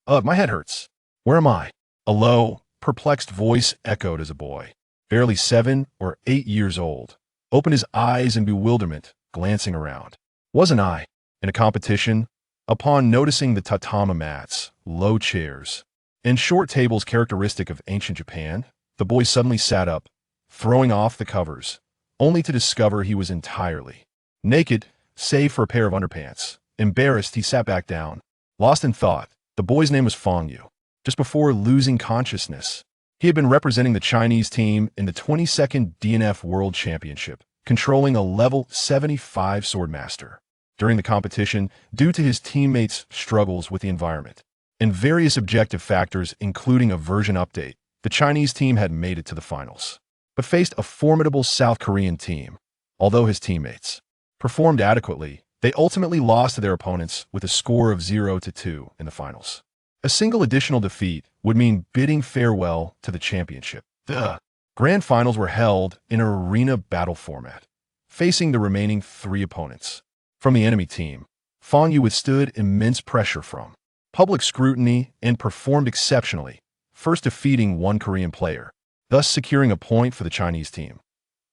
Ugh, my head hurts. Where am I? A low, perplexed voice echoed as a boy, barely 7 or 8 years old, opened his eyes in bewilderment, glancing around. Wasn't I in a competition? Upon noticing the tatama mats, low chairs, and short tables characteristic of ancient Japan, the boy suddenly sat up, throwing off the covers, only to discover he was entirely naked, save for a pair of underpants. Embarrassed, he sat back down, lost in thought. The boy's name was Fong Yu. Just before losing consciousness, he had been representing the Chinese team in the 22nd DNF World Championship, controlling a level 75 Swordmaster. During the competition, due to his teammates' struggles with the environment and various objective factors including a version update, the Chinese team had made it to the finals, but faced a formidable South Korean team. Although his teammates performed adequately, they ultimately lost to their opponents with a score of 0-2 in the finals. A single additional defeat would mean bidding farewell to the championship. The grand finals were held in an arena battle format, facing the remaining 3 opponents. From the enemy team, Fong Yu withstood immense pressure from public scrutiny and performed exceptionally, first defeating one Korean player, thus securing a point for the Chinese team.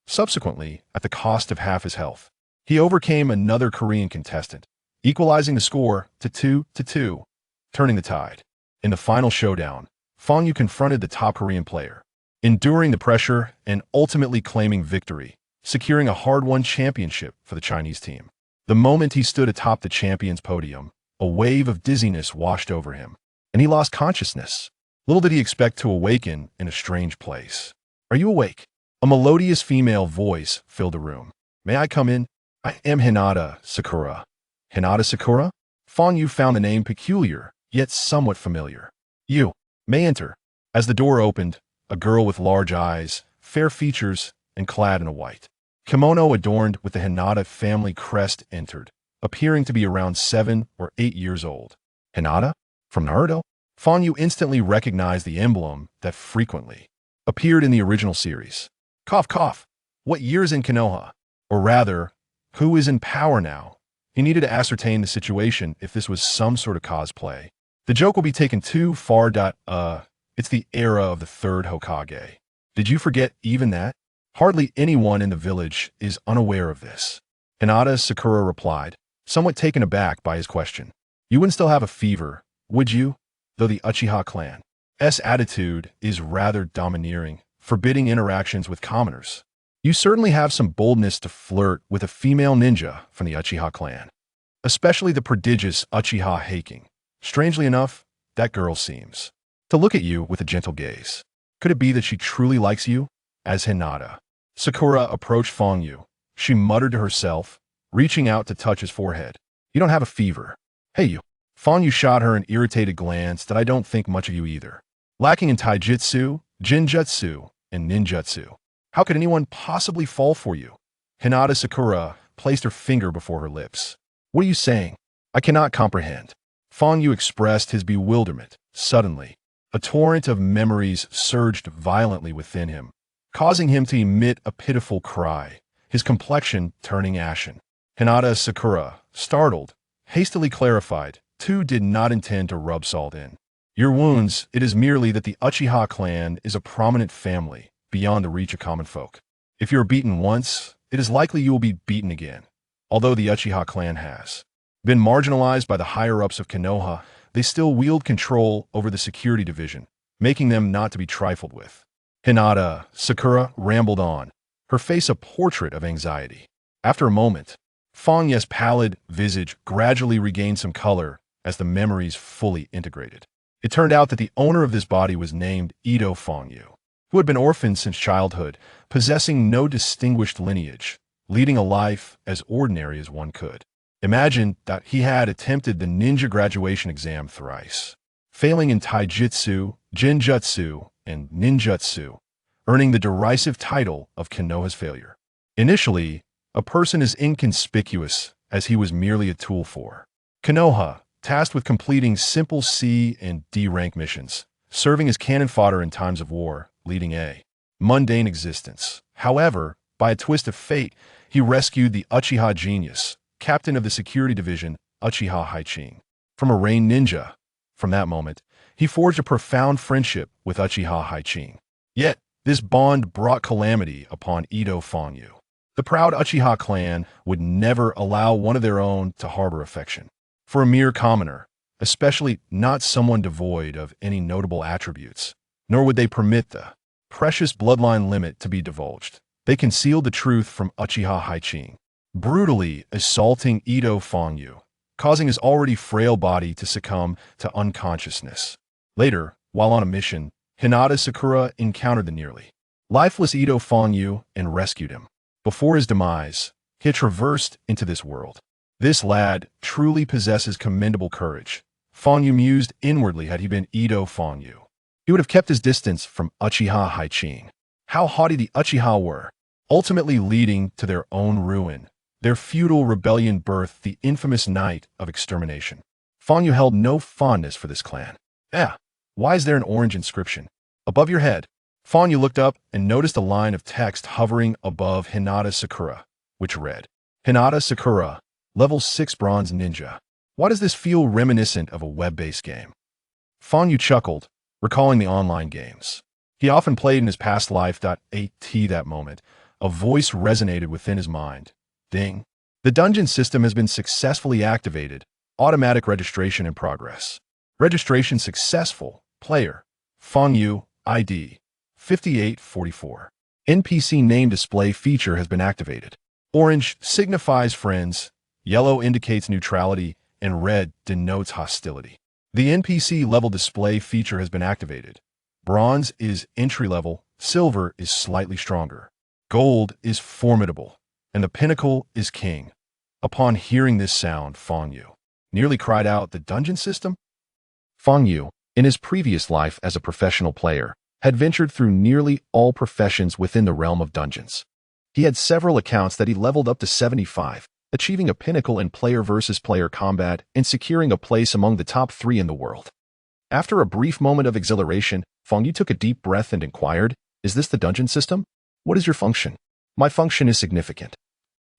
Subsequently, at the cost of half his health, he overcame another Korean contestant, equalizing the score to 2-2, turning the tide. In the final showdown, Fong Yu confronted the top Korean player, enduring the pressure and ultimately claiming victory, securing a hard-won championship for the Chinese team. The moment he stood atop the champion's podium, a wave of dizziness washed over him, and he lost consciousness. Little did he expect to awaken in a strange place. "Are you awake?" A melodious female voice filled the room. "May I come in? I am Hinata Sakura." Hinata Sakura? Fong Yu found the name peculiar, yet somewhat familiar. "You may enter." As the door opened, a girl with large eyes, fair features, and clad in a white kimono adorned with the Hinata family crest entered, appearing to be around 7 or 8 years old. Hinata? From Naruto? Fong Yu instantly recognized the emblem that frequently appeared in the original series. Cough, cough. What year's in Konoha? Or rather, who is in power now? He needed to ascertain the situation if this was some sort of cosplay. The joke will be taken too far. It's the era of the 3rd Hokage. Did you forget even that? Hardly anyone in the village is unaware of this. Hinata Sakura replied, somewhat taken aback by his question. You wouldn't still have a fever, would you? Though the Uchiha clan's attitude is rather domineering, forbidding interactions with commoners. You certainly have some boldness to flirt with a female ninja from the Uchiha clan, especially the prodigious Uchiha Heiking. Strangely enough, that girl seems to look at you with a gentle gaze. Could it be that she truly likes you? As Hinata Sakura approached Fong Yu, she muttered to herself, reaching out to touch his forehead. You don't have a fever. Hey you. Fong Yu shot her an irritated glance that I don't think much of you either. Lacking in taijutsu, jinjutsu, and ninjutsu, how could anyone possibly fall for you? Hinata Sakura placed her finger before her lips. What are you saying? I cannot comprehend. Fong Yu expressed his bewilderment. Suddenly, a torrent of memories surged violently within him, causing him to emit a pitiful cry, his complexion turning ashen. Hinata Sakura, startled, hastily clarified, too did not intend to rub salt in your wounds. It is merely that the Uchiha clan is a prominent family, beyond the reach of common folk. If you are beaten once, it is likely you will be beaten again. Although the Uchiha clan has been marginalized by the higher-ups of Konoha, they still wield control over the security division, making them not to be trifled with. Hinata Sakura rambled on, her face a portrait of anxiety. After a moment, Fong Yu's pallid visage gradually regained some color as the memories fully integrated. It turned out that the owner of this body was named Ito Fong Yu, who had been orphaned since childhood, possessing no distinguished lineage, leading a life as ordinary as one could. Imagine that he had attempted the ninja graduation exam thrice, failing in taijutsu, jinjutsu, and ninjutsu, earning the derisive title of Konoha's failure. Initially, a person is inconspicuous as he was merely a tool for Konoha, tasked with completing simple C and D rank missions, serving as cannon fodder in times of war, leading a mundane existence. However, by a twist of fate, he rescued the Uchiha genius, captain of the security division, Uchiha Haiching, from a rain ninja. From that moment, he forged a profound friendship with Uchiha Haiching. Yet, this bond brought calamity upon Ito Fangyu. The proud Uchiha clan would never allow one of their own to harbor affection for a mere commoner, especially not someone devoid of any notable attributes, nor would they permit the precious bloodline limit to be divulged. They concealed the truth from Uchiha Haiching, brutally assaulting Ito Fangyu, causing his already frail body to succumb to unconsciousness. Later, while on a mission, Hinata Sakura encountered the nearly lifeless Ito Fangyu and rescued him. Before his demise, he had traversed into this world. This lad truly possesses commendable courage. Fangyu mused inwardly had he been Ito Fangyu. He would have kept his distance from Uchiha Haiching. How haughty the Uchiha were, ultimately leading to their own ruin. Their feudal rebellion birthed the infamous Night of Extermination. Fangyu held no fondness for this clan. Why is there an orange inscription above your head? Fangyu looked up and noticed a line of text hovering above Hinata Sakura, which read, Hinata Sakura, level 6 bronze ninja. Why does this feel reminiscent of a web-based game? Fangyu chuckled, recalling the online games he often played in his past life. At that moment, a voice resonated within his mind. Ding. The dungeon system has been successfully activated. Automatic registration in progress. Registration successful. Player. Fangyu, ID. 5844. NPC name display feature has been activated. Orange signifies friends, yellow indicates neutrality, and red denotes hostility. The NPC level display feature has been activated. Bronze is entry level, silver is slightly stronger, gold is formidable, and the pinnacle is king. Upon hearing this sound, Fangyu nearly cried out, the dungeon system? Fangyu, in his previous life as a professional player, had ventured through nearly all professions within the realm of dungeons. He had several accounts that he leveled up to 75, achieving a pinnacle in player versus player combat and securing a place among the top 3 in the world. After a brief moment of exhilaration, Fangyu took a deep breath and inquired, is this the dungeon system? What is your function? My function is significant.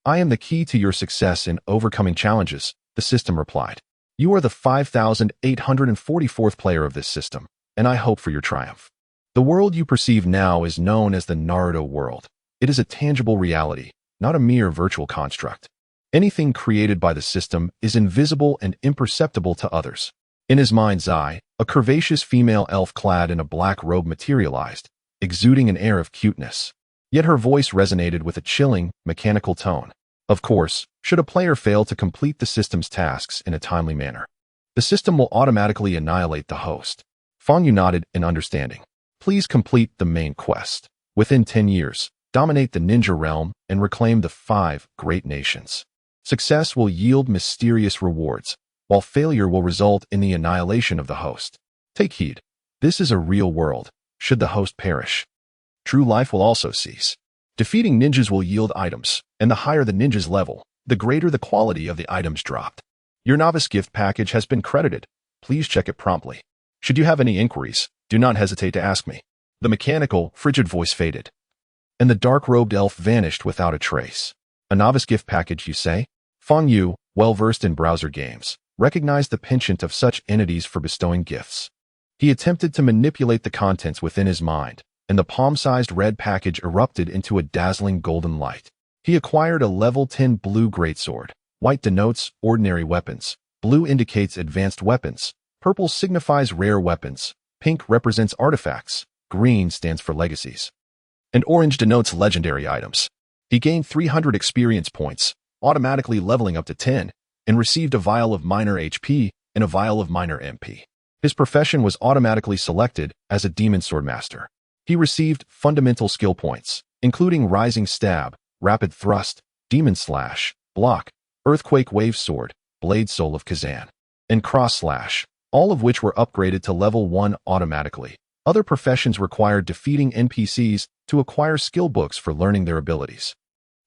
I am the key to your success in overcoming challenges, the system replied. You are the 5,844th player of this system, and I hope for your triumph. The world you perceive now is known as the Naruto world. It is a tangible reality, not a mere virtual construct. Anything created by the system is invisible and imperceptible to others. In his mind's eye, a curvaceous female elf clad in a black robe materialized, exuding an air of cuteness. Yet her voice resonated with a chilling, mechanical tone. Of course, should a player fail to complete the system's tasks in a timely manner, the system will automatically annihilate the host. Fangyu nodded in understanding. Please complete the main quest. Within 10 years, dominate the ninja realm and reclaim the 5 great nations. Success will yield mysterious rewards, while failure will result in the annihilation of the host. Take heed. This is a real world. Should the host perish, true life will also cease. Defeating ninjas will yield items, and the higher the ninja's level, the greater the quality of the items dropped. Your novice gift package has been credited. Please check it promptly. Should you have any inquiries, do not hesitate to ask me. The mechanical, frigid voice faded, and the dark-robed elf vanished without a trace. A novice gift package, you say? Fangyu, well-versed in browser games, recognized the penchant of such entities for bestowing gifts. He attempted to manipulate the contents within his mind, and the palm-sized red package erupted into a dazzling golden light. He acquired a level 10 blue greatsword. White denotes ordinary weapons. Blue indicates advanced weapons. Purple signifies rare weapons. Pink represents artifacts. Green stands for legacies. And orange denotes legendary items. He gained 300 experience points, automatically leveling up to 10, and received a vial of minor HP and a vial of minor MP. His profession was automatically selected as a demon sword master. He received fundamental skill points, including Rising Stab, Rapid Thrust, Demon Slash, Block, Earthquake Wave Sword, Blade Soul of Kazan, and Cross Slash, all of which were upgraded to level 1 automatically. Other professions required defeating NPCs to acquire skill books for learning their abilities.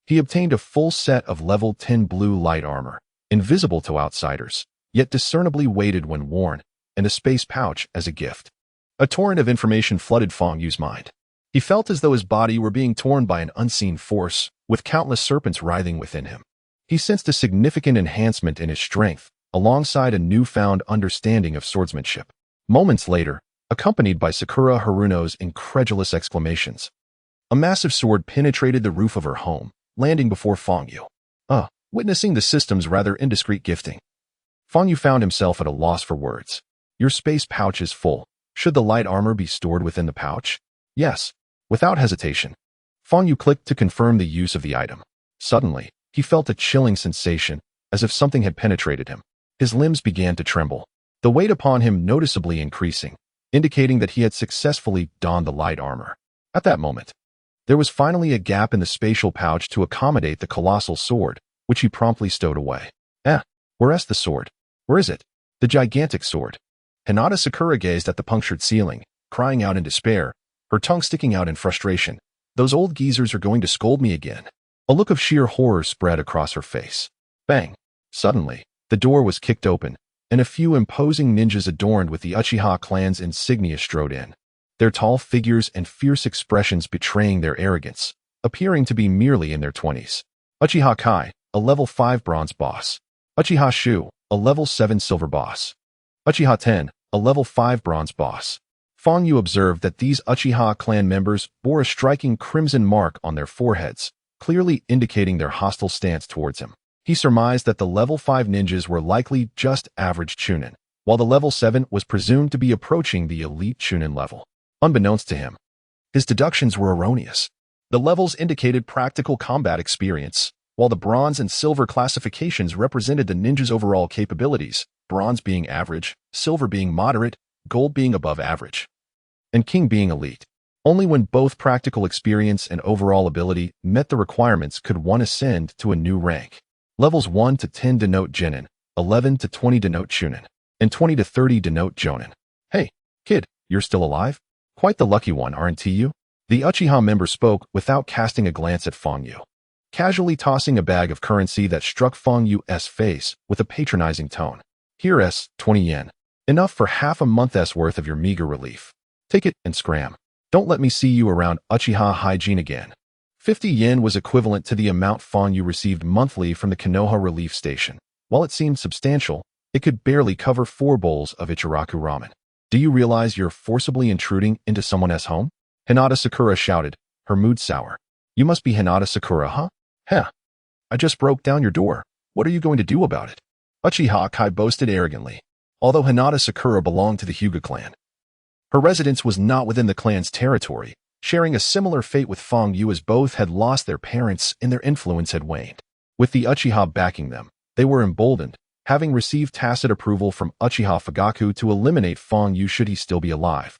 He obtained a full set of level 10 blue light armor, invisible to outsiders, yet discernibly weighted when worn, and a space pouch as a gift. A torrent of information flooded Fangyu's mind. He felt as though his body were being torn by an unseen force, with countless serpents writhing within him. He sensed a significant enhancement in his strength, alongside a newfound understanding of swordsmanship. Moments later, accompanied by Sakura Haruno's incredulous exclamations, a massive sword penetrated the roof of her home, landing before Fangyu. Witnessing the system's rather indiscreet gifting, Fangyu found himself at a loss for words. Your space pouch is full. Should the light armor be stored within the pouch? Yes. Without hesitation, Fangyu clicked to confirm the use of the item. Suddenly, he felt a chilling sensation, as if something had penetrated him. His limbs began to tremble, the weight upon him noticeably increasing, indicating that he had successfully donned the light armor. At that moment, there was finally a gap in the spatial pouch to accommodate the colossal sword, which he promptly stowed away. Where's the sword? Where is it? The gigantic sword. Hinata Sakura gazed at the punctured ceiling, crying out in despair, her tongue sticking out in frustration. Those old geezers are going to scold me again. A look of sheer horror spread across her face. Bang! Suddenly, the door was kicked open, and a few imposing ninjas adorned with the Uchiha clan's insignia strode in, their tall figures and fierce expressions betraying their arrogance, appearing to be merely in their 20s. Uchiha Kai, a level 5 bronze boss. Uchiha Shu, a level 7 silver boss. Uchiha Ten, a level 5 bronze boss. Fangyu observed that these Uchiha clan members bore a striking crimson mark on their foreheads, clearly indicating their hostile stance towards him. He surmised that the level 5 ninjas were likely just average Chunin, while the level 7 was presumed to be approaching the elite Chunin level. Unbeknownst to him, his deductions were erroneous. The levels indicated practical combat experience, while the bronze and silver classifications represented the ninja's overall capabilities, bronze being average, silver being moderate, gold being above average, and king being elite. Only when both practical experience and overall ability met the requirements could one ascend to a new rank. Levels 1 to 10 denote Genin, 11 to 20 denote Chunin, and 20 to 30 denote Jonin. Hey, kid, you're still alive? Quite the lucky one, aren't you? The Uchiha member spoke without casting a glance at Fangyu, casually tossing a bag of currency that struck Fangyu's face with a patronizing tone. Here 20 yen. Enough for half a month's worth of your meager relief. Take it and scram. Don't let me see you around Uchiha hygiene again. 50 yen was equivalent to the amount Fangyu received monthly from the Konoha relief station. While it seemed substantial, it could barely cover 4 bowls of Ichiraku ramen. Do you realize you're forcibly intruding into someone's home? Hinata Sakura shouted, her mood sour. You must be Hinata Sakura, huh? I just broke down your door. What are you going to do about it? Uchiha Kai boasted arrogantly. Although Hinata Sakura belonged to the Hyuga clan, her residence was not within the clan's territory, sharing a similar fate with Fangyu as both had lost their parents and their influence had waned. With the Uchiha backing them, they were emboldened, having received tacit approval from Uchiha Fugaku to eliminate Fangyu should he still be alive,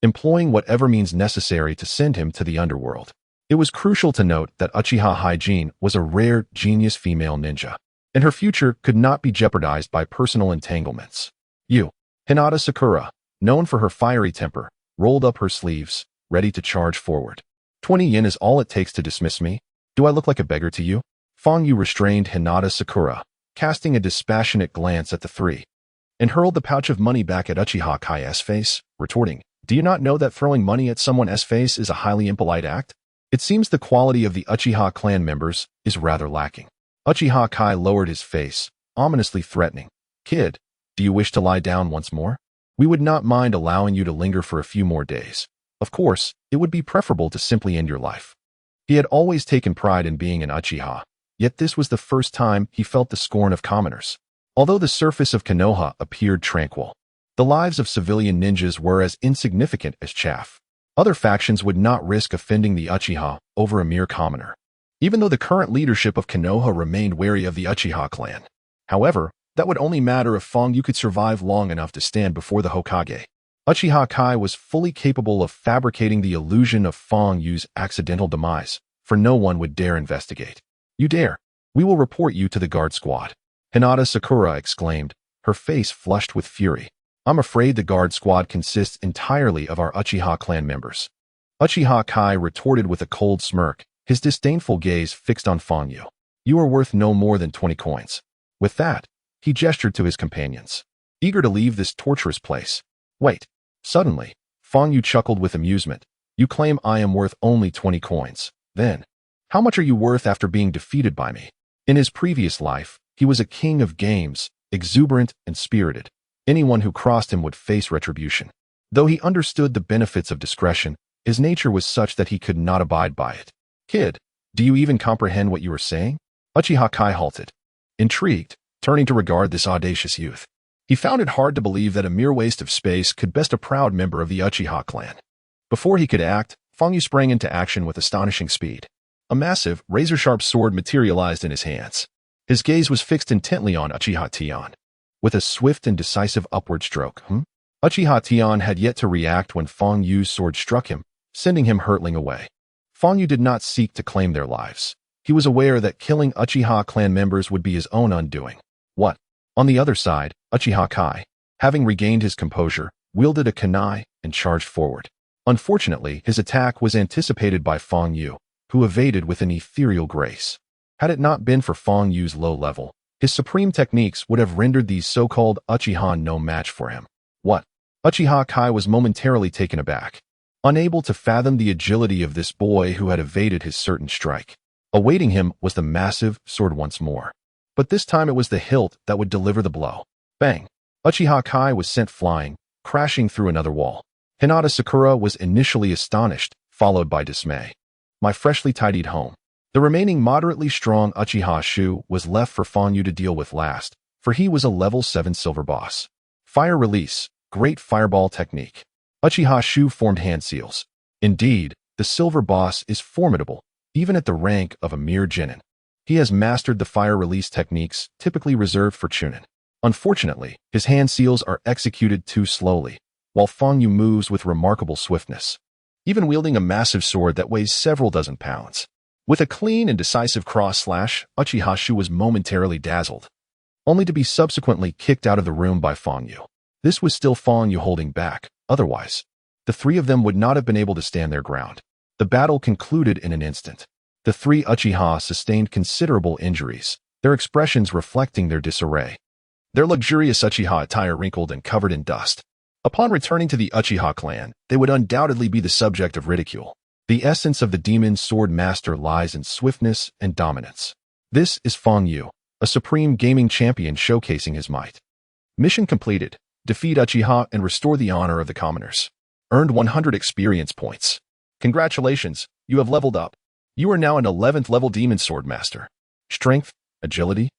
employing whatever means necessary to send him to the underworld. It was crucial to note that Uchiha Hygiene was a rare, genius female ninja, and her future could not be jeopardized by personal entanglements. Hinata Sakura, known for her fiery temper, rolled up her sleeves, ready to charge forward. 20 yen is all it takes to dismiss me? Do I look like a beggar to you? Fangyu restrained Hinata Sakura, casting a dispassionate glance at the three, and hurled the pouch of money back at Uchiha Kai's face, retorting, Do you not know that throwing money at someone's face is a highly impolite act? It seems the quality of the Uchiha clan members is rather lacking. Uchiha Kai lowered his face, ominously threatening. Kid, do you wish to lie down once more? We would not mind allowing you to linger for a few more days. Of course, it would be preferable to simply end your life. He had always taken pride in being an Uchiha, yet this was the first time he felt the scorn of commoners. Although the surface of Konoha appeared tranquil, the lives of civilian ninjas were as insignificant as chaff. Other factions would not risk offending the Uchiha over a mere commoner, even though the current leadership of Konoha remained wary of the Uchiha clan. However, that would only matter if Fangyu could survive long enough to stand before the Hokage. Uchiha Kai was fully capable of fabricating the illusion of Fangyu's accidental demise, for no one would dare investigate. You dare? We will report you to the guard squad. Hinata Sakura exclaimed, her face flushed with fury. I'm afraid the guard squad consists entirely of our Uchiha clan members. Uchiha Kai retorted with a cold smirk, his disdainful gaze fixed on Fangyu. You are worth no more than 20 coins. With that, he gestured to his companions, eager to leave this torturous place. Wait. Suddenly, Fangyu chuckled with amusement. You claim I am worth only 20 coins. Then, how much are you worth after being defeated by me? In his previous life, he was a king of games, exuberant and spirited. Anyone who crossed him would face retribution. Though he understood the benefits of discretion, his nature was such that he could not abide by it. Kid, do you even comprehend what you are saying? Uchiha Kai halted, intrigued, turning to regard this audacious youth. He found it hard to believe that a mere waste of space could best a proud member of the Uchiha clan. Before he could act, Fang Yu sprang into action with astonishing speed. A massive, razor-sharp sword materialized in his hands. His gaze was fixed intently on Uchiha Tian. With a swift and decisive upward stroke, Uchiha Tian had yet to react when Fang Yu's sword struck him, sending him hurtling away. Fang Yu did not seek to claim their lives. He was aware that killing Uchiha clan members would be his own undoing. What? On the other side, Uchiha Kai, having regained his composure, wielded a kunai and charged forward. Unfortunately, his attack was anticipated by Fang Yu, who evaded with an ethereal grace. Had it not been for Fang Yu's low level, his supreme techniques would have rendered these so-called Uchiha no match for him. What? Uchiha Kai was momentarily taken aback, unable to fathom the agility of this boy who had evaded his certain strike. Awaiting him was the massive sword once more. But this time it was the hilt that would deliver the blow. Bang! Uchiha Kai was sent flying, crashing through another wall. Hinata Sakura was initially astonished, followed by dismay. My freshly tidied home. The remaining moderately strong Uchiha Shu was left for Fang Yu to deal with last, for he was a level 7 silver boss. Fire release, great fireball technique. Uchiha Shu formed hand seals. Indeed, the silver boss is formidable, even at the rank of a mere genin. He has mastered the fire release techniques typically reserved for chunin. Unfortunately, his hand seals are executed too slowly, while Fang Yu moves with remarkable swiftness, even wielding a massive sword that weighs several dozen pounds. With a clean and decisive cross slash, Uchiha Shu was momentarily dazzled, only to be subsequently kicked out of the room by Fang Yu. This was still Fang Yu holding back, otherwise, the three of them would not have been able to stand their ground. The battle concluded in an instant. The three Uchiha sustained considerable injuries, their expressions reflecting their disarray. Their luxurious Uchiha attire wrinkled and covered in dust. Upon returning to the Uchiha clan, they would undoubtedly be the subject of ridicule. The essence of the demon sword master lies in swiftness and dominance. This is Fang Yu, a supreme gaming champion showcasing his might. Mission completed. Defeat Uchiha and restore the honor of the commoners. Earned 100 experience points. Congratulations, you have leveled up. You are now an 11th level demon sword master. Strength, agility,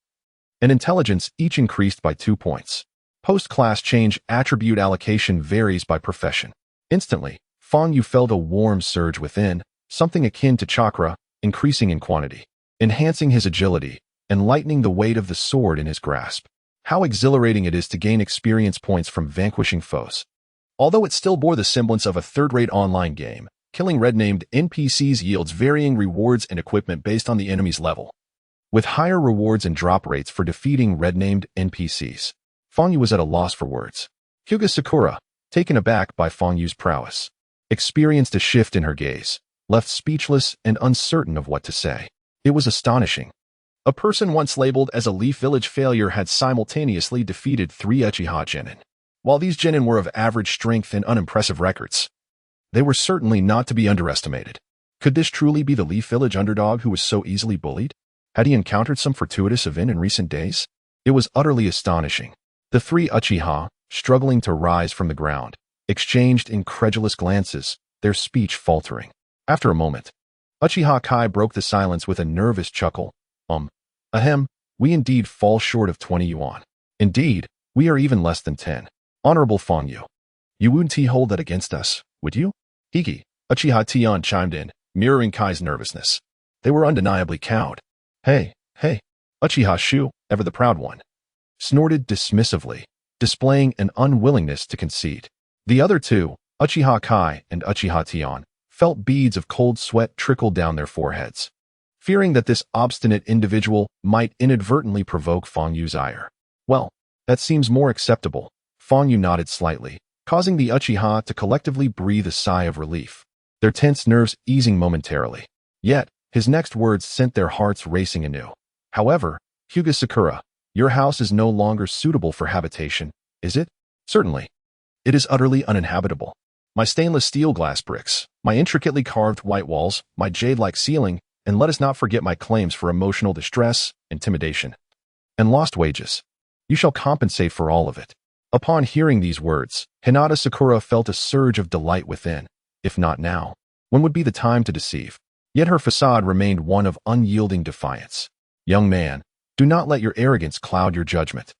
and intelligence each increased by 2 points. Post-class change attribute allocation varies by profession. Instantly, Fang Yu felt a warm surge within, something akin to chakra, increasing in quantity, enhancing his agility, and lightening the weight of the sword in his grasp. How exhilarating it is to gain experience points from vanquishing foes. Although it still bore the semblance of a third-rate online game, killing red-named NPCs yields varying rewards and equipment based on the enemy's level, with higher rewards and drop rates for defeating red-named NPCs. Fang Yu was at a loss for words. Hyuga Sakura, taken aback by Fang Yu's prowess, experienced a shift in her gaze, left speechless and uncertain of what to say. It was astonishing. A person once labeled as a Leaf Village failure had simultaneously defeated 3 Uchiha genin. While these genin were of average strength and unimpressive records, they were certainly not to be underestimated. Could this truly be the Leaf Village underdog who was so easily bullied? Had he encountered some fortuitous event in recent days? It was utterly astonishing. The 3 Uchiha, struggling to rise from the ground, exchanged incredulous glances, their speech faltering. After a moment, Uchiha Kai broke the silence with a nervous chuckle. Ahem, we indeed fall short of 20 yuan. Indeed, we are even less than 10. Honorable Fang Yu, you wouldn't hold that against us, would you? Hiki, Uchiha Tian chimed in, mirroring Kai's nervousness. They were undeniably cowed. Hey, Uchiha Shu, ever the proud one, snorted dismissively, displaying an unwillingness to concede. The other two, Uchiha Kai and Uchiha Tian, felt beads of cold sweat trickle down their foreheads, fearing that this obstinate individual might inadvertently provoke Fang Yu's ire. Well, that seems more acceptable. Fang Yu nodded slightly, causing the Uchiha to collectively breathe a sigh of relief, their tense nerves easing momentarily. Yet, his next words sent their hearts racing anew. However, Hyuga Sakura, your house is no longer suitable for habitation, is it? Certainly. It is utterly uninhabitable. My stainless steel glass bricks, my intricately carved white walls, my jade-like ceiling, and let us not forget my claims for emotional distress, intimidation, and lost wages. You shall compensate for all of it." Upon hearing these words, Hinata Sakura felt a surge of delight within. If not now, when would be the time to deceive? Yet her facade remained one of unyielding defiance. "Young man, do not let your arrogance cloud your judgment."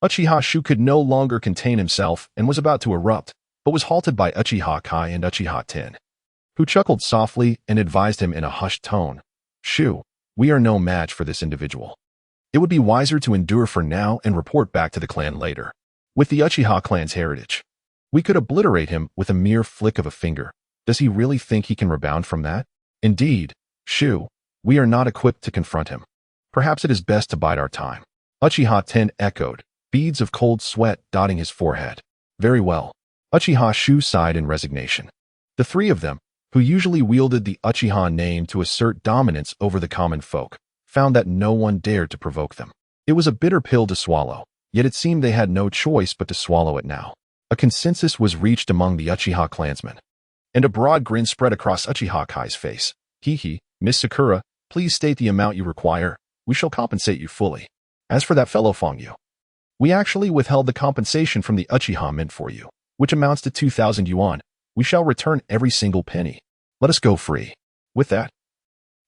Uchiha Shu could no longer contain himself and was about to erupt, but was halted by Uchiha Kai and Uchiha Ten, who chuckled softly and advised him in a hushed tone, "Shu, we are no match for this individual. It would be wiser to endure for now and report back to the clan later. With the Uchiha clan's heritage, we could obliterate him with a mere flick of a finger. Does he really think he can rebound from that? Indeed, Shu, we are not equipped to confront him. Perhaps it is best to bide our time." Uchiha Ten echoed, beads of cold sweat dotting his forehead. "Very well." Uchiha Shu sighed in resignation. The three of them, who usually wielded the Uchiha name to assert dominance over the common folk, found that no one dared to provoke them. It was a bitter pill to swallow, yet it seemed they had no choice but to swallow it now. A consensus was reached among the Uchiha clansmen, and a broad grin spread across Uchiha Kai's face. "Hee, Miss Sakura, please state the amount you require. We shall compensate you fully. As for that fellow Fangyu, we actually withheld the compensation from the Uchiha meant for you, which amounts to 2,000 yuan. We shall return every single penny. Let us go free." With that,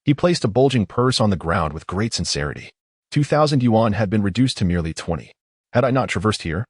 he placed a bulging purse on the ground with great sincerity. 2,000 yuan had been reduced to merely 20. Had I not traversed here,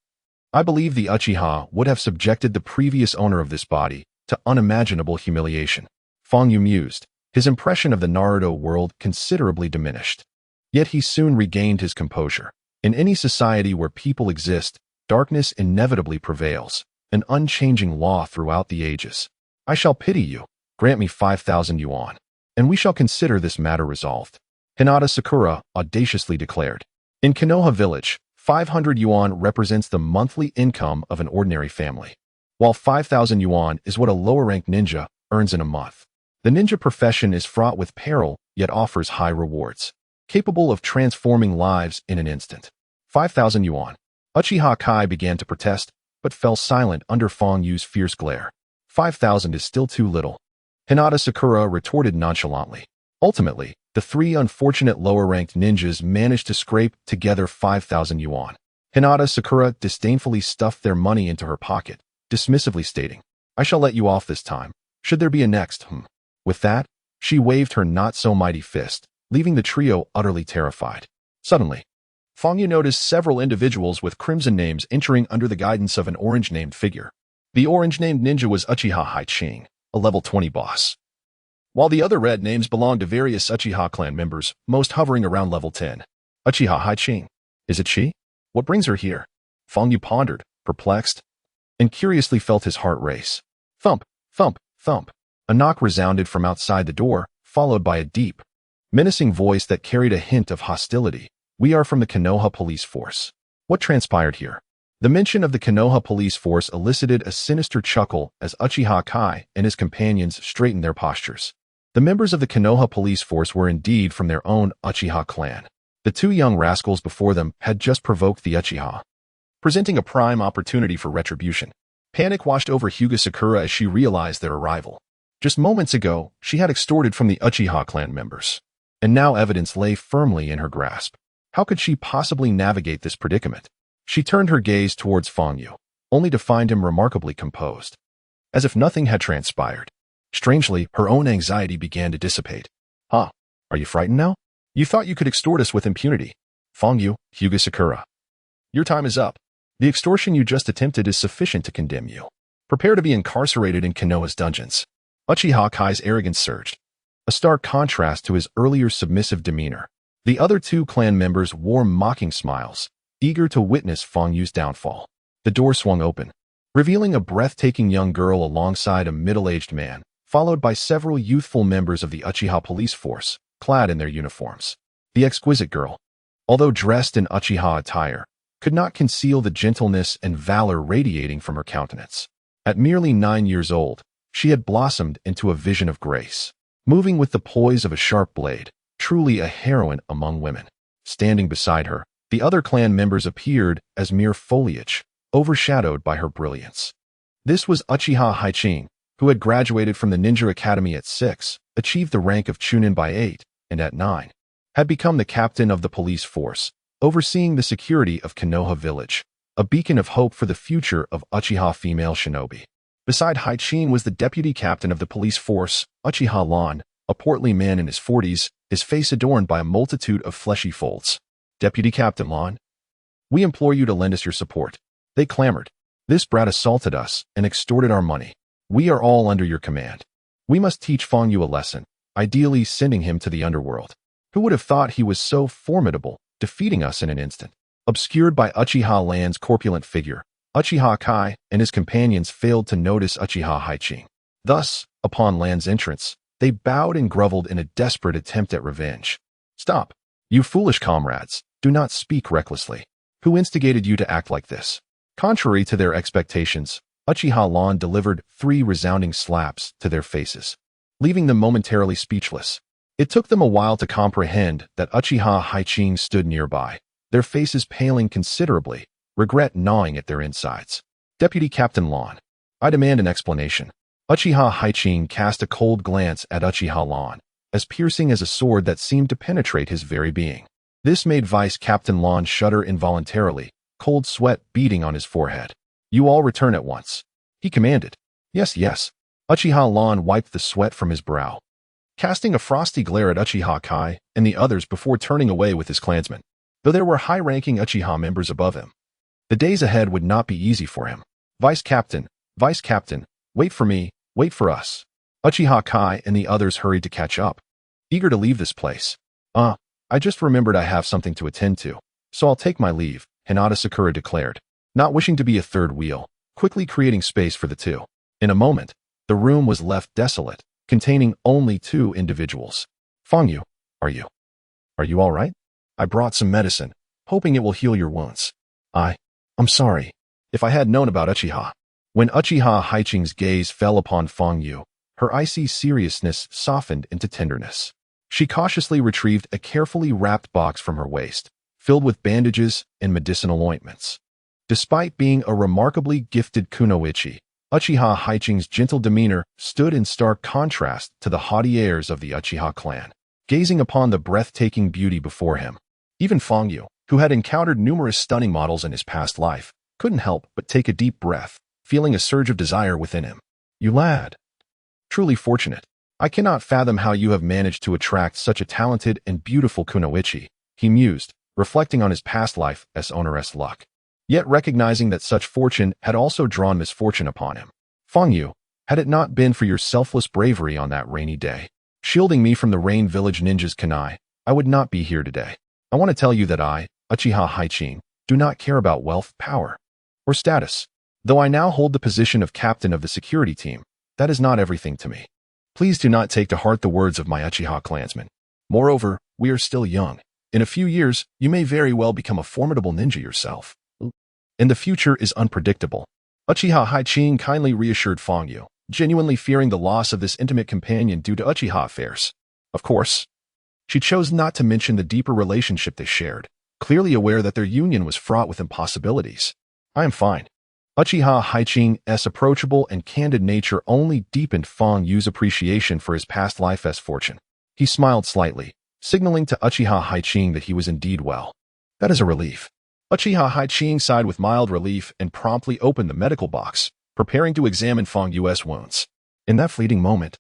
I believe the Uchiha would have subjected the previous owner of this body to unimaginable humiliation. Fangyu mused, his impression of the Naruto world considerably diminished. Yet he soon regained his composure. In any society where people exist, darkness inevitably prevails, an unchanging law throughout the ages. "I shall pity you. Grant me 5,000 yuan, and we shall consider this matter resolved," Hinata Sakura audaciously declared. In Konoha village, 500 yuan represents the monthly income of an ordinary family, while 5,000 yuan is what a lower-ranked ninja earns in a month. The ninja profession is fraught with peril, yet offers high rewards, capable of transforming lives in an instant. 5,000 yuan. Uchiha Kai began to protest, but fell silent under Fangyu's fierce glare. 5,000 is still too little, Hinata Sakura retorted nonchalantly. Ultimately, the three unfortunate lower-ranked ninjas managed to scrape together 5,000 yuan. Hinata Sakura disdainfully stuffed their money into her pocket, dismissively stating, "I shall let you off this time. Should there be a next, With that, she waved her not-so-mighty fist, leaving the trio utterly terrified. Suddenly, Fangyu noticed several individuals with crimson names entering under the guidance of an orange-named figure. The orange-named ninja was Uchiha Haiching, a level 20 boss, while the other red names belonged to various Uchiha clan members, most hovering around level 10. Uchiha Haiching. Is it she? What brings her here? Fangyu pondered, perplexed, and curiously felt his heart race. Thump, thump, thump. A knock resounded from outside the door, followed by a deep, menacing voice that carried a hint of hostility. "We are from the Konoha police force." What transpired here? The mention of the Konoha police force elicited a sinister chuckle as Uchiha Kai and his companions straightened their postures. The members of the Konoha police force were indeed from their own Uchiha clan. The two young rascals before them had just provoked the Uchiha, presenting a prime opportunity for retribution. Panic washed over Hyuga Sakura as she realized their arrival. Just moments ago, she had extorted from the Uchiha clan members, and now evidence lay firmly in her grasp. How could she possibly navigate this predicament? She turned her gaze towards Fangyu, only to find him remarkably composed, as if nothing had transpired. Strangely, her own anxiety began to dissipate. Are you frightened now? You thought you could extort us with impunity. Fangyu, Hyuga Sakura. Your time is up. The extortion you just attempted is sufficient to condemn you. Prepare to be incarcerated in Konoha's dungeons. Uchiha Kai's arrogance surged, a stark contrast to his earlier submissive demeanor. The other two clan members wore mocking smiles, eager to witness Fangyu's downfall. The door swung open, revealing a breathtaking young girl alongside a middle-aged man, followed by several youthful members of the Uchiha police force, clad in their uniforms. The exquisite girl, although dressed in Uchiha attire, could not conceal the gentleness and valor radiating from her countenance. At merely 9 years old, she had blossomed into a vision of grace, moving with the poise of a sharp blade, truly a heroine among women. Standing beside her, the other clan members appeared as mere foliage, overshadowed by her brilliance. This was Uchiha Haiching, who had graduated from the Ninja Academy at 6, achieved the rank of Chunin by 8, and at 9, had become the captain of the police force, overseeing the security of Konoha village, a beacon of hope for the future of Uchiha female shinobi. Beside Haichin was the deputy captain of the police force, Uchiha Lan, a portly man in his 40s, his face adorned by a multitude of fleshy folds. Deputy Captain Lan, we implore you to lend us your support. They clamored. This brat assaulted us and extorted our money. We are all under your command. We must teach Fang Yu a lesson, ideally sending him to the underworld. Who would have thought he was so formidable, defeating us in an instant? Obscured by Uchiha Lan's corpulent figure, Uchiha Kai and his companions failed to notice Uchiha Haichin. Thus, upon Lan's entrance, they bowed and groveled in a desperate attempt at revenge. Stop! You foolish comrades, do not speak recklessly. Who instigated you to act like this? Contrary to their expectations, Uchiha Lan delivered 3 resounding slaps to their faces, leaving them momentarily speechless. It took them a while to comprehend that Uchiha Haichin stood nearby, their faces paling considerably, regret gnawing at their insides. Deputy Captain Lan, I demand an explanation. Uchiha Haichin cast a cold glance at Uchiha Lan, as piercing as a sword that seemed to penetrate his very being. This made Vice Captain Lan shudder involuntarily, cold sweat beading on his forehead. You all return at once, he commanded. Yes, yes. Uchiha Lan wiped the sweat from his brow, casting a frosty glare at Uchiha Kai and the others before turning away with his clansmen. Though there were high-ranking Uchiha members above him, the days ahead would not be easy for him. Vice Captain, wait for me, wait for us. Uchiha Kai and the others hurried to catch up, eager to leave this place. I just remembered I have something to attend to, so I'll take my leave, Hinata Sakura declared, not wishing to be a third wheel, quickly creating space for the two. In a moment, the room was left desolate, containing only 2 individuals. Fang Yu, are you all right? I brought some medicine, hoping it will heal your wounds. I'm sorry. If I had known about Uchiha. When Uchiha Haichin's gaze fell upon Fang Yu, her icy seriousness softened into tenderness. She cautiously retrieved a carefully wrapped box from her waist, filled with bandages and medicinal ointments. Despite being a remarkably gifted kunoichi, Uchiha Haichin's gentle demeanor stood in stark contrast to the haughty airs of the Uchiha clan, gazing upon the breathtaking beauty before him. Even Fang Yu, who had encountered numerous stunning models in his past life, couldn't help but take a deep breath, feeling a surge of desire within him. You lad. Truly fortunate. I cannot fathom how you have managed to attract such a talented and beautiful kunoichi, he mused, reflecting on his past life as onerous luck, yet recognizing that such fortune had also drawn misfortune upon him. Fang Yu, had it not been for your selfless bravery on that rainy day, shielding me from the Rain Village ninjas Kanai, I would not be here today. I want to tell you that I, Uchiha Haichin, do not care about wealth, power, or status. Though I now hold the position of captain of the security team, that is not everything to me. Please do not take to heart the words of my Uchiha clansmen. Moreover, we are still young. In a few years, you may very well become a formidable ninja yourself. And the future is unpredictable. Uchiha Haichin kindly reassured Fang Yu, genuinely fearing the loss of this intimate companion due to Uchiha affairs. Of course, she chose not to mention the deeper relationship they shared, clearly aware that their union was fraught with impossibilities. I am fine. Uchiha Haichin's approachable and candid nature only deepened Fang Yu's appreciation for his past life as fortune. He smiled slightly, signaling to Uchiha Haichin that he was indeed well. That is a relief. Uchiha Haichin sighed with mild relief and promptly opened the medical box, preparing to examine Fang Yu's wounds. In that fleeting moment,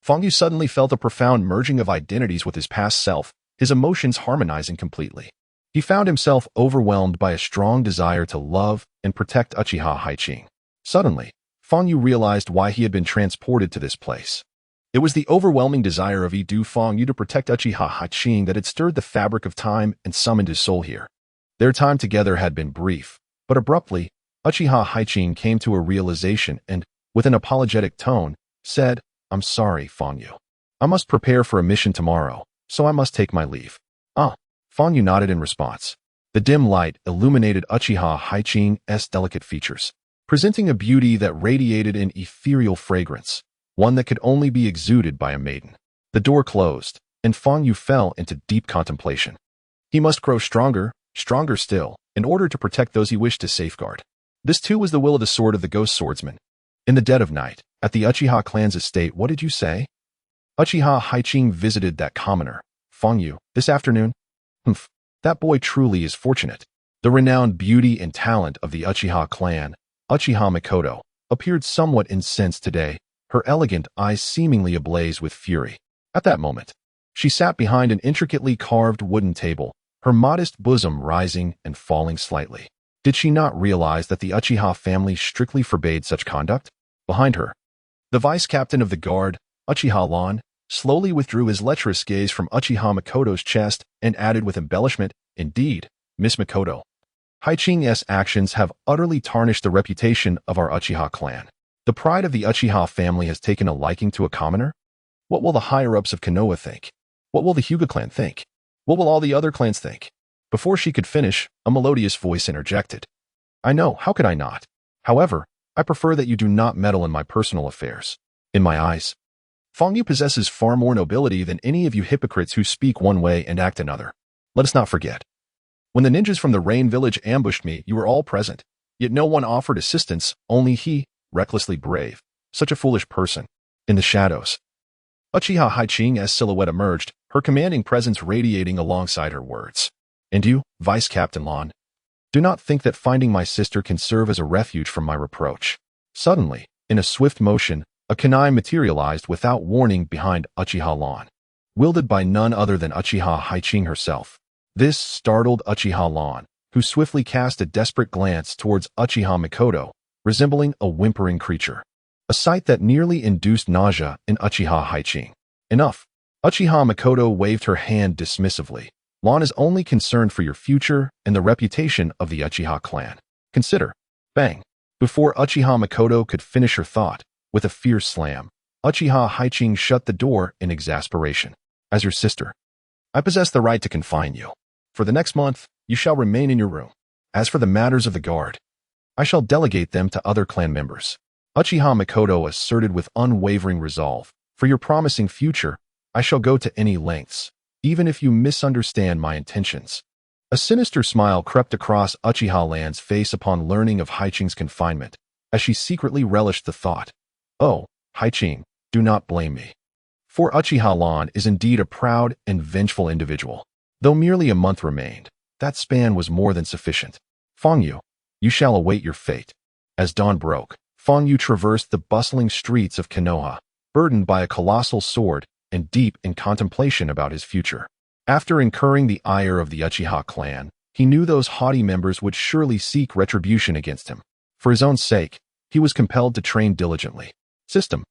Fang Yu suddenly felt a profound merging of identities with his past self, his emotions harmonizing completely. He found himself overwhelmed by a strong desire to love and protect Uchiha Haichin. Suddenly, Fang Yu realized why he had been transported to this place. It was the overwhelming desire of Fang Yu to protect Uchiha Haichin that had stirred the fabric of time and summoned his soul here. Their time together had been brief, but abruptly, Uchiha Haichin came to a realization and, with an apologetic tone, said, I'm sorry, Fang Yu. I must prepare for a mission tomorrow, so I must take my leave. Fang Yu nodded in response. The dim light illuminated Uchiha Haichin's delicate features, presenting a beauty that radiated an ethereal fragrance, one that could only be exuded by a maiden. The door closed, and Fang Yu fell into deep contemplation. He must grow stronger still, in order to protect those he wished to safeguard. This too was the will of the sword of the ghost swordsman. In the dead of night, at the Uchiha clan's estate, what did you say? Uchiha Haichin visited that commoner, Fang Yu, this afternoon? Humph. That boy truly is fortunate. The renowned beauty and talent of the Uchiha clan, Uchiha Mikoto, appeared somewhat incensed today, her elegant eyes seemingly ablaze with fury. At that moment, she sat behind an intricately carved wooden table, her modest bosom rising and falling slightly. Did she not realize that the Uchiha family strictly forbade such conduct? Behind her, the vice-captain of the guard, Uchiha Lan, slowly withdrew his lecherous gaze from Uchiha Mikoto's chest and added with embellishment, "Indeed, Miss Mikoto. Haiching's actions have utterly tarnished the reputation of our Uchiha clan. The pride of the Uchiha family has taken a liking to a commoner? What will the higher-ups of Konoha think? What will the Hyuga clan think? What will all the other clans think?" Before she could finish, a melodious voice interjected. "I know, how could I not? However, I prefer that you do not meddle in my personal affairs. In my eyes, Fangyu possesses far more nobility than any of you hypocrites who speak one way and act another. Let us not forget. When the ninjas from the Rain Village ambushed me, you were all present, yet no one offered assistance, only he, recklessly brave. Such a foolish person. In the shadows, Uchiha Haiching's silhouette emerged, her commanding presence radiating alongside her words. And you, Vice Captain Lan, do not think that finding my sister can serve as a refuge from my reproach." Suddenly, in a swift motion, a kunai materialized without warning behind Uchiha Lan, wielded by none other than Uchiha Haiching herself. This startled Uchiha Lan, who swiftly cast a desperate glance towards Uchiha Mikoto, resembling a whimpering creature. A sight that nearly induced nausea in Uchiha Haiching. Enough. Uchiha Mikoto waved her hand dismissively. Lan is only concerned for your future and the reputation of the Uchiha clan. Consider. Bang. Before Uchiha Mikoto could finish her thought, with a fierce slam, Uchiha Haiching shut the door in exasperation. "As your sister, I possess the right to confine you. For the next month, you shall remain in your room. As for the matters of the guard, I shall delegate them to other clan members." Uchiha Mikoto asserted with unwavering resolve. "For your promising future, I shall go to any lengths, even if you misunderstand my intentions." A sinister smile crept across Uchiha Lan's face upon learning of Haiching's confinement, as she secretly relished the thought. "Oh, Haiching, do not blame me. For Uchiha Lan is indeed a proud and vengeful individual. Though merely a month remained, that span was more than sufficient. Fangyu, you shall await your fate." As dawn broke, Fangyu traversed the bustling streets of Konoha, burdened by a colossal sword and deep in contemplation about his future. After incurring the ire of the Uchiha clan, he knew those haughty members would surely seek retribution against him. For his own sake, he was compelled to train diligently. "System,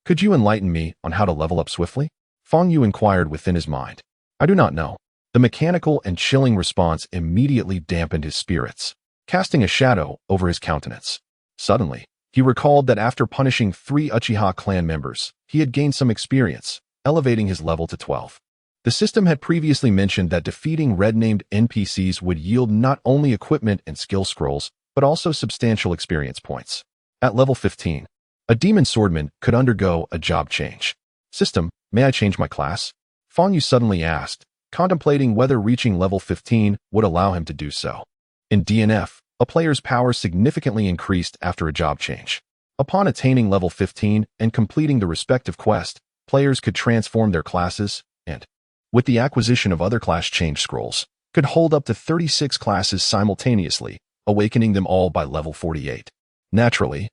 could you enlighten me on how to level up swiftly?" Fangyu inquired within his mind. "I do not know." The mechanical and chilling response immediately dampened his spirits, casting a shadow over his countenance. Suddenly, he recalled that after punishing 3 Uchiha clan members, he had gained some experience, elevating his level to 12. The system had previously mentioned that defeating red-named NPCs would yield not only equipment and skill scrolls, but also substantial experience points. At level 15, a demon swordman could undergo a job change. "System, may I change my class?" Fangyu suddenly asked, contemplating whether reaching level 15 would allow him to do so. In DNF, a player's power significantly increased after a job change. Upon attaining level 15 and completing the respective quest, players could transform their classes and, with the acquisition of other class change scrolls, could hold up to 36 classes simultaneously, awakening them all by level 48. Naturally,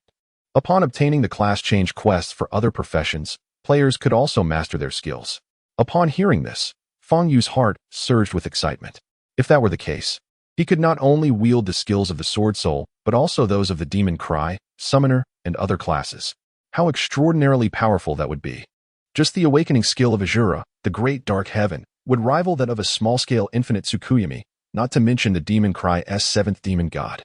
upon obtaining the class change quests for other professions, players could also master their skills. Upon hearing this, Fangyu's heart surged with excitement. If that were the case, he could not only wield the skills of the Sword Soul, but also those of the Demon Cry, Summoner, and other classes. How extraordinarily powerful that would be. Just the awakening skill of Azura, the Great Dark Heaven, would rival that of a small-scale Infinite Tsukuyami, not to mention the Demon Cry's 7th Demon God,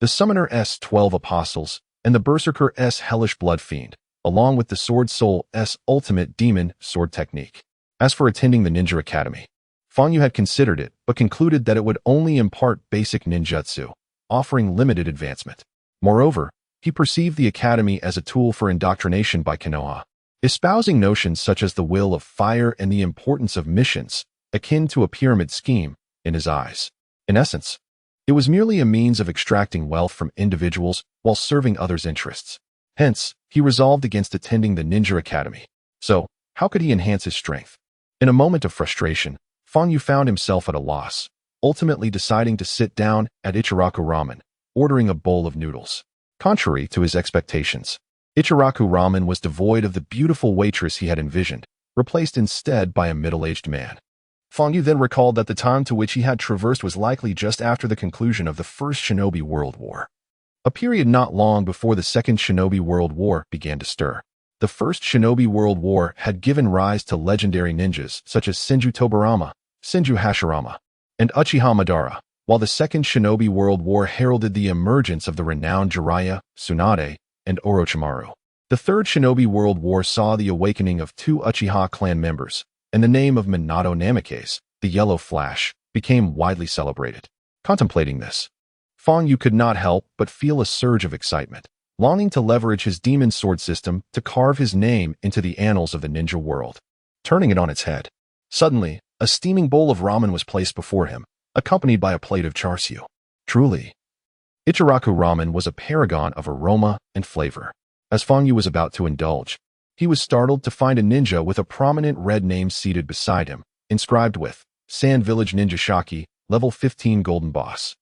the Summoner's 12 Apostles, and the Berserker's Hellish Blood Fiend, along with the Sword Soul's ultimate demon sword technique. As for attending the Ninja Academy, Fangyu had considered it, but concluded that it would only impart basic ninjutsu, offering limited advancement. Moreover, he perceived the academy as a tool for indoctrination by Konoha, espousing notions such as the will of fire and the importance of missions, akin to a pyramid scheme, in his eyes. In essence, it was merely a means of extracting wealth from individuals while serving others' interests. Hence, he resolved against attending the Ninja Academy. So, how could he enhance his strength? In a moment of frustration, Fangyu found himself at a loss. ultimately deciding to sit down at Ichiraku Ramen, ordering a bowl of noodles. Contrary to his expectations, Ichiraku Ramen was devoid of the beautiful waitress he had envisioned, replaced instead by a middle-aged man. Fong Yu then recalled that the time to which he had traversed was likely just after the conclusion of the First Shinobi World War, a period not long before the Second Shinobi World War began to stir. The First Shinobi World War had given rise to legendary ninjas such as Senju Tobarama, Senju Hashirama, and Uchiha Madara, while the Second Shinobi World War heralded the emergence of the renowned Jiraiya, Tsunade, and Orochimaru. The Third Shinobi World War saw the awakening of two Uchiha clan members, and the name of Minato Namikaze, the Yellow Flash, became widely celebrated. Contemplating this, Fong Yu could not help but feel a surge of excitement, longing to leverage his demon sword system to carve his name into the annals of the ninja world. Turning it on its head, suddenly, a steaming bowl of ramen was placed before him, accompanied by a plate of char siu. Truly, Ichiraku Ramen was a paragon of aroma and flavor. As Fong Yu was about to indulge, he was startled to find a ninja with a prominent red name seated beside him, inscribed with Sand Village Ninja Shaki, Level 15 Golden Boss.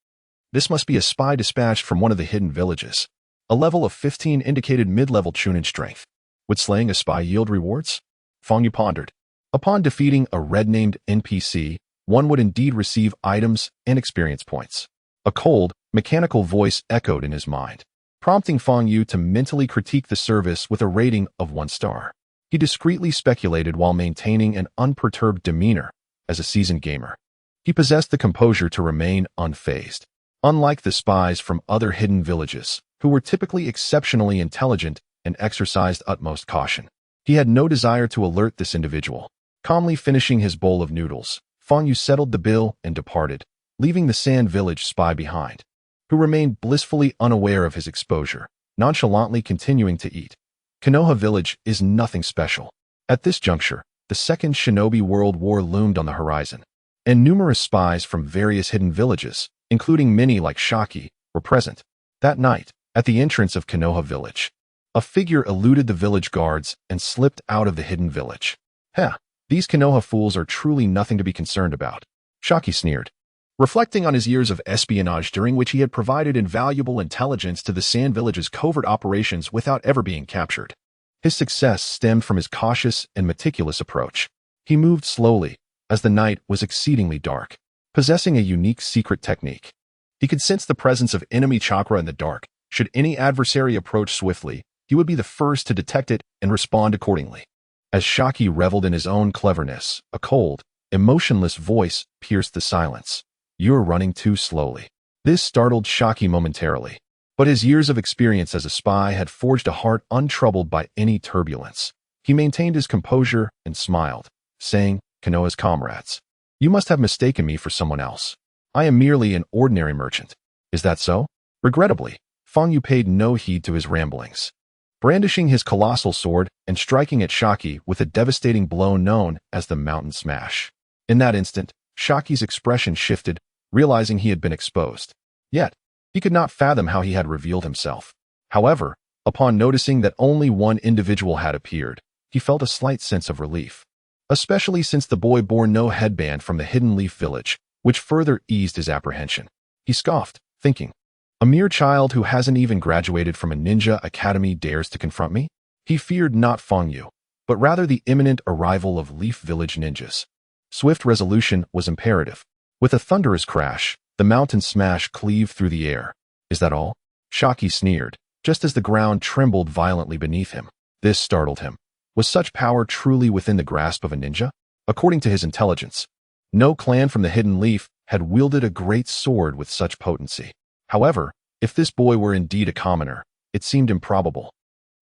This must be a spy dispatched from one of the hidden villages. A level of 15 indicated mid-level Chunin strength. Would slaying a spy yield rewards? Fong Yu pondered. Upon defeating a red-named NPC, one would indeed receive items and experience points. A cold, mechanical voice echoed in his mind, prompting Fong Yu to mentally critique the service with a rating of 1 star. He discreetly speculated while maintaining an unperturbed demeanor. As a seasoned gamer, he possessed the composure to remain unfazed. Unlike the spies from other hidden villages, who were typically exceptionally intelligent and exercised utmost caution, he had no desire to alert this individual. Calmly finishing his bowl of noodles, Fong Yu settled the bill and departed, leaving the Sand Village spy behind, who remained blissfully unaware of his exposure, nonchalantly continuing to eat. Konoha Village is nothing special. At this juncture, the Second Shinobi World War loomed on the horizon, and numerous spies from various hidden villages, including many like Shaki, were present. That night, at the entrance of Konoha Village, a figure eluded the village guards and slipped out of the hidden village. Heh, these Konoha fools are truly nothing to be concerned about, Shaki sneered, reflecting on his years of espionage during which he had provided invaluable intelligence to the Sand Village's covert operations without ever being captured. His success stemmed from his cautious and meticulous approach. He moved slowly, as the night was exceedingly dark, possessing a unique secret technique. He could sense the presence of enemy chakra in the dark. Should any adversary approach swiftly, he would be the first to detect it and respond accordingly. As Shaki reveled in his own cleverness, a cold, emotionless voice pierced the silence. "You're running too slowly." This startled Shaki momentarily, but his years of experience as a spy had forged a heart untroubled by any turbulence. He maintained his composure and smiled, saying, "Konoha's comrades, you must have mistaken me for someone else. I am merely an ordinary merchant." "Is that so?" Regrettably, Fong Yu paid no heed to his ramblings, brandishing his colossal sword and striking at Shaki with a devastating blow known as the Mountain Smash. In that instant, Shaki's expression shifted, realizing he had been exposed. Yet, he could not fathom how he had revealed himself. However, upon noticing that only one individual had appeared, he felt a slight sense of relief, especially since the boy bore no headband from the Hidden Leaf Village, which further eased his apprehension. He scoffed, thinking, "A mere child who hasn't even graduated from a ninja academy dares to confront me?" He feared not Fong Yu, but rather the imminent arrival of Leaf Village ninjas. Swift resolution was imperative. With a thunderous crash, the Mountain Smash cleaved through the air. "Is that all?" Shaki sneered, just as the ground trembled violently beneath him. This startled him. Was such power truly within the grasp of a ninja? According to his intelligence, no clan from the Hidden Leaf had wielded a great sword with such potency. However, if this boy were indeed a commoner, it seemed improbable,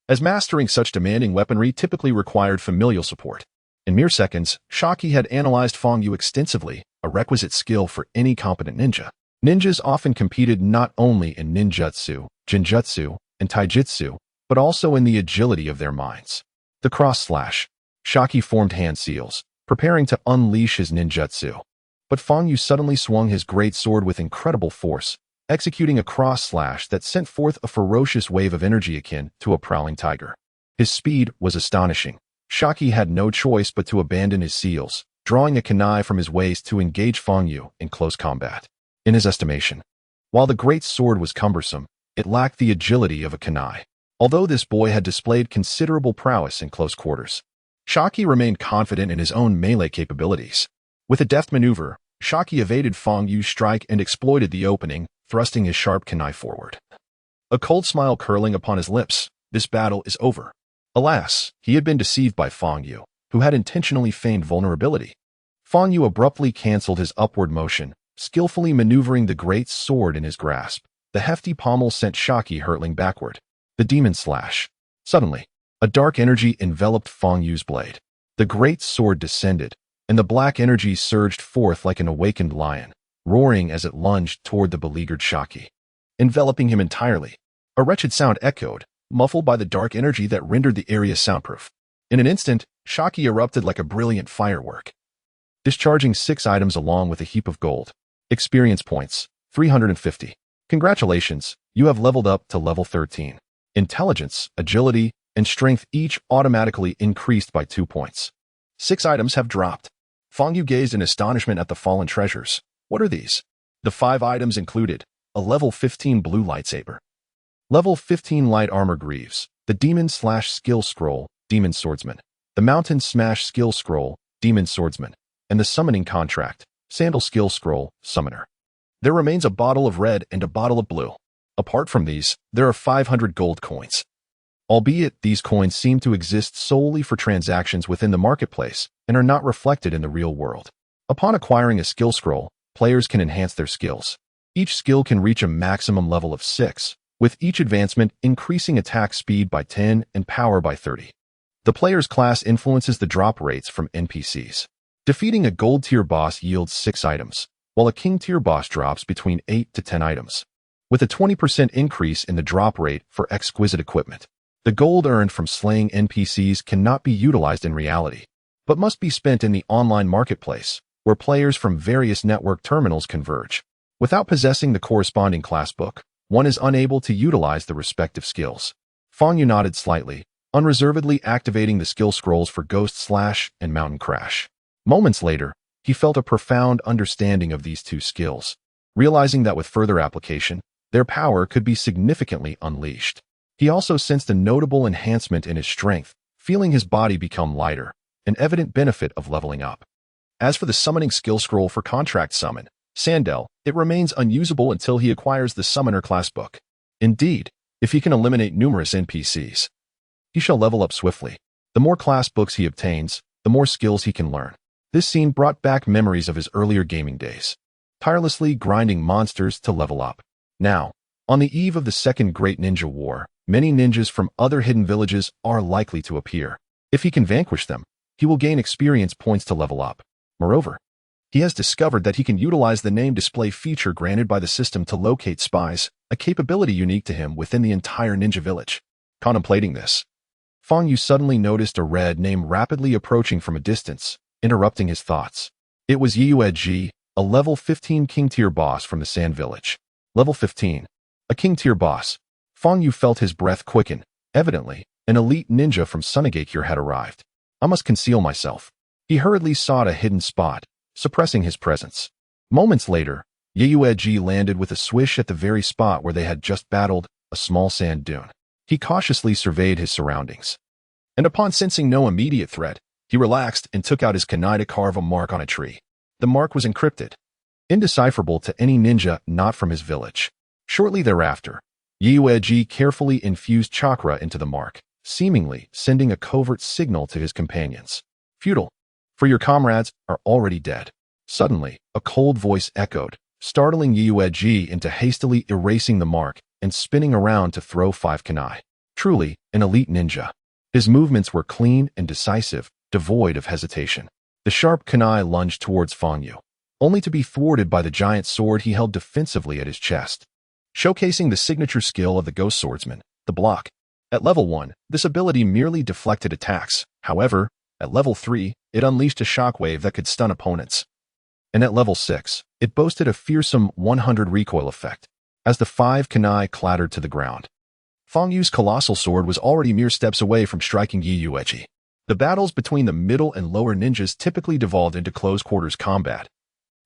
as mastering such demanding weaponry typically required familial support. In mere seconds, Shaki had analyzed Fong Yu extensively, a requisite skill for any competent ninja. Ninjas often competed not only in ninjutsu, genjutsu, and taijutsu, but also in the agility of their minds. The cross slash. Shaki formed hand seals, preparing to unleash his ninjutsu. But Fong Yu suddenly swung his great sword with incredible force, executing a cross slash that sent forth a ferocious wave of energy akin to a prowling tiger. His speed was astonishing. Shaki had no choice but to abandon his seals, drawing a kunai from his waist to engage Fang Yu in close combat. In his estimation, while the great sword was cumbersome, it lacked the agility of a kunai. Although this boy had displayed considerable prowess in close quarters, Shaki remained confident in his own melee capabilities. With a deft maneuver, Shaki evaded Fang Yu's strike and exploited the opening, thrusting his sharp kunai forward. A cold smile curling upon his lips, this battle is over. Alas, he had been deceived by Fang Yu, who had intentionally feigned vulnerability. Fang Yu abruptly cancelled his upward motion, skillfully maneuvering the great sword in his grasp. The hefty pommel sent Shaki hurtling backward. The demon slash. Suddenly, a dark energy enveloped Fang Yu's blade. The great sword descended, and the black energy surged forth like an awakened lion, roaring as it lunged toward the beleaguered Shaki, enveloping him entirely. A wretched sound echoed, muffled by the dark energy that rendered the area soundproof. In an instant, Shaki erupted like a brilliant firework, discharging 6 items along with a heap of gold. Experience points, 350. Congratulations, you have leveled up to level 13. Intelligence, agility, and strength each automatically increased by 2 points. 6 items have dropped. Fang Yu gazed in astonishment at the fallen treasures. What are these? The 5 items included a level 15 blue lightsaber, level 15 light armor greaves, the demon slash skill scroll, demon swordsman, the mountain smash skill scroll, demon swordsman, and the summoning contract, sandal skill scroll, summoner. There remains a bottle of red and a bottle of blue. Apart from these, there are 500 gold coins. Albeit these coins seem to exist solely for transactions within the marketplace and are not reflected in the real world. Upon acquiring a skill scroll, players can enhance their skills. Each skill can reach a maximum level of 6, with each advancement increasing attack speed by 10 and power by 30. The player's class influences the drop rates from NPCs. Defeating a gold tier boss yields 6 items, while a king tier boss drops between 8 to 10 items, with a 20% increase in the drop rate for exquisite equipment. The gold earned from slaying NPCs cannot be utilized in reality, but must be spent in the online marketplace, where players from various network terminals converge. Without possessing the corresponding class book, one is unable to utilize the respective skills. Fang Yu nodded slightly, unreservedly activating the skill scrolls for Ghost Slash and Mountain Crash. Moments later, he felt a profound understanding of these 2 skills, realizing that with further application, their power could be significantly unleashed. He also sensed a notable enhancement in his strength, feeling his body become lighter, an evident benefit of leveling up. As for the summoning skill scroll for Contract Summon, Sandel, it remains unusable until he acquires the Summoner class book. Indeed, if he can eliminate numerous NPCs, he shall level up swiftly. The more class books he obtains, the more skills he can learn. This scene brought back memories of his earlier gaming days, tirelessly grinding monsters to level up. Now, on the eve of the Second Great Ninja War, many ninjas from other hidden villages are likely to appear. If he can vanquish them, he will gain experience points to level up. Moreover, he has discovered that he can utilize the name display feature granted by the system to locate spies, a capability unique to him within the entire ninja village. Contemplating this, Fang Yu suddenly noticed a red name rapidly approaching from a distance, interrupting his thoughts. It was Ji, a level 15 king-tier boss from the Sand Village. Level 15. A king-tier boss. Fang Yu felt his breath quicken. Evidently, an elite ninja from Sunagakure had arrived. I must conceal myself. He hurriedly sought a hidden spot, suppressing his presence. Moments later, Ji landed with a swish at the very spot where they had just battled, a small sand dune. He cautiously surveyed his surroundings, and upon sensing no immediate threat, he relaxed and took out his kunai to carve a mark on a tree. The mark was encrypted, indecipherable to any ninja not from his village. Shortly thereafter, Ji carefully infused chakra into the mark, seemingly sending a covert signal to his companions. Futile, for your comrades are already dead. Suddenly, a cold voice echoed, startling Ji into hastily erasing the mark and spinning around to throw 5 kunai. Truly, an elite ninja. His movements were clean and decisive, devoid of hesitation. The sharp kunai lunged towards Fang Yu, only to be thwarted by the giant sword he held defensively at his chest. Showcasing the signature skill of the Ghost Swordsman, the block. At level 1, this ability merely deflected attacks. However, at level 3, it unleashed a shockwave that could stun opponents. And at level 6, it boasted a fearsome 100 recoil effect, as the 5 kunai clattered to the ground. Fang Yu's colossal sword was already mere steps away from striking Ji. The battles between the middle and lower ninjas typically devolved into close-quarters combat.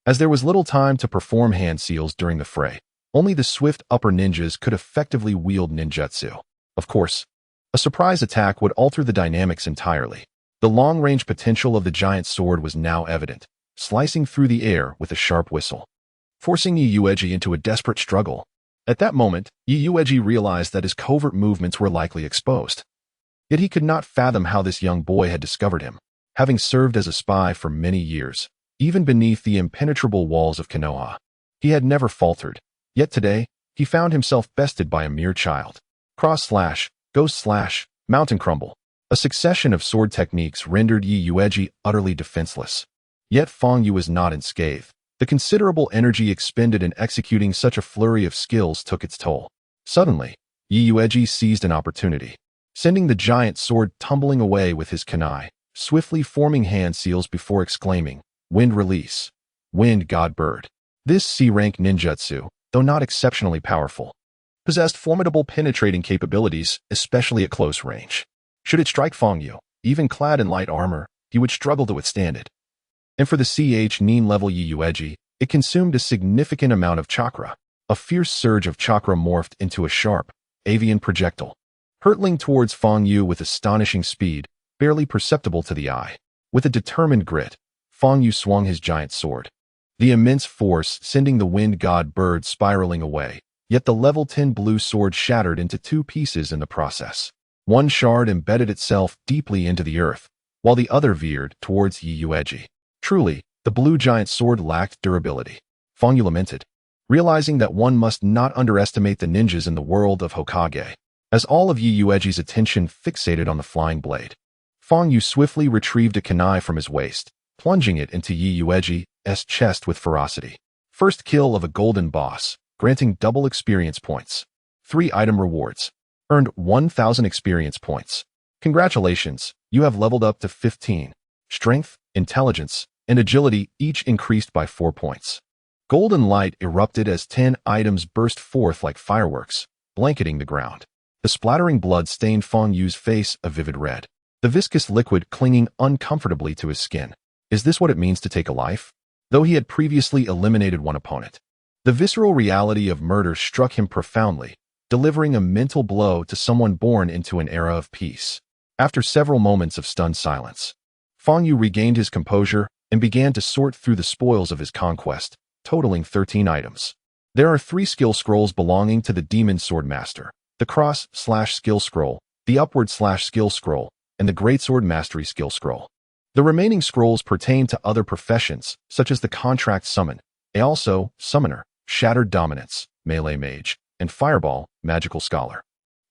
As there was little time to perform hand seals during the fray, only the swift upper ninjas could effectively wield ninjutsu. Of course, a surprise attack would alter the dynamics entirely. The long-range potential of the giant sword was now evident, slicing through the air with a sharp whistle, forcing Yuueji into a desperate struggle. At that moment, Yuueji realized that his covert movements were likely exposed. Yet he could not fathom how this young boy had discovered him, having served as a spy for many years, even beneath the impenetrable walls of Konoha. He had never faltered, yet today, he found himself bested by a mere child. Cross slash, ghost slash, mountain crumble. A succession of sword techniques rendered Yuueji utterly defenseless. Yet Feng Yu was not unscathed. The considerable energy expended in executing such a flurry of skills took its toll. Suddenly, Yuueji seized an opportunity, sending the giant sword tumbling away with his kunai, swiftly forming hand seals before exclaiming, "Wind release! Wind god bird!" This C-rank ninjutsu, though not exceptionally powerful, possessed formidable penetrating capabilities, especially at close range. Should it strike Feng Yu, even clad in light armor, he would struggle to withstand it. And for the Nin level Yuueji, it consumed a significant amount of chakra. A fierce surge of chakra morphed into a sharp, avian projectile, hurtling towards Feng Yu with astonishing speed, barely perceptible to the eye. With a determined grit, Feng Yu swung his giant sword, the immense force sending the wind god bird spiraling away, yet the level 10 blue sword shattered into two pieces in the process. One shard embedded itself deeply into the earth, while the other veered towards Yuueji. Truly, the blue giant sword lacked durability. Feng Yu lamented, realizing that one must not underestimate the ninjas in the world of Hokage. As all of Yuueji's attention fixated on the flying blade, Feng Yu swiftly retrieved a kunai from his waist, plunging it into Yuueji's chest with ferocity. First kill of a golden boss, granting double experience points. 3 item rewards. Earned 1,000 experience points. Congratulations, you have leveled up to 15. Strength, intelligence, and agility each increased by 4 points. Golden light erupted as 10 items burst forth like fireworks, blanketing the ground. The splattering blood stained Feng Yu's face a vivid red, the viscous liquid clinging uncomfortably to his skin. Is this what it means to take a life? Though he had previously eliminated one opponent, the visceral reality of murder struck him profoundly, delivering a mental blow to someone born into an era of peace. After several moments of stunned silence, Feng Yu regained his composure and began to sort through the spoils of his conquest, totaling 13 items. There are 3 skill scrolls belonging to the Demon Sword Master, the Cross/Skill Scroll, the Upward/Skill Scroll, and the Greatsword Mastery Skill Scroll. The remaining scrolls pertain to other professions, such as the Contract Summon, also Summoner, Shattered Dominance, Melee Mage, and Fireball, Magical Scholar.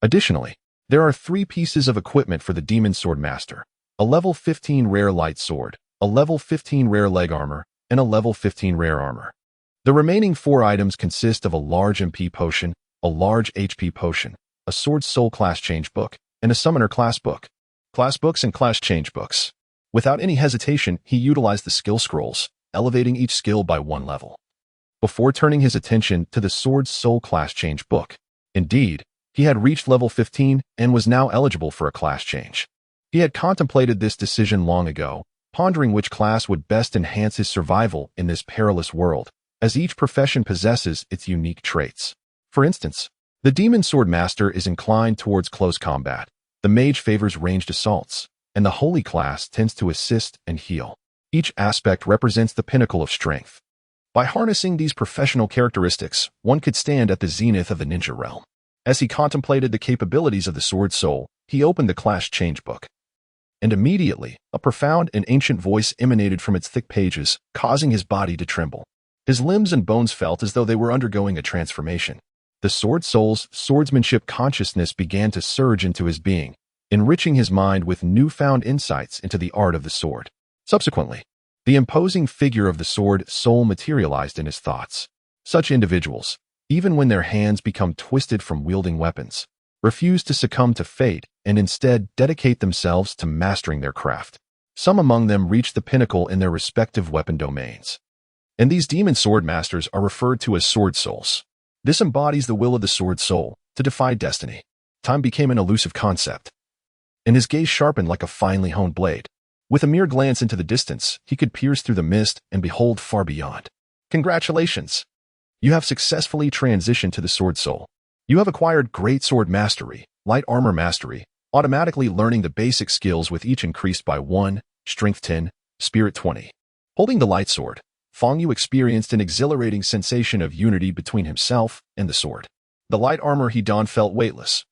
Additionally, there are 3 pieces of equipment for the Demon Sword Master, a level 15 rare light sword, a level 15 rare leg armor, and a level 15 rare armor. The remaining 4 items consist of a large MP potion, a large HP potion, a Sword Soul class change book, and a Summoner class book. Class books and class change books. Without any hesitation, he utilized the skill scrolls, elevating each skill by 1 level, before turning his attention to the Sword Soul class change book. Indeed, he had reached level 15 and was now eligible for a class change. He had contemplated this decision long ago, pondering which class would best enhance his survival in this perilous world, as each profession possesses its unique traits. For instance, the Demon Sword Master is inclined towards close combat, the Mage favors ranged assaults, and the Holy class tends to assist and heal. Each aspect represents the pinnacle of strength. By harnessing these professional characteristics, one could stand at the zenith of the ninja realm. As he contemplated the capabilities of the Sword Soul, he opened the class change book. And immediately, a profound and ancient voice emanated from its thick pages, causing his body to tremble. His limbs and bones felt as though they were undergoing a transformation. The Sword Soul's swordsmanship consciousness began to surge into his being, enriching his mind with newfound insights into the art of the sword. Subsequently, the imposing figure of the Sword Soul materialized in his thoughts. Such individuals, even when their hands become twisted from wielding weapons, refuse to succumb to fate and instead dedicate themselves to mastering their craft. Some among them reach the pinnacle in their respective weapon domains. And these demon sword masters are referred to as Sword Souls. This embodies the will of the Sword Soul to defy destiny. Time became an elusive concept. and his gaze sharpened like a finely honed blade. With a mere glance into the distance, he could pierce through the mist and behold far beyond. Congratulations! You have successfully transitioned to the Sword Soul. You have acquired Great Sword Mastery, Light Armor Mastery, automatically learning the basic skills with each increased by 1, Strength 10, Spirit 20. Holding the light sword, Fang Yu experienced an exhilarating sensation of unity between himself and the sword. The light armor he donned felt weightless.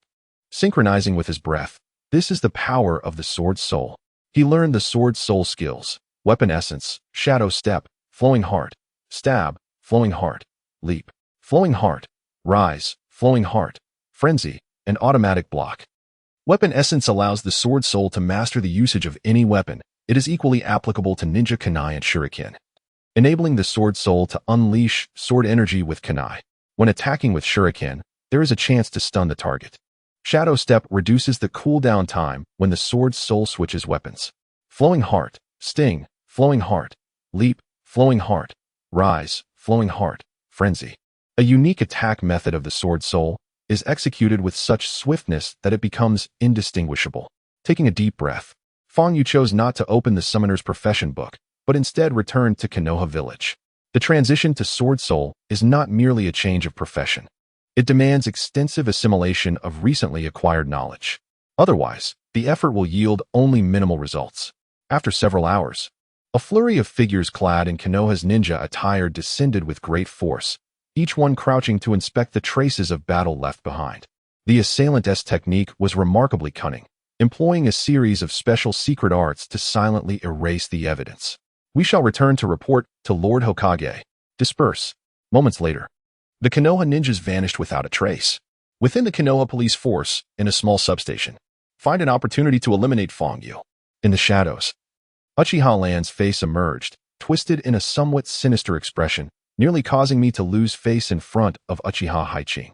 Synchronizing with his breath, this is the power of the Sword Soul. He learned the Sword Soul skills: Weapon Essence, Shadow Step, Flowing Heart, Stab, Flowing Heart, Leap, Flowing Heart, Rise, Flowing Heart, Frenzy, and Automatic Block. Weapon Essence allows the Sword Soul to master the usage of any weapon. It is equally applicable to Ninja Kunai and Shuriken, enabling the Sword Soul to unleash sword energy with Kunai. When attacking with Shuriken, there is a chance to stun the target. Shadow Step reduces the cooldown time when the Sword Soul switches weapons. Flowing Heart, Sting, Flowing Heart, Leap, Flowing Heart, Rise, Flowing Heart, Frenzy. A unique attack method of the Sword Soul is executed with such swiftness that it becomes indistinguishable. Taking a deep breath, Fang Yu chose not to open the Summoner's Profession book, but instead returned to Konoha Village. The transition to Sword Soul is not merely a change of profession. It demands extensive assimilation of recently acquired knowledge. Otherwise, the effort will yield only minimal results. After several hours, a flurry of figures clad in Konoha's ninja attire descended with great force, each one crouching to inspect the traces of battle left behind. The assailant's technique was remarkably cunning, employing a series of special secret arts to silently erase the evidence. We shall return to report to Lord Hokage. Disperse. Moments later, the Konoha ninjas vanished without a trace. Within the Konoha police force, in a small substation, find an opportunity to eliminate Fang Yu. In the shadows, Uchiha Lan's face emerged, twisted in a somewhat sinister expression, nearly causing me to lose face in front of Uchiha Haiching.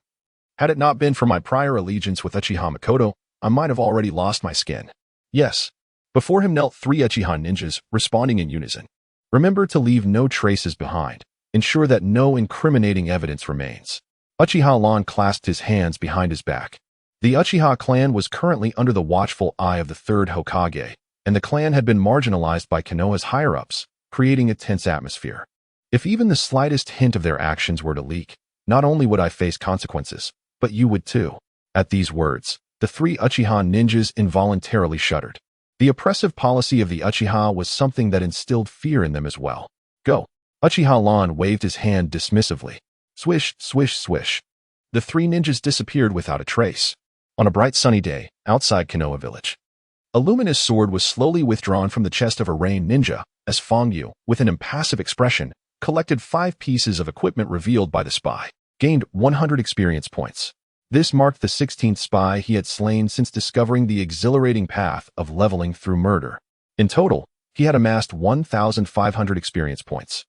Had it not been for my prior allegiance with Uchiha Makoto, I might have already lost my skin. Yes. Before him knelt 3 Uchiha ninjas, responding in unison. Remember to leave no traces behind. Ensure that no incriminating evidence remains. Uchiha Lan clasped his hands behind his back. The Uchiha clan was currently under the watchful eye of the 3rd Hokage, and the clan had been marginalized by Konoha's higher-ups, creating a tense atmosphere. If even the slightest hint of their actions were to leak, not only would I face consequences, but you would too. At these words, the 3 Uchiha ninjas involuntarily shuddered. The oppressive policy of the Uchiha was something that instilled fear in them as well. Go. Uchiha Lan waved his hand dismissively. Swish, swish, swish. The 3 ninjas disappeared without a trace. On a bright sunny day, outside Konoha Village, a luminous sword was slowly withdrawn from the chest of a rain ninja, as Fang Yu, with an impassive expression, collected 5 pieces of equipment revealed by the spy, gained 100 experience points. This marked the 16th spy he had slain since discovering the exhilarating path of leveling through murder. In total, he had amassed 1,500 experience points,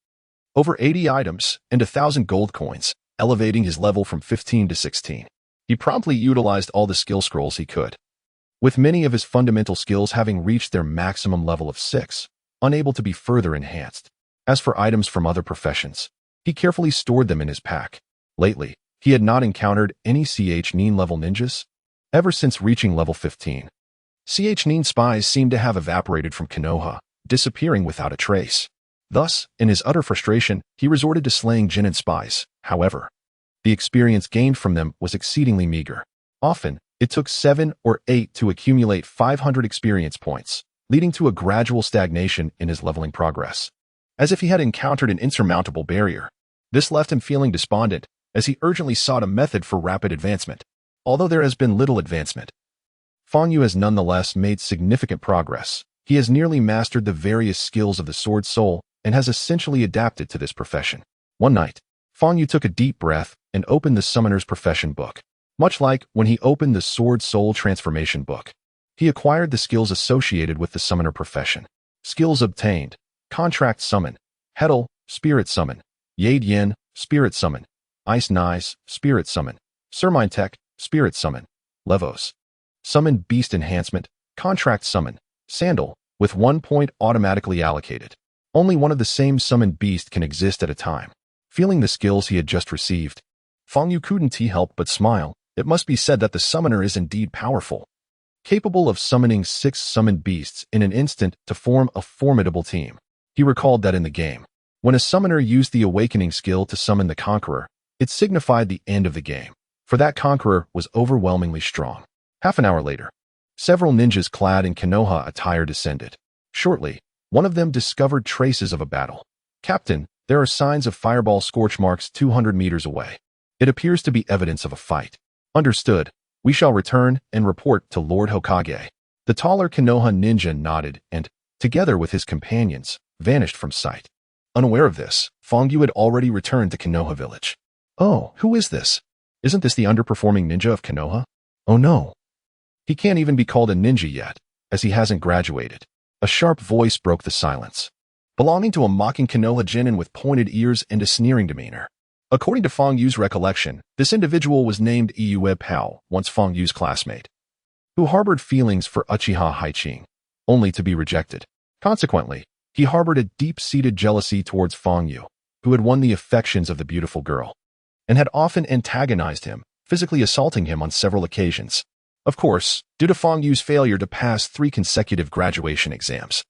over 80 items, and 1,000 gold coins, elevating his level from 15 to 16. He promptly utilized all the skill scrolls he could, with many of his fundamental skills having reached their maximum level of 6, unable to be further enhanced. As for items from other professions, he carefully stored them in his pack. Lately, he had not encountered any CH9 level ninjas ever since reaching level 15. CH9 spies seemed to have evaporated from Konoha, disappearing without a trace. Thus, in his utter frustration, he resorted to slaying Genin spies. However, the experience gained from them was exceedingly meager. Often, it took 7 or 8 to accumulate 500 experience points, leading to a gradual stagnation in his leveling progress. As if he had encountered an insurmountable barrier. This left him feeling despondent, as he urgently sought a method for rapid advancement. Although there has been little advancement, Fang Yu has nonetheless made significant progress. He has nearly mastered the various skills of the Sword Soul and has essentially adapted to this profession. One night, Fang Yu took a deep breath and opened the Summoner's Profession book. Much like when he opened the Sword Soul Transformation book, he acquired the skills associated with the Summoner Profession. Skills obtained: Contract Summon, Heddle, Spirit Summon, Yade Yin, Spirit Summon, Ice Nice, Spirit Summon, Sermine Tech, Spirit Summon, Levos. Summon Beast Enhancement, Contract Summon, Sandal, with 1 point automatically allocated. Only one of the same summoned beast can exist at a time. Feeling the skills he had just received, Fang Yu couldn't help but smile. It must be said that the summoner is indeed powerful. capable of summoning 6 summoned beasts in an instant to form a formidable team. He recalled that in the game, when a summoner used the awakening skill to summon the conqueror, it signified the end of the game, for that conqueror was overwhelmingly strong. Half an hour later, several ninjas clad in Konoha attire descended. Shortly, one of them discovered traces of a battle. "Captain, there are signs of fireball scorch marks 200 meters away. It appears to be evidence of a fight." "Understood. We shall return and report to Lord Hokage." The taller Konoha ninja nodded and, together with his companions, vanished from sight. Unaware of this, Fangyu had already returned to Konoha village. "Oh, who is this? Isn't this the underperforming ninja of Konoha? Oh no. He can't even be called a ninja yet, as he hasn't graduated." A sharp voice broke the silence. Belonging to a mocking Konoha genin with pointed ears and a sneering demeanor. According to Fangyu's recollection, this individual was named Iyue Pao, once Fangyu's classmate, who harbored feelings for Uchiha Haiching, only to be rejected. Consequently, he harbored a deep-seated jealousy towards Fangyu, who had won the affections of the beautiful girl, and had often antagonized him, physically assaulting him on several occasions. Of course, due to Fangyu's failure to pass 3 consecutive graduation exams.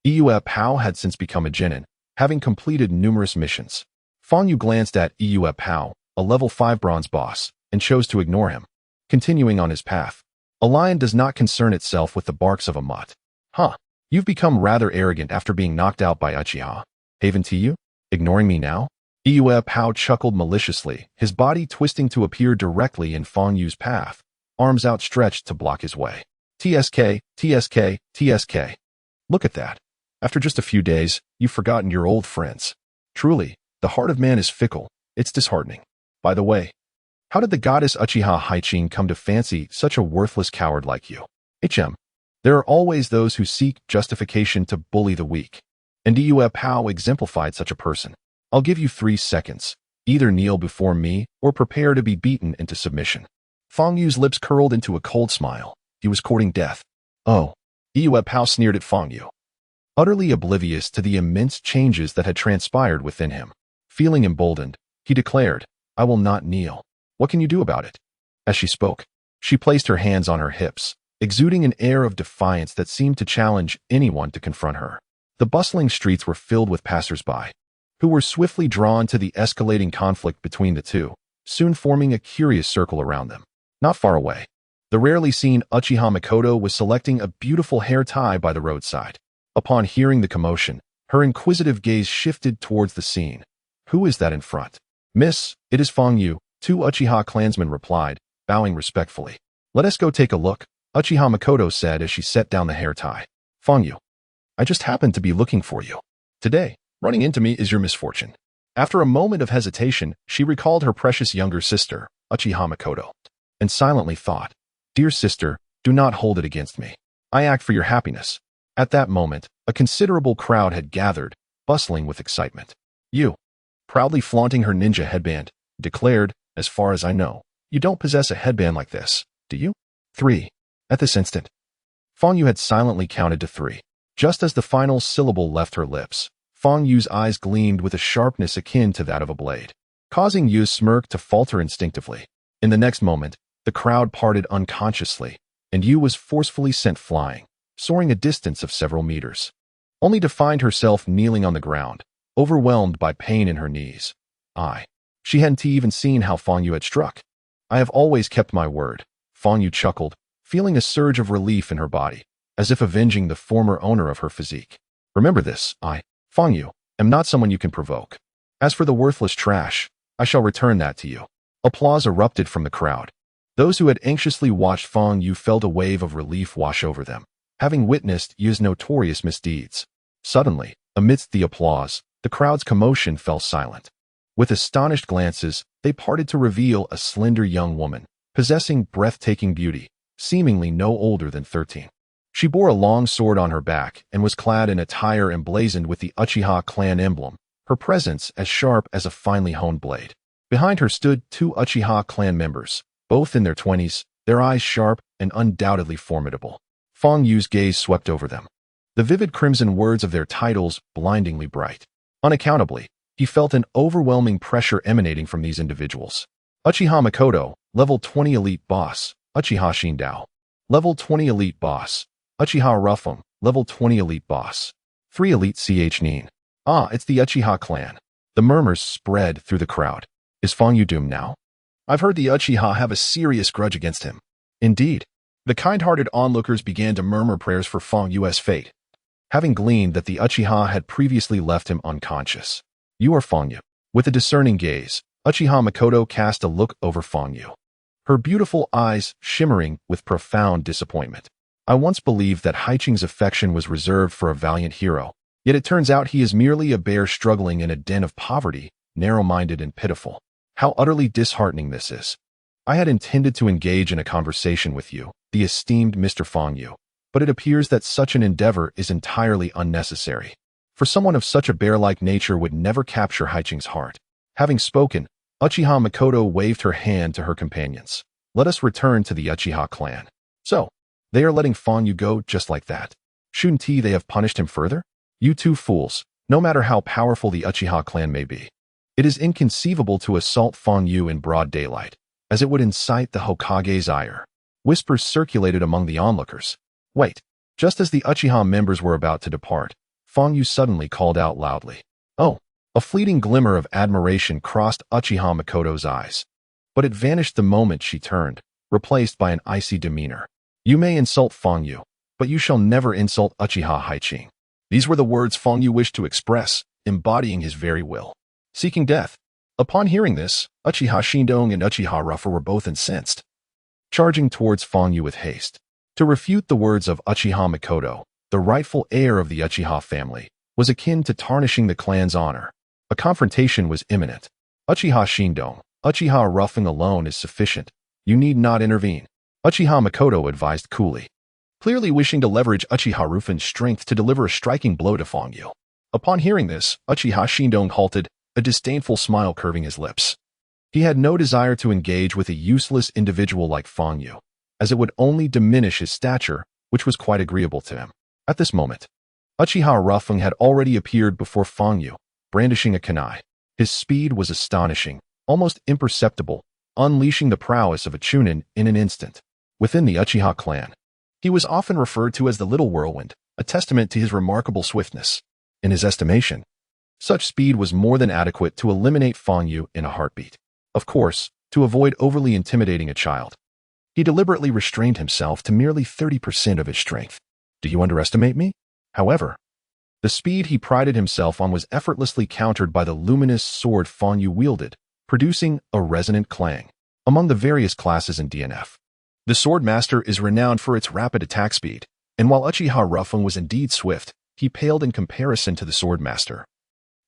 Iyue Pao had since become a genin, having completed numerous missions. Fangyu glanced at Iyue Pao, a level 5 bronze boss, and chose to ignore him. Continuing on his path, a lion does not concern itself with the barks of a mutt. "Huh, you've become rather arrogant after being knocked out by Uchiha. Haven to you? Ignoring me now?" Iyue Pao chuckled maliciously, his body twisting to appear directly in Fangyu's path, arms outstretched to block his way. "TSK, TSK, TSK. Look at that. After just a few days, you've forgotten your old friends. Truly, the heart of man is fickle. It's disheartening. By the way, how did the goddess Uchiha Haiching come to fancy such a worthless coward like you?" There are always those who seek justification to bully the weak, and Iyue Pao exemplified such a person. "I'll give you 3 seconds. Either kneel before me or prepare to be beaten into submission." Fangyu's lips curled into a cold smile. He was courting death. "Oh." Iyue Pao sneered at Fangyu, utterly oblivious to the immense changes that had transpired within him. Feeling emboldened, he declared, "I will not kneel. What can you do about it?" As she spoke, she placed her hands on her hips, exuding an air of defiance that seemed to challenge anyone to confront her. The bustling streets were filled with passers-by, who were swiftly drawn to the escalating conflict between the two, soon forming a curious circle around them. Not far away, the rarely seen Uchiha Makoto was selecting a beautiful hair tie by the roadside. Upon hearing the commotion, her inquisitive gaze shifted towards the scene. "Who is that in front?" "Miss, it is Fangyu," 2 Uchiha clansmen replied, bowing respectfully. "Let us go take a look," Uchiha Makoto said as she set down the hair tie. "Fangyu, I just happened to be looking for you. Today, running into me is your misfortune." After a moment of hesitation, she recalled her precious younger sister, Uchiha Makoto, and silently thought, "Dear sister, do not hold it against me. I act for your happiness." At that moment, a considerable crowd had gathered, bustling with excitement. "You," proudly flaunting her ninja headband, declared, "As far as I know, you don't possess a headband like this, do you?" 3. At this instant, Fangyu had silently counted to 3. Just as the final syllable left her lips, Fangyu's eyes gleamed with a sharpness akin to that of a blade, causing Yu's smirk to falter instinctively. In the next moment, the crowd parted unconsciously, and Yu was forcefully sent flying, soaring a distance of several meters, only to find herself kneeling on the ground, overwhelmed by pain in her knees. She hadn't even seen how Fangyu had struck. "I have always kept my word," Fangyu chuckled, feeling a surge of relief in her body, as if avenging the former owner of her physique. "Remember this, Fangyu, am not someone you can provoke. As for the worthless trash, I shall return that to you." Applause erupted from the crowd. Those who had anxiously watched Fangyu felt a wave of relief wash over them, having witnessed Yu's notorious misdeeds. Suddenly, amidst the applause, the crowd's commotion fell silent. With astonished glances, they parted to reveal a slender young woman, possessing breathtaking beauty, seemingly no older than 13. She bore a long sword on her back and was clad in attire emblazoned with the Uchiha clan emblem, her presence as sharp as a finely honed blade. Behind her stood 2 Uchiha clan members, both in their 20s, their eyes sharp and undoubtedly formidable. Fangyu's gaze swept over them, the vivid crimson words of their titles blindingly bright. Unaccountably, he felt an overwhelming pressure emanating from these individuals. Uchiha Makoto, level 20 elite boss, Uchiha Shindao. Level 20 Elite Boss. Uchiha Rufung, Level 20 Elite Boss. 3 Elite CH Nin. Ah, it's the Uchiha clan. The murmurs spread through the crowd. Is Fang Yu doomed now? I've heard the Uchiha have a serious grudge against him. Indeed. The kind-hearted onlookers began to murmur prayers for Fang Yu's fate, having gleaned that the Uchiha had previously left him unconscious. You are Fang Yu. With a discerning gaze, Uchiha Makoto cast a look over Fang Yu, her beautiful eyes shimmering with profound disappointment. I once believed that Haiqing's affection was reserved for a valiant hero, yet it turns out he is merely a bear struggling in a den of poverty, narrow-minded and pitiful. How utterly disheartening this is. I had intended to engage in a conversation with you, the esteemed Mr. Fang Yu, but it appears that such an endeavor is entirely unnecessary. For someone of such a bear-like nature would never capture Haiqing's heart. Having spoken, Uchiha Makoto waved her hand to her companions. Let us return to the Uchiha clan. So, they are letting Fang Yu go just like that. Shouldn't they have punished him further? You two fools, no matter how powerful the Uchiha clan may be. It is inconceivable to assault Fang Yu in broad daylight, as it would incite the Hokage's ire. Whispers circulated among the onlookers. Wait, just as the Uchiha members were about to depart, Fang Yu suddenly called out loudly. Oh! A fleeting glimmer of admiration crossed Uchiha Makoto's eyes, but it vanished the moment she turned, replaced by an icy demeanor. You may insult Fang Yu, but you shall never insult Uchiha Haiqing. These were the words Fang Yu wished to express, embodying his very will. Seeking death. Upon hearing this, Uchiha Shindong and Uchiha Ruffer were both incensed, charging towards Fang Yu with haste. To refute the words of Uchiha Makoto, the rightful heir of the Uchiha family, was akin to tarnishing the clan's honor. A confrontation was imminent. Uchiha Shindong, Uchiha Rufung alone is sufficient. You need not intervene. Uchiha Makoto advised coolly, clearly wishing to leverage Uchiha Rufung's strength to deliver a striking blow to Fang Yu. Upon hearing this, Uchiha Shindong halted, a disdainful smile curving his lips. He had no desire to engage with a useless individual like Fang Yu, as it would only diminish his stature, which was quite agreeable to him. At this moment, Uchiha Rufung had already appeared before Fang Yu, brandishing a kunai. His speed was astonishing, almost imperceptible, unleashing the prowess of a chunin in an instant. Within the Uchiha clan, he was often referred to as the Little Whirlwind, a testament to his remarkable swiftness. In his estimation, such speed was more than adequate to eliminate Fang Yu in a heartbeat. Of course, to avoid overly intimidating a child, he deliberately restrained himself to merely 30% of his strength. Do you underestimate me? However, the speed he prided himself on was effortlessly countered by the luminous sword Fang Yu wielded, producing a resonant clang. Among the various classes in DNF, the Sword Master is renowned for its rapid attack speed, and while Uchiha Rufung was indeed swift, he paled in comparison to the Sword Master,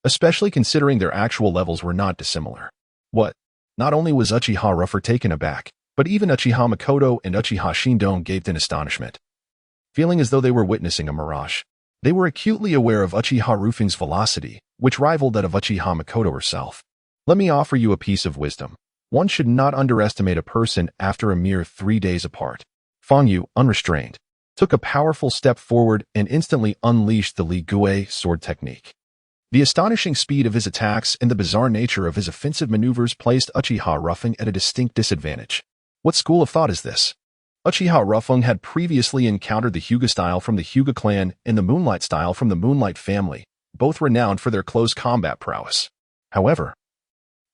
especially considering their actual levels were not dissimilar. What? Not only was Uchiha Ruffer taken aback, but even Uchiha Makoto and Uchiha Shindong gaped in astonishment, feeling as though they were witnessing a mirage. They were acutely aware of Uchiha Rufung's velocity, which rivaled that of Uchiha Makoto herself. Let me offer you a piece of wisdom. One should not underestimate a person after a mere 3 days apart. Fang Yu, unrestrained, took a powerful step forward and instantly unleashed the Li Gui sword technique. The astonishing speed of his attacks and the bizarre nature of his offensive maneuvers placed Uchiha Rufung at a distinct disadvantage. What school of thought is this? Uchiha Rufung had previously encountered the Hyuga style from the Hyuga clan and the Moonlight style from the Moonlight family, both renowned for their close combat prowess. However,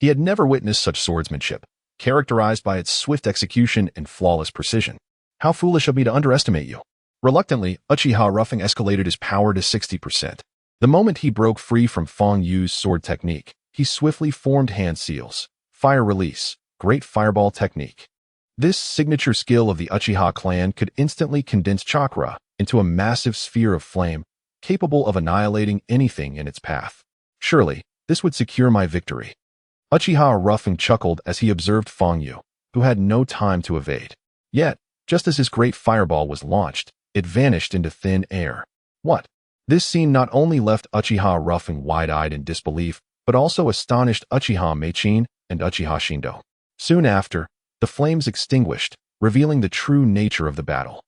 he had never witnessed such swordsmanship, characterized by its swift execution and flawless precision. How foolish of me to underestimate you. Reluctantly, Uchiha Rufung escalated his power to 60%. The moment he broke free from Fang Yu's sword technique, he swiftly formed hand seals, fire release, great fireball technique. This signature skill of the Uchiha clan could instantly condense chakra into a massive sphere of flame, capable of annihilating anything in its path. Surely, this would secure my victory. Uchiha Rufung chuckled as he observed Fang Yu, who had no time to evade. Yet, just as his great fireball was launched, it vanished into thin air. What? This scene not only left Uchiha Rufung wide-eyed in disbelief, but also astonished Uchiha Meichin and Uchiha Shindo. Soon after, the flames extinguished, revealing the true nature of the battle.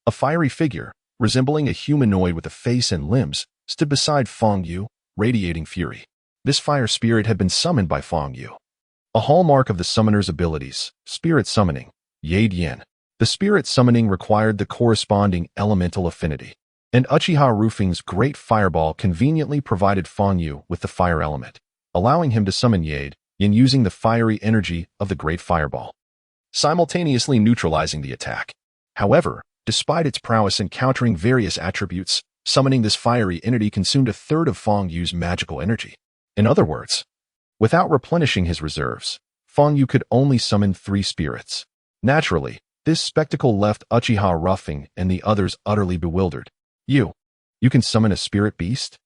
A fiery figure, resembling a humanoid with a face and limbs, stood beside Fang Yu, radiating fury. This fire spirit had been summoned by Fang Yu. A hallmark of the summoner's abilities, spirit summoning, Yade Yin. The spirit summoning required the corresponding elemental affinity, and Uchiha Rufing's Great Fireball conveniently provided Fang Yu with the fire element, allowing him to summon Yade Yin using the fiery energy of the Great Fireball, simultaneously neutralizing the attack. However, despite its prowess in countering various attributes, summoning this fiery entity consumed a third of Fang Yu's magical energy. In other words, without replenishing his reserves, Fang Yu could only summon 3 spirits. Naturally, this spectacle left Uchiha Rufing and the others utterly bewildered. You can summon a spirit beast?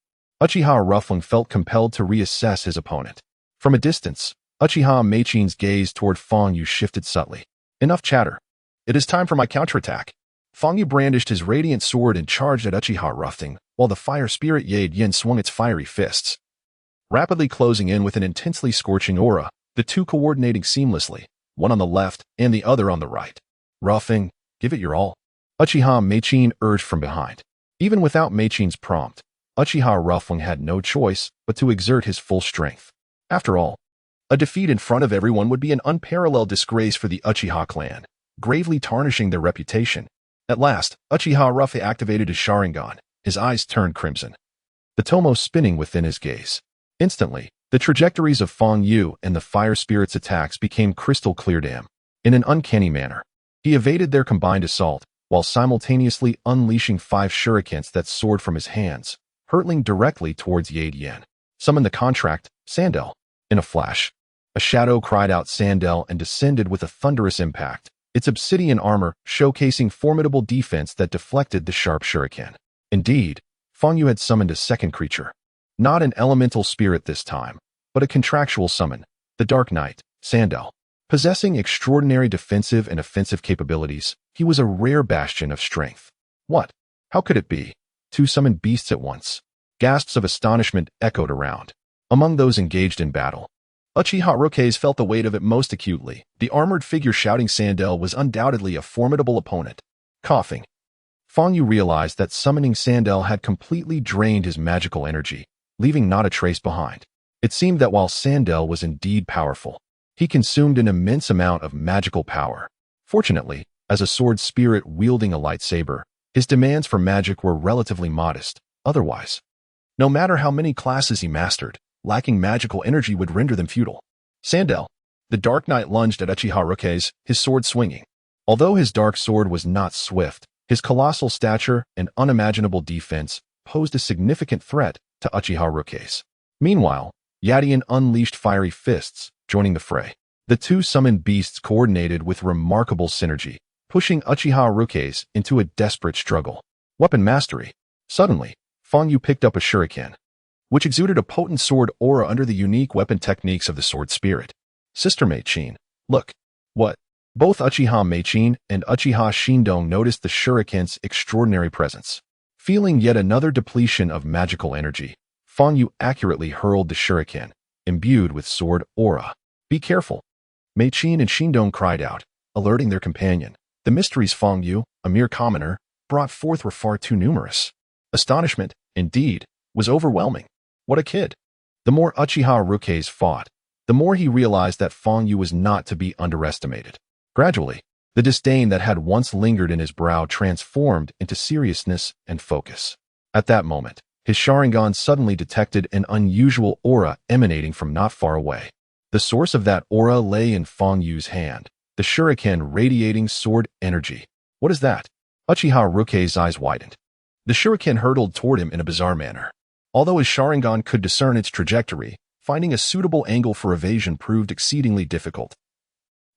Uchiha Rufing felt compelled to reassess his opponent. From a distance, Uchiha Meichin's gaze toward Fang Yu shifted subtly. Enough chatter. It is time for my counterattack. Fang Yu brandished his radiant sword and charged at Uchiha Rufing, while the fire spirit Yade Yin swung its fiery fists. Rapidly closing in with an intensely scorching aura, the two coordinating seamlessly, one on the left and the other on the right. Rufing, give it your all. Uchiha Meichin urged from behind. Even without Meichin's prompt, Uchiha Rufing had no choice but to exert his full strength. After all, a defeat in front of everyone would be an unparalleled disgrace for the Uchiha clan, gravely tarnishing their reputation. At last, Uchiha Rufing activated his Sharingan, his eyes turned crimson, the tomo spinning within his gaze. Instantly, the trajectories of Fang Yu and the fire spirit's attacks became crystal clear to him. In an uncanny manner, he evaded their combined assault, while simultaneously unleashing 5 shurikens that soared from his hands, hurtling directly towards Yade Yin. Summon the contract, Sandel. In a flash, a shadow cried out Sandel and descended with a thunderous impact, its obsidian armor showcasing formidable defense that deflected the sharp shuriken. Indeed, Fang Yu had summoned a second creature. Not an elemental spirit this time, but a contractual summon, the Dark Knight, Sandel. Possessing extraordinary defensive and offensive capabilities, he was a rare bastion of strength. What? How could it be? 2 summoned beasts at once. Gasps of astonishment echoed around. Among those engaged in battle, Uchiha Rokes felt the weight of it most acutely. The armored figure shouting Sandel was undoubtedly a formidable opponent. Coughing, Fang Yu realized that summoning Sandel had completely drained his magical energy, leaving not a trace behind. It seemed that while Sandel was indeed powerful, he consumed an immense amount of magical power. Fortunately, as a sword spirit wielding a lightsaber, his demands for magic were relatively modest. Otherwise, no matter how many classes he mastered, lacking magical energy would render them futile. Sandel, the Dark Knight lunged at Uchiha Rokes, his sword swinging. Although his dark sword was not swift, his colossal stature and unimaginable defense posed a significant threat to Uchiha Rokes. Meanwhile, Yadian unleashed fiery fists, joining the fray. The 2 summoned beasts coordinated with remarkable synergy, pushing Uchiha Rokes into a desperate struggle. Weapon mastery. Suddenly, Fang Yu picked up a shuriken, which exuded a potent sword aura under the unique weapon techniques of the sword spirit. Sister Meichin, look. What? Both Uchiha Meichin and Uchiha Shindong noticed the shuriken's extraordinary presence. Feeling yet another depletion of magical energy, Fang Yu accurately hurled the shuriken, imbued with sword aura. Be careful. Meichin and Shindong cried out, alerting their companion. The mysteries Fang Yu, a mere commoner, brought forth were far too numerous. Astonishment, indeed, was overwhelming. What a kid. The more Uchiha Rokes fought, the more he realized that Fang Yu was not to be underestimated. Gradually, the disdain that had once lingered in his brow transformed into seriousness and focus. At that moment, his Sharingan suddenly detected an unusual aura emanating from not far away. The source of that aura lay in Fang Yu's hand, the shuriken radiating sword energy. What is that? Uchiha Rokes' eyes widened. The shuriken hurtled toward him in a bizarre manner. Although his Sharingan could discern its trajectory, finding a suitable angle for evasion proved exceedingly difficult.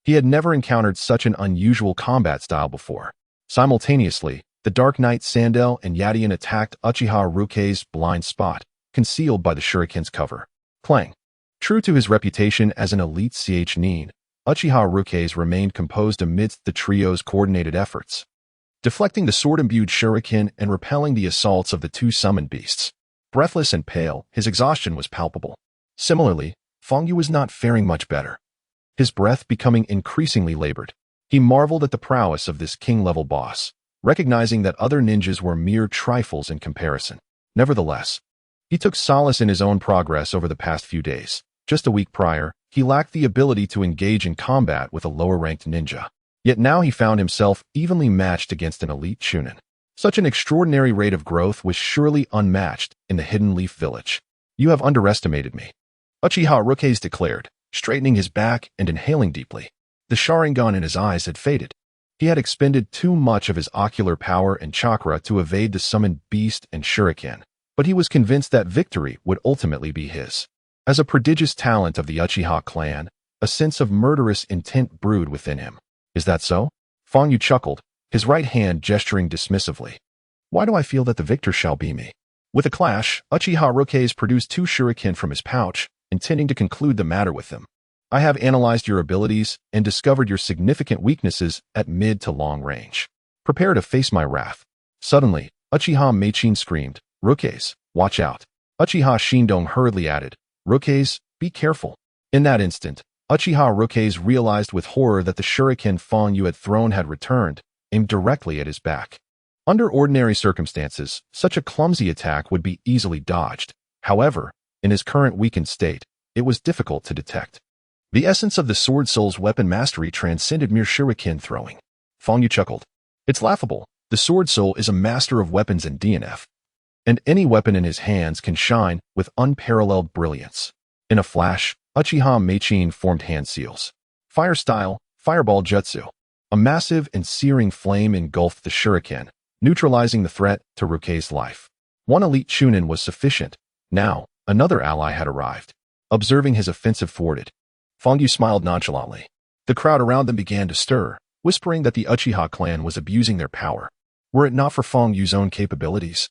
He had never encountered such an unusual combat style before. Simultaneously, the Dark Knight Sandel and Yadian attacked Uchiha Rokes' blind spot, concealed by the shuriken's cover. Clang. True to his reputation as an elite nin, Uchiha Rokes remained composed amidst the trio's coordinated efforts, deflecting the sword-imbued shuriken and repelling the assaults of the 2 summoned beasts. Breathless and pale, his exhaustion was palpable. Similarly, Fang Yu was not faring much better, his breath becoming increasingly labored. He marveled at the prowess of this king-level boss, recognizing that other ninjas were mere trifles in comparison. Nevertheless, he took solace in his own progress over the past few days. Just a week prior, he lacked the ability to engage in combat with a lower-ranked ninja. Yet now he found himself evenly matched against an elite Chunin. Such an extraordinary rate of growth was surely unmatched in the Hidden Leaf Village. You have underestimated me, Uchiha Rukase declared, straightening his back and inhaling deeply. The Sharingan in his eyes had faded. He had expended too much of his ocular power and chakra to evade the summoned beast and shuriken, but he was convinced that victory would ultimately be his. As a prodigious talent of the Uchiha clan, a sense of murderous intent brewed within him. Is that so? Fang Yu chuckled, his right hand gesturing dismissively. Why do I feel that the victor shall be me? With a clash, Uchiha Rukase produced 2 shuriken from his pouch, intending to conclude the matter with them. I have analyzed your abilities and discovered your significant weaknesses at mid to long range. Prepare to face my wrath. Suddenly, Uchiha Meichin screamed, Rukase, watch out. Uchiha Shindong hurriedly added, Rukase, be careful. In that instant, Uchiha Rukase realized with horror that the shuriken Fang Yu had thrown had returned, aimed directly at his back. Under ordinary circumstances, such a clumsy attack would be easily dodged. However, in his current weakened state, it was difficult to detect. The essence of the Sword Soul's weapon mastery transcended mere shuriken throwing. Fang Yu chuckled. It's laughable. The Sword Soul is a master of weapons in DNF, and any weapon in his hands can shine with unparalleled brilliance. In a flash, Uchiha Meichin formed hand seals. Fire style, fireball jutsu. A massive and searing flame engulfed the shuriken, neutralizing the threat to Rukase's life. One elite Chunin was sufficient. Now, another ally had arrived. Observing his offensive thwarted, Fang Yu smiled nonchalantly. The crowd around them began to stir, whispering that the Uchiha clan was abusing their power. Were it not for Fang Yu's own capabilities,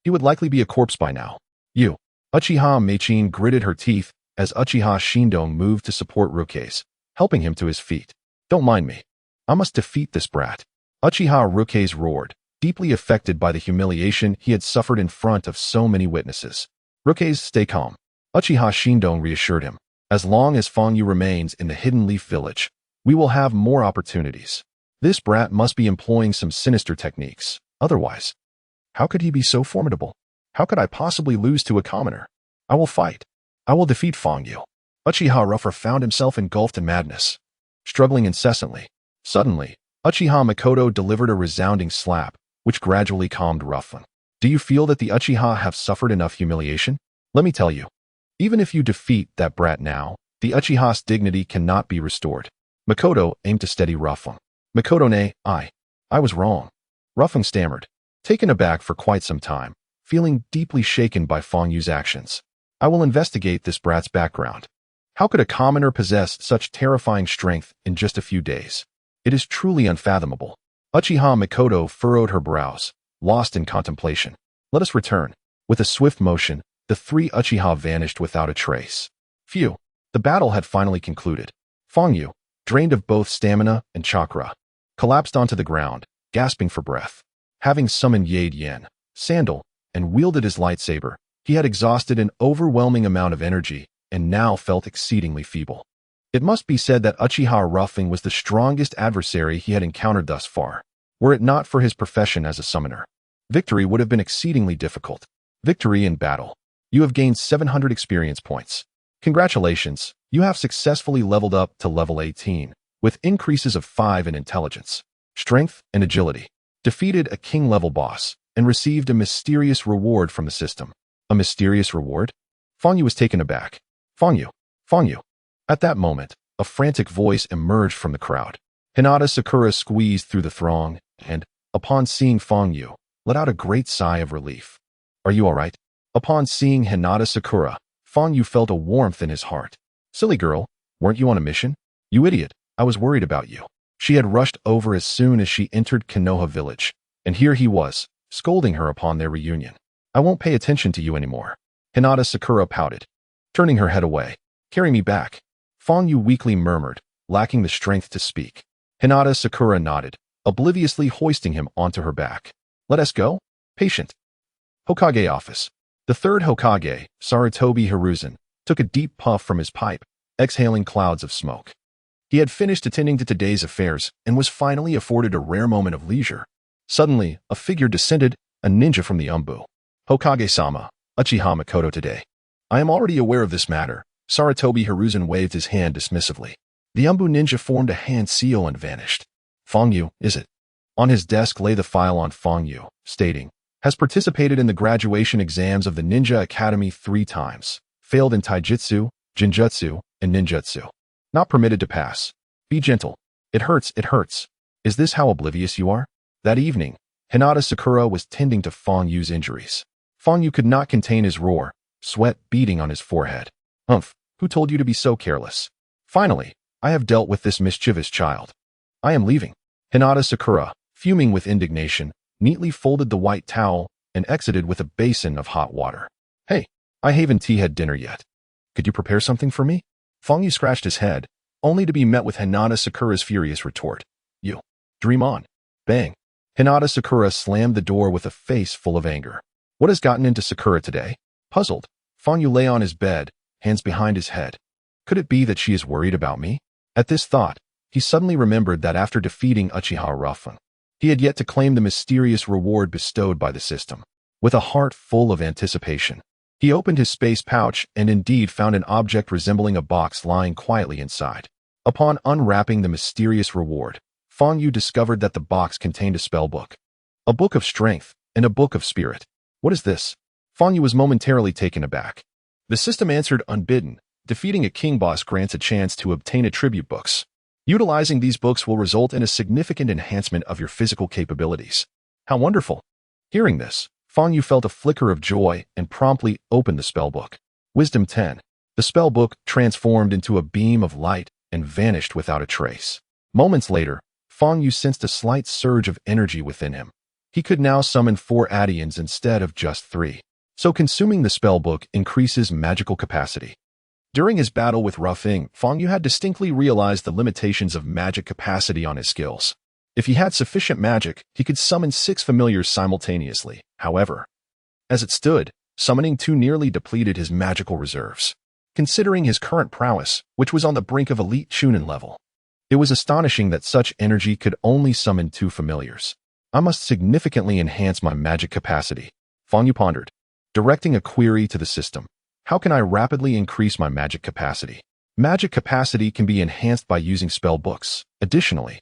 he would likely be a corpse by now. You. Uchiha Meichin gritted her teeth as Uchiha Shindong moved to support Rukase, helping him to his feet. Don't mind me. I must defeat this brat. Uchiha Rukase roared, deeply affected by the humiliation he had suffered in front of so many witnesses. Rukase, stay calm. Uchiha Shindong reassured him. As long as Fang Yu remains in the Hidden Leaf Village, we will have more opportunities. This brat must be employing some sinister techniques. Otherwise, how could he be so formidable? How could I possibly lose to a commoner? I will fight. I will defeat Fang Yu. Uchiha Ruffer found himself engulfed in madness, struggling incessantly. Suddenly, Uchiha Makoto delivered a resounding slap, which gradually calmed Ruffin. Do you feel that the Uchiha have suffered enough humiliation? Let me tell you. Even if you defeat that brat now, the Uchiha's dignity cannot be restored. Makoto aimed to steady Ruffin. Makoto-ne, I was wrong. Ruffin stammered, taken aback for quite some time, feeling deeply shaken by Fang Yu's actions. I will investigate this brat's background. How could a commoner possess such terrifying strength in just a few days? It is truly unfathomable. Uchiha Makoto furrowed her brows, lost in contemplation. Let us return. With a swift motion, the 3 Uchiha vanished without a trace. Phew, the battle had finally concluded. Fang Yu, drained of both stamina and chakra, collapsed onto the ground, gasping for breath. Having summoned Yade Yen, Sandal, and wielded his lightsaber, he had exhausted an overwhelming amount of energy and now felt exceedingly feeble. It must be said that Uchiha Ruffing was the strongest adversary he had encountered thus far. Were it not for his profession as a summoner, victory would have been exceedingly difficult. Victory in battle. You have gained 700 experience points. Congratulations, you have successfully leveled up to level 18, with increases of 5 in intelligence, strength, and agility. Defeated a king-level boss, and received a mysterious reward from the system. A mysterious reward? Fang Yu was taken aback. Fang Yu. Fang Yu. At that moment, a frantic voice emerged from the crowd. Hinata Sakura squeezed through the throng, and, upon seeing Fang Yu, let out a great sigh of relief. Are you all right? Upon seeing Hinata Sakura, Fang Yu felt a warmth in his heart. Silly girl, weren't you on a mission? You idiot, I was worried about you. She had rushed over as soon as she entered Konoha village, and here he was, scolding her upon their reunion. I won't pay attention to you anymore. Hinata Sakura pouted, turning her head away. Carry me back. Fang Yu weakly murmured, lacking the strength to speak. Hinata Sakura nodded, obliviously hoisting him onto her back. Let us go? Patient. Hokage office. The 3rd Hokage, Sarutobi Hiruzen, took a deep puff from his pipe, exhaling clouds of smoke. He had finished attending to today's affairs and was finally afforded a rare moment of leisure. Suddenly, a figure descended, a ninja from the Umbu. Hokage-sama, Uchiha Makoto today. I am already aware of this matter. Sarutobi Hiruzen waved his hand dismissively. The Umbu ninja formed a hand seal and vanished. Feng Yu, is it? On his desk lay the file on Feng Yu, stating, has participated in the graduation exams of the Ninja Academy 3 times, failed in Taijutsu, Jinjutsu, and Ninjutsu. Not permitted to pass. Be gentle. It hurts, it hurts. Is this how oblivious you are? That evening, Hinata Sakura was tending to Feng Yu's injuries. Feng Yu could not contain his roar, sweat beading on his forehead. Humph, who told you to be so careless? Finally, I have dealt with this mischievous child. I am leaving. Hinata Sakura, fuming with indignation, neatly folded the white towel and exited with a basin of hot water. Hey, I haven't had dinner yet. Could you prepare something for me? Feng Yu scratched his head, only to be met with Hinata Sakura's furious retort. You. Dream on. Bang. Hinata Sakura slammed the door with a face full of anger. What has gotten into Sakura today? Puzzled, Feng Yu lay on his bed, hands behind his head. Could it be that she is worried about me? At this thought, he suddenly remembered that after defeating Uchiha Ruffin, he had yet to claim the mysterious reward bestowed by the system. With a heart full of anticipation, he opened his space pouch and indeed found an object resembling a box lying quietly inside. Upon unwrapping the mysterious reward, Feng Yu discovered that the box contained a spell book. A book of strength and a book of spirit. What is this? Feng Yu was momentarily taken aback. The system answered unbidden. Defeating a king boss grants a chance to obtain attribute books. Utilizing these books will result in a significant enhancement of your physical capabilities. How wonderful! Hearing this, Feng Yu felt a flicker of joy and promptly opened the spellbook. Wisdom 10. The spellbook transformed into a beam of light and vanished without a trace. Moments later, Feng Yu sensed a slight surge of energy within him. He could now summon 4 Adians instead of just 3. So consuming the spellbook increases magical capacity. During his battle with Ruffing, Feng Yu had distinctly realized the limitations of magic capacity on his skills. If he had sufficient magic, he could summon 6 familiars simultaneously. However, as it stood, summoning 2 nearly depleted his magical reserves. Considering his current prowess, which was on the brink of elite Chunin level, it was astonishing that such energy could only summon 2 familiars. I must significantly enhance my magic capacity, Feng Yu pondered, directing a query to the system. How can I rapidly increase my magic capacity? Magic capacity can be enhanced by using spell books. Additionally,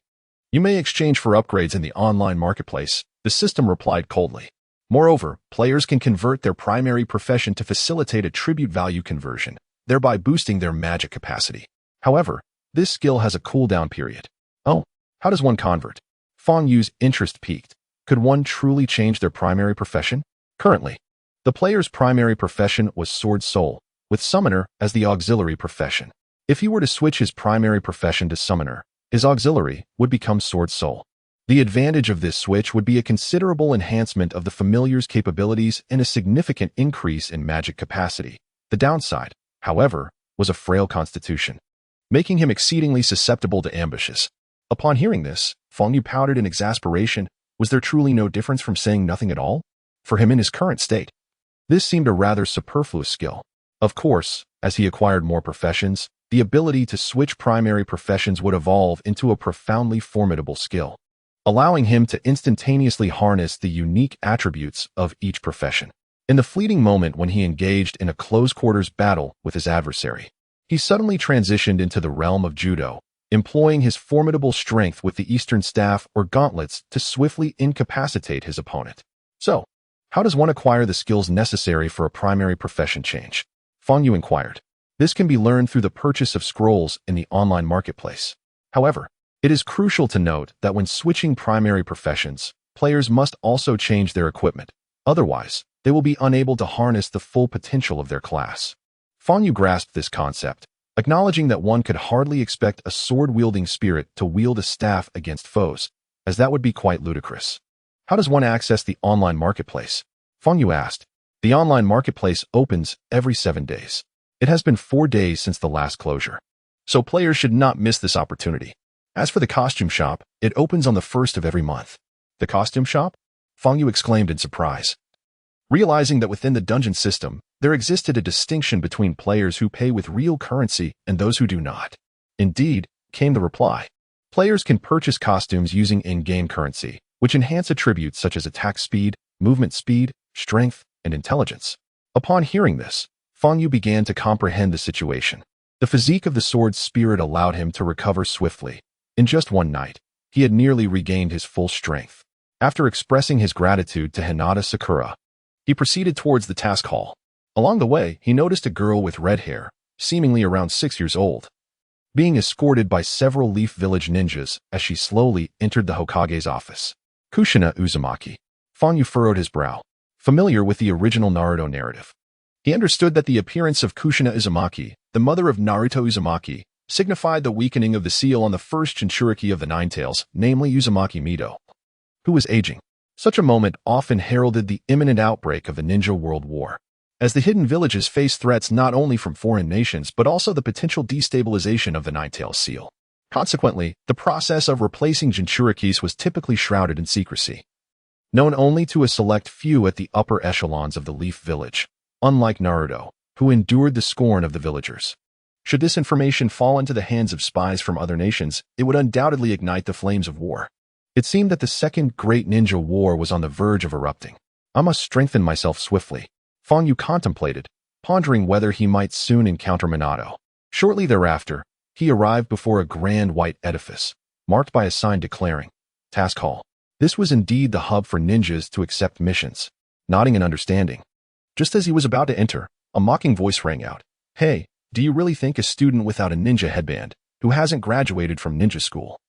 you may exchange for upgrades in the online marketplace, the system replied coldly. Moreover, players can convert their primary profession to facilitate attribute value conversion, thereby boosting their magic capacity. However, this skill has a cooldown period. Oh, how does one convert? Feng Yu's interest piqued. Could one truly change their primary profession? Currently, the player's primary profession was Sword Soul, with Summoner as the auxiliary profession. If he were to switch his primary profession to Summoner, his auxiliary would become Sword Soul. The advantage of this switch would be a considerable enhancement of the familiar's capabilities and a significant increase in magic capacity. The downside, however, was a frail constitution, making him exceedingly susceptible to ambushes. Upon hearing this, Feng Yu pouted in exasperation. Was there truly no difference from saying nothing at all? For him in his current state, this seemed a rather superfluous skill. Of course, as he acquired more professions, the ability to switch primary professions would evolve into a profoundly formidable skill, allowing him to instantaneously harness the unique attributes of each profession. In the fleeting moment when he engaged in a close-quarters battle with his adversary, he suddenly transitioned into the realm of judo, employing his formidable strength with the Eastern Staff or gauntlets to swiftly incapacitate his opponent. So, how does one acquire the skills necessary for a primary profession change? Feng Yu inquired. This can be learned through the purchase of scrolls in the online marketplace. However, it is crucial to note that when switching primary professions, players must also change their equipment. Otherwise, they will be unable to harness the full potential of their class. Feng Yu grasped this concept, acknowledging that one could hardly expect a sword-wielding spirit to wield a staff against foes, as that would be quite ludicrous. How does one access the online marketplace? Feng Yu asked. The online marketplace opens every 7 days. It has been 4 days since the last closure, so players should not miss this opportunity. As for the costume shop, it opens on the 1st of every month. The costume shop? Feng Yu exclaimed in surprise, realizing that within the dungeon system, there existed a distinction between players who pay with real currency and those who do not. Indeed, came the reply. Players can purchase costumes using in-game currency, which enhance attributes such as attack speed, movement speed, strength, and intelligence. Upon hearing this, Feng Yu began to comprehend the situation. The physique of the sword's spirit allowed him to recover swiftly. In just one night, he had nearly regained his full strength. After expressing his gratitude to Hinata Sakura, he proceeded towards the task hall. Along the way, he noticed a girl with red hair, seemingly around 6 years old, being escorted by several Leaf Village ninjas as she slowly entered the Hokage's office. Kushina Uzumaki. Fangyu furrowed his brow. Familiar with the original Naruto narrative, he understood that the appearance of Kushina Uzumaki, the mother of Naruto Uzumaki, signified the weakening of the seal on the first Jinchuriki of the Nine Tails, namely Uzumaki Mido, who was aging. Such a moment often heralded the imminent outbreak of the Ninja World War, as the hidden villages faced threats not only from foreign nations but also the potential destabilization of the Nine Tails seal. Consequently, the process of replacing Jinchurikis was typically shrouded in secrecy, known only to a select few at the upper echelons of the Leaf Village, unlike Naruto, who endured the scorn of the villagers. Should this information fall into the hands of spies from other nations, it would undoubtedly ignite the flames of war. It seemed that the second great ninja war was on the verge of erupting. I must strengthen myself swiftly, Fangyu contemplated, pondering whether he might soon encounter Minato. Shortly thereafter, he arrived before a grand white edifice, marked by a sign declaring, Task Hall. This was indeed the hub for ninjas to accept missions. Nodding in understanding, just as he was about to enter, a mocking voice rang out. Hey, do you really think a student without a ninja headband, who hasn't graduated from ninja school,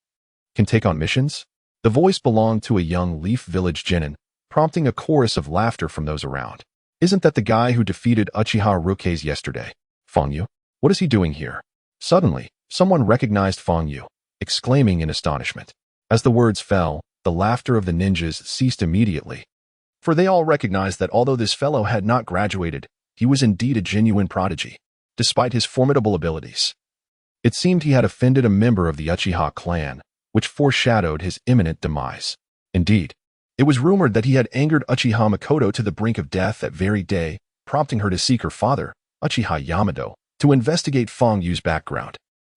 can take on missions? The voice belonged to a young Leaf Village genin, prompting a chorus of laughter from those around. Isn't that the guy who defeated Uchiha Rukes yesterday? Fangyu? What is he doing here? Suddenly, someone recognized Fangyu, exclaiming in astonishment. As the words fell, the laughter of the ninjas ceased immediately, for they all recognized that although this fellow had not graduated, he was indeed a genuine prodigy, despite his formidable abilities. It seemed he had offended a member of the Uchiha clan, which foreshadowed his imminent demise. Indeed, it was rumored that he had angered Uchiha Makoto to the brink of death that very day, prompting her to seek her father, Uchiha Yamado, to investigate Fangyu's background.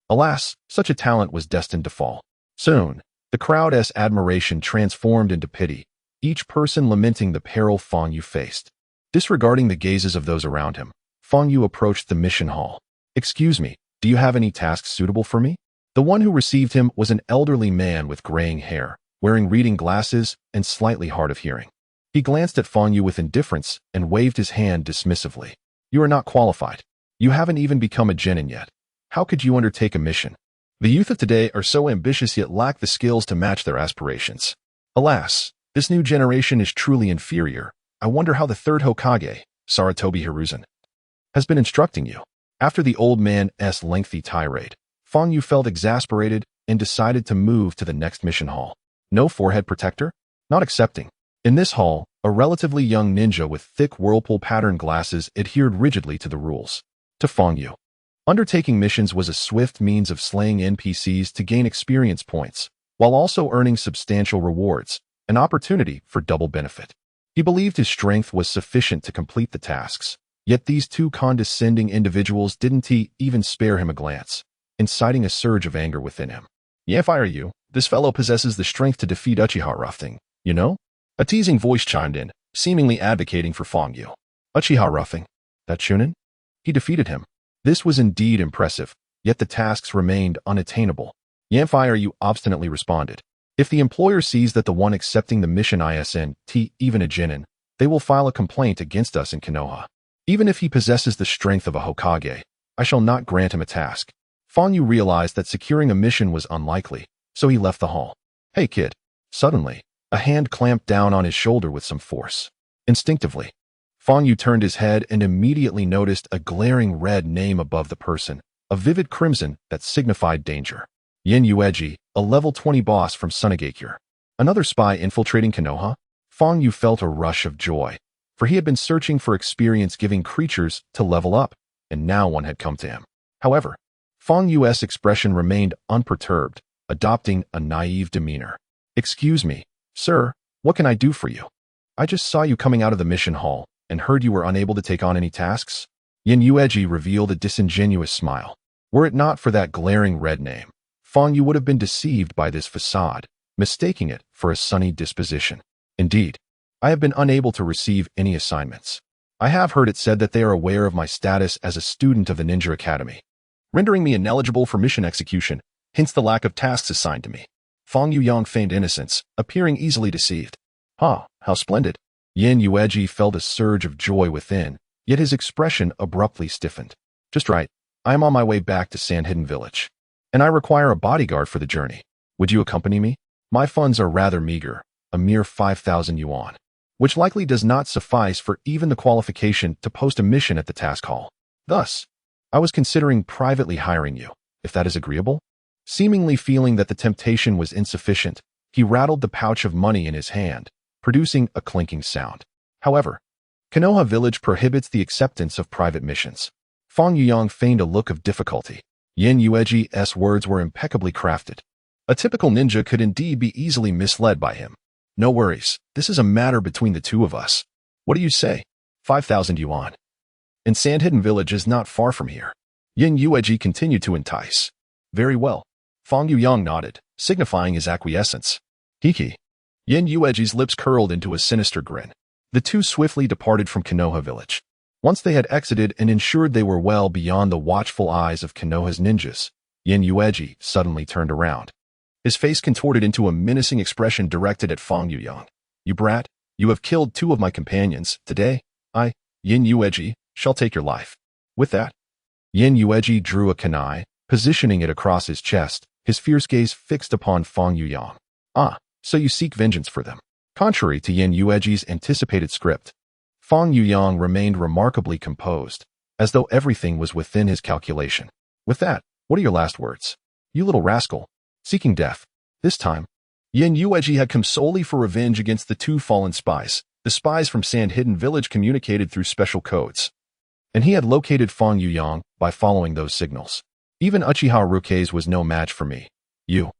Alas, such a talent was destined to fall. Soon, the crowd's admiration transformed into pity, each person lamenting the peril Fangyu faced. Disregarding the gazes of those around him, Fangyu approached the mission hall. Excuse me, do you have any tasks suitable for me? The one who received him was an elderly man with graying hair, wearing reading glasses and slightly hard of hearing. He glanced at Fangyu with indifference and waved his hand dismissively. You are not qualified. You haven't even become a genin yet. How could you undertake a mission? The youth of today are so ambitious yet lack the skills to match their aspirations. Alas, this new generation is truly inferior. I wonder how the third Hokage, Saratobi Hiruzen, has been instructing you. After the old man's lengthy tirade, Fangyu felt exasperated and decided to move to the next mission hall. No forehead protector? Not accepting. In this hall, a relatively young ninja with thick whirlpool pattern glasses adhered rigidly to the rules. To Fangyu, undertaking missions was a swift means of slaying NPCs to gain experience points, while also earning substantial rewards, an opportunity for double benefit. He believed his strength was sufficient to complete the tasks, yet these two condescending individuals didn't even spare him a glance, inciting a surge of anger within him. Yeah, if I were you, this fellow possesses the strength to defeat Uchiha Roughing, you know? A teasing voice chimed in, seemingly advocating for Fangyu. Uchiha Roughing? That Chunin? He defeated him. This was indeed impressive, yet the tasks remained unattainable. Yanfire, you obstinately responded. If the employer sees that the one accepting the mission isn't even a genin, they will file a complaint against us in Konoha. Even if he possesses the strength of a Hokage, I shall not grant him a task. Fangyu realized that securing a mission was unlikely, so he left the hall. Hey kid. Suddenly, a hand clamped down on his shoulder with some force. Instinctively, Fangyu turned his head and immediately noticed a glaring red name above the person, a vivid crimson that signified danger. Yin Yueji, a level 20 boss from Sunagakure. Another spy infiltrating Konoha? Fangyu felt a rush of joy, for he had been searching for experience-giving creatures to level up, and now one had come to him. However, Fangyu's expression remained unperturbed, adopting a naive demeanor. Excuse me, sir, what can I do for you? I just saw you coming out of the mission hall and heard you were unable to take on any tasks. Yin Yueji revealed a disingenuous smile. Were it not for that glaring red name, Fangyu would have been deceived by this facade, mistaking it for a sunny disposition. Indeed, I have been unable to receive any assignments. I have heard it said that they are aware of my status as a student of the Ninja Academy, rendering me ineligible for mission execution, hence the lack of tasks assigned to me. Fang Yuyang feigned innocence, appearing easily deceived. "Ah, how splendid." Yin Yueji felt a surge of joy within, yet his expression abruptly stiffened. "Just right. I am on my way back to Sandhidden Village. And I require a bodyguard for the journey. Would you accompany me? My funds are rather meager, a mere 5,000 yuan, which likely does not suffice for even the qualification to post a mission at the task hall. Thus, I was considering privately hiring you, if that is agreeable." Seemingly feeling that the temptation was insufficient, he rattled the pouch of money in his hand, producing a clinking sound. However, Konoha Village prohibits the acceptance of private missions. Fang Yuyang feigned a look of difficulty. Yin Yueji's words were impeccably crafted. A typical ninja could indeed be easily misled by him. "No worries, this is a matter between the two of us. What do you say? 5,000 yuan. And Sandhidden Village is not far from here." Yin Yueji continued to entice. "Very well." Fang Yuyang nodded, signifying his acquiescence. "Hiki." Yin Yueji's lips curled into a sinister grin. The two swiftly departed from Konoha Village. Once they had exited and ensured they were well beyond the watchful eyes of Konoha's ninjas, Yin Yueji suddenly turned around. His face contorted into a menacing expression directed at Fang Yuyang. "You brat, you have killed two of my companions. Today, I, Yin Yueji, shall take your life." With that, Yin Yueji drew a kunai, positioning it across his chest, his fierce gaze fixed upon Fang Yuyang. "Ah, so you seek vengeance for them." Contrary to Yin Yueji's anticipated script, Fang Yuyang remained remarkably composed, as though everything was within his calculation. "With that, what are your last words? You little rascal." Seeking death. This time, Yin Yueji had come solely for revenge against the two fallen spies. The spies from Sandhidden Village communicated through special codes, and he had located Fang Yuyang by following those signals. "Even Uchiha Ruke's was no match for me. You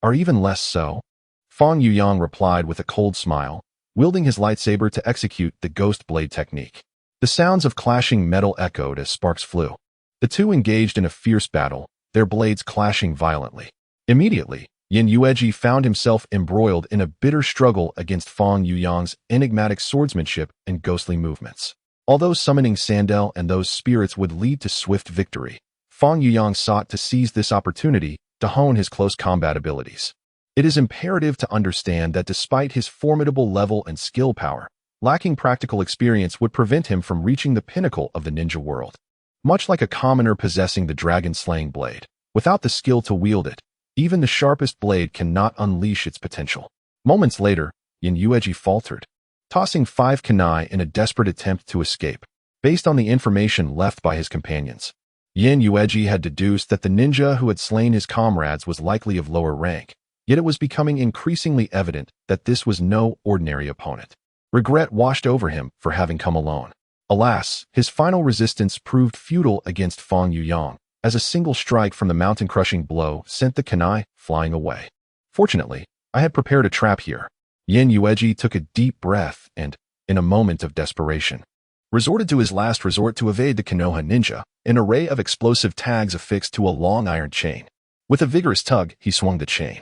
are even less so." Fang Yuyang replied with a cold smile, wielding his lightsaber to execute the ghost blade technique. The sounds of clashing metal echoed as sparks flew. The two engaged in a fierce battle, their blades clashing violently. Immediately, Yin Yueji found himself embroiled in a bitter struggle against Fang Yuyang's enigmatic swordsmanship and ghostly movements. Although summoning Sandel and those spirits would lead to swift victory, Fang Yuyang sought to seize this opportunity to hone his close combat abilities. It is imperative to understand that despite his formidable level and skill power, lacking practical experience would prevent him from reaching the pinnacle of the ninja world. Much like a commoner possessing the dragon-slaying blade, without the skill to wield it, even the sharpest blade cannot unleash its potential. Moments later, Yin Yueji faltered, tossing 5 kunai in a desperate attempt to escape. Based on the information left by his companions, Yin Yueji had deduced that the ninja who had slain his comrades was likely of lower rank, yet it was becoming increasingly evident that this was no ordinary opponent. Regret washed over him for having come alone. Alas, his final resistance proved futile against Fang Yuyang, as a single strike from the mountain-crushing blow sent the kunai flying away. "Fortunately, I had prepared a trap here." Yin Yueji took a deep breath and, in a moment of desperation, resorted to his last resort to evade the Konoha ninja, an array of explosive tags affixed to a long iron chain. With a vigorous tug, he swung the chain,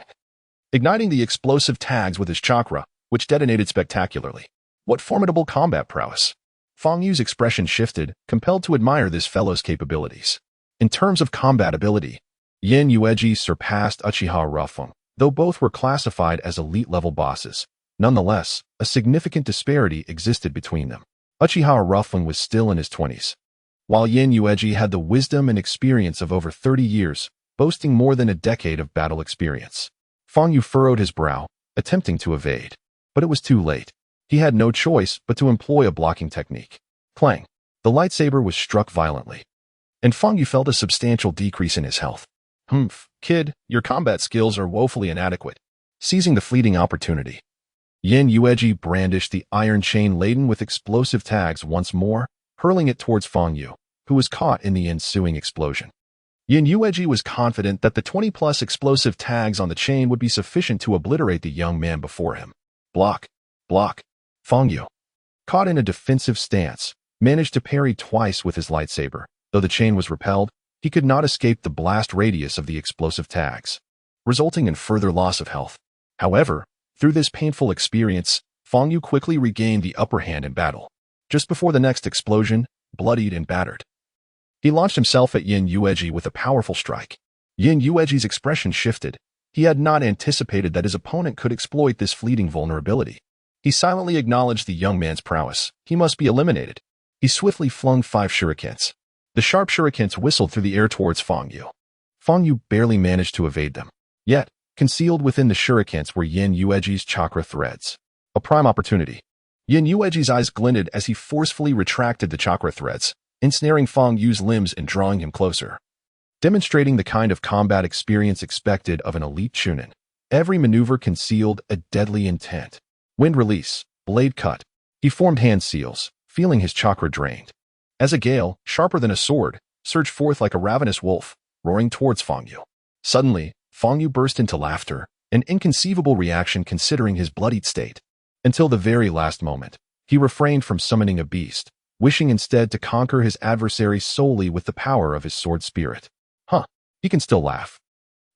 igniting the explosive tags with his chakra, which detonated spectacularly. What formidable combat prowess! Fang Yu's expression shifted, compelled to admire this fellow's capabilities. In terms of combat ability, Yin Yueji surpassed Uchiha Rufeng, though both were classified as elite-level bosses. Nonetheless, a significant disparity existed between them. Uchiha Rufeng was still in his 20s, while Yin Yueji had the wisdom and experience of over 30 years, boasting more than a decade of battle experience. Fang Yu furrowed his brow, attempting to evade, but it was too late. He had no choice but to employ a blocking technique. Clang! The lightsaber was struck violently, and Fang Yu felt a substantial decrease in his health. "Humph, kid, your combat skills are woefully inadequate." Seizing the fleeting opportunity, Yin Yueji brandished the iron chain laden with explosive tags once more, hurling it towards Fang Yu, who was caught in the ensuing explosion. Yin Yueji was confident that the 20-plus explosive tags on the chain would be sufficient to obliterate the young man before him. Block! Block! Fang Yu, caught in a defensive stance, managed to parry twice with his lightsaber. Though the chain was repelled, he could not escape the blast radius of the explosive tags, resulting in further loss of health. However, through this painful experience, Fang Yu quickly regained the upper hand in battle. Just before the next explosion, bloodied and battered, he launched himself at Yin Yueji with a powerful strike. Yin Yueji's expression shifted, He had not anticipated that his opponent could exploit this fleeting vulnerability. He silently acknowledged the young man's prowess. He must be eliminated. He swiftly flung 5 shurikens. The sharp shurikens whistled through the air towards Fang Yu. Fang Yu barely managed to evade them. Yet, concealed within the shurikens were Yin Yueji's chakra threads. A prime opportunity. Yin Yueji's eyes glinted as he forcefully retracted the chakra threads, ensnaring Fang Yu's limbs and drawing him closer. Demonstrating the kind of combat experience expected of an elite chunin, every maneuver concealed a deadly intent. Wind release, blade cut. He formed hand seals, feeling his chakra drained. As a gale, sharper than a sword, surged forth like a ravenous wolf, roaring towards Fang Yu. Suddenly, Fang Yu burst into laughter, an inconceivable reaction considering his bloodied state. Until the very last moment, he refrained from summoning a beast, wishing instead to conquer his adversary solely with the power of his sword spirit. He can still laugh.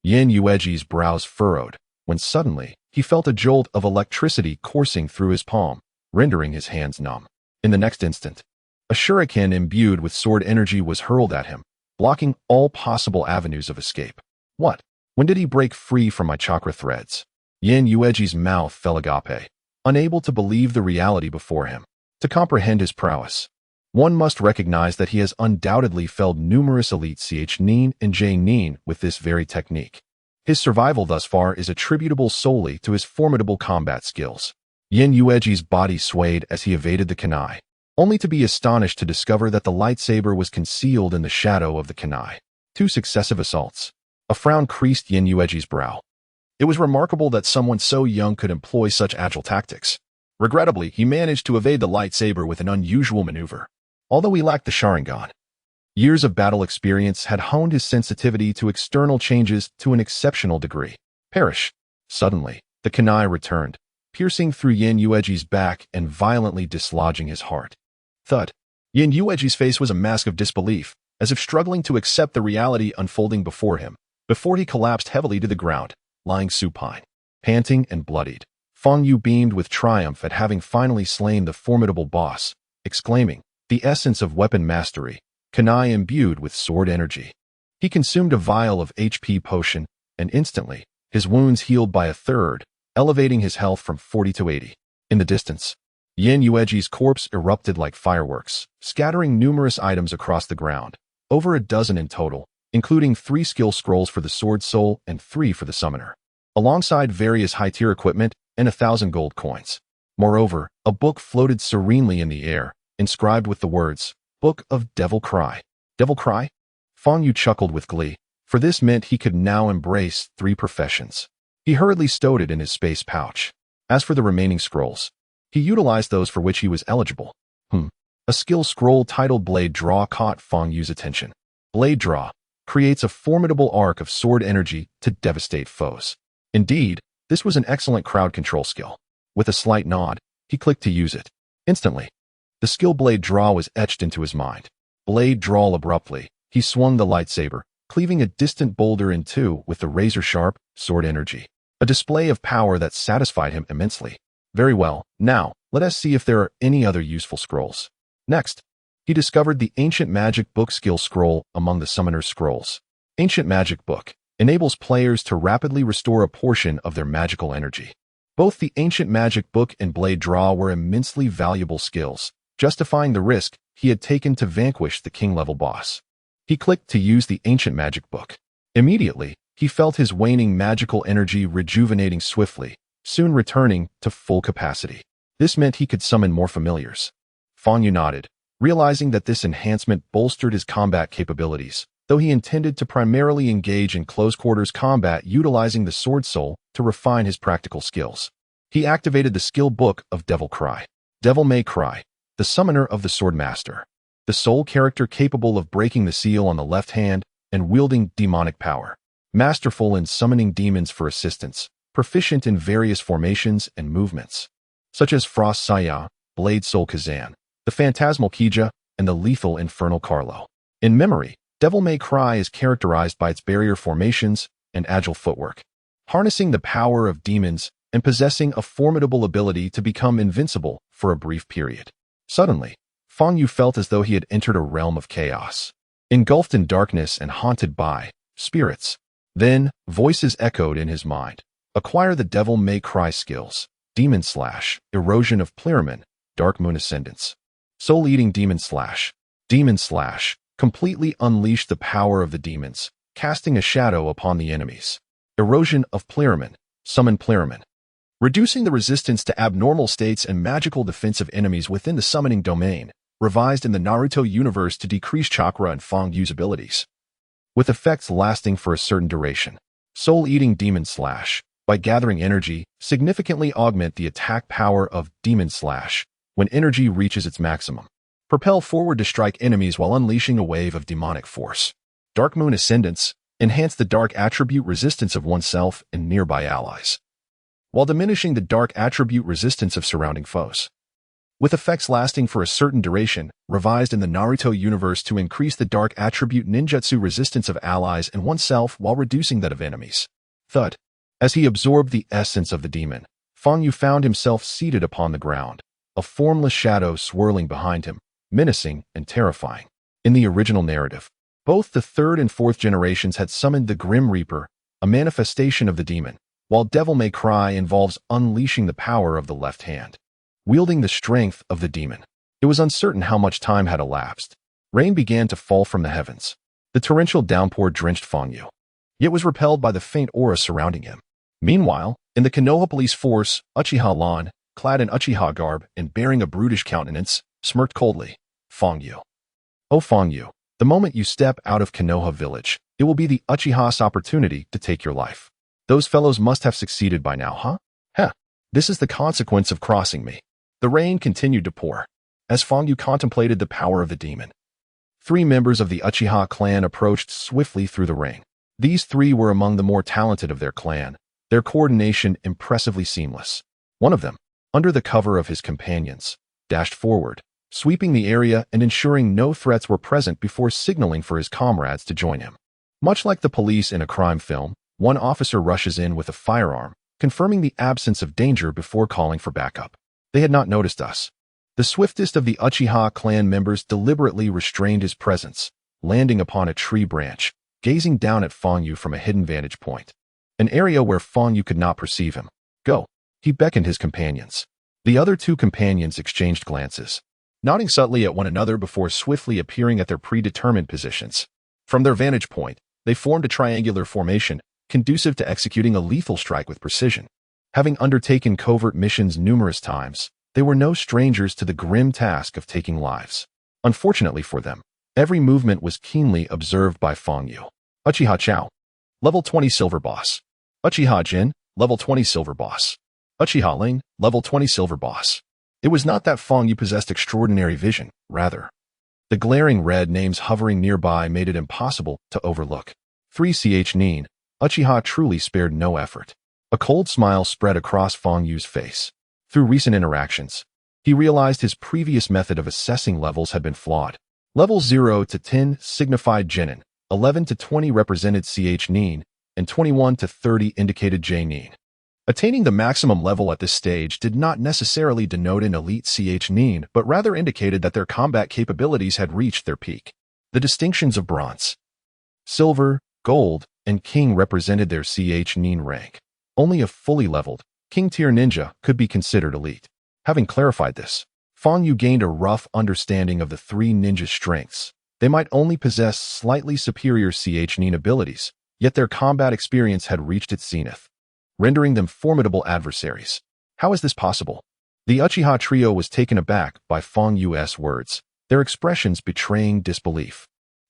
Yin Yueji's brows furrowed, when suddenly, he felt a jolt of electricity coursing through his palm, rendering his hands numb. In the next instant, a shuriken imbued with sword energy was hurled at him, blocking all possible avenues of escape. What? When did he break free from my chakra threads? Yin Yueji's mouth fell agape, unable to believe the reality before him. To comprehend his prowess, one must recognize that he has undoubtedly felled numerous elite Nin and J Nin with this very technique. His survival thus far is attributable solely to his formidable combat skills. Yin Yueji's body swayed as he evaded the kunai, only to be astonished to discover that the lightsaber was concealed in the shadow of the kunai. 2 successive assaults. A frown creased Yin Yueji's brow. It was remarkable that someone so young could employ such agile tactics. Regrettably, he managed to evade the lightsaber with an unusual maneuver, although he lacked the Sharingan. Years of battle experience had honed his sensitivity to external changes to an exceptional degree. Perish. Suddenly, the kunai returned, piercing through Yin Yueji's back and violently dislodging his heart. Thud. Yin Yueji's face was a mask of disbelief, as if struggling to accept the reality unfolding before him, before he collapsed heavily to the ground, lying supine. Panting and bloodied, Fang Yu beamed with triumph at having finally slain the formidable boss, exclaiming, "The essence of weapon mastery, kunai imbued with sword energy." He consumed a vial of HP potion, and instantly, his wounds healed by a third, elevating his health from 40 to 80. In the distance, Yin Yueji's corpse erupted like fireworks, scattering numerous items across the ground, over a dozen in total, including 3 skill scrolls for the sword soul and 3 for the summoner, alongside various high-tier equipment and 1,000 gold coins. Moreover, a book floated serenely in the air, inscribed with the words, "Book of Devil Cry." Devil Cry? Fang Yu chuckled with glee, for this meant he could now embrace 3 professions. He hurriedly stowed it in his space pouch. As for the remaining scrolls, he utilized those for which he was eligible. A skill scroll titled Blade Draw caught Fang Yu's attention. Blade Draw creates a formidable arc of sword energy to devastate foes. Indeed, this was an excellent crowd control skill. With a slight nod, he clicked to use it. Instantly, the skill Blade Draw was etched into his mind. Blade Draw abruptly, he swung the lightsaber, cleaving a distant boulder in 2 with the razor-sharp sword energy. A display of power that satisfied him immensely. Very well, now, let us see if there are any other useful scrolls. Next, he discovered the Ancient Magic Book skill scroll among the Summoner's Scrolls. Ancient Magic Book enables players to rapidly restore a portion of their magical energy. Both the Ancient Magic Book and Blade Draw were immensely valuable skills, justifying the risk he had taken to vanquish the king-level boss. He clicked to use the Ancient Magic Book. Immediately, he felt his waning magical energy rejuvenating swiftly, soon returning to full capacity. This meant he could summon more familiars. Fang Yu nodded, realizing that this enhancement bolstered his combat capabilities, though he intended to primarily engage in close-quarters combat utilizing the Sword Soul to refine his practical skills. He activated the skill book of Devil Cry. Devil May Cry, the summoner of the Sword Master. The sole character capable of breaking the seal on the left hand and wielding demonic power. Masterful in summoning demons for assistance, proficient in various formations and movements, such as Frost Saya, Blade Soul Kazan, the Phantasmal Kija, and the lethal Infernal Carlo. In memory, Devil May Cry is characterized by its barrier formations and agile footwork, harnessing the power of demons and possessing a formidable ability to become invincible for a brief period. Suddenly, Fang Yu felt as though he had entered a realm of chaos, engulfed in darkness and haunted by spirits. Then, voices echoed in his mind. Acquire the Devil May Cry skills. Demon Slash, Erosion of Pleramen, Dark Moon Ascendance. Soul-Eating Demon Slash. Demon Slash, completely unleash the power of the demons, casting a shadow upon the enemies. Erosion of Pleramen, Summon Pleramen. Reducing the resistance to abnormal states and magical defensive enemies within the summoning domain, revised in the Naruto universe to decrease chakra and Fong Yu's abilities, with effects lasting for a certain duration. Soul-Eating Demon Slash, by gathering energy, significantly augment the attack power of Demon Slash when energy reaches its maximum. Propel forward to strike enemies while unleashing a wave of demonic force. Dark Moon Ascendance, enhance the dark attribute resistance of oneself and nearby allies, while diminishing the dark attribute resistance of surrounding foes. With effects lasting for a certain duration, revised in the Naruto universe to increase the dark attribute ninjutsu resistance of allies and oneself while reducing that of enemies. Thud. As he absorbed the essence of the demon, Fong Yu found himself seated upon the ground, a formless shadow swirling behind him, menacing and terrifying. In the original narrative, both the third and fourth generations had summoned the Grim Reaper, a manifestation of the demon, while Devil May Cry involves unleashing the power of the left hand, wielding the strength of the demon. It was uncertain how much time had elapsed. Rain began to fall from the heavens. The torrential downpour drenched Fong Yu, yet was repelled by the faint aura surrounding him. Meanwhile, in the Konoha police force, Uchiha Lan, clad in Uchiha garb and bearing a brutish countenance, smirked coldly. Fong Yu. Oh Fong Yu, the moment you step out of Konoha village, it will be the Uchiha's opportunity to take your life. Those fellows must have succeeded by now, huh? Heh, this is the consequence of crossing me. The rain continued to pour, as Fong Yu contemplated the power of the demon. 3 members of the Uchiha clan approached swiftly through the rain. These 3 were among the more talented of their clan, their coordination impressively seamless. One of them, under the cover of his companions, dashed forward, sweeping the area and ensuring no threats were present before signaling for his comrades to join him. Much like the police in a crime film, one officer rushes in with a firearm, confirming the absence of danger before calling for backup. They had not noticed us. The swiftest of the Uchiha clan members deliberately restrained his presence, landing upon a tree branch, gazing down at Fong Yu from a hidden vantage point, an area where Fong Yu could not perceive him. Go, he beckoned his companions. The other 2 companions exchanged glances, nodding subtly at one another before swiftly appearing at their predetermined positions. From their vantage point, they formed a triangular formation, conducive to executing a lethal strike with precision. Having undertaken covert missions numerous times, they were no strangers to the grim task of taking lives. Unfortunately for them, every movement was keenly observed by Fong Yu. Uchiha Chao, Level 20 Silver Boss. Uchiha Jin, Level 20 Silver Boss. Uchiha Ling, Level 20 Silver Boss. It was not that Fong Yu possessed extraordinary vision, rather. The glaring red names hovering nearby made it impossible to overlook. 3ch Nin, Uchiha truly spared no effort. A cold smile spread across Fong Yu's face. Through recent interactions, he realized his previous method of assessing levels had been flawed. Levels 0 to 10 signified Genin, 11 to 20 represented Ch Nin, and 21 to 30 indicated J Nin. Attaining the maximum level at this stage did not necessarily denote an elite Ch Nin, but rather indicated that their combat capabilities had reached their peak. The distinctions of bronze, silver, gold, and king represented their Ch Nin rank. Only a fully leveled, king-tier ninja could be considered elite. Having clarified this, Fong Yu gained a rough understanding of the 3 ninjas' strengths. They might only possess slightly superior Ch Nin abilities, yet their combat experience had reached its zenith, rendering them formidable adversaries. How is this possible? The Uchiha trio was taken aback by Fong Yu's words, their expressions betraying disbelief.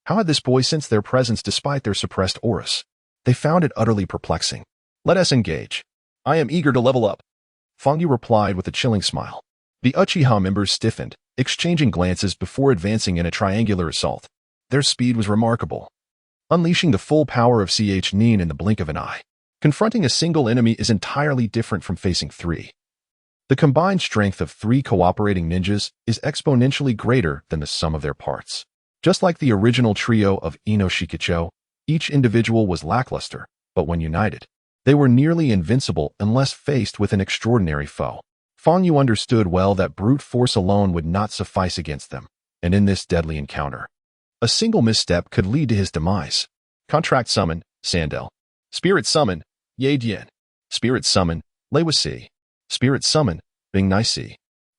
How had this boy sensed their presence despite their suppressed auras? They found it utterly perplexing. Let us engage. I am eager to level up. Fong Yu replied with a chilling smile. The Uchiha members stiffened, exchanging glances before advancing in a triangular assault. Their speed was remarkable, unleashing the full power of Ch Nin in the blink of an eye. Confronting a single enemy is entirely different from facing 3. The combined strength of 3 cooperating ninjas is exponentially greater than the sum of their parts. Just like the original trio of Ino Shikicho, each individual was lackluster, but when united, they were nearly invincible unless faced with an extraordinary foe. Fong Yu understood well that brute force alone would not suffice against them, and in this deadly encounter, a single misstep could lead to his demise. Contract Summon, Sandel. Spirit Summon, Ye Dian. Spirit Summon, Lei Wasi. Spirit Summon, Bing Nai.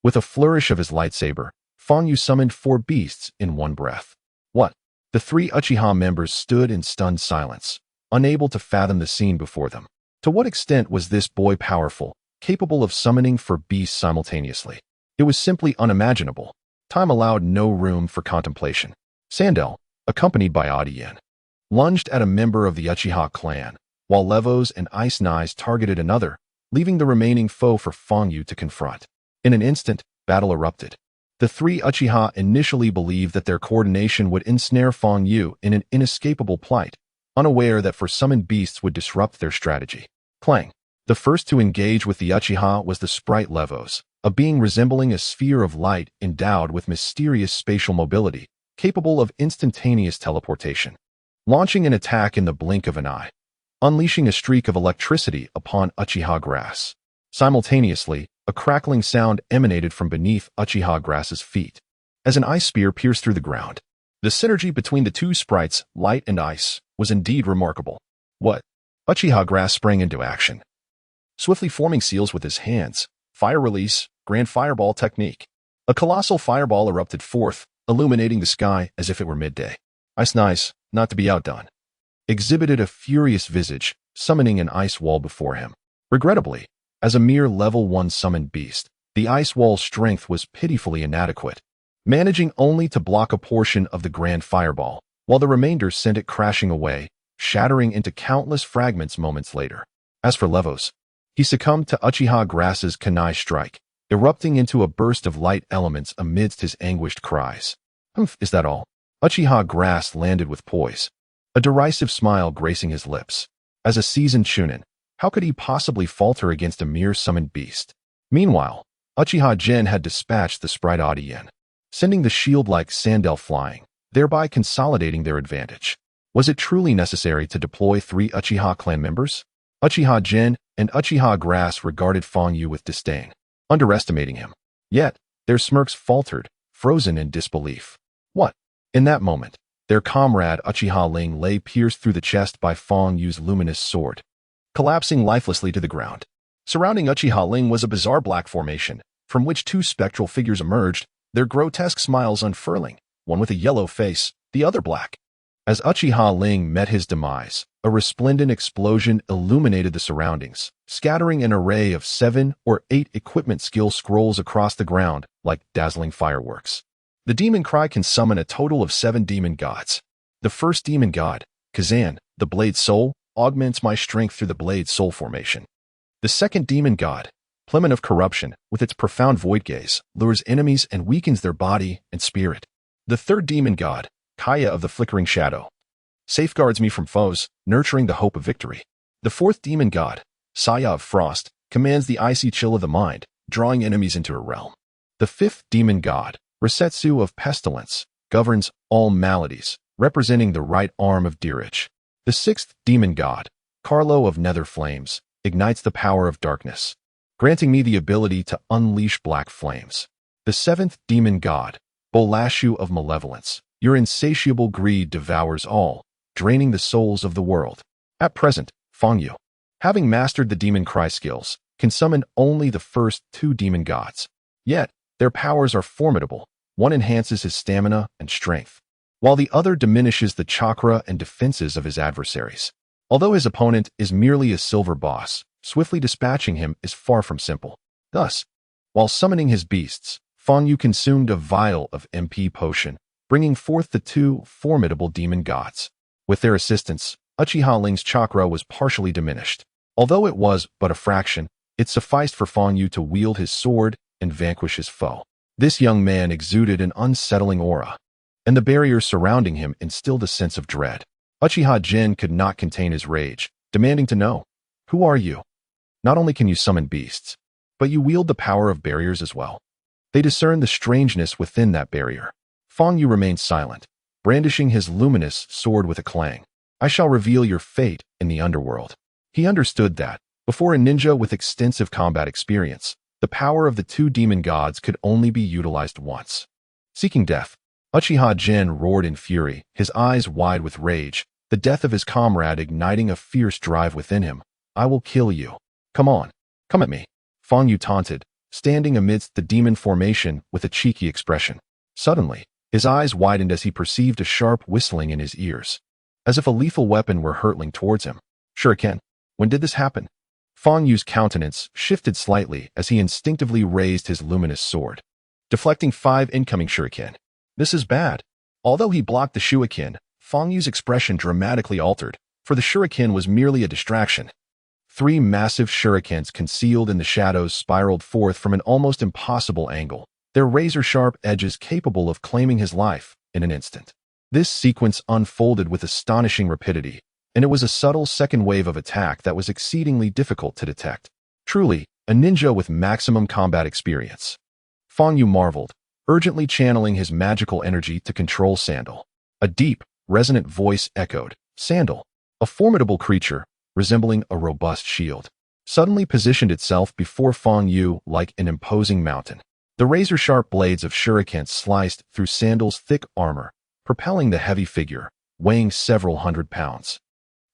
With a flourish of his lightsaber, Fang Yu summoned 4 beasts in one breath. What? The 3 Uchiha members stood in stunned silence, unable to fathom the scene before them. To what extent was this boy powerful, capable of summoning 4 beasts simultaneously? It was simply unimaginable. Time allowed no room for contemplation. Sandel, accompanied by Adiyan, lunged at a member of the Uchiha clan, while Levos and Ice Knives targeted another, leaving the remaining foe for Fang Yu to confront. In an instant, battle erupted. The 3 Uchiha initially believed that their coordination would ensnare Fang Yu in an inescapable plight, unaware that 4 summoned beasts would disrupt their strategy. Clang. The first to engage with the Uchiha was the sprite Levos, a being resembling a sphere of light endowed with mysterious spatial mobility, capable of instantaneous teleportation. Launching an attack in the blink of an eye, unleashing a streak of electricity upon Uchiha grass. Simultaneously, a crackling sound emanated from beneath Uchiha grass's feet, as an ice spear pierced through the ground. The synergy between the 2 sprites, light and ice, was indeed remarkable. What? Uchiha grass sprang into action, swiftly forming seals with his hands. Fire release, grand fireball technique. A colossal fireball erupted forth, illuminating the sky as if it were midday. Ice Knives, not to be outdone, exhibited a furious visage, summoning an ice wall before him. Regrettably, as a mere level 1 summoned beast, the ice wall's strength was pitifully inadequate, managing only to block a portion of the grand fireball, while the remainder sent it crashing away, shattering into countless fragments moments later. As for Levos, he succumbed to Uchiha Grass's kunai strike, erupting into a burst of light elements amidst his anguished cries. Humph, is that all? Uchiha Grass landed with poise, a derisive smile gracing his lips. As a seasoned Chunin, how could he possibly falter against a mere summoned beast? Meanwhile, Uchiha Gen had dispatched the sprite Adiyan, sending the shield-like Sandel flying, thereby consolidating their advantage. Was it truly necessary to deploy 3 Uchiha clan members? Uchiha Gen and Uchiha Grass regarded Fang Yu with disdain, underestimating him. Yet, their smirks faltered, frozen in disbelief. What? In that moment, their comrade Uchiha Ling lay pierced through the chest by Fang Yu's luminous sword, collapsing lifelessly to the ground. Surrounding Uchiha Ling was a bizarre black formation, from which 2 spectral figures emerged, their grotesque smiles unfurling, one with a yellow face, the other black. As Uchiha Ling met his demise, a resplendent explosion illuminated the surroundings, scattering an array of 7 or 8 equipment skill scrolls across the ground like dazzling fireworks. The demon cry can summon a total of 7 demon gods. The first demon god, Kazan, the Blade Soul, augments my strength through the Blade Soul formation. The second demon god, Plemon of Corruption, with its profound void gaze, lures enemies and weakens their body and spirit. The third demon god, Kaya of the Flickering Shadow, safeguards me from foes, nurturing the hope of victory. The fourth demon god, Saya of Frost, commands the icy chill of the mind, drawing enemies into her realm. The fifth demon god, Resetsu of Pestilence, governs all maladies, representing the right arm of Dirich. The sixth demon god, Carlo of Nether Flames, ignites the power of darkness, granting me the ability to unleash black flames. The seventh demon god, Bolashu of Malevolence, your insatiable greed devours all, draining the souls of the world. At present, Fang Yu, having mastered the demon cry skills, can summon only the first 2 demon gods. Yet, their powers are formidable. One enhances his stamina and strength, while the other diminishes the chakra and defenses of his adversaries. Although his opponent is merely a silver boss, swiftly dispatching him is far from simple. Thus, while summoning his beasts, Fang Yu consumed a vial of MP potion, bringing forth the 2 formidable demon gods. With their assistance, Uchiha Ling's chakra was partially diminished. Although it was but a fraction, it sufficed for Fang Yu to wield his sword and vanquish his foe. This young man exuded an unsettling aura, and the barriers surrounding him instilled a sense of dread. Uchiha Jin could not contain his rage, demanding to know, "Who are you? Not only can you summon beasts, but you wield the power of barriers as well." They discerned the strangeness within that barrier. Fang Yu remained silent, brandishing his luminous sword with a clang. "I shall reveal your fate in the underworld." He understood that, before a ninja with extensive combat experience, the power of the 2 demon gods could only be utilized once. Seeking death, Uchiha Jin roared in fury, his eyes wide with rage, the death of his comrade igniting a fierce drive within him. "I will kill you. Come on, come at me," Fang Yu taunted, standing amidst the demon formation with a cheeky expression. Suddenly, his eyes widened as he perceived a sharp whistling in his ears, as if a lethal weapon were hurtling towards him. Shuriken. When did this happen? Fang Yu's countenance shifted slightly as he instinctively raised his luminous sword, deflecting 5 incoming shuriken. This is bad. Although he blocked the shuriken, Fang Yu's expression dramatically altered, for the shuriken was merely a distraction. 3 massive shurikens concealed in the shadows spiraled forth from an almost impossible angle, their razor-sharp edges capable of claiming his life in an instant. This sequence unfolded with astonishing rapidity, and it was a subtle second wave of attack that was exceedingly difficult to detect. Truly, a ninja with maximum combat experience. Fang Yu marveled, urgently channeling his magical energy to control Sandal. A deep, resonant voice echoed, "Sandal, a formidable creature, resembling a robust shield, suddenly positioned itself before Fang Yu like an imposing mountain. The razor-sharp blades of shurikens sliced through Sandal's thick armor, propelling the heavy figure, weighing several hundred pounds,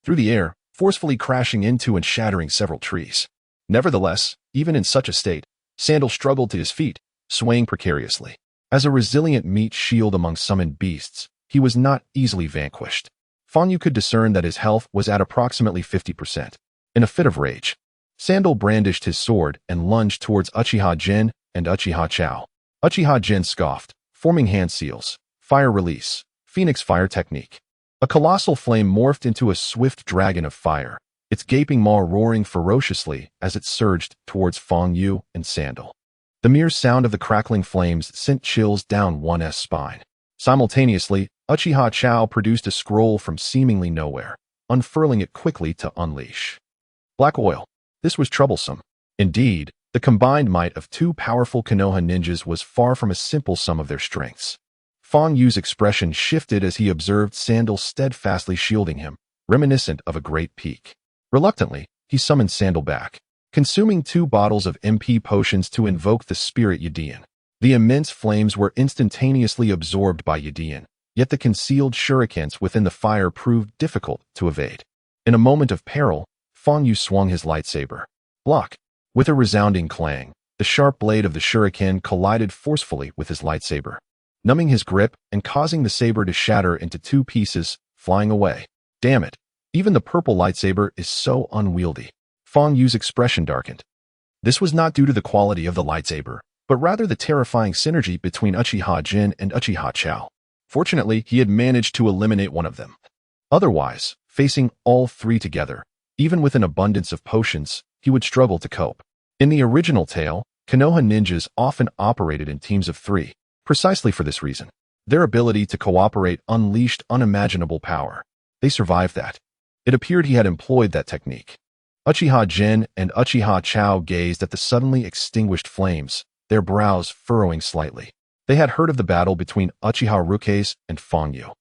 through the air, forcefully crashing into and shattering several trees. Nevertheless, even in such a state, Sandal struggled to his feet, swaying precariously. As a resilient meat shield among summoned beasts, he was not easily vanquished. Fang Yu could discern that his health was at approximately 50%. In a fit of rage, Sandal brandished his sword and lunged towards Uchiha Jin and Uchiha Chao. Uchiha Jin scoffed, forming hand seals, fire release, phoenix fire technique. A colossal flame morphed into a swift dragon of fire, its gaping maw roaring ferociously as it surged towards Fang Yu and Sandal. The mere sound of the crackling flames sent chills down one's spine. Simultaneously, Uchiha Chao produced a scroll from seemingly nowhere, unfurling it quickly to unleash black oil. This was troublesome. Indeed, the combined might of 2 powerful Konoha ninjas was far from a simple sum of their strengths. Fang Yu's expression shifted as he observed Sandal steadfastly shielding him, reminiscent of a great peak. Reluctantly, he summoned Sandal back, consuming 2 bottles of MP potions to invoke the spirit Yidian. The immense flames were instantaneously absorbed by Yidian, yet the concealed shurikens within the fire proved difficult to evade. In a moment of peril, Fang Yu swung his lightsaber. Block! With a resounding clang, the sharp blade of the shuriken collided forcefully with his lightsaber, numbing his grip and causing the saber to shatter into 2 pieces, flying away. Damn it! Even the purple lightsaber is so unwieldy. Fang Yu's expression darkened. This was not due to the quality of the lightsaber, but rather the terrifying synergy between Uchiha Jin and Uchiha Chao. Fortunately, he had managed to eliminate one of them. Otherwise, facing all 3 together, even with an abundance of potions, he would struggle to cope. In the original tale, Konoha ninjas often operated in teams of 3, precisely for this reason. Their ability to cooperate unleashed unimaginable power. They survived that. It appeared he had employed that technique. Uchiha Jin and Uchiha Chao gazed at the suddenly extinguished flames, their brows furrowing slightly. They had heard of the battle between Uchiha Rukes and Fang Yu.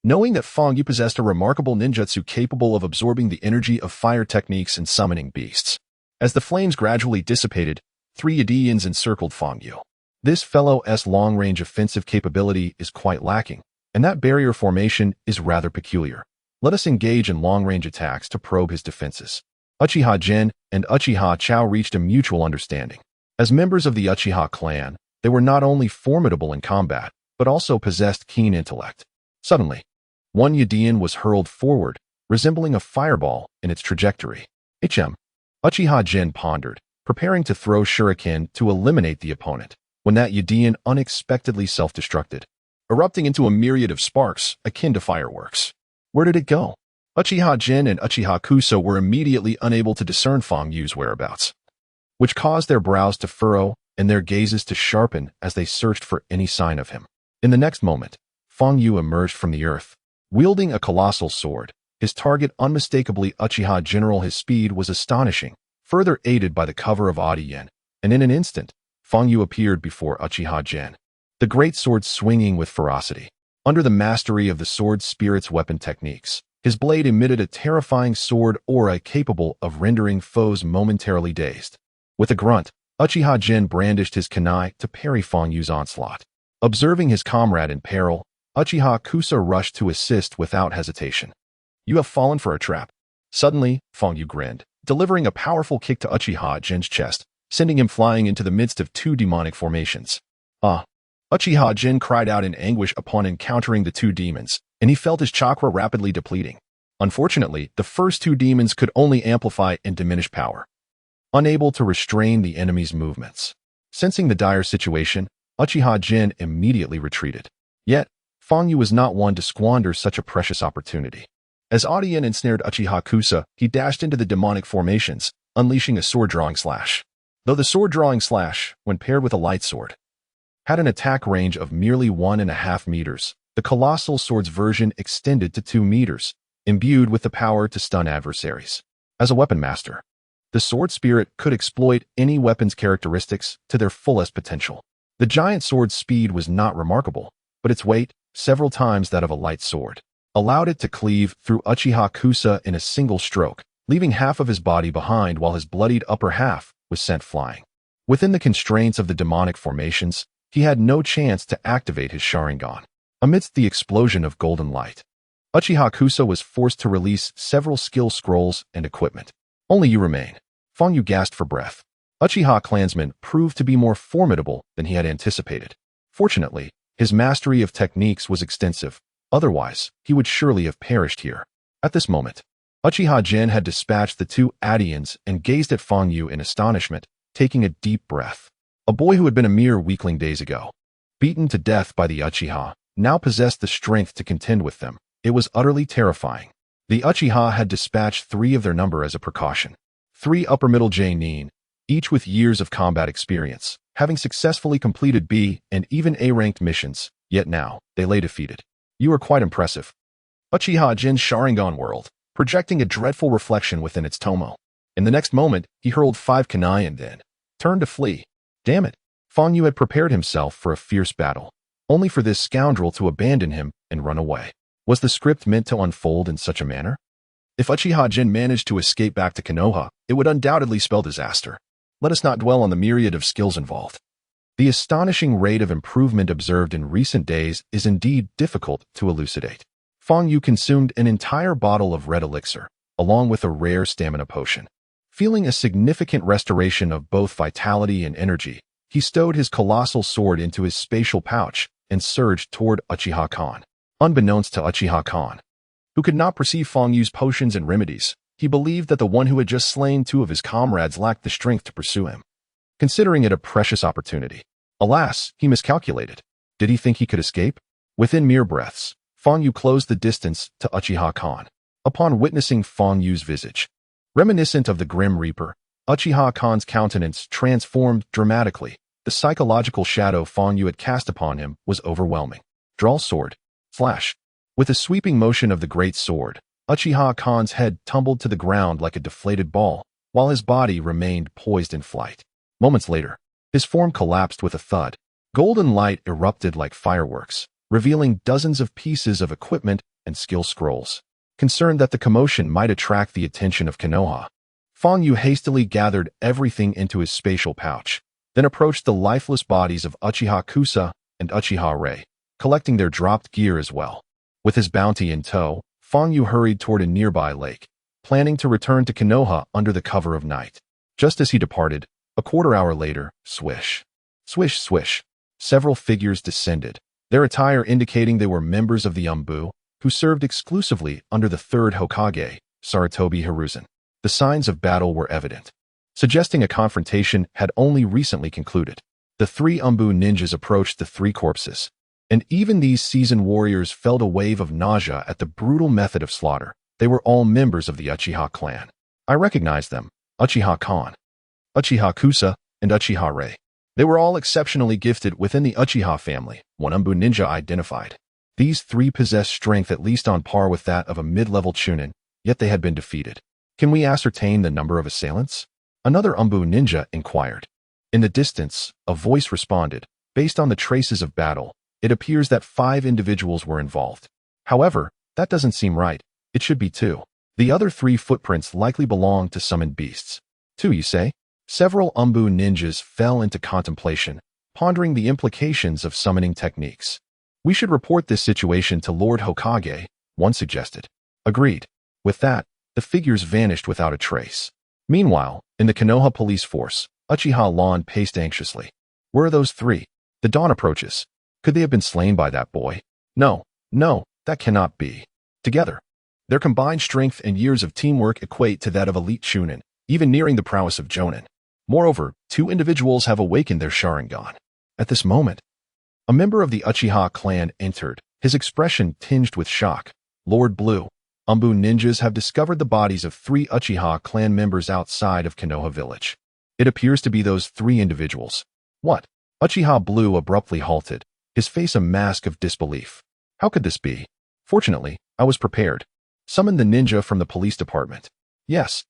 Knowing that Fang Yu possessed a remarkable ninjutsu capable of absorbing the energy of fire techniques and summoning beasts. As the flames gradually dissipated, 3 Yidians encircled Fang Yu. This fellow's long-range offensive capability is quite lacking, and that barrier formation is rather peculiar. Let us engage in long-range attacks to probe his defenses. Uchiha Jin and Uchiha Chao reached a mutual understanding. As members of the Uchiha clan, they were not only formidable in combat, but also possessed keen intellect. Suddenly, one Yidian was hurled forward, resembling a fireball in its trajectory. Uchiha Jin pondered, preparing to throw shuriken to eliminate the opponent, when that Yidian unexpectedly self-destructed, erupting into a myriad of sparks akin to fireworks. Where did it go? Uchiha Jin and Uchiha Kuso were immediately unable to discern Fang Yu's whereabouts, which caused their brows to furrow and their gazes to sharpen as they searched for any sign of him. In the next moment, Fang Yu emerged from the earth, wielding a colossal sword. His target unmistakably Uchiha General. His speed was astonishing, further aided by the cover of Adiyen, and in an instant, Fang Yu appeared before Uchiha Jin, the great sword swinging with ferocity. Under the mastery of the sword spirit's weapon techniques, his blade emitted a terrifying sword aura capable of rendering foes momentarily dazed. With a grunt, Uchiha Jin brandished his kunai to parry Fang Yu's onslaught. Observing his comrade in peril, Uchiha Kusa rushed to assist without hesitation. You have fallen for a trap. Suddenly, Fong Yu grinned, delivering a powerful kick to Uchiha Jin's chest, sending him flying into the midst of two demonic formations. Ah! Uchiha Jin cried out in anguish upon encountering the two demons, and he felt his chakra rapidly depleting. Unfortunately, the first two demons could only amplify and diminish power, unable to restrain the enemy's movements. Sensing the dire situation, Uchiha Jin immediately retreated. Yet, Fong Yu was not one to squander such a precious opportunity. As Audion ensnared Uchiha Kusa, he dashed into the demonic formations, unleashing a sword-drawing slash. Though the sword-drawing slash, when paired with a light sword, had an attack range of merely 1.5 meters, the colossal sword's version extended to 2 meters, imbued with the power to stun adversaries. As a weapon master, the sword spirit could exploit any weapon's characteristics to their fullest potential. The giant sword's speed was not remarkable, but its weight, several times that of a light sword, allowed it to cleave through Uchiha Kusa in a single stroke, leaving half of his body behind while his bloodied upper half was sent flying. Within the constraints of the demonic formations, he had no chance to activate his Sharingan. Amidst the explosion of golden light, Uchiha Kusa was forced to release several skill scrolls and equipment. Only you remain. Fong Yu gasped for breath. Uchiha clansman proved to be more formidable than he had anticipated. Fortunately, his mastery of techniques was extensive. Otherwise, he would surely have perished here. At this moment, Uchiha Jin had dispatched the two Adians and gazed at Fong Yu in astonishment, taking a deep breath. A boy who had been a mere weakling days ago, beaten to death by the Uchiha, now possessed the strength to contend with them. It was utterly terrifying. The Uchiha had dispatched 3 of their number as a precaution. 3 upper-middle J-nin, each with years of combat experience, having successfully completed B and even A-ranked missions, yet now, they lay defeated. You are quite impressive. Uchiha Jin's Sharingan whirled, projecting a dreadful reflection within its tomo. In the next moment, he hurled 5 kunai and then turned to flee. Damn it! Fong Yu had prepared himself for a fierce battle, only for this scoundrel to abandon him and run away. Was the script meant to unfold in such a manner? If Uchiha Jin managed to escape back to Konoha, it would undoubtedly spell disaster. Let us not dwell on the myriad of skills involved. The astonishing rate of improvement observed in recent days is indeed difficult to elucidate. Fong Yu consumed an entire bottle of red elixir, along with a rare stamina potion. Feeling a significant restoration of both vitality and energy, he stowed his colossal sword into his spatial pouch and surged toward Uchiha Khan. Unbeknownst to Uchiha Khan, who could not perceive Fong Yu's potions and remedies, he believed that the one who had just slain 2 of his comrades lacked the strength to pursue him, considering it a precious opportunity. Alas, he miscalculated. Did he think he could escape? Within mere breaths, Fong Yu closed the distance to Uchiha Khan. Upon witnessing Fong Yu's visage, reminiscent of the Grim Reaper, Uchiha Khan's countenance transformed dramatically. The psychological shadow Fong Yu had cast upon him was overwhelming. Draw sword. Flash. With a sweeping motion of the great sword, Uchiha Khan's head tumbled to the ground like a deflated ball, while his body remained poised in flight. Moments later, his form collapsed with a thud. Golden light erupted like fireworks, revealing dozens of pieces of equipment and skill scrolls. Concerned that the commotion might attract the attention of Konoha, Fong Yu hastily gathered everything into his spatial pouch, then approached the lifeless bodies of Uchiha Kusa and Uchiha Rei, collecting their dropped gear as well. With his bounty in tow, Fong Yu hurried toward a nearby lake, planning to return to Konoha under the cover of night. Just as he departed, a quarter-hour later, swish, swish, swish, several figures descended, their attire indicating they were members of the Umbu, who served exclusively under the 3rd Hokage, Sarutobi Hiruzen. The signs of battle were evident, suggesting a confrontation had only recently concluded. The 3 Umbu ninjas approached the 3 corpses, and even these seasoned warriors felt a wave of nausea at the brutal method of slaughter. They were all members of the Uchiha clan. I recognized them: Uchiha Khan, Uchiha Kusa, and Uchiha Rei. They were all exceptionally gifted within the Uchiha family, one Umbu ninja identified. These 3 possessed strength at least on par with that of a mid-level Chunin, yet they had been defeated. Can we ascertain the number of assailants? Another Umbu ninja inquired. In the distance, a voice responded. Based on the traces of battle, it appears that 5 individuals were involved. However, that doesn't seem right. It should be 2. The other 3 footprints likely belong to summoned beasts. 2, you say? Several Umbu ninjas fell into contemplation, pondering the implications of summoning techniques. We should report this situation to Lord Hokage, one suggested. Agreed. With that, the figures vanished without a trace. Meanwhile, in the Konoha police force, Uchiha Lan paced anxiously. Where are those three? The dawn approaches. Could they have been slain by that boy? No, that cannot be. Together, their combined strength and years of teamwork equate to that of elite Chunin, even nearing the prowess of Jonin. Moreover, two individuals have awakened their Sharingan. At this moment, a member of the Uchiha clan entered, his expression tinged with shock. Lord Blue, Umbu ninjas have discovered the bodies of 3 Uchiha clan members outside of Konoha village. It appears to be those 3 individuals. What? Uchiha Blue abruptly halted, his face a mask of disbelief. How could this be? Fortunately, I was prepared. Summon the ninja from the police department. Yes.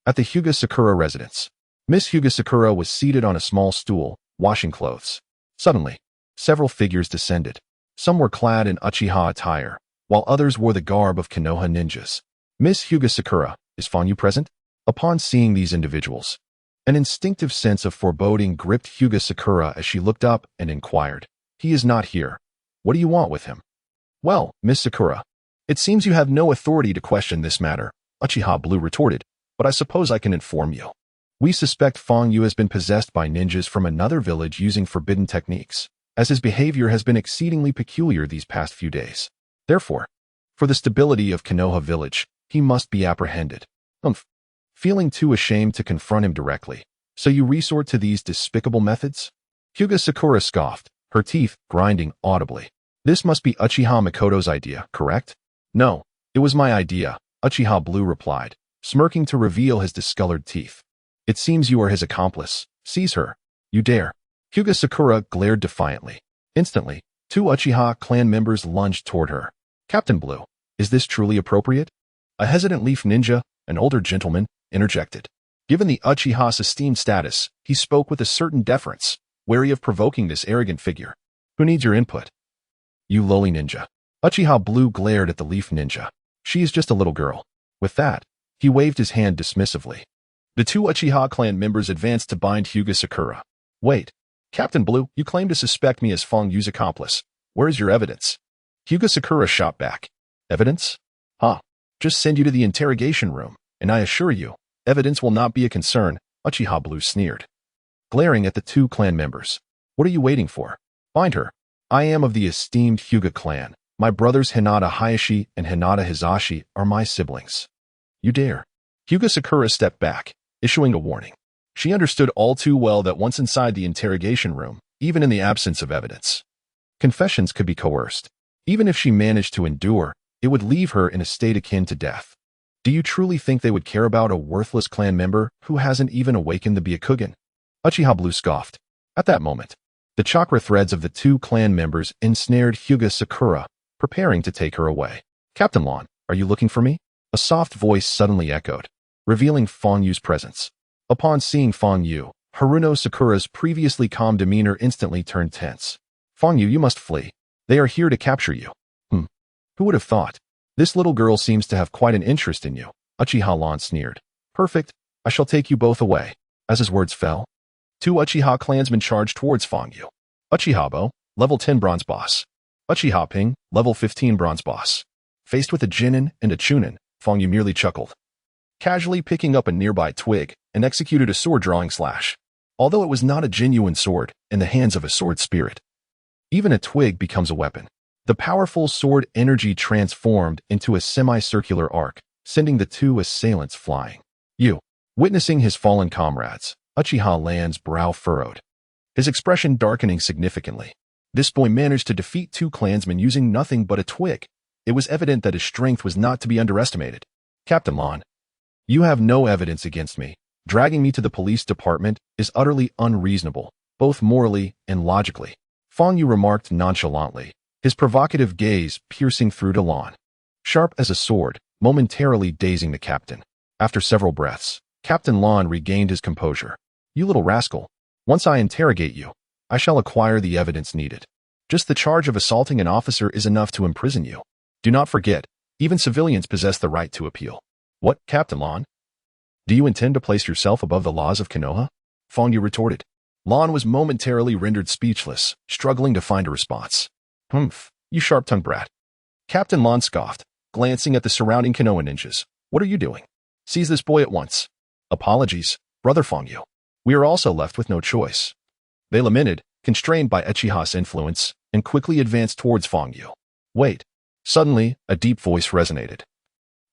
At the Hyuga Sakura residence. Miss Hyuga Sakura was seated on a small stool, washing clothes. Suddenly, several figures descended. Some were clad in Uchiha attire, while others wore the garb of Konoha ninjas. Miss Hyuga Sakura, is Fanyu present? Upon seeing these individuals, an instinctive sense of foreboding gripped Hyuga Sakura as she looked up and inquired. He is not here. What do you want with him? Well, Miss Sakura, it seems you have no authority to question this matter, Uchiha Blue retorted, but I suppose I can inform you. We suspect Fanyu has been possessed by ninjas from another village using forbidden techniques, as his behavior has been exceedingly peculiar these past few days. Therefore, for the stability of Konoha village, he must be apprehended. Feeling too ashamed to confront him directly, so you resort to these despicable methods? Hyuga Sakura scoffed, her teeth grinding audibly. This must be Uchiha Mikoto's idea, correct? No, it was my idea, Uchiha Blue replied, smirking to reveal his discolored teeth. It seems you are his accomplice. Seize her. You dare. Hyuga Sakura glared defiantly. Instantly, 2 Uchiha clan members lunged toward her. Captain Blue, is this truly appropriate? A hesitant leaf ninja, an older gentleman, interjected. Given the Uchiha's esteemed status, he spoke with a certain deference, wary of provoking this arrogant figure. Who needs your input? You lowly ninja. Uchiha Blue glared at the leaf ninja. She is just a little girl. With that, he waved his hand dismissively. The 2 Uchiha clan members advanced to bind Hyuga Sakura. Wait, Captain Blue, you claim to suspect me as Fangyu's accomplice. Where is your evidence? Hyuga Sakura shot back. Evidence? Just send you to the interrogation room, and I assure you, evidence will not be a concern, Uchiha Blue sneered. Glaring at the 2 clan members. What are you waiting for? Find her. I am of the esteemed Hyuga clan. My brothers Hinata Hayashi and Hinata Hizashi are my siblings. You dare. Hyuga Sakura stepped back, issuing a warning. She understood all too well that once inside the interrogation room, even in the absence of evidence, confessions could be coerced. Even if she managed to endure, it would leave her in a state akin to death. Do you truly think they would care about a worthless clan member who hasn't even awakened the Byakugan? Uchiha Blue scoffed. At that moment, the chakra threads of the 2 clan members ensnared Hyuga Sakura, preparing to take her away. Captain Lan, are you looking for me? A soft voice suddenly echoed, revealing Fangyu's presence. Upon seeing Fangyu, Haruno Sakura's previously calm demeanor instantly turned tense. Fangyu, you must flee. They are here to capture you. Who would have thought? This little girl seems to have quite an interest in you, Uchiha Lan sneered. Perfect, I shall take you both away. As his words fell, 2 Uchiha clansmen charged towards Fangyu. Uchiha Bo, level 10 bronze boss. Uchiha Ping, level 15 bronze boss. Faced with a Jinin and a Chunin, Fangyu merely chuckled, casually picking up a nearby twig and executed a sword-drawing slash. Although it was not a genuine sword in the hands of a sword spirit, even a twig becomes a weapon. The powerful sword energy transformed into a semicircular arc, sending the 2 assailants flying. Witnessing his fallen comrades, Uchiha Lan's brow furrowed, his expression darkening significantly. This boy managed to defeat 2 clansmen using nothing but a twig. It was evident that his strength was not to be underestimated. Captain Lan, you have no evidence against me. Dragging me to the police department is utterly unreasonable, both morally and logically, Fangyu remarked nonchalantly, his provocative gaze piercing through to Lan, sharp as a sword, momentarily dazing the captain. After several breaths, Captain Lan regained his composure. You little rascal. Once I interrogate you, I shall acquire the evidence needed. Just the charge of assaulting an officer is enough to imprison you. Do not forget, even civilians possess the right to appeal. What, Captain Lan? Do you intend to place yourself above the laws of Konoha? Fangyu retorted. Lan was momentarily rendered speechless, struggling to find a response. You sharp-tongued brat. Captain Lan scoffed. glancing at the surrounding Konoha ninjas. What are you doing? Seize this boy at once. Apologies, Brother Fangyu. We are also left with no choice. They lamented, constrained by Uchiha's influence, and quickly advanced towards Fangyu. Wait. Suddenly, a deep voice resonated,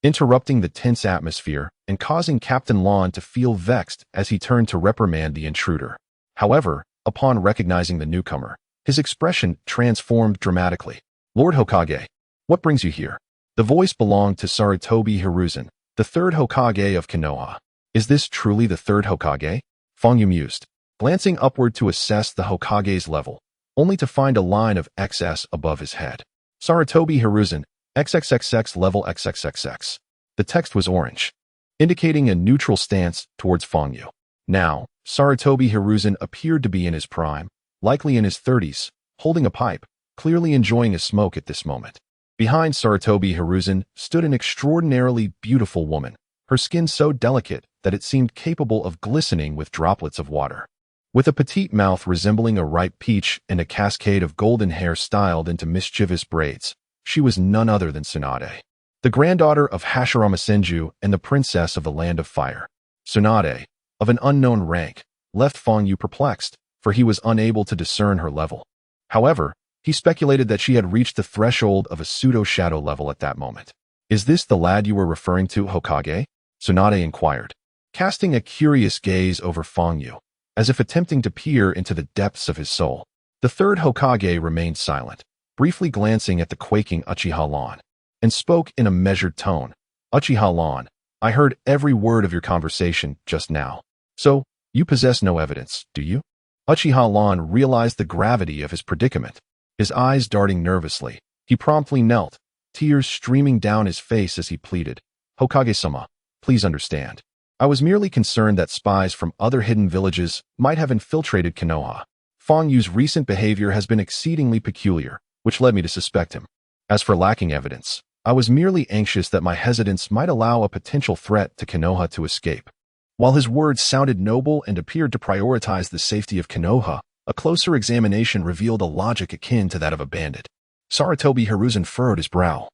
interrupting the tense atmosphere and causing Captain Lon to feel vexed as he turned to reprimand the intruder. However, upon recognizing the newcomer, his expression transformed dramatically. Lord Hokage, what brings you here? The voice belonged to Sarutobi Hiruzen, the third Hokage of Konoha. Is this truly the third Hokage? Fangyu mused, glancing upward to assess the Hokage's level, only to find a line of XS above his head. Sarutobi Hiruzen, XXXX level XXXX. The text was orange, indicating a neutral stance towards Fangyu. Now, Sarutobi Hiruzen appeared to be in his prime, likely in his 30s, holding a pipe, clearly enjoying a smoke at this moment. Behind Sarutobi Hiruzen stood an extraordinarily beautiful woman, her skin so delicate that it seemed capable of glistening with droplets of water. With a petite mouth resembling a ripe peach and a cascade of golden hair styled into mischievous braids, she was none other than Tsunade, the granddaughter of Hashirama Senju and the princess of the Land of Fire. Tsunade, of an unknown rank, left Fangyu perplexed, for he was unable to discern her level. However, he speculated that she had reached the threshold of a pseudo-shadow level at that moment. Is this the lad you were referring to, Hokage? Tsunade inquired, casting a curious gaze over Fangyu, as if attempting to peer into the depths of his soul. The third Hokage remained silent, briefly glancing at the quaking Uchiha Lon, and spoke in a measured tone. Uchiha Lon, I heard every word of your conversation just now. So, you possess no evidence, do you? Uchiha Lon realized the gravity of his predicament. His eyes darting nervously, he promptly knelt, tears streaming down his face as he pleaded, Hokage-sama, please understand. I was merely concerned that spies from other hidden villages might have infiltrated Konoha. Fangyu's recent behavior has been exceedingly peculiar, which led me to suspect him. As for lacking evidence, I was merely anxious that my hesitance might allow a potential threat to Konoha to escape. While his words sounded noble and appeared to prioritize the safety of Konoha, a closer examination revealed a logic akin to that of a bandit. Sarutobi Hiruzen furrowed his brow,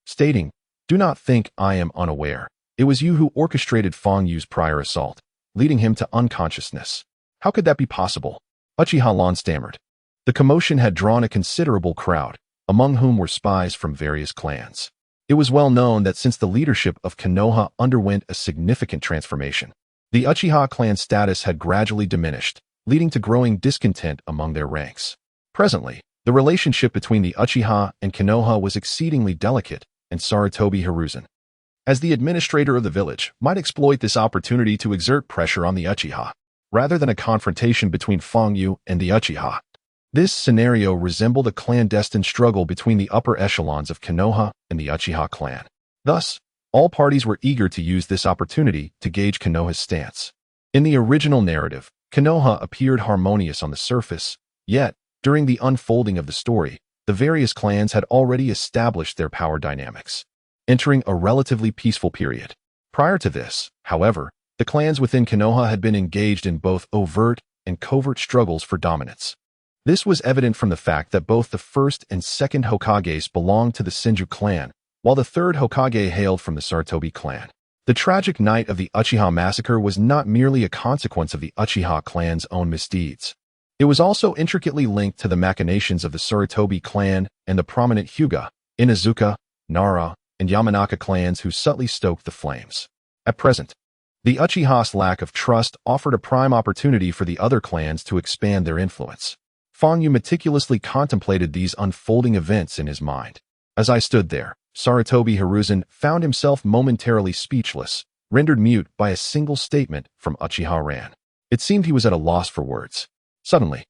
stating, Do not think I am unaware. It was you who orchestrated Fangyu's prior assault, leading him to unconsciousness. How could that be possible? Uchiha Lon stammered. The commotion had drawn a considerable crowd, among whom were spies from various clans. It was well known that since the leadership of Konoha underwent a significant transformation, the Uchiha clan's status had gradually diminished, leading to growing discontent among their ranks. Presently, the relationship between the Uchiha and Konoha was exceedingly delicate, and Sarutobi Hiruzen, as the administrator of the village, might exploit this opportunity to exert pressure on the Uchiha, rather than a confrontation between Fangyu and the Uchiha. This scenario resembled a clandestine struggle between the upper echelons of Konoha and the Uchiha clan. Thus, all parties were eager to use this opportunity to gauge Konoha's stance. In the original narrative, Konoha appeared harmonious on the surface, yet, during the unfolding of the story, the various clans had already established their power dynamics, entering a relatively peaceful period. Prior to this, however, the clans within Konoha had been engaged in both overt and covert struggles for dominance. This was evident from the fact that both the first and second Hokages belonged to the Senju clan, while the third Hokage hailed from the Sarutobi clan. The tragic night of the Uchiha massacre was not merely a consequence of the Uchiha clan's own misdeeds. It was also intricately linked to the machinations of the Sarutobi clan and the prominent Hyuga, Inuzuka, Nara, and Yamanaka clans who subtly stoked the flames. At present, the Uchiha's lack of trust offered a prime opportunity for the other clans to expand their influence. Fangyu meticulously contemplated these unfolding events in his mind. As I stood there, Sarutobi Hiruzen found himself momentarily speechless, rendered mute by a single statement from Uchiha Ran. It seemed he was at a loss for words. Suddenly,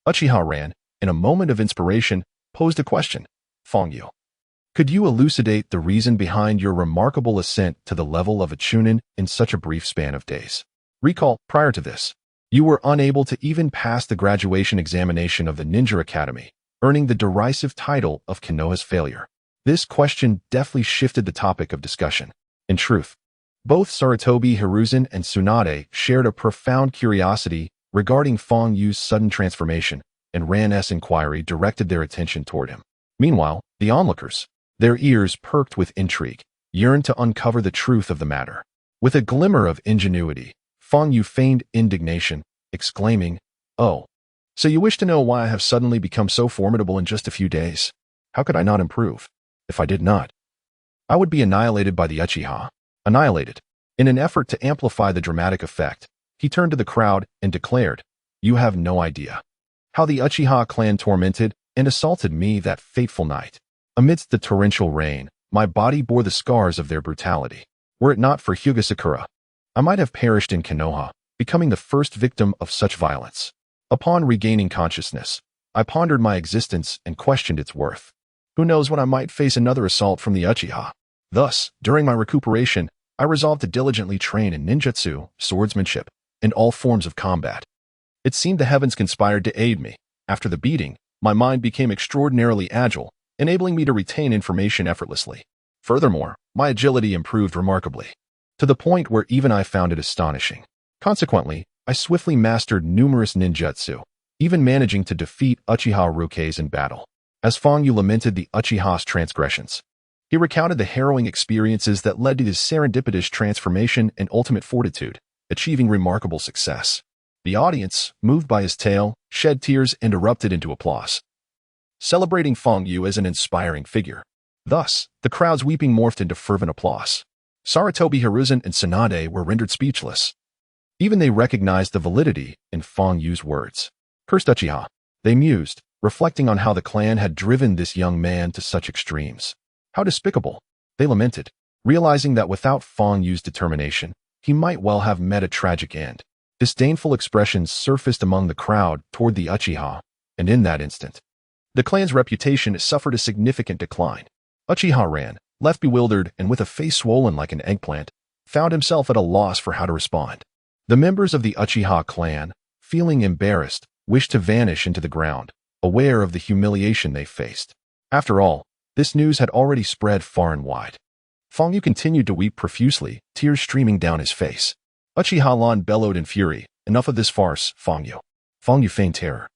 Uchiha Ran, in a moment of inspiration, posed a question. Fangyu, could you elucidate the reason behind your remarkable ascent to the level of a Chunin in such a brief span of days? Recall, prior to this, you were unable to even pass the graduation examination of the Ninja Academy, earning the derisive title of Konoha's failure. This question deftly shifted the topic of discussion. In truth, both Sarutobi Hiruzen and Tsunade shared a profound curiosity regarding Fangyu's sudden transformation, and Ran's inquiry directed their attention toward him. Meanwhile, the onlookers, Their ears, perked with intrigue, yearned to uncover the truth of the matter. With a glimmer of ingenuity, Feng Yu feigned indignation, exclaiming, "Oh, so you wish to know why I have suddenly become so formidable in just a few days? How could I not improve? If I did not, I would be annihilated by the Uchiha." Annihilated. In an effort to amplify the dramatic effect, he turned to the crowd and declared, "You have no idea how the Uchiha clan tormented and assaulted me that fateful night. Amidst the torrential rain, my body bore the scars of their brutality. Were it not for Hyuga Sakura, I might have perished in Konoha, becoming the first victim of such violence. Upon regaining consciousness, I pondered my existence and questioned its worth. Who knows when I might face another assault from the Uchiha? Thus, during my recuperation, I resolved to diligently train in ninjutsu, swordsmanship, and all forms of combat. It seemed the heavens conspired to aid me. After the beating, my mind became extraordinarily agile, enabling me to retain information effortlessly. Furthermore, my agility improved remarkably, to the point where even I found it astonishing. Consequently, I swiftly mastered numerous ninjutsu, even managing to defeat Uchiha Rukes in battle. As Feng Yu lamented the Uchiha's transgressions, he recounted the harrowing experiences that led to his serendipitous transformation and ultimate fortitude, achieving remarkable success. The audience, moved by his tale, shed tears and erupted into applause, celebrating Feng Yu as an inspiring figure. Thus, the crowd's weeping morphed into fervent applause. Sarutobi Hiruzen and Tsunade were rendered speechless. Even they recognized the validity in Feng Yu's words. Cursed Uchiha, they mused, reflecting on how the clan had driven this young man to such extremes. How despicable, they lamented, realizing that without Feng Yu's determination, he might well have met a tragic end. Disdainful expressions surfaced among the crowd toward the Uchiha, and in that instant, the clan's reputation suffered a significant decline. Uchiha ran, left bewildered and with a face swollen like an eggplant, found himself at a loss for how to respond. The members of the Uchiha clan, feeling embarrassed, wished to vanish into the ground, aware of the humiliation they faced. After all, this news had already spread far and wide. Feng Yu continued to weep profusely, tears streaming down his face. Uchiha Lan bellowed in fury, "Enough of this farce, Feng Yu." Feng Yu feigned terror,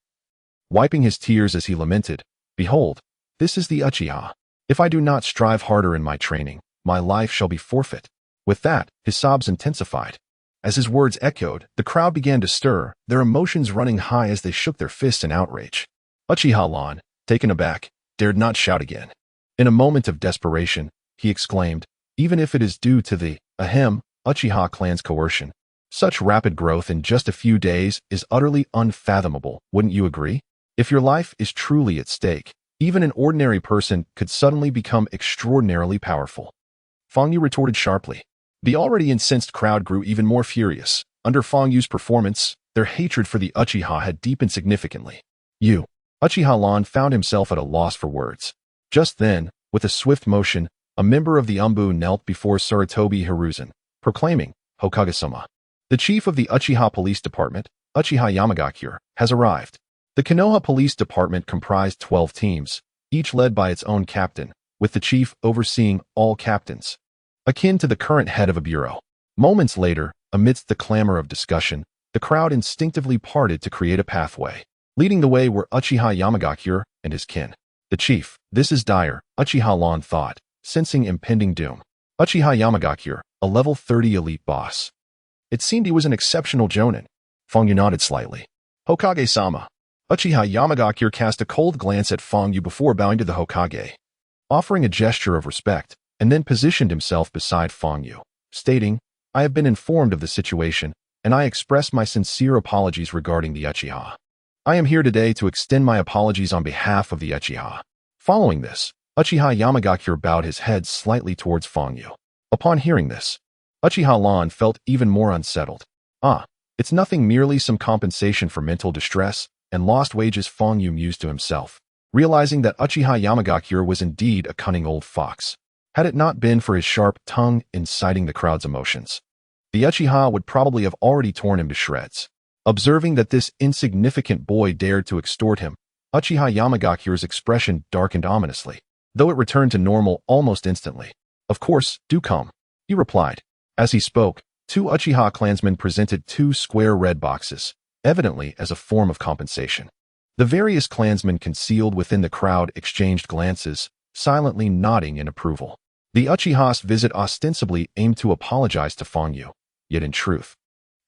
wiping his tears as he lamented, "Behold, this is the Uchiha. If I do not strive harder in my training, my life shall be forfeit." With that, his sobs intensified. As his words echoed, the crowd began to stir, their emotions running high as they shook their fists in outrage. Uchiha Lan, taken aback, dared not shout again. In a moment of desperation, he exclaimed, "Even if it is due to the Uchiha clan's coercion, such rapid growth in just a few days is utterly unfathomable, wouldn't you agree? If your life is truly at stake, even an ordinary person could suddenly become extraordinarily powerful." Feng Yu retorted sharply. The already incensed crowd grew even more furious. Under Feng Yu's performance, their hatred for the Uchiha had deepened significantly. Uchiha Lan found himself at a loss for words. Just then, with a swift motion, a member of the Umbu knelt before Sarutobi Hiruzen, proclaiming, "Hokage-sama, the chief of the Uchiha Police Department, Uchiha Yamagakure, has arrived." The Konoha Police Department comprised 12 teams, each led by its own captain, with the chief overseeing all captains, akin to the current head of a bureau. Moments later, amidst the clamor of discussion, the crowd instinctively parted to create a pathway. Leading the way were Uchiha Yamagakure and his kin. "The chief, this is dire," Uchiha Lan thought, sensing impending doom. Uchiha Yamagakure, a level 30 elite boss. It seemed he was an exceptional jonin. Feng Yu nodded slightly. "Hokage-sama." Uchiha Yamagakure cast a cold glance at Feng Yu before bowing to the Hokage, offering a gesture of respect, and then positioned himself beside Feng Yu, stating, "I have been informed of the situation, and I express my sincere apologies regarding the Uchiha. I am here today to extend my apologies on behalf of the Uchiha." Following this, Uchiha Yamagakure bowed his head slightly towards Feng Yu. Upon hearing this, Uchiha Lan felt even more unsettled. It's nothing, merely some compensation for mental distress and lost wages, Feng Yu mused to himself, realizing that Uchiha Yamagakure was indeed a cunning old fox. Had it not been for his sharp tongue inciting the crowd's emotions, the Uchiha would probably have already torn him to shreds. Observing that this insignificant boy dared to extort him, Uchiha Yamagakure's expression darkened ominously, though it returned to normal almost instantly. "Of course, do come," he replied. As he spoke, 2 Uchiha clansmen presented 2 square red boxes, evidently as a form of compensation. The various clansmen concealed within the crowd exchanged glances, silently nodding in approval. The Uchiha's visit ostensibly aimed to apologize to Fangyu, yet in truth,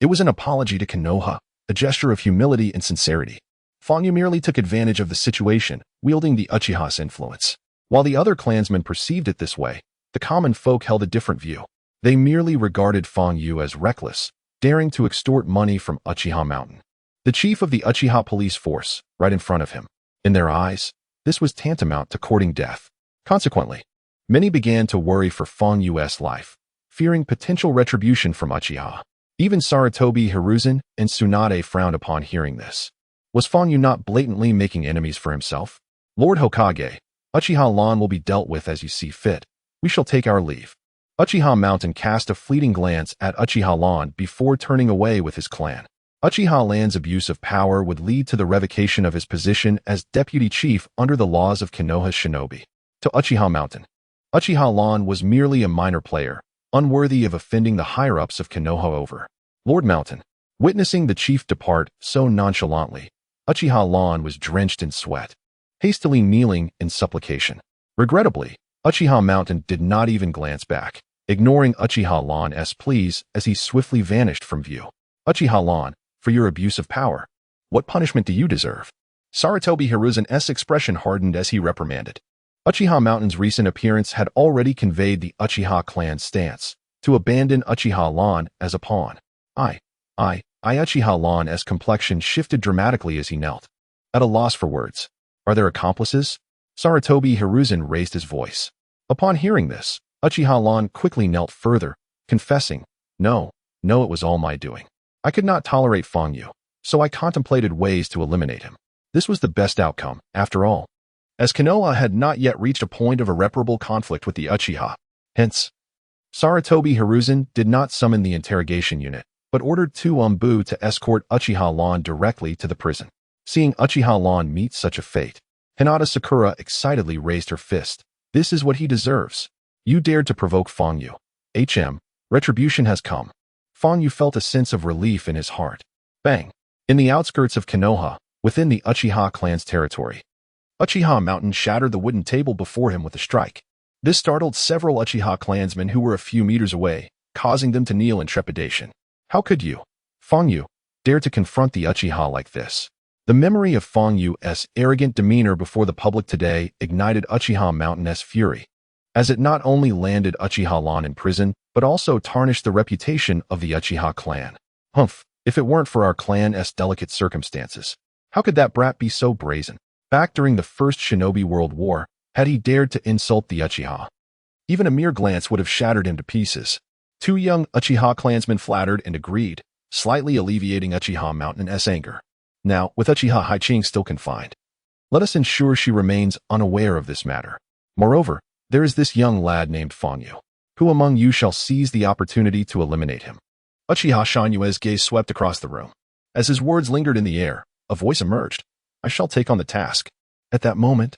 it was an apology to Konoha, a gesture of humility and sincerity. Fangyu merely took advantage of the situation, wielding the Uchiha's influence. While the other clansmen perceived it this way, the common folk held a different view. They merely regarded Fangyu as reckless, daring to extort money from Uchiha Mountain, the chief of the Uchiha police force, right in front of him. In their eyes, this was tantamount to courting death. Consequently, many began to worry for Fangyu's life, fearing potential retribution from Uchiha. Even Sarutobi Hiruzen and Tsunade frowned upon hearing this. Was Fangyu not blatantly making enemies for himself? Lord Hokage, Uchiha Lan will be dealt with as you see fit. We shall take our leave. Uchiha Mountain cast a fleeting glance at Uchiha Lan before turning away with his clan. Uchiha Lan's abuse of power would lead to the revocation of his position as deputy chief under the laws of Konoha's shinobi. To Uchiha Mountain, Uchiha Lan was merely a minor player, unworthy of offending the higher-ups of Konoha over. Lord Mountain, witnessing the chief depart so nonchalantly, Uchiha Lan was drenched in sweat, hastily kneeling in supplication. Regrettably, Uchiha Mountain did not even glance back, ignoring Uchiha Lan's pleas as he swiftly vanished from view. Uchiha Lan, for your abuse of power, what punishment do you deserve? Sarutobi Hiruzen's expression hardened as he reprimanded. Uchiha Mountain's recent appearance had already conveyed the Uchiha clan's stance, to abandon Uchiha Lan as a pawn. Uchiha Lan's complexion shifted dramatically as he knelt, at a loss for words. Are there accomplices? Sarutobi Hiruzen raised his voice. Upon hearing this, Uchiha Lan quickly knelt further, confessing, No, it was all my doing. I could not tolerate Fangyu, so I contemplated ways to eliminate him. This was the best outcome, after all, as Konoha had not yet reached a point of irreparable conflict with the Uchiha. Hence, Sarutobi Hiruzen did not summon the interrogation unit, but ordered two Umbu to escort Uchiha Lan directly to the prison. Seeing Uchiha Lan meet such a fate, Hinata Sakura excitedly raised her fist. This is what he deserves. You dared to provoke Fangyu. Retribution has come. Fangyu felt a sense of relief in his heart. Bang! In the outskirts of Konoha, within the Uchiha clan's territory, Uchiha Mountain shattered the wooden table before him with a strike. This startled several Uchiha clansmen who were a few meters away, causing them to kneel in trepidation. How could you, Fangyu, dare to confront the Uchiha like this? The memory of Fangyu's arrogant demeanor before the public today ignited Uchiha Mountain's fury, as it not only landed Uchiha Lan in prison, but also tarnished the reputation of the Uchiha clan. If it weren't for our clan's delicate circumstances, how could that brat be so brazen? Back during the First Shinobi World War, had he dared to insult the Uchiha, even a mere glance would have shattered him to pieces. Two young Uchiha clansmen flattered and agreed, slightly alleviating Uchiha Mountain's anger. Now, with Uchiha Haiching still confined, let us ensure she remains unaware of this matter. Moreover, there is this young lad named Fangyu. Who among you shall seize the opportunity to eliminate him? Uchiha Shanyue's gaze swept across the room. As his words lingered in the air, a voice emerged. I shall take on the task. At that moment,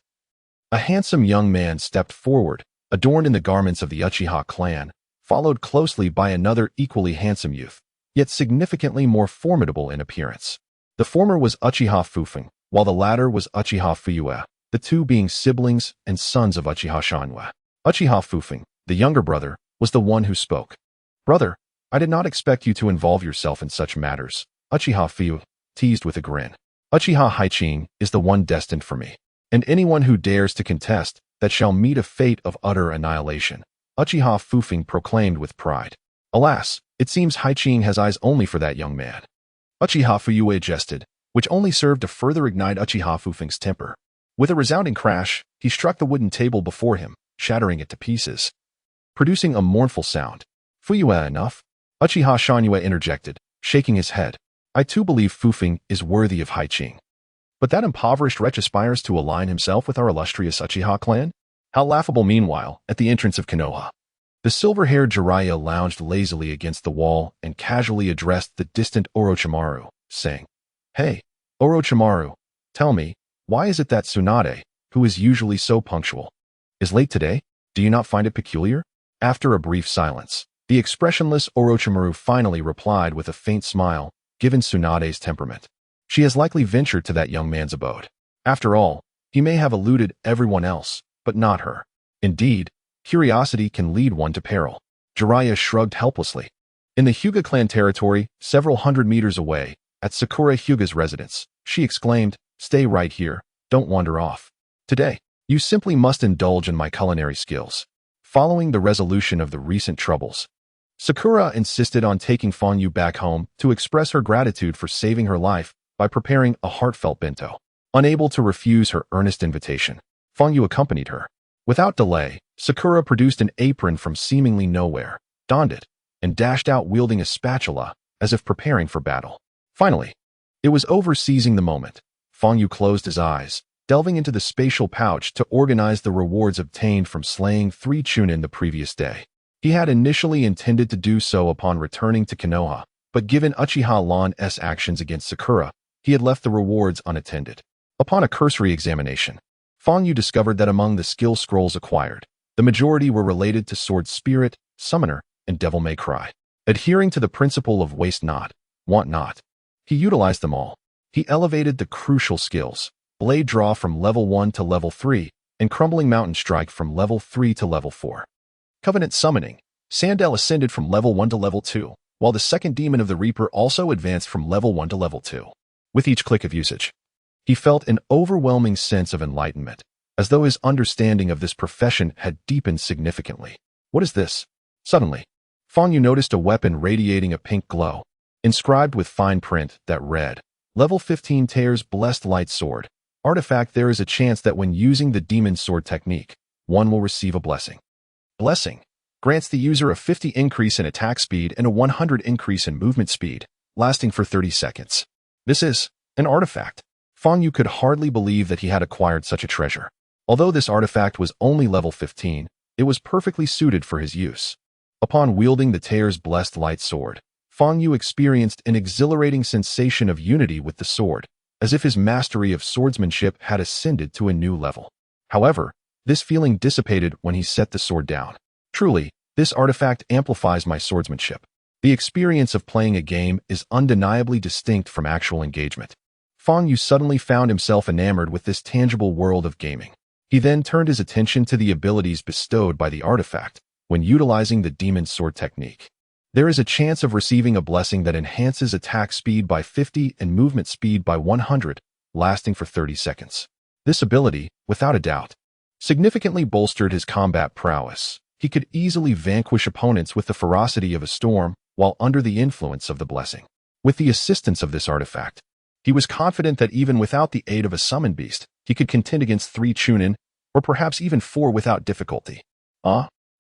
a handsome young man stepped forward, adorned in the garments of the Uchiha clan, followed closely by another equally handsome youth, yet significantly more formidable in appearance. The former was Uchiha Fufeng, while the latter was Uchiha Fuyue, the two being siblings and sons of Uchiha Shanue. Uchiha Fufeng, the younger brother, was the one who spoke. Brother, I did not expect you to involve yourself in such matters, Uchiha Fuyue teased with a grin. Uchiha Haiching is the one destined for me, and anyone who dares to contest that shall meet a fate of utter annihilation, Uchiha Fufeng proclaimed with pride. Alas, it seems Haiching has eyes only for that young man. Uchiha Fuyue jested, which only served to further ignite Uchiha Fufeng's temper. With a resounding crash, he struck the wooden table before him, shattering it to pieces, producing a mournful sound. Fuyue enough? Uchiha Shanue interjected, shaking his head. I too believe Fufeng is worthy of Haiching. But that impoverished wretch aspires to align himself with our illustrious Uchiha clan? How laughable. Meanwhile, at the entrance of Konoha, the silver-haired Jiraiya lounged lazily against the wall and casually addressed the distant Orochimaru, saying, Hey, Orochimaru, tell me, why is it that Tsunade, who is usually so punctual, is late today? Do you not find it peculiar? After a brief silence, the expressionless Orochimaru finally replied with a faint smile, given Tsunade's temperament. She has likely ventured to that young man's abode. After all, he may have eluded everyone else, but not her. Indeed, curiosity can lead one to peril. Jiraiya shrugged helplessly. In the Hyuga clan territory, several hundred meters away, at Sakura Hyuga's residence, she exclaimed, "Stay right here, don't wander off. Today, you simply must indulge in my culinary skills." Following the resolution of the recent troubles, Sakura insisted on taking Fanyu back home to express her gratitude for saving her life by preparing a heartfelt bento. Unable to refuse her earnest invitation, Fanyu accompanied her. Without delay, Sakura produced an apron from seemingly nowhere, donned it, and dashed out wielding a spatula as if preparing for battle. Finally, it was over. Seizing the moment, Fanyu closed his eyes, delving into the spatial pouch to organize the rewards obtained from slaying 3 Chunin the previous day. He had initially intended to do so upon returning to Konoha, but given Uchiha Lan's actions against Sakura, he had left the rewards unattended. Upon a cursory examination, Fanyu discovered that among the skill scrolls acquired, the majority were related to Sword Spirit, Summoner, and Devil May Cry. Adhering to the principle of waste not, want not, he utilized them all. He elevated the crucial skills, Blade Draw from level 1 to level 3, and Crumbling Mountain Strike from level 3 to level 4. Covenant Summoning, Sandel ascended from level 1 to level 2, while the second Demon of the Reaper also advanced from level 1 to level 2. With each click of usage, he felt an overwhelming sense of enlightenment, as though his understanding of this profession had deepened significantly. What is this? Suddenly, Fanyu noticed a weapon radiating a pink glow, inscribed with fine print that read, Level 15 Tear's Blessed Light Sword. Artifact. There is a chance that when using the Demon Sword technique, one will receive a blessing. Blessing grants the user a 50 increase in attack speed and a 100 increase in movement speed, lasting for 30 seconds. This is an artifact. Fanyu could hardly believe that he had acquired such a treasure. Although this artifact was only level 15, it was perfectly suited for his use. Upon wielding the Tear's Blessed Light Sword, Fanyu experienced an exhilarating sensation of unity with the sword, as if his mastery of swordsmanship had ascended to a new level. However, this feeling dissipated when he set the sword down. Truly, this artifact amplifies my swordsmanship. The experience of playing a game is undeniably distinct from actual engagement. Fanyu suddenly found himself enamored with this tangible world of gaming. He then turned his attention to the abilities bestowed by the artifact when utilizing the Demon Sword technique. There is a chance of receiving a blessing that enhances attack speed by 50 and movement speed by 100, lasting for 30 seconds. This ability, without a doubt, significantly bolstered his combat prowess. He could easily vanquish opponents with the ferocity of a storm while under the influence of the blessing. With the assistance of this artifact, he was confident that even without the aid of a summon beast, he could contend against 3 Chunin, or perhaps even 4 without difficulty.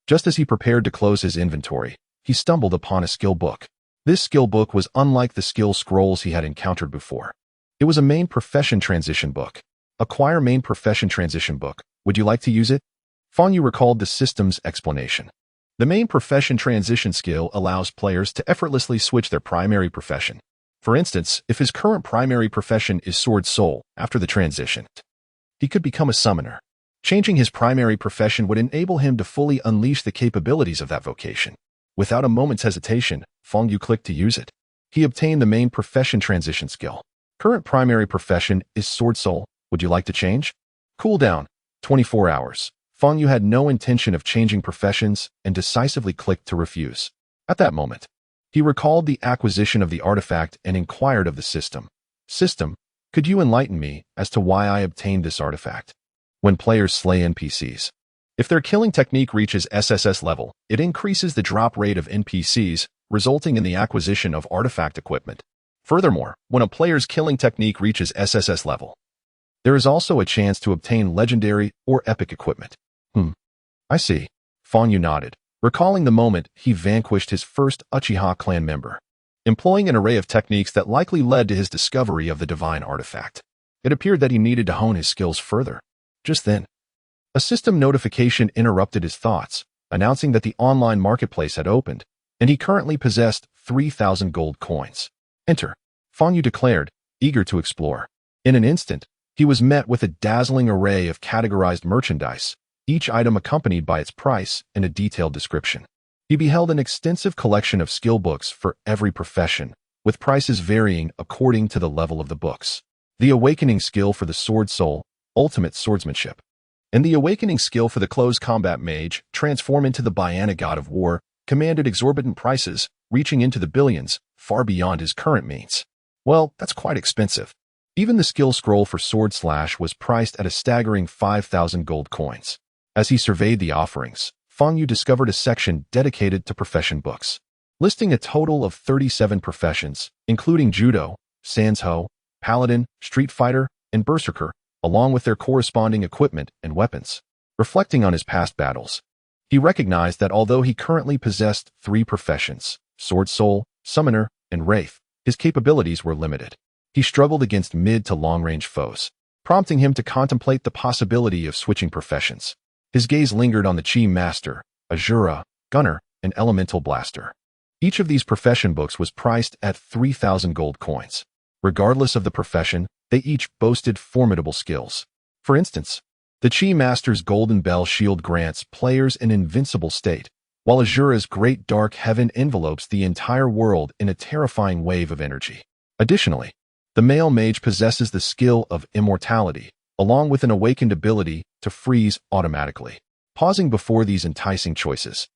Just as he prepared to close his inventory, he stumbled upon a skill book. This skill book was unlike the skill scrolls he had encountered before. It was a main profession transition book. Acquire main profession transition book. Would you like to use it? Fanyu recalled the system's explanation. The main profession transition skill allows players to effortlessly switch their primary profession. For instance, if his current primary profession is Sword Soul, after the transition, he could become a summoner. Changing his primary profession would enable him to fully unleash the capabilities of that vocation. Without a moment's hesitation, Fanyu clicked to use it. He obtained the main profession transition skill. Current primary profession is Sword Soul. Would you like to change? Cooldown, 24 hours. Fanyu had no intention of changing professions and decisively clicked to refuse. At that moment, he recalled the acquisition of the artifact and inquired of the system. System, could you enlighten me as to why I obtained this artifact? When players slay NPCs, if their killing technique reaches SSS level, it increases the drop rate of NPCs, resulting in the acquisition of artifact equipment. Furthermore, when a player's killing technique reaches SSS level, there is also a chance to obtain legendary or epic equipment. I see. Fanyu nodded, recalling the moment he vanquished his first Uchiha clan member, employing an array of techniques that likely led to his discovery of the divine artifact. It appeared that he needed to hone his skills further. Just then, a system notification interrupted his thoughts, announcing that the online marketplace had opened, and he currently possessed 3,000 gold coins. Enter, Fanyu declared, eager to explore. In an instant, he was met with a dazzling array of categorized merchandise, each item accompanied by its price and a detailed description. He beheld an extensive collection of skill books for every profession, with prices varying according to the level of the books. The awakening skill for the Sword Soul, ultimate swordsmanship. And the awakening skill for the close combat mage, transform into the Biana god of war, commanded exorbitant prices, reaching into the billions, far beyond his current means. Well, that's quite expensive. Even the skill scroll for Sword Slash was priced at a staggering 5,000 gold coins. As he surveyed the offerings, Fang Yu discovered a section dedicated to profession books, listing a total of 37 professions, including Judo, Sansho, Paladin, Street Fighter, and Berserker, along with their corresponding equipment and weapons. Reflecting on his past battles, he recognized that although he currently possessed 3 professions, Sword Soul, Summoner, and Wraith, his capabilities were limited. He struggled against mid to long-range foes, prompting him to contemplate the possibility of switching professions. His gaze lingered on the Chi Master, Azura, Gunner, and Elemental Blaster. Each of these profession books was priced at 3,000 gold coins. Regardless of the profession, they each boasted formidable skills. For instance, the Chi Master's Golden Bell Shield grants players an invincible state, while Azura's Great Dark Heaven envelopes the entire world in a terrifying wave of energy. Additionally, the male mage possesses the skill of immortality, along with an awakened ability to freeze automatically. Pausing before these enticing choices,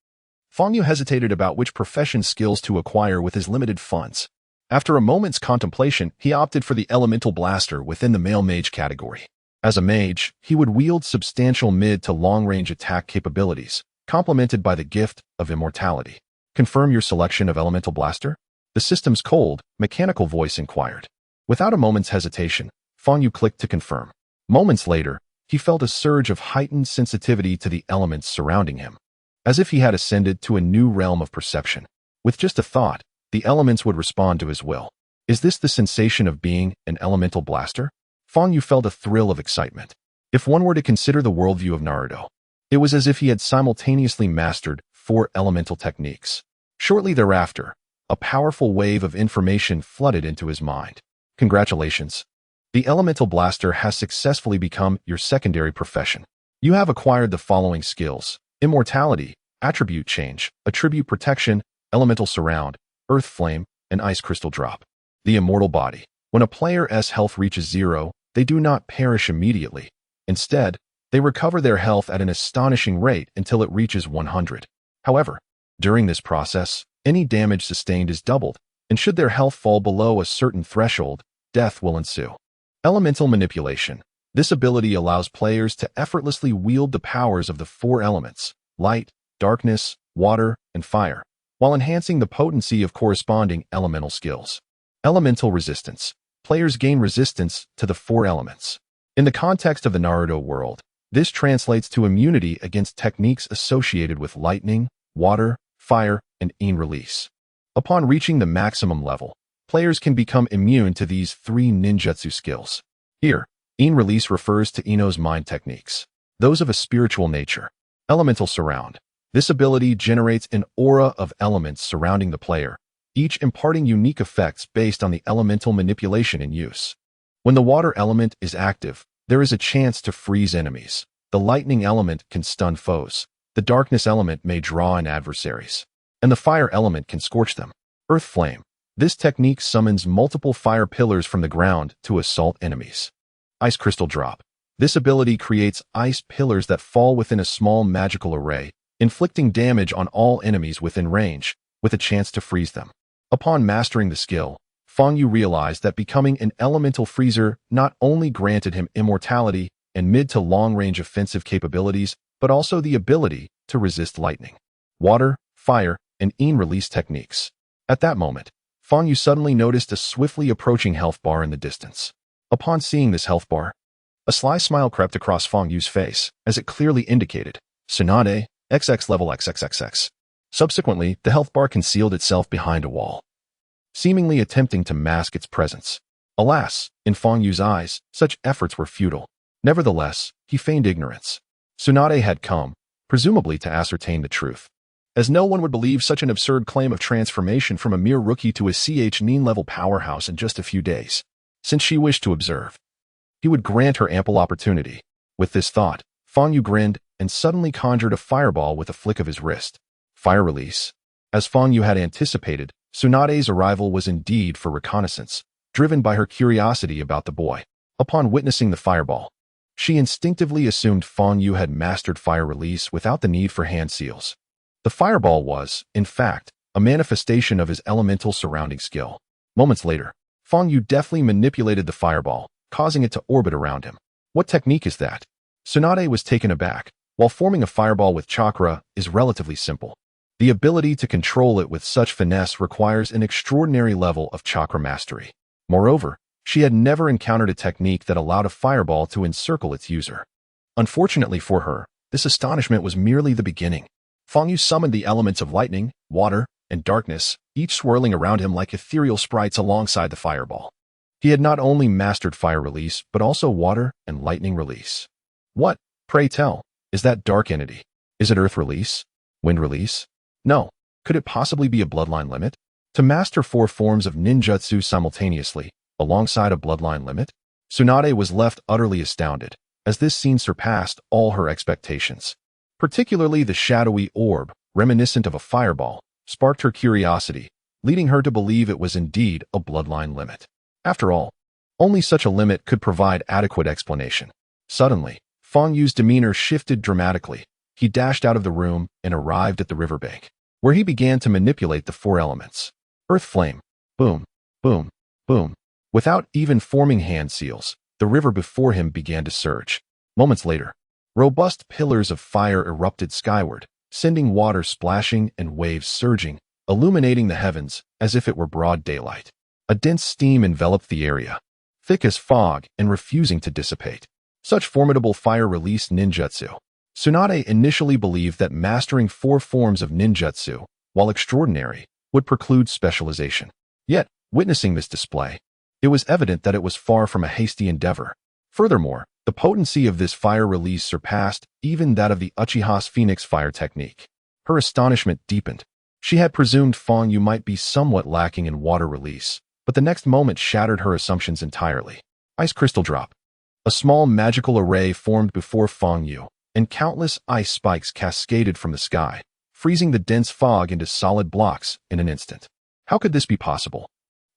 Fang Yu hesitated about which profession skills to acquire with his limited funds. After a moment's contemplation, he opted for the Elemental Blaster within the male mage category. As a mage, he would wield substantial mid to long-range attack capabilities, complemented by the gift of immortality. Confirm your selection of Elemental Blaster? The system's cold, mechanical voice inquired. Without a moment's hesitation, Fang Yu clicked to confirm. Moments later, he felt a surge of heightened sensitivity to the elements surrounding him, as if he had ascended to a new realm of perception. With just a thought, the elements would respond to his will. Is this the sensation of being an Elemental Blaster? Fang Yu felt a thrill of excitement. If one were to consider the worldview of Naruto, it was as if he had simultaneously mastered 4 elemental techniques. Shortly thereafter, a powerful wave of information flooded into his mind. Congratulations. The Elemental Blaster has successfully become your secondary profession. You have acquired the following skills: Immortality, Attribute Change, Attribute Protection, Elemental Surround, Earth Flame, and Ice Crystal Drop. The Immortal Body. When a player's health reaches 0, they do not perish immediately. Instead, they recover their health at an astonishing rate until it reaches 100. However, during this process, any damage sustained is doubled, and should their health fall below a certain threshold, death will ensue. Elemental Manipulation. This ability allows players to effortlessly wield the powers of the 4 elements, light, darkness, water, and fire, while enhancing the potency of corresponding elemental skills. Elemental Resistance. Players gain resistance to the 4 elements. In the context of the Naruto world, this translates to immunity against techniques associated with lightning, water, fire, and Yin release. Upon reaching the maximum level, players can become immune to these 3 ninjutsu skills. Here, Yin release refers to Ino's mind techniques, those of a spiritual nature. Elemental Surround. This ability generates an aura of elements surrounding the player, each imparting unique effects based on the elemental manipulation in use. When the water element is active, there is a chance to freeze enemies. The lightning element can stun foes. The darkness element may draw in adversaries, and the fire element can scorch them. Earth Flame. This technique summons multiple fire pillars from the ground to assault enemies. Ice Crystal Drop. This ability creates ice pillars that fall within a small magical array, inflicting damage on all enemies within range, with a chance to freeze them. Upon mastering the skill, Fang Yu realized that becoming an elemental freezer not only granted him immortality and mid to long-range offensive capabilities, but also the ability to resist lightning, water, fire, and Yin release techniques. At that moment, Fang Yu suddenly noticed a swiftly approaching health bar in the distance. Upon seeing this health bar, a sly smile crept across Fang Yu's face, as it clearly indicated, Tsunade, XX level XXXX. Subsequently, the health bar concealed itself behind a wall, seemingly attempting to mask its presence. Alas, in Fang Yu's eyes, such efforts were futile. Nevertheless, he feigned ignorance. Tsunade had come, presumably to ascertain the truth, as no one would believe such an absurd claim of transformation from a mere rookie to a Nin-level powerhouse in just a few days. Since she wished to observe, he would grant her ample opportunity. With this thought, Fang Yu grinned and suddenly conjured a fireball with a flick of his wrist. Fire release. As Fang Yu had anticipated, Tsunade's arrival was indeed for reconnaissance, driven by her curiosity about the boy. Upon witnessing the fireball, She instinctively assumed Fong Yu had mastered fire release without the need for hand seals. The fireball was, in fact, a manifestation of his elemental surrounding skill. Moments later, Fong Yu deftly manipulated the fireball, causing it to orbit around him. What technique is that? Tsunade was taken aback. While forming a fireball with chakra is relatively simple, the ability to control it with such finesse requires an extraordinary level of chakra mastery. Moreover, she had never encountered a technique that allowed a fireball to encircle its user. Unfortunately for her, this astonishment was merely the beginning. Fong Yu summoned the elements of lightning, water, and darkness, each swirling around him like ethereal sprites alongside the fireball. He had not only mastered fire release, but also water and lightning release. What, pray tell, is that dark entity? Is it earth release? Wind release? No. Could it possibly be a bloodline limit? To master 4 forms of ninjutsu simultaneously, alongside a bloodline limit? Tsunade was left utterly astounded, as this scene surpassed all her expectations. Particularly the shadowy orb, reminiscent of a fireball, sparked her curiosity, leading her to believe it was indeed a bloodline limit. After all, only such a limit could provide adequate explanation. Suddenly, Fong Yu's demeanor shifted dramatically. He dashed out of the room and arrived at the riverbank, where he began to manipulate the 4 elements. Earth flame. Boom, boom, boom. Without even forming hand seals, the river before him began to surge. Moments later, robust pillars of fire erupted skyward, sending water splashing and waves surging, illuminating the heavens as if it were broad daylight. A dense steam enveloped the area, thick as fog and refusing to dissipate. Such formidable fire-release ninjutsu. Tsunade initially believed that mastering 4 forms of ninjutsu, while extraordinary, would preclude specialization. Yet, witnessing this display, it was evident that it was far from a hasty endeavor. Furthermore, the potency of this fire release surpassed even that of the Uchiha's Phoenix fire technique. Her astonishment deepened. She had presumed Fong Yu might be somewhat lacking in water release, but the next moment shattered her assumptions entirely. Ice crystal drop. A small magical array formed before Fong Yu, and countless ice spikes cascaded from the sky, freezing the dense fog into solid blocks in an instant. How could this be possible?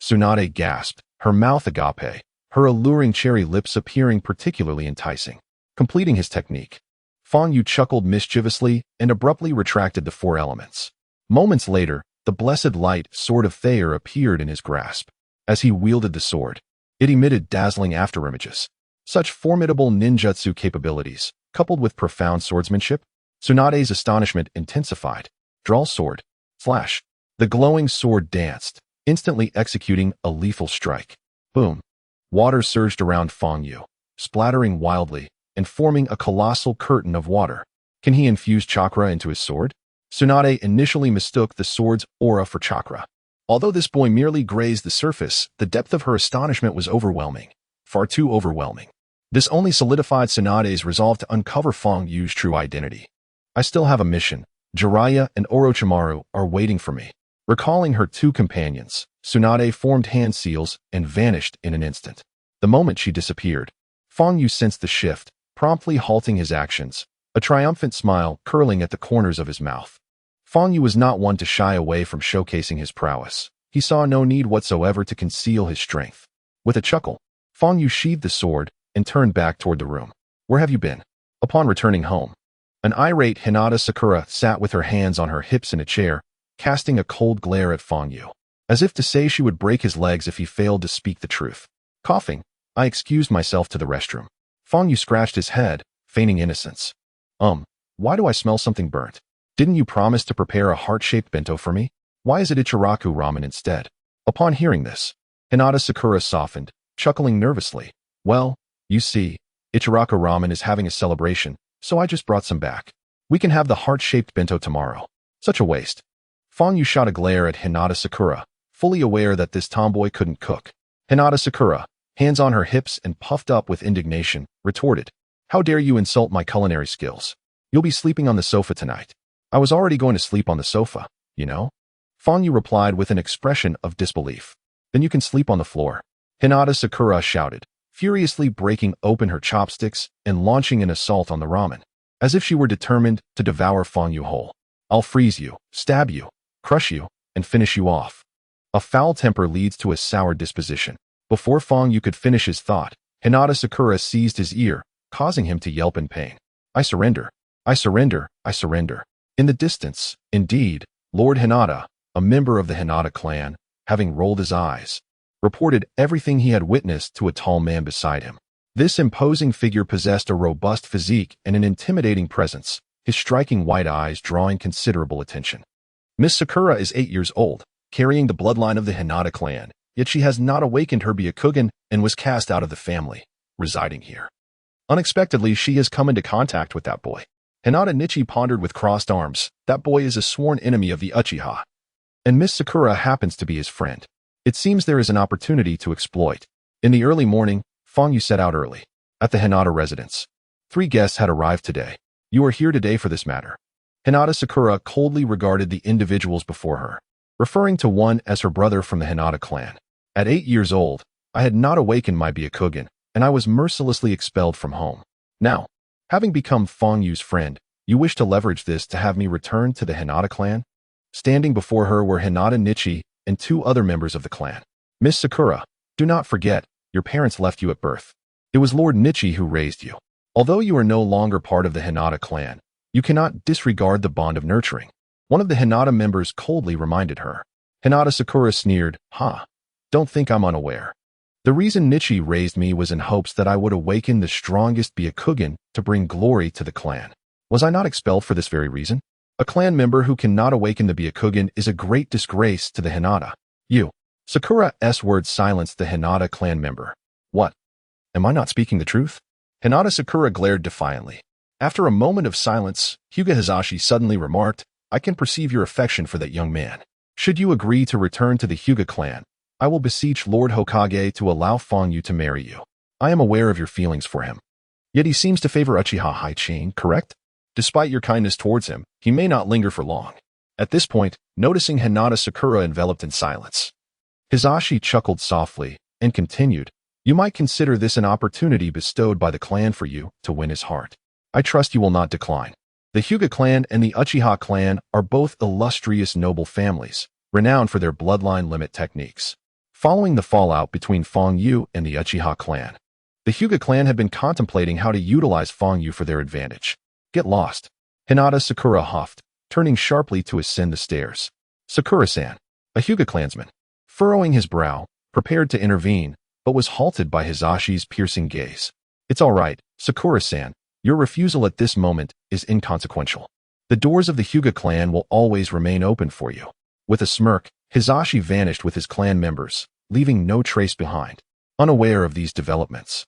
Tsunade gasped, her mouth agape, her alluring cherry lips appearing particularly enticing. Completing his technique, Fong Yu chuckled mischievously and abruptly retracted the 4 elements. Moments later, the blessed light sword of Thayer appeared in his grasp. As he wielded the sword, it emitted dazzling afterimages. Such formidable ninjutsu capabilities, coupled with profound swordsmanship, Tsunade's astonishment intensified. Draw sword. Flash. The glowing sword danced, instantly executing a lethal strike. Boom. Water surged around Fong Yu, splattering wildly and forming a colossal curtain of water. Can he infuse chakra into his sword? Tsunade initially mistook the sword's aura for chakra. Although this boy merely grazed the surface, the depth of her astonishment was overwhelming. Far too overwhelming. This only solidified Tsunade's resolve to uncover Fong Yu's true identity. I still have a mission. Jiraiya and Orochimaru are waiting for me. Recalling her 2 companions, Tsunade formed hand seals and vanished in an instant. The moment she disappeared, Fong Yu sensed the shift, promptly halting his actions, a triumphant smile curling at the corners of his mouth. Fong Yu was not one to shy away from showcasing his prowess. He saw no need whatsoever to conceal his strength. With a chuckle, Fong Yu sheathed the sword and turned back toward the room. Where have you been? Upon returning home, an irate Hinata Sakura sat with her hands on her hips in a chair, casting a cold glare at Fong Yu, as if to say she would break his legs if he failed to speak the truth. Coughing, I excused myself to the restroom. Fong Yu scratched his head, feigning innocence. Why do I smell something burnt? Didn't you promise to prepare a heart-shaped bento for me? Why is it Ichiraku ramen instead? Upon hearing this, Hinata Sakura softened, chuckling nervously. Well, you see, Ichiraku ramen is having a celebration, so I just brought some back. We can have the heart-shaped bento tomorrow. Such a waste. Fong Yu shot a glare at Hinata Sakura, fully aware that this tomboy couldn't cook. Hinata Sakura, hands on her hips and puffed up with indignation, retorted, How dare you insult my culinary skills? You'll be sleeping on the sofa tonight. I was already going to sleep on the sofa, you know? Fong Yu replied with an expression of disbelief. Then you can sleep on the floor. Hinata Sakura shouted, furiously breaking open her chopsticks and launching an assault on the ramen, as if she were determined to devour Fong Yu whole. I'll freeze you, stab you, crush you, and finish you off. A foul temper leads to a sour disposition. Before Fong Yu could finish his thought, Hinata Sakura seized his ear, causing him to yelp in pain. I surrender. I surrender. I surrender. In the distance, indeed, Lord Hinata, a member of the Hinata clan, having rolled his eyes, reported everything he had witnessed to a tall man beside him. This imposing figure possessed a robust physique and an intimidating presence, his striking white eyes drawing considerable attention. Miss Sakura is 8 years old, carrying the bloodline of the Hinata clan, yet she has not awakened her Byakugan and was cast out of the family, residing here. Unexpectedly, she has come into contact with that boy. Hinata Nichi pondered with crossed arms. That boy is a sworn enemy of the Uchiha, and Miss Sakura happens to be his friend. It seems there is an opportunity to exploit. In the early morning, Fangyu set out early. At the Hinata residence, 3 guests had arrived today. You are here today for this matter. Hinata Sakura coldly regarded the individuals before her, referring to one as her brother from the Hinata clan. At 8 years old, I had not awakened my Byakugan, and I was mercilessly expelled from home. Now, having become Fangyu's friend, you wish to leverage this to have me return to the Hinata clan? Standing before her were Hinata Nichi and 2 other members of the clan. Miss Sakura, do not forget, your parents left you at birth. It was Lord Nichi who raised you. Although you are no longer part of the Hinata clan, you cannot disregard the bond of nurturing. One of the Hinata members coldly reminded her. Hinata Sakura sneered, don't think I'm unaware. The reason Nichi raised me was in hopes that I would awaken the strongest Byakugan to bring glory to the clan. Was I not expelled for this very reason? A clan member who cannot awaken the Byakugan is a great disgrace to the Hinata. You. Sakura's words silenced the Hinata clan member. What? Am I not speaking the truth? Hinata Sakura glared defiantly. After a moment of silence, Hyuga Hizashi suddenly remarked, I can perceive your affection for that young man. Should you agree to return to the Hyuga clan, I will beseech Lord Hokage to allow Fangyu to marry you. I am aware of your feelings for him. Yet he seems to favor Uchiha Haiching, correct? Despite your kindness towards him, he may not linger for long. At this point, noticing Hinata Sakura enveloped in silence, Hizashi chuckled softly and continued, you might consider this an opportunity bestowed by the clan for you to win his heart. I trust you will not decline. The Hyuga clan and the Uchiha clan are both illustrious noble families, renowned for their bloodline limit techniques. Following the fallout between Fangyu and the Uchiha clan, the Hyuga clan had been contemplating how to utilize Fangyu for their advantage. Get lost. Hinata Sakura huffed, turning sharply to ascend the stairs. Sakura-san, a Hyuga clansman, furrowing his brow, prepared to intervene, but was halted by Hizashi's piercing gaze. It's all right, Sakura-san. Your refusal at this moment is inconsequential. The doors of the Hyuga clan will always remain open for you. With a smirk, Hizashi vanished with his clan members, leaving no trace behind. Unaware of these developments,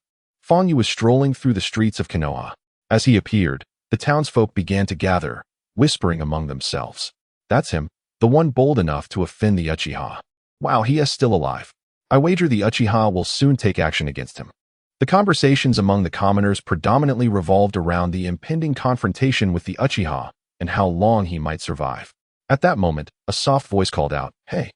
Fangyu was strolling through the streets of Konoha. As he appeared, the townsfolk began to gather, whispering among themselves. That's him, the one bold enough to offend the Uchiha. Wow, he is still alive. I wager the Uchiha will soon take action against him. The conversations among the commoners predominantly revolved around the impending confrontation with the Uchiha and how long he might survive. At that moment, a soft voice called out, Hey,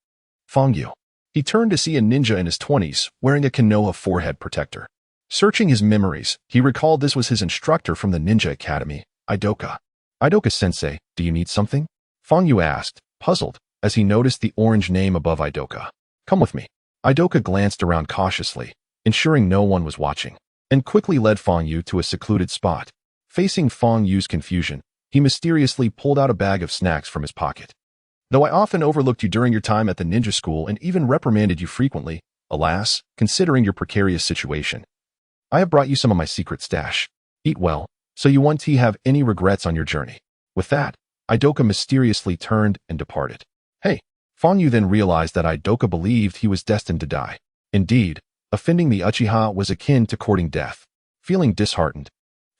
Fangyu. He turned to see a ninja in his 20s wearing a Konoha forehead protector. Searching his memories, he recalled this was his instructor from the Ninja Academy, Idoka. Idoka-sensei, do you need something? Fangyu asked, puzzled, as he noticed the orange name above Idoka. Come with me. Idoka glanced around cautiously, ensuring no one was watching, and quickly led Fangyu to a secluded spot. Facing Fangyu's confusion, he mysteriously pulled out a bag of snacks from his pocket. Though I often overlooked you during your time at the ninja school and even reprimanded you frequently, alas, considering your precarious situation, I have brought you some of my secret stash. Eat well, so you won't have any regrets on your journey. With that, Idoka mysteriously turned and departed. Hey, Fangyu then realized that Idoka believed he was destined to die. Indeed, offending the Uchiha was akin to courting death. Feeling disheartened,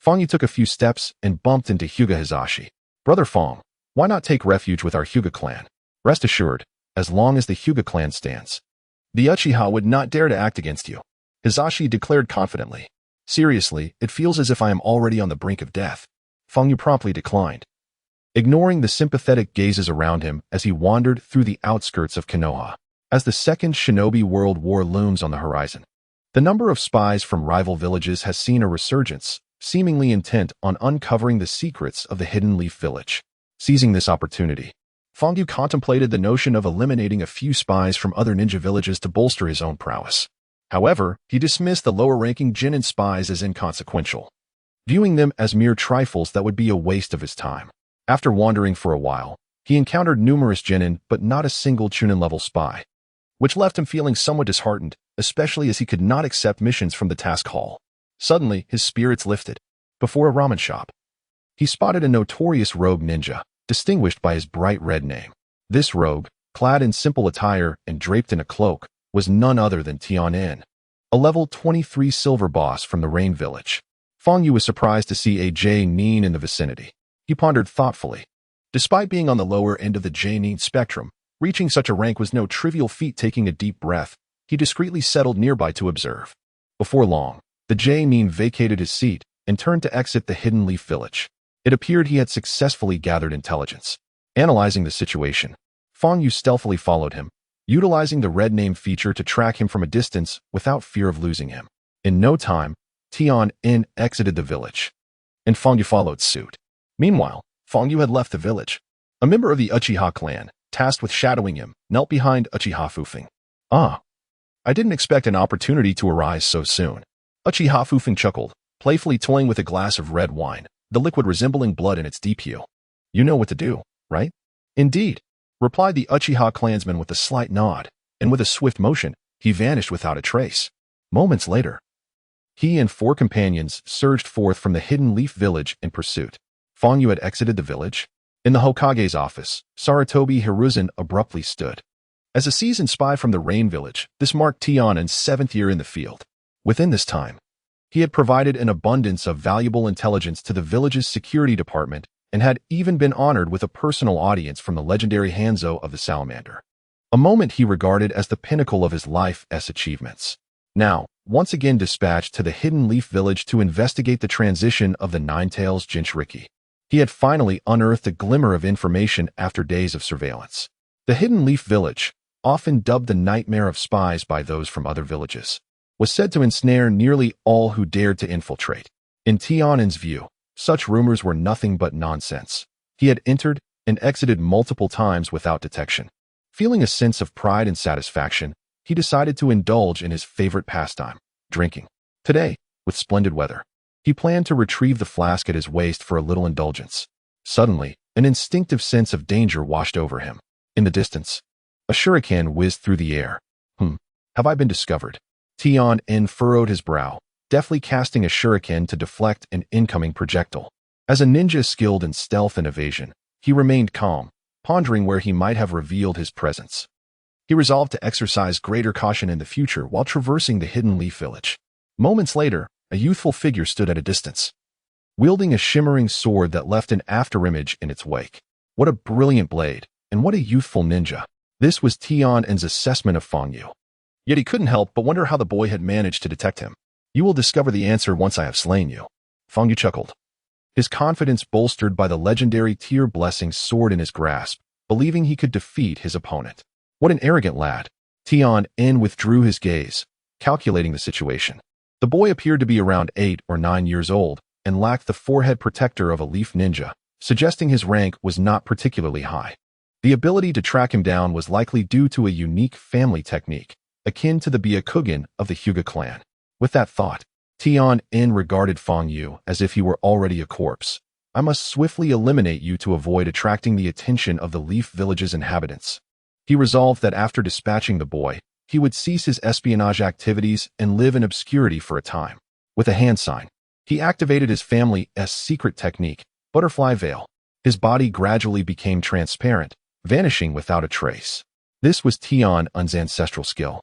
Fangyu took a few steps and bumped into Hyuga Hizashi. Brother Fang, why not take refuge with our Hyuga clan? Rest assured, as long as the Hyuga clan stands, the Uchiha would not dare to act against you. Hizashi declared confidently. Seriously, it feels as if I am already on the brink of death. Fangyu promptly declined, ignoring the sympathetic gazes around him as he wandered through the outskirts of Konoha. As the Second Shinobi World War looms on the horizon, the number of spies from rival villages has seen a resurgence, seemingly intent on uncovering the secrets of the Hidden Leaf Village. Seizing this opportunity, Fangyu contemplated the notion of eliminating a few spies from other ninja villages to bolster his own prowess. However, he dismissed the lower-ranking Genin spies as inconsequential. viewing them as mere trifles that would be a waste of his time. After wandering for a while, he encountered numerous genin but not a single Chunin-level spy, which left him feeling somewhat disheartened, especially as he could not accept missions from the task hall. Suddenly, his spirits lifted. Before a ramen shop, he spotted a notorious rogue ninja, distinguished by his bright red name. This rogue, clad in simple attire and draped in a cloak, was none other than Tian, a level 23 silver boss from the Rain Village. Feng Yu was surprised to see a J-Nin in the vicinity. He pondered thoughtfully. Despite being on the lower end of the J-Nin spectrum, reaching such a rank was no trivial feat. Taking a deep breath, he discreetly settled nearby to observe. Before long, the J-Nin vacated his seat and turned to exit the Hidden Leaf Village. It appeared he had successfully gathered intelligence. Analyzing the situation, Feng Yu stealthily followed him, utilizing the red name feature to track him from a distance without fear of losing him. In no time, Tian exited the village, and Feng Yu followed suit. Meanwhile, Feng Yu had left the village. A member of the Uchiha clan, tasked with shadowing him, knelt behind Uchiha Fufeng. "Ah, I didn't expect an opportunity to arise so soon." Uchiha Fufeng chuckled, playfully toying with a glass of red wine, the liquid resembling blood in its deep hue. "You know what to do, right?" "Indeed," replied the Uchiha clansman with a slight nod, and with a swift motion, he vanished without a trace. Moments later, he and 4 companions surged forth from the Hidden Leaf Village in pursuit. Feng Yu had exited the village. In the Hokage's office, Sarutobi Hiruzen abruptly stood. As a seasoned spy from the Rain Village, this marked Tian's 7th year in the field. Within this time, he had provided an abundance of valuable intelligence to the village's security department and had even been honored with a personal audience from the legendary Hanzo of the Salamander, a moment he regarded as the pinnacle of his life's achievements. Now, once again dispatched to the Hidden Leaf Village to investigate the transition of the Ninetales Jinchuriki, he had finally unearthed a glimmer of information after days of surveillance. The Hidden Leaf Village, often dubbed the nightmare of spies by those from other villages, was said to ensnare nearly all who dared to infiltrate. In Tian's view, such rumors were nothing but nonsense. He had entered and exited multiple times without detection. Feeling a sense of pride and satisfaction, he decided to indulge in his favorite pastime, drinking. Today, with splendid weather, he planned to retrieve the flask at his waist for a little indulgence. Suddenly, an instinctive sense of danger washed over him. In the distance, a shuriken whizzed through the air. Have I been discovered? Tian furrowed his brow, deftly casting a shuriken to deflect an incoming projectile. As a ninja skilled in stealth and evasion, he remained calm, pondering where he might have revealed his presence. He resolved to exercise greater caution in the future while traversing the Hidden Leaf Village. Moments later, a youthful figure stood at a distance, wielding a shimmering sword that left an afterimage in its wake. What a brilliant blade, and what a youthful ninja. This was Tian's assessment of Feng Yu. Yet he couldn't help but wonder how the boy had managed to detect him. "You will discover the answer once I have slain you." Feng Yu chuckled, his confidence bolstered by the legendary Tear Blessing sword in his grasp, believing he could defeat his opponent. What an arrogant lad. Tian withdrew his gaze, calculating the situation. The boy appeared to be around 8 or 9 years old and lacked the forehead protector of a leaf ninja, suggesting his rank was not particularly high. The ability to track him down was likely due to a unique family technique, akin to the Byakugan of the Hyuga clan. With that thought, Tian regarded Feng Yu as if he were already a corpse. "I must swiftly eliminate you to avoid attracting the attention of the Leaf Village's inhabitants." He resolved that after dispatching the boy, he would cease his espionage activities and live in obscurity for a time. With a hand sign, he activated his family's secret technique, Butterfly Veil. His body gradually became transparent, vanishing without a trace. This was Tian's ancestral skill,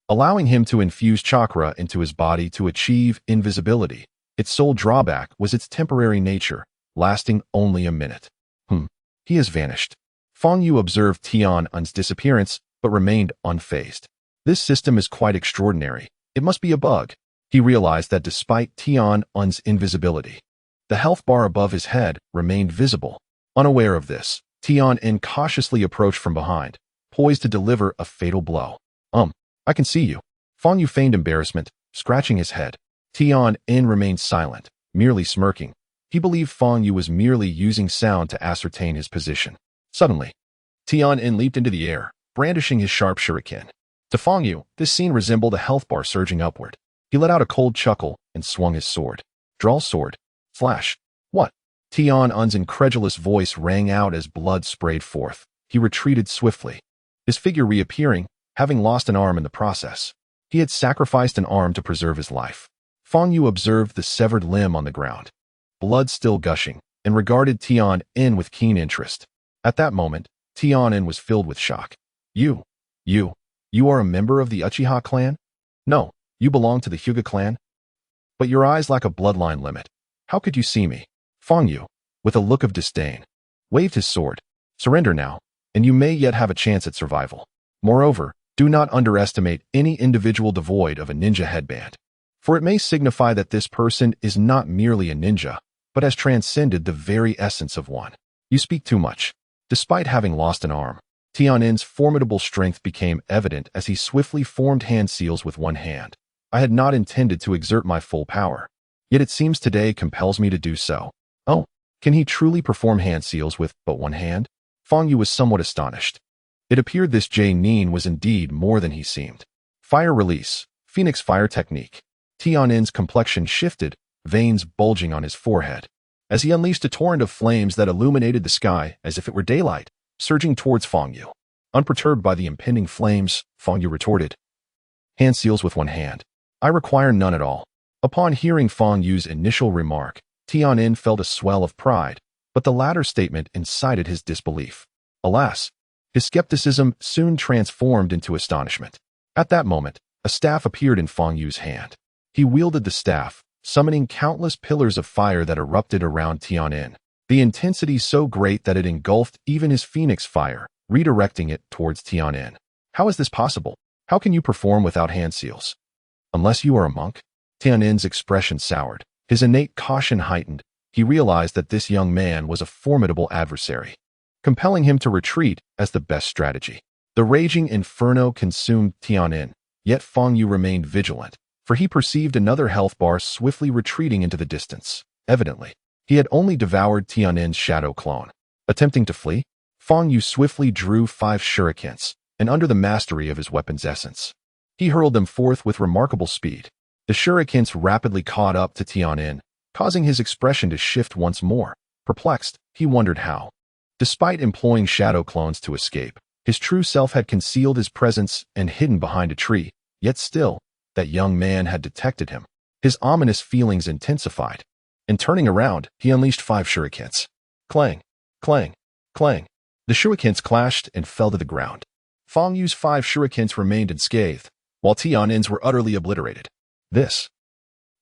allowing him to infuse chakra into his body to achieve invisibility. Its sole drawback was its temporary nature, lasting only a minute. He has vanished. Feng Yu observed Tian's disappearance, but remained unfazed. This system is quite extraordinary. It must be a bug. He realized that despite Tian's invisibility, the health bar above his head remained visible. Unaware of this, Tian cautiously approached from behind, poised to deliver a fatal blow. I can see you." Feng Yu feigned embarrassment, scratching his head. Tian remained silent, merely smirking. He believed Feng Yu was merely using sound to ascertain his position. Suddenly, Tian leaped into the air, brandishing his sharp shuriken. To Feng Yu, this scene resembled a health bar surging upward. He let out a cold chuckle and swung his sword. "Draw sword." Flash. What? Tian-Un's incredulous voice rang out as blood sprayed forth. He retreated swiftly, his figure reappearing, having lost an arm in the process. He had sacrificed an arm to preserve his life. Fang Yu observed the severed limb on the ground, blood still gushing, and regarded Tian-En with keen interest. At that moment, Tian-En was filled with shock. You are a member of the Uchiha clan? No, you belong to the Hyuga clan? But your eyes lack a bloodline limit. How could you see me? Fang Yu, with a look of disdain, waved his sword. Surrender now, and you may yet have a chance at survival. Moreover, do not underestimate any individual devoid of a ninja headband, for it may signify that this person is not merely a ninja, but has transcended the very essence of one. You speak too much. Despite having lost an arm, Tian-En's formidable strength became evident as he swiftly formed hand seals with one hand. I had not intended to exert my full power, yet it seems today compels me to do so. Oh, can he truly perform hand seals with but one hand? Fang Yu was somewhat astonished. It appeared this Nin was indeed more than he seemed. Fire release, Phoenix fire technique. Tian-En's complexion shifted, veins bulging on his forehead, as he unleashed a torrent of flames that illuminated the sky as if it were daylight, surging towards Fang Yu. Unperturbed by the impending flames, Fang Yu retorted, hand seals with one hand. I require none at all. Upon hearing Fang Yu's initial remark, Tian-En felt a swell of pride, but the latter statement incited his disbelief. Alas, his skepticism soon transformed into astonishment. At that moment, a staff appeared in Fang Yu's hand. He wielded the staff, summoning countless pillars of fire that erupted around Tian-En, the intensity so great that it engulfed even his phoenix fire, redirecting it towards Tian-En. How is this possible? How can you perform without hand seals? Unless you are a monk? Tian-En's expression soured, his innate caution heightened. He realized that this young man was a formidable adversary, compelling him to retreat as the best strategy. The raging inferno consumed Tian-En, yet Fang Yu remained vigilant, for he perceived another health bar swiftly retreating into the distance. Evidently, he had only devoured Tian-En's shadow clone. Attempting to flee, Fang Yu swiftly drew 5 shurikens, and under the mastery of his weapon's essence, he hurled them forth with remarkable speed. The shurikens rapidly caught up to Tian-En, causing his expression to shift once more. Perplexed, he wondered how, despite employing shadow clones to escape, his true self had concealed his presence and hidden behind a tree, yet still, that young man had detected him. His ominous feelings intensified, and turning around, he unleashed 5 shurikens. Clang, clang, clang. The shurikens clashed and fell to the ground. Fang Yu's 5 shurikens remained unscathed, while Tian-En's were utterly obliterated.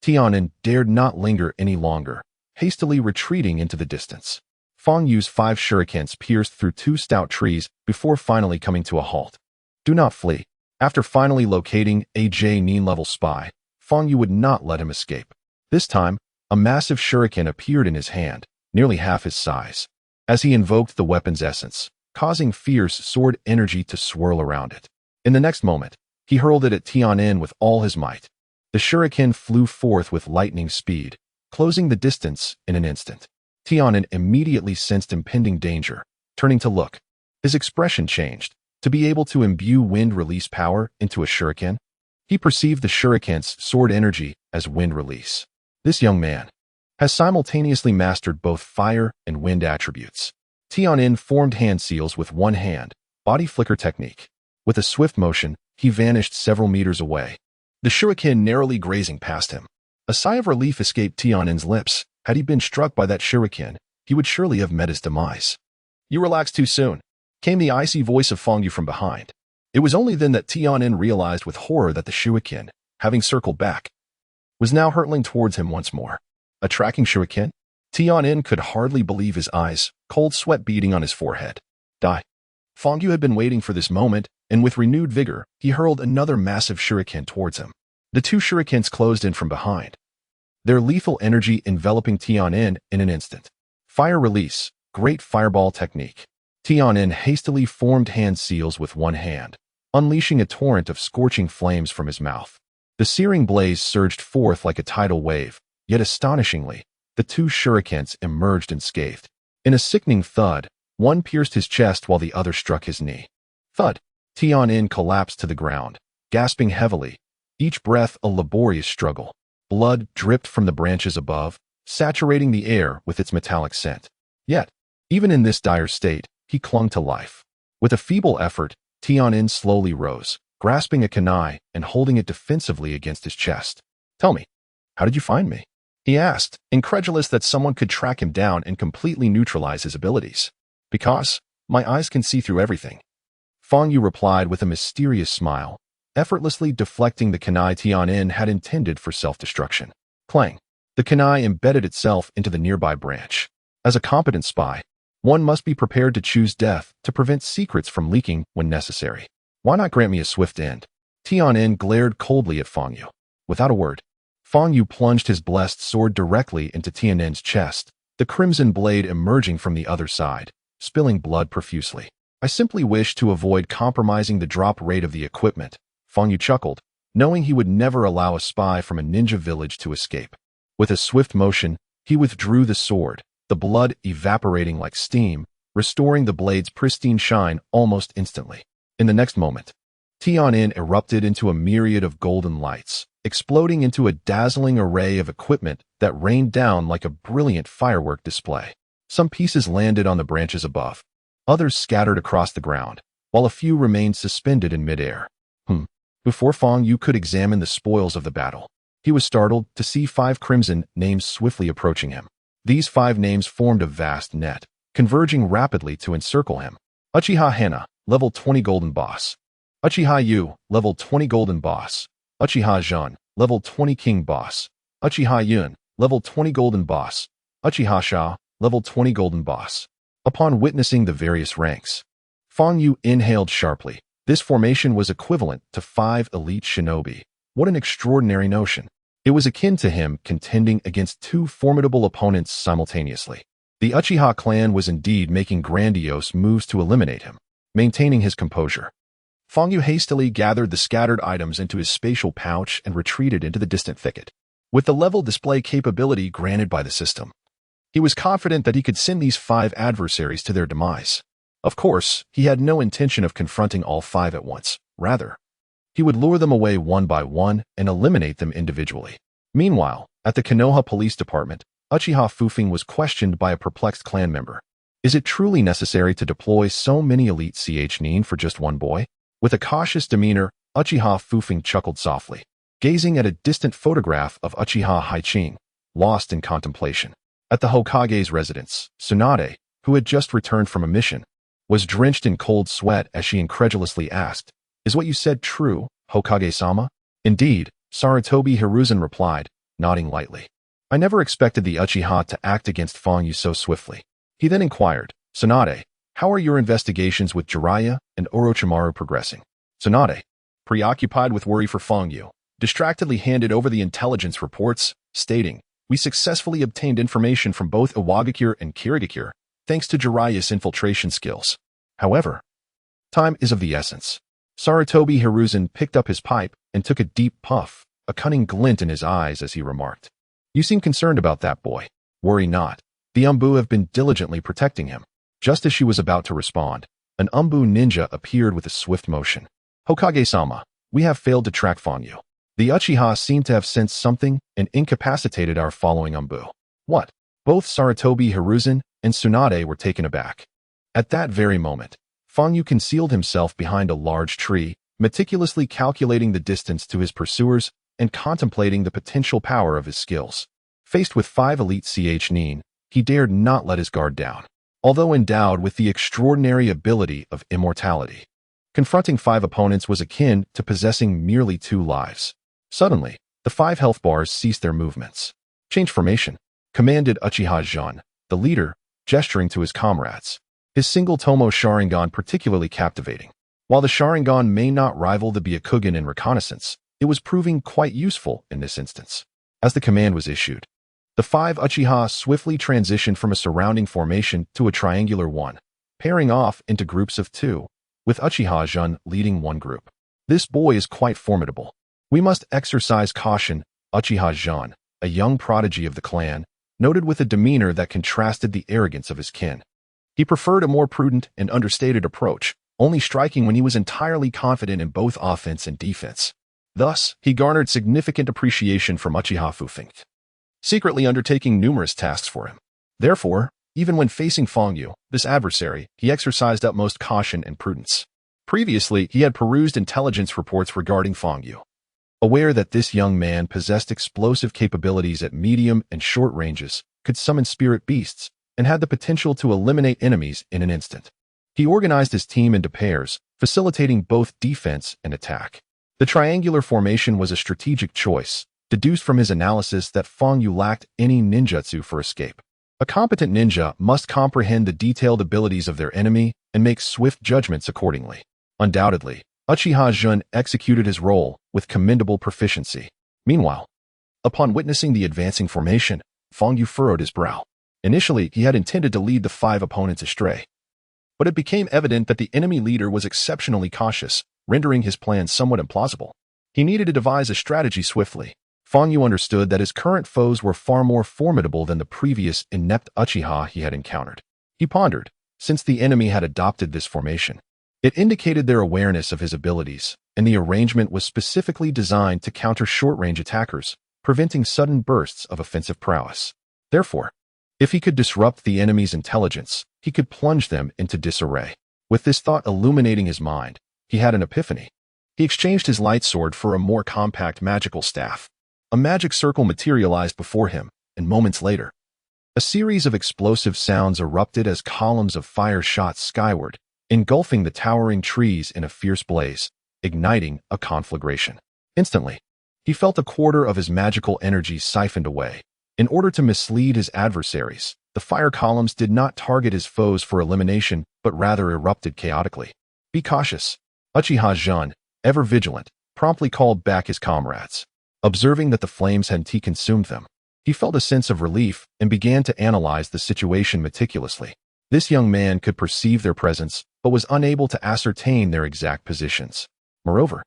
Tian-En dared not linger any longer, hastily retreating into the distance. Fang Yu's 5 shurikens pierced through 2 stout trees before finally coming to a halt. Do not flee. After finally locating a Nin-level spy, Fang Yu would not let him escape. This time, a massive shuriken appeared in his hand, nearly half his size, as he invoked the weapon's essence, causing fierce sword energy to swirl around it. In the next moment, he hurled it at Tian-En with all his might. The shuriken flew forth with lightning speed, closing the distance in an instant. Tian-En immediately sensed impending danger. Turning to look, his expression changed. To be able to imbue wind release power into a shuriken, he perceived the shuriken's sword energy as wind release. This young man has simultaneously mastered both fire and wind attributes. Tian-En formed hand seals with one hand, body flicker technique. With a swift motion, he vanished several meters away, the shuriken narrowly grazing past him. A sigh of relief escaped Tian-En's lips. Had he been struck by that shuriken, he would surely have met his demise. You relaxed too soon, came the icy voice of Fang Yu from behind. It was only then that Tian-En realized with horror that the shuriken, having circled back, was now hurtling towards him once more. A tracking shuriken? Tian-En could hardly believe his eyes, cold sweat beading on his forehead. Die. Fang Yu had been waiting for this moment, and with renewed vigor, he hurled another massive shuriken towards him. The 2 shurikens closed in from behind, their lethal energy enveloping Tian-En in an instant. Fire release, great fireball technique. Tian-En hastily formed hand seals with one hand, unleashing a torrent of scorching flames from his mouth. The searing blaze surged forth like a tidal wave, yet astonishingly, the 2 shurikens emerged unscathed. In a sickening thud, one pierced his chest while the other struck his knee. Thud! Tian-En collapsed to the ground, gasping heavily, each breath a laborious struggle. Blood dripped from the branches above, saturating the air with its metallic scent. Yet, even in this dire state, he clung to life. With a feeble effort, Tianin slowly rose, grasping a kunai and holding it defensively against his chest. "Tell me, how did you find me?" he asked, incredulous that someone could track him down and completely neutralize his abilities. "Because my eyes can see through everything," Fang Yu replied with a mysterious smile, effortlessly deflecting the kunai Tianin had intended for self-destruction. Clang! The kunai embedded itself into the nearby branch. As a competent spy, one must be prepared to choose death to prevent secrets from leaking when necessary. "Why not grant me a swift end?" Tianin glared coldly at Fang Yu. Without a word, Fang Yu plunged his blessed sword directly into Tianin's chest, the crimson blade emerging from the other side, spilling blood profusely. "I simply wish to avoid compromising the drop rate of the equipment," Fang Yu chuckled, knowing he would never allow a spy from a ninja village to escape. With a swift motion, he withdrew the sword, the blood evaporating like steam, restoring the blade's pristine shine almost instantly. In the next moment, Tianin erupted into a myriad of golden lights, exploding into a dazzling array of equipment that rained down like a brilliant firework display. Some pieces landed on the branches above, others scattered across the ground, while a few remained suspended in midair. Before Fang Yu could examine the spoils of the battle, he was startled to see 5 crimson names swiftly approaching him. These 5 names formed a vast net, converging rapidly to encircle him. Uchiha Hana, level 20 Golden Boss. Uchiha Yu, level 20 Golden Boss. Uchiha Jun, level 20 King Boss. Uchiha Yun, level 20 Golden Boss. Uchiha Sha, level 20 Golden Boss. Upon witnessing the various ranks, Fang Yu inhaled sharply. This formation was equivalent to 5 elite shinobi. What an extraordinary notion. It was akin to him contending against 2 formidable opponents simultaneously. The Uchiha clan was indeed making grandiose moves to eliminate him. Maintaining his composure, Fang Yu hastily gathered the scattered items into his spatial pouch and retreated into the distant thicket. With the level display capability granted by the system, he was confident that he could send these 5 adversaries to their demise. Of course, he had no intention of confronting all 5 at once. Rather, he would lure them away one by one and eliminate them individually. Meanwhile, at the Konoha Police Department, Uchiha Fufing was questioned by a perplexed clan member. Is it truly necessary to deploy so many elite Nin for just one boy? With a cautious demeanor, Uchiha Fufing chuckled softly, gazing at a distant photograph of Uchiha Haiching, lost in contemplation. At the Hokage's residence, Tsunade, who had just returned from a mission, was drenched in cold sweat as she incredulously asked, "Is what you said true, Hokage-sama?" "Indeed," Sarutobi Hiruzen replied, nodding lightly. "I never expected the Uchiha to act against Fang Yu so swiftly." He then inquired, "Tsunade, how are your investigations with Jiraiya and Orochimaru progressing?" Tsunade, preoccupied with worry for Fang Yu, distractedly handed over the intelligence reports, stating, "We successfully obtained information from both Iwagakure and Kirigakure, thanks to Jiraiya's infiltration skills. However, time is of the essence." Sarutobi Hiruzen picked up his pipe and took a deep puff, a cunning glint in his eyes as he remarked, "You seem concerned about that boy. Worry not. The Umbu have been diligently protecting him." Just as she was about to respond, an Umbu ninja appeared with a swift motion. "Hokage-sama, we have failed to track Fang Yu. The Uchiha seem to have sensed something and incapacitated our following Umbu." "What?" Both Sarutobi Hiruzen and Tsunade were taken aback. At that very moment, Fang Yu concealed himself behind a large tree, meticulously calculating the distance to his pursuers and contemplating the potential power of his skills. Faced with 5 elite Nin, he dared not let his guard down. Although endowed with the extraordinary ability of immortality, confronting 5 opponents was akin to possessing merely 2 lives. Suddenly, the 5 health bars ceased their movements. "Change formation," commanded Uchiha Jun, the leader, gesturing to his comrades. His single Tomo Sharingan particularly captivating. While the Sharingan may not rival the Byakugan in reconnaissance, it was proving quite useful in this instance. As the command was issued, the 5 Uchiha swiftly transitioned from a surrounding formation to a triangular one, pairing off into groups of 2, with Uchiha Jun leading one group. "This boy is quite formidable. We must exercise caution." Uchiha Jun, a young prodigy of the clan, noted with a demeanor that contrasted the arrogance of his kin. He preferred a more prudent and understated approach, only striking when he was entirely confident in both offense and defense. Thus, he garnered significant appreciation from Uchiha Fufing. secretly undertaking numerous tasks for him. Therefore, even when facing Fang Yu, this adversary, he exercised utmost caution and prudence. Previously, he had perused intelligence reports regarding Fang Yu. Aware that this young man possessed explosive capabilities at medium and short ranges, could summon spirit beasts, and had the potential to eliminate enemies in an instant. He organized his team into pairs, facilitating both defense and attack. The triangular formation was a strategic choice, deduced from his analysis that Fang Yu lacked any ninjutsu for escape. A competent ninja must comprehend the detailed abilities of their enemy and make swift judgments accordingly. Undoubtedly, Uchiha Jun executed his role with commendable proficiency. Meanwhile, upon witnessing the advancing formation, Fang Yu furrowed his brow. Initially, he had intended to lead the 5 opponents astray, but it became evident that the enemy leader was exceptionally cautious, rendering his plan somewhat implausible. He needed to devise a strategy swiftly. Fang Yu understood that his current foes were far more formidable than the previous inept Uchiha he had encountered. He pondered, since the enemy had adopted this formation, it indicated their awareness of his abilities, and the arrangement was specifically designed to counter short-range attackers, preventing sudden bursts of offensive prowess. Therefore, if he could disrupt the enemy's intelligence, he could plunge them into disarray. With this thought illuminating his mind, he had an epiphany. He exchanged his light sword for a more compact magical staff. A magic circle materialized before him, and moments later, a series of explosive sounds erupted as columns of fire shot skyward, engulfing the towering trees in a fierce blaze, igniting a conflagration. Instantly, he felt a quarter of his magical energy siphoned away. In order to mislead his adversaries, the fire columns did not target his foes for elimination, but rather erupted chaotically. Be cautious. Uchiha Jun, ever vigilant, promptly called back his comrades. Observing that the flames had consumed them, he felt a sense of relief and began to analyze the situation meticulously. This young man could perceive their presence, but was unable to ascertain their exact positions. Moreover,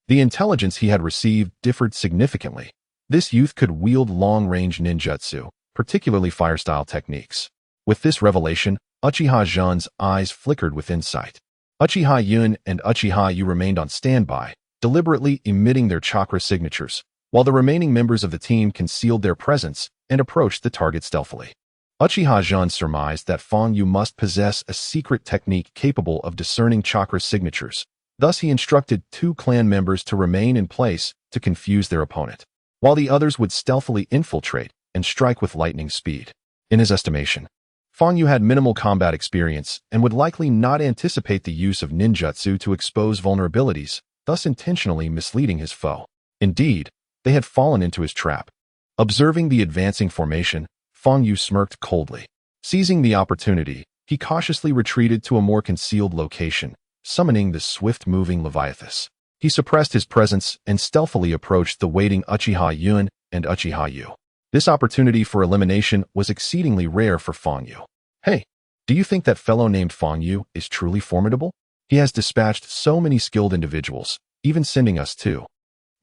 the intelligence he had received differed significantly. This youth could wield long-range ninjutsu, particularly fire-style techniques. With this revelation, Uchiha Jun's eyes flickered with insight. Uchiha Yun and Uchiha Yu remained on standby, deliberately emitting their chakra signatures, while the remaining members of the team concealed their presence and approached the target stealthily. Uchiha Jun surmised that Fang Yu must possess a secret technique capable of discerning chakra signatures. Thus, he instructed 2 clan members to remain in place to confuse their opponent, while the others would stealthily infiltrate and strike with lightning speed. In his estimation, Fang Yu had minimal combat experience and would likely not anticipate the use of ninjutsu to expose vulnerabilities, thus intentionally misleading his foe. Indeed, they had fallen into his trap. Observing the advancing formation, Fang Yu smirked coldly. Seizing the opportunity, he cautiously retreated to a more concealed location, summoning the swift-moving Leviathus. He suppressed his presence and stealthily approached the waiting Uchiha Yun and Uchiha Yu. This opportunity for elimination was exceedingly rare for Fang Yu. Hey, do you think that fellow named Fang Yu is truly formidable? He has dispatched so many skilled individuals, even sending us 2.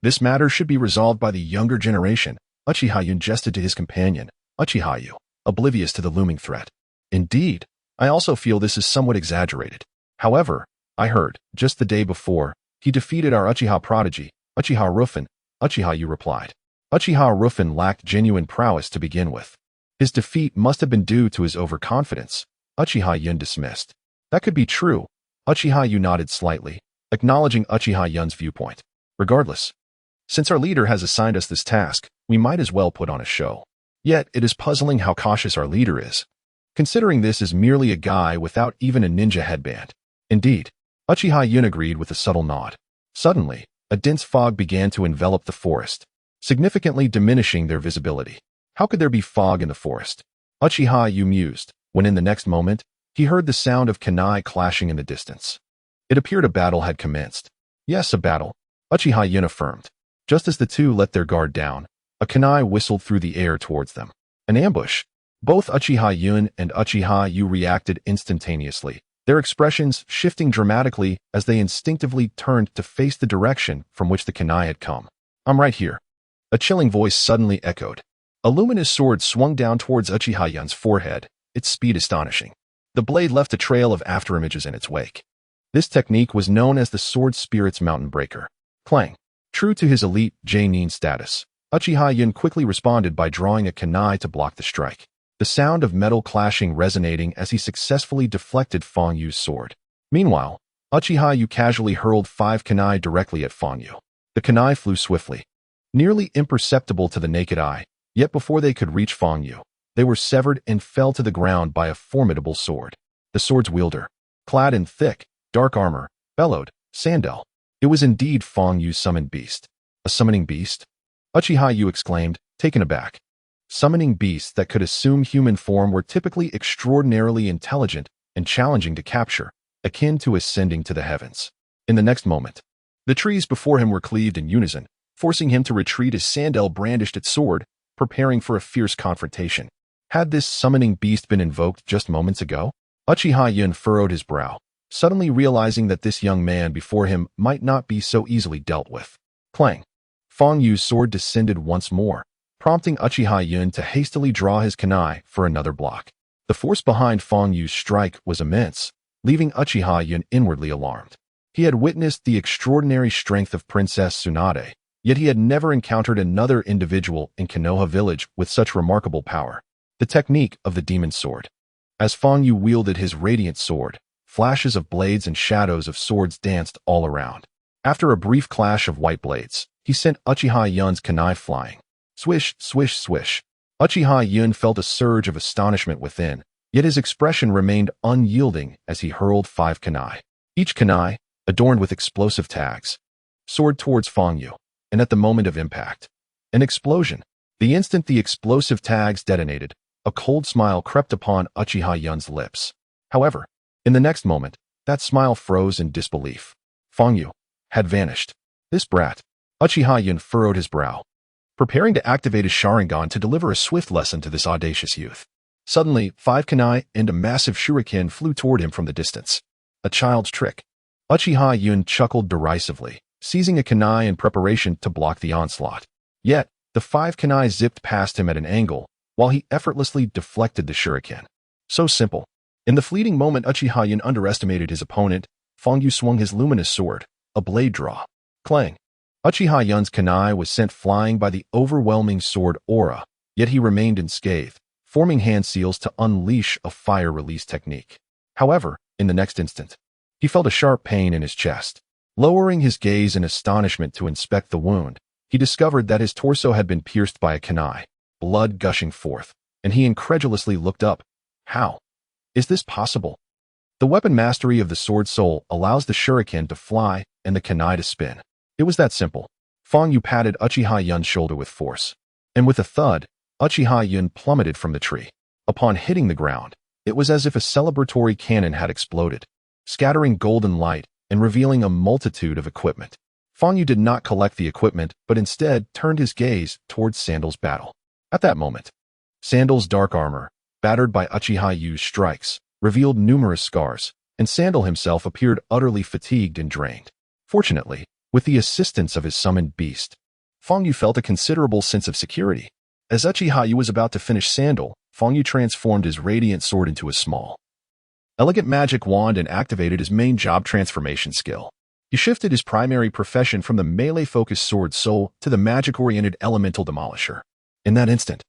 This matter should be resolved by the younger generation, Uchiha Yun jested to his companion, Uchiha Yu, oblivious to the looming threat. Indeed, I also feel this is somewhat exaggerated. However, I heard, just the day before, he defeated our Uchiha prodigy, Uchiha Rufin, Uchiha Yu replied. Uchiha Rufin lacked genuine prowess to begin with. His defeat must have been due to his overconfidence, Uchiha Yun dismissed. That could be true. Uchiha Yu nodded slightly, acknowledging Uchiha Yun's viewpoint. Regardless, since our leader has assigned us this task, we might as well put on a show. Yet, it is puzzling how cautious our leader is, considering this is merely a guy without even a ninja headband. Indeed, Uchiha Yun agreed with a subtle nod. Suddenly, a dense fog began to envelop the forest, significantly diminishing their visibility. How could there be fog in the forest? Uchiha Yu mused, when in the next moment, he heard the sound of kunai clashing in the distance. It appeared a battle had commenced. Yes, a battle, Uchiha Yun affirmed. Just as the 2 let their guard down, a kunai whistled through the air towards them. An ambush. Both Uchiha Yun and Uchiha Yu reacted instantaneously, their expressions shifting dramatically as they instinctively turned to face the direction from which the kunai had come. I'm right here. A chilling voice suddenly echoed. A luminous sword swung down towards Uchiha Yun's forehead, its speed astonishing. The blade left a trail of afterimages in its wake. This technique was known as the Sword Spirit's Mountain Breaker. Clang. True to his elite J-Nin status, Uchiha Yun quickly responded by drawing a kunai to block the strike. The sound of metal clashing resonating as he successfully deflected Fong Yu's sword. Meanwhile, Uchiha Yu casually hurled 5 kunai directly at Fong Yu. The kunai flew swiftly, nearly imperceptible to the naked eye, yet before they could reach Fong Yu, they were severed and fell to the ground by a formidable sword. The sword's wielder, clad in thick, dark armor, bellowed, "Sandel." It was indeed Fong Yu's summoned beast. A summoning beast? Uchiha Yu exclaimed, taken aback. Summoning beasts that could assume human form were typically extraordinarily intelligent and challenging to capture, akin to ascending to the heavens. In the next moment, the trees before him were cleaved in unison, forcing him to retreat as Sandel brandished its sword, preparing for a fierce confrontation. Had this summoning beast been invoked just moments ago? Uchiha Yun furrowed his brow, suddenly realizing that this young man before him might not be so easily dealt with. Clang! Fong Yu's sword descended once more, prompting Uchiha Yun to hastily draw his kunai for another block. The force behind Fong Yu's strike was immense, leaving Uchiha Yun inwardly alarmed. He had witnessed the extraordinary strength of Princess Tsunade, yet he had never encountered another individual in Konoha village with such remarkable power. The technique of the demon sword. As Fong Yu wielded his radiant sword, flashes of blades and shadows of swords danced all around. After a brief clash of white blades, he sent Uchiha Yun's kunai flying. Swish, swish, swish. Uchiha Yun felt a surge of astonishment within, yet his expression remained unyielding as he hurled 5 kunai. Each kunai, adorned with explosive tags, soared towards Fong Yu, and at the moment of impact, an explosion. The instant the explosive tags detonated, a cold smile crept upon Uchiha Yun's lips. However, in the next moment, that smile froze in disbelief. Fong Yu had vanished. This brat. Uchiha Yun furrowed his brow, preparing to activate his Sharingan to deliver a swift lesson to this audacious youth. Suddenly, 5 kunai and a massive shuriken flew toward him from the distance. A child's trick. Uchiha Yun chuckled derisively, seizing a kunai in preparation to block the onslaught. Yet, the 5 kunai zipped past him at an angle, while he effortlessly deflected the shuriken. So simple. In the fleeting moment Uchiha Yun underestimated his opponent, Fong Yu swung his luminous sword, a blade draw. Clang! Uchiha Yun's kunai was sent flying by the overwhelming sword aura, yet he remained unscathed, forming hand seals to unleash a fire release technique. However, in the next instant, he felt a sharp pain in his chest. Lowering his gaze in astonishment to inspect the wound, he discovered that his torso had been pierced by a kunai, blood gushing forth, and he incredulously looked up. How is this possible? The weapon mastery of the sword soul allows the shuriken to fly and the kunai to spin. It was that simple. Fong Yu patted Uchiha Yun's shoulder with force, and with a thud, Uchiha Yun plummeted from the tree. Upon hitting the ground, it was as if a celebratory cannon had exploded, scattering golden light and revealing a multitude of equipment. Fong Yu did not collect the equipment, but instead turned his gaze towards Sandal's battle. At that moment, Sandal's dark armor, battered by Uchiha Yu's strikes, revealed numerous scars, and Sandal himself appeared utterly fatigued and drained. Fortunately, with the assistance of his summoned beast, Fong Yu felt a considerable sense of security. As Uchiha Yu was about to finish Sandal, Fong Yu transformed his radiant sword into a small, elegant magic wand and activated his main job transformation skill. He shifted his primary profession from the melee-focused sword soul to the magic-oriented elemental demolisher. In that instant,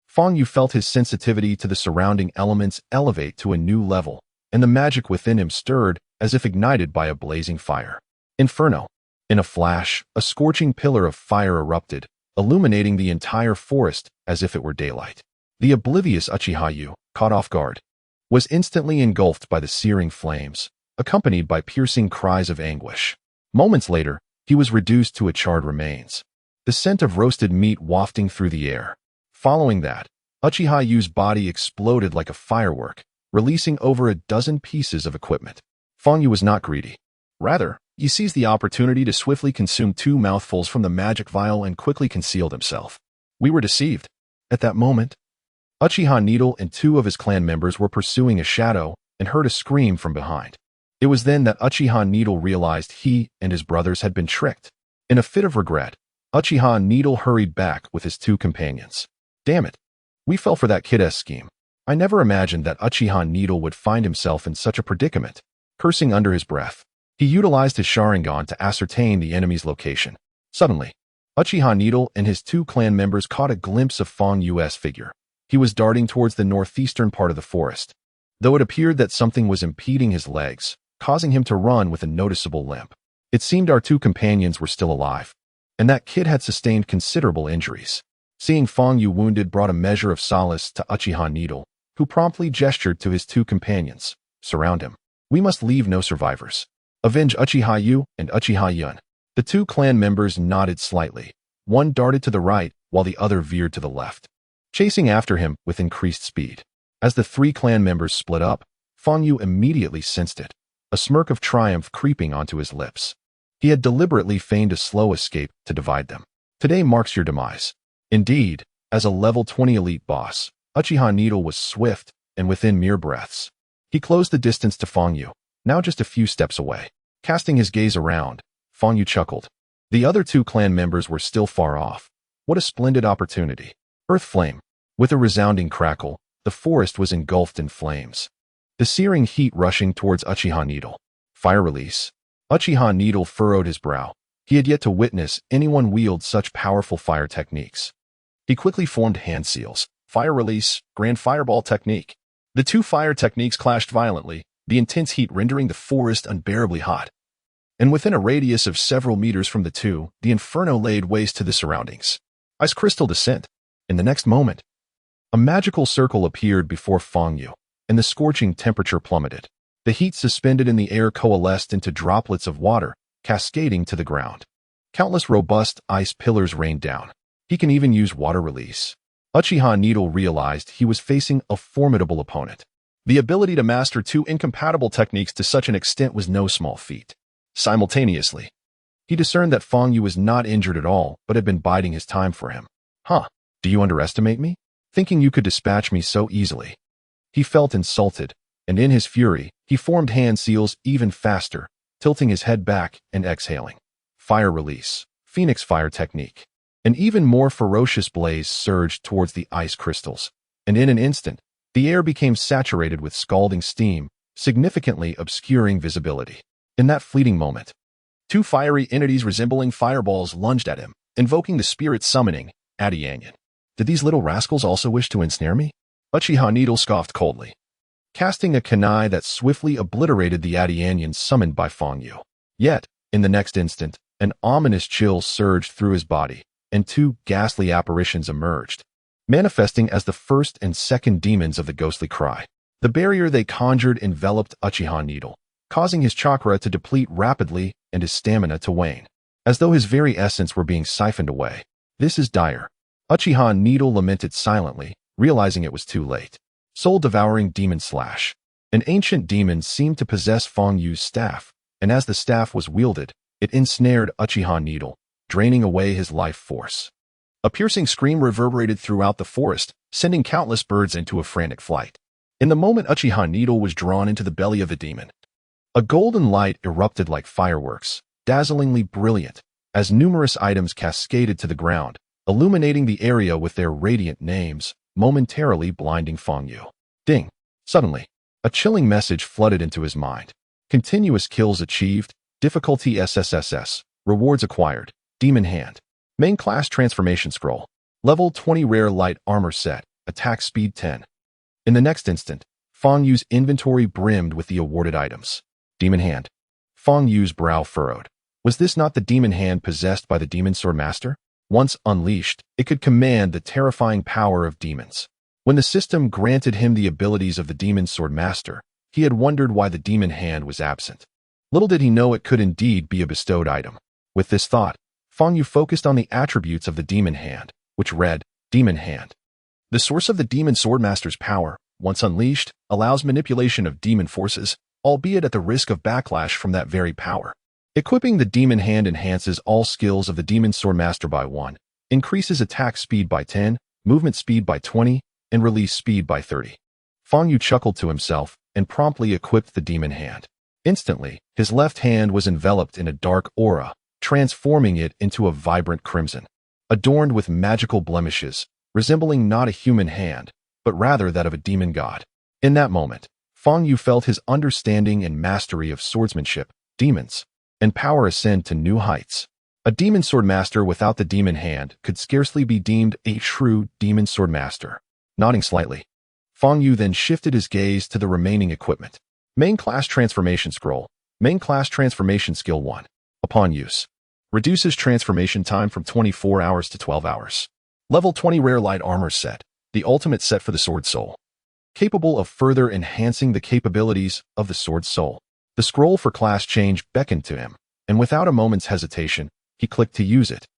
Fong Yu felt his sensitivity to the surrounding elements elevate to a new level, and the magic within him stirred as if ignited by a blazing fire. Inferno. In a flash, a scorching pillar of fire erupted, illuminating the entire forest as if it were daylight. The oblivious Uchiha Yu, caught off guard, was instantly engulfed by the searing flames, accompanied by piercing cries of anguish. Moments later, he was reduced to a charred remains, the scent of roasted meat wafting through the air. Following that, Uchiha Yu's body exploded like a firework, releasing over a dozen pieces of equipment. Fong Yu was not greedy. Rather, he seized the opportunity to swiftly consume 2 mouthfuls from the magic vial and quickly concealed himself. We were deceived. At that moment, Uchiha Needle and 2 of his clan members were pursuing a shadow and heard a scream from behind. It was then that Uchiha Needle realized he and his brothers had been tricked. In a fit of regret, Uchiha Needle hurried back with his 2 companions. Damn it. We fell for that kid-esque scheme. I never imagined that Uchiha Needle would find himself in such a predicament. Cursing under his breath, he utilized his Sharingan to ascertain the enemy's location. Suddenly, Uchiha Needle and his two clan members caught a glimpse of Fang Yue's figure. He was darting towards the northeastern part of the forest, though it appeared that something was impeding his legs, causing him to run with a noticeable limp. It seemed our two companions were still alive, and that kid had sustained considerable injuries. Seeing Fang Yu wounded brought a measure of solace to Uchiha Needle, who promptly gestured to his two companions. Surround him. We must leave no survivors. Avenge Uchiha Yu and Uchiha Yun. The two clan members nodded slightly. One darted to the right, while the other veered to the left, chasing after him with increased speed. As the three clan members split up, Fang Yu immediately sensed it, a smirk of triumph creeping onto his lips. He had deliberately feigned a slow escape to divide them. Today marks your demise. Indeed, as a level 20 elite boss, Uchiha Needle was swift and within mere breaths. He closed the distance to Fang Yu, now just a few steps away. Casting his gaze around, Fang Yu chuckled. The other two clan members were still far off. What a splendid opportunity. Earth flame. With a resounding crackle, the forest was engulfed in flames, the searing heat rushing towards Uchiha Needle. Fire release. Uchiha Needle furrowed his brow. He had yet to witness anyone wield such powerful fire techniques. He quickly formed hand seals. Fire release, grand fireball technique. The two fire techniques clashed violently, the intense heat rendering the forest unbearably hot. And within a radius of several meters from the two, the inferno laid waste to the surroundings. Ice crystal descent. In the next moment, a magical circle appeared before Fang Yu, and the scorching temperature plummeted. The heat suspended in the air coalesced into droplets of water, cascading to the ground. Countless robust ice pillars rained down. He can even use water release. Uchiha Needle realized he was facing a formidable opponent. The ability to master two incompatible techniques to such an extent was no small feat. Simultaneously, he discerned that Fang Yu was not injured at all, but had been biding his time for him. Huh, do you underestimate me? Thinking you could dispatch me so easily. He felt insulted, and in his fury, he formed hand seals even faster, tilting his head back and exhaling. Fire release, Phoenix fire technique. An even more ferocious blaze surged towards the ice crystals, and in an instant, the air became saturated with scalding steam, significantly obscuring visibility. In that fleeting moment, two fiery entities resembling fireballs lunged at him, invoking the spirit summoning, Adianyan. Did these little rascals also wish to ensnare me? Uchiha Needle scoffed coldly, casting a kunai that swiftly obliterated the Adianyan summoned by Fang Yu. Yet, in the next instant, an ominous chill surged through his body, and two ghastly apparitions emerged, manifesting as the first and second demons of the ghostly cry. The barrier they conjured enveloped Uchiha Needle, causing his chakra to deplete rapidly and his stamina to wane, as though his very essence were being siphoned away. This is dire. Uchiha Needle lamented silently, realizing it was too late. Soul-devouring demon slash. An ancient demon seemed to possess Fang Yu's staff, and as the staff was wielded, it ensnared Uchiha Needle, draining away his life force. A piercing scream reverberated throughout the forest, sending countless birds into a frantic flight. In the moment Uchiha Needle was drawn into the belly of the demon, a golden light erupted like fireworks, dazzlingly brilliant, as numerous items cascaded to the ground, illuminating the area with their radiant names, momentarily blinding Fang Yu. Ding! Suddenly, a chilling message flooded into his mind. Continuous kills achieved, difficulty SSSS, rewards acquired, demon hand. Main class transformation scroll. Level 20 rare light armor set, attack speed 10. In the next instant, Fang Yu's inventory brimmed with the awarded items. Demon hand. Fang Yu's brow furrowed. Was this not the demon hand possessed by the Demon Sword Master? Once unleashed, it could command the terrifying power of demons. When the system granted him the abilities of the Demon Sword Master, he had wondered why the demon hand was absent. Little did he know it could indeed be a bestowed item. With this thought, Fang Yu focused on the attributes of the demon hand, which read, Demon Hand. The source of the Demon Sword Master's power, once unleashed, allows manipulation of demon forces, albeit at the risk of backlash from that very power. Equipping the Demon Hand enhances all skills of the Demon Sword Master by 1, increases attack speed by 10, movement speed by 20, and release speed by 30. Fang Yu chuckled to himself and promptly equipped the Demon Hand. Instantly, his left hand was enveloped in a dark aura, transforming it into a vibrant crimson, adorned with magical blemishes, resembling not a human hand, but rather that of a demon god. In that moment, Fang Yu felt his understanding and mastery of swordsmanship, demons, and power ascend to new heights. A demon sword master without the demon hand could scarcely be deemed a true demon sword master. Nodding slightly, Fang Yu then shifted his gaze to the remaining equipment. Main class transformation scroll. Main class transformation skill 1. Upon use, reduces transformation time from 24 hours to 12 hours. Level 20 rare light armor set. The ultimate set for the sword soul. Capable of further enhancing the capabilities of the sword soul. The scroll for class change beckoned to him, and without a moment's hesitation, he clicked to use it,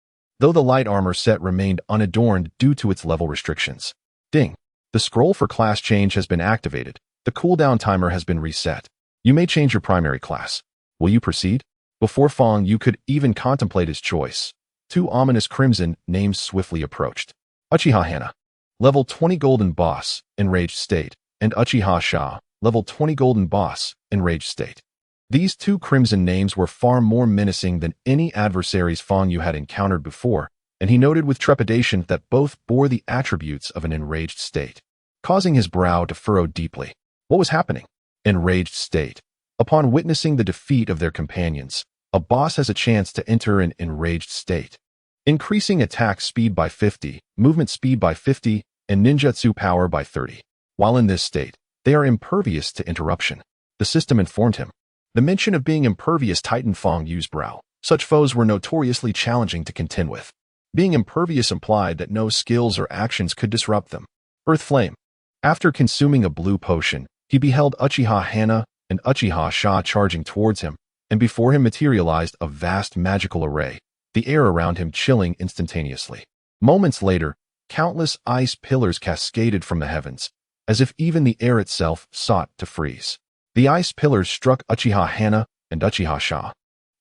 though the light armor set remained unadorned due to its level restrictions. Ding. The scroll for class change has been activated. The cooldown timer has been reset. You may change your primary class. Will you proceed? Before Fang Yu could even contemplate his choice, two ominous crimson names swiftly approached. Uchiha Hana, level 20 golden boss, enraged state, and Uchiha Sha, level 20 golden boss, enraged state. These two crimson names were far more menacing than any adversaries Fang Yu had encountered before, and he noted with trepidation that both bore the attributes of an enraged state, causing his brow to furrow deeply. What was happening? Enraged state. Upon witnessing the defeat of their companions, a boss has a chance to enter an enraged state, increasing attack speed by 50, movement speed by 50, and ninjutsu power by 30. While in this state, they are impervious to interruption. The system informed him. The mention of being impervious tightened Fang Yu's brow. Such foes were notoriously challenging to contend with. Being impervious implied that no skills or actions could disrupt them. Earth Flame. After consuming a blue potion, he beheld Uchiha Hana and Uchiha Sha charging towards him, and before him materialized a vast magical array, the air around him chilling instantaneously. Moments later, countless ice pillars cascaded from the heavens, as if even the air itself sought to freeze. The ice pillars struck Uchiha Hana and Uchiha Sha,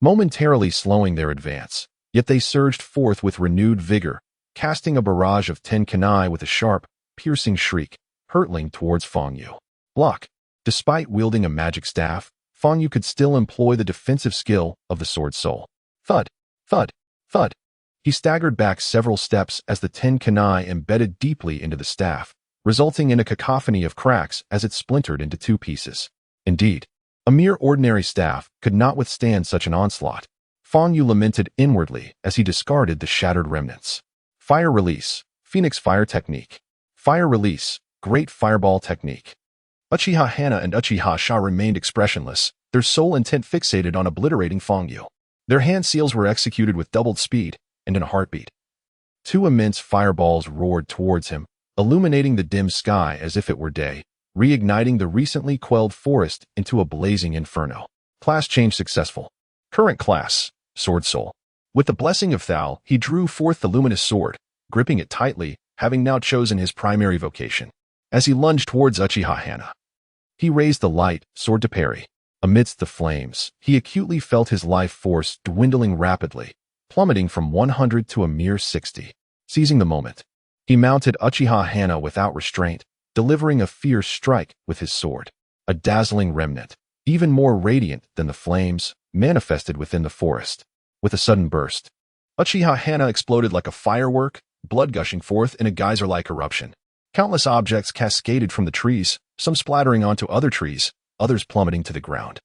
momentarily slowing their advance, yet they surged forth with renewed vigor, casting a barrage of 10 kunai with a sharp, piercing shriek, hurtling towards Fang Yu. Block. Despite wielding a magic staff, Fang Yu could still employ the defensive skill of the sword soul. Thud, thud, thud. He staggered back several steps as the 10 kunai embedded deeply into the staff, resulting in a cacophony of cracks as it splintered into two pieces. Indeed, a mere ordinary staff could not withstand such an onslaught. Fang Yu lamented inwardly as he discarded the shattered remnants. Fire Release, Phoenix Fire Technique. Fire Release, Great Fireball Technique. Uchiha Hana and Uchiha Sha remained expressionless, their sole intent fixated on obliterating Fang Yu. Their hand seals were executed with doubled speed and in a heartbeat. Two immense fireballs roared towards him, illuminating the dim sky as if it were day, reigniting the recently quelled forest into a blazing inferno. Class change successful. Current class, Sword Soul. With the blessing of Thal, he drew forth the luminous sword, gripping it tightly, having now chosen his primary vocation. As he lunged towards Uchiha Hana, he raised the light sword to parry. Amidst the flames, he acutely felt his life force dwindling rapidly, plummeting from 100 to a mere 60. Seizing the moment, he mounted Uchiha Hana without restraint, delivering a fierce strike with his sword. A dazzling remnant, even more radiant than the flames, manifested within the forest. With a sudden burst, Uchiha Hana exploded like a firework, blood gushing forth in a geyser-like eruption. Countless objects cascaded from the trees, some splattering onto other trees, others plummeting to the ground.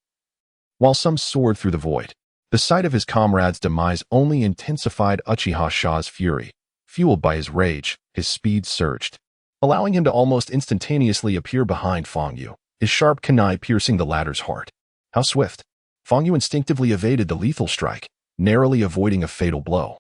While some soared through the void, the sight of his comrade's demise only intensified Uchiha Sha's fury. Fueled by his rage, his speed surged, allowing him to almost instantaneously appear behind Fang Yu, his sharp kunai piercing the latter's heart. How swift! Fang Yu instinctively evaded the lethal strike, narrowly avoiding a fatal blow.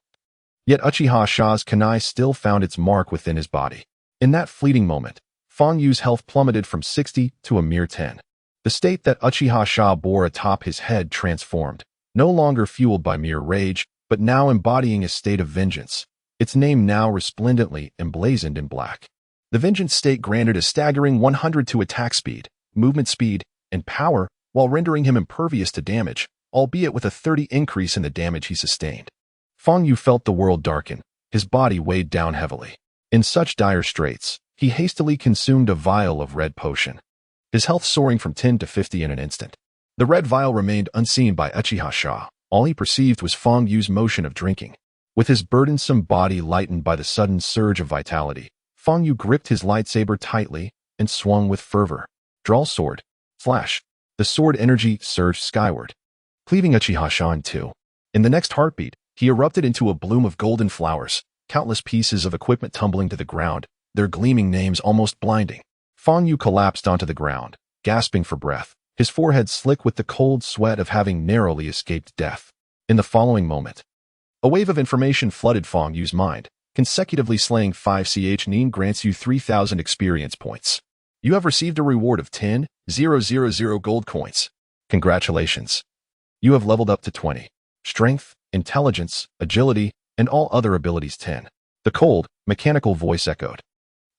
Yet Uchiha Sha's kunai still found its mark within his body. In that fleeting moment, Fang Yu's health plummeted from 60 to a mere 10. The state that Uchiha Sha bore atop his head transformed, no longer fueled by mere rage, but now embodying a state of vengeance, its name now resplendently emblazoned in black. The vengeance state granted a staggering 100 to attack speed, movement speed, and power, while rendering him impervious to damage, albeit with a 30 increase in the damage he sustained. Fang Yu felt the world darken, his body weighed down heavily. In such dire straits, he hastily consumed a vial of red potion, his health soaring from 10 to 50 in an instant. The red vial remained unseen by Uchiha Sha. All he perceived was Fang Yu's motion of drinking. With his burdensome body lightened by the sudden surge of vitality, Fang Yu gripped his lightsaber tightly and swung with fervor. Draw sword. Flash. The sword energy surged skyward, cleaving Uchiha Sha in two. In the next heartbeat, He erupted into a bloom of golden flowers, countless pieces of equipment tumbling to the ground, their gleaming names almost blinding. Fang Yu collapsed onto the ground, gasping for breath, his forehead slick with the cold sweat of having narrowly escaped death. In the following moment, a wave of information flooded Fang Yu's mind. Consecutively slaying 5ch grants you 3,000 experience points. You have received a reward of 10,000 gold coins. Congratulations. You have leveled up to 20. Strength, intelligence, agility, and all other abilities 10. The cold, mechanical voice echoed.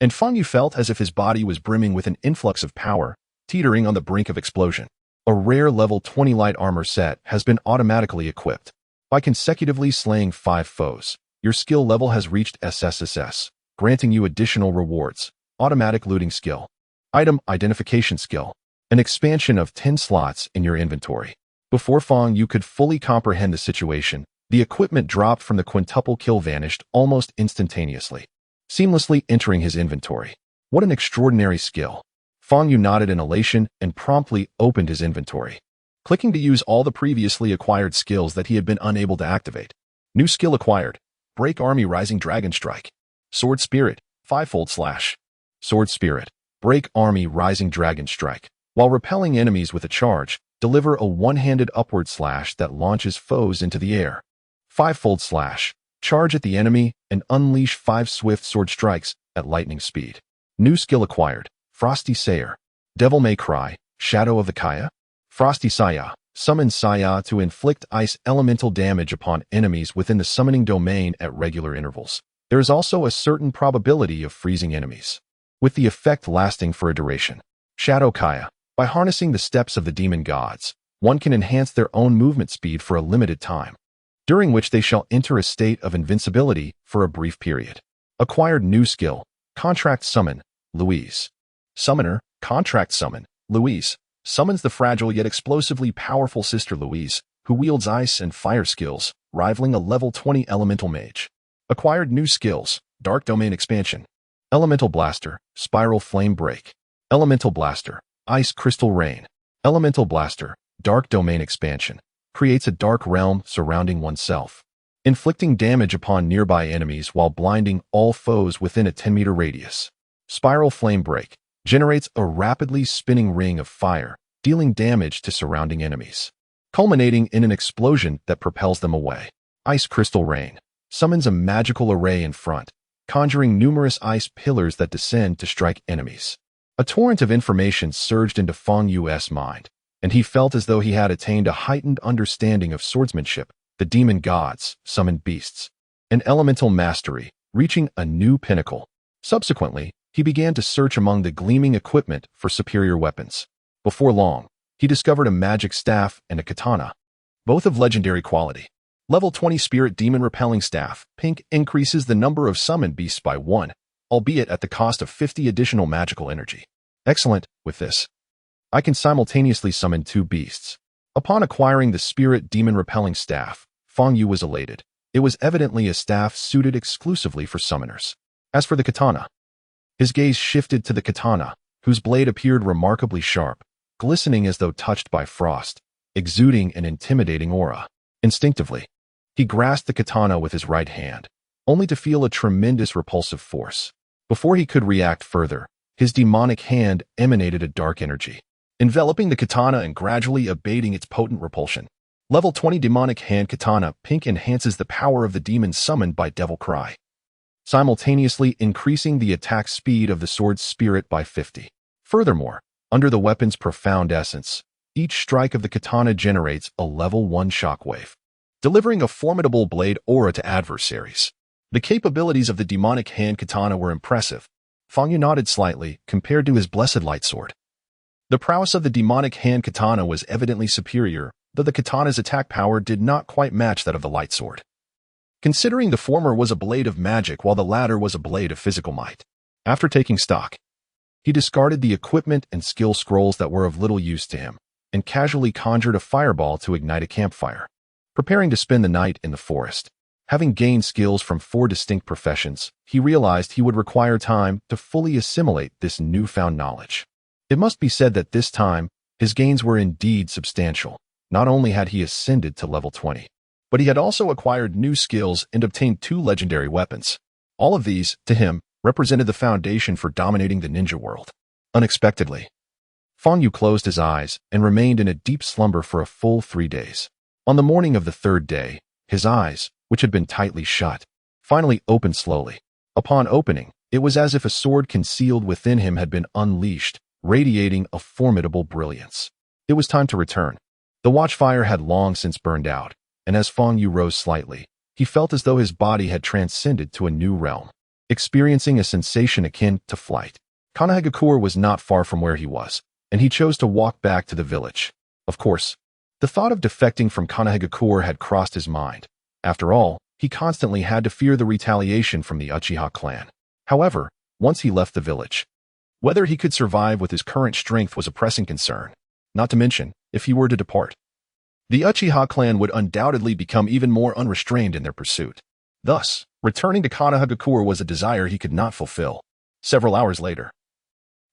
And Fang Yu felt as if his body was brimming with an influx of power, teetering on the brink of explosion. A rare level 20 light armor set has been automatically equipped. By consecutively slaying 5 foes, your skill level has reached SSSS, granting you additional rewards. Automatic looting skill. Item identification skill. An expansion of 10 slots in your inventory. Before Fang Yu could fully comprehend the situation, the equipment dropped from the quintuple kill vanished almost instantaneously, seamlessly entering his inventory. What an extraordinary skill. Fang Yu nodded in elation and promptly opened his inventory, clicking to use all the previously acquired skills that he had been unable to activate. New skill acquired. Break Army Rising Dragon Strike. Sword Spirit, 5-fold slash. Sword Spirit. Break Army Rising Dragon Strike. While repelling enemies with a charge, deliver a one-handed upward slash that launches foes into the air. 5-fold slash. Charge at the enemy and unleash 5 swift sword strikes at lightning speed. New skill acquired. Frosty Sayer. Devil May Cry, Shadow of the Kaya. Frosty Saya. Summon Saya to inflict ice elemental damage upon enemies within the summoning domain at regular intervals. There is also a certain probability of freezing enemies, with the effect lasting for a duration. Shadow Kaya. By harnessing the steps of the demon gods, one can enhance their own movement speed for a limited time, during which they shall enter a state of invincibility for a brief period. Acquired new skill. Contract Summon, Louise. Summoner, Contract Summon, Louise. Summons the fragile yet explosively powerful Sister Louise, who wields ice and fire skills, rivaling a level 20 elemental mage. Acquired new skills. Dark Domain Expansion. Elemental Blaster, Spiral Flame Break. Elemental Blaster, Ice Crystal Rain. Elemental Blaster, Dark Domain Expansion. Creates a dark realm surrounding oneself, inflicting damage upon nearby enemies while blinding all foes within a 10-meter radius. Spiral Flame Break. Generates a rapidly spinning ring of fire, dealing damage to surrounding enemies, culminating in an explosion that propels them away. Ice Crystal Rain. Summons a magical array in front, conjuring numerous ice pillars that descend to strike enemies. A torrent of information surged into Fang Yu's mind, and he felt as though he had attained a heightened understanding of swordsmanship, the demon gods, summoned beasts, and elemental mastery, reaching a new pinnacle. Subsequently, he began to search among the gleaming equipment for superior weapons. Before long, he discovered a magic staff and a katana, both of legendary quality. Level 20 Spirit Demon Repelling Staff, Pink, increases the number of summoned beasts by 1, albeit at the cost of 50 additional magical energy. Excellent. With this, I can simultaneously summon 2 beasts. Upon acquiring the Spirit Demon Repelling Staff, Fang Yu was elated. It was evidently a staff suited exclusively for summoners. As for the katana, his gaze shifted to the katana, whose blade appeared remarkably sharp, glistening as though touched by frost, exuding an intimidating aura. Instinctively, he grasped the katana with his right hand, only to feel a tremendous repulsive force. Before he could react further, his demonic hand emanated a dark energy, enveloping the katana and gradually abating its potent repulsion. Level 20 Demonic Hand Katana, Pink, enhances the power of the demon summoned by Devil Cry, simultaneously increasing the attack speed of the sword's spirit by 50. Furthermore, under the weapon's profound essence, each strike of the katana generates a level 1 shockwave, delivering a formidable blade aura to adversaries. The capabilities of the demonic hand katana were impressive. Fang Yu nodded slightly compared to his blessed light sword. The prowess of the demonic hand katana was evidently superior, though the katana's attack power did not quite match that of the light sword, considering the former was a blade of magic while the latter was a blade of physical might. After taking stock, he discarded the equipment and skill scrolls that were of little use to him, and casually conjured a fireball to ignite a campfire, preparing to spend the night in the forest. Having gained skills from 4 distinct professions, he realized he would require time to fully assimilate this newfound knowledge. It must be said that this time, his gains were indeed substantial. Not only had he ascended to level 20, But he had also acquired new skills and obtained 2 legendary weapons. All of these, to him, represented the foundation for dominating the ninja world. Unexpectedly, Fang Yu closed his eyes and remained in a deep slumber for a full 3 days. On the morning of the 3rd day, his eyes, which had been tightly shut, finally opened slowly. Upon opening, it was as if a sword concealed within him had been unleashed, radiating a formidable brilliance. It was time to return. The watchfire had long since burned out, and as Fang Yu rose slightly, he felt as though his body had transcended to a new realm, experiencing a sensation akin to flight. Kanahagakure was not far from where he was, and he chose to walk back to the village. Of course, the thought of defecting from Kanahagakure had crossed his mind. After all, he constantly had to fear the retaliation from the Uchiha clan. However, once he left the village, whether he could survive with his current strength was a pressing concern. Not to mention, if he were to depart, the Uchiha clan would undoubtedly become even more unrestrained in their pursuit. Thus, returning to Kanahagakure was a desire he could not fulfill. Several hours later,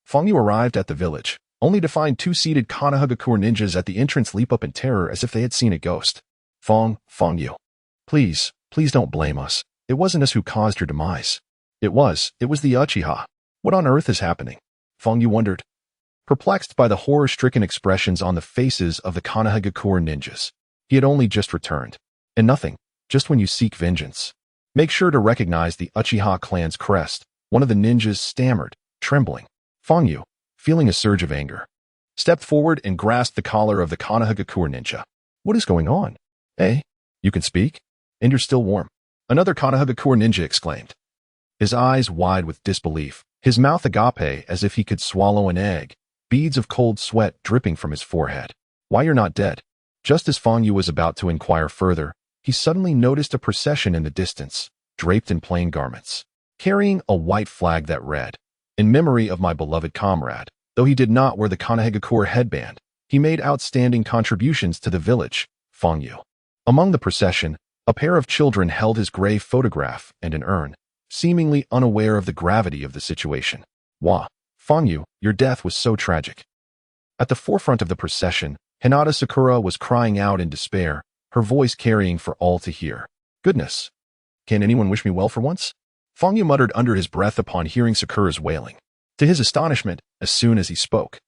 Fang Yu arrived at the village, only to find 2 seated Kanahagakure ninjas at the entrance leap up in terror as if they had seen a ghost. Fang Yu, please don't blame us. It wasn't us who caused your demise. It was the Uchiha. What on earth is happening? Fang Yu wondered, perplexed by the horror-stricken expressions on the faces of the Kanahagakure ninjas. He had only just returned. And nothing, just when you seek vengeance, make sure to recognize the Uchiha clan's crest, one of the ninjas stammered, trembling. Fang Yu, feeling a surge of anger, stepped forward and grasped the collar of the Kanahagakure ninja. What is going on? Eh? You can speak? And you're still warm. Another Kanahagakure ninja exclaimed, his eyes wide with disbelief, his mouth agape as if he could swallow an egg, beads of cold sweat dripping from his forehead. Why, you're not dead. Just as Fang Yu was about to inquire further, he suddenly noticed a procession in the distance, draped in plain garments, carrying a white flag that read, "In memory of my beloved comrade." Though he did not wear the Kanahagakure headband, he made outstanding contributions to the village, Fang Yu. Among the procession, a pair of children held his gray photograph and an urn, seemingly unaware of the gravity of the situation. Wah, Fang Yu, your death was so tragic. At the forefront of the procession, Hinata Sakura was crying out in despair, her voice carrying for all to hear. Goodness! Can anyone wish me well for once? Fang Yu muttered under his breath upon hearing Sakura's wailing. To his astonishment, as soon as he spoke,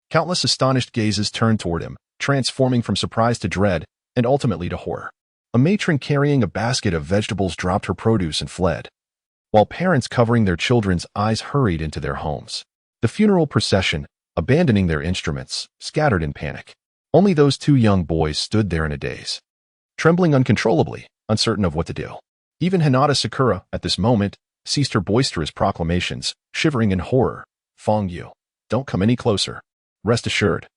countless astonished gazes turned toward him, transforming from surprise to dread, and ultimately to horror. A matron carrying a basket of vegetables dropped her produce and fled, while parents covering their children's eyes hurried into their homes. The funeral procession, abandoning their instruments, scattered in panic. Only those 2 young boys stood there in a daze, trembling uncontrollably, uncertain of what to do. Even Hinata Sakura, at this moment, ceased her boisterous proclamations, shivering in horror. Fang Yu, don't come any closer. Rest assured,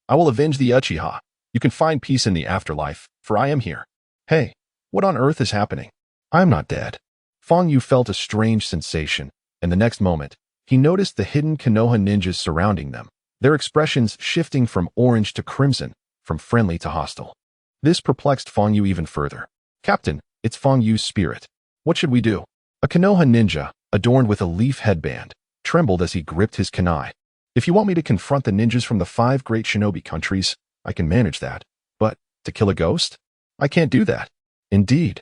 I will avenge the Uchiha. You can find peace in the afterlife, for I am here. Hey, what on earth is happening? I'm not dead. Fang Yu felt a strange sensation, and the next moment, he noticed the hidden Konoha ninjas surrounding them, their expressions shifting from orange to crimson, from friendly to hostile. This perplexed Fang Yu even further. Captain, it's Fang Yu's spirit. What should we do? A Konoha ninja, adorned with a leaf headband, trembled as he gripped his kunai. If you want me to confront the ninjas from the 5 great shinobi countries, I can manage that. But, to kill a ghost? I can't do that. Indeed.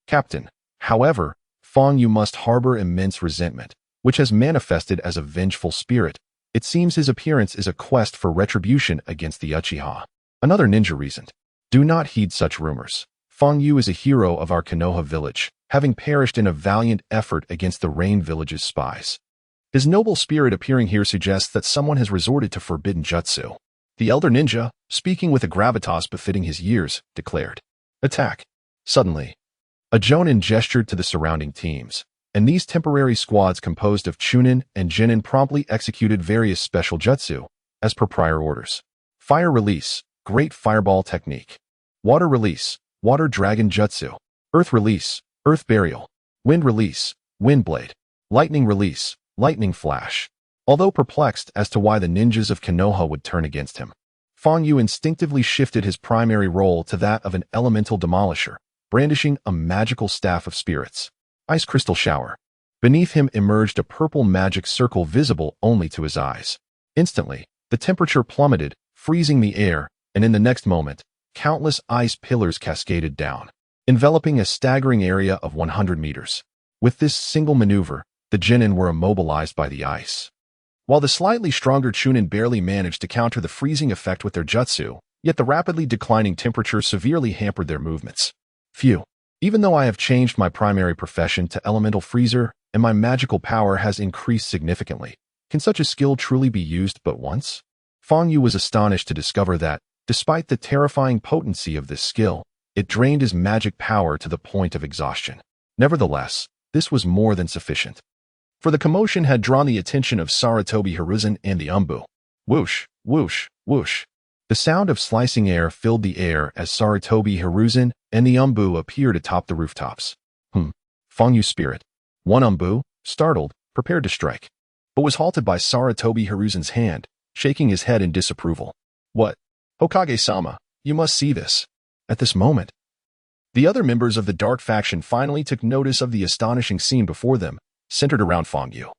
Captain, however, Fang Yu must harbor immense resentment, which has manifested as a vengeful spirit. It seems his appearance is a quest for retribution against the Uchiha. Another ninja reasoned. Do not heed such rumors. Fang Yu is a hero of our Konoha village, having perished in a valiant effort against the Rain village's spies. His noble spirit appearing here suggests that someone has resorted to forbidden jutsu. The elder ninja, speaking with a gravitas befitting his years, declared, "Attack." Suddenly, a jonin gestured to the surrounding teams, and these temporary squads composed of chunin and genin promptly executed various special jutsu, as per prior orders. Fire release, great fireball technique. Water release, water dragon jutsu. Earth release, earth burial. Wind release, wind blade. Lightning release, lightning flash. Although perplexed as to why the ninjas of Konoha would turn against him, Fang Yu instinctively shifted his primary role to that of an elemental demolisher, brandishing a magical staff of spirits. Ice crystal shower. Beneath him emerged a purple magic circle visible only to his eyes. Instantly, the temperature plummeted, freezing the air, and in the next moment, countless ice pillars cascaded down, enveloping a staggering area of 100 meters. With this single maneuver, the Genin were immobilized by the ice. While the slightly stronger Chunin barely managed to counter the freezing effect with their jutsu, yet the rapidly declining temperature severely hampered their movements. Phew. Even though I have changed my primary profession to elemental freezer and my magical power has increased significantly, can such a skill truly be used but once? Feng Yu was astonished to discover that, despite the terrifying potency of this skill, it drained his magic power to the point of exhaustion. Nevertheless, this was more than sufficient. For the commotion had drawn the attention of Sarutobi Hiruzen and the Umbu. Whoosh, whoosh, whoosh. The sound of slicing air filled the air as Sarutobi Hiruzen and the Umbu appeared atop the rooftops. Feng Yu's spirit. One Umbu, startled, prepared to strike, but was halted by Sarutobi Hiruzen's hand, shaking his head in disapproval. What? Hokage-sama, you must see this. At this moment, the other members of the Dark Faction finally took notice of the astonishing scene before them, centered around Feng Yu.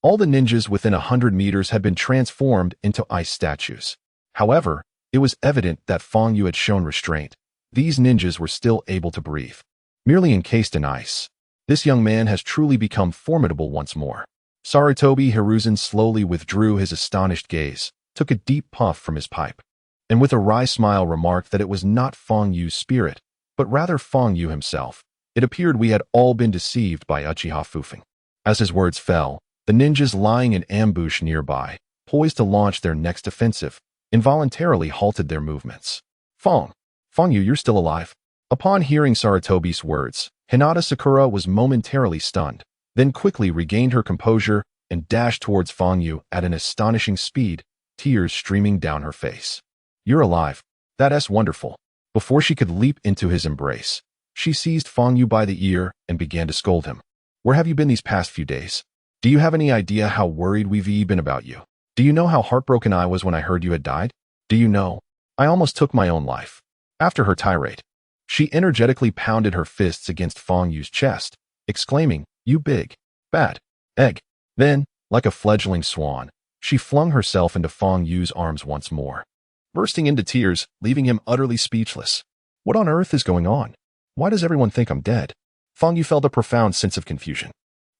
All the ninjas within 100 meters had been transformed into ice statues. However, it was evident that Feng Yu had shown restraint. These ninjas were still able to breathe, merely encased in ice. This young man has truly become formidable once more. Sarutobi Hiruzen slowly withdrew his astonished gaze, took a deep puff from his pipe, and with a wry smile remarked that it was not Feng Yu's spirit, but rather Feng Yu himself. It appeared we had all been deceived by Uchiha Fufeng. As his words fell, the ninjas lying in ambush nearby, poised to launch their next offensive, involuntarily halted their movements. Feng Yu, you're still alive. Upon hearing Sarutobi's words, Hinata Sakura was momentarily stunned, then quickly regained her composure and dashed towards Feng Yu at an astonishing speed, tears streaming down her face. You're alive. That's wonderful. Before she could leap into his embrace, she seized Feng Yu by the ear and began to scold him. Where have you been these past few days? Do you have any idea how worried we've been about you? Do you know how heartbroken I was when I heard you had died? Do you know? I almost took my own life. After her tirade, she energetically pounded her fists against Feng Yu's chest, exclaiming, You big, bad egg. Then, like a fledgling swan, she flung herself into Feng Yu's arms once more, bursting into tears, leaving him utterly speechless. What on earth is going on? Why does everyone think I'm dead? Feng Yu felt a profound sense of confusion.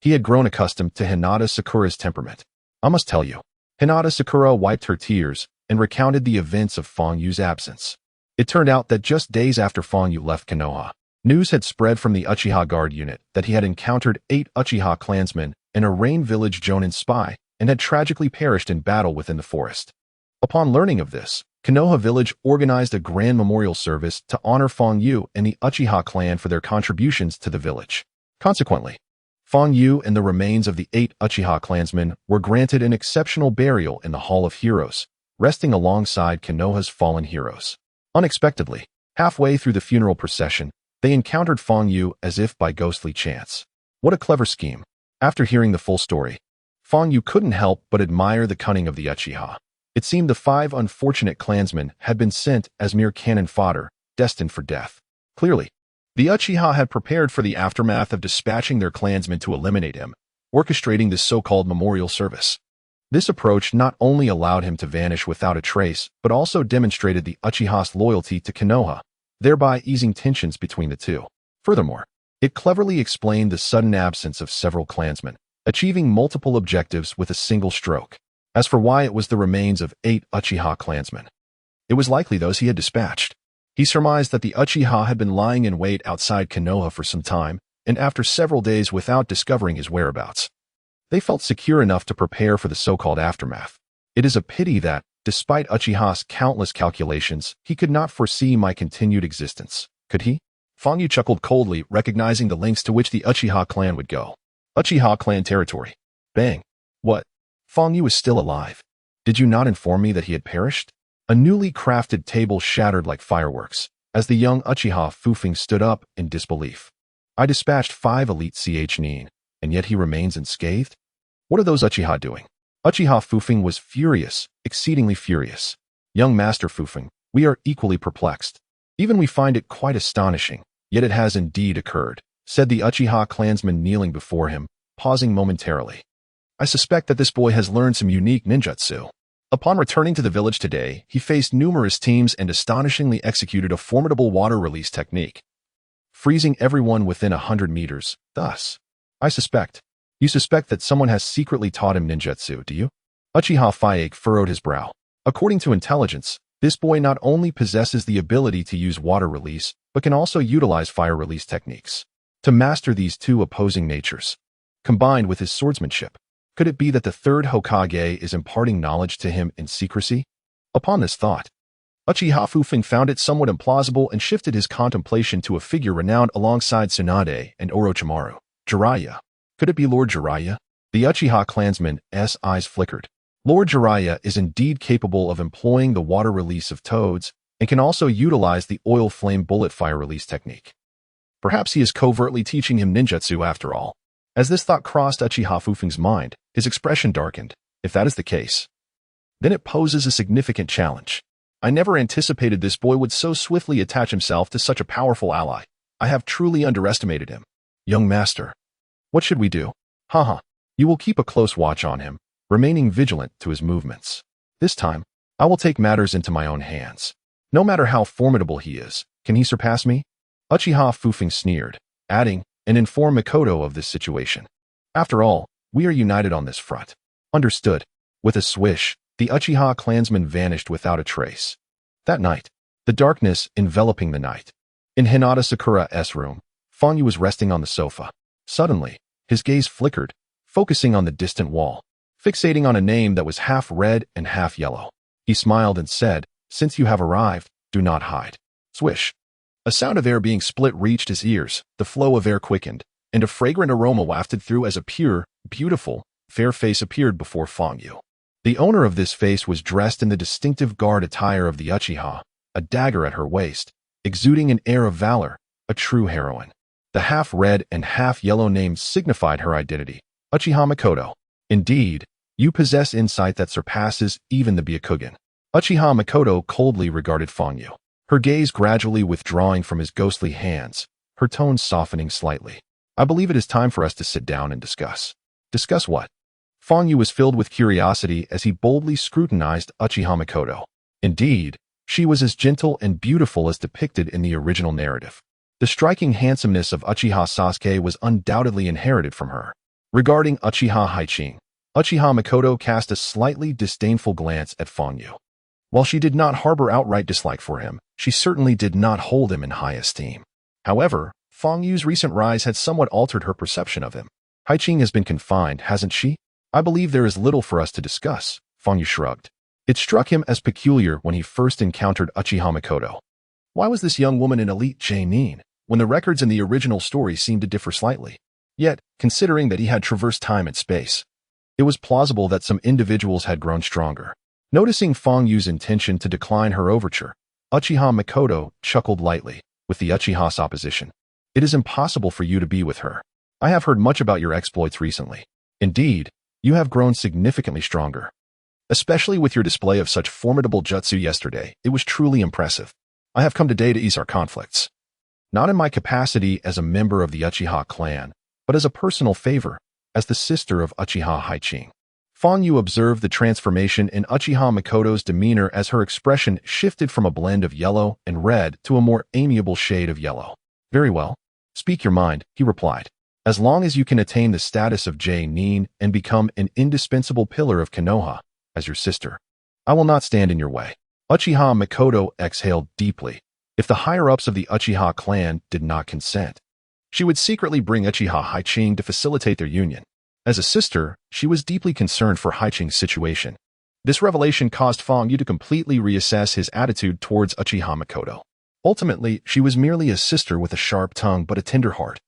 He had grown accustomed to Hinata Sakura's temperament. I must tell you, Hinata Sakura wiped her tears and recounted the events of Feng Yu's absence. It turned out that just days after Feng Yu left Konoha, news had spread from the Uchiha Guard unit that he had encountered 8 Uchiha clansmen and a Rain Village Jonin spy and had tragically perished in battle within the forest. Upon learning of this, Konoha Village organized a grand memorial service to honor Feng Yu and the Uchiha clan for their contributions to the village. Consequently, Feng Yu and the remains of the 8 Uchiha clansmen were granted an exceptional burial in the Hall of Heroes, resting alongside Konoha's fallen heroes. Unexpectedly, halfway through the funeral procession, they encountered Feng Yu as if by ghostly chance. What a clever scheme. After hearing the full story, Feng Yu couldn't help but admire the cunning of the Uchiha. It seemed the 5 unfortunate clansmen had been sent as mere cannon fodder, destined for death. Clearly, the Uchiha had prepared for the aftermath of dispatching their clansmen to eliminate him, orchestrating this so-called memorial service. This approach not only allowed him to vanish without a trace, but also demonstrated the Uchiha's loyalty to Konoha, thereby easing tensions between the two. Furthermore, it cleverly explained the sudden absence of several clansmen, achieving multiple objectives with a single stroke. As for why it was the remains of 8 Uchiha clansmen, it was likely those he had dispatched. He surmised that the Uchiha had been lying in wait outside Konoha for some time, and after several days without discovering his whereabouts, they felt secure enough to prepare for the so-called aftermath. It is a pity that, despite Uchiha's countless calculations, he could not foresee my continued existence. Could he? Feng Yu chuckled coldly, recognizing the lengths to which the Uchiha clan would go. Uchiha clan territory. Bang. What? Feng Yu is still alive. Did you not inform me that he had perished? A newly crafted table shattered like fireworks, as the young Uchiha Fufeng stood up in disbelief. I dispatched 5 elite Nin, and yet he remains unscathed? What are those Uchiha doing? Uchiha Fufeng was furious, exceedingly furious. Young Master Fufeng, we are equally perplexed. Even we find it quite astonishing, yet it has indeed occurred, said the Uchiha clansman kneeling before him, pausing momentarily. I suspect that this boy has learned some unique ninjutsu. Upon returning to the village today, he faced numerous teams and astonishingly executed a formidable water release technique, freezing everyone within 100 meters. Thus, you suspect that someone has secretly taught him ninjutsu, do you? Uchiha Fayake furrowed his brow. According to intelligence, this boy not only possesses the ability to use water release, but can also utilize fire release techniques. To master these two opposing natures, combined with his swordsmanship, could it be that the third Hokage is imparting knowledge to him in secrecy? Upon this thought, Uchiha Fufeng found it somewhat implausible and shifted his contemplation to a figure renowned alongside Tsunade and Orochimaru. Jiraiya. Could it be Lord Jiraiya? The Uchiha clansman's eyes flickered. Lord Jiraiya is indeed capable of employing the water release of toads and can also utilize the oil flame bullet fire release technique. Perhaps he is covertly teaching him ninjutsu after all. As this thought crossed Uchiha Fufeng's mind, his expression darkened. If that is the case, then it poses a significant challenge. I never anticipated this boy would so swiftly attach himself to such a powerful ally. I have truly underestimated him. Young master, what should we do? Haha, you will keep a close watch on him, remaining vigilant to his movements. This time, I will take matters into my own hands. No matter how formidable he is, can he surpass me? Uchiha Fufeng sneered, adding, and inform Mikoto of this situation. After all, we are united on this front. Understood. With a swish, the Uchiha clansman vanished without a trace. That night, the darkness enveloping the night. In Hinata Sakura's room, Fangyu was resting on the sofa. Suddenly, his gaze flickered, focusing on the distant wall, fixating on a name that was half red and half yellow. He smiled and said, "Since you have arrived, do not hide." Swish. A sound of air being split reached his ears, the flow of air quickened, and a fragrant aroma wafted through as a pure, beautiful, fair face appeared before Fangyu. The owner of this face was dressed in the distinctive guard attire of the Uchiha, a dagger at her waist, exuding an air of valor, a true heroine. The half-red and half-yellow name signified her identity, Uchiha Mikoto. Indeed, you possess insight that surpasses even the Byakugan. Uchiha Mikoto coldly regarded Fangyu, her gaze gradually withdrawing from his ghostly hands, her tone softening slightly. I believe it is time for us to sit down and discuss. Discuss what? Fangyu was filled with curiosity as he boldly scrutinized Uchiha Mikoto. Indeed, she was as gentle and beautiful as depicted in the original narrative. The striking handsomeness of Uchiha Sasuke was undoubtedly inherited from her. Regarding Uchiha Haiching, Uchiha Mikoto cast a slightly disdainful glance at Fangyu. While she did not harbor outright dislike for him, she certainly did not hold him in high esteem. However, Fangyu's recent rise had somewhat altered her perception of him. Haiching has been confined, hasn't she? I believe there is little for us to discuss, Fangyu shrugged. It struck him as peculiar when he first encountered Uchiha Mikoto. Why was this young woman an elite J-nin, when the records in the original story seemed to differ slightly? Yet, considering that he had traversed time and space, it was plausible that some individuals had grown stronger. Noticing Fangyu's intention to decline her overture, Uchiha Mikoto chuckled lightly, with the Uchiha's opposition. It is impossible for you to be with her. I have heard much about your exploits recently. Indeed, you have grown significantly stronger. Especially with your display of such formidable jutsu yesterday, it was truly impressive. I have come today to ease our conflicts. Not in my capacity as a member of the Uchiha clan, but as a personal favor, as the sister of Uchiha Haiching. Fangyu observed the transformation in Uchiha Mikoto's demeanor as her expression shifted from a blend of yellow and red to a more amiable shade of yellow. Very well. Speak your mind, he replied. As long as you can attain the status of J-nin and become an indispensable pillar of Konoha, as your sister, I will not stand in your way. Uchiha Mikoto exhaled deeply. If the higher-ups of the Uchiha clan did not consent, she would secretly bring Uchiha Haiching to facilitate their union. As a sister, she was deeply concerned for Haiching's situation. This revelation caused Fangyu to completely reassess his attitude towards Uchiha Mikoto. Ultimately, she was merely a sister with a sharp tongue but a tender heart.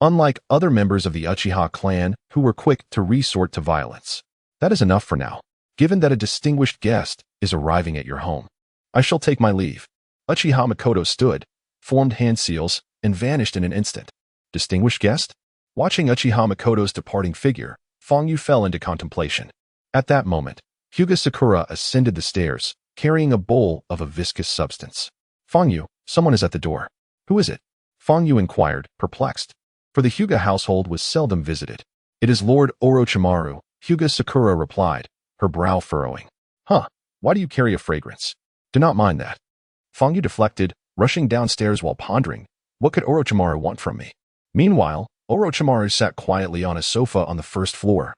Unlike other members of the Uchiha clan who were quick to resort to violence. That is enough for now. Given that a distinguished guest is arriving at your home, I shall take my leave. Uchiha Mikoto stood, formed hand seals, and vanished in an instant. Distinguished guest? Watching Uchiha Mikoto's departing figure, Fangyu fell into contemplation. At that moment, Hyuga Sakura ascended the stairs, carrying a bowl of a viscous substance. Fangyu, someone is at the door. Who is it? Fangyu inquired, perplexed. For the Hyuga household was seldom visited. It is Lord Orochimaru, Hyuga Sakura replied, her brow furrowing. Huh, why do you carry a fragrance? Do not mind that. Fangyu deflected, rushing downstairs while pondering, what could Orochimaru want from me? Meanwhile, Orochimaru sat quietly on a sofa on the first floor,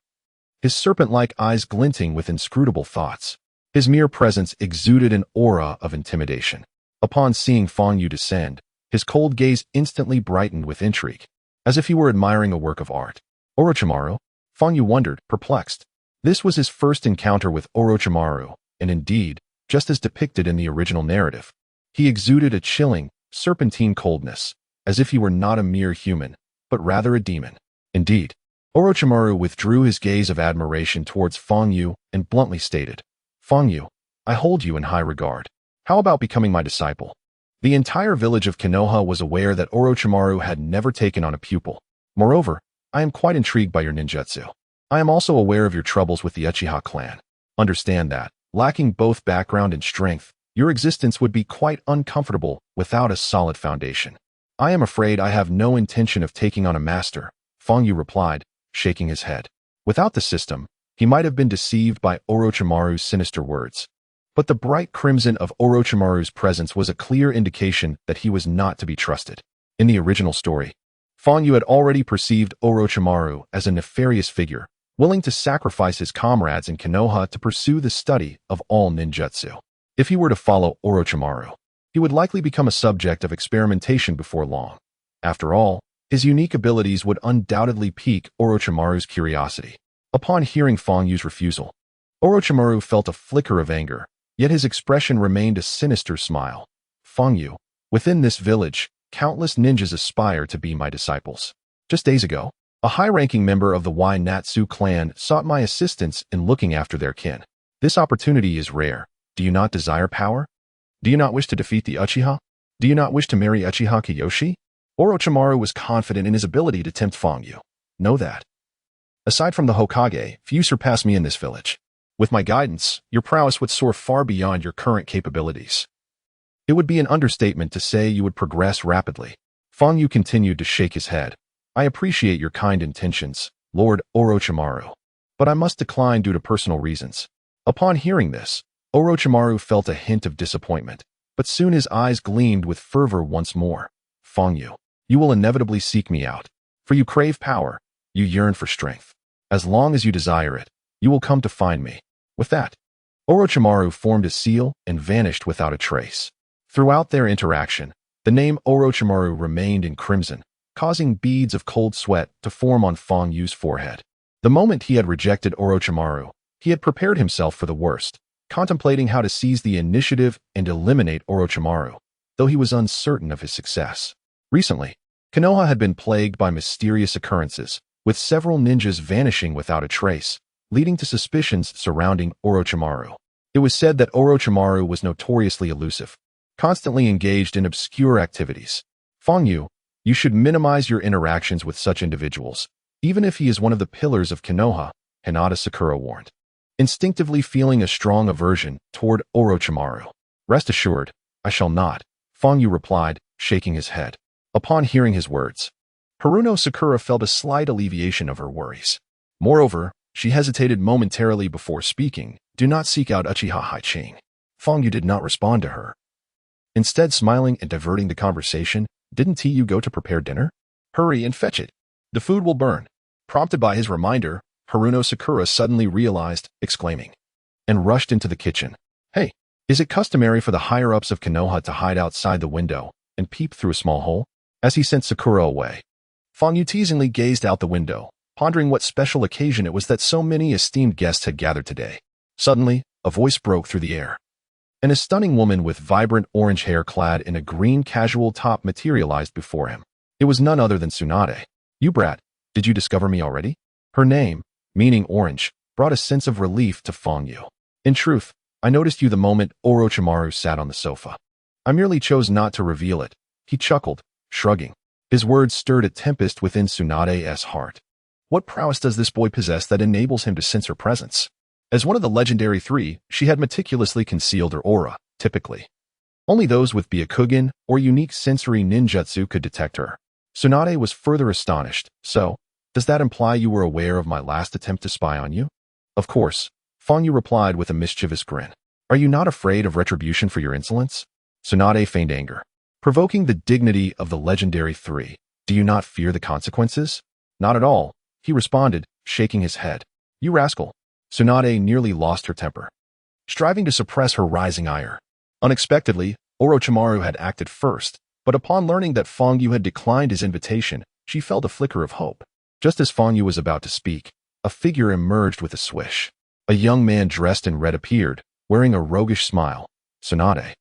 his serpent-like eyes glinting with inscrutable thoughts. His mere presence exuded an aura of intimidation. Upon seeing Fangyu descend, his cold gaze instantly brightened with intrigue, as if he were admiring a work of art. Orochimaru? Fangyu wondered, perplexed. This was his first encounter with Orochimaru, and indeed, just as depicted in the original narrative, he exuded a chilling, serpentine coldness, as if he were not a mere human, but rather a demon. Indeed, Orochimaru withdrew his gaze of admiration towards Fangyu and bluntly stated, Fangyu, I hold you in high regard. How about becoming my disciple? The entire village of Konoha was aware that Orochimaru had never taken on a pupil. Moreover, I am quite intrigued by your ninjutsu. I am also aware of your troubles with the Uchiha clan. Understand that, lacking both background and strength, your existence would be quite uncomfortable without a solid foundation. I am afraid I have no intention of taking on a master, Fangyu replied, shaking his head. Without the system, he might have been deceived by Orochimaru's sinister words. But the bright crimson of Orochimaru's presence was a clear indication that he was not to be trusted. In the original story, Fangyu had already perceived Orochimaru as a nefarious figure, willing to sacrifice his comrades in Konoha to pursue the study of all ninjutsu. If he were to follow Orochimaru, he would likely become a subject of experimentation before long. After all, his unique abilities would undoubtedly pique Orochimaru's curiosity. Upon hearing Fangyu's refusal, Orochimaru felt a flicker of anger, yet his expression remained a sinister smile. Fangyu, within this village, countless ninjas aspire to be my disciples. Just days ago, a high-ranking member of the Natsu clan sought my assistance in looking after their kin. This opportunity is rare. Do you not desire power? Do you not wish to defeat the Uchiha? Do you not wish to marry Uchiha Kiyoshi? Orochimaru was confident in his ability to tempt Fangyu. Know that. Aside from the Hokage, few surpass me in this village. With my guidance, your prowess would soar far beyond your current capabilities. It would be an understatement to say you would progress rapidly. Fangyu continued to shake his head. I appreciate your kind intentions, Lord Orochimaru, but I must decline due to personal reasons. Upon hearing this, Orochimaru felt a hint of disappointment, but soon his eyes gleamed with fervor once more. Fangyu, you will inevitably seek me out. For you crave power, you yearn for strength. As long as you desire it, you will come to find me. With that, Orochimaru formed a seal and vanished without a trace. Throughout their interaction, the name Orochimaru remained in crimson, causing beads of cold sweat to form on Fangyu's forehead. The moment he had rejected Orochimaru, he had prepared himself for the worst, contemplating how to seize the initiative and eliminate Orochimaru, though he was uncertain of his success. Recently, Konoha had been plagued by mysterious occurrences, with several ninjas vanishing without a trace, leading to suspicions surrounding Orochimaru. It was said that Orochimaru was notoriously elusive, constantly engaged in obscure activities. Fangyu, you should minimize your interactions with such individuals, even if he is one of the pillars of Konoha, Hinata Sakura warned, instinctively feeling a strong aversion toward Orochimaru. Rest assured, I shall not, Fangyu replied, shaking his head. Upon hearing his words, Haruno Sakura felt a slight alleviation of her worries. Moreover, she hesitated momentarily before speaking. Do not seek out Uchiha Haiching. Fangyu did not respond to her. Instead, smiling and diverting the conversation, didn't you go to prepare dinner? Hurry and fetch it. The food will burn. Prompted by his reminder, Haruno Sakura suddenly realized, exclaiming, and rushed into the kitchen. Hey, is it customary for the higher-ups of Konoha to hide outside the window and peep through a small hole? As he sent Sakura away, Fangyu teasingly gazed out the window, pondering what special occasion it was that so many esteemed guests had gathered today. Suddenly, a voice broke through the air, and a stunning woman with vibrant orange hair clad in a green casual top materialized before him. It was none other than Tsunade. You brat, did you discover me already? Her name, meaning orange, brought a sense of relief to Fangyu. In truth, I noticed you the moment Orochimaru sat on the sofa. I merely chose not to reveal it. He chuckled, shrugging. His words stirred a tempest within Tsunade's heart. What prowess does this boy possess that enables him to sense her presence? As one of the legendary three, she had meticulously concealed her aura, typically. Only those with Byakugan or unique sensory ninjutsu could detect her. Tsunade was further astonished. So, does that imply you were aware of my last attempt to spy on you? Of course, Fangyu replied with a mischievous grin. Are you not afraid of retribution for your insolence? Tsunade feigned anger. Provoking the dignity of the legendary three, do you not fear the consequences? Not at all, he responded, shaking his head. You rascal. Tsunade nearly lost her temper, striving to suppress her rising ire. Unexpectedly, Orochimaru had acted first, but upon learning that Fangyu had declined his invitation, she felt a flicker of hope. Just as Fangyu was about to speak, a figure emerged with a swish. A young man dressed in red appeared, wearing a roguish smile. Tsunade.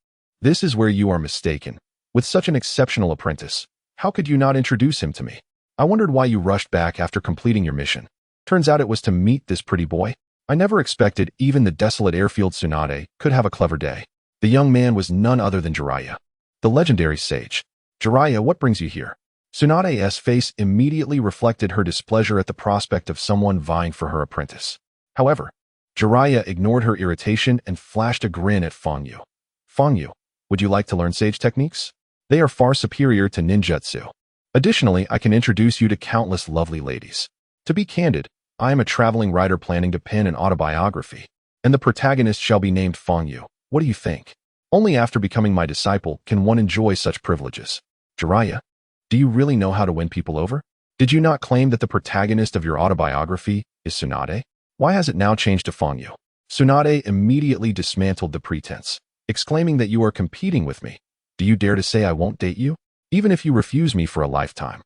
This is where you are mistaken. With such an exceptional apprentice, how could you not introduce him to me? I wondered why you rushed back after completing your mission. Turns out it was to meet this pretty boy. I never expected even the desolate airfield Tsunade could have a clever day. The young man was none other than Jiraiya, the legendary sage. Jiraiya, what brings you here? Tsunade's face immediately reflected her displeasure at the prospect of someone vying for her apprentice. However, Jiraiya ignored her irritation and flashed a grin at Fangyu. Fangyu, would you like to learn sage techniques? They are far superior to ninjutsu. Additionally, I can introduce you to countless lovely ladies. To be candid, I am a traveling writer planning to pen an autobiography, and the protagonist shall be named Fangyu. What do you think? Only after becoming my disciple can one enjoy such privileges. Jiraiya, do you really know how to win people over? Did you not claim that the protagonist of your autobiography is Tsunade? Why has it now changed to Fangyu? Tsunade immediately dismantled the pretense, exclaiming that you are competing with me. Do you dare to say I won't date you? Even if you refuse me for a lifetime,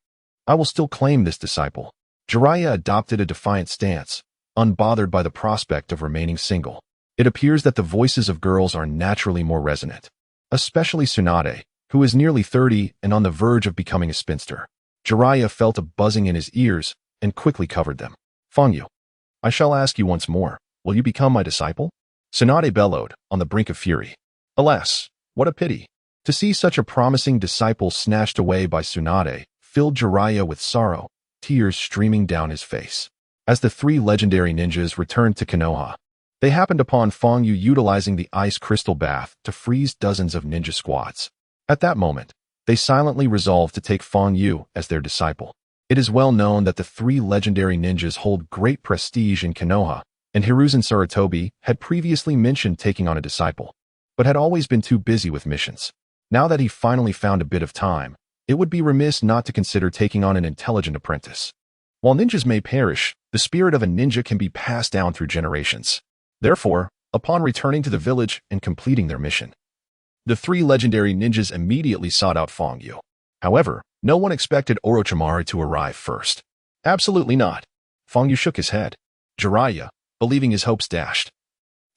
I will still claim this disciple. Jiraiya adopted a defiant stance, unbothered by the prospect of remaining single. It appears that the voices of girls are naturally more resonant, especially Tsunade, who is nearly 30 and on the verge of becoming a spinster. Jiraiya felt a buzzing in his ears and quickly covered them. Fangyu, I shall ask you once more, will you become my disciple? Tsunade bellowed, on the brink of fury. Alas, what a pity. To see such a promising disciple snatched away by Tsunade filled Jiraiya with sorrow, tears streaming down his face. As the three legendary ninjas returned to Konoha, they happened upon Fangyu utilizing the ice crystal bath to freeze dozens of ninja squads. At that moment, they silently resolved to take Fangyu as their disciple. It is well known that the three legendary ninjas hold great prestige in Konoha, and Hiruzen Sarutobi had previously mentioned taking on a disciple, but had always been too busy with missions. Now that he finally found a bit of time, it would be remiss not to consider taking on an intelligent apprentice. While ninjas may perish, the spirit of a ninja can be passed down through generations. Therefore, upon returning to the village and completing their mission, the three legendary ninjas immediately sought out Fangyu. However, no one expected Orochimaru to arrive first. Absolutely not. Fangyu shook his head. Jiraiya, believing his hopes dashed,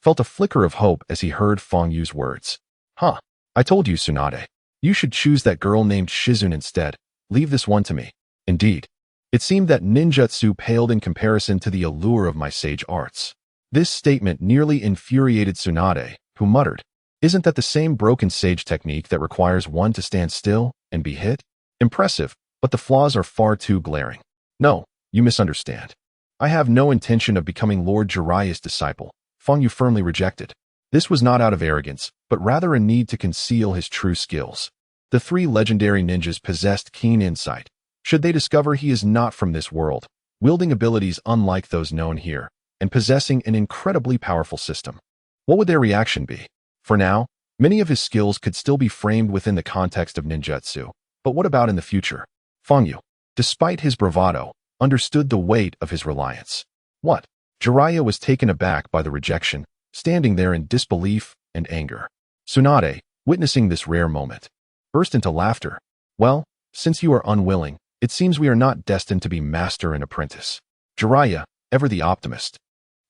felt a flicker of hope as he heard Fangyu's words. Huh. I told you, Tsunade. You should choose that girl named Shizune instead. Leave this one to me. Indeed. It seemed that ninjutsu paled in comparison to the allure of my sage arts. This statement nearly infuriated Tsunade, who muttered, Isn't that the same broken sage technique that requires one to stand still and be hit? Impressive, but the flaws are far too glaring. No, you misunderstand. I have no intention of becoming Lord Jiraiya's disciple, Fangyu firmly rejected. This was not out of arrogance, but rather a need to conceal his true skills. The three legendary ninjas possessed keen insight. Should they discover he is not from this world, wielding abilities unlike those known here, and possessing an incredibly powerful system, what would their reaction be? For now, many of his skills could still be framed within the context of ninjutsu, but what about in the future? Fangyu, despite his bravado, understood the weight of his reliance. What? Jiraiya was taken aback by the rejection, standing there in disbelief and anger. Tsunade, witnessing this rare moment, burst into laughter. Well, since you are unwilling, it seems we are not destined to be master and apprentice. Jiraiya, ever the optimist,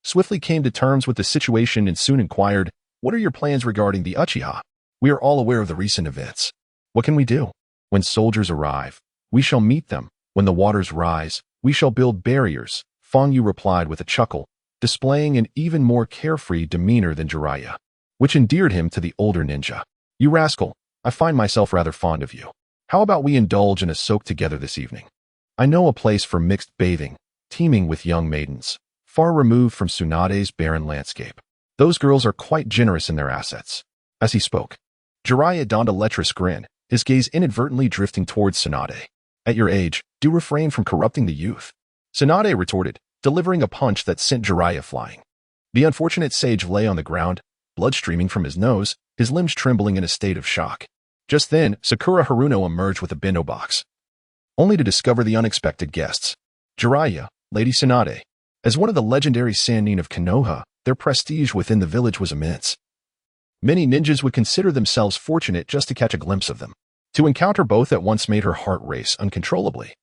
swiftly came to terms with the situation and soon inquired, What are your plans regarding the Uchiha? We are all aware of the recent events. What can we do? When soldiers arrive, we shall meet them. When the waters rise, we shall build barriers, Fangyu replied with a chuckle, displaying an even more carefree demeanor than Jiraiya, which endeared him to the older ninja. You rascal, I find myself rather fond of you. How about we indulge in a soak together this evening? I know a place for mixed bathing, teeming with young maidens, far removed from Tsunade's barren landscape. Those girls are quite generous in their assets. As he spoke, Jiraiya donned a lecherous grin, his gaze inadvertently drifting towards Tsunade. At your age, do refrain from corrupting the youth. Tsunade retorted, delivering a punch that sent Jiraiya flying. The unfortunate sage lay on the ground, blood streaming from his nose, his limbs trembling in a state of shock. Just then, Sakura Haruno emerged with a bento box, only to discover the unexpected guests. Jiraiya, Lady Tsunade. As one of the legendary Sannin of Konoha, their prestige within the village was immense. Many ninjas would consider themselves fortunate just to catch a glimpse of them. To encounter both at once made her heart race uncontrollably.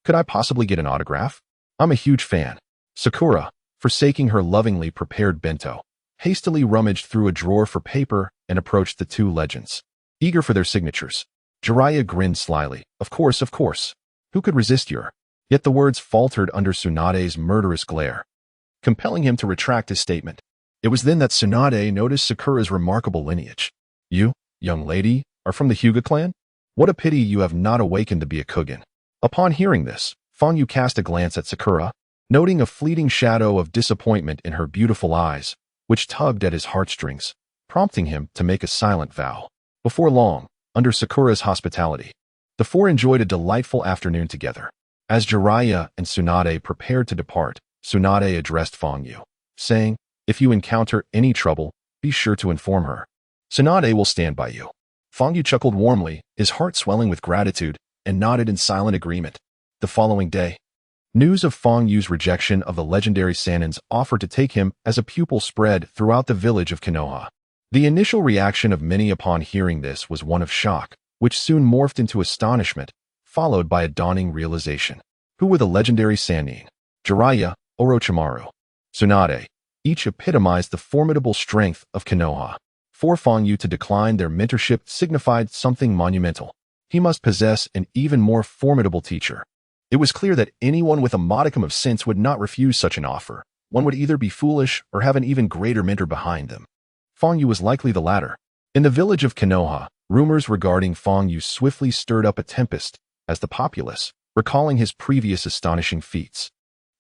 Could I possibly get an autograph? I'm a huge fan. Sakura, forsaking her lovingly prepared bento, hastily rummaged through a drawer for paper and approached the two legends, eager for their signatures. Jiraiya grinned slyly. Of course. Who could resist your? Yet the words faltered under Tsunade's murderous glare, compelling him to retract his statement. It was then that Tsunade noticed Sakura's remarkable lineage. You, young lady, are from the Hyuga clan? What a pity you have not awakened to be a Kugen. Upon hearing this, Fangyu cast a glance at Sakura, noting a fleeting shadow of disappointment in her beautiful eyes, which tugged at his heartstrings, prompting him to make a silent vow. Before long, under Sakura's hospitality, the four enjoyed a delightful afternoon together. As Jiraiya and Tsunade prepared to depart, Tsunade addressed Fangyu, saying, "If you encounter any trouble, be sure to inform her. Tsunade will stand by you." Fangyu chuckled warmly, his heart swelling with gratitude, and nodded in silent agreement. The following day, news of Fangyu's rejection of the legendary Sannin's offer to take him as a pupil spread throughout the village of Konoha. The initial reaction of many upon hearing this was one of shock, which soon morphed into astonishment, followed by a dawning realization. Who were the legendary Sannin? Jiraiya, Orochimaru, Tsunade, each epitomized the formidable strength of Konoha. For Fangyu to decline their mentorship signified something monumental. He must possess an even more formidable teacher. It was clear that anyone with a modicum of sense would not refuse such an offer. One would either be foolish or have an even greater mentor behind them. Fangyu was likely the latter. In the village of Konoha, rumors regarding Fangyu swiftly stirred up a tempest, as the populace, recalling his previous astonishing feats,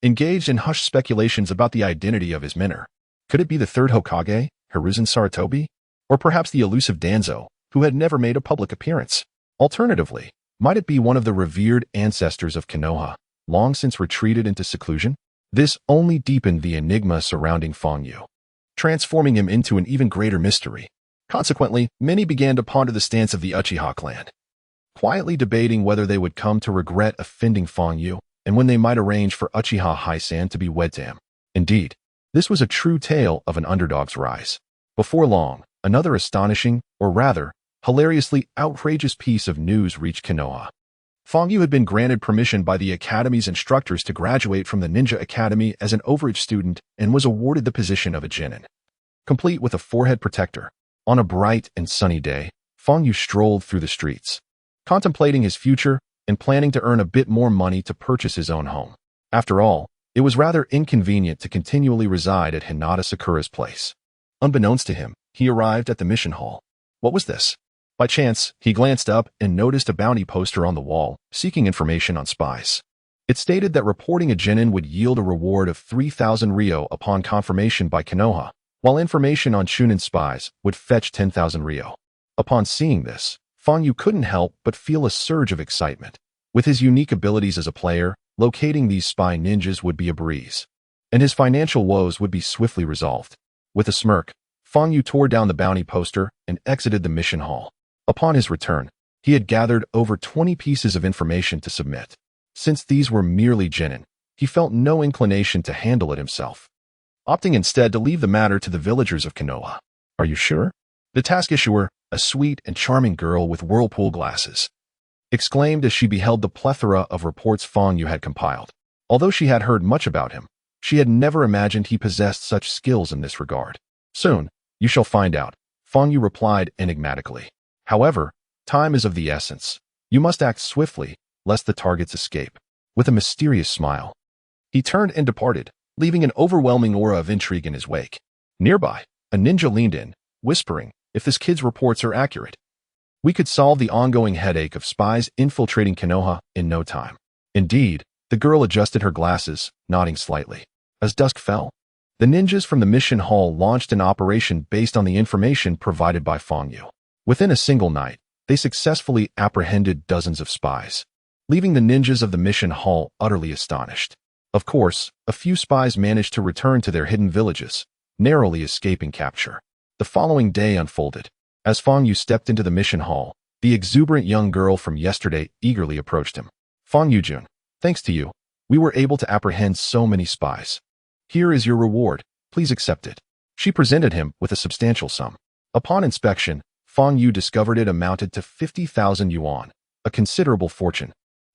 engaged in hushed speculations about the identity of his mentor. Could it be the third Hokage, Hiruzen Sarutobi? Or perhaps the elusive Danzo, who had never made a public appearance? Alternatively, might it be one of the revered ancestors of Konoha, long since retreated into seclusion? This only deepened the enigma surrounding Fangyu, transforming him into an even greater mystery. Consequently, many began to ponder the stance of the Uchiha clan, quietly debating whether they would come to regret offending Fangyu and when they might arrange for Uchiha Hisan to be wed to him. Indeed, this was a true tale of an underdog's rise. Before long, another astonishing, or rather, hilariously outrageous piece of news reached Konoha. Fangyu had been granted permission by the Academy's instructors to graduate from the Ninja Academy as an overage student and was awarded the position of a genin, complete with a forehead protector. On a bright and sunny day, Fangyu strolled through the streets, contemplating his future and planning to earn a bit more money to purchase his own home. After all, it was rather inconvenient to continually reside at Hinata Sakura's place. Unbeknownst to him, he arrived at the mission hall. What was this? By chance, he glanced up and noticed a bounty poster on the wall, seeking information on spies. It stated that reporting a genin would yield a reward of 3,000 ryo upon confirmation by Konoha, while information on Chunin spies would fetch 10,000 ryo. Upon seeing this, Fangyu couldn't help but feel a surge of excitement. With his unique abilities as a player, locating these spy ninjas would be a breeze, and his financial woes would be swiftly resolved. With a smirk, Fangyu tore down the bounty poster and exited the mission hall. Upon his return, he had gathered over 20 pieces of information to submit. Since these were merely genin, he felt no inclination to handle it himself, opting instead to leave the matter to the villagers of Konoha. Are you sure? The task issuer, a sweet and charming girl with whirlpool glasses, exclaimed as she beheld the plethora of reports Fangyu had compiled. Although she had heard much about him, she had never imagined he possessed such skills in this regard. Soon, you shall find out, Fangyu replied enigmatically. However, time is of the essence. You must act swiftly, lest the targets escape. With a mysterious smile, he turned and departed, leaving an overwhelming aura of intrigue in his wake. Nearby, a ninja leaned in, whispering, "If this kid's reports are accurate, we could solve the ongoing headache of spies infiltrating Konoha in no time." Indeed, the girl adjusted her glasses, nodding slightly. As dusk fell, the ninjas from the mission hall launched an operation based on the information provided by Fangyu. Within a single night, they successfully apprehended dozens of spies, leaving the ninjas of the mission hall utterly astonished. Of course, a few spies managed to return to their hidden villages, narrowly escaping capture. The following day unfolded. As Fang Yu stepped into the mission hall, the exuberant young girl from yesterday eagerly approached him. Fang Yujun, thanks to you, we were able to apprehend so many spies. Here is your reward, please accept it. She presented him with a substantial sum. Upon inspection, Fang Yu discovered it amounted to 50,000 yuan, a considerable fortune,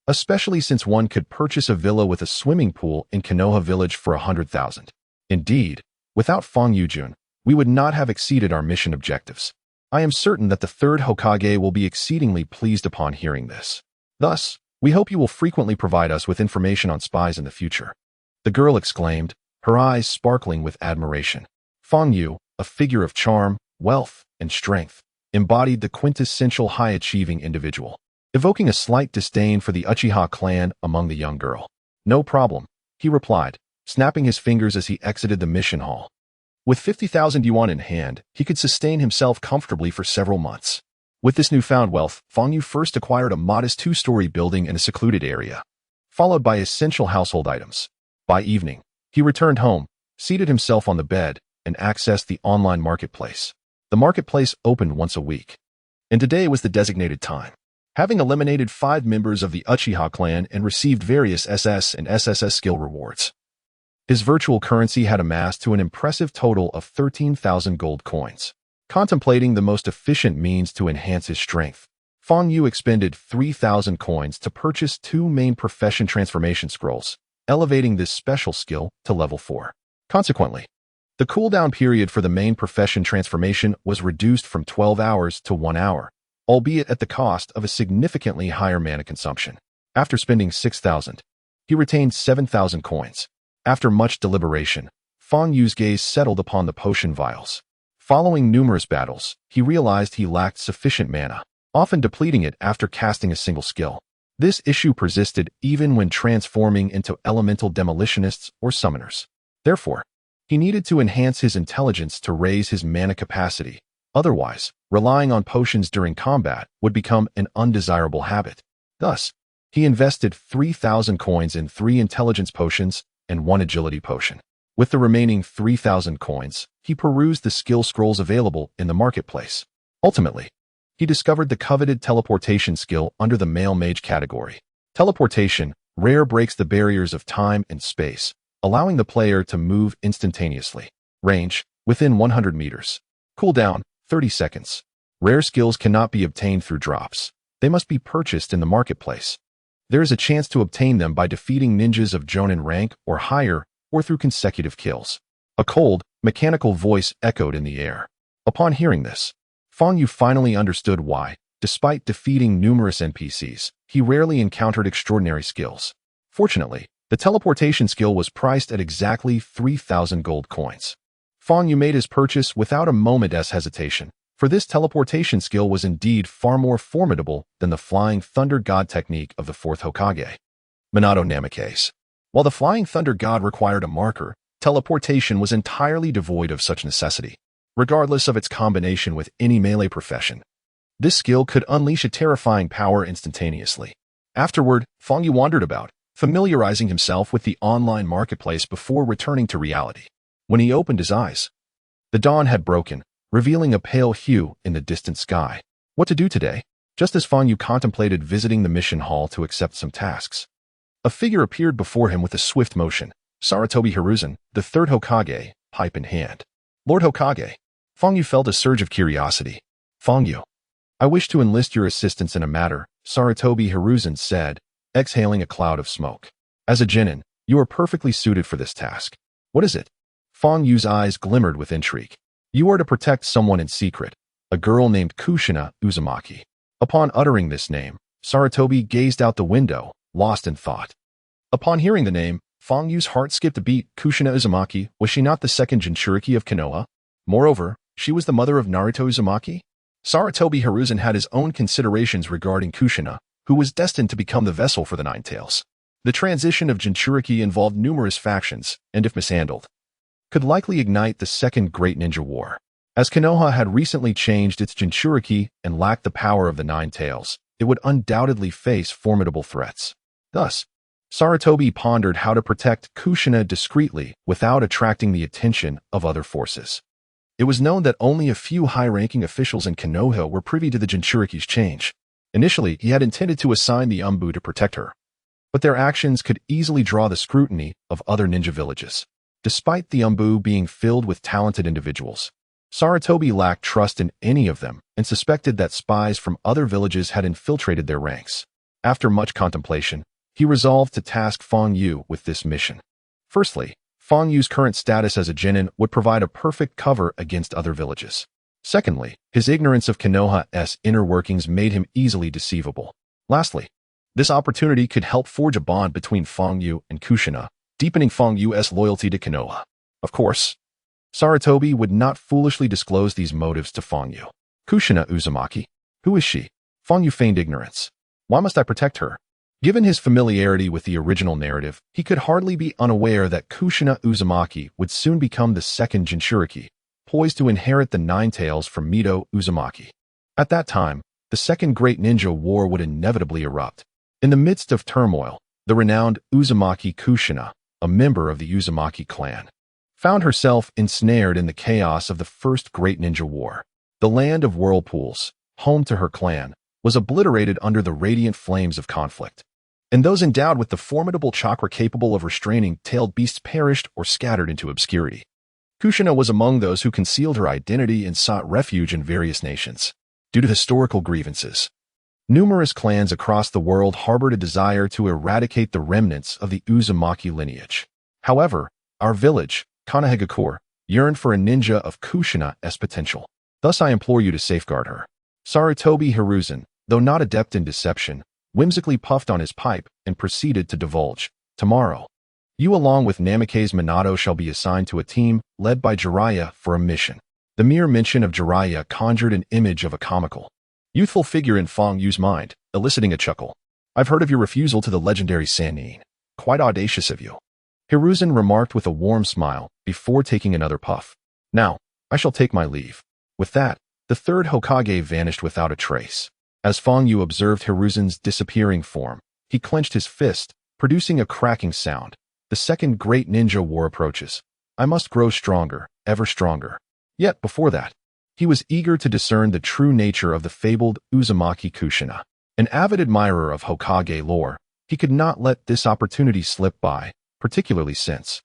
especially since one could purchase a villa with a swimming pool in Konoha village for 100,000. Indeed, without Fang Yujun, we would not have exceeded our mission objectives. I am certain that the third Hokage will be exceedingly pleased upon hearing this. Thus, we hope you will frequently provide us with information on spies in the future. The girl exclaimed, her eyes sparkling with admiration. Fang Yu, a figure of charm, wealth, and strength, embodied the quintessential high-achieving individual, evoking a slight disdain for the Uchiha clan among the young girl. No problem, he replied, snapping his fingers as he exited the mission hall. With 50,000 yuan in hand, he could sustain himself comfortably for several months. With this newfound wealth, Fang Yu first acquired a modest 2-story building in a secluded area, followed by essential household items. By evening, he returned home, seated himself on the bed, and accessed the online marketplace. The marketplace opened once a week, and today was the designated time. Having eliminated 5 members of the Uchiha clan and received various SS and SSS skill rewards, his virtual currency had amassed to an impressive total of 13,000 gold coins. Contemplating the most efficient means to enhance his strength, Fang Yu expended 3,000 coins to purchase 2 main profession transformation scrolls, elevating this special skill to level 4. Consequently, the cooldown period for the main profession transformation was reduced from 12 hours to 1 hour, albeit at the cost of a significantly higher mana consumption. After spending 6,000, he retained 7,000 coins. After much deliberation, Fang Yu's gaze settled upon the potion vials. Following numerous battles, he realized he lacked sufficient mana, often depleting it after casting a single skill. This issue persisted even when transforming into elemental demolitionists or summoners. Therefore, he needed to enhance his intelligence to raise his mana capacity. Otherwise, relying on potions during combat would become an undesirable habit. Thus, he invested 3,000 coins in 3 intelligence potions and 1 agility potion. With the remaining 3,000 coins, he perused the skill scrolls available in the marketplace. Ultimately, he discovered the coveted teleportation skill under the male mage category. Teleportation, rare, breaks the barriers of time and space, allowing the player to move instantaneously. Range, within 100 meters. Cooldown, 30 seconds. Rare skills cannot be obtained through drops. They must be purchased in the marketplace. There is a chance to obtain them by defeating ninjas of Jonin rank or higher, or through consecutive kills. A cold, mechanical voice echoed in the air. Upon hearing this, Fang Yu finally understood why, despite defeating numerous NPCs, he rarely encountered extraordinary skills. Fortunately, the teleportation skill was priced at exactly 3,000 gold coins. Fang Yu made his purchase without a moment's hesitation, for this teleportation skill was indeed far more formidable than the Flying Thunder God technique of the 4th Hokage, Minato Namikaze. While the Flying Thunder God required a marker, teleportation was entirely devoid of such necessity. Regardless of its combination with any melee profession, this skill could unleash a terrifying power instantaneously. Afterward, Fang Yu wandered about, familiarizing himself with the online marketplace before returning to reality. When he opened his eyes, the dawn had broken, revealing a pale hue in the distant sky. What to do today? Just as Fang Yu contemplated visiting the mission hall to accept some tasks, a figure appeared before him with a swift motion. Sarutobi Hiruzen, the 3rd Hokage, pipe in hand. Lord Hokage. Fang Yu felt a surge of curiosity. Fang Yu, I wish to enlist your assistance in a matter, Sarutobi Hiruzen said, exhaling a cloud of smoke. As a genin, you are perfectly suited for this task. What is it? Fang Yu's eyes glimmered with intrigue. You are to protect someone in secret, a girl named Kushina Uzumaki. Upon uttering this name, Sarutobi gazed out the window, lost in thought. Upon hearing the name, Fang Yu's heart skipped a beat. Kushina Uzumaki, was she not the 2nd Jinchuriki of Konoha? Moreover, she was the mother of Naruto Uzumaki? Sarutobi Hiruzen had his own considerations regarding Kushina, who was destined to become the vessel for the Nine Tails. The transition of Jinchuriki involved numerous factions, and if mishandled, could likely ignite the Second Great Ninja War. As Konoha had recently changed its Jinchuriki and lacked the power of the Nine Tails, it would undoubtedly face formidable threats. Thus, Sarutobi pondered how to protect Kushina discreetly without attracting the attention of other forces. It was known that only a few high-ranking officials in Konoha were privy to the Jinchuriki's change. Initially, he had intended to assign the Umbu to protect her, but their actions could easily draw the scrutiny of other ninja villages. Despite the Umbu being filled with talented individuals, Sarutobi lacked trust in any of them and suspected that spies from other villages had infiltrated their ranks. After much contemplation, he resolved to task Feng Yu with this mission. Firstly, Feng Yu's current status as a genin would provide a perfect cover against other villages. Secondly, his ignorance of Konoha's inner workings made him easily deceivable. Lastly, this opportunity could help forge a bond between Feng Yu and Kushina, deepening Feng Yu's loyalty to Konoha. Of course, Sarutobi would not foolishly disclose these motives to Feng Yu. Kushina Uzumaki. Who is she? Feng Yu feigned ignorance. Why must I protect her? Given his familiarity with the original narrative, he could hardly be unaware that Kushina Uzumaki would soon become the second Jinchuriki, poised to inherit the Nine Tails from Mito Uzumaki. At that time, the Second Great Ninja War would inevitably erupt. In the midst of turmoil, the renowned Uzumaki Kushina, a member of the Uzumaki clan, found herself ensnared in the chaos of the First Great Ninja War. The land of whirlpools, home to her clan, was obliterated under the radiant flames of conflict, and those endowed with the formidable chakra capable of restraining tailed beasts perished or scattered into obscurity. Kushina was among those who concealed her identity and sought refuge in various nations. Due to historical grievances, numerous clans across the world harbored a desire to eradicate the remnants of the Uzumaki lineage. However, our village, Kanahegakure, yearned for a ninja of Kushina's potential. Thus I implore you to safeguard her. Sarutobi Hiruzen, though not adept in deception, whimsically puffed on his pipe and proceeded to divulge. Tomorrow, you along with Namikaze Minato shall be assigned to a team led by Jiraiya for a mission. The mere mention of Jiraiya conjured an image of a comical, youthful figure in Feng Yu's mind, eliciting a chuckle. I've heard of your refusal to the legendary Sannin. Quite audacious of you. Hiruzen remarked with a warm smile before taking another puff. Now, I shall take my leave. With that, the third Hokage vanished without a trace. As Feng Yu observed Hiruzen's disappearing form, he clenched his fist, producing a cracking sound. The Second Great Ninja War approaches. I must grow stronger, ever stronger. Yet, before that, he was eager to discern the true nature of the fabled Uzumaki Kushina. An avid admirer of Hokage lore, he could not let this opportunity slip by, particularly since,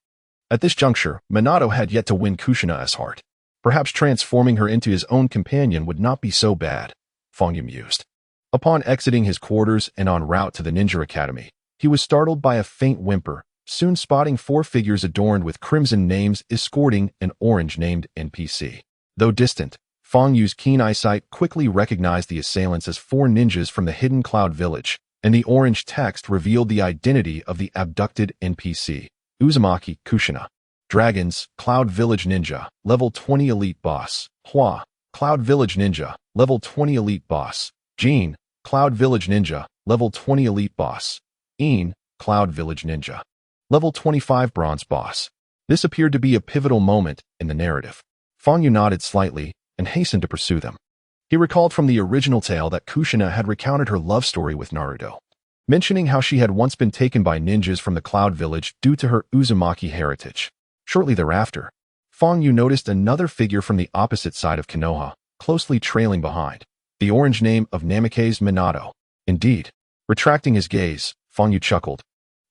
at this juncture, Minato had yet to win Kushina's heart. Perhaps transforming her into his own companion would not be so bad, Feng Yu mused. Upon exiting his quarters and en route to the Ninja Academy, he was startled by a faint whimper, soon spotting 4 figures adorned with crimson names escorting an orange-named NPC. Though distant, Feng Yu's keen eyesight quickly recognized the assailants as 4 ninjas from the hidden Cloud Village, and the orange text revealed the identity of the abducted NPC, Uzumaki Kushina. Dragons, Cloud Village Ninja, Level 20 Elite Boss. Hua, Cloud Village Ninja, Level 20 Elite Boss. Jean, Cloud Village Ninja, Level 20 Elite Boss. Een, Cloud Village Ninja, Level 25 Bronze Boss. This appeared to be a pivotal moment in the narrative. Feng Yu nodded slightly and hastened to pursue them. He recalled from the original tale that Kushina had recounted her love story with Naruto, mentioning how she had once been taken by ninjas from the Cloud Village due to her Uzumaki heritage. Shortly thereafter, Feng Yu noticed another figure from the opposite side of Konoha, closely trailing behind. The orange name of Namikaze Minato. Indeed. Retracting his gaze, Feng Yu chuckled,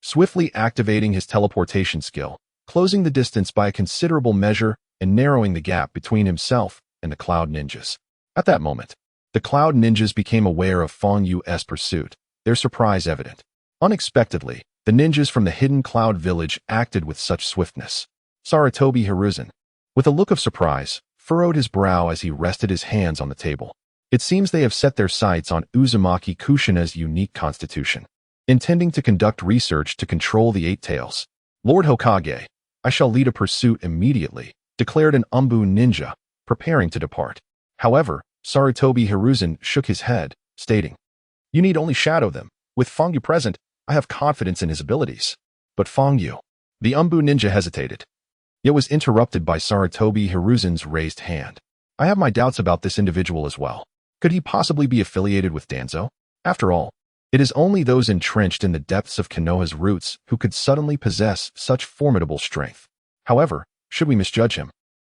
swiftly activating his teleportation skill, closing the distance by a considerable measure and narrowing the gap between himself and the Cloud Ninjas. At that moment, the Cloud Ninjas became aware of Feng Yu's pursuit, their surprise evident. Unexpectedly, the ninjas from the hidden Cloud Village acted with such swiftness. Sarutobi Hiruzen, with a look of surprise, furrowed his brow as he rested his hands on the table. It seems they have set their sights on Uzumaki Kushina's unique constitution, intending to conduct research to control the 8 tails. Lord Hokage, I shall lead a pursuit immediately, declared an Umbu ninja, preparing to depart. However, Sarutobi Hiruzen shook his head, stating, You need only shadow them. With Feng Yu present, I have confidence in his abilities. But Feng Yu, the Umbu ninja hesitated, yet was interrupted by Sarutobi Hiruzen's raised hand. I have my doubts about this individual as well. Could he possibly be affiliated with Danzo? After all, It is only those entrenched in the depths of Konoha's roots who could suddenly possess such formidable strength. However, should we misjudge him,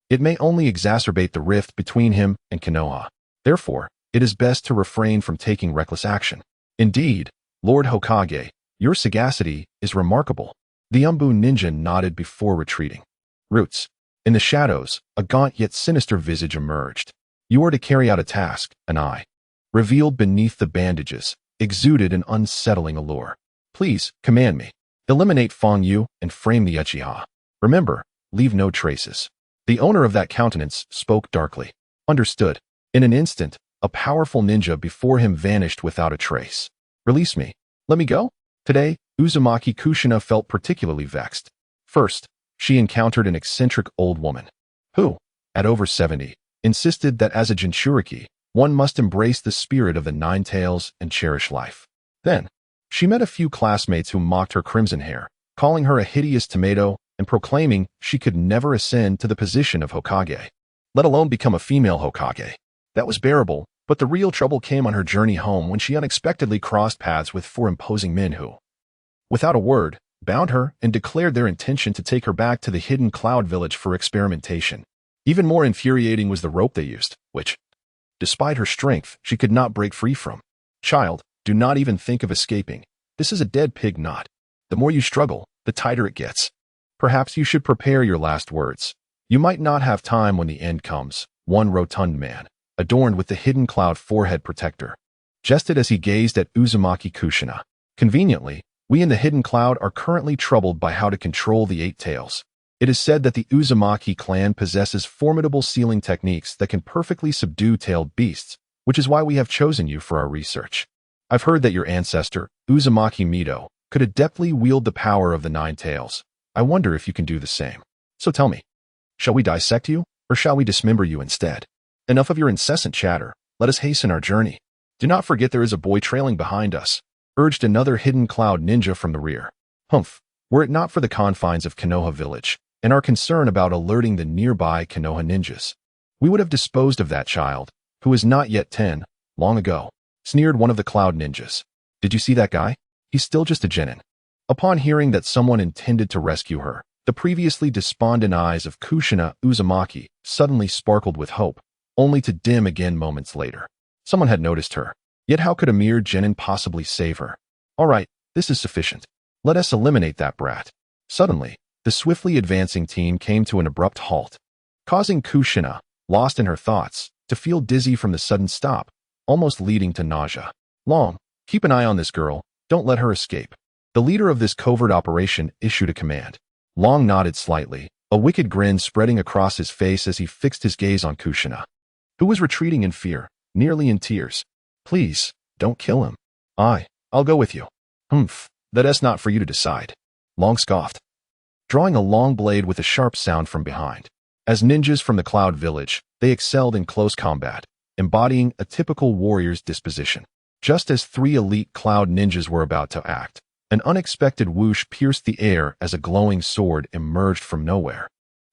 it may only exacerbate the rift between him and Konoha. Therefore, it is best to refrain from taking reckless action. Indeed, Lord Hokage, your sagacity is remarkable. The Umbu ninja nodded before retreating. Roots. In the shadows, a gaunt yet sinister visage emerged. You are to carry out a task, an eye, revealed beneath the bandages, exuded an unsettling allure. Please, command me. Eliminate Fong Yu and frame the Uchiha. Remember, leave no traces. The owner of that countenance spoke darkly. Understood. In an instant, a powerful ninja before him vanished without a trace. Release me. Let me go? Today, Uzumaki Kushina felt particularly vexed. First, she encountered an eccentric old woman, who, at over 70, insisted that as a Jinchuriki, one must embrace the spirit of the Nine Tails and cherish life. Then, she met a few classmates who mocked her crimson hair, calling her a hideous tomato and proclaiming she could never ascend to the position of Hokage, let alone become a female Hokage. That was bearable, but the real trouble came on her journey home when she unexpectedly crossed paths with four imposing men who, without a word, bound her and declared their intention to take her back to the hidden cloud village for experimentation. Even more infuriating was the rope they used, which, despite her strength, she could not break free from. Child, do not even think of escaping. This is a dead pig knot. The more you struggle, the tighter it gets. Perhaps you should prepare your last words. You might not have time when the end comes. One rotund man, adorned with the hidden cloud forehead protector, jested as he gazed at Uzumaki Kushina. Conveniently, we in the hidden cloud are currently troubled by how to control the Eight Tails. It is said that the Uzumaki clan possesses formidable sealing techniques that can perfectly subdue tailed beasts, which is why we have chosen you for our research. I've heard that your ancestor, Uzumaki Mido, could adeptly wield the power of the Nine Tails. I wonder if you can do the same. So tell me, shall we dissect you, or shall we dismember you instead? Enough of your incessant chatter. Let us hasten our journey. Do not forget there is a boy trailing behind us, urged another hidden cloud ninja from the rear. Humph, were it not for the confines of Konoha village, and our concern about alerting the nearby Konoha ninjas, we would have disposed of that child, who is not yet 10, long ago, sneered one of the cloud ninjas. Did you see that guy? He's still just a genin. Upon hearing that someone intended to rescue her, the previously despondent eyes of Kushina Uzumaki suddenly sparkled with hope, only to dim again moments later. Someone had noticed her. Yet how could a mere genin possibly save her? All right, this is sufficient. Let us eliminate that brat. Suddenly, the swiftly advancing team came to an abrupt halt, causing Kushina, lost in her thoughts, to feel dizzy from the sudden stop, almost leading to nausea. Long, keep an eye on this girl. Don't let her escape. The leader of this covert operation issued a command. Long nodded slightly, a wicked grin spreading across his face as he fixed his gaze on Kushina, who was retreating in fear, nearly in tears. Please, don't kill him. I'll go with you. Humph, that's not for you to decide. Long scoffed, drawing a long blade with a sharp sound from behind. As ninjas from the Cloud Village, they excelled in close combat, embodying a typical warrior's disposition. Just as three elite Cloud ninjas were about to act, an unexpected whoosh pierced the air as a glowing sword emerged from nowhere,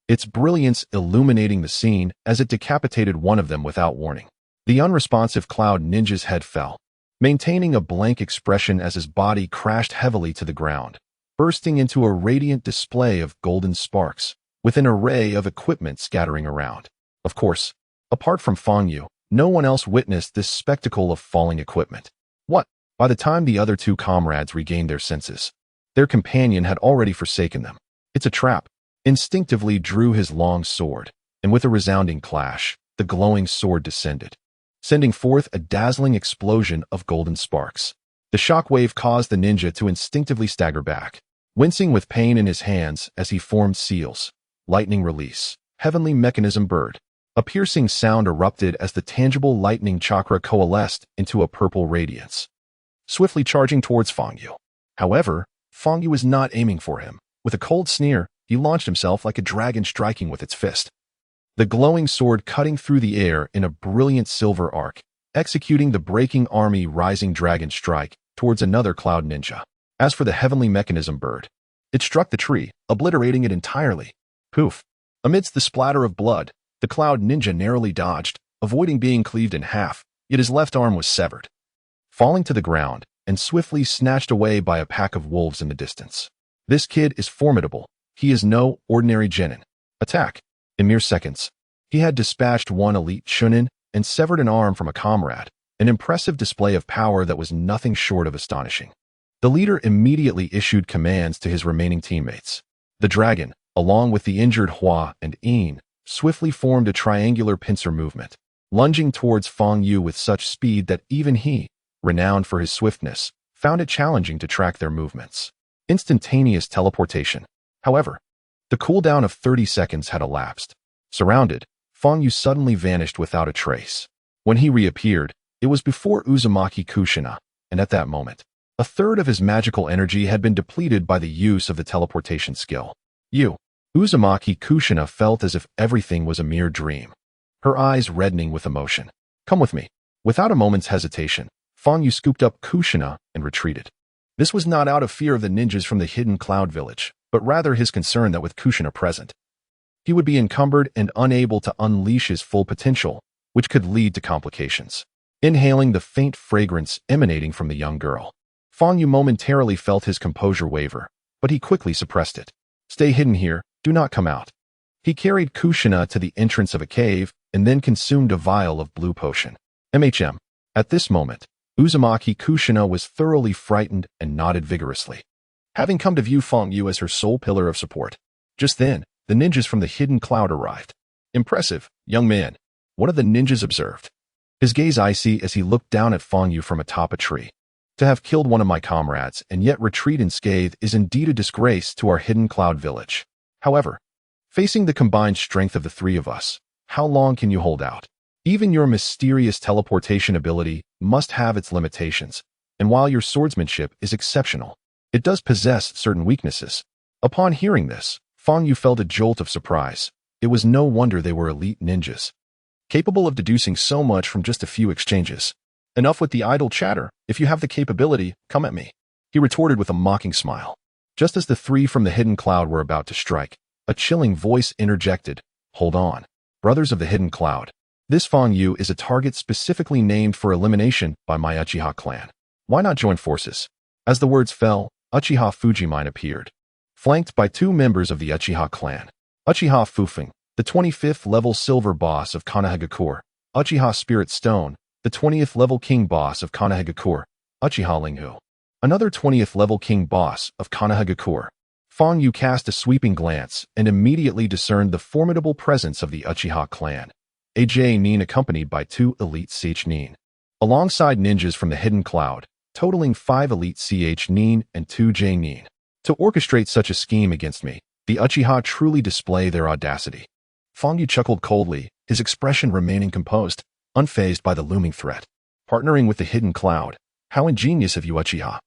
its brilliance illuminating the scene as it decapitated one of them without warning. The unresponsive Cloud ninja's head fell, maintaining a blank expression as his body crashed heavily to the ground, bursting into a radiant display of golden sparks, with an array of equipment scattering around. Of course, apart from Fong Yu, no one else witnessed this spectacle of falling equipment. What? By the time the other two comrades regained their senses, their companion had already forsaken them. It's a trap. Instinctively drew his long sword, and with a resounding clash, the glowing sword descended, sending forth a dazzling explosion of golden sparks. The shockwave caused the ninja to instinctively stagger back, wincing with pain in his hands as he formed seals, lightning release, heavenly mechanism bird. A piercing sound erupted as the tangible lightning chakra coalesced into a purple radiance, swiftly charging towards Fong Yu. However, Fong Yu was not aiming for him. With a cold sneer, he launched himself like a dragon striking with its fist, the glowing sword cutting through the air in a brilliant silver arc, executing the breaking army rising dragon strike towards another Cloud ninja. As for the heavenly mechanism bird, it struck the tree, obliterating it entirely. Poof! Amidst the splatter of blood, the Cloud ninja narrowly dodged, avoiding being cleaved in half, yet his left arm was severed, falling to the ground and swiftly snatched away by a pack of wolves in the distance. This kid is formidable. He is no ordinary genin. Attack. In mere seconds, he had dispatched one elite chunin and severed an arm from a comrade, an impressive display of power that was nothing short of astonishing. The leader immediately issued commands to his remaining teammates. The dragon, along with the injured Hua and Yin, swiftly formed a triangular pincer movement, lunging towards Feng Yu with such speed that even he, renowned for his swiftness, found it challenging to track their movements. Instantaneous teleportation. However, the cooldown of 30 seconds had elapsed. Surrounded, Feng Yu suddenly vanished without a trace. When he reappeared, it was before Uzumaki Kushina, and at that moment, a third of his magical energy had been depleted by the use of the teleportation skill. Uzumaki Kushina felt as if everything was a mere dream, her eyes reddening with emotion. Come with me. Without a moment's hesitation, Feng Yu scooped up Kushina and retreated. This was not out of fear of the ninjas from the hidden cloud village, but rather his concern that with Kushina present, he would be encumbered and unable to unleash his full potential, which could lead to complications. Inhaling the faint fragrance emanating from the young girl, Feng Yu momentarily felt his composure waver, but he quickly suppressed it. Stay hidden here, do not come out. He carried Kushina to the entrance of a cave and then consumed a vial of blue potion. At this moment, Uzumaki Kushina was thoroughly frightened and nodded vigorously, having come to view Feng Yu as her sole pillar of support. Just then, the ninjas from the hidden cloud arrived. Impressive, young man, one of the ninjas observed, his gaze icy as he looked down at Feng Yu from atop a tree. To have killed one of my comrades and yet retreat unscathed is indeed a disgrace to our hidden cloud village. However, facing the combined strength of the three of us, how long can you hold out? Even your mysterious teleportation ability must have its limitations, and while your swordsmanship is exceptional, it does possess certain weaknesses. Upon hearing this, Feng Yu felt a jolt of surprise. It was no wonder they were elite ninjas, capable of deducing so much from just a few exchanges. Enough with the idle chatter. If you have the capability, come at me, he retorted with a mocking smile. Just as the three from the hidden cloud were about to strike, a chilling voice interjected. Hold on. Brothers of the hidden cloud. This Feng Yu is a target specifically named for elimination by my Uchiha clan. Why not join forces? As the words fell, Uchiha Fujimine appeared, flanked by two members of the Uchiha clan. Uchiha Fufeng, the 25th level silver boss of Konohagakure. Uchiha Spirit Stone, the 20th level king boss of Konohagakure. Uchiha Linghu, another 20th level king boss of Konohagakure. Feng Yu cast a sweeping glance and immediately discerned the formidable presence of the Uchiha clan. AJ Nin accompanied by two elite CH Nin, alongside ninjas from the hidden cloud, totaling 5 elite CH Nin and 2 J Nin. To orchestrate such a scheme against me, the Uchiha truly display their audacity. Feng Yu chuckled coldly, his expression remaining composed, unfazed by the looming threat. Partnering with the hidden cloud. How ingenious of you, Uchiha.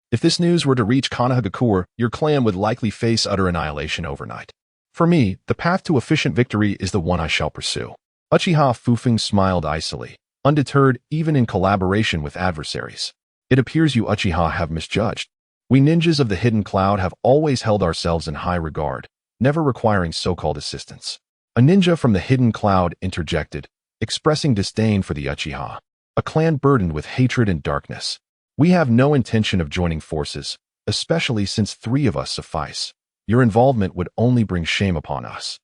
If this news were to reach Konohagakure, your clan would likely face utter annihilation overnight. For me, the path to efficient victory is the one I shall pursue. Uchiha Fufeng smiled icily, undeterred even in collaboration with adversaries. It appears you Uchiha have misjudged. We ninjas of the hidden cloud have always held ourselves in high regard, never requiring so-called assistance. A ninja from the hidden cloud interjected, expressing disdain for the Uchiha, a clan burdened with hatred and darkness. We have no intention of joining forces, especially since 3 of us suffice. Your involvement would only bring shame upon us.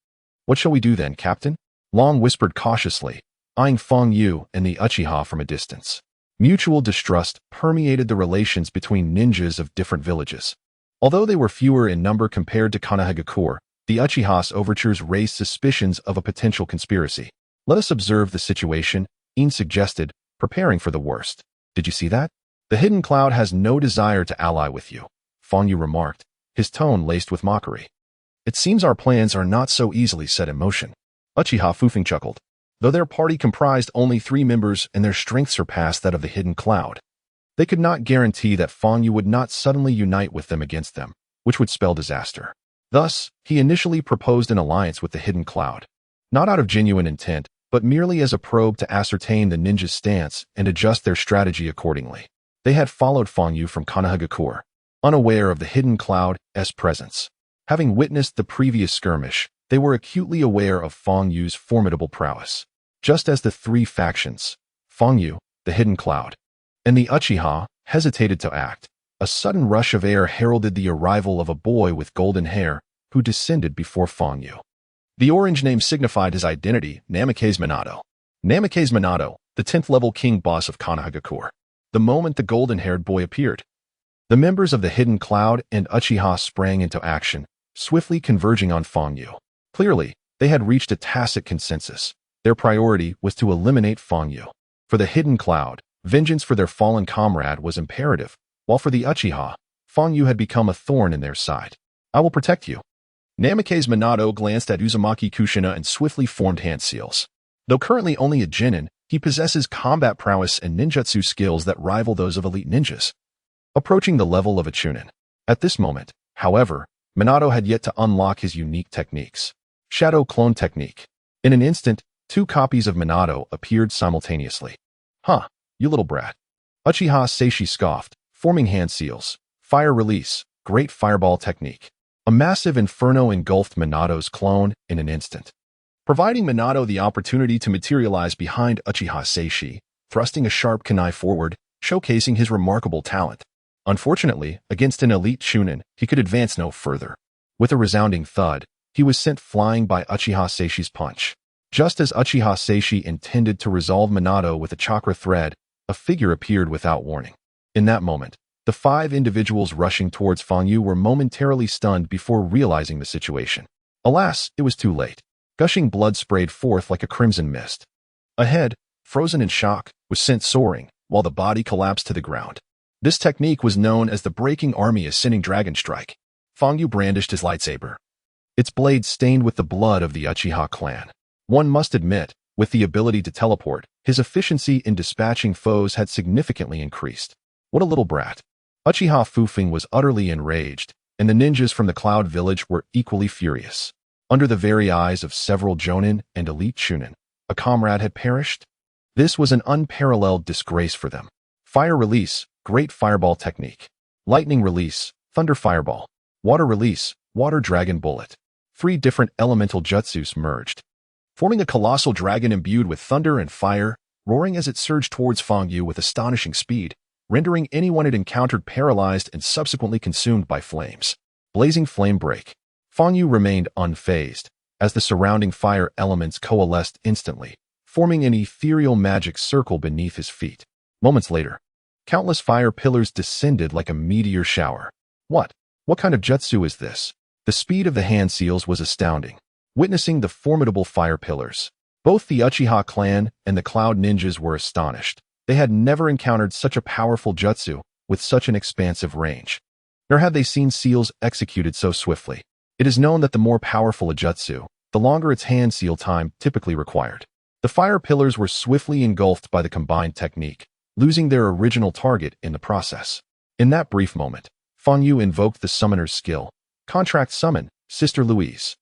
What shall we do then, Captain? Long whispered cautiously, eyeing Feng Yu and the Uchiha from a distance. Mutual distrust permeated the relations between ninjas of different villages. Although they were fewer in number compared to Konohagakure, the Uchiha's overtures raised suspicions of a potential conspiracy. Let us observe the situation, Yin suggested, preparing for the worst. Did you see that? The hidden cloud has no desire to ally with you, Feng Yu remarked, his tone laced with mockery. It seems our plans are not so easily set in motion. Uchiha Fufeng chuckled. Though their party comprised only 3 members and their strength surpassed that of the hidden cloud, they could not guarantee that Feng Yu would not suddenly unite with them against them, which would spell disaster. Thus, he initially proposed an alliance with the hidden cloud, not out of genuine intent, but merely as a probe to ascertain the ninja's stance and adjust their strategy accordingly. They had followed Feng Yu from Konohagakure, unaware of the hidden cloud's presence. Having witnessed the previous skirmish, they were acutely aware of Feng Yu's formidable prowess. Just as the 3 factions, Feng Yu, the hidden cloud, and the Uchiha, hesitated to act. A sudden rush of air heralded the arrival of a boy with golden hair who descended before Fang Yu. The orange name signified his identity, Namikaze Minato. Namikaze Minato, the 10th level king boss of Konohagakure. The moment the golden-haired boy appeared, the members of the Hidden Cloud and Uchiha sprang into action, swiftly converging on Fang Yu. Clearly, they had reached a tacit consensus. Their priority was to eliminate Fang Yu. For the Hidden Cloud, vengeance for their fallen comrade was imperative, while for the Uchiha, Fang Yu had become a thorn in their side. I will protect you. Namikaze Minato glanced at Uzumaki Kushina and swiftly formed hand seals. Though currently only a genin, he possesses combat prowess and ninjutsu skills that rival those of elite ninjas, approaching the level of a chunin. At this moment, however, Minato had yet to unlock his unique techniques. Shadow Clone Technique. In an instant, two copies of Minato appeared simultaneously. Huh, you little brat. Uchiha Seishi scoffed, forming hand seals. Fire Release. Great Fireball Technique. A massive inferno engulfed Minato's clone in an instant, providing Minato the opportunity to materialize behind Uchiha Seishi, thrusting a sharp kunai forward, showcasing his remarkable talent. Unfortunately, against an elite chunin, he could advance no further. With a resounding thud, he was sent flying by Uchiha Seishi's punch. Just as Uchiha Seishi intended to resolve Minato with a chakra thread, a figure appeared without warning. In that moment, the 5 individuals rushing towards Fang Yu were momentarily stunned before realizing the situation. Alas, it was too late. Gushing blood sprayed forth like a crimson mist. Ahead, frozen in shock, was sent soaring, while the body collapsed to the ground. This technique was known as the Breaking Army Ascending Dragon Strike. Fang Yu brandished his lightsaber, its blade stained with the blood of the Uchiha clan. One must admit, with the ability to teleport, his efficiency in dispatching foes had significantly increased. What a little brat. Uchiha Fufeng was utterly enraged, and the ninjas from the Cloud Village were equally furious. Under the very eyes of several jonin and elite chunin, a comrade had perished. This was an unparalleled disgrace for them. Fire Release. Great Fireball Technique. Lightning Release. Thunder Fireball. Water Release. Water Dragon Bullet. 3 different elemental jutsus merged, forming a colossal dragon imbued with thunder and fire, roaring as it surged towards Fang Yu with astonishing speed, rendering anyone it encountered paralyzed and subsequently consumed by flames. Blazing Flame Break. Fang Yu remained unfazed, as the surrounding fire elements coalesced instantly, forming an ethereal magic circle beneath his feet. Moments later, countless fire pillars descended like a meteor shower. What kind of jutsu is this? The speed of the hand seals was astounding. Witnessing the formidable fire pillars, both the Uchiha clan and the Cloud Ninjas were astonished. They had never encountered such a powerful jutsu with such an expansive range, nor had they seen seals executed so swiftly. It is known that the more powerful a jutsu, the longer its hand seal time typically required. The fire pillars were swiftly engulfed by the combined technique, losing their original target in the process. In that brief moment, Fang Yu invoked the summoner's skill, Contract Summon, Sister Louise.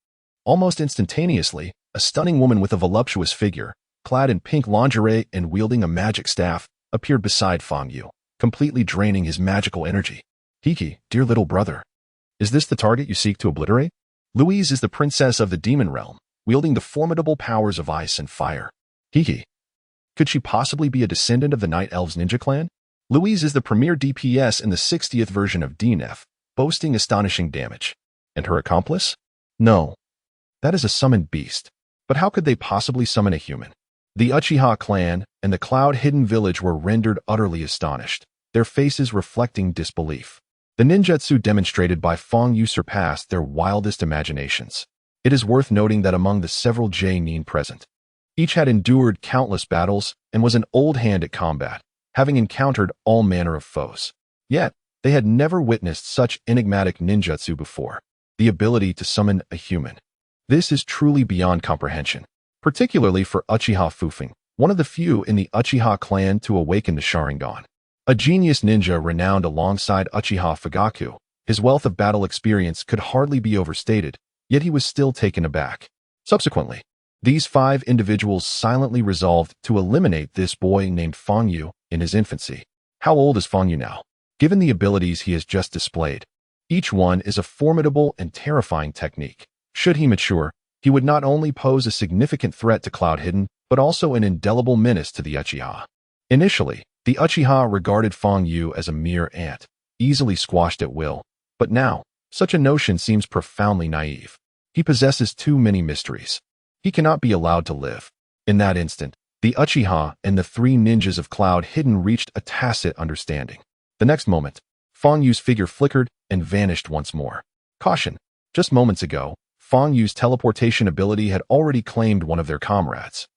Almost instantaneously, a stunning woman with a voluptuous figure, clad in pink lingerie and wielding a magic staff, appeared beside Fang Yu, completely draining his magical energy. Hiki, dear little brother. Is this the target you seek to obliterate? Louise is the princess of the demon realm, wielding the formidable powers of ice and fire. Hiki. Could she possibly be a descendant of the Night Elves ninja clan? Louise is the premier DPS in the 60th version of DNF, boasting astonishing damage. And her accomplice? No. That is a summoned beast. But how could they possibly summon a human? The Uchiha clan and the Cloud Hidden Village were rendered utterly astonished, their faces reflecting disbelief. The ninjutsu demonstrated by Fang Yu surpassed their wildest imaginations. It is worth noting that among the several J-nin present, each had endured countless battles and was an old hand at combat, having encountered all manner of foes. Yet, they had never witnessed such enigmatic ninjutsu before, the ability to summon a human. This is truly beyond comprehension, particularly for Uchiha Fufeng, one of the few in the Uchiha clan to awaken the Sharingan. A genius ninja renowned alongside Uchiha Fugaku, his wealth of battle experience could hardly be overstated, yet he was still taken aback. Subsequently, these 5 individuals silently resolved to eliminate this boy named Fang Yu in his infancy. How old is Fang Yu now? Given the abilities he has just displayed, each one is a formidable and terrifying technique. Should he mature, he would not only pose a significant threat to Cloud Hidden, but also an indelible menace to the Uchiha. Initially, The Uchiha regarded Fang Yu as a mere ant, easily squashed at will, but now, such a notion seems profoundly naive. He possesses too many mysteries. He cannot be allowed to live. In that instant, the Uchiha and the three ninjas of Cloud Hidden reached a tacit understanding. The next moment, Fang Yu's figure flickered and vanished once more. Caution! Just moments ago, Fang Yu's teleportation ability had already claimed one of their comrades,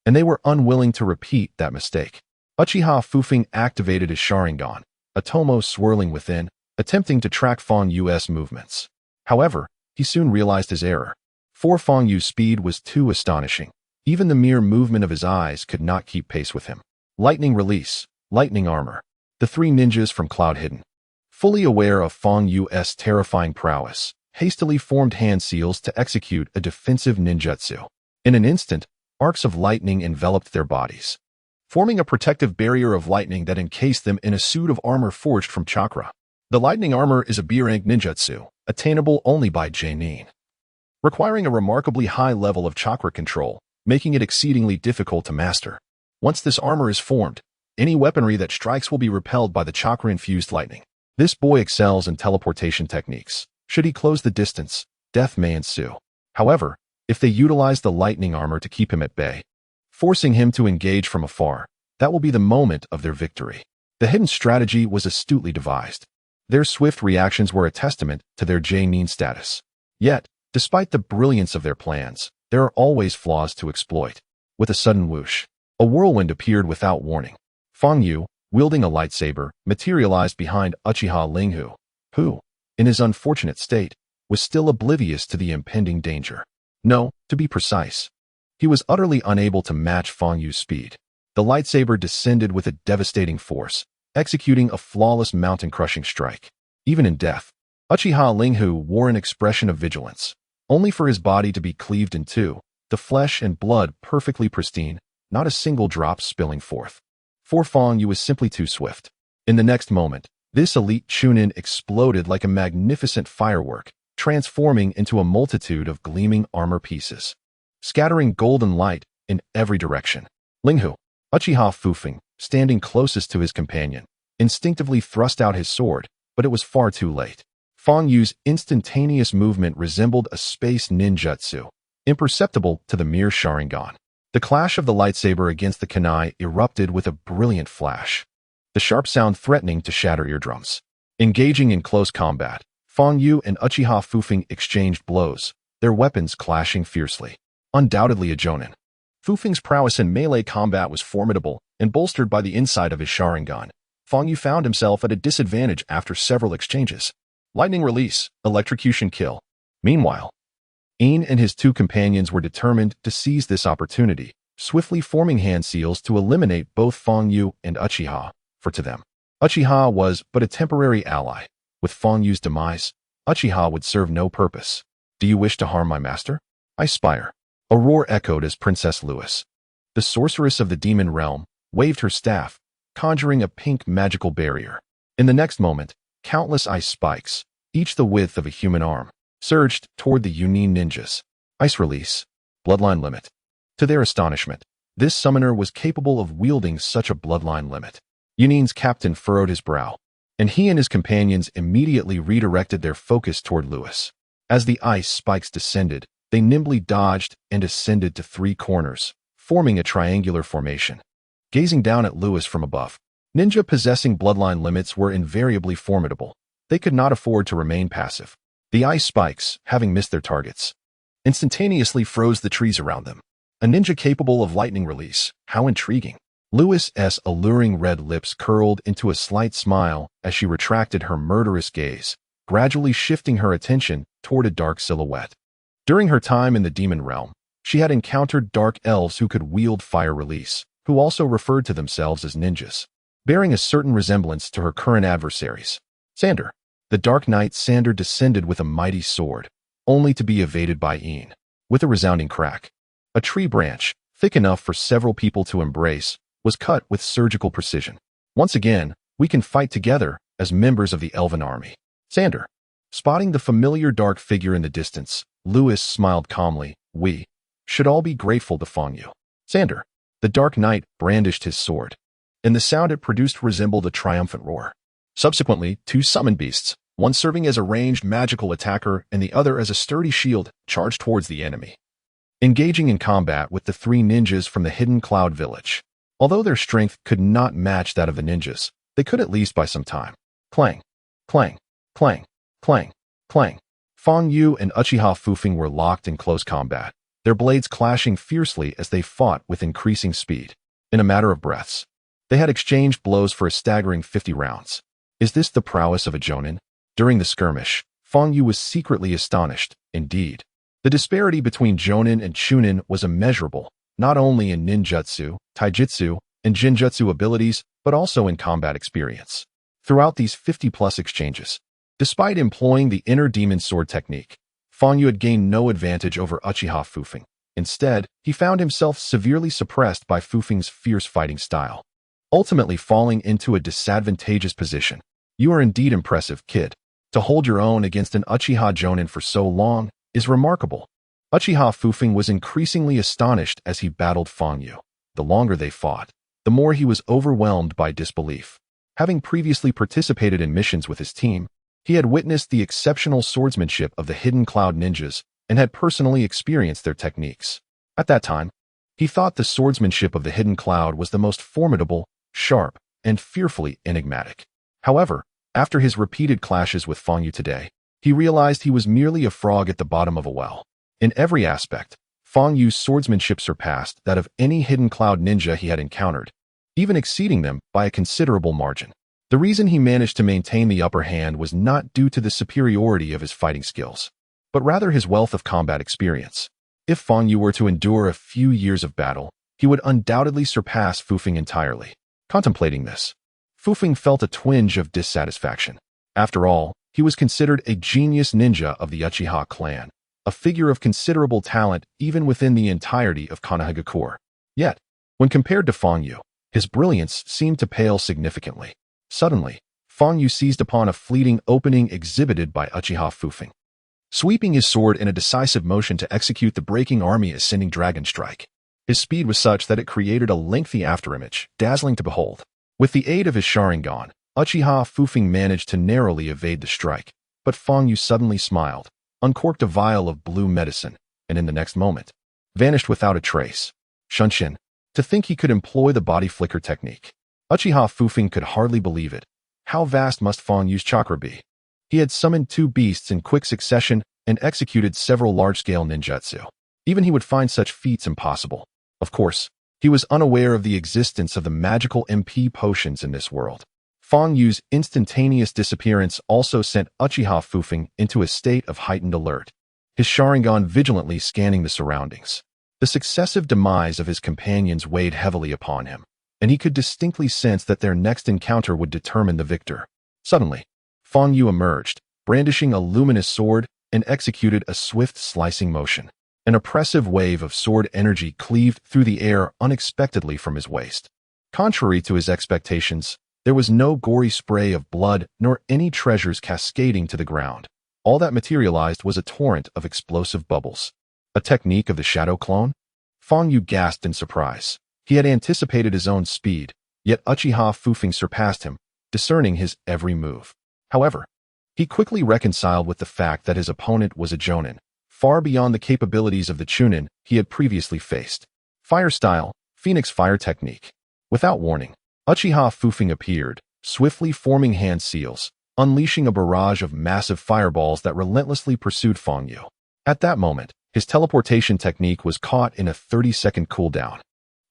and they were unwilling to repeat that mistake. Uchiha Fufeng activated his Sharingan, a tomo swirling within, attempting to track Fang Yu's movements. However, he soon realized his error. For Fang Yu's speed was too astonishing. Even the mere movement of his eyes could not keep pace with him. Lightning release, lightning armor. The three ninjas from Cloud Hidden, fully aware of Fang Yu's terrifying prowess, hastily formed hand seals to execute a defensive ninjutsu. In an instant, arcs of lightning enveloped their bodies, forming a protective barrier of lightning that encased them in a suit of armor forged from chakra. The lightning armor is a B-rank ninjutsu, attainable only by Genin, requiring a remarkably high level of chakra control, making it exceedingly difficult to master. Once this armor is formed, any weaponry that strikes will be repelled by the chakra-infused lightning. This boy excels in teleportation techniques. Should he close the distance, death may ensue. However, if they utilize the lightning armor to keep him at bay, forcing him to engage from afar, that will be the moment of their victory. The hidden strategy was astutely devised. Their swift reactions were a testament to their Genin status. Yet, despite the brilliance of their plans, there are always flaws to exploit. With a sudden whoosh, a whirlwind appeared without warning. Fang Yu, wielding a lightsaber, materialized behind Uchiha Linghu, who, in his unfortunate state, was still oblivious to the impending danger. No, to be precise, he was utterly unable to match Fang Yu's speed. The lightsaber descended with a devastating force, executing a flawless mountain-crushing strike. Even in death, Uchiha Linghu wore an expression of vigilance, only for his body to be cleaved in two, the flesh and blood perfectly pristine, not a single drop spilling forth. For Fang Yu was simply too swift. In the next moment, this elite Chunin exploded like a magnificent firework, transforming into a multitude of gleaming armor pieces, scattering golden light in every direction. Linghu, Uchiha Fufeng, standing closest to his companion, instinctively thrust out his sword, but it was far too late. Fang Yu's instantaneous movement resembled a space ninjutsu, imperceptible to the mere Sharingan. The clash of the lightsaber against the kunai erupted with a brilliant flash, the sharp sound threatening to shatter eardrums. Engaging in close combat, Fang Yu and Uchiha Fufeng exchanged blows, their weapons clashing fiercely. Undoubtedly a Jonin, Fufeng's prowess in melee combat was formidable, and bolstered by the insight of his Sharingan, Fang Yu found himself at a disadvantage after several exchanges. Lightning release, electrocution kill. Meanwhile, Ein and his two companions were determined to seize this opportunity, swiftly forming hand seals to eliminate both Fang Yu and Uchiha, for to them, Uchiha was but a temporary ally. With Fang Yu's demise, Uchiha would serve no purpose. Do you wish to harm my master? I spire. A roar echoed as Princess Lewis, the sorceress of the demon realm, waved her staff, conjuring a pink magical barrier. In the next moment, countless ice spikes, each the width of a human arm, surged toward the Yunin ninjas. Ice release, bloodline limit. To their astonishment, this summoner was capable of wielding such a bloodline limit. Yunin's captain furrowed his brow, and he and his companions immediately redirected their focus toward Lewis. As the ice spikes descended, they nimbly dodged and ascended to three corners, forming a triangular formation. Gazing down at Lewis from above, ninja possessing bloodline limits were invariably formidable. They could not afford to remain passive. The ice spikes, having missed their targets, instantaneously froze the trees around them. A ninja capable of lightning release, how intriguing. Lewis's alluring red lips curled into a slight smile as she retracted her murderous gaze, gradually shifting her attention toward a dark silhouette. During her time in the demon realm, she had encountered dark elves who could wield fire release, who also referred to themselves as ninjas, bearing a certain resemblance to her current adversaries. Sander. The Dark Knight Sander descended with a mighty sword, only to be evaded by Ein. With a resounding crack, a tree branch, thick enough for several people to embrace, was cut with surgical precision. Once again, we can fight together as members of the Elven army. Sander. Spotting the familiar dark figure in the distance, Lewis smiled calmly. We should all be grateful to Fang Yu. Sander. The Dark Knight brandished his sword, and the sound it produced resembled a triumphant roar. Subsequently, two summon beasts, one serving as a ranged magical attacker and the other as a sturdy shield, charged towards the enemy, engaging in combat with the three ninjas from the hidden cloud village. Although their strength could not match that of the ninjas, they could at least buy some time. Clang, clang, clang, clang, clang. Fang Yu and Uchiha Fufeng were locked in close combat, their blades clashing fiercely as they fought with increasing speed. In a matter of breaths, they had exchanged blows for a staggering 50 rounds. Is this the prowess of a jonin? During the skirmish, Fang Yu was secretly astonished. Indeed, the disparity between jonin and chunin was immeasurable, not only in ninjutsu, taijutsu, and jinjutsu abilities, but also in combat experience. Throughout these 50-plus exchanges, despite employing the inner demon sword technique, Fang Yu had gained no advantage over Uchiha Fufeng. Instead, he found himself severely suppressed by Fufeng's fierce fighting style, ultimately falling into a disadvantageous position. You are indeed impressive, kid. To hold your own against an Uchiha jonin for so long is remarkable. Uchiha Fufeng was increasingly astonished as he battled Fang Yu. The longer they fought, the more he was overwhelmed by disbelief. Having previously participated in missions with his team, he had witnessed the exceptional swordsmanship of the Hidden Cloud ninjas and had personally experienced their techniques. At that time, he thought the swordsmanship of the Hidden Cloud was the most formidable, sharp, and fearfully enigmatic. However, after his repeated clashes with Fang Yu today, he realized he was merely a frog at the bottom of a well. In every aspect, Fang Yu's swordsmanship surpassed that of any Hidden Cloud ninja he had encountered, even exceeding them by a considerable margin. The reason he managed to maintain the upper hand was not due to the superiority of his fighting skills, but rather his wealth of combat experience. If Fang Yu were to endure a few years of battle, he would undoubtedly surpass Fufeng entirely. Contemplating this, Fufeng felt a twinge of dissatisfaction. After all, he was considered a genius ninja of the Uchiha clan, a figure of considerable talent even within the entirety of Konohagakure. Yet, when compared to Fang Yu, his brilliance seemed to pale significantly. Suddenly, Fang Yu seized upon a fleeting opening exhibited by Uchiha Fufeng, sweeping his sword in a decisive motion to execute the breaking army ascending dragon strike. His speed was such that it created a lengthy afterimage, dazzling to behold. With the aid of his Sharingan, Uchiha Fufeng managed to narrowly evade the strike, but Fang Yu suddenly smiled, uncorked a vial of blue medicine, and in the next moment, vanished without a trace. Shunshin, to think he could employ the body flicker technique. Uchiha Fufeng could hardly believe it. How vast must Fang Yu's chakra be? He had summoned two beasts in quick succession and executed several large-scale ninjutsu. Even he would find such feats impossible. Of course, he was unaware of the existence of the magical MP potions in this world. Fang Yu's instantaneous disappearance also sent Uchiha Fufeng into a state of heightened alert, his Sharingan vigilantly scanning the surroundings. The successive demise of his companions weighed heavily upon him, and he could distinctly sense that their next encounter would determine the victor. Suddenly, Fang Yu emerged, brandishing a luminous sword, and executed a swift slicing motion. An oppressive wave of sword energy cleaved through the air unexpectedly from his waist. Contrary to his expectations, there was no gory spray of blood nor any treasures cascading to the ground. All that materialized was a torrent of explosive bubbles. A technique of the shadow clone? Fang Yu gasped in surprise. He had anticipated his own speed, yet Uchiha Fufeng surpassed him, discerning his every move. However, he quickly reconciled with the fact that his opponent was a jonin, far beyond the capabilities of the chunin he had previously faced. Fire style, Phoenix Fire technique. Without warning, Uchiha Fufeng appeared, swiftly forming hand seals, unleashing a barrage of massive fireballs that relentlessly pursued Fang Yu. At that moment, his teleportation technique was caught in a 30-second cooldown,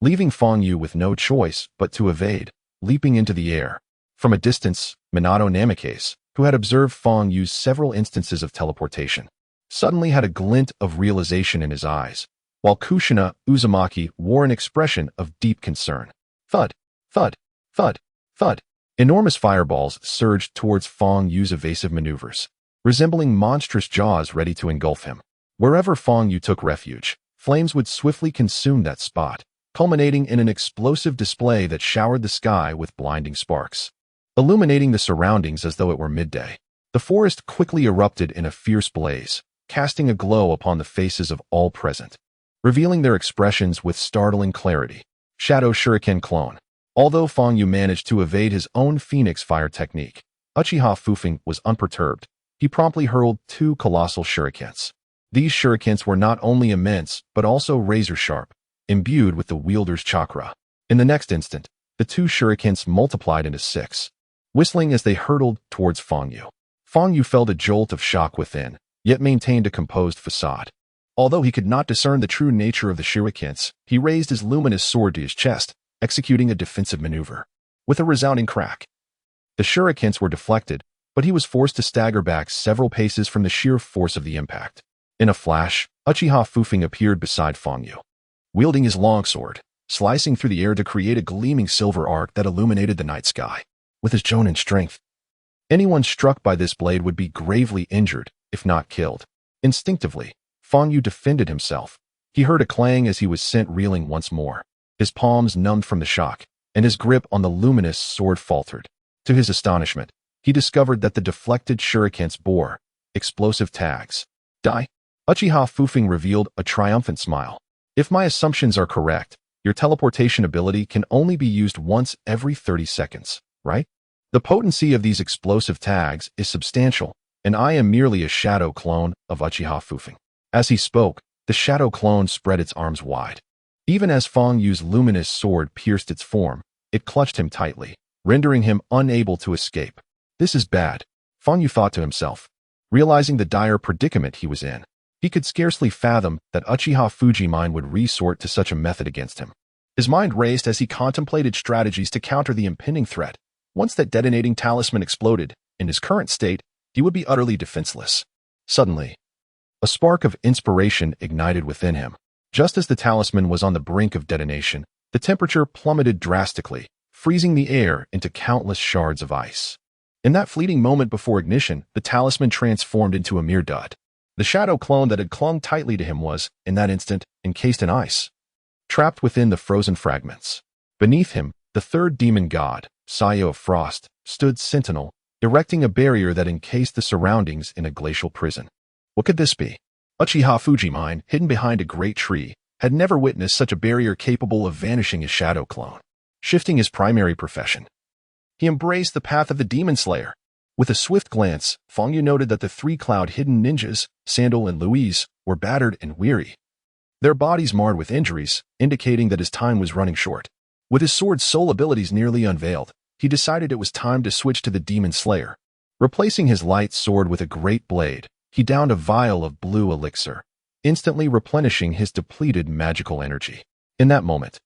leaving Fang Yu with no choice but to evade, leaping into the air. From a distance, Minato Namikaze, who had observed Fang Yu's several instances of teleportation, suddenly had a glint of realization in his eyes, while Kushina Uzumaki wore an expression of deep concern. Thud, thud, thud, thud. Enormous fireballs surged towards Fang Yu's evasive maneuvers, resembling monstrous jaws ready to engulf him. Wherever Fang Yu took refuge, flames would swiftly consume that spot, culminating in an explosive display that showered the sky with blinding sparks, illuminating the surroundings as though it were midday. The forest quickly erupted in a fierce blaze, casting a glow upon the faces of all present, revealing their expressions with startling clarity. Shadow Shuriken Clone. Although Fang Yu managed to evade his own Phoenix Fire technique, Uchiha Fufeng was unperturbed. He promptly hurled 2 colossal shurikens. These shurikens were not only immense, but also razor-sharp, imbued with the wielder's chakra. In the next instant, the 2 shurikens multiplied into 6, whistling as they hurtled towards Fang Yu. Fang Yu felt a jolt of shock within, yet maintained a composed facade. Although he could not discern the true nature of the shurikens, he raised his luminous sword to his chest, executing a defensive maneuver. With a resounding crack, the shurikens were deflected, but he was forced to stagger back several paces from the sheer force of the impact. In a flash, Uchiha Fufeng appeared beside Fang Yu, wielding his longsword, slicing through the air to create a gleaming silver arc that illuminated the night sky. With his Jonin strength, anyone struck by this blade would be gravely injured, if not killed. Instinctively, Fang Yu defended himself. He heard a clang as he was sent reeling once more. His palms numbed from the shock, and his grip on the luminous sword faltered. To his astonishment, he discovered that the deflected shurikens bore explosive tags. Die. Uchiha Fufeng revealed a triumphant smile. If my assumptions are correct, your teleportation ability can only be used once every 30 seconds, right? The potency of these explosive tags is substantial, and I am merely a shadow clone of Uchiha Fufeng. As he spoke, the shadow clone spread its arms wide. Even as Fang Yu's luminous sword pierced its form, it clutched him tightly, rendering him unable to escape. This is bad, Fang Yu thought to himself, realizing the dire predicament he was in. He could scarcely fathom that Uchiha Fujimine would resort to such a method against him. His mind raced as he contemplated strategies to counter the impending threat. Once that detonating talisman exploded, in his current state, he would be utterly defenseless. Suddenly, a spark of inspiration ignited within him. Just as the talisman was on the brink of detonation, the temperature plummeted drastically, freezing the air into countless shards of ice. In that fleeting moment before ignition, the talisman transformed into a mere dud. The shadow clone that had clung tightly to him was, in that instant, encased in ice, trapped within the frozen fragments. Beneath him, the third demon god, Sayo of Frost, stood sentinel, erecting a barrier that encased the surroundings in a glacial prison. What could this be? Uchiha Fujimine, hidden behind a great tree, had never witnessed such a barrier capable of vanishing his shadow clone. Shifting his primary profession, he embraced the path of the Demon Slayer. With a swift glance, Fang Yu noted that the 3 cloud-hidden ninjas, Sandal and Louise, were battered and weary, their bodies marred with injuries, indicating that his time was running short. With his sword's soul abilities nearly unveiled, he decided it was time to switch to the Demon Slayer. Replacing his light sword with a great blade, he downed a vial of blue elixir, instantly replenishing his depleted magical energy. In that moment,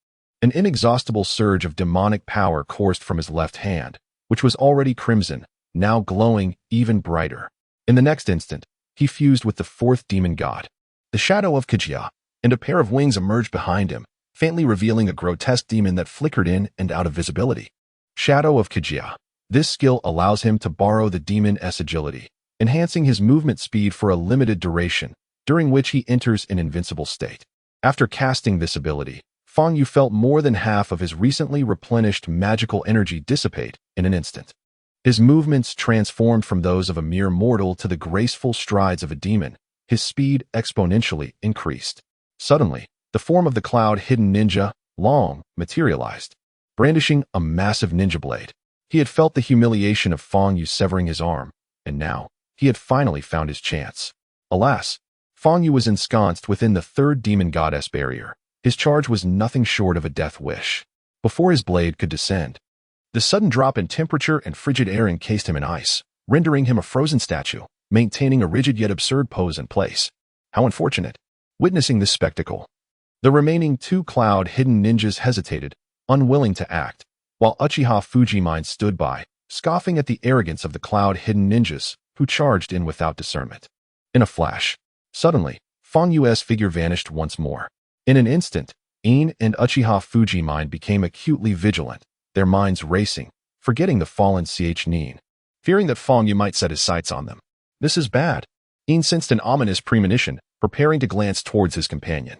an inexhaustible surge of demonic power coursed from his left hand, which was already crimson, now glowing even brighter. In the next instant, he fused with the 4th demon god, the shadow of Kajia, and a pair of wings emerged behind him, faintly revealing a grotesque demon that flickered in and out of visibility. Shadow of Kajia. This skill allows him to borrow the demon's agility, enhancing his movement speed for a limited duration, during which he enters an invincible state. After casting this ability, Fang Yu felt more than half of his recently replenished magical energy dissipate in an instant. His movements transformed from those of a mere mortal to the graceful strides of a demon. His speed exponentially increased. Suddenly, the form of the cloud-hidden ninja, Long, materialized, brandishing a massive ninja blade. He had felt the humiliation of Fang Yu severing his arm, and now, he had finally found his chance. Alas, Fang Yu was ensconced within the 3rd demon goddess barrier. His charge was nothing short of a death wish. Before his blade could descend, the sudden drop in temperature and frigid air encased him in ice, rendering him a frozen statue, maintaining a rigid yet absurd pose in place. How unfortunate. Witnessing this spectacle, the remaining 2 cloud-hidden ninjas hesitated, unwilling to act, while Uchiha Fujimine stood by, scoffing at the arrogance of the cloud-hidden ninjas, who charged in without discernment. In a flash, suddenly, Fang Yu's figure vanished once more. In an instant, In and Uchiha Fujimine became acutely vigilant, their minds racing, forgetting the fallen Nin, fearing that Fang Yu might set his sights on them. This is bad. In sensed an ominous premonition, preparing to glance towards his companion,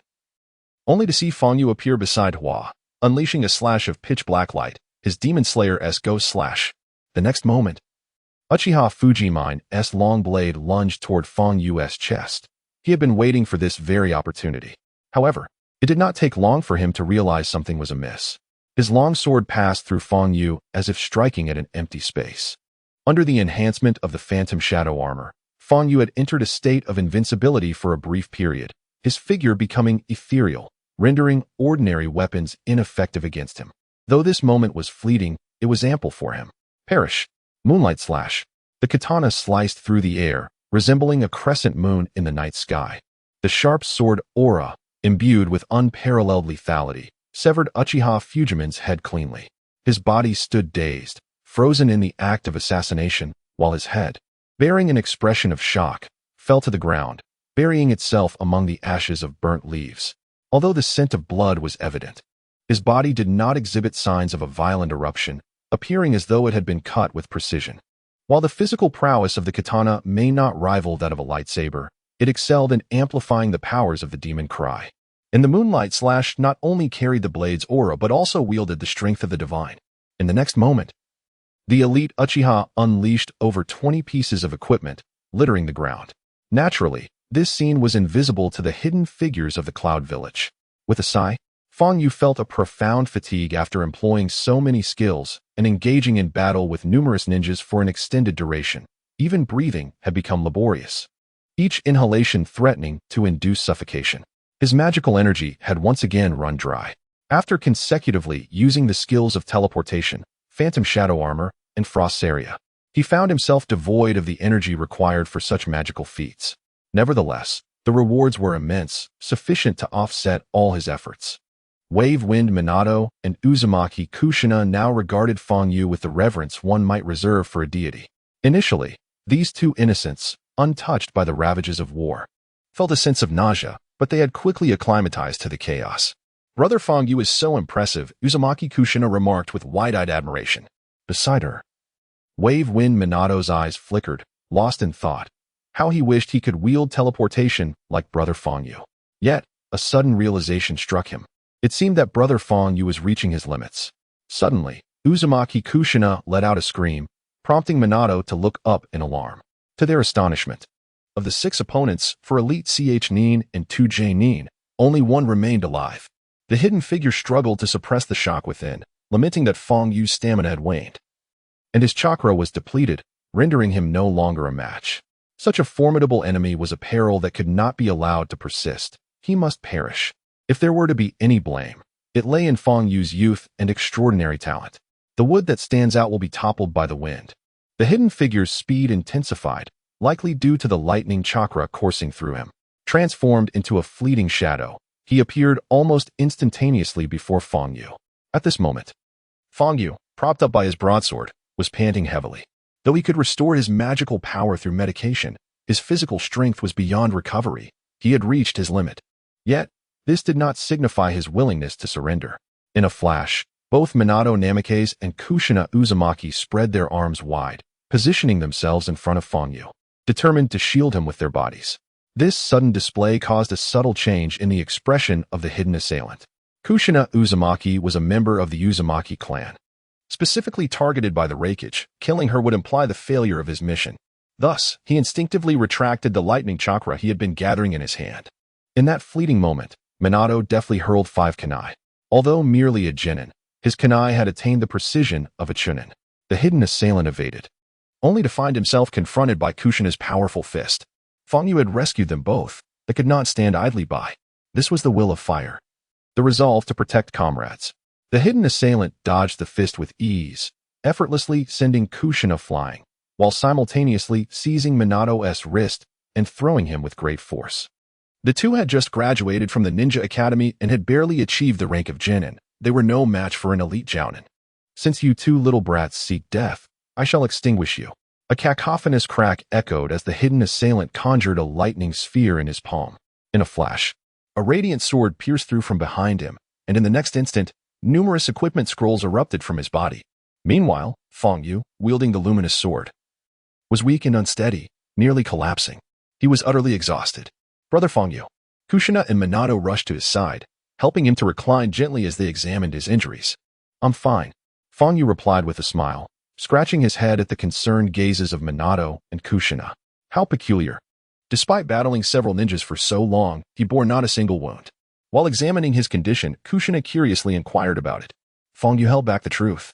only to see Fang Yu appear beside Hua, unleashing a slash of pitch-black light, his Demon Slayer-esque ghost slash. The next moment, Uchiha Fujimine's long blade lunged toward Fang Yu's chest. He had been waiting for this very opportunity. However, it did not take long for him to realize something was amiss. His long sword passed through Fang Yu as if striking at an empty space. Under the enhancement of the phantom shadow armor, Fang Yu had entered a state of invincibility for a brief period, his figure becoming ethereal, rendering ordinary weapons ineffective against him. Though this moment was fleeting, it was ample for him. Perish. Moonlight slash. The katana sliced through the air, resembling a crescent moon in the night sky. The sharp sword aura, imbued with unparalleled lethality, severed Uchiha Fujiman's head cleanly. His body stood dazed, frozen in the act of assassination, while his head, bearing an expression of shock, fell to the ground, burying itself among the ashes of burnt leaves. Although the scent of blood was evident, his body did not exhibit signs of a violent eruption, appearing as though it had been cut with precision. While the physical prowess of the katana may not rival that of a lightsaber, it excelled in amplifying the powers of the demon cry. And the moonlight slash not only carried the blade's aura but also wielded the strength of the divine. In the next moment, the elite Uchiha unleashed over 20 pieces of equipment, littering the ground. Naturally, this scene was invisible to the hidden figures of the Cloud Village. With a sigh, Fang Yu felt a profound fatigue after employing so many skills and engaging in battle with numerous ninjas for an extended duration. Even breathing had become laborious, each inhalation threatening to induce suffocation. His magical energy had once again run dry. After consecutively using the skills of teleportation, phantom shadow armor, and frost's area, he found himself devoid of the energy required for such magical feats. Nevertheless, the rewards were immense, sufficient to offset all his efforts. Wave Wind Minato and Uzumaki Kushina now regarded Fang Yu with the reverence one might reserve for a deity. Initially, these two innocents, untouched by the ravages of war, felt a sense of nausea, but they had quickly acclimatized to the chaos. Brother Fang Yu is so impressive, Uzumaki Kushina remarked with wide-eyed admiration. Beside her, Wave Wind Minato's eyes flickered, lost in thought. How he wished he could wield teleportation like Brother Fang Yu. Yet, a sudden realization struck him. It seemed that Brother Fang Yu was reaching his limits. Suddenly, Uzumaki Kushina let out a scream, prompting Minato to look up in alarm. To their astonishment, of the 6 opponents for Elite CH Nin and 2J Nin, only one remained alive. The hidden figure struggled to suppress the shock within, lamenting that Fang Yu's stamina had waned, and his chakra was depleted, rendering him no longer a match. Such a formidable enemy was a peril that could not be allowed to persist. He must perish. If there were to be any blame, it lay in Fang Yu's youth and extraordinary talent. The wood that stands out will be toppled by the wind. The hidden figure's speed intensified, likely due to the lightning chakra coursing through him. Transformed into a fleeting shadow, he appeared almost instantaneously before Fang Yu. At this moment, Fang Yu, propped up by his broadsword, was panting heavily. Though he could restore his magical power through medication, his physical strength was beyond recovery. He had reached his limit. Yet, this did not signify his willingness to surrender. In a flash, both Minato Namikaze and Kushina Uzumaki spread their arms wide, positioning themselves in front of Fang Yu, determined to shield him with their bodies. This sudden display caused a subtle change in the expression of the hidden assailant. Kushina Uzumaki was a member of the Uzumaki clan, specifically targeted by the Reikage. Killing her would imply the failure of his mission. Thus, he instinctively retracted the lightning chakra he had been gathering in his hand. In that fleeting moment, Minato deftly hurled 5 kunai. Although merely a genin, his kunai had attained the precision of a chunin. The hidden assailant evaded, only to find himself confronted by Kushina's powerful fist. Fang Yu had rescued them both. They could not stand idly by. This was the will of fire, the resolve to protect comrades. The hidden assailant dodged the fist with ease, effortlessly sending Kushina flying, while simultaneously seizing Minato's wrist and throwing him with great force. The two had just graduated from the Ninja Academy and had barely achieved the rank of genin. They were no match for an elite jounin. Since you two little brats seek death, I shall extinguish you. A cacophonous crack echoed as the hidden assailant conjured a lightning sphere in his palm. In a flash, a radiant sword pierced through from behind him, and in the next instant, numerous equipment scrolls erupted from his body. Meanwhile, Fang Yu, wielding the luminous sword, was weak and unsteady, nearly collapsing. He was utterly exhausted. Brother Fang Yu. Kushina and Minato rushed to his side, helping him to recline gently as they examined his injuries. I'm fine, Fang Yu replied with a smile, scratching his head at the concerned gazes of Minato and Kushina. How peculiar. Despite battling several ninjas for so long, he bore not a single wound. While examining his condition, Kushina curiously inquired about it. Fong Yu held back the truth.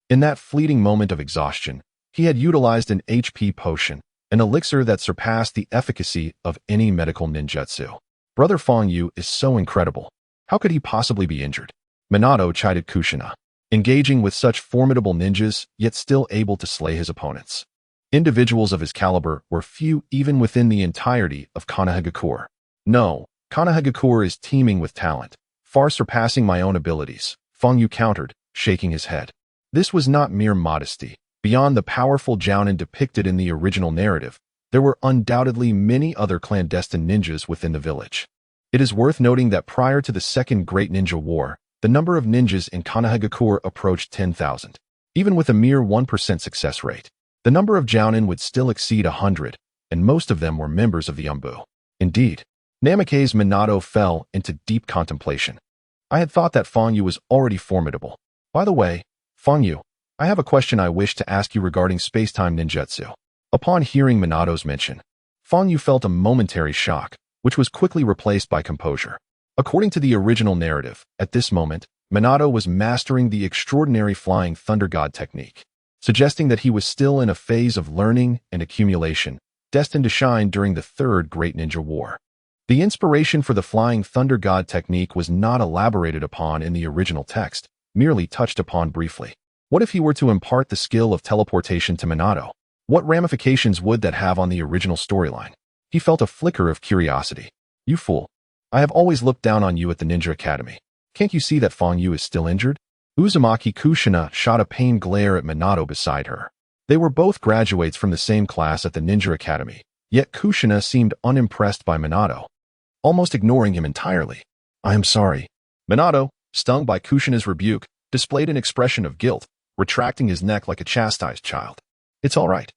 In that fleeting moment of exhaustion, he had utilized an HP potion, an elixir that surpassed the efficacy of any medical ninjutsu. Brother Fong Yu is so incredible. How could he possibly be injured? Minato chided Kushina, engaging with such formidable ninjas, yet still able to slay his opponents. Individuals of his caliber were few even within the entirety of Konohagakure. No, Konohagakure is teeming with talent, far surpassing my own abilities, Fong Yu countered, shaking his head. This was not mere modesty. Beyond the powerful Jounin depicted in the original narrative, there were undoubtedly many other clandestine ninjas within the village. It is worth noting that prior to the Second Great Ninja War, the number of ninjas in Konohagakure approached 10,000. Even with a mere 1% success rate, the number of Jounin would still exceed 100, and most of them were members of the Umbu. Indeed, Namake's Minato fell into deep contemplation. I had thought that Fong Yu was already formidable. By the way, Fong Yu, I have a question I wish to ask you regarding space-time ninjutsu. Upon hearing Minato's mention, Fong Yu felt a momentary shock, which was quickly replaced by composure. According to the original narrative, at this moment, Minato was mastering the extraordinary Flying Thunder God technique, suggesting that he was still in a phase of learning and accumulation, destined to shine during the Third Great Ninja War. The inspiration for the Flying Thunder God technique was not elaborated upon in the original text, merely touched upon briefly. What if he were to impart the skill of teleportation to Minato? What ramifications would that have on the original storyline? He felt a flicker of curiosity. You fool. I have always looked down on you at the Ninja Academy. Can't you see that Fong Yu is still injured? Uzumaki Kushina shot a pained glare at Minato beside her. They were both graduates from the same class at the Ninja Academy, yet Kushina seemed unimpressed by Minato, almost ignoring him entirely. I am sorry. Minato, stung by Kushina's rebuke, displayed an expression of guilt, retracting his neck like a chastised child. It's all right.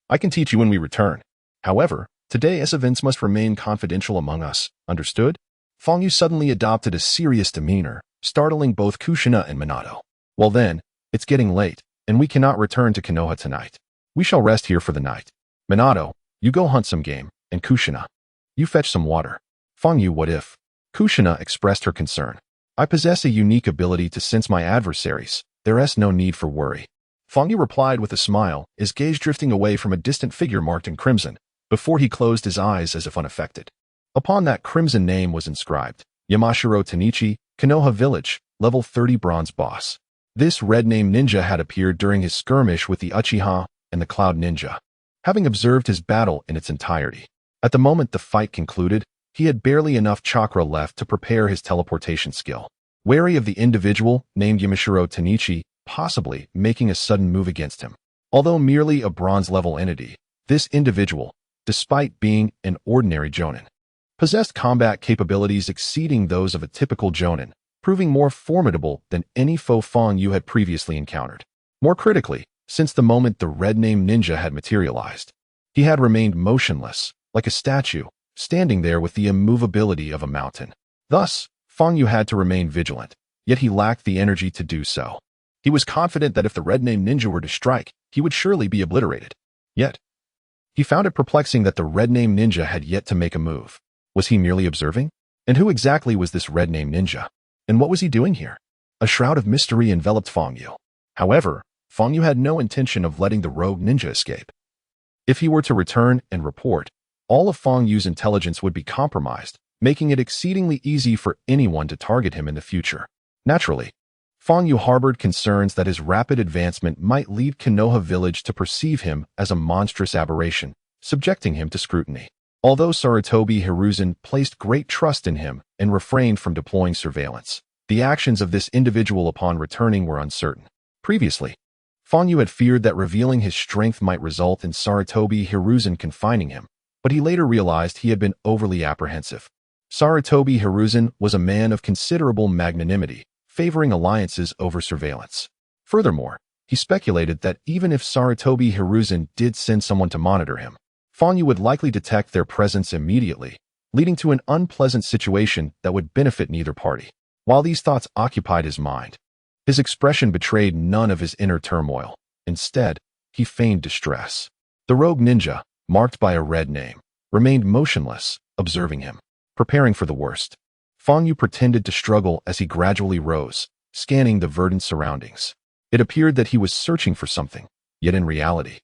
I can teach you when we return. However, today's events must remain confidential among us, understood? Fong Yu suddenly adopted a serious demeanor, startling both Kushina and Minato. Well then, it's getting late, and we cannot return to Konoha tonight. We shall rest here for the night. Minato, you go hunt some game, and Kushina, you fetch some water. Fong Yu, what if? Kushina expressed her concern. I possess a unique ability to sense my adversaries. There's no need for worry. Fong Yu replied with a smile, his gaze drifting away from a distant figure marked in crimson, before he closed his eyes as if unaffected. Upon that crimson name was inscribed, Yamashiro Tanichi, Konoha Village, level 30 bronze boss. This red name ninja had appeared during his skirmish with the Uchiha and the Cloud Ninja, having observed his battle in its entirety. At the moment the fight concluded, he had barely enough chakra left to prepare his teleportation skill. Wary of the individual named Yamashiro Tanichi possibly making a sudden move against him. Although merely a bronze-level entity, this individual, despite being an ordinary Jonin, possessed combat capabilities exceeding those of a typical Jonin, proving more formidable than any foe Fong Yu had previously encountered. More critically, since the moment the red name ninja had materialized, he had remained motionless, like a statue, standing there with the immovability of a mountain. Thus, Fong Yu had to remain vigilant, yet he lacked the energy to do so. He was confident that if the red name ninja were to strike, he would surely be obliterated. Yet, he found it perplexing that the red name ninja had yet to make a move. Was he merely observing? And who exactly was this red name ninja? And what was he doing here? A shroud of mystery enveloped Fong Yu. However, Fong Yu had no intention of letting the rogue ninja escape. If he were to return and report, all of Fong Yu's intelligence would be compromised, making it exceedingly easy for anyone to target him in the future. Naturally, Fong Yu harbored concerns that his rapid advancement might lead Konoha Village to perceive him as a monstrous aberration, subjecting him to scrutiny. Although Sarutobi Hiruzen placed great trust in him and refrained from deploying surveillance, the actions of this individual upon returning were uncertain. Previously, Fong Yu had feared that revealing his strength might result in Sarutobi Hiruzen confining him, but he later realized he had been overly apprehensive. Sarutobi Hiruzen was a man of considerable magnanimity, favoring alliances over surveillance. Furthermore, he speculated that even if Sarutobi Hiruzen did send someone to monitor him, Fong Yu would likely detect their presence immediately, leading to an unpleasant situation that would benefit neither party. While these thoughts occupied his mind, his expression betrayed none of his inner turmoil. Instead, he feigned distress. The rogue ninja, marked by a red name, remained motionless, observing him, preparing for the worst. Fong Yu pretended to struggle as he gradually rose, scanning the verdant surroundings. It appeared that he was searching for something, yet in reality,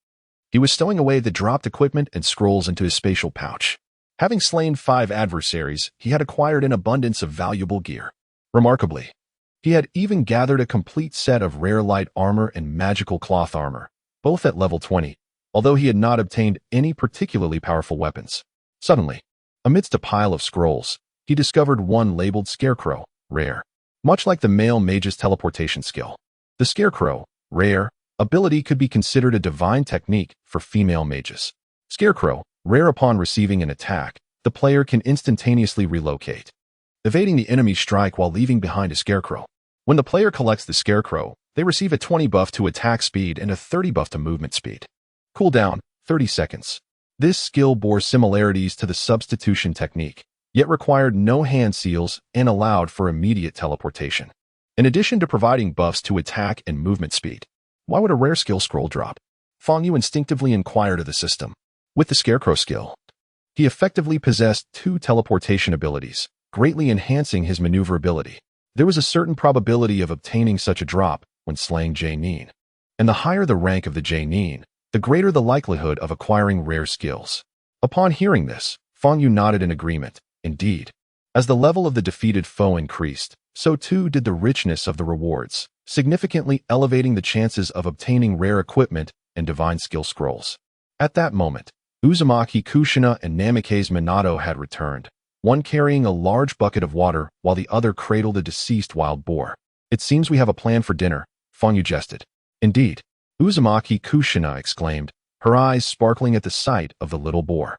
he was stowing away the dropped equipment and scrolls into his spatial pouch. Having slain 5 adversaries, he had acquired an abundance of valuable gear. Remarkably, he had even gathered a complete set of rare light armor and magical cloth armor, both at level 20, although he had not obtained any particularly powerful weapons. Suddenly, amidst a pile of scrolls, he discovered one labeled Scarecrow, rare. Much like the male mage's teleportation skill, the Scarecrow, rare, ability could be considered a divine technique for female mages. Scarecrow, rare. Upon receiving an attack, the player can instantaneously relocate, evading the enemy strike while leaving behind a Scarecrow. When the player collects the Scarecrow, they receive a 20 buff to attack speed and a 30 buff to movement speed. Cooldown, 30 seconds. This skill bore similarities to the substitution technique, yet required no hand seals and allowed for immediate teleportation. In addition to providing buffs to attack and movement speed, why would a rare skill scroll drop? Fong Yu instinctively inquired of the system. With the Scarecrow skill, he effectively possessed 2 teleportation abilities, greatly enhancing his maneuverability. There was a certain probability of obtaining such a drop when slaying Jainin, and the higher the rank of the Jainin, the greater the likelihood of acquiring rare skills. Upon hearing this, Fong Yu nodded in agreement. Indeed, as the level of the defeated foe increased, so too did the richness of the rewards, significantly elevating the chances of obtaining rare equipment and divine skill scrolls. At that moment, Uzumaki Kushina and Namikaze Minato had returned, one carrying a large bucket of water while the other cradled a deceased wild boar. It seems we have a plan for dinner, Fong Yu jested. Indeed, Uzumaki Kushina exclaimed, her eyes sparkling at the sight of the little boar.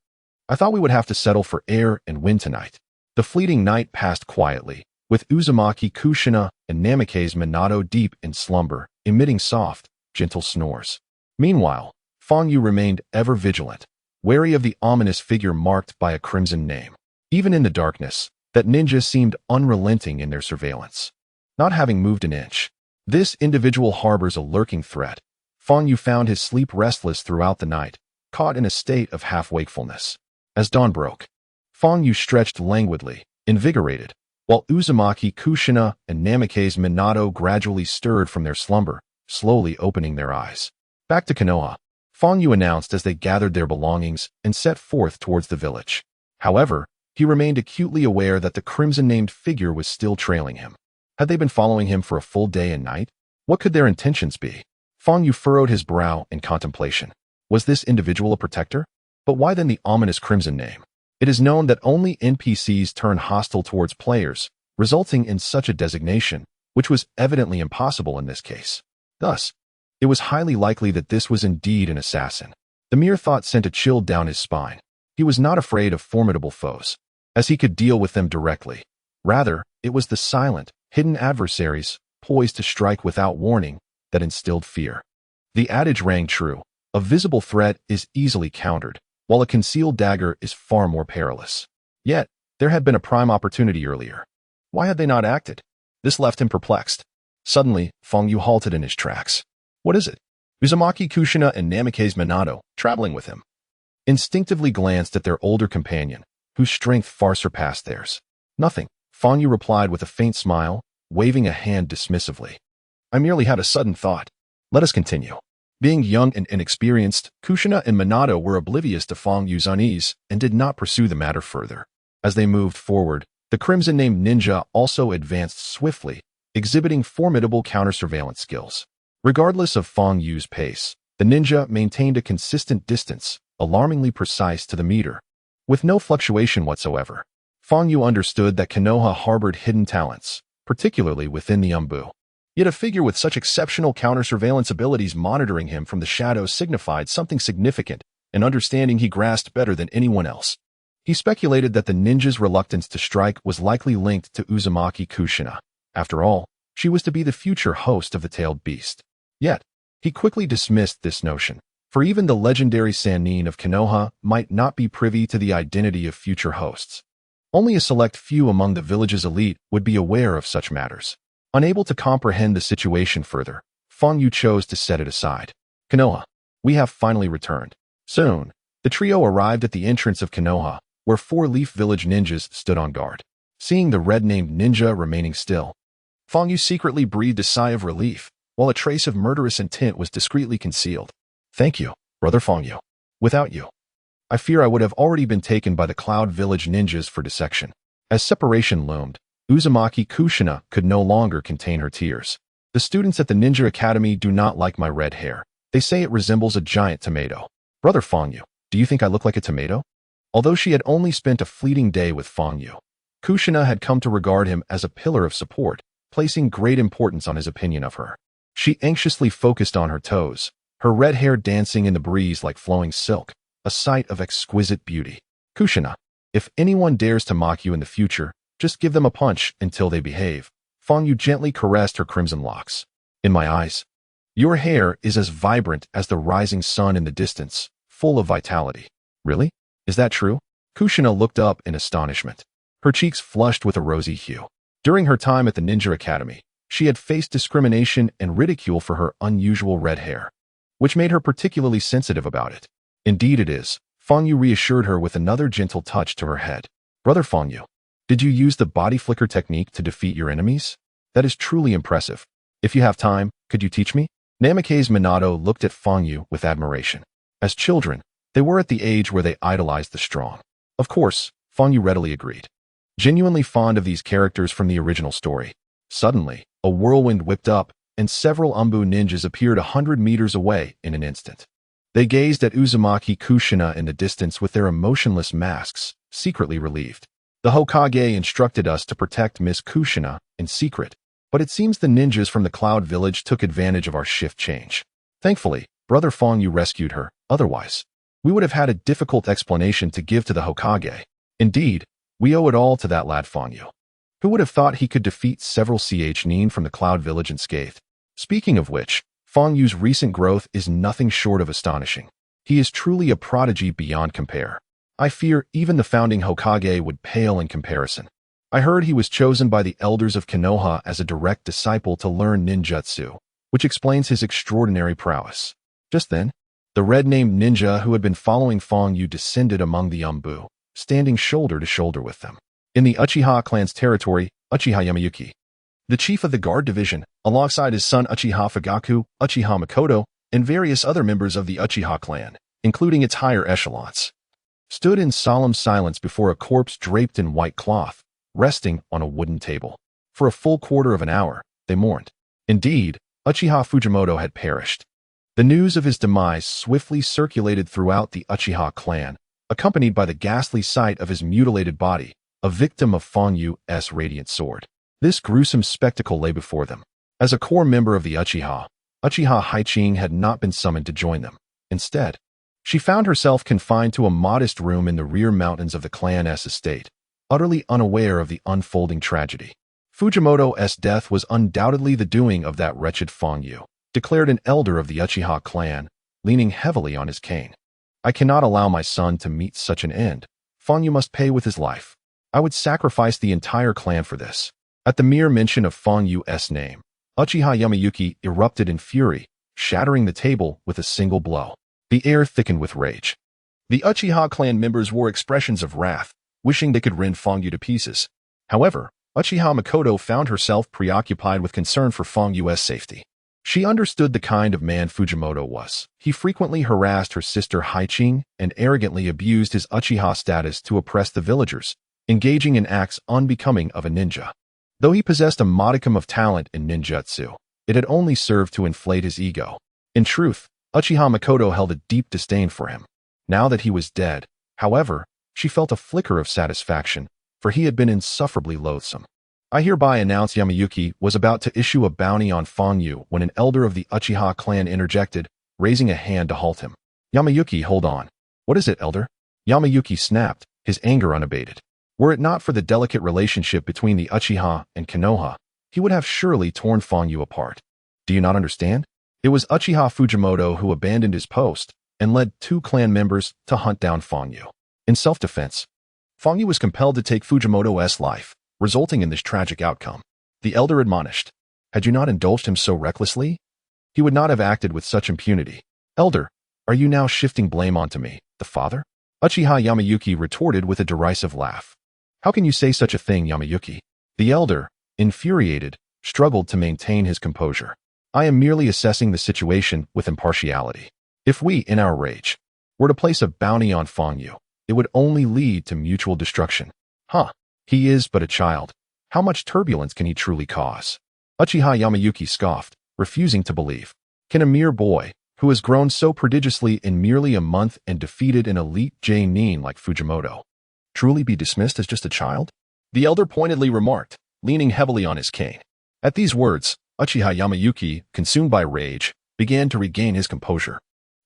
I thought we would have to settle for air and wind tonight. The fleeting night passed quietly, with Uzumaki Kushina and Namikaze Minato deep in slumber, emitting soft, gentle snores. Meanwhile, Fong Yu remained ever vigilant, wary of the ominous figure marked by a crimson name. Even in the darkness, that ninja seemed unrelenting in their surveillance. Not having moved an inch, this individual harbors a lurking threat. Fong Yu found his sleep restless throughout the night, caught in a state of half-wakefulness. As dawn broke, Fong Yu stretched languidly, invigorated, while Uzumaki Kushina and Namikaze Minato gradually stirred from their slumber, slowly opening their eyes. Back to Konoha, Fong Yu announced as they gathered their belongings and set forth towards the village. However, he remained acutely aware that the crimson-named figure was still trailing him. Had they been following him for a full day and night? What could their intentions be? Fong Yu furrowed his brow in contemplation. Was this individual a protector? But why then the ominous crimson name? It is known that only NPCs turn hostile towards players, resulting in such a designation, which was evidently impossible in this case. Thus, it was highly likely that this was indeed an assassin. The mere thought sent a chill down his spine. He was not afraid of formidable foes, as he could deal with them directly. Rather, it was the silent, hidden adversaries, poised to strike without warning, that instilled fear. The adage rang true: a visible threat is easily countered, while a concealed dagger is far more perilous. Yet, there had been a prime opportunity earlier. Why had they not acted? This left him perplexed. Suddenly, Fong Yu halted in his tracks. What is it? Uzumaki Kushina and Namikaze Minato, traveling with him, instinctively glanced at their older companion, whose strength far surpassed theirs. Nothing, Fong Yu replied with a faint smile, waving a hand dismissively. I merely had a sudden thought. Let us continue. Being young and inexperienced, Kushina and Minato were oblivious to Fong Yu's unease and did not pursue the matter further. As they moved forward, the crimson-named ninja also advanced swiftly, exhibiting formidable counter-surveillance skills. Regardless of Fong Yu's pace, the ninja maintained a consistent distance, alarmingly precise to the meter, with no fluctuation whatsoever. Fong Yu understood that Konoha harbored hidden talents, particularly within the Umbu. Yet a figure with such exceptional counter-surveillance abilities monitoring him from the shadows signified something significant, an understanding he grasped better than anyone else. He speculated that the ninja's reluctance to strike was likely linked to Uzumaki Kushina. After all, she was to be the future host of the tailed beast. Yet, he quickly dismissed this notion, for even the legendary Sannin of Konoha might not be privy to the identity of future hosts. Only a select few among the village's elite would be aware of such matters. Unable to comprehend the situation further, Fong Yu chose to set it aside. Konoha, we have finally returned. Soon, the trio arrived at the entrance of Konoha, where 4 Leaf Village ninjas stood on guard. Seeing the red-named ninja remaining still, Fong Yu secretly breathed a sigh of relief, while a trace of murderous intent was discreetly concealed. Thank you, Brother Fong Yu. Without you, I fear I would have already been taken by the Cloud Village ninjas for dissection. As separation loomed, Uzumaki Kushina could no longer contain her tears. The students at the Ninja Academy do not like my red hair. They say it resembles a giant tomato. Brother Fong Yu, do you think I look like a tomato? Although she had only spent a fleeting day with Fong Yu, Kushina had come to regard him as a pillar of support, placing great importance on his opinion of her. She anxiously focused on her toes, her red hair dancing in the breeze like flowing silk, a sight of exquisite beauty. Kushina, if anyone dares to mock you in the future, just give them a punch until they behave. Fong Yu gently caressed her crimson locks. In my eyes, your hair is as vibrant as the rising sun in the distance, full of vitality. Really? Is that true? Kushina looked up in astonishment. Her cheeks flushed with a rosy hue. During her time at the Ninja Academy, she had faced discrimination and ridicule for her unusual red hair, which made her particularly sensitive about it. Indeed it is, Fong Yu reassured her with another gentle touch to her head. Brother Fong Yu, did you use the body flicker technique to defeat your enemies? That is truly impressive. If you have time, could you teach me? Namikaze Minato looked at Fong Yu with admiration. As children, they were at the age where they idolized the strong. Of course, Fong Yu readily agreed. Genuinely fond of these characters from the original story. Suddenly, a whirlwind whipped up, and several Umbu ninjas appeared 100 meters away in an instant. They gazed at Uzumaki Kushina in the distance with their emotionless masks, secretly relieved. The Hokage instructed us to protect Miss Kushina in secret, but it seems the ninjas from the Cloud Village took advantage of our shift change. Thankfully, Brother Fong Yu rescued her, otherwise, we would have had a difficult explanation to give to the Hokage. Indeed, we owe it all to that lad Fong Yu. Who would have thought he could defeat several nin from the Cloud Village unscathed? Speaking of which, Fong Yu's recent growth is nothing short of astonishing. He is truly a prodigy beyond compare. I fear even the founding Hokage would pale in comparison. I heard he was chosen by the elders of Konoha as a direct disciple to learn ninjutsu, which explains his extraordinary prowess. Just then, the red-named ninja who had been following Fong Yu descended among the Umbu, standing shoulder to shoulder with them. In the Uchiha clan's territory, Uchiha Yamayuki, the chief of the guard division, alongside his son Uchiha Fugaku, Uchiha Makoto, and various other members of the Uchiha clan, including its higher echelons, stood in solemn silence before a corpse draped in white cloth, resting on a wooden table. For a full quarter of an hour, they mourned. Indeed, Uchiha Fujimoto had perished. The news of his demise swiftly circulated throughout the Uchiha clan, accompanied by the ghastly sight of his mutilated body, a victim of Fong Yu's radiant sword. This gruesome spectacle lay before them. As a core member of the Uchiha, Uchiha Haiching had not been summoned to join them. Instead, she found herself confined to a modest room in the rear mountains of the clan's estate, utterly unaware of the unfolding tragedy. Fujimoto's death was undoubtedly the doing of that wretched Fong Yu, declared an elder of the Uchiha clan, leaning heavily on his cane. I cannot allow my son to meet such an end. Fong Yu must pay with his life. I would sacrifice the entire clan for this. At the mere mention of Fong Yu's name, Uchiha Yamayuki erupted in fury, shattering the table with a single blow. The air thickened with rage. The Uchiha clan members wore expressions of wrath, wishing they could rend Fong Yu to pieces. However, Uchiha Makoto found herself preoccupied with concern for Fong Yu's safety. She understood the kind of man Fujimoto was. He frequently harassed her sister Haiching and arrogantly abused his Uchiha status to oppress the villagers, engaging in acts unbecoming of a ninja. Though he possessed a modicum of talent in ninjutsu, it had only served to inflate his ego. In truth, Uchiha Makoto held a deep disdain for him. Now that he was dead, however, she felt a flicker of satisfaction, for he had been insufferably loathsome. I hereby announce Yamayuki was about to issue a bounty on Fong Yu when an elder of the Uchiha clan interjected, raising a hand to halt him. Yamayuki, hold on. What is it, elder? Yamayuki snapped, his anger unabated. Were it not for the delicate relationship between the Uchiha and Konoha, he would have surely torn Fong Yu apart. Do you not understand? It was Uchiha Fujimoto who abandoned his post and led 2 clan members to hunt down Fong Yu. In self-defense, Fong Yu was compelled to take Fujimoto's life, resulting in this tragic outcome. The elder admonished, had you not indulged him so recklessly, he would not have acted with such impunity. Elder, are you now shifting blame onto me, the father? Uchiha Yamayuki retorted with a derisive laugh. How can you say such a thing, Yamayuki? The elder, infuriated, struggled to maintain his composure. I am merely assessing the situation with impartiality. If we, in our rage, were to place a bounty on Fang Yu, it would only lead to mutual destruction. Huh. He is but a child. How much turbulence can he truly cause? Uchiha Yamayuki scoffed, refusing to believe. Can a mere boy, who has grown so prodigiously in merely a month and defeated an elite J-nin like Fujimoto, truly be dismissed as just a child? The elder pointedly remarked, leaning heavily on his cane. At these words, Uchiha Yamayuki, consumed by rage, began to regain his composure.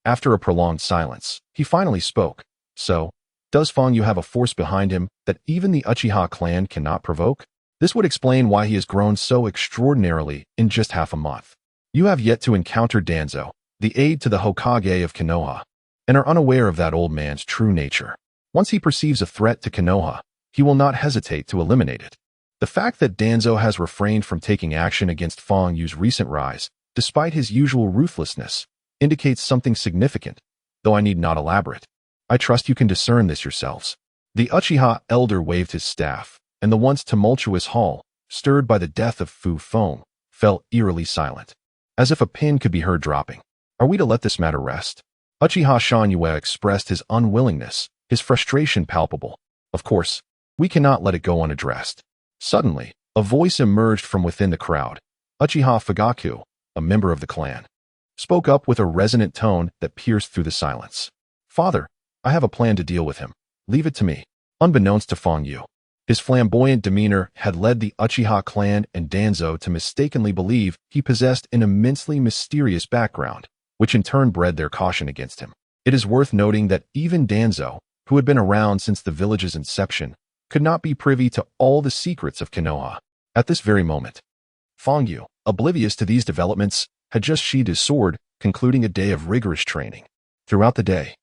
After a prolonged silence, he finally spoke. So, does Fang Yu have a force behind him that even the Uchiha clan cannot provoke? This would explain why he has grown so extraordinarily in just half a month. You have yet to encounter Danzo, the aide to the Hokage of Konoha, and are unaware of that old man's true nature. Once he perceives a threat to Konoha, he will not hesitate to eliminate it. The fact that Danzo has refrained from taking action against Fang Yu's recent rise, despite his usual ruthlessness, indicates something significant, though I need not elaborate. I trust you can discern this yourselves. The Uchiha elder waved his staff, and the once tumultuous hall, stirred by the death of Fu Feng, fell eerily silent, as if a pin could be heard dropping. Are we to let this matter rest? Uchiha Shanyue expressed his unwillingness, his frustration palpable. Of course, we cannot let it go unaddressed. Suddenly, a voice emerged from within the crowd. Uchiha Fugaku, a member of the clan, spoke up with a resonant tone that pierced through the silence. Father, I have a plan to deal with him. Leave it to me. Unbeknownst to Fang Yu, his flamboyant demeanor had led the Uchiha clan and Danzo to mistakenly believe he possessed an immensely mysterious background, which in turn bred their caution against him. It is worth noting that even Danzo, who had been around since the village's inception, could not be privy to all the secrets of Konoha. At this very moment, Fang Yu, oblivious to these developments, had just sheathed his sword, concluding a day of rigorous training. Throughout the day,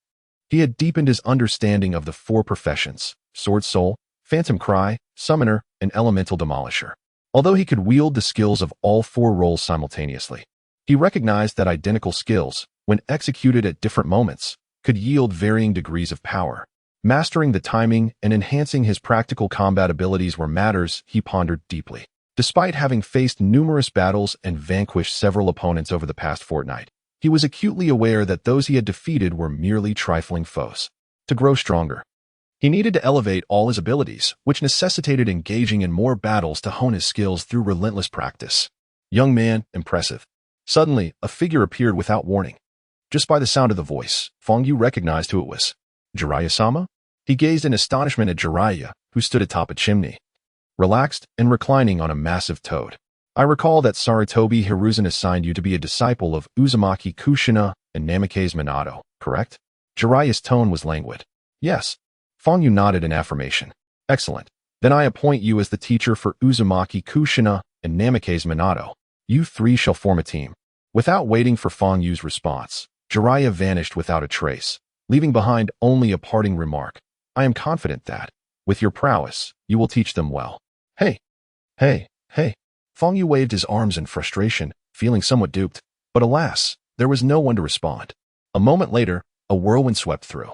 he had deepened his understanding of the four professions: Sword Soul, Phantom Cry, Summoner, and Elemental Demolisher. Although he could wield the skills of all four roles simultaneously, he recognized that identical skills, when executed at different moments, could yield varying degrees of power. Mastering the timing and enhancing his practical combat abilities were matters he pondered deeply. Despite having faced numerous battles and vanquished several opponents over the past fortnight, he was acutely aware that those he had defeated were merely trifling foes. To grow stronger, he needed to elevate all his abilities, which necessitated engaging in more battles to hone his skills through relentless practice. Young man, impressive. Suddenly, a figure appeared without warning. Just by the sound of the voice, Fang Yu recognized who it was. Jiraiya-sama? He gazed in astonishment at Jiraiya, who stood atop a chimney, relaxed and reclining on a massive toad. I recall that Sarutobi Hiruzen assigned you to be a disciple of Uzumaki Kushina and Namikaze Minato, correct? Jiraiya's tone was languid. Yes. Fang Yu nodded in affirmation. Excellent. Then I appoint you as the teacher for Uzumaki Kushina and Namikaze Minato. You three shall form a team. Without waiting for Fang Yu's response, Jiraiya vanished without a trace, leaving behind only a parting remark. I am confident that, with your prowess, you will teach them well. Hey! Fang Yu waved his arms in frustration, feeling somewhat duped, but alas, there was no one to respond. A moment later, a whirlwind swept through,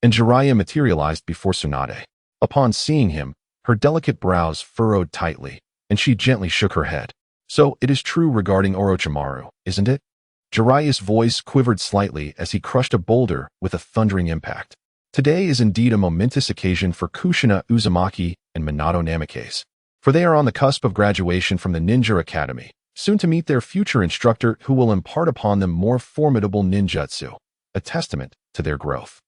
and Jiraiya materialized before Tsunade. Upon seeing him, her delicate brows furrowed tightly, and she gently shook her head. So it is true regarding Orochimaru, isn't it? Jiraiya's voice quivered slightly as he crushed a boulder with a thundering impact. Today is indeed a momentous occasion for Kushina Uzumaki and Minato Namikaze, for they are on the cusp of graduation from the Ninja Academy, soon to meet their future instructor who will impart upon them more formidable ninjutsu, a testament to their growth.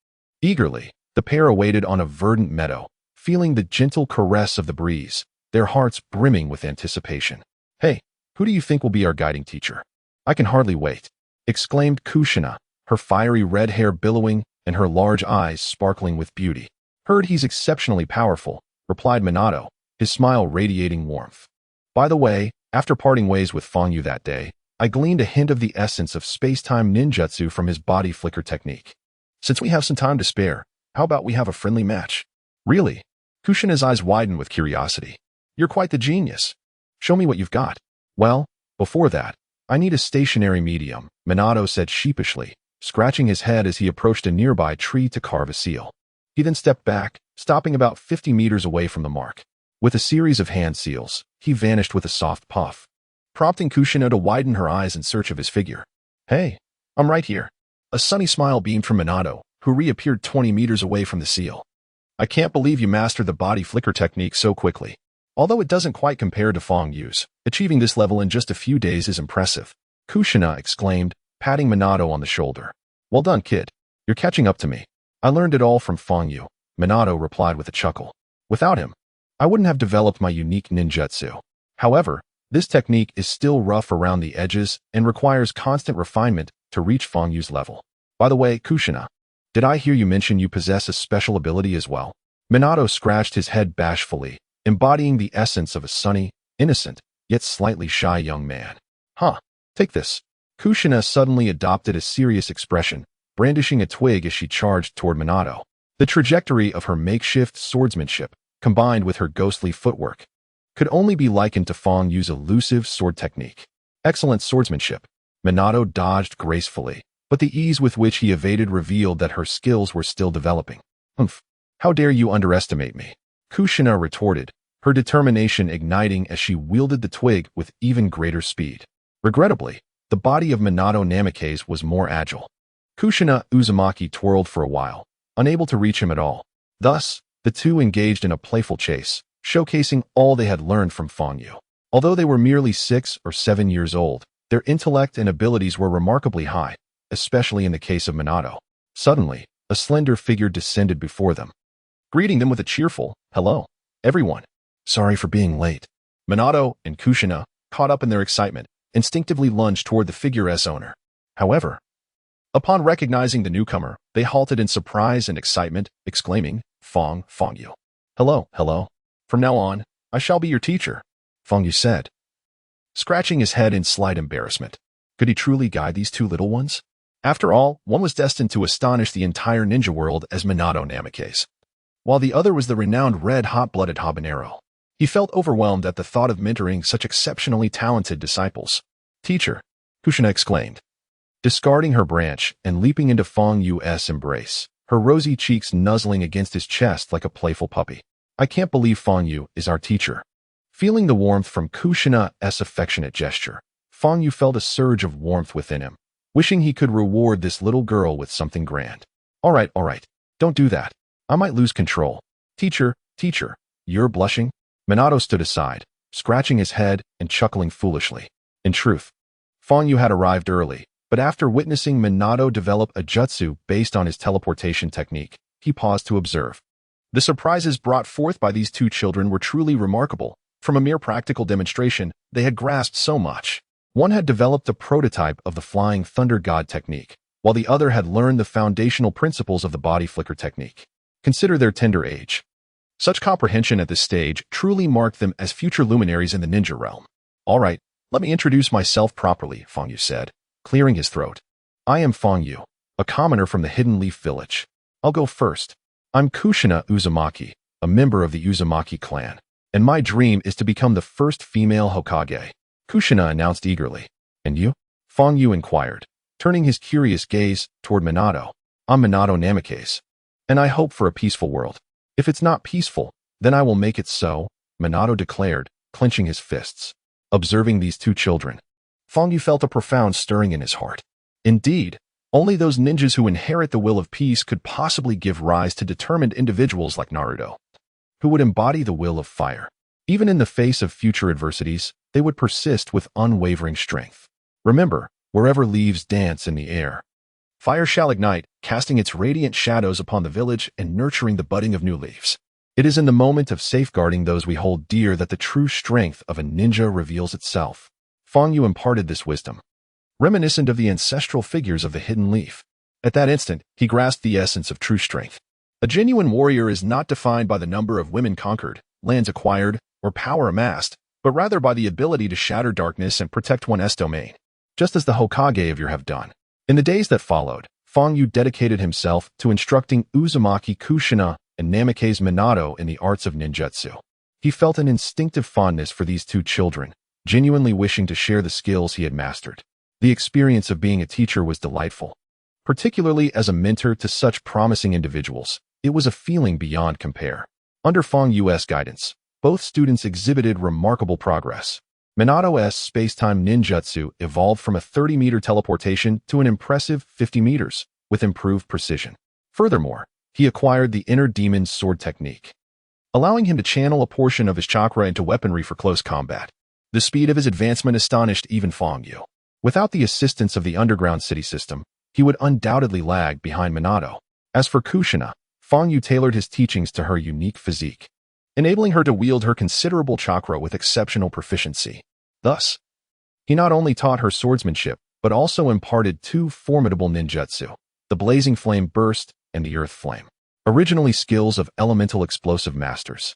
Eagerly, the pair awaited on a verdant meadow, feeling the gentle caress of the breeze, their hearts brimming with anticipation. Hey, who do you think will be our guiding teacher? I can hardly wait, exclaimed Kushina, her fiery red hair billowing and her large eyes sparkling with beauty. Heard he's exceptionally powerful, replied Minato, his smile radiating warmth. By the way, after parting ways with Fang Yu that day, I gleaned a hint of the essence of space-time ninjutsu from his body flicker technique. Since we have some time to spare, how about we have a friendly match? Really? Kushina's eyes widened with curiosity. You're quite the genius. Show me what you've got. Well, before that, I need a stationary medium, Minato said sheepishly, scratching his head as he approached a nearby tree to carve a seal. He then stepped back, stopping about 50 meters away from the mark. With a series of hand seals, he vanished with a soft puff. prompting Kushina to widen her eyes in search of his figure. Hey, I'm right here. A sunny smile beamed from Minato, who reappeared 20 meters away from the seal. I can't believe you mastered the body flicker technique so quickly. Although it doesn't quite compare to Fong Yu's, achieving this level in just a few days is impressive, Kushina exclaimed, patting Minato on the shoulder. Well done, kid. You're catching up to me. I learned it all from Fong Yu, Minato replied with a chuckle. Without him, I wouldn't have developed my unique ninjutsu. However, this technique is still rough around the edges and requires constant refinement to reach Fong Yu's level. By the way, Kushina, did I hear you mention you possess a special ability as well? Minato scratched his head bashfully, embodying the essence of a sunny, innocent, yet slightly shy young man. Huh, take this. Kushina suddenly adopted a serious expression, brandishing a twig as she charged toward Minato. The trajectory of her makeshift swordsmanship, combined with her ghostly footwork, could only be likened to Fong Yu's elusive sword technique. Excellent swordsmanship. Minato dodged gracefully, but the ease with which he evaded revealed that her skills were still developing. Humph, how dare you underestimate me? Kushina retorted, her determination igniting as she wielded the twig with even greater speed. Regrettably, the body of Minato Namikaze was more agile. Kushina Uzumaki twirled for a while, unable to reach him at all. Thus, the two engaged in a playful chase, showcasing all they had learned from Fong Yu. Although they were merely 6 or 7 years old, their intellect and abilities were remarkably high, especially in the case of Minato. Suddenly, a slender figure descended before them, greeting them with a cheerful, "Hello, everyone. Sorry for being late." Minato and Kushina, caught up in their excitement, instinctively lunged toward the figure's owner. However, upon recognizing the newcomer, they halted in surprise and excitement, exclaiming, Fong Yu. Hello. From now on, I shall be your teacher," Fong Yu said, scratching his head in slight embarrassment. Could he truly guide these two little ones? After all, one was destined to astonish the entire ninja world as Minato Namikaze, while the other was the renowned red hot-blooded habanero. He felt overwhelmed at the thought of mentoring such exceptionally talented disciples. "Teacher," Kushina exclaimed, discarding her branch and leaping into Fong Yu's embrace, her rosy cheeks nuzzling against his chest like a playful puppy. "I can't believe Fong Yu is our teacher." Feeling the warmth from Kushina's affectionate gesture, Fong Yu felt a surge of warmth within him, wishing he could reward this little girl with something grand. All right, don't do that. I might lose control." Teacher, you're blushing?" Minato stood aside, scratching his head and chuckling foolishly. In truth, Fong Yu had arrived early, but after witnessing Minato develop a jutsu based on his teleportation technique, he paused to observe. The surprises brought forth by these two children were truly remarkable. From a mere practical demonstration, they had grasped so much. One had developed a prototype of the Flying Thunder God technique, while the other had learned the foundational principles of the body flicker technique. Consider their tender age. Such comprehension at this stage truly marked them as future luminaries in the ninja realm. "All right, let me introduce myself properly," Fong Yu said, clearing his throat. "I am Fong Yu, a commoner from the Hidden Leaf Village. I'll go first. I'm Kushina Uzumaki, a member of the Uzumaki clan, and my dream is to become the first female Hokage," Kushina announced eagerly. "And you?" Fong Yu inquired, turning his curious gaze toward Minato. "I'm Minato Namikaze, and I hope for a peaceful world. If it's not peaceful, then I will make it so," Minato declared, clenching his fists. Observing these two children, Fong Yu felt a profound stirring in his heart. Indeed, only those ninjas who inherit the will of peace could possibly give rise to determined individuals like Naruto, who would embody the will of fire. Even in the face of future adversities, they would persist with unwavering strength. Remember, wherever leaves dance in the air, fire shall ignite, casting its radiant shadows upon the village and nurturing the budding of new leaves. It is in the moment of safeguarding those we hold dear that the true strength of a ninja reveals itself. Fong Yu imparted this wisdom, reminiscent of the ancestral figures of the Hidden Leaf. At that instant, he grasped the essence of true strength. A genuine warrior is not defined by the number of women conquered, lands acquired, or power amassed, but rather by the ability to shatter darkness and protect one's domain, just as the Hokage of yore have done. In the days that followed, Fong Yu dedicated himself to instructing Uzumaki Kushina and Namikaze Minato in the arts of ninjutsu. He felt an instinctive fondness for these two children, genuinely wishing to share the skills he had mastered. The experience of being a teacher was delightful. Particularly as a mentor to such promising individuals, it was a feeling beyond compare. Under Fong Yu's guidance, both students exhibited remarkable progress. Minato's space-time ninjutsu evolved from a 30-meter teleportation to an impressive 50 meters, with improved precision. Furthermore, he acquired the inner demon sword technique, allowing him to channel a portion of his chakra into weaponry for close combat. The speed of his advancement astonished even Fong Yu. Without the assistance of the underground city system, he would undoubtedly lag behind Minato. As for Kushina, Fong Yu tailored his teachings to her unique physique, enabling her to wield her considerable chakra with exceptional proficiency. Thus, he not only taught her swordsmanship, but also imparted two formidable ninjutsu, the Blazing Flame Burst and the Earth Flame, originally skills of elemental explosive masters.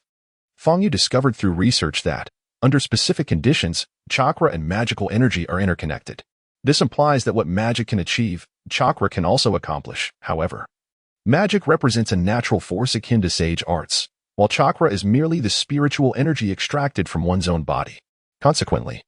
Fong Yu discovered through research that, under specific conditions, chakra and magical energy are interconnected. This implies that what magic can achieve, chakra can also accomplish. However, magic represents a natural force akin to sage arts, while chakra is merely the spiritual energy extracted from one's own body. Consequently,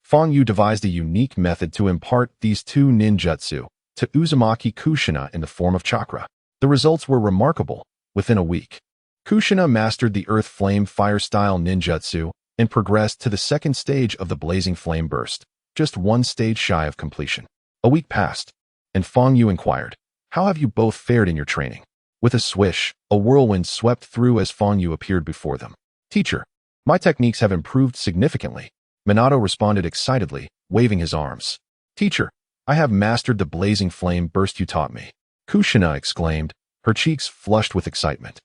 Fong Yu devised a unique method to impart these two ninjutsu to Uzumaki Kushina in the form of chakra. The results were remarkable. Within a week, Kushina mastered the Earth Flame Fire-style ninjutsu and progressed to the second stage of the Blazing Flame Burst, just one stage shy of completion. A week passed, and Fong Yu inquired, "How have you both fared in your training?" With a swish, a whirlwind swept through as Fong Yu appeared before them. "Teacher, my techniques have improved significantly," Minato responded excitedly, waving his arms. "Teacher, I have mastered the Blazing Flame Burst you taught me," Kushina exclaimed, her cheeks flushed with excitement.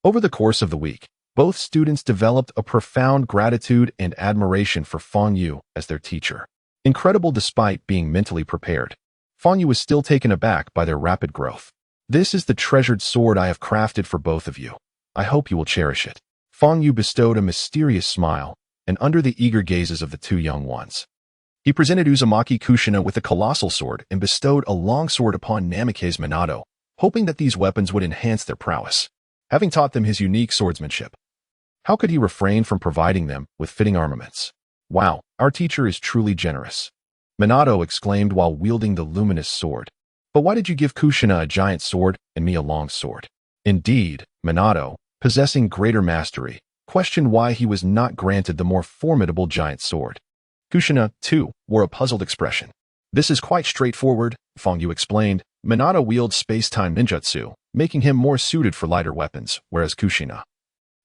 Over the course of the week, both students developed a profound gratitude and admiration for Fong Yu as their teacher. Incredible despite being mentally prepared, Fong Yu was still taken aback by their rapid growth. "This is the treasured sword I have crafted for both of you. I hope you will cherish it." Fong Yu bestowed a mysterious smile, and under the eager gazes of the two young ones, he presented Uzumaki Kushina with a colossal sword and bestowed a longsword upon Namikaze Minato, hoping that these weapons would enhance their prowess. Having taught them his unique swordsmanship, how could he refrain from providing them with fitting armaments? "Wow, our teacher is truly generous," Minato exclaimed while wielding the luminous sword. "But why did you give Kushina a giant sword and me a long sword?" Indeed, Minato, possessing greater mastery, questioned why he was not granted the more formidable giant sword. Kushina, too, wore a puzzled expression. "This is quite straightforward," Fong Yu explained. "Minato wields space-time ninjutsu, making him more suited for lighter weapons, whereas Kushina,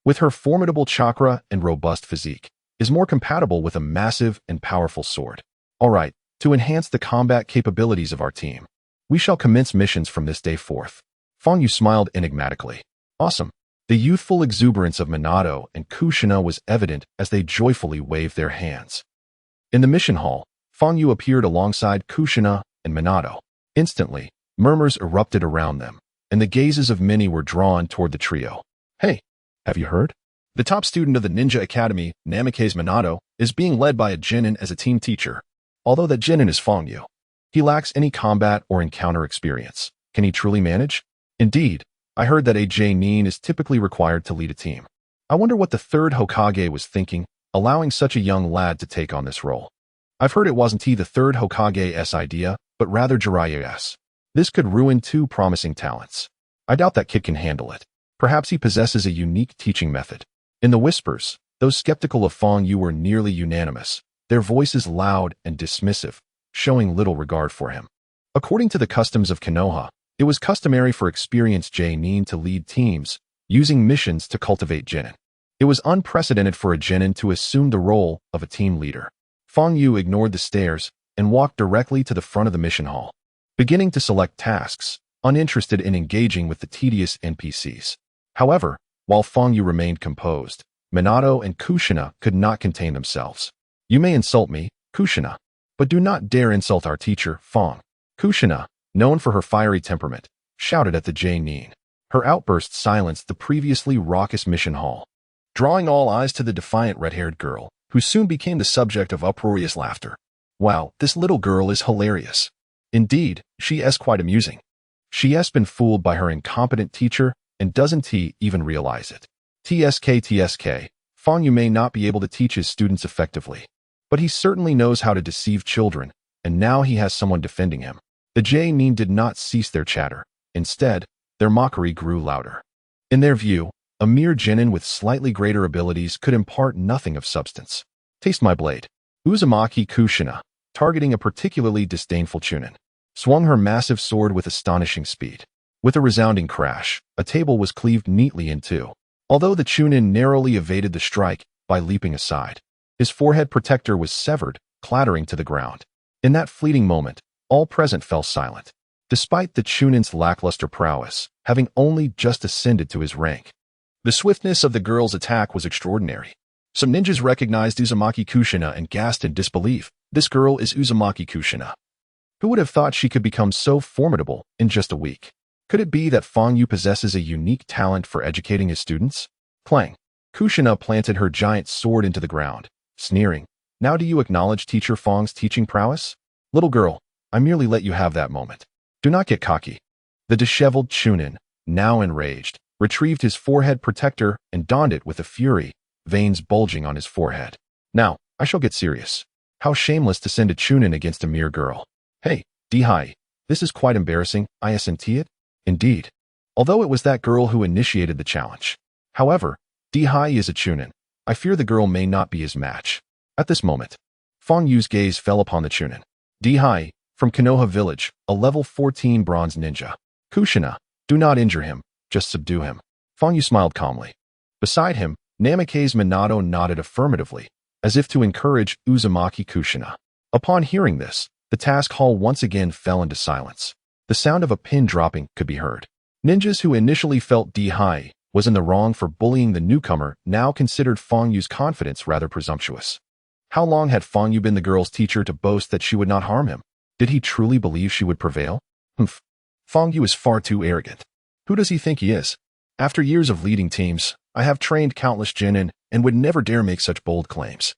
with her formidable chakra and robust physique, is more compatible with a massive and powerful sword. All right, to enhance the combat capabilities of our team, we shall commence missions from this day forth." Fong Yu smiled enigmatically. Awesome. The youthful exuberance of Minato and Kushina was evident as they joyfully waved their hands. In the mission hall, Fong Yu appeared alongside Kushina and Minato. Instantly, murmurs erupted around them, and the gazes of many were drawn toward the trio. "Hey, have you heard? The top student of the Ninja Academy, Namikaze Minato, is being led by a genin as a team teacher. Although that genin is Fong Yu, he lacks any combat or encounter experience. Can he truly manage? Indeed, I heard that a genin is typically required to lead a team. I wonder what the third Hokage was thinking, allowing such a young lad to take on this role. I've heard it wasn't the third Hokage's idea, but rather Jiraiya's. This could ruin two promising talents. I doubt that kid can handle it. Perhaps he possesses a unique teaching method." In the whispers, those skeptical of Fong Yu were nearly unanimous, their voices loud and dismissive, showing little regard for him. According to the customs of Konoha, it was customary for experienced genin to lead teams, using missions to cultivate genin. It was unprecedented for a genin to assume the role of a team leader. Fong Yu ignored the stares and walked directly to the front of the mission hall, beginning to select tasks, uninterested in engaging with the tedious NPCs. However, while Fong Yu remained composed, Minato and Kushina could not contain themselves. "You may insult me, Kushina, but do not dare insult our teacher, Fong." Kushina, known for her fiery temperament, shouted at the genin. Her outburst silenced the previously raucous mission hall, drawing all eyes to the defiant red-haired girl, who soon became the subject of uproarious laughter. "Wow, this little girl is hilarious. Indeed, she is quite amusing. She has been fooled by her incompetent teacher, and doesn't he even realize it? TSK, Fong Yu may not be able to teach his students effectively, but he certainly knows how to deceive children, and now he has someone defending him." The genin did not cease their chatter. Instead, their mockery grew louder. In their view, a mere genin with slightly greater abilities could impart nothing of substance. "Taste my blade." Uzumaki Kushina, targeting a particularly disdainful Chunin, swung her massive sword with astonishing speed. With a resounding crash, a table was cleaved neatly in two. Although the Chunin narrowly evaded the strike by leaping aside, his forehead protector was severed, clattering to the ground. In that fleeting moment, all present fell silent. Despite the Chunin's lackluster prowess, having only just ascended to his rank, the swiftness of the girl's attack was extraordinary. Some ninjas recognized Uzumaki Kushina and gasped in disbelief. This girl is Uzumaki Kushina. Who would have thought she could become so formidable in just a week? Could it be that Fang Yu possesses a unique talent for educating his students? Clang. Kushina planted her giant sword into the ground, sneering. Now do you acknowledge Teacher Fang's teaching prowess? Little girl, I merely let you have that moment. Do not get cocky. The disheveled Chunin, now enraged, retrieved his forehead protector and donned it with a fury, veins bulging on his forehead. Now, I shall get serious. How shameless to send a Chunin against a mere girl. Hey, Dihai, this is quite embarrassing, isn't it? Indeed. Although it was that girl who initiated the challenge. However, Dihai is a Chunin. I fear the girl may not be his match. At this moment, Fang Yu's gaze fell upon the Chunin. Dihai, from Konoha village, a level 14 bronze ninja. Kushina, do not injure him, just subdue him. Fang Yu smiled calmly. Beside him, Namikaze Minato nodded affirmatively, as if to encourage Uzumaki Kushina. Upon hearing this, the task hall once again fell into silence. The sound of a pin dropping could be heard. Ninjas who initially felt Dihai was in the wrong for bullying the newcomer now considered Fang Yu's confidence rather presumptuous. How long had Fang Yu been the girl's teacher to boast that she would not harm him? Did he truly believe she would prevail? Humph. Fang Yu is far too arrogant. Who does he think he is? After years of leading teams, I have trained countless genin and would never dare make such bold claims.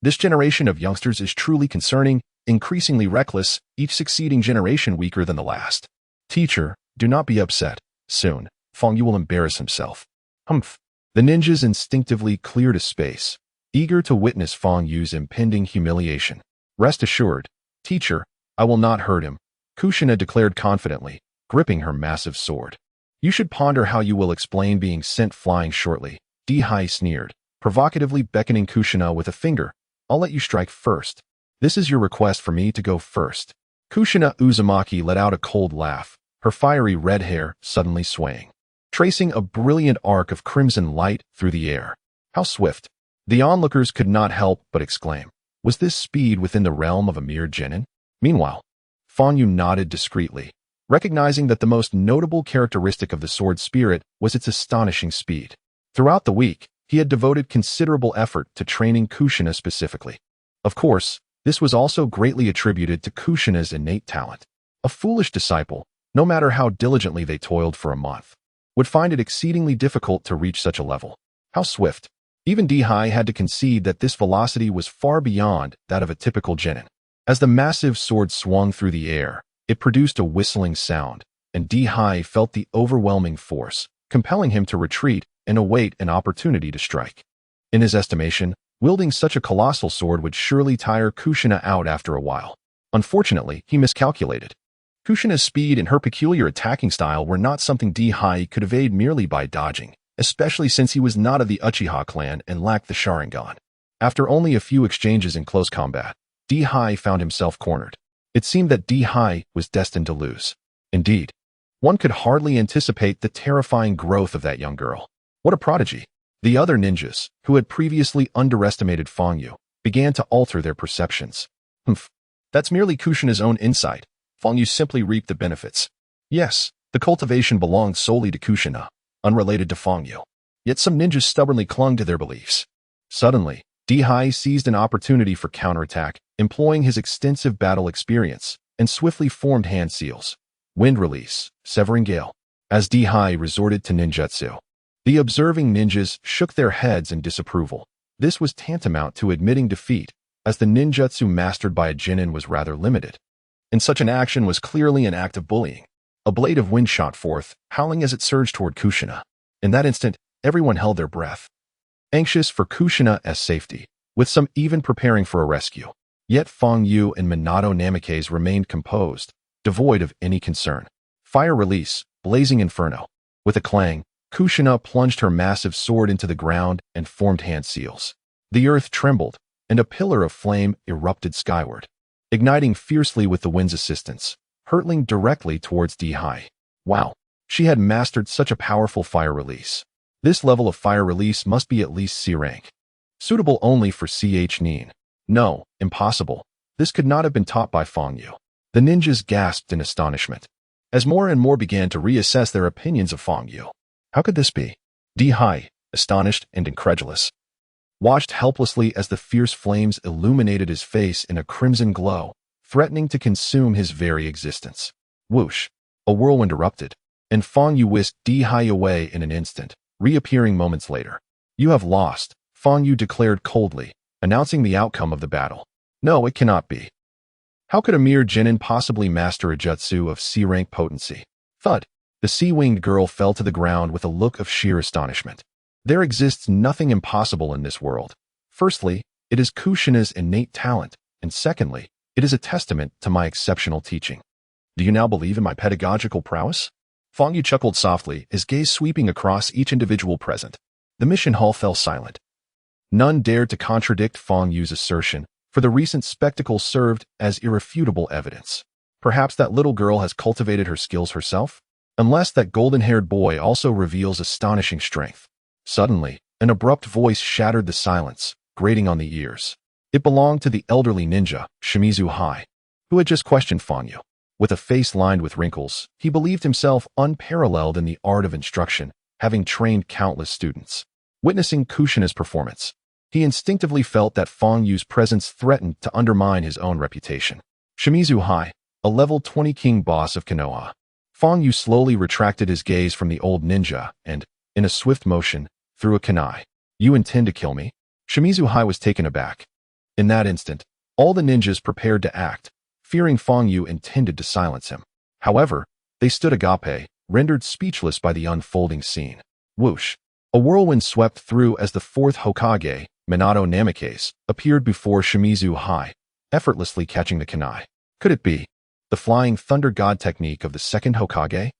This generation of youngsters is truly concerning, increasingly reckless, each succeeding generation weaker than the last. Teacher, do not be upset. Soon, Fang Yu will embarrass himself. Humph. The ninjas instinctively cleared a space, eager to witness Fang Yu's impending humiliation. Rest assured, teacher, I will not hurt him, Kushina declared confidently, gripping her massive sword. You should ponder how you will explain being sent flying shortly. Dihai sneered, provocatively beckoning Kushina with a finger. I'll let you strike first. This is your request for me to go first. Kushina Uzumaki let out a cold laugh, her fiery red hair suddenly swaying, tracing a brilliant arc of crimson light through the air. How swift! The onlookers could not help but exclaim. Was this speed within the realm of a mere genin? Meanwhile, Fang Yu nodded discreetly, recognizing that the most notable characteristic of the sword spirit was its astonishing speed. Throughout the week, he had devoted considerable effort to training Kushina specifically. Of course, this was also greatly attributed to Kushina's innate talent. A foolish disciple, no matter how diligently they toiled for a month, would find it exceedingly difficult to reach such a level. How swift! Even Dihai had to concede that this velocity was far beyond that of a typical genin. As the massive sword swung through the air, it produced a whistling sound, and Dihai felt the overwhelming force, compelling him to retreat and await an opportunity to strike. In his estimation, wielding such a colossal sword would surely tire Kushina out after a while. Unfortunately, he miscalculated. Kushina's speed and her peculiar attacking style were not something Dihai could evade merely by dodging, especially since he was not of the Uchiha clan and lacked the Sharingan. After only a few exchanges in close combat, Dihai found himself cornered. It seemed that Dihai was destined to lose. Indeed, one could hardly anticipate the terrifying growth of that young girl. What a prodigy! The other ninjas, who had previously underestimated Fang Yu, began to alter their perceptions. Humph, that's merely Kushina's own insight. Fang Yu simply reaped the benefits. Yes, the cultivation belonged solely to Kushina, unrelated to Fang Yu. Yet some ninjas stubbornly clung to their beliefs. Suddenly, Dihai seized an opportunity for counterattack, employing his extensive battle experience, and swiftly formed hand seals. Wind release, severing gale. As Dihai resorted to ninjutsu, the observing ninjas shook their heads in disapproval. This was tantamount to admitting defeat, as the ninjutsu mastered by a genin was rather limited. And such an action was clearly an act of bullying. A blade of wind shot forth, howling as it surged toward Kushina. In that instant, everyone held their breath, anxious for Kushina's safety, with some even preparing for a rescue. Yet Fang Yu and Minato Namikaze remained composed, devoid of any concern. Fire release, blazing inferno. With a clang, Kushina plunged her massive sword into the ground and formed hand seals. The earth trembled, and a pillar of flame erupted skyward, igniting fiercely with the wind's assistance, hurtling directly towards D-High. Wow, she had mastered such a powerful fire release. This level of fire release must be at least C rank. Suitable only for CH Nin. No, impossible. This could not have been taught by Fong Yu. The ninjas gasped in astonishment, as more and more began to reassess their opinions of Fong Yu. How could this be? D-High, astonished and incredulous, watched helplessly as the fierce flames illuminated his face in a crimson glow, threatening to consume his very existence. Whoosh! A whirlwind erupted, and Fong Yu whisked D-High away in an instant, reappearing moments later. You have lost, Fong Yu declared coldly, announcing the outcome of the battle. No, it cannot be. How could a mere genin possibly master a jutsu of C-rank potency? Thud! The sea-winged girl fell to the ground with a look of sheer astonishment. There exists nothing impossible in this world. Firstly, it is Kushina's innate talent, and secondly, it is a testament to my exceptional teaching. Do you now believe in my pedagogical prowess? Fong Yu chuckled softly, his gaze sweeping across each individual present. The mission hall fell silent. None dared to contradict Fong Yu's assertion, for the recent spectacle served as irrefutable evidence. Perhaps that little girl has cultivated her skills herself? Unless that golden-haired boy also reveals astonishing strength. Suddenly, an abrupt voice shattered the silence, grating on the ears. It belonged to the elderly ninja, Shimizu Hai, who had just questioned Fong Yu. With a face lined with wrinkles, he believed himself unparalleled in the art of instruction, having trained countless students. Witnessing Kushina's performance, he instinctively felt that Fong Yu's presence threatened to undermine his own reputation. Shimizu Hai, a level 20 king boss of Konoha. Fong Yu slowly retracted his gaze from the old ninja and, in a swift motion, threw a kunai. You intend to kill me? Shimizu Hai was taken aback. In that instant, all the ninjas prepared to act, fearing Fong Yu intended to silence him. However, they stood agape, rendered speechless by the unfolding scene. Whoosh! A whirlwind swept through as the fourth Hokage, Minato Namikaze, appeared before Shimizu Hai, effortlessly catching the kunai. Could it be the flying thunder god technique of the second Hokage?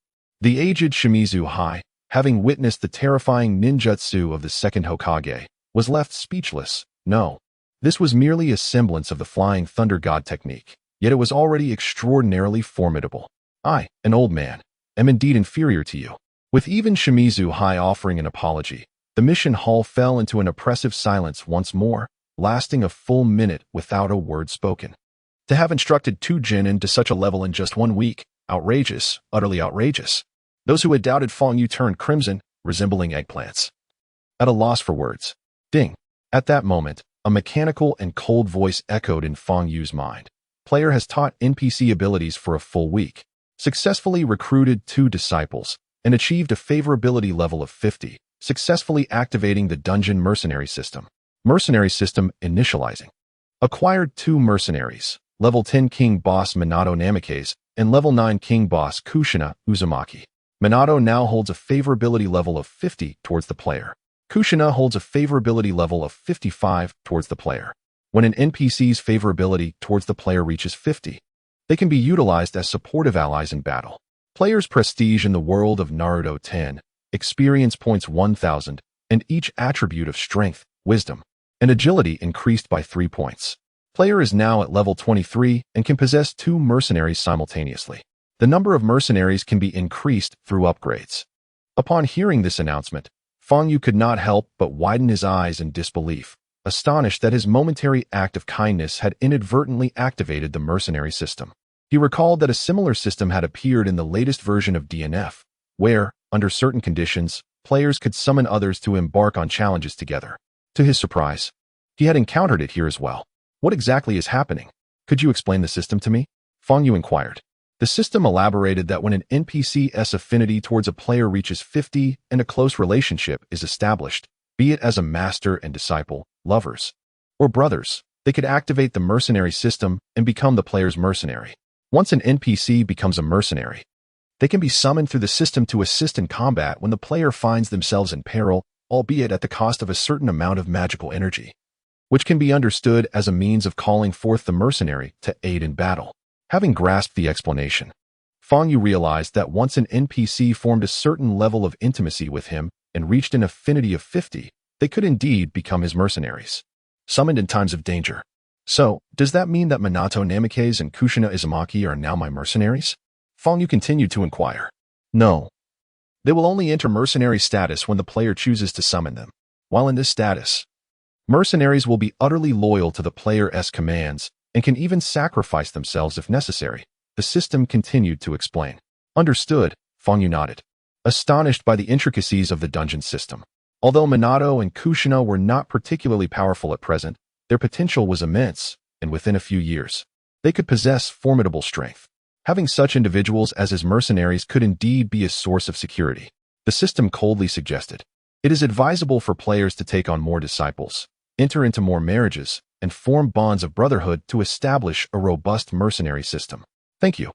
The aged Shimizu Hai, having witnessed the terrifying ninjutsu of the second Hokage, was left speechless. No, this was merely a semblance of the flying thunder god technique, yet it was already extraordinarily formidable. I, an old man, am indeed inferior to you. With even Shimizu Hai offering an apology, the mission hall fell into an oppressive silence once more, lasting a full minute without a word spoken. To have instructed two genin to such a level in just 1 week, outrageous, utterly outrageous. Those who had doubted Fong Yu turned crimson, resembling eggplants. At a loss for words. Ding! At that moment, a mechanical and cold voice echoed in Fong Yu's mind. Player has taught NPC abilities for a full week, successfully recruited 2 disciples, and achieved a favorability level of 50, successfully activating the dungeon mercenary system. Mercenary system initializing. Acquired 2 mercenaries, level 10 king boss Minato Namikaze, and level 9 king boss Kushina Uzumaki. Minato now holds a favorability level of 50 towards the player. Kushina holds a favorability level of 55 towards the player. When an NPC's favorability towards the player reaches 50, they can be utilized as supportive allies in battle. Player's prestige in the world of Naruto 10, experience points 1000, and each attribute of strength, wisdom, and agility increased by 3 points. Player is now at level 23 and can possess 2 mercenaries simultaneously. The number of mercenaries can be increased through upgrades. Upon hearing this announcement, Fong Yu could not help but widen his eyes in disbelief, astonished that his momentary act of kindness had inadvertently activated the mercenary system. He recalled that a similar system had appeared in the latest version of DNF, where, under certain conditions, players could summon others to embark on challenges together. To his surprise, he had encountered it here as well. What exactly is happening? Could you explain the system to me? Fong Yu inquired. The system elaborated that when an NPC's affinity towards a player reaches 50 and a close relationship is established, be it as a master and disciple, lovers, or brothers, they could activate the mercenary system and become the player's mercenary. Once an NPC becomes a mercenary, they can be summoned through the system to assist in combat when the player finds themselves in peril, albeit at the cost of a certain amount of magical energy, which can be understood as a means of calling forth the mercenary to aid in battle. Having grasped the explanation, Fong Yu realized that once an NPC formed a certain level of intimacy with him and reached an affinity of 50, they could indeed become his mercenaries. summoned in times of danger. So, does that mean that Minato Namikaze and Kushina Izumaki are now my mercenaries? Fong Yu continued to inquire. No. They will only enter mercenary status when the player chooses to summon them. While in this status, mercenaries will be utterly loyal to the player's commands and can even sacrifice themselves if necessary, the system continued to explain. Understood, Fong Yu nodded, astonished by the intricacies of the dungeon system. Although Minato and Kushina were not particularly powerful at present, their potential was immense, and within a few years, they could possess formidable strength. Having such individuals as his mercenaries could indeed be a source of security. The system coldly suggested, it is advisable for players to take on more disciples, enter into more marriages, and form bonds of brotherhood to establish a robust mercenary system. Thank you.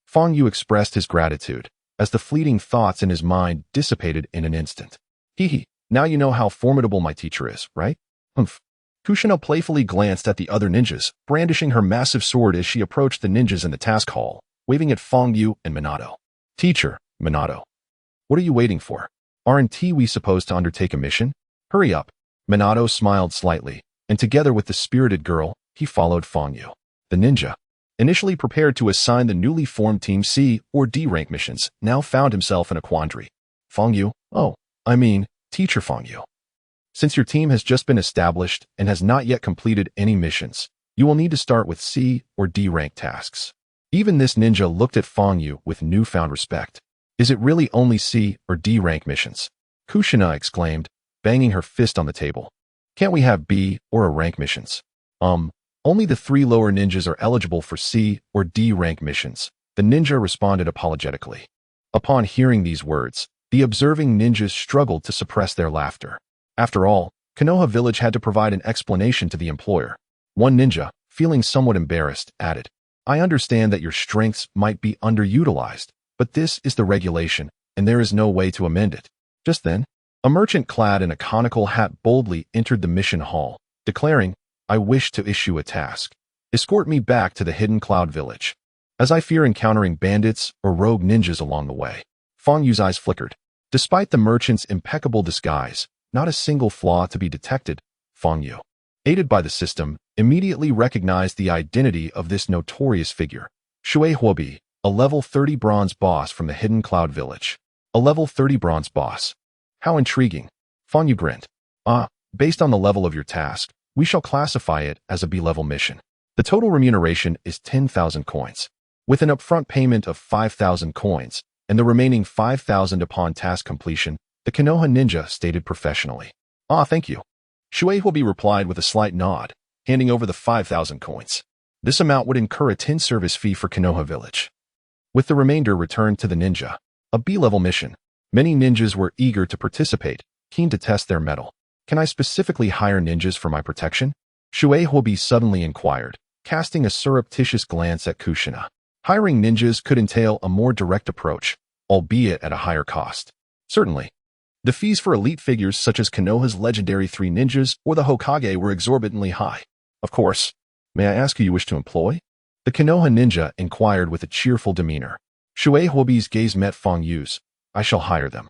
Fong Yu expressed his gratitude, as the fleeting thoughts in his mind dissipated in an instant. Hee, now you know how formidable my teacher is, right? Humph. Kushina playfully glanced at the other ninjas, brandishing her massive sword as she approached the ninjas in the task hall, waving at Fong Yu and Minato. Teacher, Minato. What are you waiting for? Aren't we supposed to undertake a mission? Hurry up. Minato smiled slightly, and together with the spirited girl, he followed Fong Yu. The ninja, initially prepared to assign the newly formed Team C or D rank missions, now found himself in a quandary. Fong Yu? Teacher Fong Yu. Since your team has just been established and has not yet completed any missions, you will need to start with C or D rank tasks. Even this ninja looked at Fong Yu with newfound respect. Is it really only C or D rank missions? Kushina exclaimed, banging her fist on the table. Can't we have B or A rank missions? Only the 3 lower ninjas are eligible for C or D rank missions, the ninja responded apologetically. Upon hearing these words, the observing ninjas struggled to suppress their laughter. After all, Konoha Village had to provide an explanation to the employer. One ninja, feeling somewhat embarrassed, added, I understand that your strengths might be underutilized, but this is the regulation, and there is no way to amend it. Just then, a merchant clad in a conical hat boldly entered the mission hall, declaring, I wish to issue a task. Escort me back to the Hidden Cloud Village, as I fear encountering bandits or rogue ninjas along the way. Fong Yu's eyes flickered. Despite the merchant's impeccable disguise, not a single flaw to be detected, Fong Yu, aided by the system, immediately recognized the identity of this notorious figure. Shui Huobi, a level 30 bronze boss from the Hidden Cloud Village. A level 30 bronze boss. How intriguing. Fong Yu grinned. Based on the level of your task, we shall classify it as a B-level mission. The total remuneration is 10,000 coins, with an upfront payment of 5,000 coins, and the remaining 5,000 upon task completion, the Konoha ninja stated professionally. Thank you. Shui Huobi replied with a slight nod, handing over the 5,000 coins. This amount would incur a 10 service fee for Konoha Village, with the remainder returned to the ninja. A B-level mission. Many ninjas were eager to participate, keen to test their mettle. Can I specifically hire ninjas for my protection? Shui Huobi suddenly inquired, casting a surreptitious glance at Kushina. Hiring ninjas could entail a more direct approach, albeit at a higher cost. Certainly. The fees for elite figures such as Konoha's legendary 3 ninjas or the Hokage were exorbitantly high. Of course. May I ask who you wish to employ? The Konoha ninja inquired with a cheerful demeanor. Shui Huobi's gaze met Fong Yu's. I shall hire them.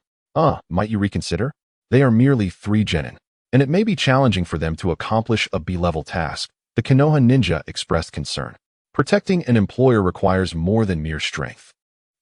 Might you reconsider? They are merely 3 genin, and it may be challenging for them to accomplish a B-level task. The Konoha ninja expressed concern. Protecting an employer requires more than mere strength.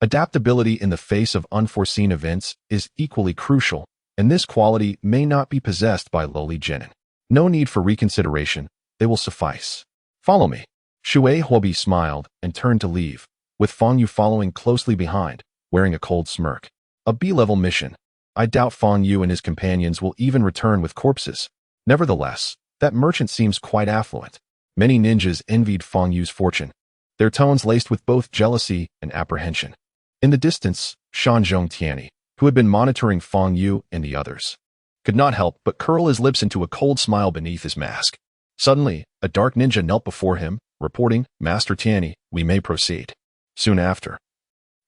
Adaptability in the face of unforeseen events is equally crucial, and this quality may not be possessed by lowly genin. No need for reconsideration, they will suffice. Follow me. Shui Huobi smiled and turned to leave, with Fong Yu following closely behind, wearing a cold smirk. A B-level mission. I doubt Fong Yu and his companions will even return with corpses. Nevertheless, that merchant seems quite affluent. Many ninjas envied Fong Yu's fortune, their tones laced with both jealousy and apprehension. In the distance, Shanzhong Tianyi, who had been monitoring Fong Yu and the others, could not help but curl his lips into a cold smile beneath his mask. Suddenly, a dark ninja knelt before him, reporting, Master Tianyi, we may proceed. Soon after,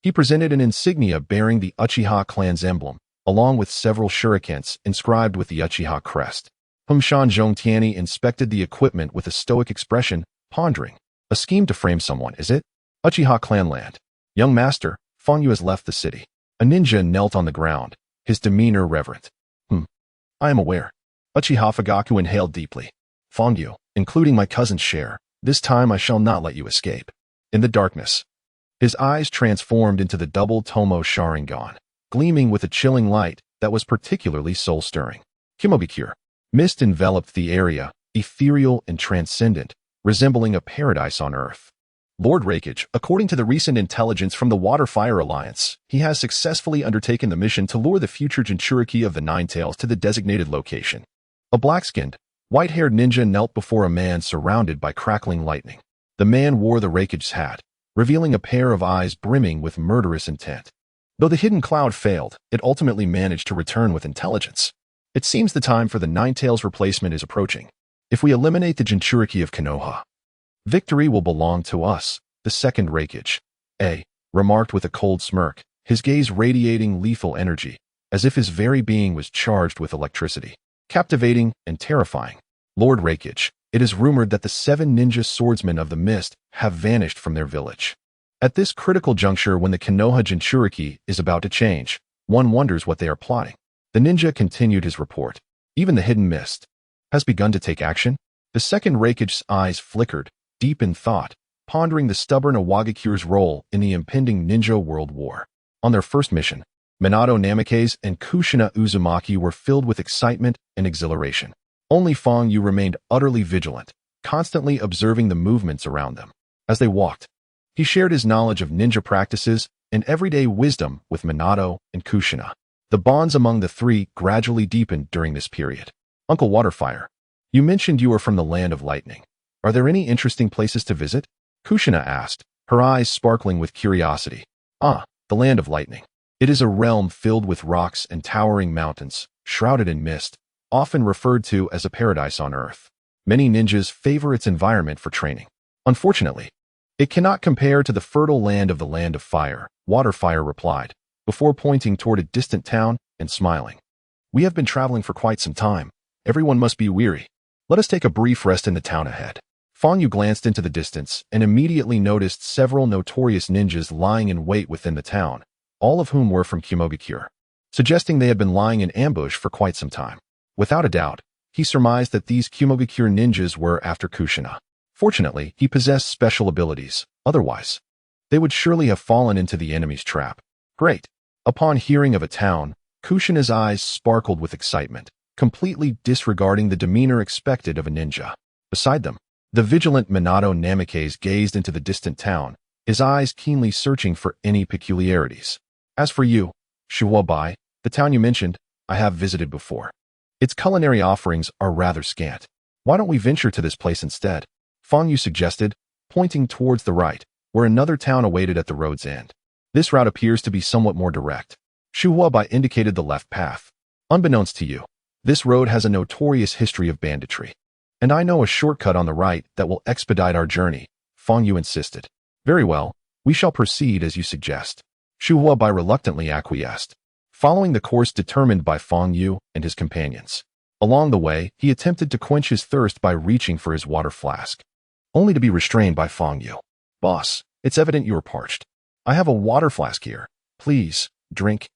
he presented an insignia bearing the Uchiha clan's emblem, along with several shurikens inscribed with the Uchiha crest. Shanzhong Tianyi inspected the equipment with a stoic expression, pondering. A scheme to frame someone, is it? Uchiha clan land. Young master, Fong Yu has left the city. A ninja knelt on the ground, his demeanor reverent. I am aware. Uchiha Fugaku inhaled deeply. Fong Yu, including my cousin's share. This time I shall not let you escape. In the darkness, his eyes transformed into the double Tomo Sharingan, gleaming with a chilling light that was particularly soul-stirring. Kimobikure. Mist enveloped the area, ethereal and transcendent, resembling a paradise on earth. Lord Rakage, according to the recent intelligence from the Water-Fire Alliance, he has successfully undertaken the mission to lure the future Jinchuriki of the Nine Tails to the designated location. A black-skinned, white-haired ninja knelt before a man surrounded by crackling lightning. The man wore the Rakage's hat, revealing a pair of eyes brimming with murderous intent. Though the hidden cloud failed, it ultimately managed to return with intelligence. It seems the time for the Nine Tails replacement is approaching. If we eliminate the Jinchuriki of Konoha, victory will belong to us, the second Rakage. Remarked with a cold smirk, his gaze radiating lethal energy, as if his very being was charged with electricity. Captivating and terrifying. Lord Rakage, it is rumored that the 7 ninja swordsmen of the mist have vanished from their village. At this critical juncture when the Konoha Jinchuriki is about to change, one wonders what they are plotting. The ninja continued his report. Even the hidden mist has begun to take action. The second Rakage's eyes flickered, deep in thought, pondering the stubborn Awagakure's role in the impending ninja world war. On their first mission, Minato Namikaze and Kushina Uzumaki were filled with excitement and exhilaration. Only Fong Yu remained utterly vigilant, constantly observing the movements around them. As they walked, he shared his knowledge of ninja practices and everyday wisdom with Minato and Kushina. The bonds among the three gradually deepened during this period. Uncle Waterfire, you mentioned you are from the land of lightning. Are there any interesting places to visit? Kushina asked, her eyes sparkling with curiosity. The land of lightning. It is a realm filled with rocks and towering mountains, shrouded in mist, often referred to as a paradise on earth. Many ninjas favor its environment for training. Unfortunately, it cannot compare to the fertile land of the Land of Fire, Waterfire replied, before pointing toward a distant town and smiling. We have been traveling for quite some time. Everyone must be weary. Let us take a brief rest in the town ahead. Fong Yu glanced into the distance and immediately noticed several notorious ninjas lying in wait within the town, all of whom were from Kimobikure, suggesting they had been lying in ambush for quite some time. Without a doubt, he surmised that these Kimobikure ninjas were after Kushina. Fortunately, he possessed special abilities. Otherwise, they would surely have fallen into the enemy's trap. Great. Upon hearing of a town, Kushina's eyes sparkled with excitement, completely disregarding the demeanor expected of a ninja. Beside them, the vigilant Minato Namikaze gazed into the distant town, his eyes keenly searching for any peculiarities. As for you, Shuobai, the town you mentioned, I have visited before. Its culinary offerings are rather scant. Why don't we venture to this place instead? Fong Yu suggested, pointing towards the right, where another town awaited at the road's end. This route appears to be somewhat more direct. Shuobai indicated the left path. Unbeknownst to you, this road has a notorious history of banditry. And I know a shortcut on the right that will expedite our journey, Fong Yu insisted. Very well, we shall proceed as you suggest. Shuobai reluctantly acquiesced, following the course determined by Fong Yu and his companions. Along the way, he attempted to quench his thirst by reaching for his water flask, only to be restrained by Fong Yu. Boss, it's evident you are parched. I have a water flask here. Please, drink.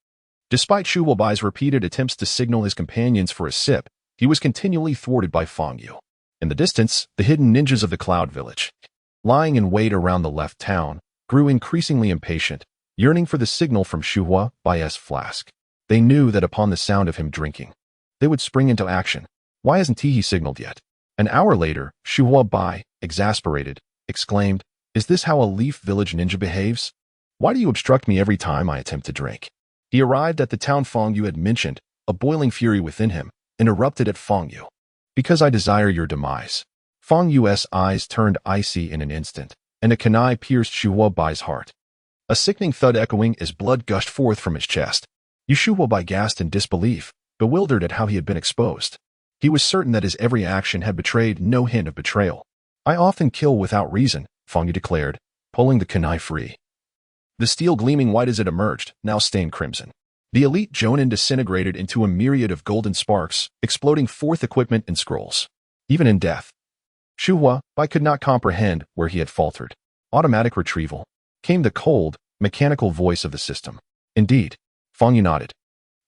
Despite Shuobai's repeated attempts to signal his companions for a sip, he was continually thwarted by Fong Yu. In the distance, the hidden ninjas of the Cloud Village, lying in wait around the left town, grew increasingly impatient, yearning for the signal from Shuobai's flask. They knew that upon the sound of him drinking, they would spring into action. Why hasn't he signaled yet? An hour later, Shuobai, exasperated, exclaimed, Is this how a Leaf Village ninja behaves? Why do you obstruct me every time I attempt to drink? He arrived at the town Fong Yu had mentioned, a boiling fury within him, and erupted at Fong Yu. Because I desire your demise. Fong Yu's eyes turned icy in an instant, and a kunai pierced Shuobai's heart. A sickening thud echoing as blood gushed forth from his chest. Shuobai gasped in disbelief, bewildered at how he had been exposed. He was certain that his every action had betrayed no hint of betrayal. I often kill without reason, Fong Yu declared, pulling the kunai free. The steel gleaming white as it emerged, now stained crimson. The elite Jonin disintegrated into a myriad of golden sparks, exploding forth equipment and scrolls. Even in death, Shuobai could not comprehend where he had faltered. Automatic retrieval. Came the cold, mechanical voice of the system. Indeed, Fong Yu nodded,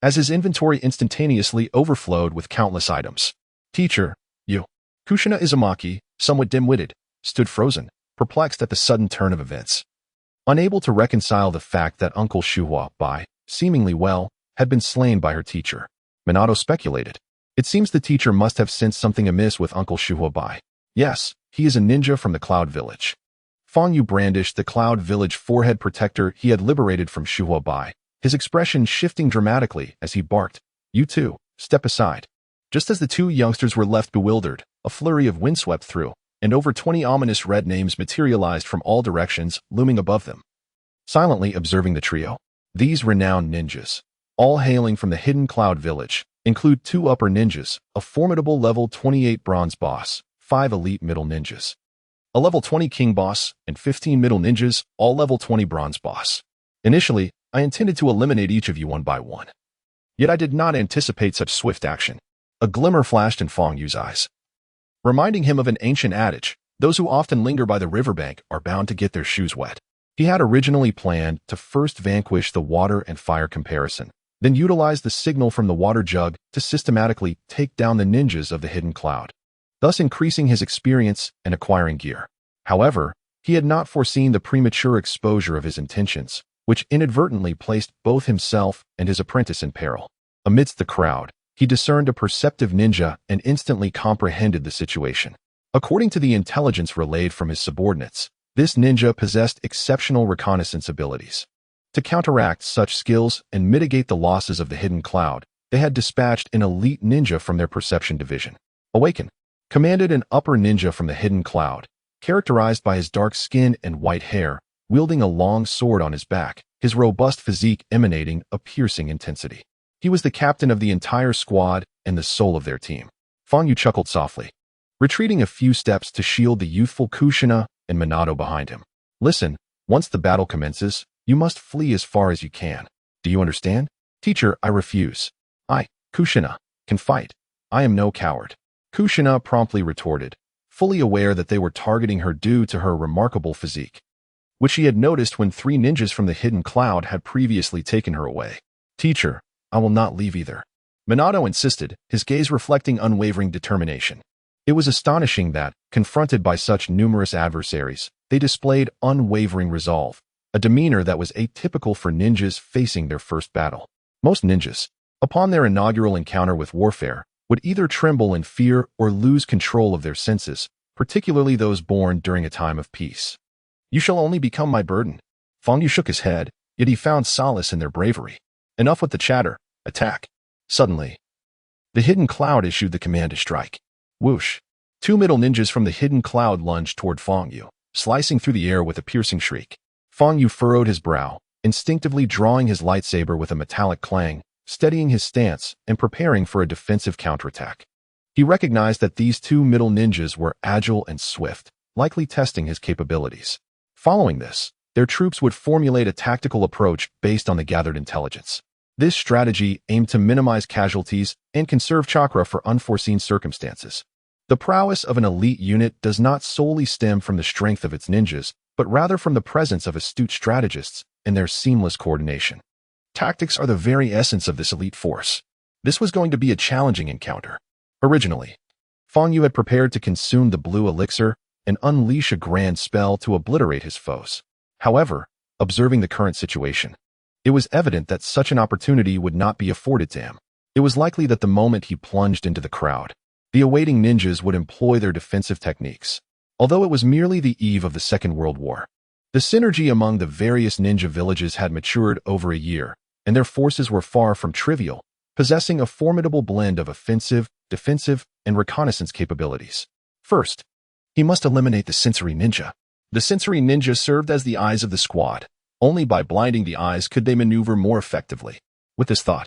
as his inventory instantaneously overflowed with countless items. Teacher, you. Kushina Izumaki, somewhat dim-witted, stood frozen, perplexed at the sudden turn of events. Unable to reconcile the fact that Uncle Shuhua Bai, seemingly well, had been slain by her teacher, Minato speculated. It seems the teacher must have sensed something amiss with Uncle Shuhua Bai. Yes, he is a ninja from the Cloud Village. Fang Yu brandished the Cloud Village forehead protector he had liberated from Shuhua Bai, his expression shifting dramatically as he barked, "You two, step aside." Just as the two youngsters were left bewildered, a flurry of wind swept through, and over 20 ominous red names materialized from all directions, looming above them. Silently observing the trio, these renowned ninjas, all hailing from the hidden Cloud Village, include 2 upper ninjas, a formidable level 28 bronze boss, 5 elite middle ninjas, a level 20 king boss, and 15 middle ninjas, all level 20 bronze boss. Initially, I intended to eliminate each of you one by one. Yet I did not anticipate such swift action. A glimmer flashed in Fang Yu's eyes, reminding him of an ancient adage, those who often linger by the riverbank are bound to get their shoes wet. He had originally planned to first vanquish the water and fire comparison, then utilize the signal from the water jug to systematically take down the ninjas of the hidden cloud, thus increasing his experience and acquiring gear. However, he had not foreseen the premature exposure of his intentions, which inadvertently placed both himself and his apprentice in peril. Amidst the crowd, he discerned a perceptive ninja and instantly comprehended the situation. According to the intelligence relayed from his subordinates, this ninja possessed exceptional reconnaissance abilities. To counteract such skills and mitigate the losses of the hidden cloud, they had dispatched an elite ninja from their perception division. Awaken commanded an upper ninja from the hidden cloud, characterized by his dark skin and white hair, wielding a long sword on his back, his robust physique emanating a piercing intensity. He was the captain of the entire squad and the soul of their team. Fang Yu chuckled softly, retreating a few steps to shield the youthful Kushina and Minato behind him. Listen, once the battle commences, you must flee as far as you can. Do you understand? Teacher, I refuse. I, Kushina, can fight. I am no coward. Kushina promptly retorted, fully aware that they were targeting her due to her remarkable physique, which she had noticed when 3 ninjas from the hidden cloud had previously taken her away. Teacher, I will not leave either. Minato insisted, his gaze reflecting unwavering determination. It was astonishing that, confronted by such numerous adversaries, they displayed unwavering resolve, a demeanor that was atypical for ninjas facing their first battle. Most ninjas, upon their inaugural encounter with warfare, would either tremble in fear or lose control of their senses, particularly those born during a time of peace. You shall only become my burden. Fang Yu shook his head, yet he found solace in their bravery. Enough with the chatter. Attack. Suddenly, the hidden cloud issued the command to strike. Whoosh. 2 middle ninjas from the hidden cloud lunged toward Fang Yu, slicing through the air with a piercing shriek. Fang Yu furrowed his brow, instinctively drawing his lightsaber with a metallic clang, steadying his stance and preparing for a defensive counterattack. He recognized that these 2 middle ninjas were agile and swift, likely testing his capabilities. Following this, their troops would formulate a tactical approach based on the gathered intelligence. This strategy aimed to minimize casualties and conserve chakra for unforeseen circumstances. The prowess of an elite unit does not solely stem from the strength of its ninjas, but rather from the presence of astute strategists and their seamless coordination. Tactics are the very essence of this elite force. This was going to be a challenging encounter. Originally, Fang Yu had prepared to consume the blue elixir and unleash a grand spell to obliterate his foes. However, observing the current situation, it was evident that such an opportunity would not be afforded to him. It was likely that the moment he plunged into the crowd, the awaiting ninjas would employ their defensive techniques. Although it was merely the eve of the Second World War, the synergy among the various ninja villages had matured over a year, and their forces were far from trivial, possessing a formidable blend of offensive, defensive, and reconnaissance capabilities. First, he must eliminate the sensory ninja. The sensory ninja served as the eyes of the squad. Only by blinding the eyes could they maneuver more effectively. With this thought,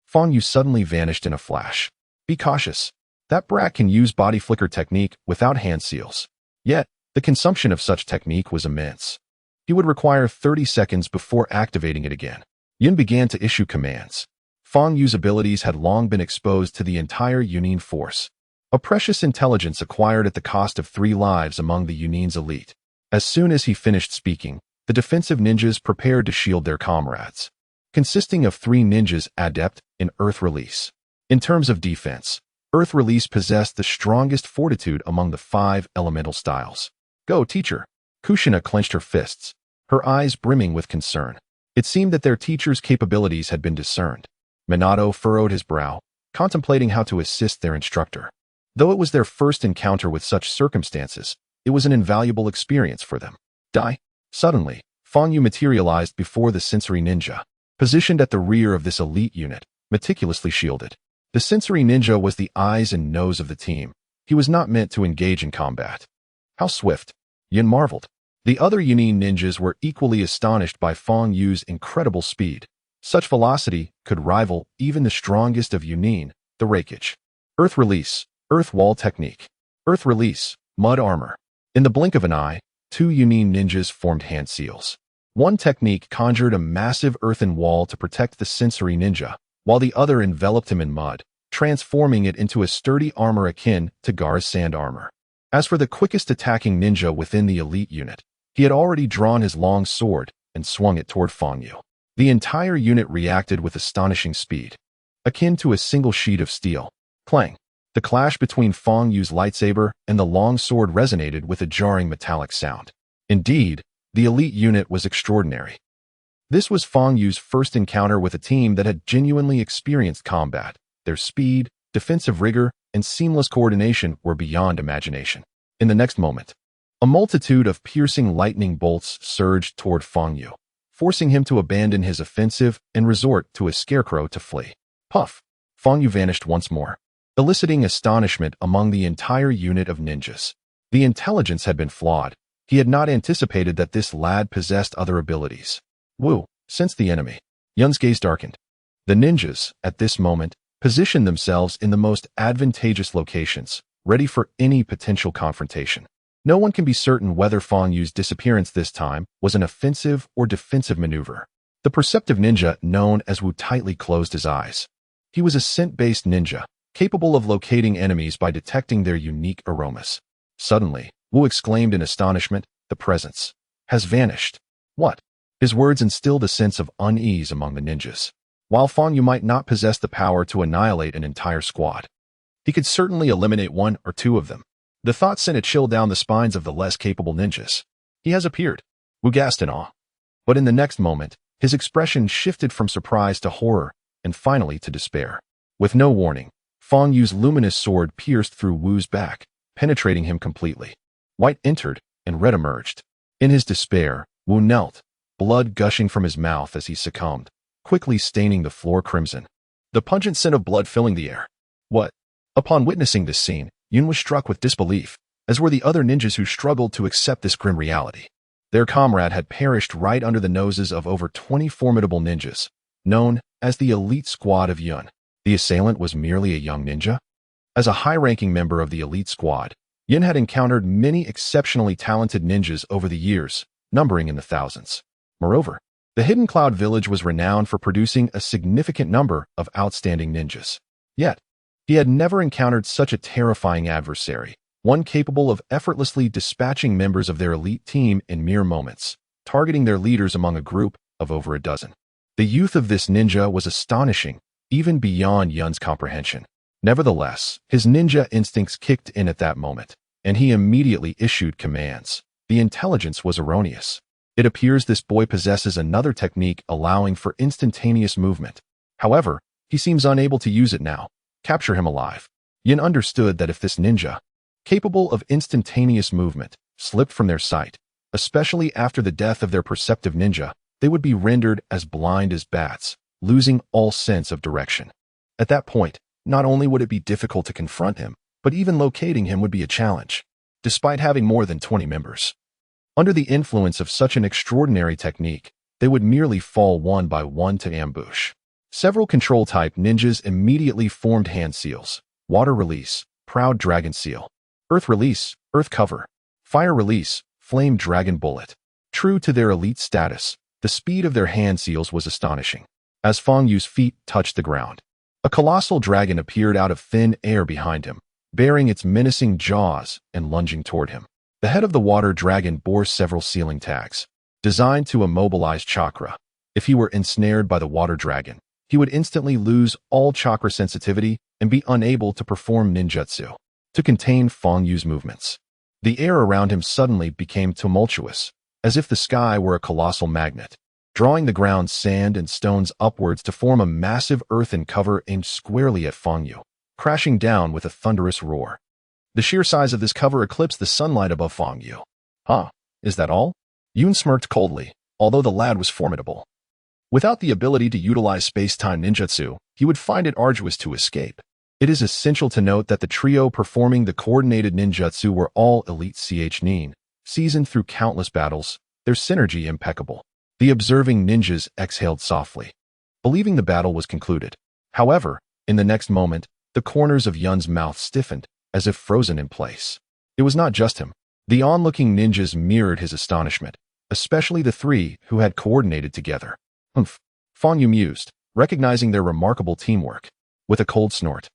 Fang Yu suddenly vanished in a flash. Be cautious. That brat can use body flicker technique without hand seals. Yet, the consumption of such technique was immense. He would require 30 seconds before activating it again. Yin began to issue commands. Fang Yu's abilities had long been exposed to the entire Yunin force, a precious intelligence acquired at the cost of 3 lives among the Yunin's elite. As soon as he finished speaking, the defensive ninjas prepared to shield their comrades, consisting of 3 ninjas adept in earth release. In terms of defense, Earth Release possessed the strongest fortitude among the 5 elemental styles. Go, teacher! Kushina clenched her fists, her eyes brimming with concern. It seemed that their teacher's capabilities had been discerned. Minato furrowed his brow, contemplating how to assist their instructor. Though it was their first encounter with such circumstances, it was an invaluable experience for them. Die! Suddenly, Fang Yu materialized before the sensory ninja, positioned at the rear of this elite unit, meticulously shielded. The sensory ninja was the eyes and nose of the team. He was not meant to engage in combat. How swift! Yin marveled. The other Yunin ninjas were equally astonished by Fang Yu's incredible speed. Such velocity could rival even the strongest of Yunin, the Reikage. Earth Release, Earth Wall Technique. Earth Release, Mud Armor. In the blink of an eye, 2 Yunin ninjas formed hand seals. One technique conjured a massive earthen wall to protect the sensory ninja, while the other enveloped him in mud, transforming it into a sturdy armor akin to Gar's sand armor. As for the quickest attacking ninja within the elite unit, he had already drawn his long sword and swung it toward Fang Yu. The entire unit reacted with astonishing speed, akin to a single sheet of steel. Clang! The clash between Fang Yu's lightsaber and the long sword resonated with a jarring metallic sound. Indeed, the elite unit was extraordinary. This was Fang Yu's first encounter with a team that had genuinely experienced combat. Their speed, defensive rigor, and seamless coordination were beyond imagination. In the next moment, a multitude of piercing lightning bolts surged toward Fang Yu, forcing him to abandon his offensive and resort to a scarecrow to flee. Puff! Fang Yu vanished once more, eliciting astonishment among the entire unit of ninjas. The intelligence had been flawed. He had not anticipated that this lad possessed other abilities. Wu, sensed the enemy. Yun's gaze darkened. The ninjas, at this moment, positioned themselves in the most advantageous locations, ready for any potential confrontation. No one can be certain whether Fang Yu's disappearance this time was an offensive or defensive maneuver. The perceptive ninja known as Wu tightly closed his eyes. He was a scent-based ninja, capable of locating enemies by detecting their unique aromas. Suddenly, Wu exclaimed in astonishment, "The presence has vanished." What? His words instilled a sense of unease among the ninjas. While Fang Yu might not possess the power to annihilate an entire squad, he could certainly eliminate 1 or 2 of them. The thought sent a chill down the spines of the less capable ninjas. He has appeared. Wu gasped in awe. But in the next moment, his expression shifted from surprise to horror, and finally to despair. With no warning, Fang Yu's luminous sword pierced through Wu's back, penetrating him completely. White entered, and red emerged. In his despair, Wu knelt, blood gushing from his mouth as he succumbed, quickly staining the floor crimson. The pungent scent of blood filling the air. What? Upon witnessing this scene, Yun was struck with disbelief, as were the other ninjas who struggled to accept this grim reality. Their comrade had perished right under the noses of over 20 formidable ninjas, known as the elite squad of Yun. The assailant was merely a young ninja? As a high-ranking member of the elite squad, Yin had encountered many exceptionally talented ninjas over the years, numbering in the thousands. Moreover, the Hidden Cloud Village was renowned for producing a significant number of outstanding ninjas. Yet, he had never encountered such a terrifying adversary, one capable of effortlessly dispatching members of their elite team in mere moments, targeting their leaders among a group of over a dozen. The youth of this ninja was astonishing, even beyond Yun's comprehension. Nevertheless, his ninja instincts kicked in at that moment, and he immediately issued commands. The intelligence was erroneous. It appears this boy possesses another technique allowing for instantaneous movement. However, he seems unable to use it now. Capture him alive. Yin understood that if this ninja, capable of instantaneous movement, slipped from their sight, especially after the death of their perceptive ninja, they would be rendered as blind as bats, losing all sense of direction. At that point, not only would it be difficult to confront him, but even locating him would be a challenge, despite having more than 20 members. Under the influence of such an extraordinary technique, they would merely fall one by one to ambush. Several control-type ninjas immediately formed hand seals: Water Release, Proud Dragon Seal; Earth Release, Earth Cover; Fire Release, Flame Dragon Bullet. True to their elite status, the speed of their hand seals was astonishing. As Fang Yu's feet touched the ground, a colossal dragon appeared out of thin air behind him, baring its menacing jaws and lunging toward him. The head of the water dragon bore several sealing tags, designed to immobilize chakra. If he were ensnared by the water dragon, he would instantly lose all chakra sensitivity and be unable to perform ninjutsu to contain Fong Yu's movements. The air around him suddenly became tumultuous, as if the sky were a colossal magnet, drawing the ground's sand and stones upwards to form a massive earthen cover aimed squarely at Fong Yu, crashing down with a thunderous roar. The sheer size of this cover eclipsed the sunlight above Fong Yu. Huh, is that all? Yun smirked coldly, although the lad was formidable. Without the ability to utilize space-time ninjutsu, he would find it arduous to escape. It is essential to note that the trio performing the coordinated ninjutsu were all elite nin, seasoned through countless battles, their synergy impeccable. The observing ninjas exhaled softly, believing the battle was concluded. However, in the next moment, the corners of Yun's mouth stiffened, as if frozen in place. It was not just him. The onlooking ninjas mirrored his astonishment, especially the three who had coordinated together. Humph, Fong Yu mused, recognizing their remarkable teamwork. With a cold snort,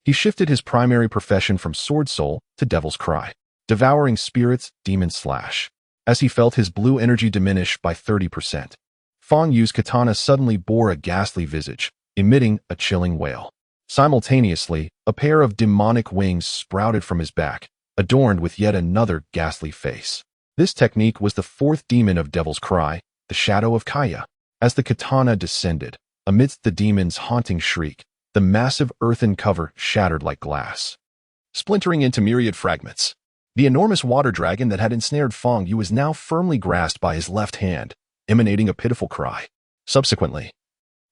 he shifted his primary profession from Sword Soul to Devil's Cry, devouring spirits, demon slash. As he felt his blue energy diminish by 30%, Fong Yu's katana suddenly bore a ghastly visage, emitting a chilling wail. Simultaneously, a pair of demonic wings sprouted from his back, adorned with yet another ghastly face. This technique was the fourth demon of Devil's Cry, the Shadow of Kaya. As the katana descended, amidst the demon's haunting shriek, the massive earthen cover shattered like glass, splintering into myriad fragments. The enormous water dragon that had ensnared Fong Yu was now firmly grasped by his left hand, emanating a pitiful cry. Subsequently,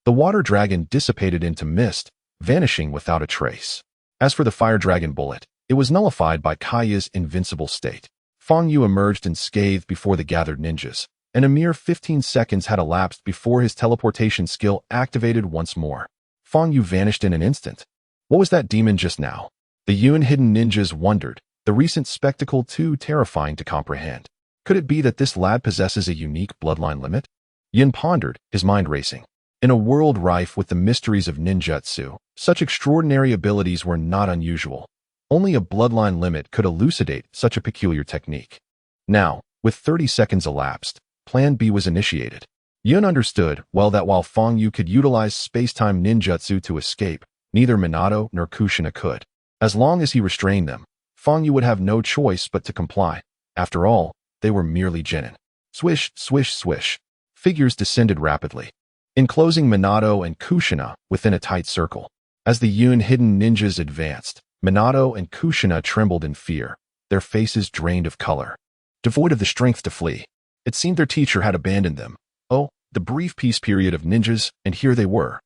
the water dragon dissipated into mist, vanishing without a trace. As for the fire dragon bullet, it was nullified by Kaya's invincible state. Fong Yu emerged unscathed before the gathered ninjas, and a mere 15 seconds had elapsed before his teleportation skill activated once more. Fong Yu vanished in an instant. What was that demon just now? The Yun hidden ninjas wondered, the recent spectacle too terrifying to comprehend. Could it be that this lad possesses a unique bloodline limit? Yin pondered, his mind racing. In a world rife with the mysteries of ninjutsu, such extraordinary abilities were not unusual. Only a bloodline limit could elucidate such a peculiar technique. Now, with 30 seconds elapsed, Plan B was initiated. Yun understood well that while Fong Yu could utilize space-time ninjutsu to escape, neither Minato nor Kushina could. As long as he restrained them, Fong Yu would have no choice but to comply. After all, they were merely genin. Swish, swish, swish. Figures descended rapidly, enclosing Minato and Kushina within a tight circle. As the Yun hidden ninjas advanced, Minato and Kushina trembled in fear, their faces drained of color, devoid of the strength to flee. It seemed their teacher had abandoned them. Oh, the brief peace period of ninjas, and here they were,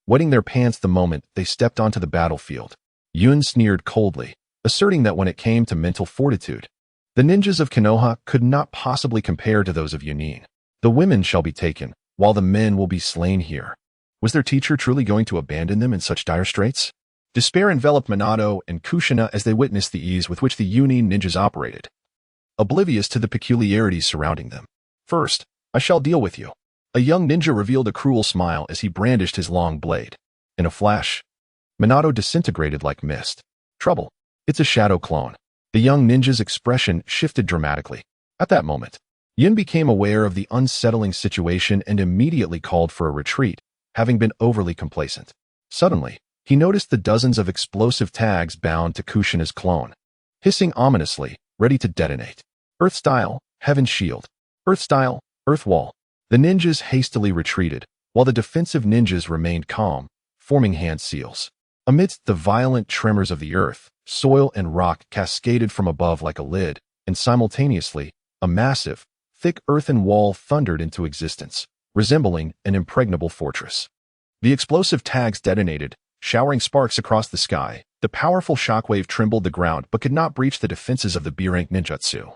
wetting their pants the moment they stepped onto the battlefield. Yun sneered coldly, asserting that when it came to mental fortitude, the ninjas of Konoha could not possibly compare to those of Yunin. The women shall be taken, while the men will be slain here. Was their teacher truly going to abandon them in such dire straits? Despair enveloped Minato and Kushina as they witnessed the ease with which the Yunin ninjas operated, oblivious to the peculiarities surrounding them. First, I shall deal with you. A young ninja revealed a cruel smile as he brandished his long blade. In a flash, Minato disintegrated like mist. Trouble. It's a shadow clone. The young ninja's expression shifted dramatically. At that moment, Yin became aware of the unsettling situation and immediately called for a retreat, having been overly complacent. Suddenly, he noticed the dozens of explosive tags bound to Kushina's clone, hissing ominously, ready to detonate. Earth style, Heaven Shield. Earth style, Earth Wall. The ninjas hastily retreated, while the defensive ninjas remained calm, forming hand seals. Amidst the violent tremors of the earth, soil and rock cascaded from above like a lid, and simultaneously, a massive, thick earthen wall thundered into existence, resembling an impregnable fortress. The explosive tags detonated, showering sparks across the sky. The powerful shockwave trembled the ground but could not breach the defenses of the B-rank ninjutsu.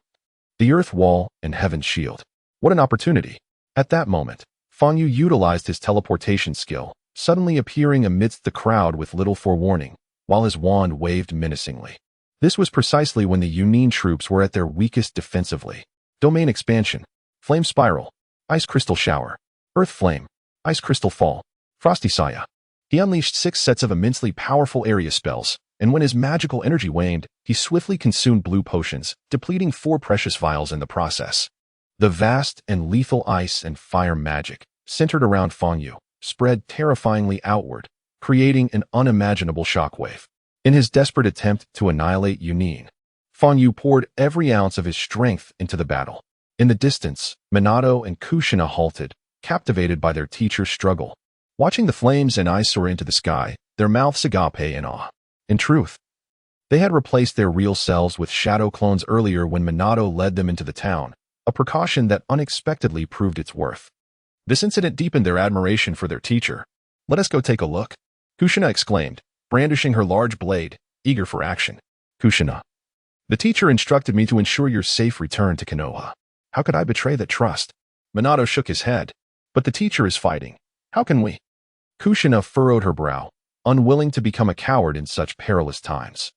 The earth wall and Heaven's shield. What an opportunity! At that moment, Fong Yu utilized his teleportation skill, suddenly appearing amidst the crowd with little forewarning, while his wand waved menacingly. This was precisely when the Yunin troops were at their weakest defensively. Domain expansion, Flame Spiral, Ice Crystal Shower, Earth Flame, Ice Crystal Fall, Frosty Saya. He unleashed 6 sets of immensely powerful area spells, and when his magical energy waned, he swiftly consumed blue potions, depleting 4 precious vials in the process. The vast and lethal ice and fire magic, centered around Fong Yu, spread terrifyingly outward, creating an unimaginable shockwave. In his desperate attempt to annihilate Yunin, Fang Yu poured every ounce of his strength into the battle. In the distance, Minato and Kushina halted, captivated by their teacher's struggle. Watching the flames and ice soar into the sky, their mouths agape in awe. In truth, they had replaced their real selves with shadow clones earlier when Minato led them into the town, a precaution that unexpectedly proved its worth. This incident deepened their admiration for their teacher. "Let us go take a look," Kushina exclaimed, brandishing her large blade, eager for action. "Kushina, the teacher instructed me to ensure your safe return to Konoha. How could I betray that trust?" Minato shook his head. "But the teacher is fighting. How can we?" Kushina furrowed her brow, unwilling to become a coward in such perilous times.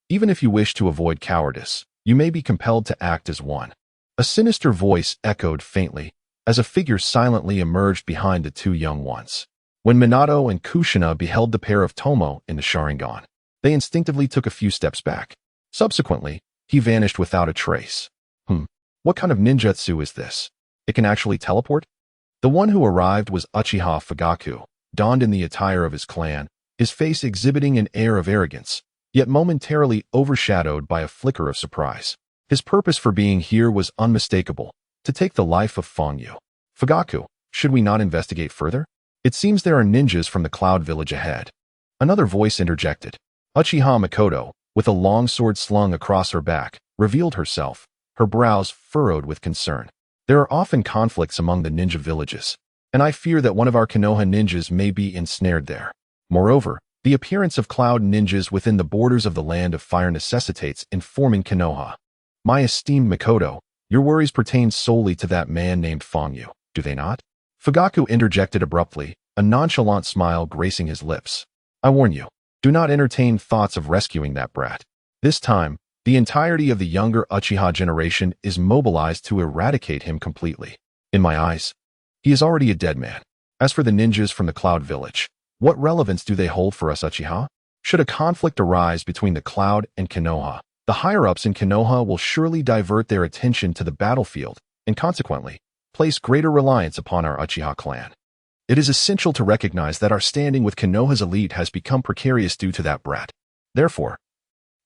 Even if you wish to avoid cowardice, you may be compelled to act as one." A sinister voice echoed faintly, as a figure silently emerged behind the two young ones. When Minato and Kushina beheld the pair of Tomo in the Sharingan, they instinctively took a few steps back. Subsequently, he vanished without a trace. What kind of ninjutsu is this? It can actually teleport? The one who arrived was Uchiha Fugaku, donned in the attire of his clan, his face exhibiting an air of arrogance, yet momentarily overshadowed by a flicker of surprise. His purpose for being here was unmistakable: to take the life of Fang Yu. "Fugaku, should we not investigate further? It seems there are ninjas from the Cloud Village ahead." Another voice interjected. Uchiha Makoto, with a long sword slung across her back, revealed herself, her brows furrowed with concern. "There are often conflicts among the ninja villages, and I fear that one of our Konoha ninjas may be ensnared there. Moreover, the appearance of cloud ninjas within the borders of the Land of Fire necessitates informing Konoha." "My esteemed Makoto, your worries pertain solely to that man named Fang Yu, do they not?" Fugaku interjected abruptly, a nonchalant smile gracing his lips. "I warn you, do not entertain thoughts of rescuing that brat. This time, the entirety of the younger Uchiha generation is mobilized to eradicate him completely. In my eyes, he is already a dead man. As for the ninjas from the Cloud Village, what relevance do they hold for us Uchiha? Should a conflict arise between the Cloud and Konoha, the higher-ups in Konoha will surely divert their attention to the battlefield and consequently place greater reliance upon our Uchiha clan. It is essential to recognize that our standing with Konoha's elite has become precarious due to that brat. Therefore,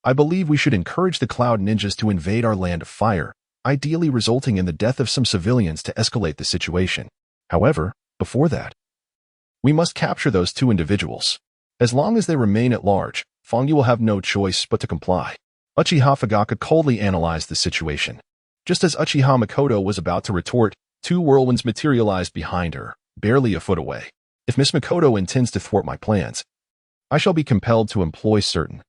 I believe we should encourage the Cloud Ninjas to invade our Land of Fire, ideally resulting in the death of some civilians to escalate the situation. However, before that, we must capture those two individuals. As long as they remain at large, Fang Yu will have no choice but to comply." Uchiha Fugaku coldly analyzed the situation. Just as Uchiha Makoto was about to retort, two whirlwinds materialized behind her, barely a foot away. "If Miss Makoto intends to thwart my plans, I shall be compelled to employ certain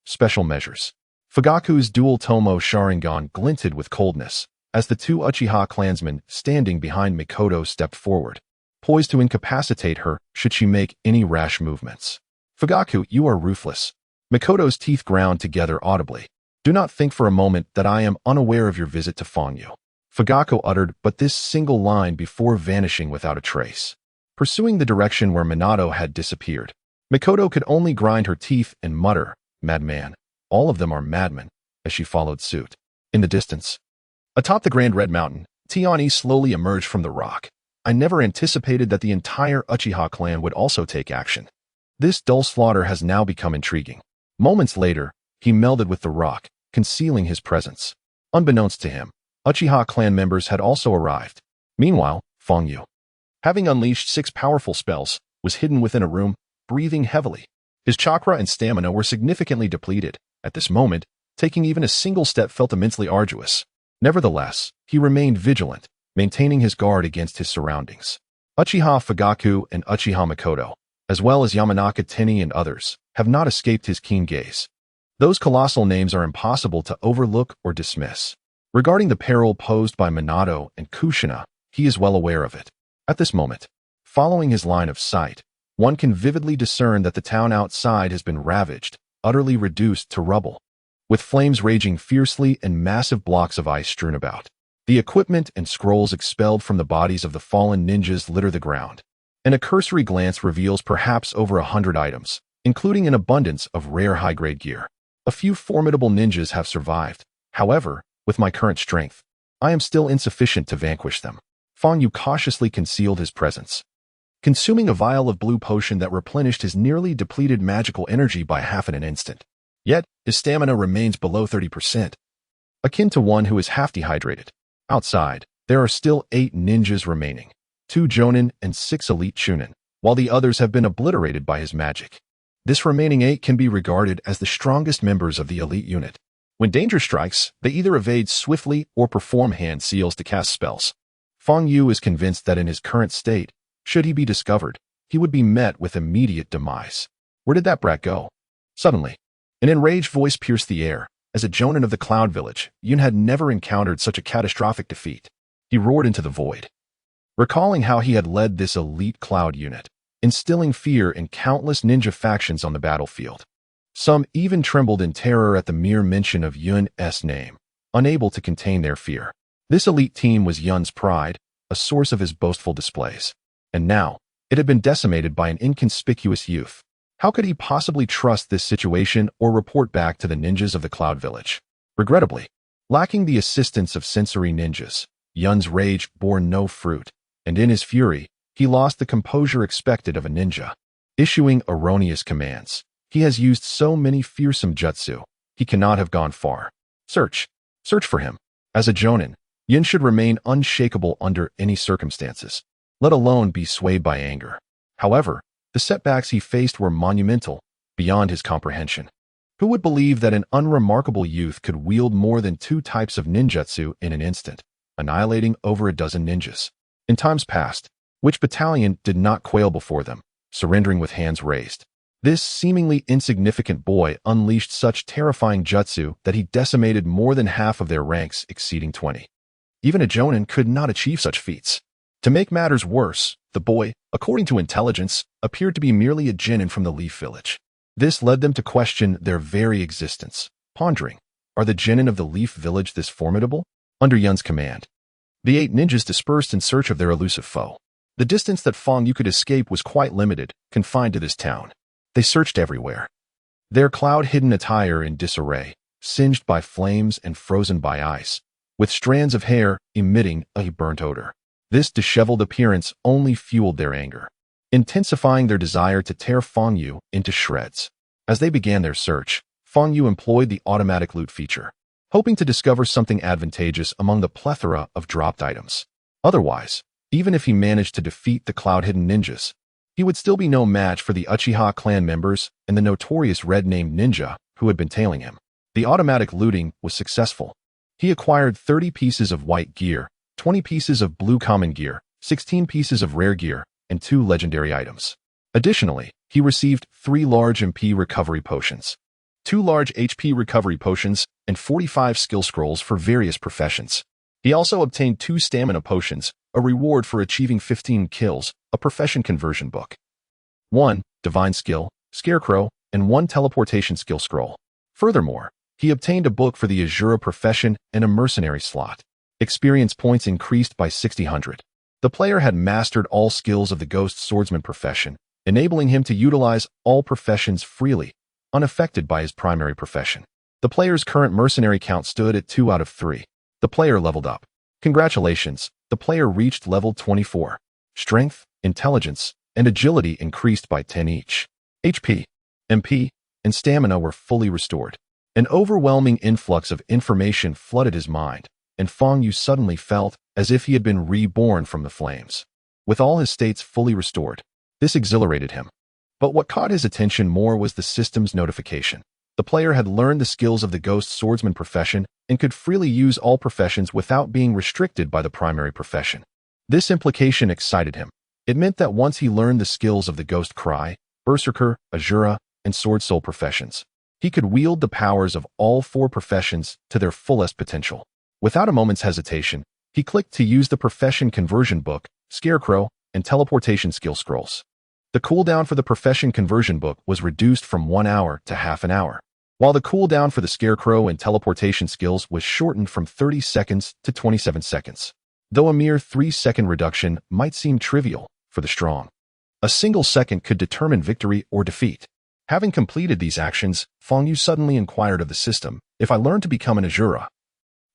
special measures." Fugaku's dual Tomo Sharingan glinted with coldness, as the two Uchiha clansmen standing behind Makoto stepped forward, poised to incapacitate her should she make any rash movements. "Fugaku, you are ruthless." Makoto's teeth ground together audibly. "Do not think for a moment that I am unaware of your visit to Fang Yu." Fugaku uttered but this single line before vanishing without a trace, pursuing the direction where Minato had disappeared. Makoto could only grind her teeth and mutter, "Madman, all of them are madmen," as she followed suit. In the distance, atop the Grand Red Mountain, Tiani slowly emerged from the rock. "I never anticipated that the entire Uchiha clan would also take action. This dull slaughter has now become intriguing." Moments later, he melded with the rock, concealing his presence. Unbeknownst to him, Uchiha clan members had also arrived. Meanwhile, Fang Yu, having unleashed 6 powerful spells, was hidden within a room, breathing heavily. His chakra and stamina were significantly depleted. At this moment, taking even a single step felt immensely arduous. Nevertheless, he remained vigilant, maintaining his guard against his surroundings. Uchiha Fugaku and Uchiha Makoto, as well as Yamanaka Tenni and others, have not escaped his keen gaze. Those colossal names are impossible to overlook or dismiss. Regarding the peril posed by Minato and Kushina, he is well aware of it. At this moment, following his line of sight, one can vividly discern that the town outside has been ravaged, utterly reduced to rubble, with flames raging fiercely and massive blocks of ice strewn about. The equipment and scrolls expelled from the bodies of the fallen ninjas litter the ground, and a cursory glance reveals perhaps over 100 items, including an abundance of rare high-grade gear. A few formidable ninjas have survived. However, with my current strength, I am still insufficient to vanquish them. Fang Yu cautiously concealed his presence, consuming a vial of blue potion that replenished his nearly depleted magical energy by half in an instant. Yet, his stamina remains below 30%, akin to one who is half dehydrated. Outside, there are still 8 ninjas remaining, 2 Jonin and 6 elite Chunin, while the others have been obliterated by his magic. This remaining 8 can be regarded as the strongest members of the elite unit. When danger strikes, they either evade swiftly or perform hand seals to cast spells. Feng Yu is convinced that in his current state, should he be discovered, he would be met with immediate demise. Where did that brat go? Suddenly, an enraged voice pierced the air. As a Jonin of the Cloud Village, Yun had never encountered such a catastrophic defeat. He roared into the void, recalling how he had led this elite cloud unit, instilling fear in countless ninja factions on the battlefield. Some even trembled in terror at the mere mention of Yun's name, unable to contain their fear. This elite team was Yun's pride, a source of his boastful displays. And now, it had been decimated by an inconspicuous youth. How could he possibly trust this situation or report back to the ninjas of the Cloud Village? Regrettably, lacking the assistance of sensory ninjas, Yun's rage bore no fruit, and in his fury, he lost the composure expected of a ninja. Issuing erroneous commands, he has used so many fearsome jutsu, he cannot have gone far. Search for him. As a Jonin, Yun should remain unshakable under any circumstances, let alone be swayed by anger. However, the setbacks he faced were monumental, beyond his comprehension. Who would believe that an unremarkable youth could wield more than 2 types of ninjutsu in an instant, annihilating over a dozen ninjas? In times past, which battalion did not quail before them, surrendering with hands raised? This seemingly insignificant boy unleashed such terrifying jutsu that he decimated more than half of their ranks exceeding 20. Even a Jonin could not achieve such feats. To make matters worse, the boy, according to intelligence, appeared to be merely a genin from the Leaf Village. This led them to question their very existence, pondering, are the genin of the Leaf Village this formidable? Under Yun's command, the 8 ninjas dispersed in search of their elusive foe. The distance that Feng Yu could escape was quite limited, confined to this town. They searched everywhere, their cloud-hidden attire in disarray, singed by flames and frozen by ice, with strands of hair emitting a burnt odor. This disheveled appearance only fueled their anger, intensifying their desire to tear Feng Yu into shreds. As they began their search, Feng Yu employed the automatic loot feature, hoping to discover something advantageous among the plethora of dropped items. Otherwise, even if he managed to defeat the cloud-hidden ninjas, he would still be no match for the Uchiha clan members and the notorious red-named ninja who had been tailing him. The automatic looting was successful. He acquired 30 pieces of white gear, 20 pieces of blue common gear, 16 pieces of rare gear, and 2 legendary items. Additionally, he received 3 large MP recovery potions, 2 large HP recovery potions, and 45 skill scrolls for various professions. He also obtained 2 stamina potions, a reward for achieving 15 kills, a profession conversion book, 1 divine skill, scarecrow, and 1 teleportation skill scroll. Furthermore, he obtained a book for the Azura profession and a mercenary slot. Experience points increased by 600. The player had mastered all skills of the ghost swordsman profession, enabling him to utilize all professions freely, unaffected by his primary profession. The player's current mercenary count stood at 2 out of 3. The player leveled up. Congratulations, the player reached level 24. Strength, intelligence, and agility increased by 10 each. HP, MP, and stamina were fully restored. An overwhelming influx of information flooded his mind, and Feng Yu suddenly felt as if he had been reborn from the flames. With all his states fully restored, this exhilarated him. But what caught his attention more was the system's notification. The player had learned the skills of the ghost swordsman profession and could freely use all professions without being restricted by the primary profession. This implication excited him. It meant that once he learned the skills of the ghost cry, berserker, Azura, and sword soul professions, he could wield the powers of all 4 professions to their fullest potential. Without a moment's hesitation, he clicked to use the profession conversion book, scarecrow, and teleportation skill scrolls. The cooldown for the profession conversion book was reduced from 1 hour to half an hour, while the cooldown for the scarecrow and teleportation skills was shortened from 30 seconds to 27 seconds. Though a mere 3-second reduction might seem trivial for the strong, a single second could determine victory or defeat. Having completed these actions, Feng Yu suddenly inquired of the system, if I learn to become an Azura,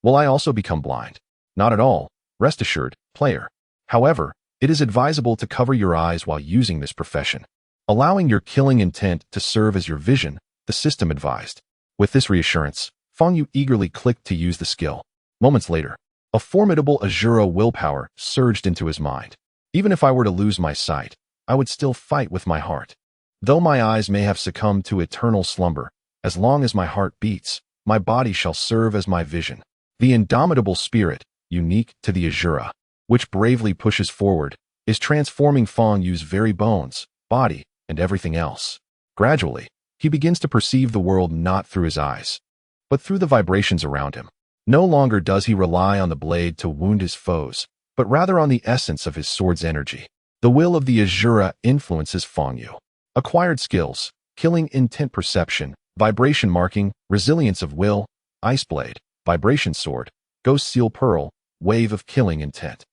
will I also become blind? Not at all, rest assured, player. However, It is advisable to cover your eyes while using this profession, allowing your killing intent to serve as your vision, the system advised. With this reassurance, Fang Yu eagerly clicked to use the skill. Moments later, a formidable Azura willpower surged into his mind. Even if I were to lose my sight, I would still fight with my heart. Though my eyes may have succumbed to eternal slumber, as long as my heart beats, my body shall serve as my vision. The indomitable spirit, unique to the Azura, which bravely pushes forward, is transforming Fang Yu's very bones, body, and everything else. Gradually, he begins to perceive the world not through his eyes, but through the vibrations around him. No longer does he rely on the blade to wound his foes, but rather on the essence of his sword's energy. The will of the Azura influences Fang Yu. Acquired skills, killing intent perception, vibration marking, resilience of will, ice blade, vibration sword, ghost seal pearl, wave of killing intent.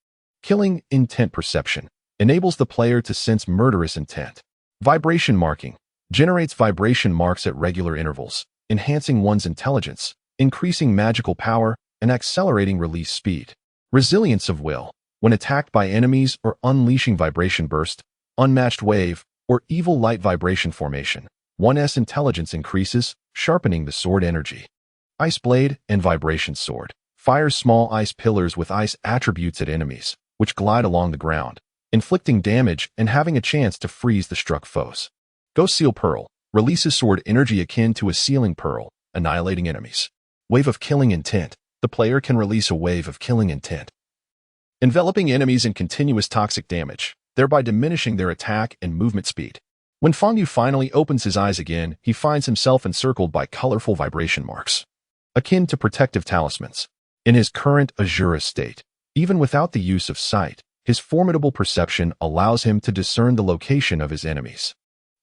Killing intent perception enables the player to sense murderous intent. Vibration marking generates vibration marks at regular intervals, enhancing one's intelligence, increasing magical power, and accelerating release speed. Resilience of will, when attacked by enemies or unleashing vibration burst, unmatched wave, or evil light vibration formation, one's intelligence increases, sharpening the sword energy. Ice blade and vibration sword fires small ice pillars with ice attributes at enemies, which glide along the ground, inflicting damage and having a chance to freeze the struck foes. Ghost seal pearl releases sword energy akin to a sealing pearl, annihilating enemies. Wave of killing intent. The player can release a wave of killing intent, enveloping enemies in continuous toxic damage, thereby diminishing their attack and movement speed. When Fang Yu finally opens his eyes again, he finds himself encircled by colorful vibration marks, akin to protective talismans. In his current Azura state, even without the use of sight, his formidable perception allows him to discern the location of his enemies.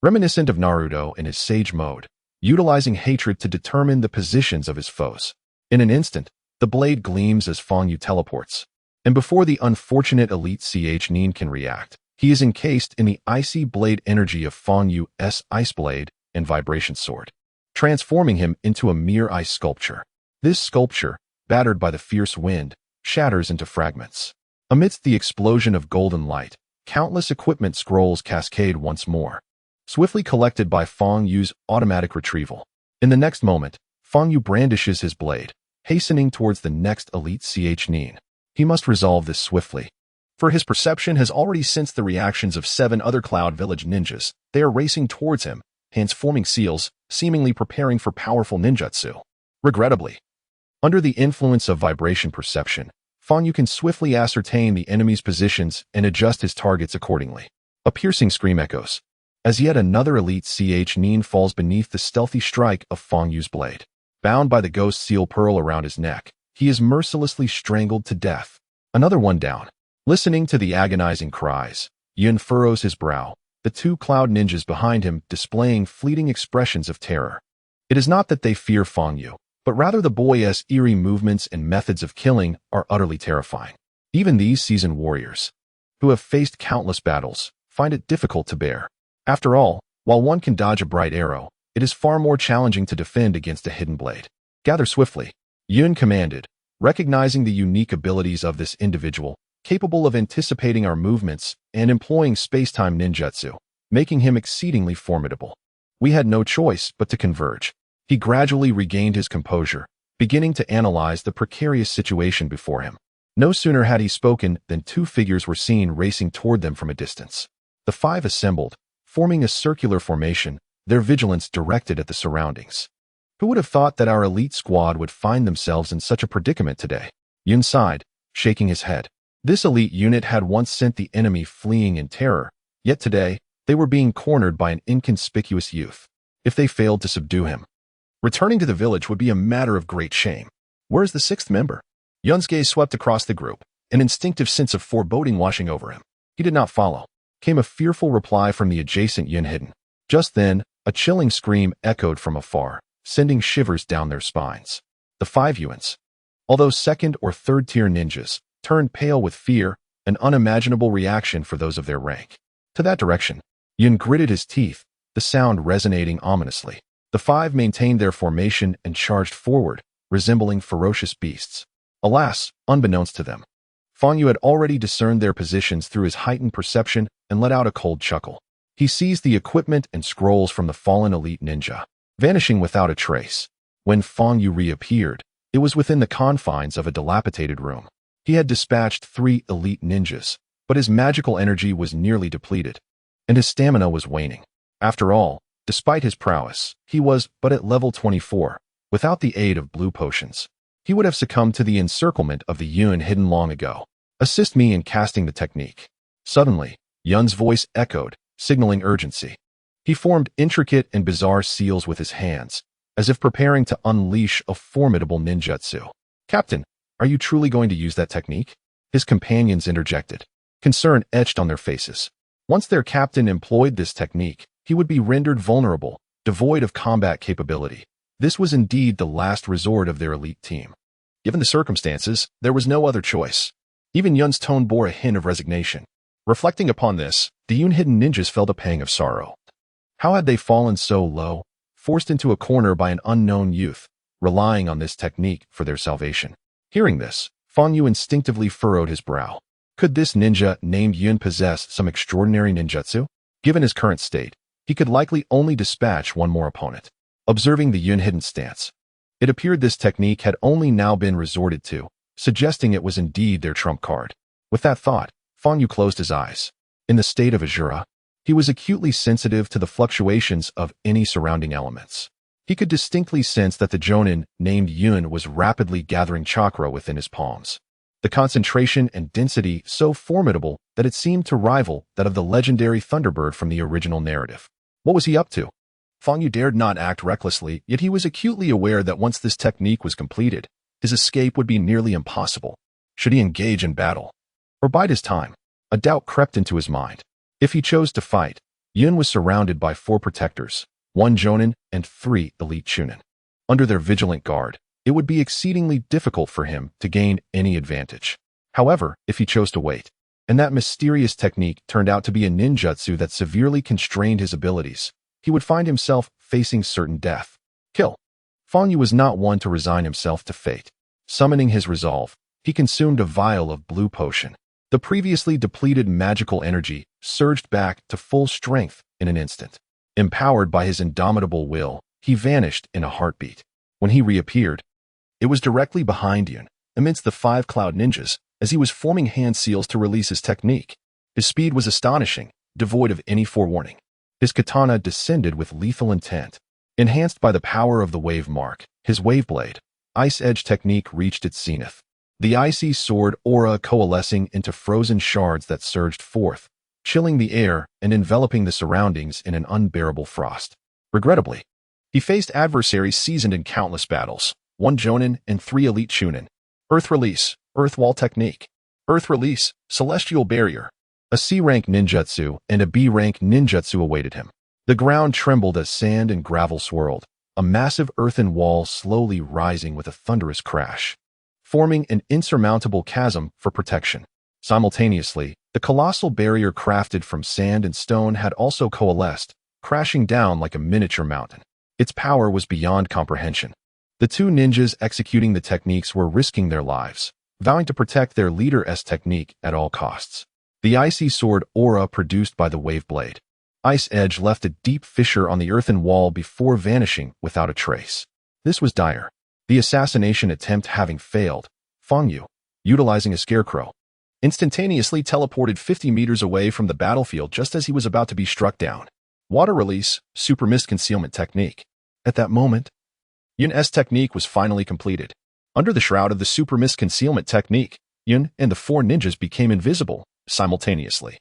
Reminiscent of Naruto in his Sage mode, utilizing hatred to determine the positions of his foes. In an instant, the blade gleams as Fang Yu teleports, and before the unfortunate elite Nin can react, he is encased in the icy blade energy of Fang Yu's ice blade and vibration sword, transforming him into a mere ice sculpture. This sculpture, battered by the fierce wind, shatters into fragments. Amidst the explosion of golden light, countless equipment scrolls cascade once more, swiftly collected by Fang Yu's automatic retrieval. In the next moment, Fang Yu brandishes his blade, hastening towards the next elite Nin. He must resolve this swiftly, for his perception has already sensed the reactions of 7 other Cloud Village ninjas. They are racing towards him, hands forming seals, seemingly preparing for powerful ninjutsu. Regrettably, under the influence of vibration perception, Fang Yu can swiftly ascertain the enemy's positions and adjust his targets accordingly. A piercing scream echoes, as yet another elite Nin falls beneath the stealthy strike of Fang Yu's blade. Bound by the ghost seal pearl around his neck, he is mercilessly strangled to death. Another one down. Listening to the agonizing cries, Yun furrows his brow, the 2 cloud ninjas behind him displaying fleeting expressions of terror. It is not that they fear Fang Yu, but rather the boy's eerie movements and methods of killing are utterly terrifying. Even these seasoned warriors, who have faced countless battles, find it difficult to bear. After all, while one can dodge a bright arrow, it is far more challenging to defend against a hidden blade. Gather swiftly, Yun commanded, recognizing the unique abilities of this individual, capable of anticipating our movements and employing space-time ninjutsu, making him exceedingly formidable. We had no choice but to converge. He gradually regained his composure, beginning to analyze the precarious situation before him. No sooner had he spoken than 2 figures were seen racing toward them from a distance. The 5 assembled, forming a circular formation, their vigilance directed at the surroundings. Who would have thought that our elite squad would find themselves in such a predicament today? Yun sighed, shaking his head. This elite unit had once sent the enemy fleeing in terror, yet today, they were being cornered by an inconspicuous youth. If they failed to subdue him, returning to the village would be a matter of great shame. Where is the 6th member? Yun's gaze swept across the group, an instinctive sense of foreboding washing over him. He did not follow. Came a fearful reply from the adjacent Yun hidden. Just then, a chilling scream echoed from afar, sending shivers down their spines. The 5 Yuns, although 2nd or 3rd tier ninjas, turned pale with fear, an unimaginable reaction for those of their rank. To that direction, Yun gritted his teeth, the sound resonating ominously. The 5 maintained their formation and charged forward, resembling ferocious beasts. Alas, unbeknownst to them, Fang Yu had already discerned their positions through his heightened perception and let out a cold chuckle. He seized the equipment and scrolls from the fallen elite ninja, vanishing without a trace. When Fang Yu reappeared, it was within the confines of a dilapidated room. He had dispatched 3 elite ninjas, but his magical energy was nearly depleted, and his stamina was waning. After all, despite his prowess, he was but at level 24. Without the aid of blue potions, he would have succumbed to the encirclement of the Yun hidden long ago. Assist me in casting the technique. Suddenly, Yun's voice echoed, signaling urgency. He formed intricate and bizarre seals with his hands, as if preparing to unleash a formidable ninjutsu. Captain, are you truly going to use that technique? His companions interjected, concern etched on their faces. Once their captain employed this technique, he would be rendered vulnerable, devoid of combat capability. This was indeed the last resort of their elite team. Given the circumstances, there was no other choice. Even Yun's tone bore a hint of resignation. Reflecting upon this, the Yun hidden ninjas felt a pang of sorrow. How had they fallen so low, forced into a corner by an unknown youth, relying on this technique for their salvation? Hearing this, Fang Yu instinctively furrowed his brow. Could this ninja named Yun possess some extraordinary ninjutsu? Given his current state, he could likely only dispatch one more opponent. Observing the Yun hidden stance, it appeared this technique had only now been resorted to, suggesting it was indeed their trump card. With that thought, Fang Yu closed his eyes. In the state of Azura, he was acutely sensitive to the fluctuations of any surrounding elements. He could distinctly sense that the Jonin named Yun was rapidly gathering chakra within his palms. The concentration and density so formidable that it seemed to rival that of the legendary Thunderbird from the original narrative. What was he up to? Fang Yu dared not act recklessly, yet he was acutely aware that once this technique was completed, his escape would be nearly impossible. Should he engage in battle, or bide his time? A doubt crept into his mind. If he chose to fight, Yun was surrounded by 4 protectors, 1 Jonin and 3 elite Chunin. Under their vigilant guard, it would be exceedingly difficult for him to gain any advantage. However, if he chose to wait, and that mysterious technique turned out to be a ninjutsu that severely constrained his abilities, he would find himself facing certain death. Kill. Fang Yu was not one to resign himself to fate. Summoning his resolve, he consumed a vial of blue potion. The previously depleted magical energy surged back to full strength in an instant. Empowered by his indomitable will, he vanished in a heartbeat. When he reappeared, it was directly behind Yun, amidst the 5 cloud ninjas, as he was forming hand seals to release his technique. His speed was astonishing, devoid of any forewarning. His katana descended with lethal intent. Enhanced by the power of the wave mark, his wave blade, Ice Edge technique reached its zenith. The icy sword aura coalescing into frozen shards that surged forth, chilling the air and enveloping the surroundings in an unbearable frost. Regrettably, he faced adversaries seasoned in countless battles, 1 Jonin and 3 elite Chunin. Earth Release, Earth Wall Technique. Earth Release, Celestial Barrier. A C-rank ninjutsu and a B-rank ninjutsu awaited him. The ground trembled as sand and gravel swirled, a massive earthen wall slowly rising with a thunderous crash, forming an insurmountable chasm for protection. Simultaneously, the colossal barrier crafted from sand and stone had also coalesced, crashing down like a miniature mountain. Its power was beyond comprehension. The 2 ninjas executing the techniques were risking their lives, vowing to protect their leader's technique at all costs. The icy sword aura produced by the wave blade, Ice Edge, left a deep fissure on the earthen wall before vanishing without a trace. This was dire. The assassination attempt having failed, Fang Yu, utilizing a scarecrow, instantaneously teleported 50 meters away from the battlefield just as he was about to be struck down. Water Release, Super Mist Concealment Technique. At that moment, Yun's technique was finally completed. Under the shroud of the Super Mist Concealment Technique, Yun and the 4 ninjas became invisible simultaneously.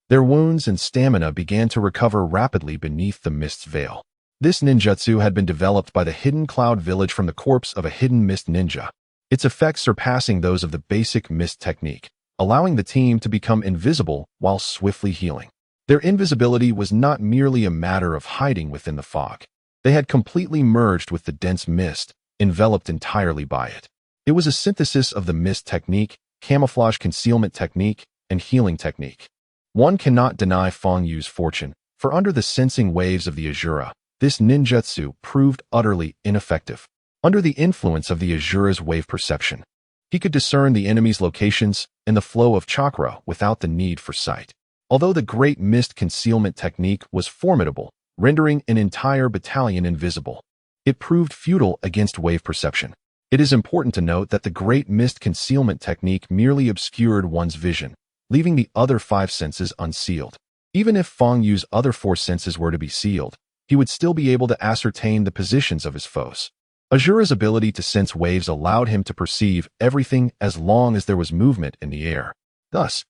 Their wounds and stamina began to recover rapidly beneath the mist's veil. This ninjutsu had been developed by the Hidden Cloud Village from the corpse of a hidden mist ninja, its effects surpassing those of the basic mist technique, allowing the team to become invisible while swiftly healing. Their invisibility was not merely a matter of hiding within the fog. They had completely merged with the dense mist, enveloped entirely by it. It was a synthesis of the mist technique, camouflage concealment technique, and healing technique. One cannot deny Fang Yu's fortune, for under the sensing waves of the Azura, this ninjutsu proved utterly ineffective. Under the influence of the Azura's wave perception, He could discern the enemy's locations and the flow of chakra without the need for sight. Although the Great Mist concealment technique was formidable, rendering an entire battalion invisible, it proved futile against wave perception. It is important to note that the Great Mist concealment technique merely obscured one's vision, leaving the other 5 senses unsealed. Even if Feng Yu's other 4 senses were to be sealed, he would still be able to ascertain the positions of his foes. Azura's ability to sense waves allowed him to perceive everything as long as there was movement in the air. Thus,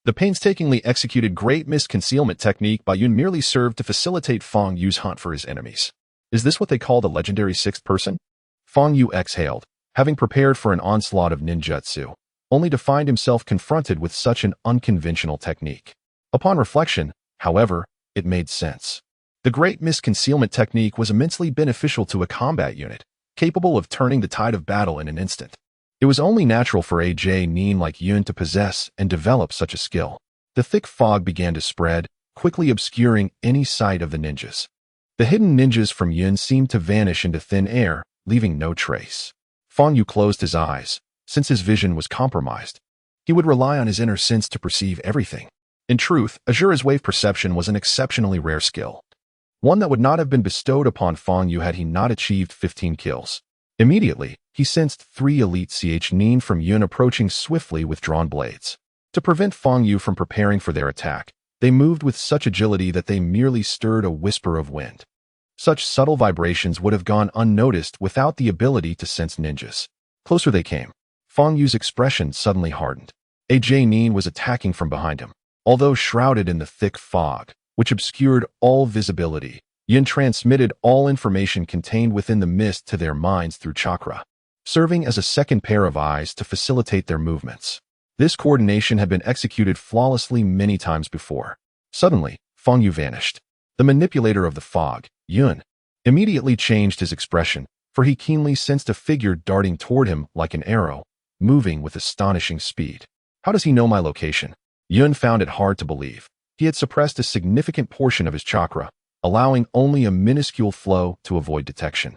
the painstakingly executed Great Mist concealment technique by Yun merely served to facilitate Feng Yu's hunt for his enemies. Is this what they call the legendary 6th person? Feng Yu exhaled, having prepared for an onslaught of ninjutsu, only to find himself confronted with such an unconventional technique. Upon reflection, however, it made sense. The Great Mist concealment technique was immensely beneficial to a combat unit, capable of turning the tide of battle in an instant. It was only natural for a Nin like Yun to possess and develop such a skill. The thick fog began to spread, quickly obscuring any sight of the ninjas. The hidden ninjas from Yun seemed to vanish into thin air, leaving no trace. Feng Yu closed his eyes. Since his vision was compromised, he would rely on his inner sense to perceive everything. In truth, Azura's wave perception was an exceptionally rare skill, one that would not have been bestowed upon Feng Yu had he not achieved 15 kills. Immediately, he sensed 3 elite Nin from Yun approaching swiftly with drawn blades. To prevent Feng Yu from preparing for their attack, they moved with such agility that they merely stirred a whisper of wind. Such subtle vibrations would have gone unnoticed without the ability to sense ninjas. Closer they came. Feng Yu's expression suddenly hardened. A Nin was attacking from behind him. Although shrouded in the thick fog, which obscured all visibility, Yun transmitted all information contained within the mist to their minds through chakra, serving as a second pair of eyes to facilitate their movements. This coordination had been executed flawlessly many times before. Suddenly, Feng Yu vanished. The manipulator of the fog, Yun, immediately changed his expression, for he keenly sensed a figure darting toward him like an arrow, moving with astonishing speed. How does he know my location? Yun found it hard to believe. He had suppressed a significant portion of his chakra, allowing only a minuscule flow to avoid detection.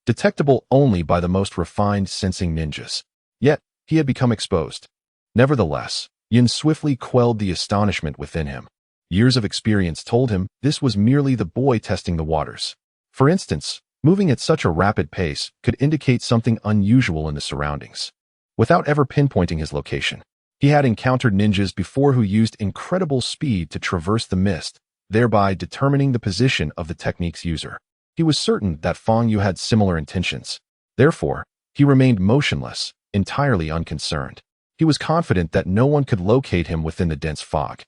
Detectable only by the most refined sensing ninjas. Yet, he had become exposed. Nevertheless, Yun swiftly quelled the astonishment within him. Years of experience told him this was merely the boy testing the waters. For instance, moving at such a rapid pace could indicate something unusual in the surroundings. Without ever pinpointing his location, he had encountered ninjas before who used incredible speed to traverse the mist, thereby determining the position of the technique's user. He was certain that Feng Yu had similar intentions. Therefore, he remained motionless, entirely unconcerned. He was confident that no one could locate him within the dense fog.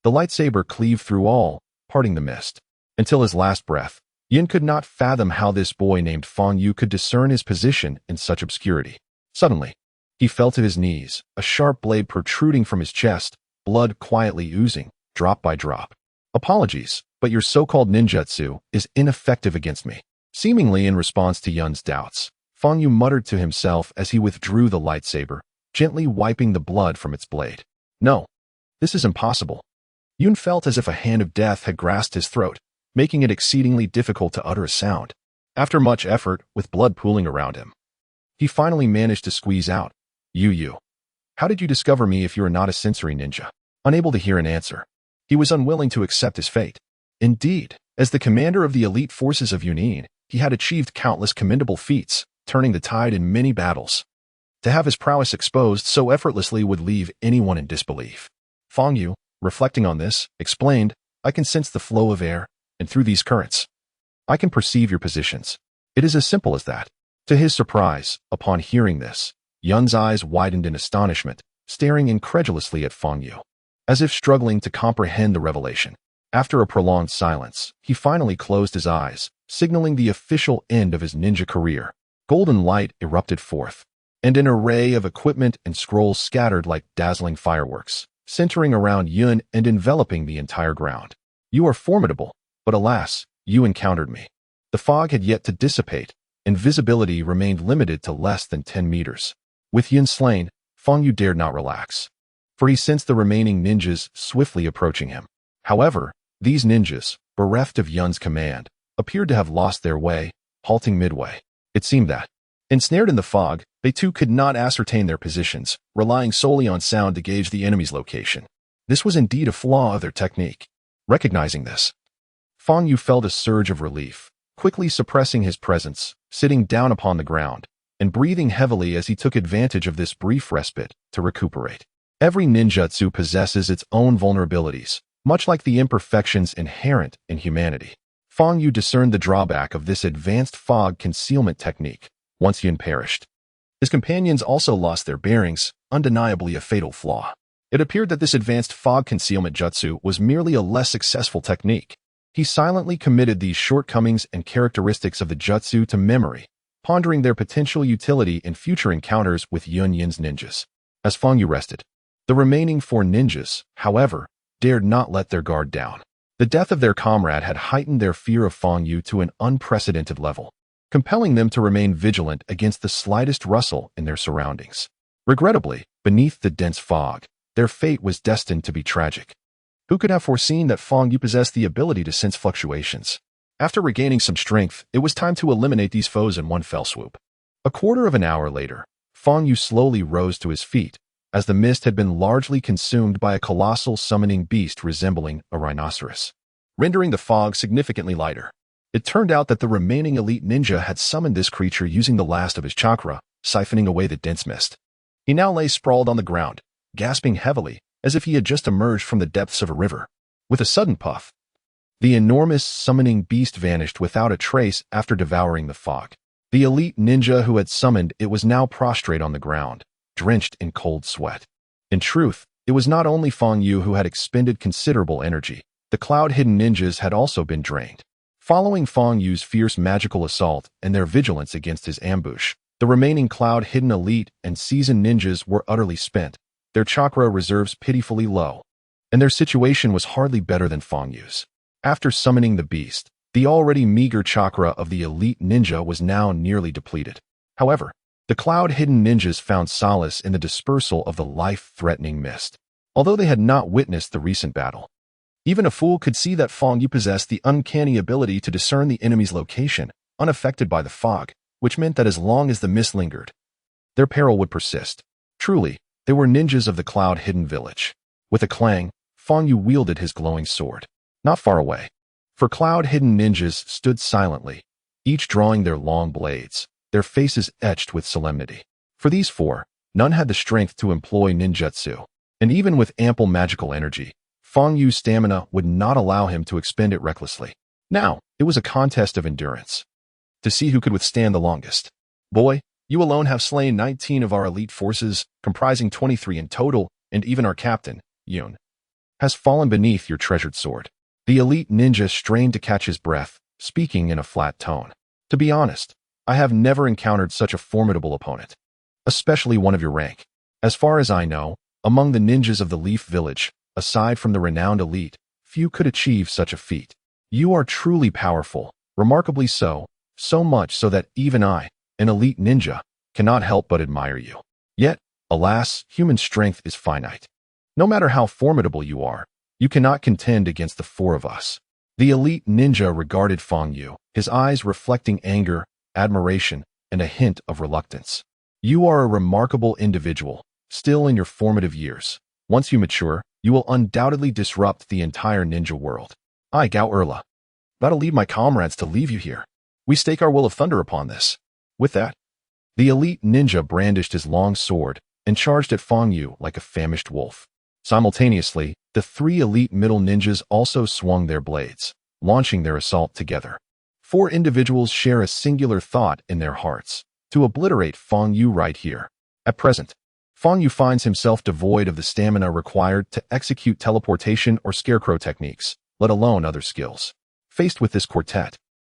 The lightsaber cleaved through all, parting the mist. Until his last breath, Yin could not fathom how this boy named Feng Yu could discern his position in such obscurity. Suddenly, he fell to his knees, a sharp blade protruding from his chest, blood quietly oozing, drop by drop. Apologies, but your so-called ninjutsu is ineffective against me. Seemingly in response to Yun's doubts, Feng Yu muttered to himself as he withdrew the lightsaber, gently wiping the blood from its blade. No, this is impossible. Yun felt as if a hand of death had grasped his throat, making it exceedingly difficult to utter a sound. After much effort, with blood pooling around him, he finally managed to squeeze out, You. How did you discover me if you are not a sensory ninja? Unable to hear an answer, he was unwilling to accept his fate. Indeed, as the commander of the elite forces of Yunin, he had achieved countless commendable feats, turning the tide in many battles. To have his prowess exposed so effortlessly would leave anyone in disbelief. Feng Yu, reflecting on this, explained, I can sense the flow of air, and through these currents, I can perceive your positions. It is as simple as that. To his surprise, upon hearing this, Yun's eyes widened in astonishment, staring incredulously at Feng Yu, as if struggling to comprehend the revelation. After a prolonged silence, he finally closed his eyes, signaling the official end of his ninja career. Golden light erupted forth, and an array of equipment and scrolls scattered like dazzling fireworks, centering around Yun and enveloping the entire ground. You are formidable, but alas, you encountered me. The fog had yet to dissipate, and visibility remained limited to less than 10 meters. With Yun slain, Feng Yu dared not relax, for he sensed the remaining ninjas swiftly approaching him. However, these ninjas, bereft of Yun's command, appeared to have lost their way, halting midway. It seemed that, ensnared in the fog, They too could not ascertain their positions, relying solely on sound to gauge the enemy's location. This was indeed a flaw of their technique. Recognizing this, Fang Yu felt a surge of relief, quickly suppressing his presence, sitting down upon the ground, and breathing heavily as he took advantage of this brief respite to recuperate. Every ninjutsu possesses its own vulnerabilities, much like the imperfections inherent in humanity. Fang Yu discerned the drawback of this advanced fog concealment technique once Yun perished. His companions also lost their bearings, undeniably a fatal flaw. It appeared that this advanced fog concealment jutsu was merely a less successful technique. He silently committed these shortcomings and characteristics of the jutsu to memory, pondering their potential utility in future encounters with Yun's ninjas. As Fang Yu rested, the remaining 4 ninjas, however, dared not let their guard down. The death of their comrade had heightened their fear of Fang Yu to an unprecedented level, compelling them to remain vigilant against the slightest rustle in their surroundings. Regrettably, beneath the dense fog, their fate was destined to be tragic. Who could have foreseen that Fang Yu possessed the ability to sense fluctuations? After regaining some strength, it was time to eliminate these foes in one fell swoop. A quarter of an hour later, Fang Yu slowly rose to his feet, as the mist had been largely consumed by a colossal summoning beast resembling a rhinoceros, rendering the fog significantly lighter. It turned out that the remaining elite ninja had summoned this creature using the last of his chakra, siphoning away the dense mist. He now lay sprawled on the ground, gasping heavily, as if he had just emerged from the depths of a river. With a sudden puff, the enormous summoning beast vanished without a trace after devouring the fog. The elite ninja who had summoned it was now prostrate on the ground, drenched in cold sweat. In truth, it was not only Fang Yu who had expended considerable energy. The cloud-hidden ninjas had also been drained. Following Fang Yu's fierce magical assault and their vigilance against his ambush, the remaining cloud-hidden elite and seasoned ninjas were utterly spent, their chakra reserves pitifully low, and their situation was hardly better than Fang Yu's. After summoning the beast, the already meager chakra of the elite ninja was now nearly depleted. However, the cloud-hidden ninjas found solace in the dispersal of the life-threatening mist, although they had not witnessed the recent battle. Even a fool could see that Fang Yu possessed the uncanny ability to discern the enemy's location, unaffected by the fog, which meant that as long as the mist lingered, their peril would persist. Truly, they were ninjas of the cloud-hidden village. With a clang, Fang Yu wielded his glowing sword. Not far away, 4 cloud-hidden ninjas stood silently, each drawing their long blades, their faces etched with solemnity. For these 4, none had the strength to employ ninjutsu, and even with ample magical energy, Fang Yu's stamina would not allow him to expend it recklessly. Now, it was a contest of endurance, to see who could withstand the longest. Boy, you alone have slain 19 of our elite forces, comprising 23 in total, and even our captain, Yun, has fallen beneath your treasured sword. The elite ninja strained to catch his breath, speaking in a flat tone. To be honest, I have never encountered such a formidable opponent, especially one of your rank. As far as I know, among the ninjas of the Leaf Village, aside from the renowned elite, few could achieve such a feat. You are truly powerful, remarkably so much so that even I, an elite ninja, cannot help but admire you. Yet, alas, human strength is finite. No matter how formidable you are, you cannot contend against the 4 of us. The elite ninja regarded Fang Yu, his eyes reflecting anger, admiration, and a hint of reluctance. You are a remarkable individual, still in your formative years. Once you mature, you will undoubtedly disrupt the entire ninja world. I, Gao Erla, gotta lead my comrades to leave you here. We stake our will of thunder upon this. With that, the elite ninja brandished his long sword and charged at Fang Yu like a famished wolf. Simultaneously, the 3 elite middle ninjas also swung their blades, launching their assault together. 4 individuals share a singular thought in their hearts: to obliterate Fang Yu right here. At present, Fang Yu finds himself devoid of the stamina required to execute teleportation or scarecrow techniques, let alone other skills. Faced with this quartet,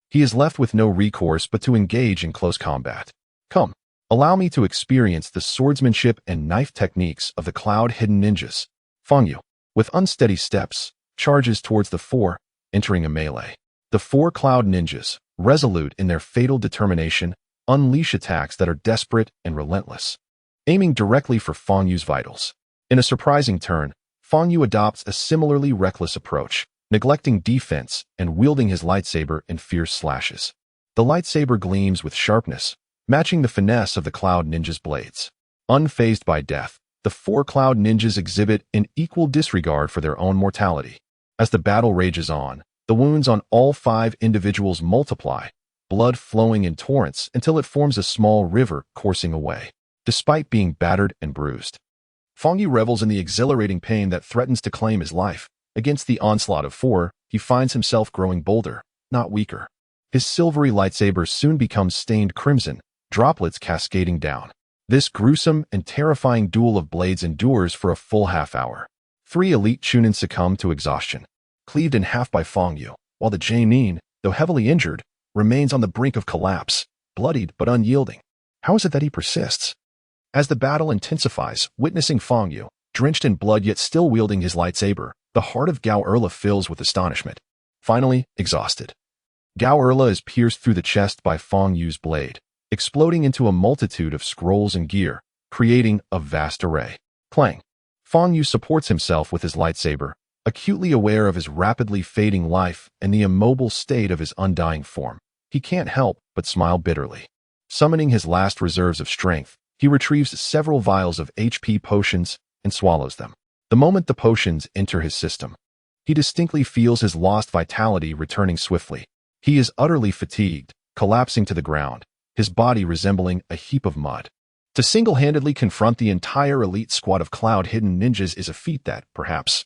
he is left with no recourse but to engage in close combat. Come, allow me to experience the swordsmanship and knife techniques of the cloud-hidden ninjas. Fang Yu, with unsteady steps, charges towards the 4, entering a melee. The 4 cloud ninjas, resolute in their fatal determination, unleash attacks that are desperate and relentless, aiming directly for Fang Yu's vitals. In a surprising turn, Fang Yu adopts a similarly reckless approach, neglecting defense and wielding his lightsaber in fierce slashes. The lightsaber gleams with sharpness, matching the finesse of the Cloud Ninja's blades. Unfazed by death, the four Cloud Ninjas exhibit an equal disregard for their own mortality. As the battle rages on, the wounds on all five individuals multiply, blood flowing in torrents until it forms a small river coursing away. Despite being battered and bruised, Fong Yu revels in the exhilarating pain that threatens to claim his life. Against the onslaught of four, he finds himself growing bolder, not weaker. His silvery lightsaber soon becomes stained crimson, droplets cascading down. This gruesome and terrifying duel of blades endures for a full half-hour. 3 elite Chunin succumb to exhaustion, cleaved in half by Fong Yu, while the Jainin, though heavily injured, remains on the brink of collapse, bloodied but unyielding. How is it that he persists? As the battle intensifies, witnessing Fong Yu, drenched in blood yet still wielding his lightsaber, the heart of Gao Erla fills with astonishment. Finally, exhausted, Gao Erla is pierced through the chest by Fong Yu's blade, exploding into a multitude of scrolls and gear, creating a vast array. Clang. Fong Yu supports himself with his lightsaber, acutely aware of his rapidly fading life and the immobile state of his undying form. He can't help but smile bitterly. Summoning his last reserves of strength, he retrieves several vials of HP potions and swallows them. The moment the potions enter his system, he distinctly feels his lost vitality returning swiftly. He is utterly fatigued, collapsing to the ground, his body resembling a heap of mud. To single-handedly confront the entire elite squad of cloud-hidden ninjas is a feat that, perhaps,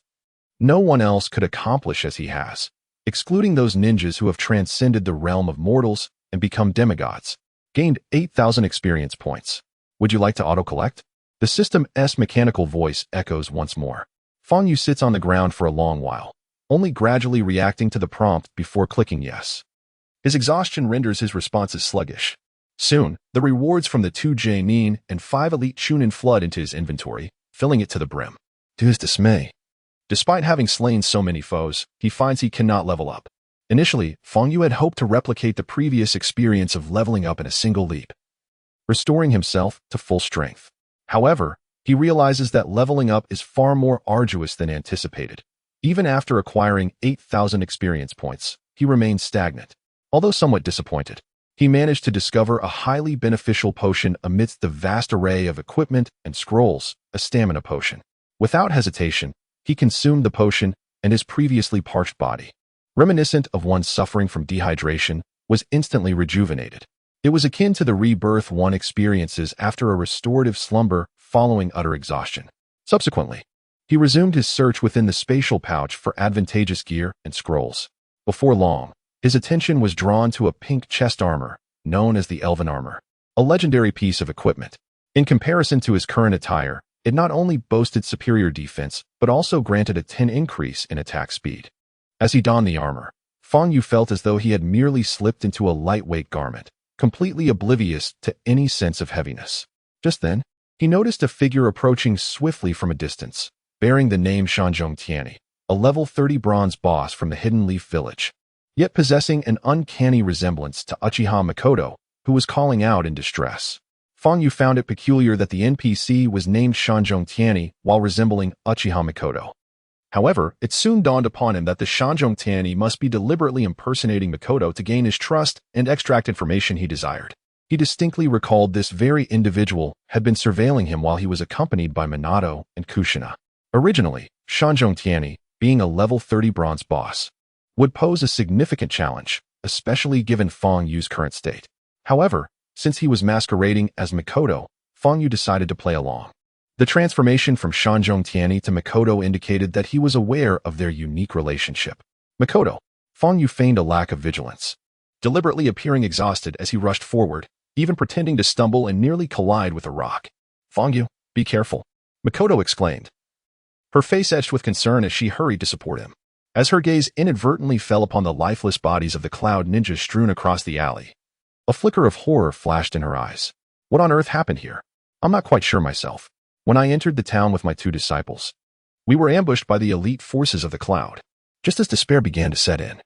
no one else could accomplish as he has, excluding those ninjas who have transcended the realm of mortals and become demigods. Gained 8,000 experience points. Would you like to auto-collect? The system's mechanical voice echoes once more. Fong Yu sits on the ground for a long while, only gradually reacting to the prompt before clicking yes. His exhaustion renders his responses sluggish. Soon, the rewards from the 2 Jainin and 5 elite Chunin flood into his inventory, filling it to the brim. To his dismay, despite having slain so many foes, he finds he cannot level up. Initially, Fong Yu had hoped to replicate the previous experience of leveling up in a single leap, restoring himself to full strength. However, he realizes that leveling up is far more arduous than anticipated. Even after acquiring 8,000 experience points, he remains stagnant. Although somewhat disappointed, he managed to discover a highly beneficial potion amidst the vast array of equipment and scrolls, a stamina potion. Without hesitation, he consumed the potion, and his previously parched body, reminiscent of one suffering from dehydration, was instantly rejuvenated. It was akin to the rebirth one experiences after a restorative slumber following utter exhaustion. Subsequently, he resumed his search within the spatial pouch for advantageous gear and scrolls. Before long, his attention was drawn to a pink chest armor, known as the Elven Armor, a legendary piece of equipment. In comparison to his current attire, it not only boasted superior defense, but also granted a 10 increase in attack speed. As he donned the armor, Fong Yu felt as though he had merely slipped into a lightweight garment, completely oblivious to any sense of heaviness. Just then, he noticed a figure approaching swiftly from a distance, bearing the name Shanzhong Tianyi, a level 30 bronze boss from the Hidden Leaf Village, yet possessing an uncanny resemblance to Uchiha Makoto, who was calling out in distress. Fong Yu found it peculiar that the NPC was named Shanzhong Tianyi while resembling Uchiha Makoto. However, it soon dawned upon him that the Shanzhong Tianyi must be deliberately impersonating Makoto to gain his trust and extract information he desired. He distinctly recalled this very individual had been surveilling him while he was accompanied by Minato and Kushina. Originally, Shanzhong Tianyi, being a level 30 bronze boss, would pose a significant challenge, especially given Fong Yu's current state. However, since he was masquerading as Makoto, Fong Yu decided to play along. The transformation from Shanzhong Tianyi to Makoto indicated that he was aware of their unique relationship. Makoto. Fong Yu feigned a lack of vigilance, deliberately appearing exhausted as he rushed forward, even pretending to stumble and nearly collide with a rock. Fong Yu, be careful, Makoto exclaimed, her face etched with concern as she hurried to support him. As her gaze inadvertently fell upon the lifeless bodies of the Cloud Ninjas strewn across the alley, a flicker of horror flashed in her eyes. What on earth happened here? I'm not quite sure myself. When I entered the town with my 2 disciples, we were ambushed by the elite forces of the Cloud. Just as despair began to set in,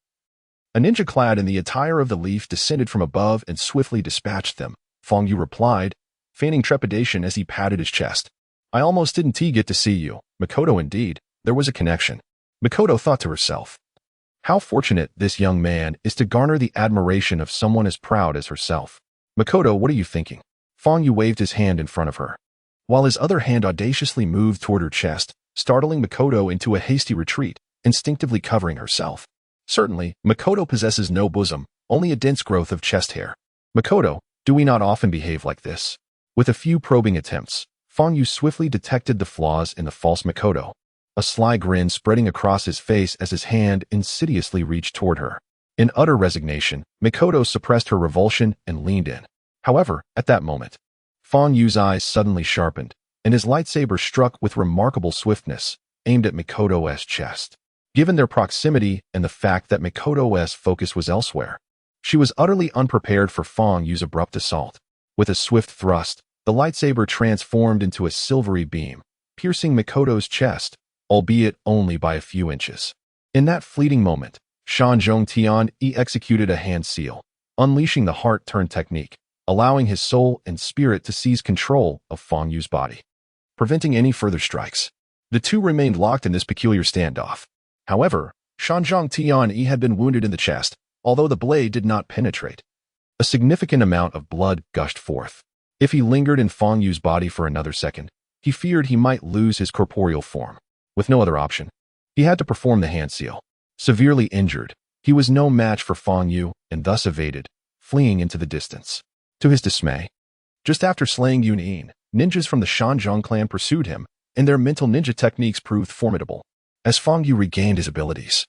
a ninja clad in the attire of the Leaf descended from above and swiftly dispatched them, Fong Yu replied, feigning trepidation as he patted his chest. I almost didn't get to see you, Makoto. Indeed, there was a connection. Makoto thought to herself. How fortunate this young man is to garner the admiration of someone as proud as herself. Makoto, what are you thinking? Fang Yu waved his hand in front of her, while his other hand audaciously moved toward her chest, startling Makoto into a hasty retreat, instinctively covering herself. Certainly, Makoto possesses no bosom, only a dense growth of chest hair. Makoto, do we not often behave like this? With a few probing attempts, Fang Yu swiftly detected the flaws in the false Makoto, a sly grin spreading across his face as his hand insidiously reached toward her. In utter resignation, Makoto suppressed her revulsion and leaned in. However, at that moment, Fang Yu's eyes suddenly sharpened, and his lightsaber struck with remarkable swiftness, aimed at Makoto's chest. Given their proximity and the fact that Makoto's focus was elsewhere, she was utterly unprepared for Fang Yu's abrupt assault. With a swift thrust, the lightsaber transformed into a silvery beam, piercing Makoto's chest, albeit only by a few inches. In that fleeting moment, Shan Zhongtian executed a hand seal, unleashing the heart-turn technique, allowing his soul and spirit to seize control of Fang Yu's body, preventing any further strikes. The two remained locked in this peculiar standoff. However, Shan Zhongtian had been wounded in the chest, although the blade did not penetrate. A significant amount of blood gushed forth. If he lingered in Fang Yu's body for another second, he feared he might lose his corporeal form. With no other option, he had to perform the hand seal. Severely injured, he was no match for Fang Yu and thus evaded, fleeing into the distance. To his dismay, just after slaying Yun, ninjas from the Shanzhong clan pursued him, and their mental ninja techniques proved formidable. As Fang Yu regained his abilities,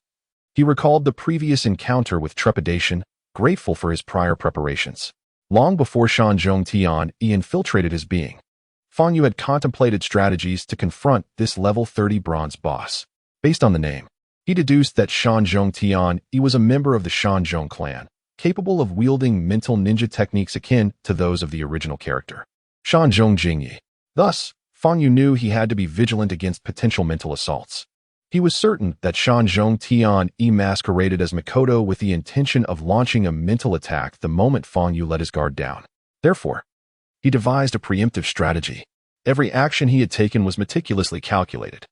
he recalled the previous encounter with trepidation, grateful for his prior preparations. Long before Shan Zhongtian infiltrated his being, Fang Yu had contemplated strategies to confront this level 30 bronze boss. Based on the name, he deduced that Shan Zhongtian was a member of the Shanzhong clan, capable of wielding mental ninja techniques akin to those of the original character, Shan Zhongjingyi. Thus, Fang Yu knew he had to be vigilant against potential mental assaults. He was certain that Shan Zhongtian masqueraded as Makoto with the intention of launching a mental attack the moment Fang Yu let his guard down. Therefore, he devised a preemptive strategy. Every action he had taken was meticulously calculated,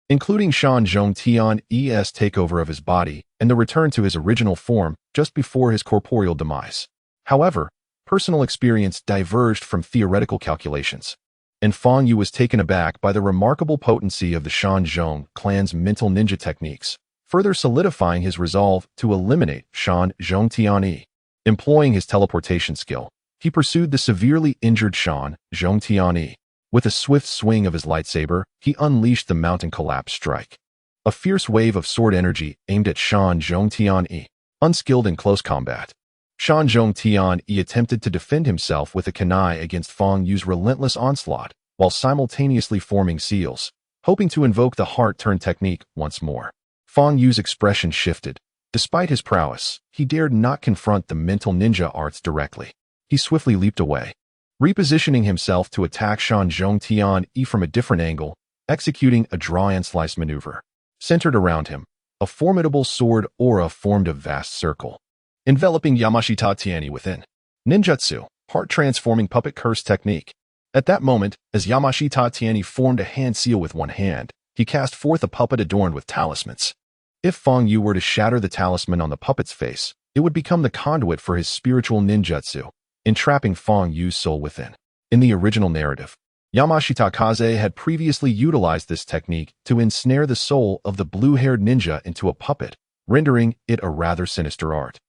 including Shan Zhongtian's takeover of his body and the return to his original form just before his corporeal demise. However, personal experience diverged from theoretical calculations, and Fang Yu was taken aback by the remarkable potency of the Shanzhong clan's mental ninja techniques, further solidifying his resolve to eliminate Shan Zhongtian. Employing his teleportation skill, he pursued the severely injured Shan Zhongtian. With a swift swing of his lightsaber, he unleashed the mountain collapse strike, a fierce wave of sword energy aimed at Shan Zhongtian. Unskilled in close combat, Shan Zhongtian attempted to defend himself with a kunai against Fang Yu's relentless onslaught, while simultaneously forming seals, hoping to invoke the heart-turn technique once more. Fang Yu's expression shifted. Despite his prowess, he dared not confront the mental ninja arts directly. He swiftly leaped away, repositioning himself to attack Shan Zhongtian from a different angle, executing a draw-and-slice maneuver. Centered around him, a formidable sword aura formed a vast circle, enveloping Yamashita Tiani within. Ninjutsu, heart-transforming puppet curse technique. At that moment, as Yamashita Tiani formed a hand seal with one hand, he cast forth a puppet adorned with talismans. If Fang Yu were to shatter the talisman on the puppet's face, it would become the conduit for his spiritual ninjutsu, entrapping Fang Yu's soul within. In the original narrative, Yamashita Kaze had previously utilized this technique to ensnare the soul of the blue-haired ninja into a puppet, rendering it a rather sinister art.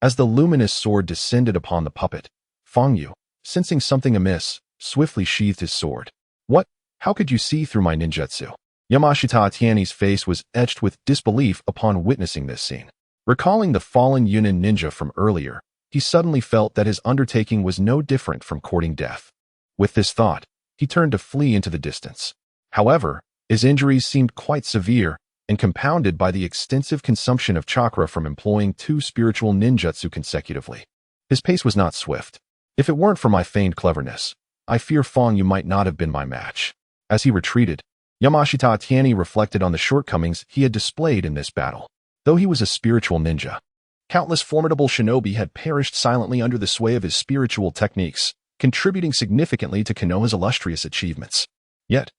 As the luminous sword descended upon the puppet, Fang Yu, sensing something amiss, swiftly sheathed his sword. What? How could you see through my ninjutsu? Yamashita Tiani's face was etched with disbelief upon witnessing this scene. Recalling the fallen Yunin ninja from earlier, he suddenly felt that his undertaking was no different from courting death. With this thought, he turned to flee into the distance. However, his injuries seemed quite severe and compounded by the extensive consumption of chakra from employing 2 spiritual ninjutsu consecutively. His pace was not swift. If it weren't for my feigned cleverness, I fear Fang Yu might not have been my match. As he retreated, Yamashita Tiani reflected on the shortcomings he had displayed in this battle. Though he was a spiritual ninja, countless formidable shinobi had perished silently under the sway of his spiritual techniques, contributing significantly to Konoha's illustrious achievements. Yet,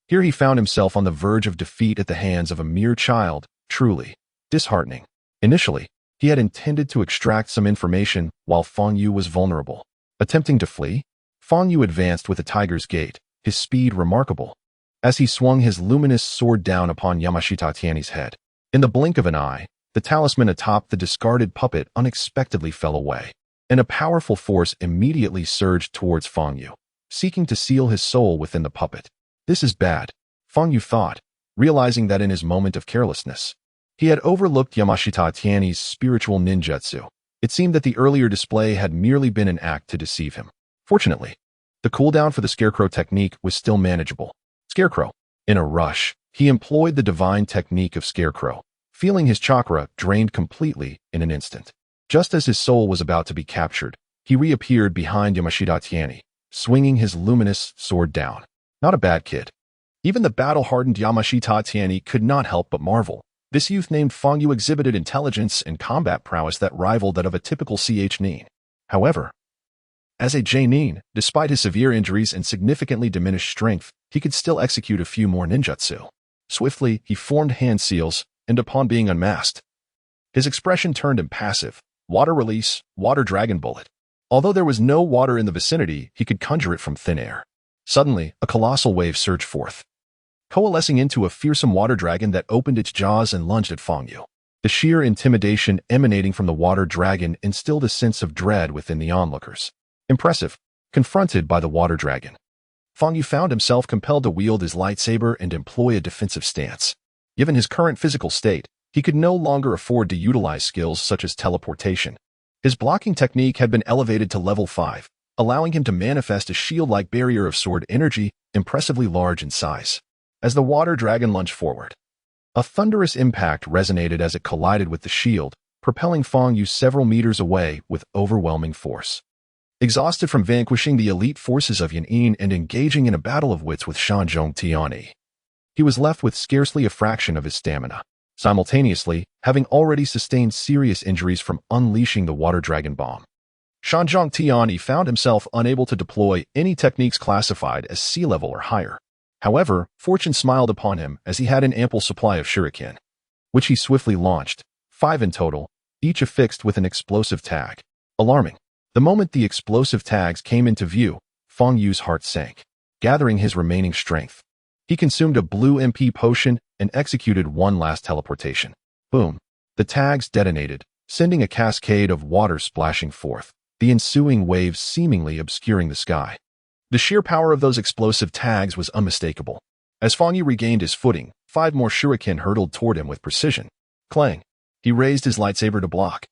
here he found himself on the verge of defeat at the hands of a mere child, truly disheartening. Initially, he had intended to extract some information while Fang Yu was vulnerable. Attempting to flee, Fang Yu advanced with a tiger's gait, his speed remarkable, as he swung his luminous sword down upon Yamashita Tiani's head. In the blink of an eye, the talisman atop the discarded puppet unexpectedly fell away, and a powerful force immediately surged towards Fang Yu, seeking to seal his soul within the puppet. This is bad, Fang Yu thought, realizing that in his moment of carelessness, he had overlooked Yamashita Tiani's spiritual ninjutsu. It seemed that the earlier display had merely been an act to deceive him. Fortunately, the cooldown for the Scarecrow technique was still manageable. Scarecrow. In a rush, he employed the divine technique of Scarecrow, feeling his chakra drained completely in an instant. Just as his soul was about to be captured, he reappeared behind Yamashita Tiani, swinging his luminous sword down. Not a bad kid. Even the battle-hardened Yamashita Tiani could not help but marvel. This youth named Fang Yu exhibited intelligence and combat prowess that rivaled that of a typical CH Nin. However, as a J Nin, despite his severe injuries and significantly diminished strength, he could still execute a few more ninjutsu. Swiftly, he formed hand seals, and upon being unmasked, his expression turned impassive. Water release, water dragon bullet. Although there was no water in the vicinity, he could conjure it from thin air. Suddenly, a colossal wave surged forth, coalescing into a fearsome water dragon that opened its jaws and lunged at Fang Yu. The sheer intimidation emanating from the water dragon instilled a sense of dread within the onlookers. Impressive. Confronted by the water dragon, Fang Yu found himself compelled to wield his lightsaber and employ a defensive stance. Given his current physical state, he could no longer afford to utilize skills such as teleportation. His blocking technique had been elevated to level 5, allowing him to manifest a shield-like barrier of sword energy, impressively large in size. As the water dragon lunged forward, a thunderous impact resonated as it collided with the shield, propelling Fang Yu several meters away with overwhelming force. Exhausted from vanquishing the elite forces of Yan and engaging in a battle of wits with Shanzhong Tiani, he was left with scarcely a fraction of his stamina, simultaneously having already sustained serious injuries from unleashing the water dragon bomb. Shanzhong Tiani found himself unable to deploy any techniques classified as sea level or higher. However, fortune smiled upon him as he had an ample supply of shuriken, which he swiftly launched, 5 in total, each affixed with an explosive tag. Alarming. The moment the explosive tags came into view, Fang Yu's heart sank. Gathering his remaining strength, he consumed a blue MP potion and executed one last teleportation. Boom. The tags detonated, sending a cascade of water splashing forth, the ensuing waves seemingly obscuring the sky. The sheer power of those explosive tags was unmistakable. As Fang Yu regained his footing, 5 more shuriken hurtled toward him with precision. Clang. He raised his lightsaber to block,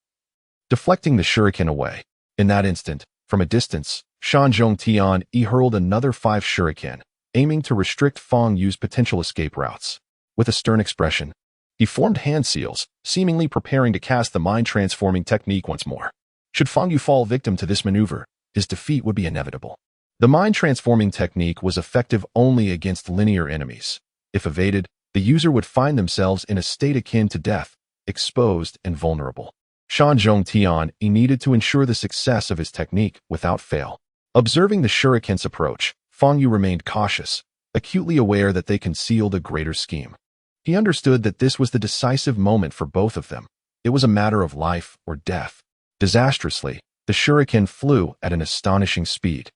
deflecting the shuriken away. In that instant, from a distance, Shanzhong Tian hurled another 5 shuriken, aiming to restrict Fang Yu's potential escape routes. With a stern expression, he formed hand seals, seemingly preparing to cast the mind-transforming technique once more. Should Fang Yu fall victim to this maneuver, his defeat would be inevitable. The mind-transforming technique was effective only against linear enemies. If evaded, the user would find themselves in a state akin to death, exposed and vulnerable. Shanzhong Tian needed to ensure the success of his technique without fail. Observing the shuriken's approach, Fang Yu remained cautious, acutely aware that they concealed a greater scheme. He understood that this was the decisive moment for both of them. It was a matter of life or death. Disastrously, the shuriken flew at an astonishing speed,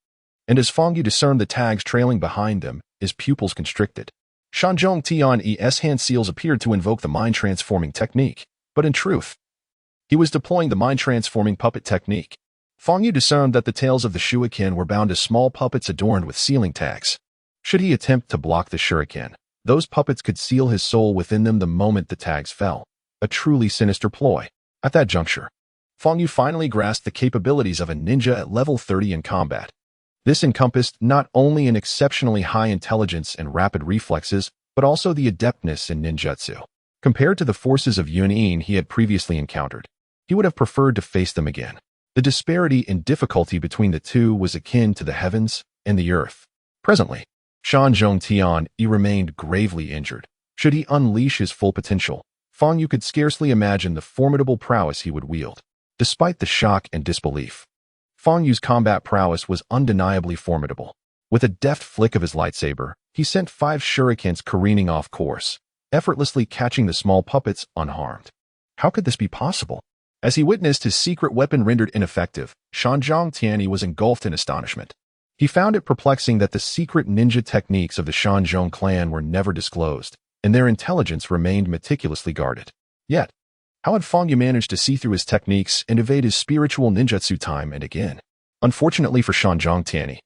and as Fang Yu discerned the tags trailing behind them, his pupils constricted. Shanzhong Tian's hand seals appeared to invoke the mind-transforming technique, but in truth, he was deploying the mind-transforming puppet technique. Fang Yu discerned that the tails of the shuriken were bound as small puppets adorned with sealing tags. Should he attempt to block the shuriken, those puppets could seal his soul within them the moment the tags fell. A truly sinister ploy. At that juncture, Fang Yu finally grasped the capabilities of a ninja at level 30 in combat. This encompassed not only an exceptionally high intelligence and rapid reflexes, but also the adeptness in ninjutsu. Compared to the forces of Yuan he had previously encountered, he would have preferred to face them again. The disparity in difficulty between the two was akin to the heavens and the earth. Presently, Shanzhong Tian remained gravely injured. Should he unleash his full potential, Fang Yu could scarcely imagine the formidable prowess he would wield. Despite the shock and disbelief, Fang Yu's combat prowess was undeniably formidable. With a deft flick of his lightsaber, he sent 5 shurikens careening off course, effortlessly catching the small puppets unharmed. How could this be possible? As he witnessed his secret weapon rendered ineffective, Shanzhong Tianyi was engulfed in astonishment. He found it perplexing that the secret ninja techniques of the Shanzhong clan were never disclosed, and their intelligence remained meticulously guarded. Yet, how had Feng Yu managed to see through his techniques and evade his spiritual ninjutsu time and again? Unfortunately for Shanzhong Tianyi,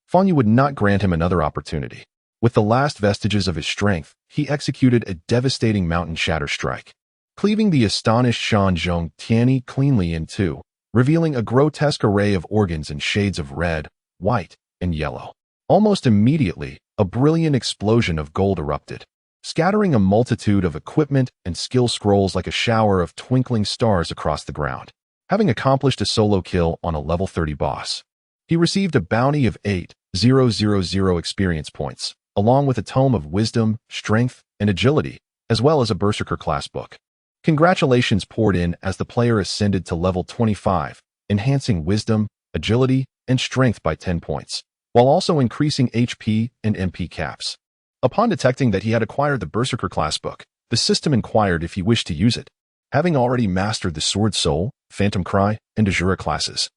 Feng Yu would not grant him another opportunity. With the last vestiges of his strength, he executed a devastating mountain shatter strike, cleaving the astonished Shanzhong Tianyi cleanly in two, revealing a grotesque array of organs in shades of red, white, and yellow. Almost immediately, a brilliant explosion of gold erupted, scattering a multitude of equipment and skill scrolls like a shower of twinkling stars across the ground. Having accomplished a solo kill on a level 30 boss, he received a bounty of 8,000 experience points, along with a tome of wisdom, strength, and agility, as well as a Berserker class book. Congratulations poured in as the player ascended to level 25, enhancing wisdom, agility, and strength by 10 points, while also increasing HP and MP caps. Upon detecting that he had acquired the Berserker class book, the system inquired if he wished to use it, having already mastered the Sword Soul, Phantom Cry, and Azura classes.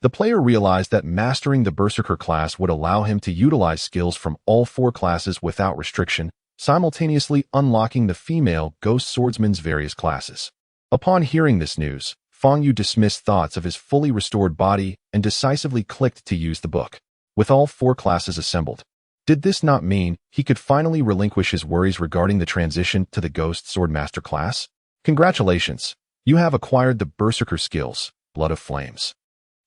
The player realized that mastering the Berserker class would allow him to utilize skills from all 4 classes without restriction, simultaneously unlocking the female Ghost Swordsman's various classes. Upon hearing this news, Feng Yu dismissed thoughts of his fully restored body and decisively clicked to use the book. With all 4 classes assembled, did this not mean he could finally relinquish his worries regarding the transition to the Ghost Swordmaster class? Congratulations! You have acquired the Berserker skills, Blood of Flames,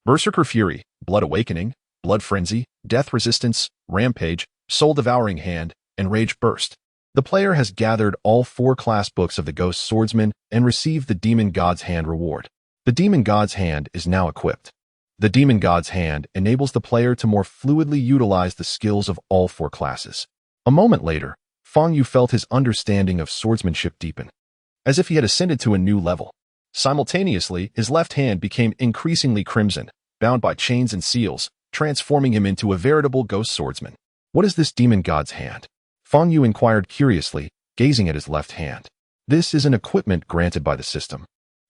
Berserker Fury, Blood Awakening, Blood Frenzy, Death Resistance, Rampage, Soul Devouring Hand, and Rage Burst. The player has gathered all 4 class books of the Ghost Swordsman and received the Demon God's Hand reward. The Demon God's Hand is now equipped. The Demon God's Hand enables the player to more fluidly utilize the skills of all 4 classes. A moment later, Feng Yu felt his understanding of swordsmanship deepen, as if he had ascended to a new level. Simultaneously, his left hand became increasingly crimson, bound by chains and seals, transforming him into a veritable ghost swordsman. What is this Demon God's Hand? Feng Yu inquired curiously, gazing at his left hand. This is an equipment granted by the system,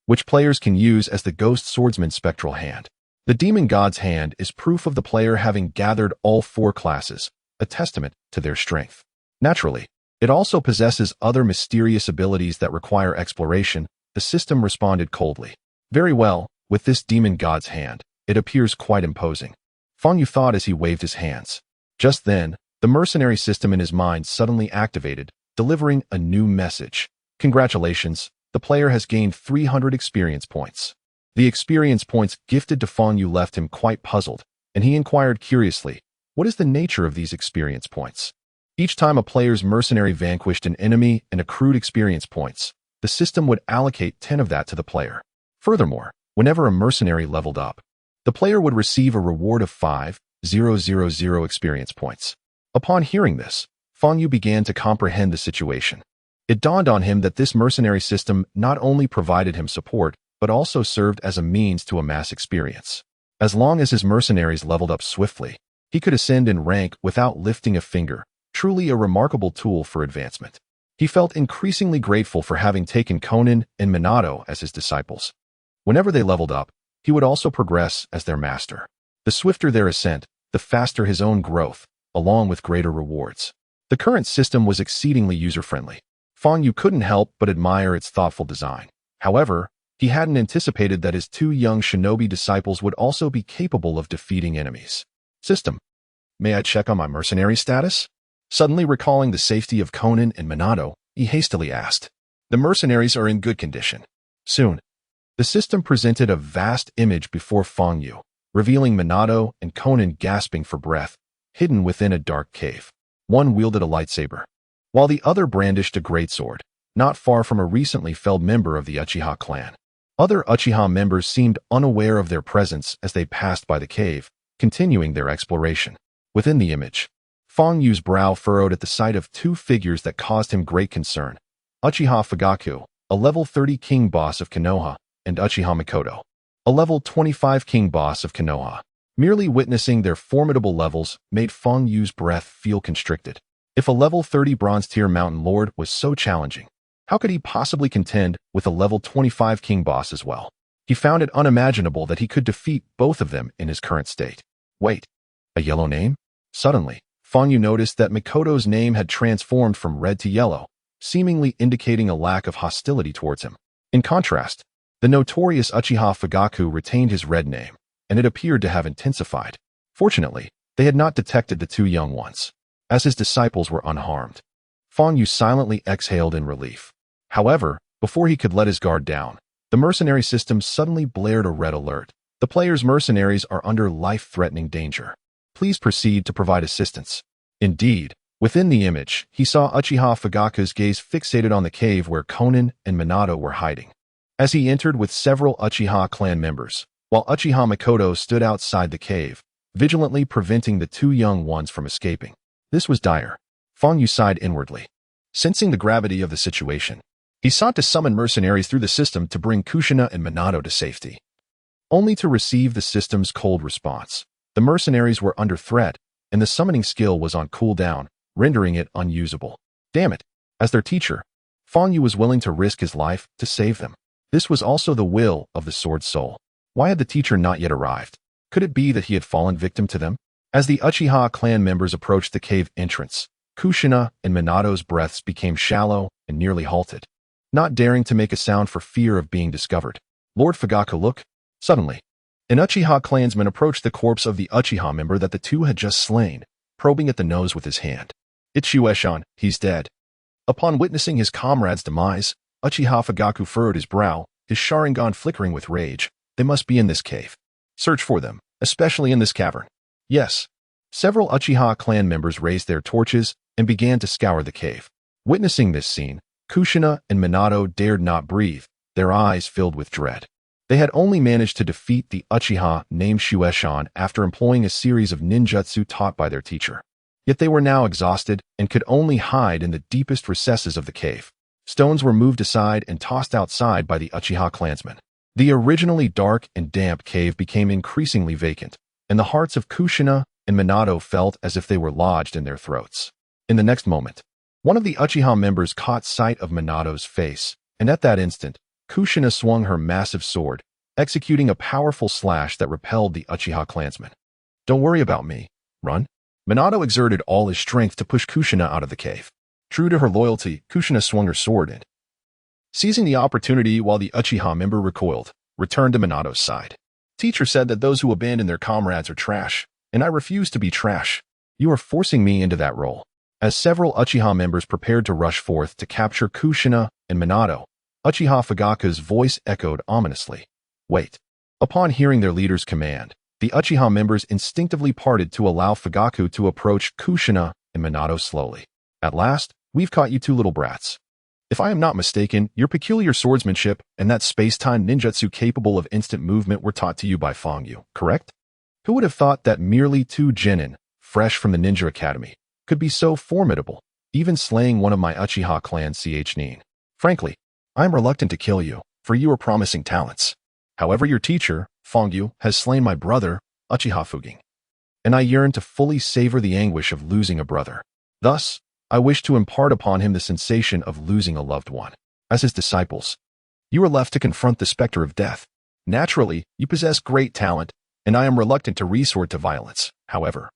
which players can use as the Ghost Swordsman's spectral hand. The Demon God's Hand is proof of the player having gathered all 4 classes, a testament to their strength. Naturally, it also possesses other mysterious abilities that require exploration. The system responded coldly. Very well, with this Demon God's Hand, it appears quite imposing. Feng Yu thought as he waved his hands. Just then, the mercenary system in his mind suddenly activated, delivering a new message. Congratulations, the player has gained 300 experience points. The experience points gifted to Feng Yu left him quite puzzled, and he inquired curiously, what is the nature of these experience points? Each time a player's mercenary vanquished an enemy and accrued experience points, the system would allocate 10 of that to the player. Furthermore, whenever a mercenary leveled up, the player would receive a reward of 5,000 experience points. Upon hearing this, Feng Yu began to comprehend the situation. It dawned on him that this mercenary system not only provided him support, but also served as a means to amass experience. As long as his mercenaries leveled up swiftly, he could ascend in rank without lifting a finger, truly a remarkable tool for advancement. He felt increasingly grateful for having taken Conan and Minato as his disciples. Whenever they leveled up, he would also progress as their master. The swifter their ascent, the faster his own growth, along with greater rewards. The current system was exceedingly user-friendly. Feng Yu couldn't help but admire its thoughtful design. However, he hadn't anticipated that his 2 young shinobi disciples would also be capable of defeating enemies. System, may I check on my mercenary status? Suddenly recalling the safety of Conan and Minato, he hastily asked. The mercenaries are in good condition. Soon, the system presented a vast image before Feng Yu, revealing Minato and Conan gasping for breath, hidden within a dark cave. One wielded a lightsaber, while the other brandished a greatsword, not far from a recently felled member of the Uchiha clan. Other Uchiha members seemed unaware of their presence as they passed by the cave, continuing their exploration. Within the image, Feng Yu's brow furrowed at the sight of 2 figures that caused him great concern. Uchiha Fugaku, a level 30 king boss of Konoha, and Uchiha Mikoto, a level 25 king boss of Konoha. Merely witnessing their formidable levels made Feng Yu's breath feel constricted. If a level 30 bronze tier mountain lord was so challenging, how could he possibly contend with a level 25 king boss as well? He found it unimaginable that he could defeat both of them in his current state. Wait, a yellow name? Suddenly, Fangyu noticed that Mikoto's name had transformed from red to yellow, seemingly indicating a lack of hostility towards him. In contrast, the notorious Uchiha Fugaku retained his red name, and it appeared to have intensified. Fortunately, they had not detected the two young ones, as his disciples were unharmed. Fangyu silently exhaled in relief. However, before he could let his guard down, the mercenary system suddenly blared a red alert. The player's mercenaries are under life-threatening danger. Please proceed to provide assistance. Indeed, within the image, he saw Uchiha Fugaku's gaze fixated on the cave where Konan and Minato were hiding. As he entered with several Uchiha clan members, while Uchiha Mikoto stood outside the cave, vigilantly preventing the two young ones from escaping. This was dire. Fangyu sighed inwardly. Sensing the gravity of the situation, he sought to summon mercenaries through the system to bring Kushina and Minato to safety. Only to receive the system's cold response. The mercenaries were under threat, and the summoning skill was on cooldown, rendering it unusable. Damn it! As their teacher, Fangyu was willing to risk his life to save them. This was also the will of the Sword Soul. Why had the teacher not yet arrived? Could it be that he had fallen victim to them? As the Uchiha clan members approached the cave entrance, Kushina and Minato's breaths became shallow and nearly halted, not daring to make a sound for fear of being discovered. Lord Fugaku, look! Suddenly, an Uchiha clansman approached the corpse of the Uchiha member that the two had just slain, probing at the nose with his hand. It's Shueishan, he's dead. Upon witnessing his comrade's demise, Uchiha Fugaku furrowed his brow, his Sharingan flickering with rage. They must be in this cave. Search for them, especially in this cavern. Yes. Several Uchiha clan members raised their torches and began to scour the cave. Witnessing this scene, Kushina and Minato dared not breathe, their eyes filled with dread. They had only managed to defeat the Uchiha named Shueishan after employing a series of ninjutsu taught by their teacher. Yet they were now exhausted and could only hide in the deepest recesses of the cave. Stones were moved aside and tossed outside by the Uchiha clansmen. The originally dark and damp cave became increasingly vacant, and the hearts of Kushina and Minato felt as if they were lodged in their throats. In the next moment, one of the Uchiha members caught sight of Minato's face, and at that instant, Kushina swung her massive sword, executing a powerful slash that repelled the Uchiha clansman. Don't worry about me. Run. Minato exerted all his strength to push Kushina out of the cave. True to her loyalty, Kushina swung her sword and, seizing the opportunity while the Uchiha member recoiled, returned to Minato's side. Teacher said that those who abandon their comrades are trash, and I refuse to be trash. You are forcing me into that role. As several Uchiha members prepared to rush forth to capture Kushina and Minato, Uchiha Fugaku's voice echoed ominously. Wait. Upon hearing their leader's command, the Uchiha members instinctively parted to allow Fugaku to approach Kushina and Minato slowly. At last, we've caught you two little brats. If I am not mistaken, your peculiar swordsmanship and that space-time ninjutsu capable of instant movement were taught to you by Fangyu, correct? Who would have thought that merely two genin, fresh from the ninja academy, could be so formidable, even slaying one of my Uchiha clan Nin? Frankly, I am reluctant to kill you, for you are promising talents. However, your teacher, Fangyu, has slain my brother, Uchiha Fuging, and I yearn to fully savor the anguish of losing a brother. Thus, I wish to impart upon him the sensation of losing a loved one. As his disciples, you are left to confront the specter of death. Naturally, you possess great talent, and I am reluctant to resort to violence. However,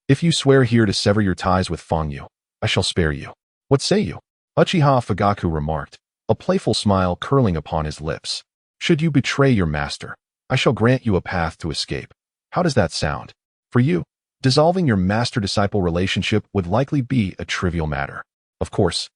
if you swear here to sever your ties with Fangyu, I shall spare you. What say you? Uchiha Fugaku remarked, a playful smile curling upon his lips. Should you betray your master, I shall grant you a path to escape. How does that sound? For you, dissolving your master-disciple relationship would likely be a trivial matter. Of course,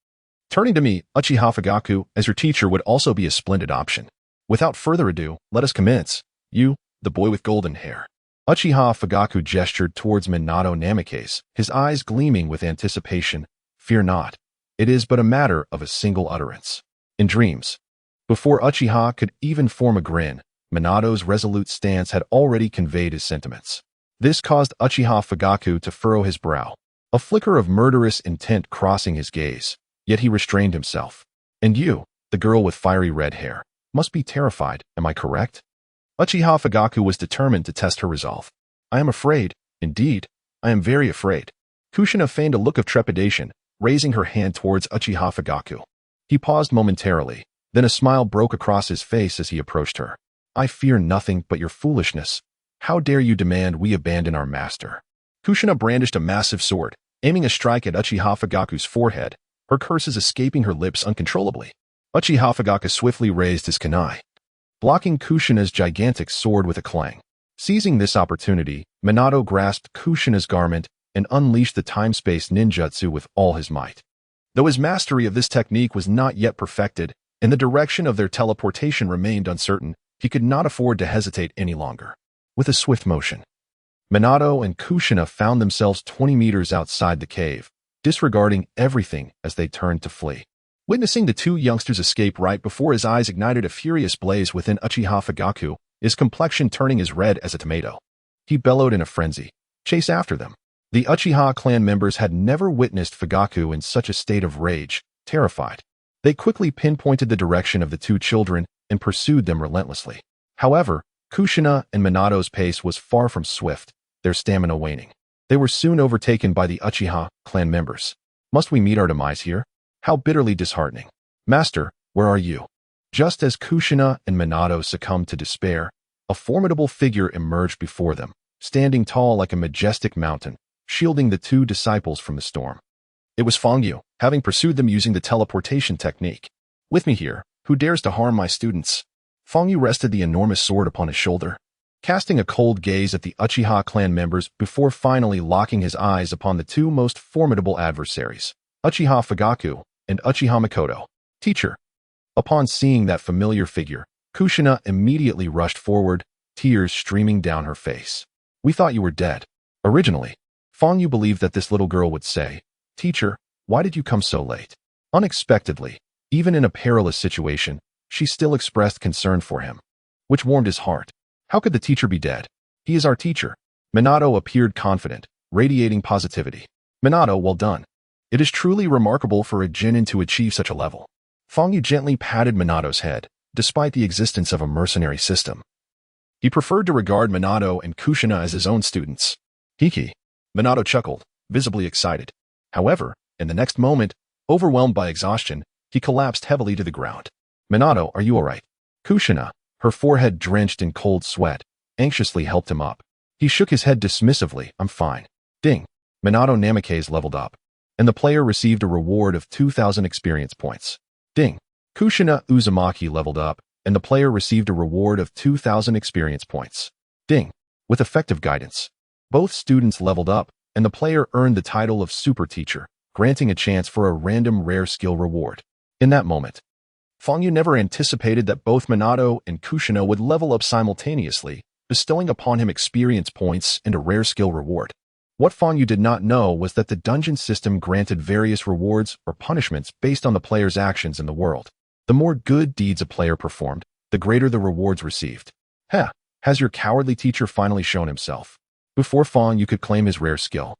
turning to me, Uchiha Fugaku, as your teacher would also be a splendid option. Without further ado, let us commence. You, the boy with golden hair. Uchiha Fugaku gestured towards Minato Namikaze, his eyes gleaming with anticipation. Fear not. It is but a matter of a single utterance. In dreams, before Uchiha could even form a grin, Minato's resolute stance had already conveyed his sentiments. This caused Uchiha Fugaku to furrow his brow, a flicker of murderous intent crossing his gaze, yet he restrained himself. And you, the girl with fiery red hair, must be terrified, am I correct? Uchiha Fugaku was determined to test her resolve. I am afraid, indeed, I am very afraid. Kushina feigned a look of trepidation, raising her hand towards Uchiha Fugaku. He paused momentarily, then a smile broke across his face as he approached her. I fear nothing but your foolishness. How dare you demand we abandon our master? Kushina brandished a massive sword, aiming a strike at Uchiha Fugaku's forehead, her curses escaping her lips uncontrollably. Uchiha Fugaku swiftly raised his kunai, blocking Kushina's gigantic sword with a clang. Seizing this opportunity, Minato grasped Kushina's garment and unleashed the time-space ninjutsu with all his might. Though his mastery of this technique was not yet perfected, and the direction of their teleportation remained uncertain, he could not afford to hesitate any longer. With a swift motion, Minato and Kushina found themselves 20 meters outside the cave, disregarding everything as they turned to flee. Witnessing the two youngsters escape right before his eyes ignited a furious blaze within Uchiha Fugaku, his complexion turning as red as a tomato. He bellowed in a frenzy, "Chase after them!" The Uchiha clan members had never witnessed Fugaku in such a state of rage, terrified. They quickly pinpointed the direction of the two children and pursued them relentlessly. However, Kushina and Minato's pace was far from swift, their stamina waning. They were soon overtaken by the Uchiha clan members. "Must we meet our demise here? How bitterly disheartening. Master, where are you?" Just as Kushina and Minato succumbed to despair, a formidable figure emerged before them, standing tall like a majestic mountain, shielding the two disciples from the storm. It was Fangyu, having pursued them using the teleportation technique. "With me here, who dares to harm my students?" Fangyu rested the enormous sword upon his shoulder, casting a cold gaze at the Uchiha clan members before finally locking his eyes upon the two most formidable adversaries, Uchiha Fugaku and Uchiha Mikoto. "Teacher." Upon seeing that familiar figure, Kushina immediately rushed forward, tears streaming down her face. "We thought you were dead." Originally, Fangyu believed that this little girl would say, "Teacher, why did you come so late?" Unexpectedly, even in a perilous situation, she still expressed concern for him, which warmed his heart. How could the teacher be dead? "He is our teacher." Minato appeared confident, radiating positivity. "Minato, well done. It is truly remarkable for a genin to achieve such a level." Fangyu gently patted Minato's head, despite the existence of a mercenary system. He preferred to regard Minato and Kushina as his own students. "Hiki." Minato chuckled, visibly excited. However, in the next moment, overwhelmed by exhaustion, he collapsed heavily to the ground. "Minato, are you all right?" Kushina, her forehead drenched in cold sweat, anxiously helped him up. He shook his head dismissively. "I'm fine." Ding. Minato Namikaze leveled up, and the player received a reward of 2,000 experience points. Ding. Kushina Uzumaki leveled up, and the player received a reward of 2,000 experience points. Ding. With effective guidance, both students leveled up, and the player earned the title of Super Teacher, granting a chance for a random rare skill reward. In that moment, Fangyu never anticipated that both Minato and Kushina would level up simultaneously, bestowing upon him experience points and a rare skill reward. What Fangyu did not know was that the dungeon system granted various rewards or punishments based on the player's actions in the world. The more good deeds a player performed, the greater the rewards received. Has your cowardly teacher finally shown himself? Before Fangyu could claim his rare skill,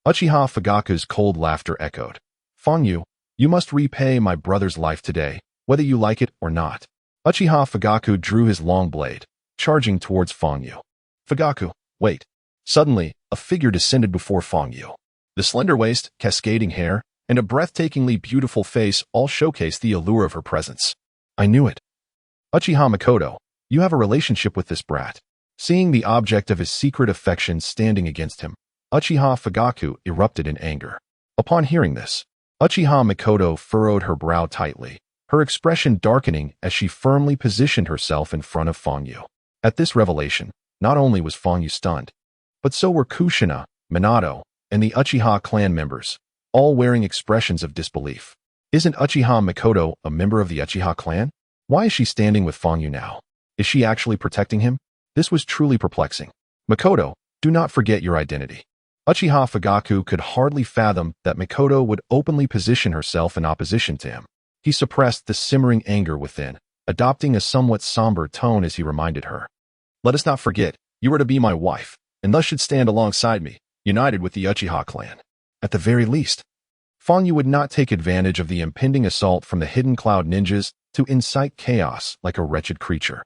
Uchiha Fugaku's cold laughter echoed. "Fangyu, you must repay my brother's life today, whether you like it or not." Uchiha Fugaku drew his long blade, charging towards Fangyu. "Fugaku, wait." Suddenly, a figure descended before Fangyu. The slender waist, cascading hair, and a breathtakingly beautiful face all showcased the allure of her presence. "I knew it." "Uchiha Mikoto, you have a relationship with this brat." Seeing the object of his secret affection standing against him, Uchiha Fugaku erupted in anger. Upon hearing this, Uchiha Mikoto furrowed her brow tightly, her expression darkening as she firmly positioned herself in front of Fangyu. At this revelation, not only was Fangyu stunned, but so were Kushina, Minato, and the Uchiha clan members, all wearing expressions of disbelief. Isn't Uchiha Mikoto a member of the Uchiha clan? Why is she standing with Fangyu now? Is she actually protecting him? This was truly perplexing. "Mikoto, do not forget your identity." Uchiha Fugaku could hardly fathom that Mikoto would openly position herself in opposition to him. He suppressed the simmering anger within, adopting a somewhat somber tone as he reminded her. "Let us not forget, you are to be my wife, and thus should stand alongside me, united with the Uchiha clan. At the very least." Fangyu would not take advantage of the impending assault from the Hidden Cloud ninjas to incite chaos like a wretched creature.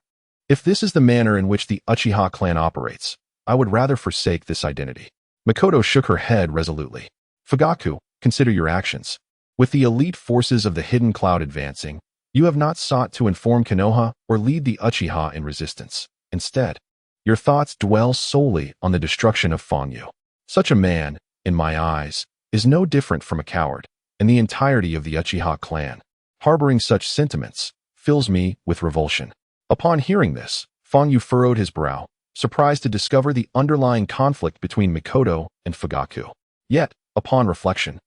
"If this is the manner in which the Uchiha clan operates, I would rather forsake this identity." Mikoto shook her head resolutely. "Fugaku, consider your actions. With the elite forces of the Hidden Cloud advancing, You have not sought to inform Konoha or lead the Uchiha in resistance. Instead, your thoughts dwell solely on the destruction of Fangyu. Such a man, in my eyes, is no different from a coward, and the entirety of the Uchiha clan, harboring such sentiments, fills me with revulsion. Upon hearing this, Fangyu furrowed his brow, surprised to discover the underlying conflict between Mikoto and Fugaku. Yet, upon reflection,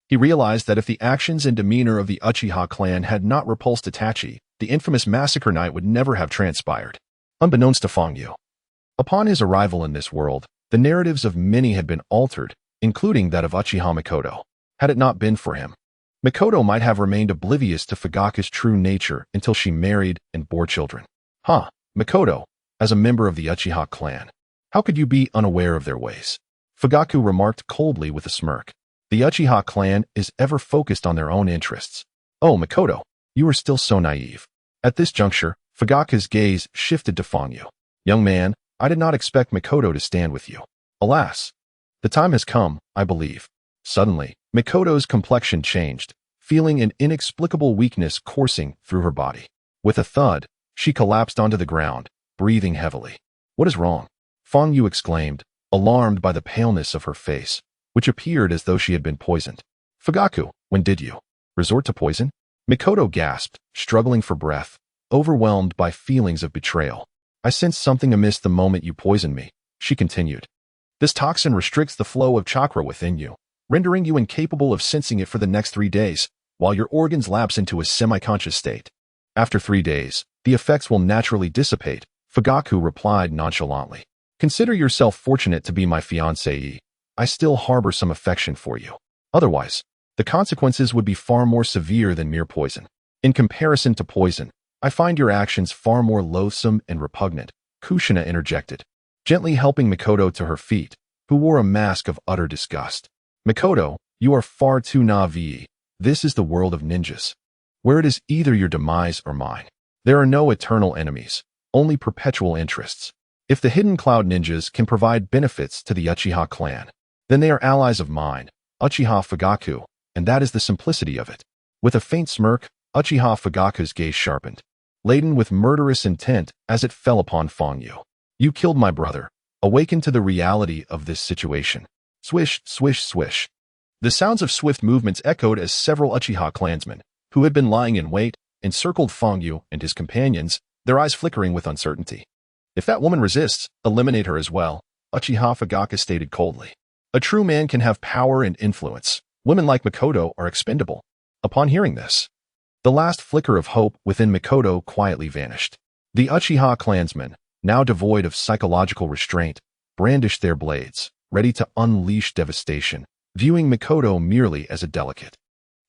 he realized that if the actions and demeanor of the Uchiha clan had not repulsed Itachi, the infamous massacre night would never have transpired. Unbeknownst to Fangyu, upon his arrival in this world, the narratives of many had been altered, including that of Uchiha Mikoto. Had it not been for him, Mikoto might have remained oblivious to Fugaku's true nature until she married and bore children. Mikoto, as a member of the Uchiha clan, how could you be unaware of their ways? Fugaku remarked coldly with a smirk. The Uchiha clan is ever focused on their own interests. Oh, Mikoto, you are still so naive. At this juncture, Fugaku's gaze shifted to Fangyu. Young man, I did not expect Mikoto to stand with you. Alas, the time has come, I believe. Suddenly, Mikoto's complexion changed, feeling an inexplicable weakness coursing through her body. With a thud, she collapsed onto the ground, breathing heavily. What is wrong? Fangyu exclaimed, alarmed by the paleness of her face, which appeared as though she had been poisoned. Fugaku, when did you resort to poison? Mikoto gasped, struggling for breath, overwhelmed by feelings of betrayal. I sensed something amiss the moment you poisoned me, she continued. This toxin restricts the flow of chakra within you, rendering you incapable of sensing it for the next 3 days, while your organs lapse into a semi-conscious state. After 3 days, the effects will naturally dissipate, Fugaku replied nonchalantly. Consider yourself fortunate to be my fiancée. I still harbor some affection for you. Otherwise, the consequences would be far more severe than mere poison. In comparison to poison, I find your actions far more loathsome and repugnant, Kushina interjected, gently helping Mikoto to her feet, who wore a mask of utter disgust. Mikoto, you are far too naive. This is the world of ninjas, where it is either your demise or mine. There are no eternal enemies, only perpetual interests. If the Hidden Cloud ninjas can provide benefits to the Uchiha clan, then they are allies of mine, Uchiha Fugaku, and that is the simplicity of it. With a faint smirk, Uchiha Fugaku's gaze sharpened, laden with murderous intent as it fell upon Fangyu. You killed my brother. Awaken to the reality of this situation. Swish, swish, swish. The sounds of swift movements echoed as several Uchiha clansmen, who had been lying in wait, encircled Fangyu and his companions, their eyes flickering with uncertainty. If that woman resists, eliminate her as well, Uchiha Fugaku stated coldly. A true man can have power and influence. Women like Mikoto are expendable. Upon hearing this, the last flicker of hope within Mikoto quietly vanished. The Uchiha clansmen, now devoid of psychological restraint, brandished their blades, ready to unleash devastation, viewing Mikoto merely as a delicate,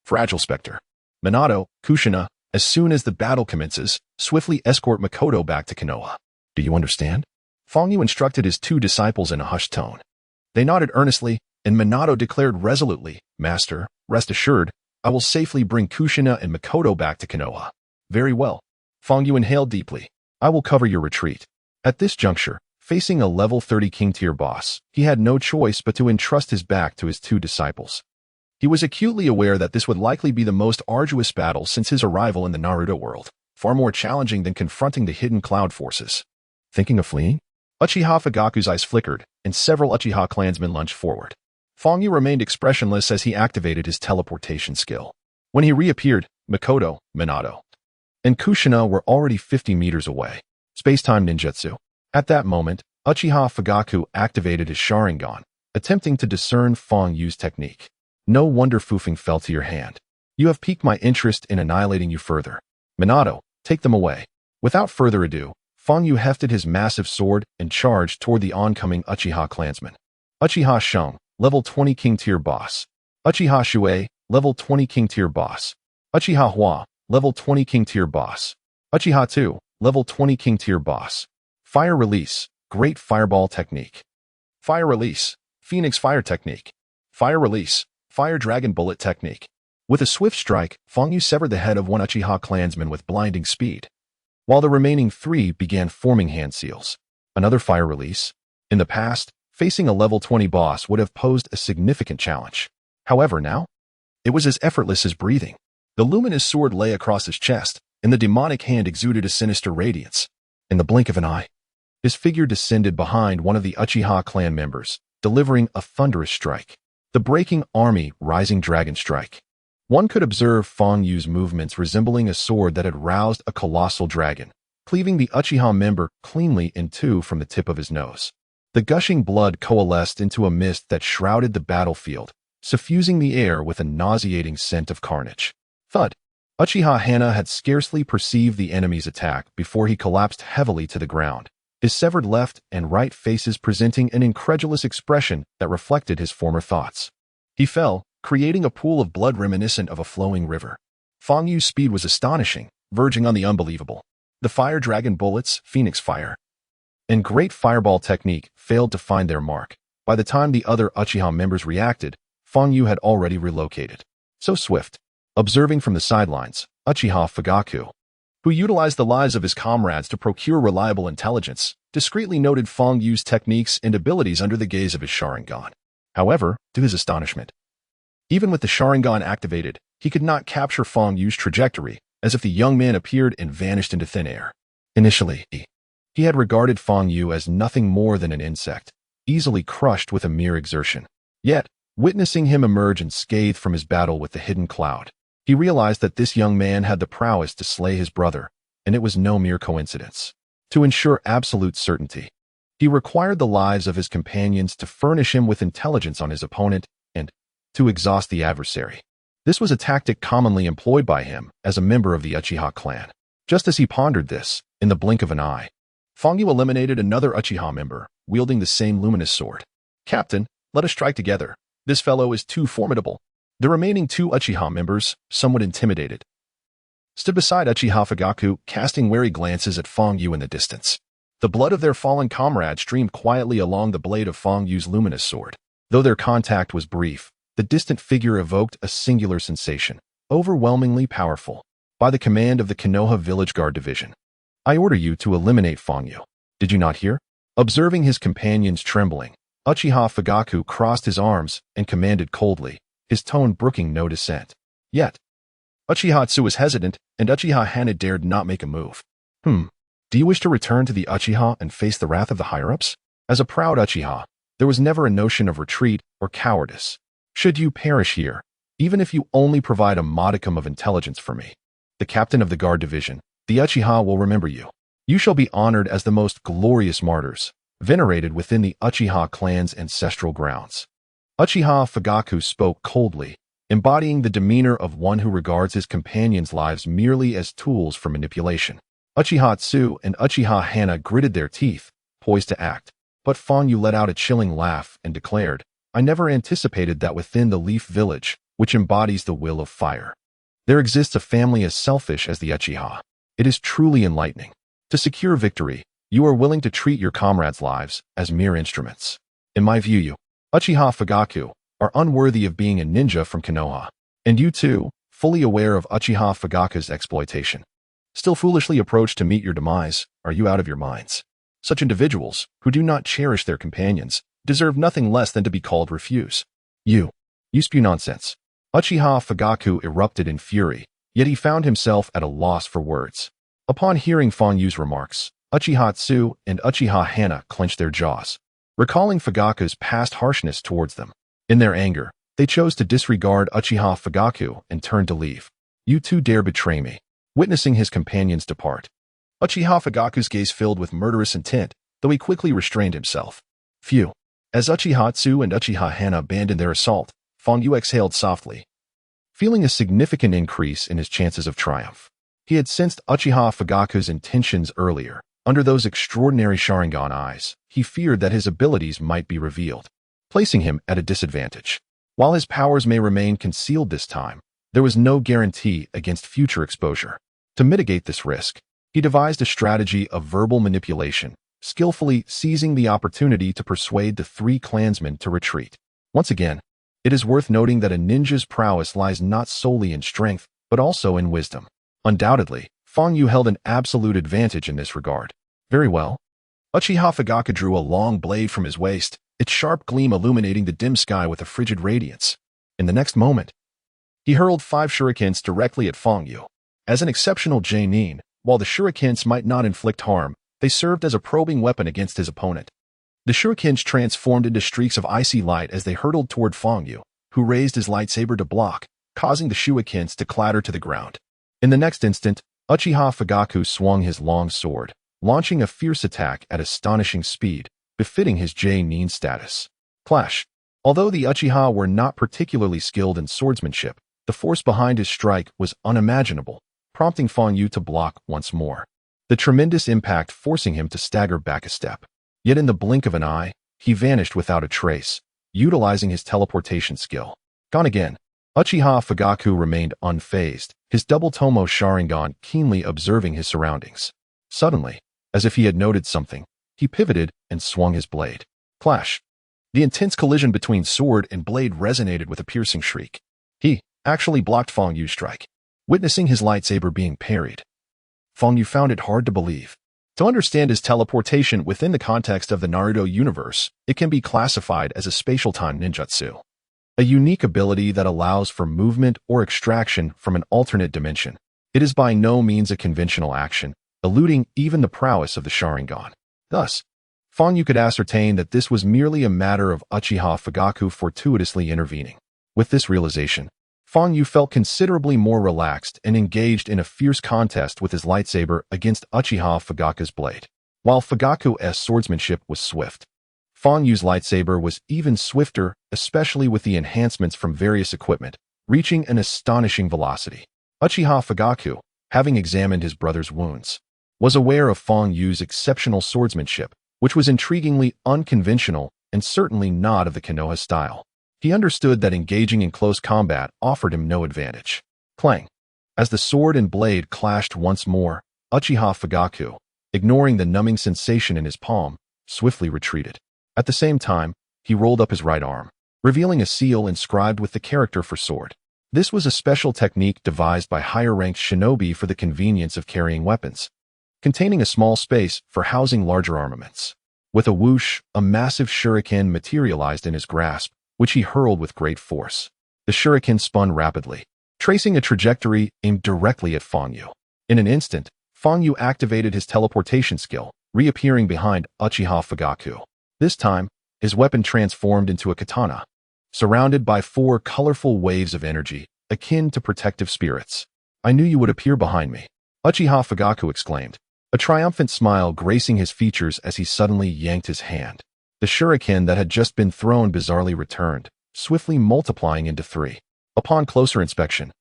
fragile specter. Minato, Kushina, as soon as the battle commences, swiftly escort Mikoto back to Konoha. Do you understand? Fangyu instructed his 2 disciples in a hushed tone. They nodded earnestly, and Minato declared resolutely, Master, rest assured, I will safely bring Kushina and Mikoto back to Konoha. Very well. Fangyu inhaled deeply. I will cover your retreat. At this juncture, facing a level 30 king tier boss, he had no choice but to entrust his back to his 2 disciples. He was acutely aware that this would likely be the most arduous battle since his arrival in the Naruto world, far more challenging than confronting the Hidden Cloud forces. Thinking of fleeing? Uchiha Fugaku's eyes flickered, and several Uchiha clansmen lunged forward. Fangyu remained expressionless as he activated his teleportation skill. When he reappeared, Mikoto, Minato, and Kushina were already 50 meters away. Space-time ninjutsu. At that moment, Uchiha Fugaku activated his Sharingan, attempting to discern Fangyu's technique. No wonder Fufeng fell to your hand. You have piqued my interest in annihilating you further. Minato, take them away. Without further ado, Fangyu hefted his massive sword and charged toward the oncoming Uchiha clansmen. Uchiha Shung, level 20 king tier boss. Uchiha Shuei, level 20 king tier boss. Uchiha Hua, level 20 king tier boss. Uchiha 2, level 20 king tier boss. Fire release, great fireball technique. Fire release, Phoenix fire technique. Fire release, fire dragon bullet technique. With a swift strike, Fangyu severed the head of one Uchiha clansman with blinding speed, while the remaining 3 began forming hand seals. Another fire release. In the past, facing a level 20 boss would have posed a significant challenge. However, now, it was as effortless as breathing. The luminous sword lay across his chest, and the demonic hand exuded a sinister radiance. In the blink of an eye, his figure descended behind one of the Uchiha clan members, delivering a thunderous strike. The breaking army rising dragon strike. One could observe Fang Yu's movements resembling a sword that had roused a colossal dragon, cleaving the Uchiha member cleanly in two from the tip of his nose. The gushing blood coalesced into a mist that shrouded the battlefield, suffusing the air with a nauseating scent of carnage. Thud! Uchiha Hana had scarcely perceived the enemy's attack before he collapsed heavily to the ground, his severed left and right faces presenting an incredulous expression that reflected his former thoughts. He fell, creating a pool of blood reminiscent of a flowing river. Fang Yu's speed was astonishing, verging on the unbelievable. The fire dragon bullets, Phoenix Fire, and Great Fireball technique failed to find their mark. By the time the other Uchiha members reacted, Fang Yu had already relocated. So swift. Observing from the sidelines, Uchiha Fugaku, who utilized the lives of his comrades to procure reliable intelligence, discreetly noted Fang Yu's techniques and abilities under the gaze of his Sharingan. However, to his astonishment, even with the Sharingan activated, he could not capture Fang Yu's trajectory, as if the young man appeared and vanished into thin air. Initially, he had regarded Fang Yu as nothing more than an insect, easily crushed with a mere exertion. Yet, witnessing him emerge unscathed from his battle with the hidden cloud, he realized that this young man had the prowess to slay his brother, and it was no mere coincidence. To ensure absolute certainty, he required the lives of his companions to furnish him with intelligence on his opponent and to exhaust the adversary. This was a tactic commonly employed by him as a member of the Uchiha clan. Just as he pondered this, in the blink of an eye, Fang Yu eliminated another Uchiha member, wielding the same luminous sword. "Captain, let us strike together. This fellow is too formidable." The remaining two Uchiha members, somewhat intimidated, stood beside Uchiha Fugaku, casting wary glances at Fang Yu in the distance. The blood of their fallen comrade streamed quietly along the blade of Fang Yu's luminous sword. Though their contact was brief, the distant figure evoked a singular sensation, overwhelmingly powerful. By the command of the Konoha Village Guard Division, I order you to eliminate Fang Yu. Did you not hear? Observing his companions trembling, Uchiha Fugaku crossed his arms and commanded coldly, his tone brooking no dissent. Yet, Uchiha Tsu was hesitant, and Uchiha Hana dared not make a move. Do you wish to return to the Uchiha and face the wrath of the higher-ups? As a proud Uchiha, there was never a notion of retreat or cowardice. Should you perish here, even if you only provide a modicum of intelligence for me, the captain of the guard division, the Uchiha will remember you. You shall be honored as the most glorious martyrs, venerated within the Uchiha clan's ancestral grounds. Uchiha Fugaku spoke coldly, embodying the demeanor of one who regards his companions' lives merely as tools for manipulation. Uchiha Tsu and Uchiha Hana gritted their teeth, poised to act. But Fang Yu let out a chilling laugh and declared, "I never anticipated that within the Leaf Village, which embodies the will of fire, there exists a family as selfish as the Uchiha. It is truly enlightening. To secure victory, you are willing to treat your comrades' lives as mere instruments. In my view, you, Uchiha Fugaku, are unworthy of being a ninja from Konoha. And you too, fully aware of Uchiha Fugaku's exploitation, still foolishly approach to meet your demise. Are you out of your minds? Such individuals, who do not cherish their companions, deserve nothing less than to be called refuse. You spew nonsense." Uchiha Fugaku erupted in fury, yet he found himself at a loss for words. Upon hearing Fang Yu's remarks, Uchiha Tsu and Uchiha Hana clenched their jaws, recalling Fugaku's past harshness towards them. In their anger, they chose to disregard Uchiha Fugaku and turned to leave. "You too dare betray me." Witnessing his companions depart, Uchiha Fugaku's gaze filled with murderous intent, though he quickly restrained himself. Phew. As Uchiha Tsu and Uchiha Hana abandoned their assault, Fang Yu exhaled softly, feeling a significant increase in his chances of triumph. He had sensed Uchiha Fugaku's intentions earlier. Under those extraordinary Sharingan eyes, he feared that his abilities might be revealed, placing him at a disadvantage. While his powers may remain concealed this time, there was no guarantee against future exposure. To mitigate this risk, he devised a strategy of verbal manipulation, skillfully seizing the opportunity to persuade the three clansmen to retreat. Once again, it is worth noting that a ninja's prowess lies not solely in strength, but also in wisdom. Undoubtedly, Fang Yu held an absolute advantage in this regard. Very well. Uchiha Fugaku drew a long blade from his waist, its sharp gleam illuminating the dim sky with a frigid radiance. In the next moment, He hurled 5 shurikens directly at Fang Yu. As an exceptional Jainin, while the shurikens might not inflict harm, they served as a probing weapon against his opponent. The shurikens transformed into streaks of icy light as they hurtled toward Fang Yu, who raised his lightsaber to block, causing the shurikens to clatter to the ground. In the next instant, Uchiha Fugaku swung his long sword, launching a fierce attack at astonishing speed, befitting his Jainin status. Clash. Although the Uchiha were not particularly skilled in swordsmanship, the force behind his strike was unimaginable, prompting Fang Yu to block once more. The tremendous impact forcing him to stagger back a step. Yet in the blink of an eye, he vanished without a trace, utilizing his teleportation skill. Gone again. Uchiha Fugaku remained unfazed, his double Tomo Sharingan keenly observing his surroundings. Suddenly, as if he had noted something, he pivoted and swung his blade. Clash. The intense collision between sword and blade resonated with a piercing shriek. He actually blocked Fang Yu's strike, witnessing his lightsaber being parried. Fang Yu found it hard to believe. To understand his teleportation within the context of the Naruto universe, it can be classified as a spatial time ninjutsu, a unique ability that allows for movement or extraction from an alternate dimension. It is by no means a conventional action, eluding even the prowess of the Sharingan. Thus, Fang Yu could ascertain that this was merely a matter of Uchiha Fugaku fortuitously intervening. With this realization, Fang Yu felt considerably more relaxed and engaged in a fierce contest with his lightsaber against Uchiha Fugaku's blade. While Fugaku's swordsmanship was swift, Fang Yu's lightsaber was even swifter, especially with the enhancements from various equipment, reaching an astonishing velocity. Uchiha Fugaku, having examined his brother's wounds, was aware of Fang Yu's exceptional swordsmanship, which was intriguingly unconventional and certainly not of the Konoha style. He understood that engaging in close combat offered him no advantage. Clang. As the sword and blade clashed once more, Uchiha Fugaku, ignoring the numbing sensation in his palm, swiftly retreated. At the same time, he rolled up his right arm, revealing a seal inscribed with the character for sword. This was a special technique devised by higher-ranked shinobi for the convenience of carrying weapons, containing a small space for housing larger armaments. With a whoosh, a massive shuriken materialized in his grasp, which he hurled with great force. The shuriken spun rapidly, tracing a trajectory aimed directly at Fang Yu. In an instant, Fang Yu activated his teleportation skill, reappearing behind Uchiha Fugaku. This time, his weapon transformed into a katana, surrounded by 4 colorful waves of energy, akin to protective spirits. "I knew you would appear behind me," Uchiha Fugaku exclaimed, a triumphant smile gracing his features as he suddenly yanked his hand. The shuriken that had just been thrown bizarrely returned, swiftly multiplying into 3. Upon closer inspection,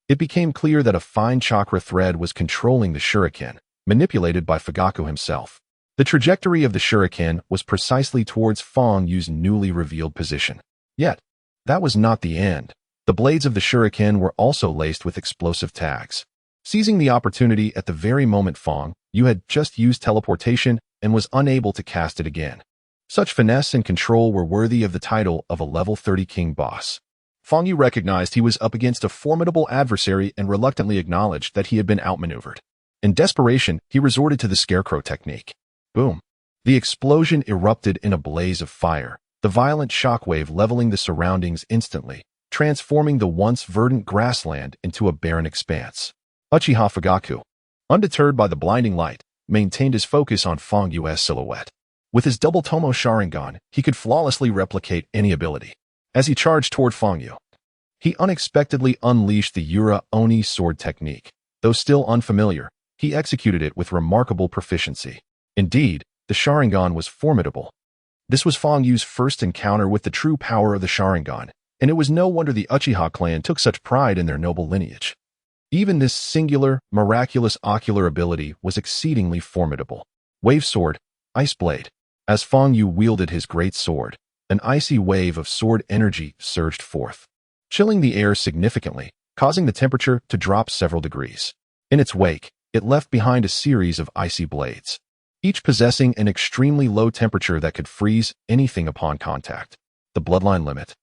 it became clear that a fine chakra thread was controlling the shuriken, manipulated by Fugaku himself. The trajectory of the shuriken was precisely towards Fang Yu's newly revealed position. Yet, that was not the end. The blades of the shuriken were also laced with explosive tags. Seizing the opportunity at the very moment Fang Yu had just used teleportation and was unable to cast it again. Such finesse and control were worthy of the title of a level 30 king boss. Fang Yu recognized he was up against a formidable adversary and reluctantly acknowledged that he had been outmaneuvered. In desperation, he resorted to the scarecrow technique. Boom. The explosion erupted in a blaze of fire, the violent shockwave leveling the surroundings instantly, transforming the once verdant grassland into a barren expanse. Uchiha Fugaku, undeterred by the blinding light, maintained his focus on Fang Yu's silhouette. With his double Tomo Sharingan, he could flawlessly replicate any ability. As he charged toward Fang Yu, he unexpectedly unleashed the Yura Oni sword technique. Though still unfamiliar, he executed it with remarkable proficiency. Indeed, the Sharingan was formidable. This was Fang Yu's first encounter with the true power of the Sharingan, and it was no wonder the Uchiha clan took such pride in their noble lineage. Even this singular, miraculous ocular ability was exceedingly formidable. Wave Sword, Ice Blade. As Fang Yu wielded his great sword, an icy wave of sword energy surged forth, chilling the air significantly, causing the temperature to drop several degrees. In its wake, it left behind a series of icy blades, each possessing an extremely low temperature that could freeze anything upon contact. The bloodline limit.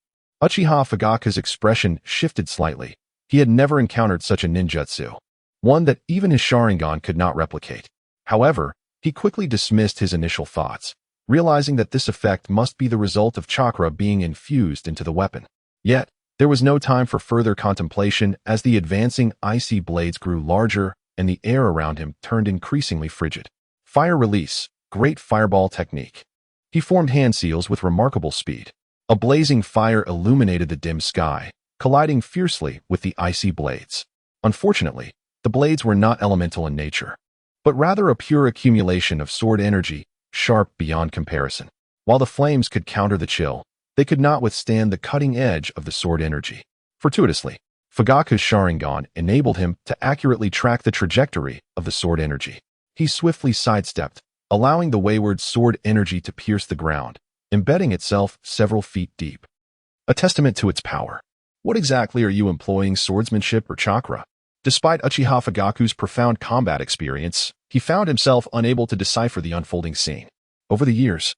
Uchiha Fugaku's expression shifted slightly. He had never encountered such a ninjutsu, one that even his Sharingan could not replicate. However, he quickly dismissed his initial thoughts, realizing that this effect must be the result of chakra being infused into the weapon. Yet, There was no time for further contemplation as the advancing icy blades grew larger and the air around him turned increasingly frigid. Fire release, great fireball technique. He formed hand seals with remarkable speed. A blazing fire illuminated the dim sky, colliding fiercely with the icy blades. Unfortunately, the blades were not elemental in nature, but rather a pure accumulation of sword energy, sharp beyond comparison. While the flames could counter the chill, they could not withstand the cutting edge of the sword energy. Fortuitously, Fugaku's Sharingan enabled him to accurately track the trajectory of the sword energy. He swiftly sidestepped, allowing the wayward sword energy to pierce the ground, embedding itself several feet deep. A testament to its power. What exactly are you employing, swordsmanship or chakra? Despite Uchiha Fugaku's profound combat experience, he found himself unable to decipher the unfolding scene. Over the years,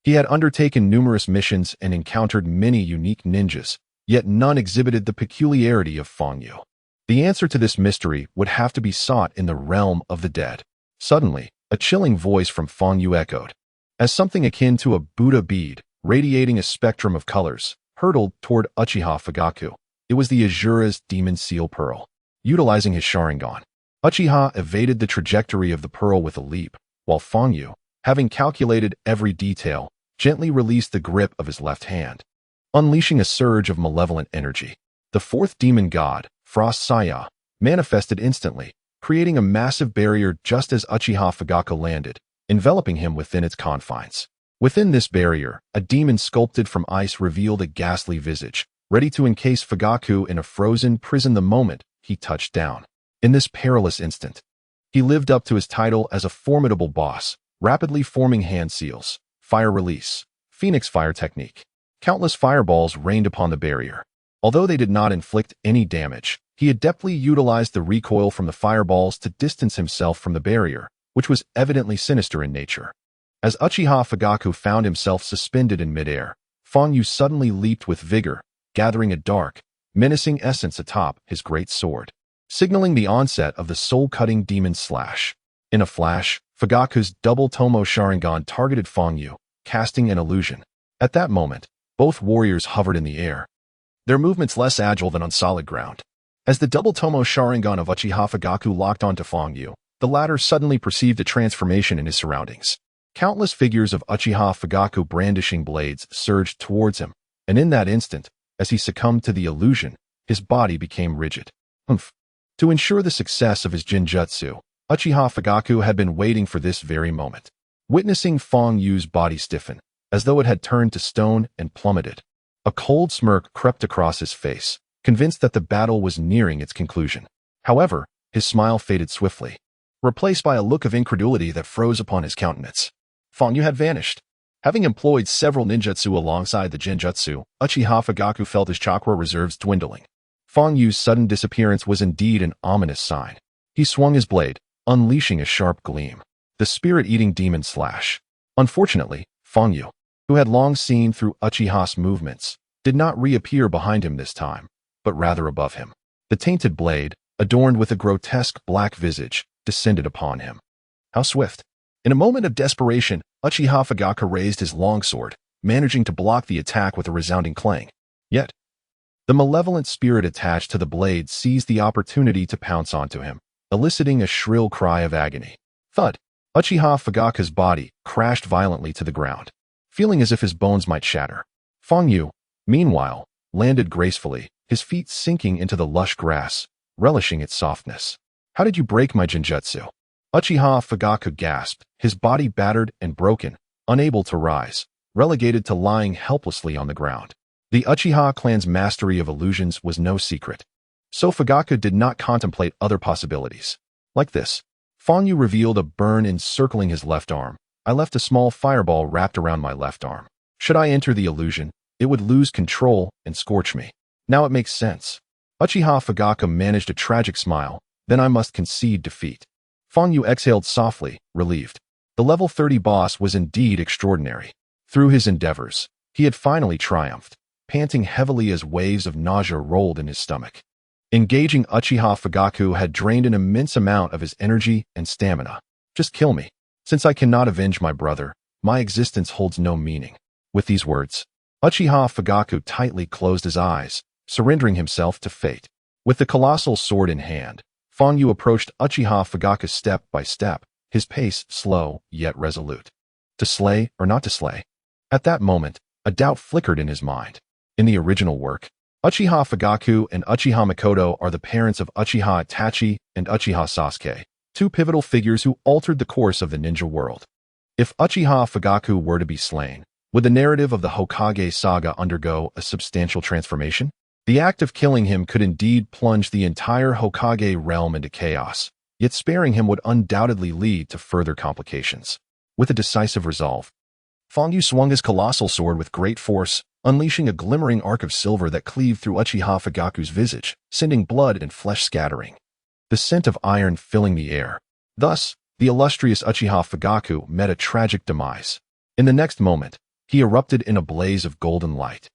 he had undertaken numerous missions and encountered many unique ninjas, yet none exhibited the peculiarity of Feng Yu. The answer to this mystery would have to be sought in the realm of the dead. Suddenly, a chilling voice from Feng Yu echoed. As something akin to a Buddha bead, radiating a spectrum of colors, hurtled toward Uchiha Fugaku. It was the Azura's demon seal pearl. Utilizing his Sharingan, Uchiha evaded the trajectory of the pearl with a leap, while Feng Yu, having calculated every detail, gently released the grip of his left hand, unleashing a surge of malevolent energy. The fourth demon god, Frost Saya, manifested instantly, creating a massive barrier just as Uchiha Fugaku landed, enveloping him within its confines. Within this barrier, a demon sculpted from ice revealed a ghastly visage, ready to encase Fugaku in a frozen prison the moment he touched down. In this perilous instant, he lived up to his title as a formidable boss, rapidly forming hand seals, fire release, phoenix fire technique. Countless fireballs rained upon the barrier. Although they did not inflict any damage, he adeptly utilized the recoil from the fireballs to distance himself from the barrier, which was evidently sinister in nature. As Uchiha Fugaku found himself suspended in midair, Feng Yu suddenly leaped with vigor, gathering a dark, menacing essence atop his great sword, signaling the onset of the soul-cutting demon slash. In a flash, Fugaku's double Tomo Sharingan targeted Feng Yu, casting an illusion. At that moment, both warriors hovered in the air, their movements less agile than on solid ground. As the double Tomo Sharingan of Uchiha Fugaku locked onto Feng Yu, the latter suddenly perceived a transformation in his surroundings. Countless figures of Uchiha Fugaku brandishing blades surged towards him, and in that instant, as he succumbed to the illusion, his body became rigid. To ensure the success of his Jinjutsu, Uchiha Fugaku had been waiting for this very moment. Witnessing Feng Yu's body stiffen, as though it had turned to stone and plummeted, a cold smirk crept across his face, convinced that the battle was nearing its conclusion. However, his smile faded swiftly, replaced by a look of incredulity that froze upon his countenance. Feng Yu had vanished. Having employed several ninjutsu alongside the Jinjutsu, Uchiha Fugaku felt his chakra reserves dwindling. Feng Yu's sudden disappearance was indeed an ominous sign. He swung his blade, unleashing a sharp gleam, the spirit-eating demon slash. Unfortunately, Feng Yu, who had long seen through Uchiha's movements, did not reappear behind him this time, but rather above him. The tainted blade, adorned with a grotesque black visage, descended upon him. How swift! In a moment of desperation, Uchiha Fugaku raised his longsword, managing to block the attack with a resounding clang. Yet, the malevolent spirit attached to the blade seized the opportunity to pounce onto him, eliciting a shrill cry of agony. Thud! Uchiha Fugaku's body crashed violently to the ground, feeling as if his bones might shatter. Feng Yu, meanwhile, landed gracefully, his feet sinking into the lush grass, relishing its softness. How did you break my Jinjutsu? Uchiha Fugaku gasped, his body battered and broken, unable to rise, relegated to lying helplessly on the ground. The Uchiha clan's mastery of illusions was no secret, so Fugaku did not contemplate other possibilities. Like this, Feng Yu revealed a burn encircling his left arm. I left a small fireball wrapped around my left arm. Should I enter the illusion, it would lose control and scorch me. Now it makes sense. Uchiha Fugaku managed a tragic smile, then I must concede defeat. Feng Yu exhaled softly, relieved. The level 30 boss was indeed extraordinary. Through his endeavors, he had finally triumphed, panting heavily as waves of nausea rolled in his stomach. Engaging Uchiha Fugaku had drained an immense amount of his energy and stamina. Just kill me. Since I cannot avenge my brother, my existence holds no meaning. With these words, Uchiha Fugaku tightly closed his eyes, surrendering himself to fate. With the colossal sword in hand, Fang Yu approached Uchiha Fugaku step by step, his pace slow yet resolute. To slay or not to slay? At that moment, a doubt flickered in his mind. In the original work, Uchiha Fugaku and Uchiha Mikoto are the parents of Uchiha Itachi and Uchiha Sasuke, two pivotal figures who altered the course of the ninja world. If Uchiha Fugaku were to be slain, would the narrative of the Hokage saga undergo a substantial transformation? The act of killing him could indeed plunge the entire Hokage realm into chaos, yet sparing him would undoubtedly lead to further complications. With a decisive resolve, Fang Yu swung his colossal sword with great force, unleashing a glimmering arc of silver that cleaved through Uchiha Fugaku's visage, sending blood and flesh scattering. The scent of iron filling the air. Thus, the illustrious Uchiha Fugaku met a tragic demise. In the next moment, he erupted in a blaze of golden light,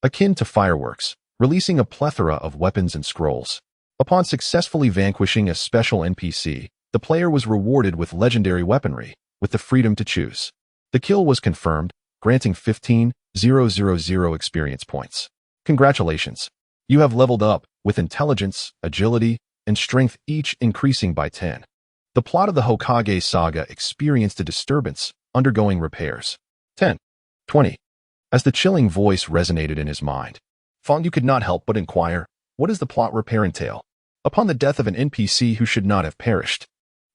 akin to fireworks, releasing a plethora of weapons and scrolls. Upon successfully vanquishing a special NPC, the player was rewarded with legendary weaponry, with the freedom to choose. The kill was confirmed, granting 15,000 experience points. Congratulations! You have leveled up, with intelligence, agility, and strength each increasing by 10. The plot of the Hokage saga experienced a disturbance, undergoing repairs. 10. 20. As the chilling voice resonated in his mind, Fang Yu could not help but inquire, what does the plot repair entail? Upon the death of an NPC who should not have perished,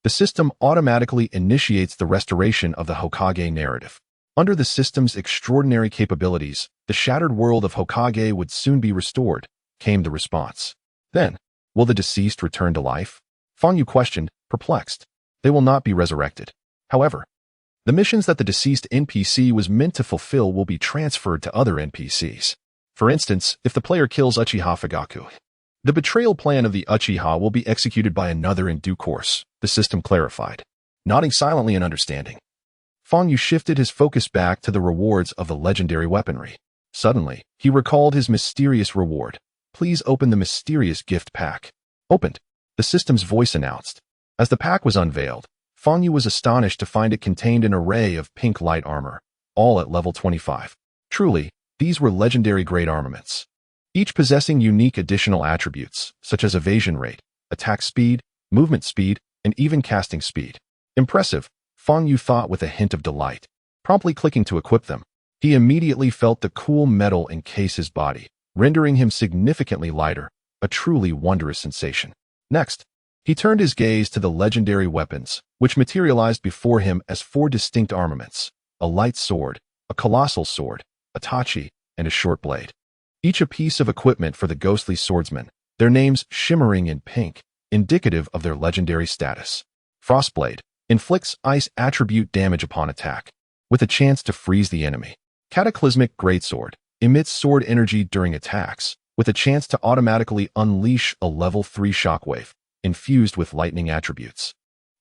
the system automatically initiates the restoration of the Hokage narrative. Under the system's extraordinary capabilities, the shattered world of Hokage would soon be restored, came the response. Then, will the deceased return to life? Fang Yu questioned, perplexed. They will not be resurrected. However, the missions that the deceased NPC was meant to fulfill will be transferred to other NPCs. For instance, if the player kills Uchiha Fugaku, the betrayal plan of the Uchiha will be executed by another in due course, the system clarified. Nodding silently in understanding, Fang Yu shifted his focus back to the rewards of the legendary weaponry. Suddenly, he recalled his mysterious reward. Please open the mysterious gift pack. Opened, the system's voice announced. As the pack was unveiled, Fang Yu was astonished to find it contained an array of pink light armor, all at level 25. Truly, these were legendary-grade armaments, each possessing unique additional attributes, such as evasion rate, attack speed, movement speed, and even casting speed. Impressive, Fang Yu thought with a hint of delight. Promptly clicking to equip them, he immediately felt the cool metal encase his body, rendering him significantly lighter, a truly wondrous sensation. Next, he turned his gaze to the legendary weapons, which materialized before him as 4 distinct armaments: a light sword, a colossal sword, a tachi, and a short blade. Each a piece of equipment for the ghostly swordsman, their names shimmering in pink, indicative of their legendary status. Frostblade inflicts ice attribute damage upon attack, with a chance to freeze the enemy. Cataclysmic Greatsword emits sword energy during attacks, with a chance to automatically unleash a level 3 shockwave, infused with lightning attributes.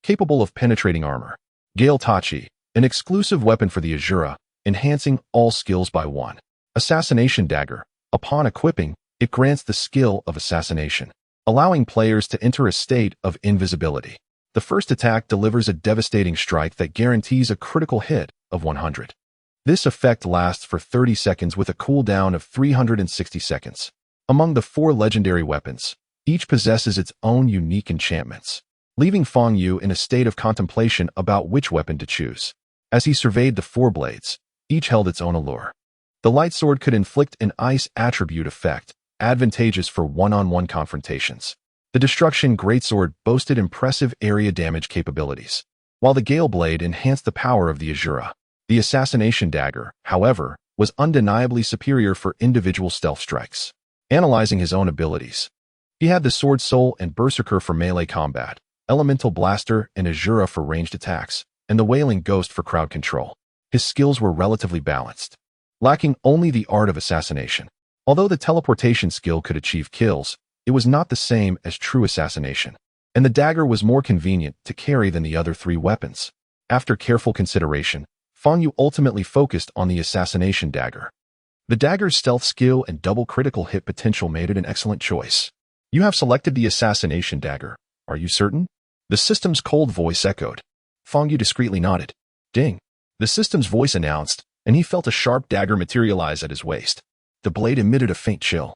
Capable of penetrating armor. Gale Tachi, an exclusive weapon for the Azura, enhancing all skills by 1. Assassination Dagger. Upon equipping, it grants the skill of assassination, allowing players to enter a state of invisibility. The first attack delivers a devastating strike that guarantees a critical hit of 100. This effect lasts for 30 seconds with a cooldown of 360 seconds. Among the 4 legendary weapons, each possesses its own unique enchantments, leaving Fang Yu in a state of contemplation about which weapon to choose. As he surveyed the 4 blades, each held its own allure. The light sword could inflict an ice attribute effect, advantageous for one-on-one confrontations. The Destruction Greatsword boasted impressive area damage capabilities, while the Gale Blade enhanced the power of the Azura. The Assassination Dagger, however, was undeniably superior for individual stealth strikes. Analyzing his own abilities, he had the Sword Soul and Berserker for melee combat, Elemental Blaster and Azura for ranged attacks, and the Wailing Ghost for crowd control. His skills were relatively balanced, lacking only the art of assassination. Although the teleportation skill could achieve kills, it was not the same as true assassination, and the dagger was more convenient to carry than the other 3 weapons. After careful consideration, Fang Yu ultimately focused on the assassination dagger. The dagger's stealth skill and double critical hit potential made it an excellent choice. You have selected the assassination dagger. Are you certain? The system's cold voice echoed. Fang Yu discreetly nodded. Ding. The system's voice announced, and he felt a sharp dagger materialize at his waist. The blade emitted a faint chill.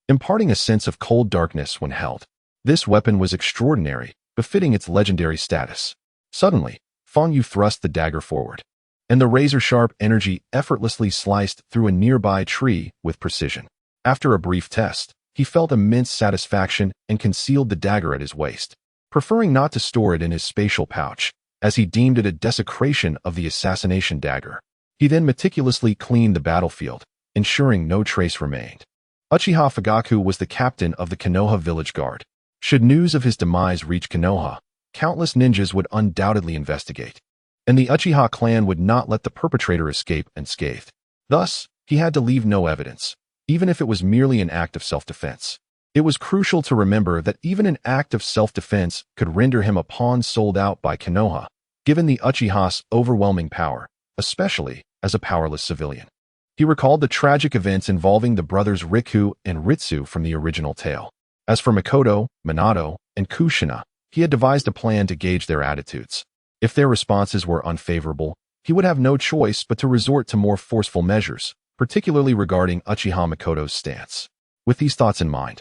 imparting a sense of cold darkness when held. This weapon was extraordinary, befitting its legendary status. Suddenly, Fang Yu thrust the dagger forward, and the razor-sharp energy effortlessly sliced through a nearby tree with precision. After a brief test, he felt immense satisfaction and concealed the dagger at his waist, preferring not to store it in his spatial pouch, as he deemed it a desecration of the assassination dagger. He then meticulously cleaned the battlefield, ensuring no trace remained. Uchiha Fugaku was the captain of the Konoha village guard. Should news of his demise reach Konoha, countless ninjas would undoubtedly investigate, and the Uchiha clan would not let the perpetrator escape unscathed. Thus, he had to leave no evidence, even if it was merely an act of self-defense. It was crucial to remember that even an act of self-defense could render him a pawn sold out by Konoha, given the Uchiha's overwhelming power, especially as a powerless civilian. He recalled the tragic events involving the brothers Riku and Ritsu from the original tale. As for Mikoto, Minato, and Kushina, he had devised a plan to gauge their attitudes. If their responses were unfavorable, he would have no choice but to resort to more forceful measures, particularly regarding Uchiha Mikoto's stance. With these thoughts in mind,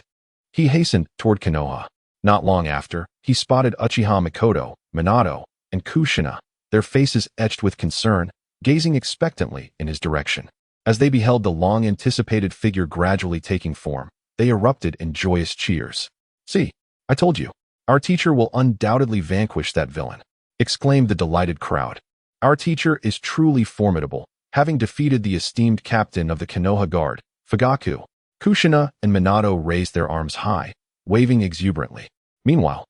he hastened toward Konoha. Not long after, he spotted Uchiha Mikoto, Minato, and Kushina, their faces etched with concern, gazing expectantly in his direction. As they beheld the long-anticipated figure gradually taking form, they erupted in joyous cheers. "See, I told you, our teacher will undoubtedly vanquish that villain," exclaimed the delighted crowd. "Our teacher is truly formidable, having defeated the esteemed captain of the Konoha Guard, Fugaku." Kushina and Minato raised their arms high, waving exuberantly. Meanwhile,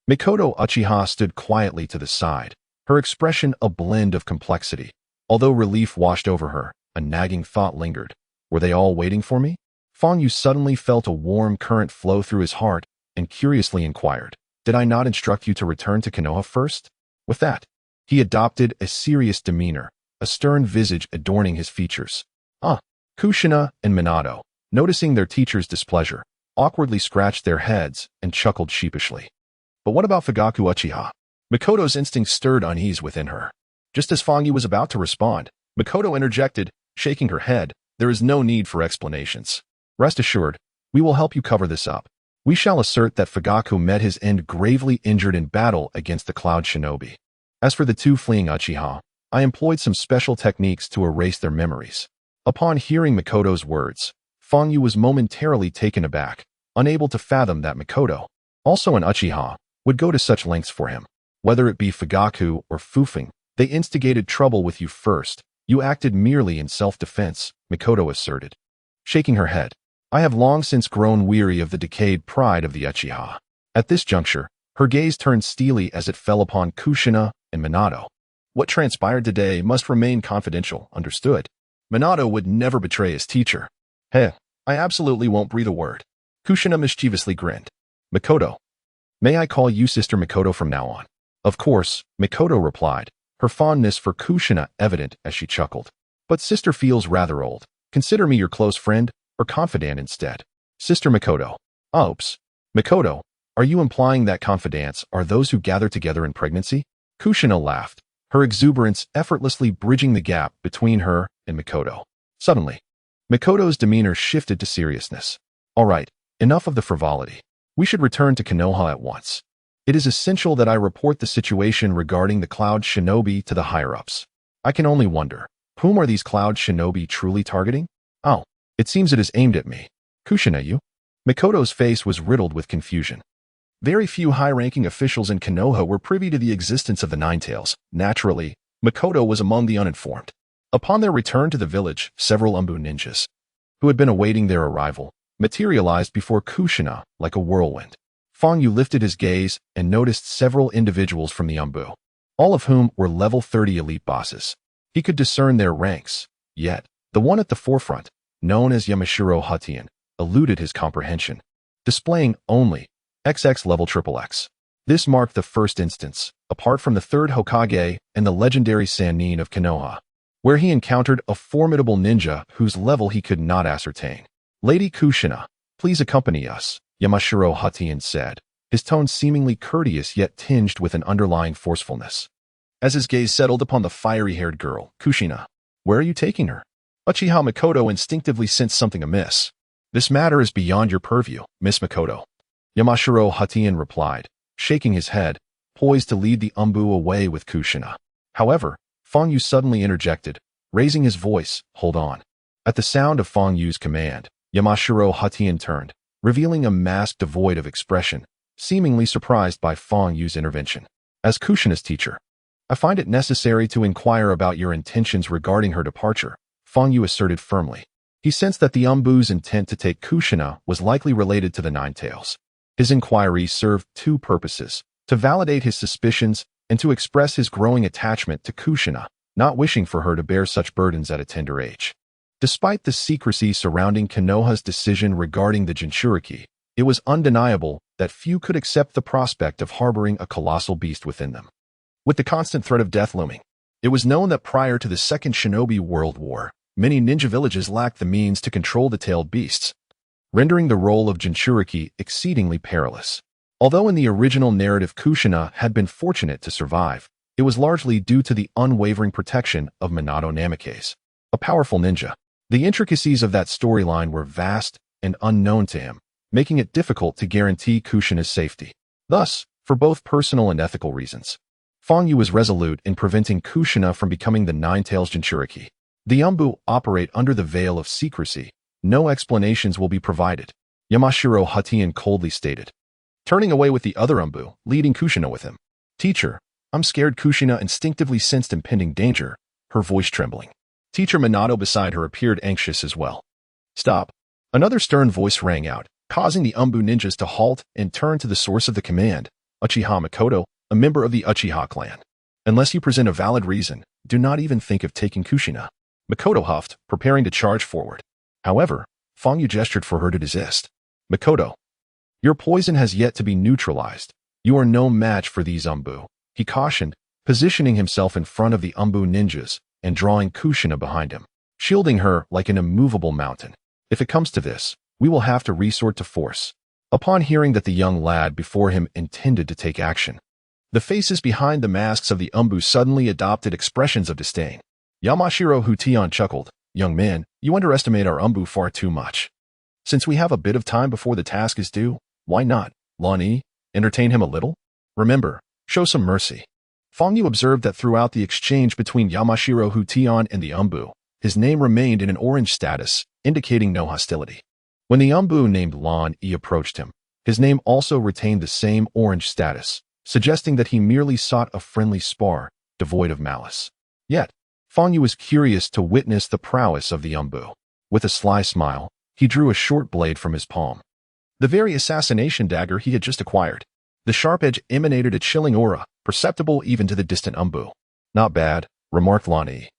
Mikoto Uchiha stood quietly to the side, her expression a blend of complexity. Although relief washed over her, a nagging thought lingered. Were they all waiting for me? Fang Yu suddenly felt a warm current flow through his heart and curiously inquired, "Did I not instruct you to return to Konoha first?" With that, he adopted a serious demeanor, a stern visage adorning his features. Kushina and Minato, noticing their teacher's displeasure, awkwardly scratched their heads and chuckled sheepishly. But what about Fugaku Uchiha? Mikoto's instinct stirred unease within her. Just as Fang Yu was about to respond, Mikoto interjected, shaking her head, "There is no need for explanations. Rest assured, we will help you cover this up. We shall assert that Fugaku met his end gravely injured in battle against the Cloud Shinobi. As for the two fleeing Uchiha, I employed some special techniques to erase their memories." Upon hearing Mikoto's words, Fang Yu was momentarily taken aback, unable to fathom that Mikoto, also an Uchiha, would go to such lengths for him. "Whether it be Fugaku or Fufeng, they instigated trouble with you first. You acted merely in self-defense," Mikoto asserted. Shaking her head, "I have long since grown weary of the decayed pride of the Uchiha." At this juncture, her gaze turned steely as it fell upon Kushina and Minato. "What transpired today must remain confidential, understood? Minato would never betray his teacher." "Heh, I absolutely won't breathe a word." Kushina mischievously grinned. "Mikoto, may I call you Sister Mikoto from now on?" "Of course," Mikoto replied, her fondness for Kushina evident as she chuckled. "But sister feels rather old. Consider me your close friend, or confidant instead." "Sister Mikoto." "Oops. Mikoto, are you implying that confidants are those who gather together in pregnancy?" Kushina laughed, her exuberance effortlessly bridging the gap between her and Mikoto. Suddenly, Mikoto's demeanor shifted to seriousness. "All right, enough of the frivolity. We should return to Konoha at once. It is essential that I report the situation regarding the Cloud Shinobi to the higher-ups. I can only wonder, whom are these Cloud Shinobi truly targeting? Oh, it seems it is aimed at me. Kushina, you?" Mikoto's face was riddled with confusion. Very few high-ranking officials in Konoha were privy to the existence of the Ninetales. Naturally, Mikoto was among the uninformed. Upon their return to the village, several Umbu ninjas, who had been awaiting their arrival, materialized before Kushina like a whirlwind. Fang Yu lifted his gaze and noticed several individuals from the Umbu, all of whom were level 30 elite bosses. He could discern their ranks, yet the one at the forefront, known as Yamashiro Hatian, eluded his comprehension, displaying only XX level XXX. This marked the first instance, apart from the third Hokage and the legendary Sannin of Konoha, where he encountered a formidable ninja whose level he could not ascertain. "Lady Kushina, please accompany us," Yamashiro Hatian said, his tone seemingly courteous yet tinged with an underlying forcefulness. As his gaze settled upon the fiery-haired girl, "Kushina, where are you taking her?" Uchiha Mikoto instinctively sensed something amiss. This matter is beyond your purview, Miss Makoto. Yamashiro Hatian replied, shaking his head, poised to lead the Umbu away with Kushina. However, Fong Yu suddenly interjected, raising his voice, "Hold on." At the sound of Fong Yu's command, Yamashiro Hatian turned, revealing a mask devoid of expression, seemingly surprised by Fong Yu's intervention. As Kushina's teacher, I find it necessary to inquire about your intentions regarding her departure, Fong Yu asserted firmly. He sensed that the Umbu's intent to take Kushina was likely related to the Nine Tails. His inquiry served two purposes: to validate his suspicions and to express his growing attachment to Kushina, not wishing for her to bear such burdens at a tender age. Despite the secrecy surrounding Konoha's decision regarding the Jinchuriki, it was undeniable that few could accept the prospect of harboring a colossal beast within them. With the constant threat of death looming, it was known that prior to the Second Shinobi World War, many ninja villages lacked the means to control the tailed beasts, rendering the role of Jinchuriki exceedingly perilous. Although in the original narrative Kushina had been fortunate to survive, it was largely due to the unwavering protection of Minato Namikaze, a powerful ninja. The intricacies of that storyline were vast and unknown to him, making it difficult to guarantee Kushina's safety. Thus, for both personal and ethical reasons, Fong Yu was resolute in preventing Kushina from becoming the Nine-Tails Jinchuriki. The Umbu operate under the veil of secrecy. No explanations will be provided, Yamashiro Hatian coldly stated, turning away with the other Umbu, leading Kushina with him. Teacher, I'm scared. Kushina instinctively sensed impending danger, her voice trembling. Teacher Minato beside her appeared anxious as well. Stop. Another stern voice rang out, causing the Umbu ninjas to halt and turn to the source of the command, Uchiha Makoto, a member of the Uchiha clan. Unless you present a valid reason, do not even think of taking Kushina. Makoto huffed, preparing to charge forward. However, Fong Yu gestured for her to desist. Makoto, your poison has yet to be neutralized. You are no match for these Umbu, he cautioned, positioning himself in front of the Umbu ninjas and drawing Kushina behind him, shielding her like an immovable mountain. If it comes to this, we will have to resort to force. Upon hearing that the young lad before him intended to take action, the faces behind the masks of the Umbu suddenly adopted expressions of disdain. Yamashiro Hutian chuckled, "Young man, you underestimate our Umbu far too much. Since we have a bit of time before the task is due, why not, Lani, entertain him a little? Remember, show some mercy." Fong Yu observed that throughout the exchange between Yamashiro Hutian and the Umbu, his name remained in an orange status, indicating no hostility. When the Umbu named Lan Yi approached him, his name also retained the same orange status, suggesting that he merely sought a friendly spar, devoid of malice. Yet, Fong Yu was curious to witness the prowess of the Umbu. With a sly smile, he drew a short blade from his palm. The very assassination dagger he had just acquired. The sharp edge emanated a chilling aura, perceptible even to the distant Umbu. Not bad, remarked Lani,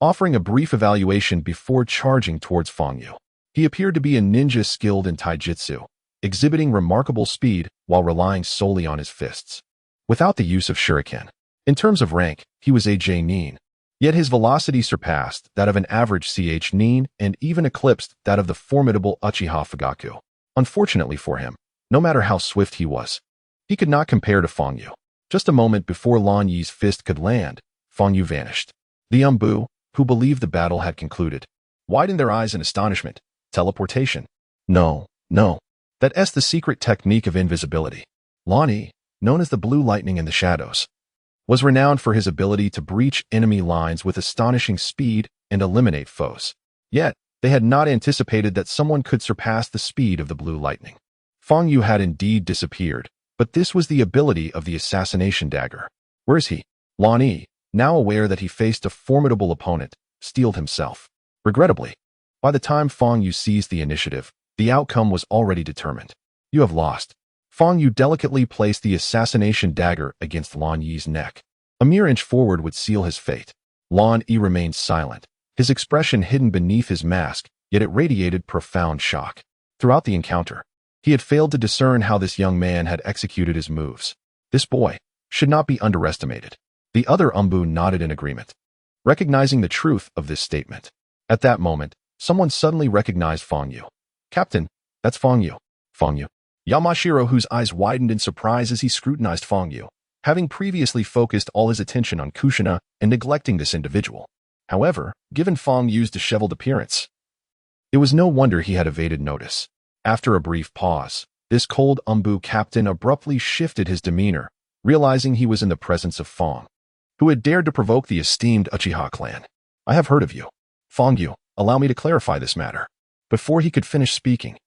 offering a brief evaluation before charging towards Fong Yu. He appeared to be a ninja skilled in taijutsu, exhibiting remarkable speed while relying solely on his fists, without the use of shuriken. In terms of rank, he was a J-nin, yet his velocity surpassed that of an average CH-nin and even eclipsed that of the formidable Uchiha Fugaku. Unfortunately for him, no matter how swift he was, he could not compare to Fong Yu. Just a moment before Lan Yi's fist could land, Fong Yu vanished. The Umbu, who believed the battle had concluded, widened their eyes in astonishment. Teleportation? No. That's the secret technique of invisibility. Lan Yi, known as the Blue Lightning in the shadows, was renowned for his ability to breach enemy lines with astonishing speed and eliminate foes. Yet, they had not anticipated that someone could surpass the speed of the Blue Lightning. Fong Yu had indeed disappeared, but this was the ability of the assassination dagger. Where is he? Lan Yi, now aware that he faced a formidable opponent, steeled himself. Regrettably, by the time Fong Yu seized the initiative, the outcome was already determined. You have lost. Fong Yu delicately placed the assassination dagger against Lan Yi's neck. A mere inch forward would seal his fate. Lan Yi remained silent, his expression hidden beneath his mask, yet it radiated profound shock. Throughout the encounter, he had failed to discern how this young man had executed his moves. This boy should not be underestimated. The other Umbu nodded in agreement, recognizing the truth of this statement. At that moment, someone suddenly recognized Fong Yu. Captain, that's Fong Yu. Fong Yu. Yamashiro, whose eyes widened in surprise as he scrutinized Fong Yu, having previously focused all his attention on Kushina and neglecting this individual. However, given Fong Yu's disheveled appearance, It was no wonder he had evaded notice. After a brief pause, this cold Umbu captain abruptly shifted his demeanor, realizing he was in the presence of Fong, who had dared to provoke the esteemed Uchiha clan. I have heard of you. Fong Yu, allow me to clarify this matter. Before he could finish speaking,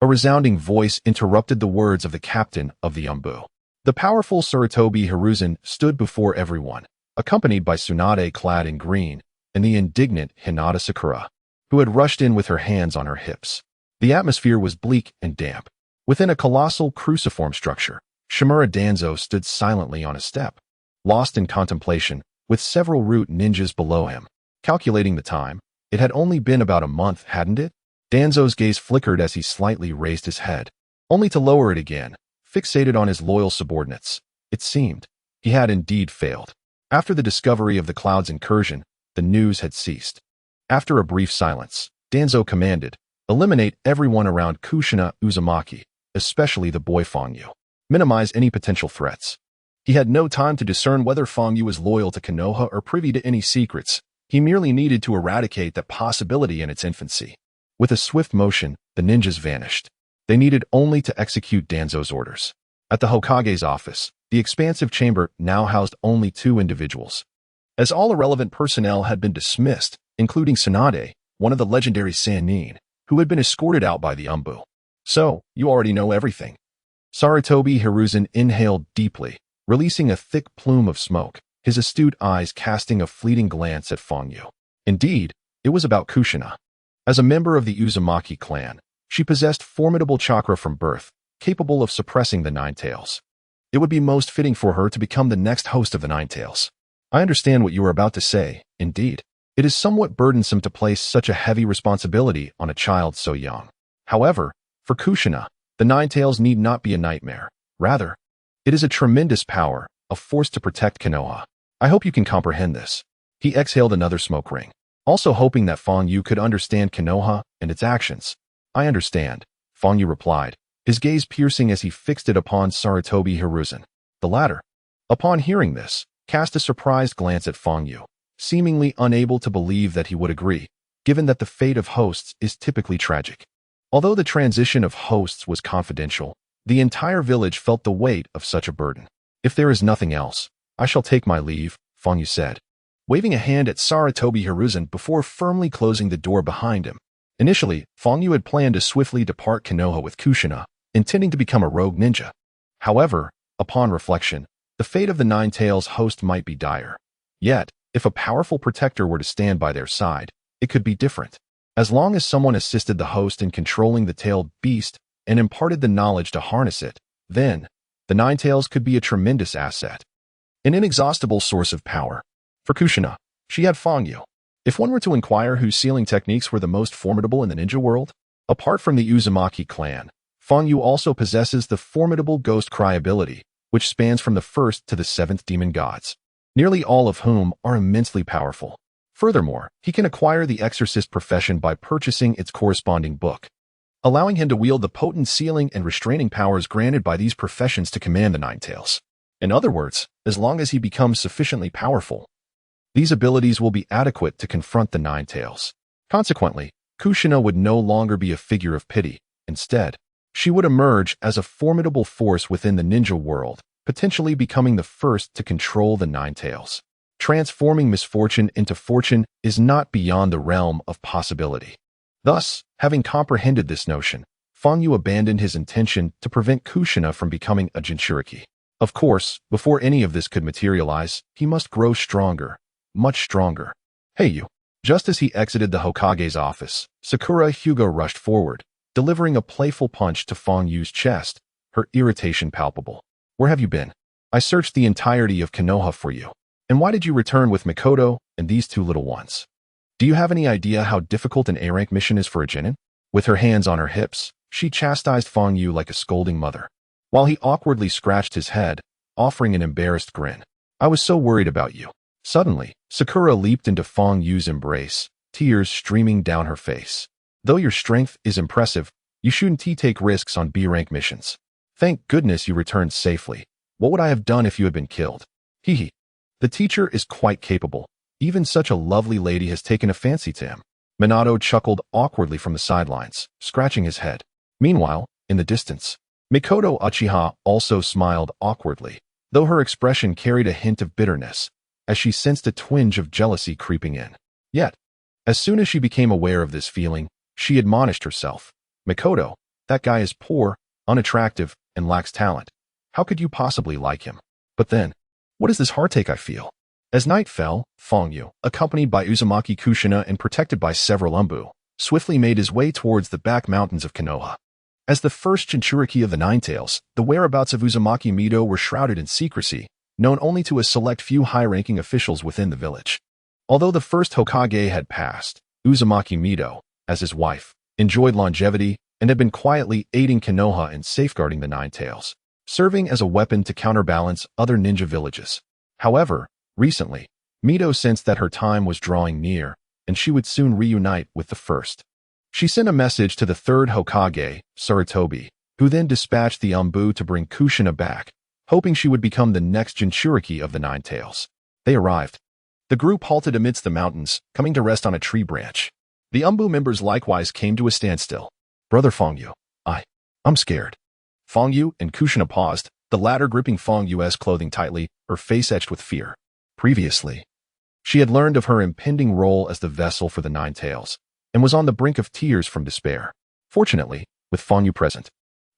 a resounding voice interrupted the words of the captain of the Umbu. The powerful Sarutobi Hiruzen stood before everyone, accompanied by Tsunade clad in green and the indignant Hinata Sakura, who had rushed in with her hands on her hips. The atmosphere was bleak and damp. Within a colossal cruciform structure, Shimura Danzo stood silently on a step, lost in contemplation, with several root ninjas below him. Calculating the time, it had only been about a month, hadn't it? Danzo's gaze flickered as he slightly raised his head, only to lower it again, fixated on his loyal subordinates. It seemed he had indeed failed. After the discovery of the Cloud's incursion, the news had ceased. After a brief silence, Danzo commanded, eliminate everyone around Kushina Uzumaki, especially the boy Fong Yu. Minimize any potential threats. He had no time to discern whether Fong Yu was loyal to Konoha or privy to any secrets. He merely needed to eradicate that possibility in its infancy. With a swift motion, the ninjas vanished. They needed only to execute Danzo's orders. At the Hokage's office, the expansive chamber now housed only 2 individuals. As all irrelevant personnel had been dismissed, including Tsunade, one of the legendary Sannin, who had been escorted out by the Umbu. So, you already know everything. Sarutobi Hiruzen inhaled deeply, releasing a thick plume of smoke, his astute eyes casting a fleeting glance at Fong Yu. Indeed, it was about Kushina. As a member of the Uzumaki clan, she possessed formidable chakra from birth, capable of suppressing the Nine Tails. It would be most fitting for her to become the next host of the Nine Tails. I understand what you are about to say, indeed. It is somewhat burdensome to place such a heavy responsibility on a child so young. However, for Kushina, the Nine Tails need not be a nightmare. Rather, it is a tremendous power, a force to protect Konoha. I hope you can comprehend this. He exhaled another smoke ring, also hoping that Fong Yu could understand Konoha and its actions. I understand, Fong Yu replied, his gaze piercing as he fixed it upon Sarutobi Hiruzen. The latter, upon hearing this, cast a surprised glance at Fong Yu, seemingly unable to believe that he would agree, given that the fate of hosts is typically tragic. Although the transition of hosts was confidential, the entire village felt the weight of such a burden. If there is nothing else, I shall take my leave, Fong Yu said, waving a hand at Sarutobi Hiruzen before firmly closing the door behind him. Initially, Fong Yu had planned to swiftly depart Konoha with Kushina, intending to become a rogue ninja. However, upon reflection, the fate of the Nine Tails host might be dire. Yet, if a powerful protector were to stand by their side, it could be different. As long as someone assisted the host in controlling the tailed beast and imparted the knowledge to harness it, then the Nine Tails could be a tremendous asset. An inexhaustible source of power. For Kushina, she had Fong Yu. If one were to inquire whose sealing techniques were the most formidable in the ninja world, apart from the Uzumaki clan, Fong Yu also possesses the formidable Ghost Cry ability, which spans from the 1st to the 7th demon gods, nearly all of whom are immensely powerful. Furthermore, he can acquire the exorcist profession by purchasing its corresponding book, allowing him to wield the potent sealing and restraining powers granted by these professions to command the Nine Tails. In other words, as long as he becomes sufficiently powerful, these abilities will be adequate to confront the Nine Tails. Consequently, Kushina would no longer be a figure of pity. Instead, she would emerge as a formidable force within the ninja world, potentially becoming the first to control the Nine Tails. Transforming misfortune into fortune is not beyond the realm of possibility. Thus, having comprehended this notion, Fong Yu abandoned his intention to prevent Kushina from becoming a Jinchuriki. Of course, before any of this could materialize, he must grow stronger, much stronger. Hey you! Just as he exited the Hokage's office, Sakura Hyuga rushed forward, delivering a playful punch to Fong Yu's chest, her irritation palpable. Where have you been? I searched the entirety of Konoha for you. And why did you return with Mikoto and these 2 little ones? Do you have any idea how difficult an A-rank mission is for a genin? With her hands on her hips, she chastised Fong Yu like a scolding mother, while he awkwardly scratched his head, offering an embarrassed grin. I was so worried about you. Suddenly, Sakura leaped into Fong Yu's embrace, tears streaming down her face. Though your strength is impressive, you shouldn't take risks on B-rank missions. Thank goodness you returned safely. What would I have done if you had been killed? Hee. The teacher is quite capable. Even such a lovely lady has taken a fancy to him. Minato chuckled awkwardly from the sidelines, scratching his head. Meanwhile, in the distance, Mikoto Uchiha also smiled awkwardly, though her expression carried a hint of bitterness, as she sensed a twinge of jealousy creeping in. Yet, as soon as she became aware of this feeling, she admonished herself. Mikoto, that guy is poor, unattractive, and lacks talent. How could you possibly like him? But then, what is this heartache I feel? As night fell, Fangyu, accompanied by Uzumaki Kushina and protected by several Umbu, swiftly made his way towards the back mountains of Konoha. As the first Jinchuriki of the Nine Tails, the whereabouts of Uzumaki Mido were shrouded in secrecy, known only to a select few high-ranking officials within the village. Although the first Hokage had passed, Uzumaki Mido, as his wife, enjoyed longevity and had been quietly aiding Konoha in safeguarding the Nine Tails, serving as a weapon to counterbalance other ninja villages. However, recently, Mido sensed that her time was drawing near, and she would soon reunite with the first. She sent a message to the third Hokage, Sarutobi, who then dispatched the Umbu to bring Kushina back, hoping she would become the next Jinchuriki of the Nine Tails. They arrived. The group halted amidst the mountains, coming to rest on a tree branch. The Umbu members likewise came to a standstill. Brother Fangyu, I'm scared. Fangyu and Kushina paused, the latter gripping Fangyu's clothing tightly, her face etched with fear. Previously, she had learned of her impending role as the vessel for the Nine Tails, and was on the brink of tears from despair. Fortunately, with Fangyu present,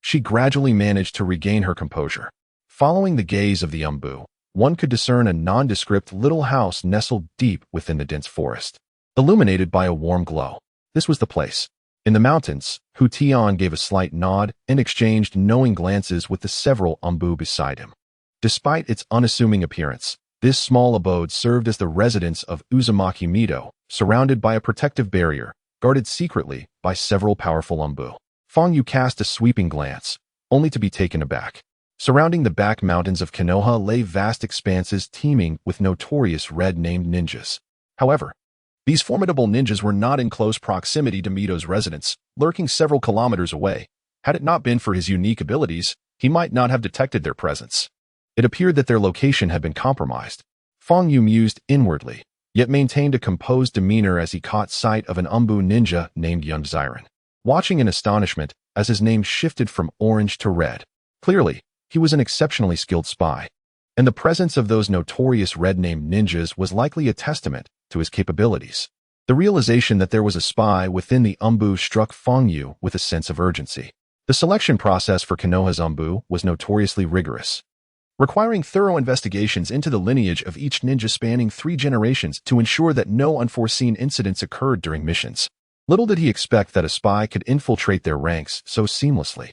she gradually managed to regain her composure. Following the gaze of the Umbu, one could discern a nondescript little house nestled deep within the dense forest, illuminated by a warm glow. This was the place. In the mountains, Hu Tian gave a slight nod and exchanged knowing glances with the several Umbu beside him. Despite its unassuming appearance, this small abode served as the residence of Uzumaki Mido, surrounded by a protective barrier, guarded secretly by several powerful Umbu. Fangyu cast a sweeping glance, only to be taken aback. Surrounding the back mountains of Konoha lay vast expanses teeming with notorious red-named ninjas. However, these formidable ninjas were not in close proximity to Mido's residence, lurking several kilometers away. Had it not been for his unique abilities, he might not have detected their presence. It appeared that their location had been compromised. Fangyu mused inwardly, yet maintained a composed demeanor as he caught sight of an Umbu ninja named Young Ziren, watching in astonishment as his name shifted from orange to red. Clearly, he was an exceptionally skilled spy, and the presence of those notorious red-named ninjas was likely a testament to his capabilities. The realization that there was a spy within the Umbu struck Fangyu with a sense of urgency. The selection process for Konoha's Umbu was notoriously rigorous, requiring thorough investigations into the lineage of each ninja spanning 3 generations to ensure that no unforeseen incidents occurred during missions. Little did he expect that a spy could infiltrate their ranks so seamlessly.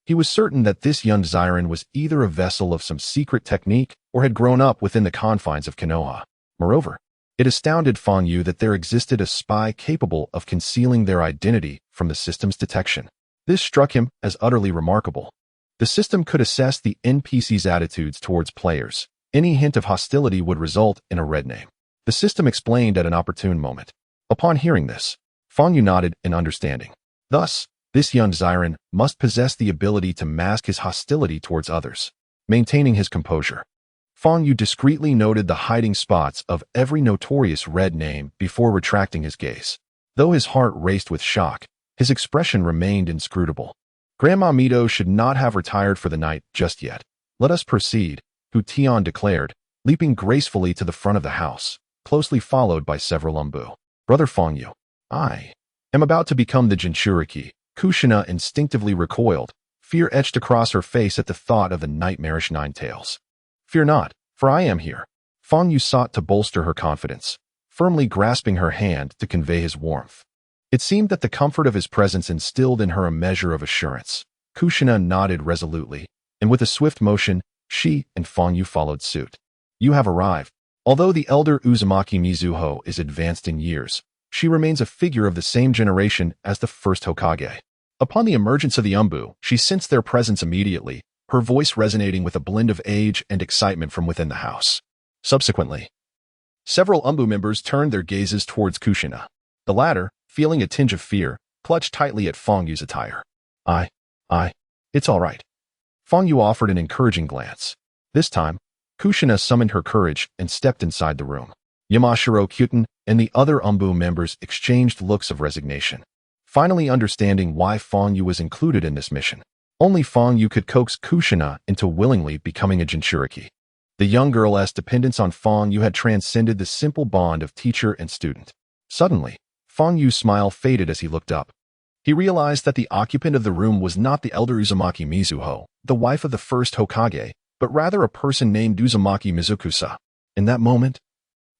He was certain that this young Ziren was either a vessel of some secret technique or had grown up within the confines of Konoha. Moreover, it astounded Fangyu that there existed a spy capable of concealing their identity from the system's detection. This struck him as utterly remarkable. The system could assess the NPC's attitudes towards players. Any hint of hostility would result in a red name. The system explained at an opportune moment. Upon hearing this, Fangyu nodded in understanding. Thus, this young Ziren must possess the ability to mask his hostility towards others. Maintaining his composure, Fangyu discreetly noted the hiding spots of every notorious red name before retracting his gaze. Though his heart raced with shock, his expression remained inscrutable. Grandma Mido should not have retired for the night just yet. Let us proceed, Hu Tian declared, leaping gracefully to the front of the house, closely followed by several Umbu. Brother Fangyu, I am about to become the Jinchuriki. Kushina instinctively recoiled, fear etched across her face at the thought of the nightmarish Nine Tails. Fear not, for I am here. Fangyu sought to bolster her confidence, firmly grasping her hand to convey his warmth. It seemed that the comfort of his presence instilled in her a measure of assurance. Kushina nodded resolutely, and with a swift motion, she and Fangyu followed suit. You have arrived. Although the elder Uzumaki Mizuho is advanced in years, she remains a figure of the same generation as the first Hokage. Upon the emergence of the Umbu, she sensed their presence immediately, her voice resonating with a blend of age and excitement from within the house. Subsequently, several Umbu members turned their gazes towards Kushina. The latter, feeling a tinge of fear, clutched tightly at Fangyu's attire. It's all right. Fangyu offered an encouraging glance. This time, Kushina summoned her courage and stepped inside the room. Yamashiro Kyuten and the other Umbu members exchanged looks of resignation, finally understanding why Fong Yu was included in this mission. Only Fong Yu could coax Kushina into willingly becoming a Jinchuriki. The young girl's dependence on Fong Yu had transcended the simple bond of teacher and student. Suddenly, Fong Yu's smile faded as he looked up. He realized that the occupant of the room was not the elder Uzumaki Mizuho, the wife of the first Hokage, but rather a person named Uzumaki Mizukusa. In that moment,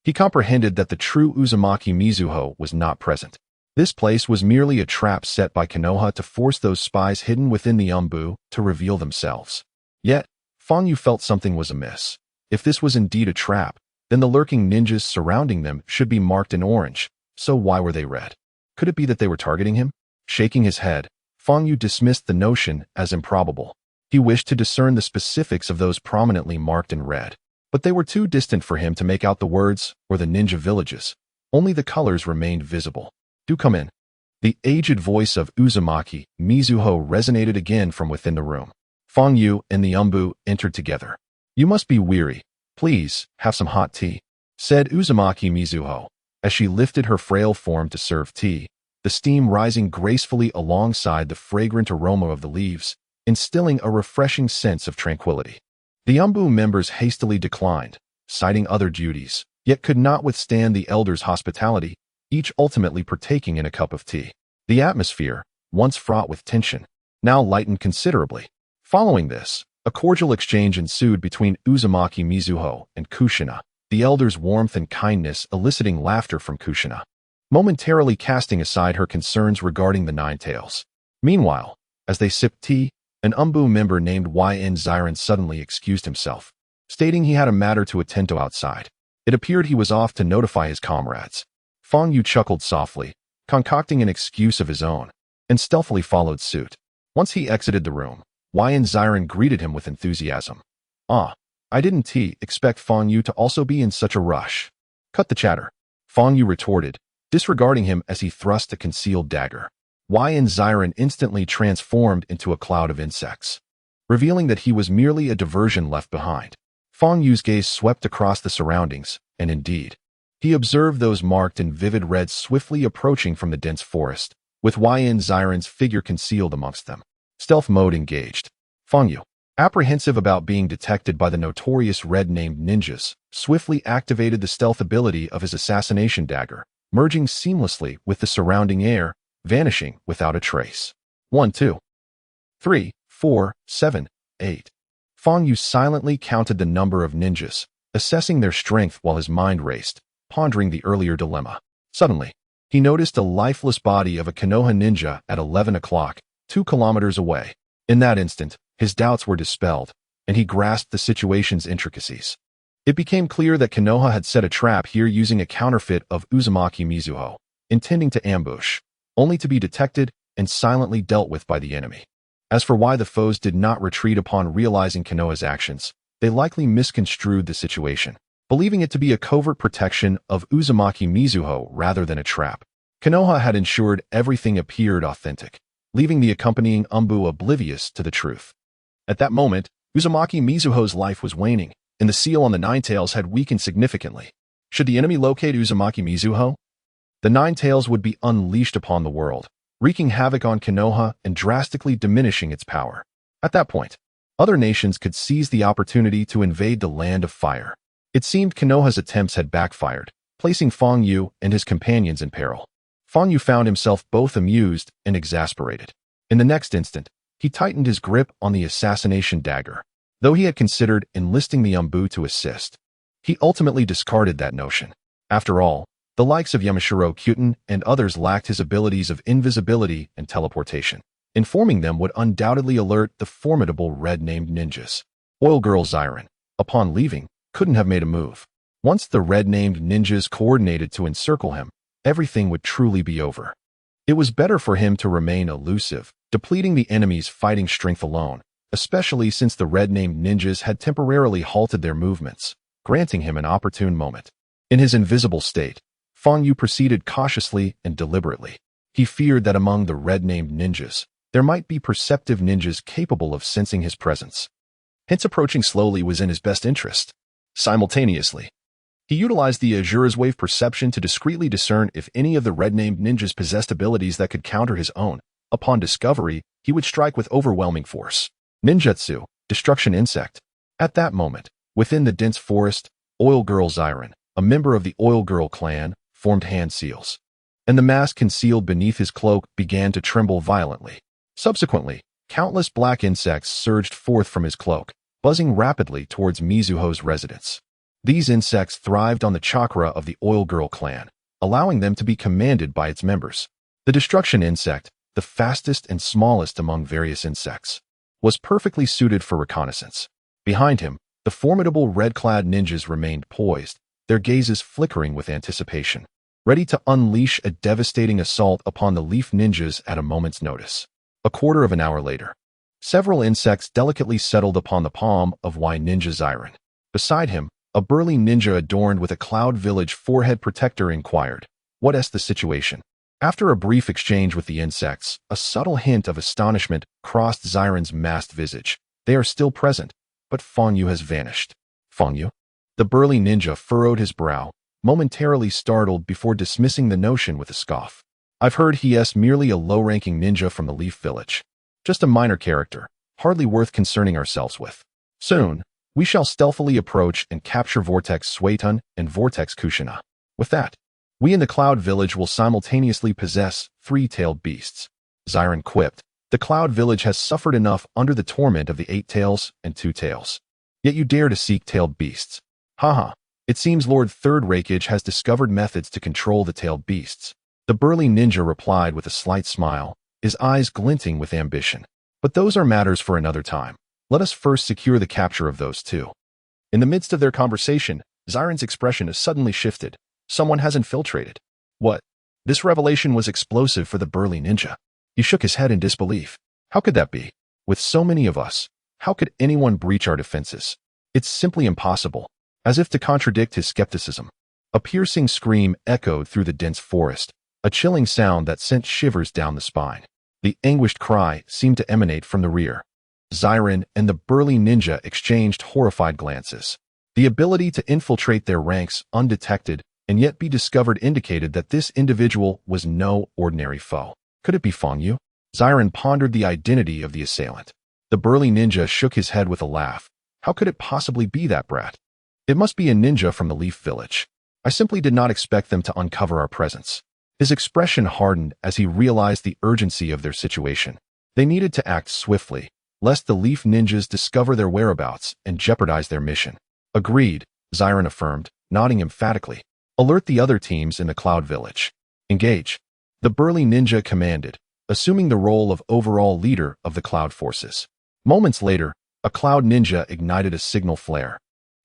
he comprehended that the true Uzumaki Mizuho was not present. This place was merely a trap set by Konoha to force those spies hidden within the Umbu to reveal themselves. Yet, Fong Yu felt something was amiss. If this was indeed a trap, then the lurking ninjas surrounding them should be marked in orange, so why were they red? Could it be that they were targeting him? Shaking his head, Fong Yu dismissed the notion as improbable. He wished to discern the specifics of those prominently marked in red, but they were too distant for him to make out the words or the ninja villages. Only the colors remained visible. "Do come in." The aged voice of Uzumaki Mizuho resonated again from within the room. Fong Yu and the Umbu entered together. "You must be weary. Please, have some hot tea," said Uzumaki Mizuho, as she lifted her frail form to serve tea, the steam rising gracefully alongside the fragrant aroma of the leaves, instilling a refreshing sense of tranquility. The Umbu members hastily declined, citing other duties, yet could not withstand the elder's hospitality, each ultimately partaking in a cup of tea. The atmosphere, once fraught with tension, now lightened considerably. Following this, a cordial exchange ensued between Uzumaki Mizuho and Kushina, the elder's warmth and kindness eliciting laughter from Kushina, momentarily casting aside her concerns regarding the Nine Tails. Meanwhile, as they sipped tea, an Umbu member named YN Ziren suddenly excused himself, stating he had a matter to attend to outside. It appeared he was off to notify his comrades. Fong Yu chuckled softly, concocting an excuse of his own, and stealthily followed suit. Once he exited the room, YN Ziren greeted him with enthusiasm. "Ah, I didn't expect Fong Yu to also be in such a rush." "Cut the chatter," Fong Yu retorted, disregarding him as he thrust a concealed dagger. YN Ziren instantly transformed into a cloud of insects, revealing that he was merely a diversion left behind. Fong Yu's gaze swept across the surroundings, and indeed, he observed those marked in vivid red swiftly approaching from the dense forest, with YN Ziren's figure concealed amongst them. Stealth mode engaged. Fong Yu, apprehensive about being detected by the notorious red-named ninjas, swiftly activated the stealth ability of his assassination dagger, merging seamlessly with the surrounding air, vanishing without a trace. 1, 2, 3, 4, 7, 8. Fong Yu silently counted the number of ninjas, assessing their strength while his mind raced, pondering the earlier dilemma. Suddenly, he noticed a lifeless body of a Konoha ninja at 11 o'clock, 2 kilometers away. In that instant, his doubts were dispelled, and he grasped the situation's intricacies. It became clear that Konoha had set a trap here using a counterfeit of Uzumaki Mizuho, intending to ambush, only to be detected and silently dealt with by the enemy. As for why the foes did not retreat upon realizing Konoha's actions, they likely misconstrued the situation, believing it to be a covert protection of Uzumaki Mizuho rather than a trap. Konoha had ensured everything appeared authentic, leaving the accompanying Umbu oblivious to the truth. At that moment, Uzumaki Mizuho's life was waning, and the seal on the Nine Tails had weakened significantly. Should the enemy locate Uzumaki Mizuho, the Nine Tails would be unleashed upon the world, wreaking havoc on Konoha and drastically diminishing its power. At that point, other nations could seize the opportunity to invade the Land of Fire. It seemed Konoha's attempts had backfired, placing Fong Yu and his companions in peril. Fong Yu found himself both amused and exasperated. In the next instant, he tightened his grip on the assassination dagger. Though he had considered enlisting the Umbu to assist, he ultimately discarded that notion. After all, the likes of Yamashiro Kyuten and others lacked his abilities of invisibility and teleportation. Informing them would undoubtedly alert the formidable red-named ninjas. Oil Girl Ziren, upon leaving, couldn't have made a move. Once the red-named ninjas coordinated to encircle him, everything would truly be over. It was better for him to remain elusive, depleting the enemy's fighting strength alone, especially since the red-named ninjas had temporarily halted their movements, granting him an opportune moment. In his invisible state, Fong Yu proceeded cautiously and deliberately. He feared that among the red-named ninjas, there might be perceptive ninjas capable of sensing his presence. Hence approaching slowly was in his best interest. Simultaneously, He utilized the Azura's wave perception to discreetly discern if any of the red-named ninjas possessed abilities that could counter his own. Upon discovery, he would strike with overwhelming force. Ninjutsu, Destruction Insect. At that moment, within the dense forest, Oil Girl Xiren, a member of the Oil Girl clan, formed hand seals, and the mask concealed beneath his cloak began to tremble violently. Subsequently, countless black insects surged forth from his cloak, buzzing rapidly towards Mizuho's residence. These insects thrived on the chakra of the Oil Girl clan, allowing them to be commanded by its members. The Destruction Insect, the fastest and smallest among various insects, was perfectly suited for reconnaissance. Behind him, the formidable red-clad ninjas remained poised, their gazes flickering with anticipation, ready to unleash a devastating assault upon the Leaf Ninjas at a moment's notice. A quarter of an hour later, several insects delicately settled upon the palm of Y Ninja Xiren. Beside him, a burly ninja adorned with a Cloud Village forehead protector inquired, "What is the situation?" After a brief exchange with the insects, a subtle hint of astonishment crossed Xiren's masked visage. They are still present, but Feng Yu has vanished. Feng Yu? The burly ninja furrowed his brow, momentarily startled before dismissing the notion with a scoff. "I've heard he is merely a low-ranking ninja from the Leaf Village. Just a minor character, hardly worth concerning ourselves with. Soon, we shall stealthily approach and capture Vortex Suetun and Vortex Kushina. With that, we in the Cloud Village will simultaneously possess three-tailed beasts." Xiren quipped. "The Cloud Village has suffered enough under the torment of the 8 tails and 2 tails. Yet you dare to seek tailed beasts. Haha, it seems Lord Third Rakeage has discovered methods to control the tailed beasts." The burly ninja replied with a slight smile, his eyes glinting with ambition. "But those are matters for another time. Let us first secure the capture of those two." In the midst of their conversation, Xiren's expression has suddenly shifted. Someone has infiltrated. What? This revelation was explosive for the burly ninja. He shook his head in disbelief. How could that be? With so many of us, how could anyone breach our defenses? It's simply impossible. As if to contradict his skepticism, a piercing scream echoed through the dense forest, a chilling sound that sent shivers down the spine. The anguished cry seemed to emanate from the rear. Xiren and the burly ninja exchanged horrified glances. The ability to infiltrate their ranks undetected and yet be discovered indicated that this individual was no ordinary foe. Could it be Feng Yu? Xiren pondered the identity of the assailant. The burly ninja shook his head with a laugh. How could it possibly be that brat? It must be a ninja from the Leaf Village. I simply did not expect them to uncover our presence. His expression hardened as he realized the urgency of their situation. They needed to act swiftly, lest the Leaf Ninjas discover their whereabouts and jeopardize their mission. Agreed, Xiren affirmed, nodding emphatically. Alert the other teams in the Cloud Village. Engage. The burly ninja commanded, assuming the role of overall leader of the Cloud Forces. Moments later, a Cloud Ninja ignited a signal flare,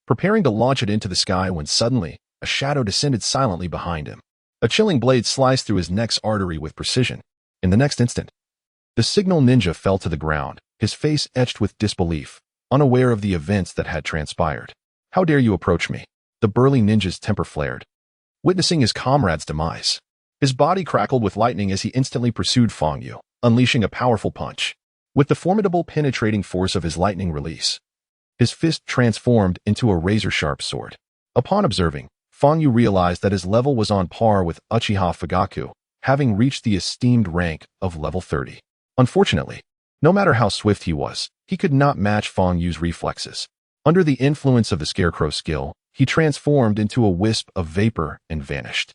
preparing to launch it into the sky when suddenly, a shadow descended silently behind him. A chilling blade sliced through his neck's artery with precision. In the next instant, the signal ninja fell to the ground, his face etched with disbelief, unaware of the events that had transpired. How dare you approach me? The burly ninja's temper flared, witnessing his comrade's demise. His body crackled with lightning as he instantly pursued Feng Yu, unleashing a powerful punch. With the formidable penetrating force of his lightning release, his fist transformed into a razor-sharp sword. Upon observing, Feng Yu realized that his level was on par with Uchiha Fugaku, having reached the esteemed rank of level 30. Unfortunately, no matter how swift he was, he could not match Feng Yu's reflexes. Under the influence of the Scarecrow skill, he transformed into a wisp of vapor and vanished.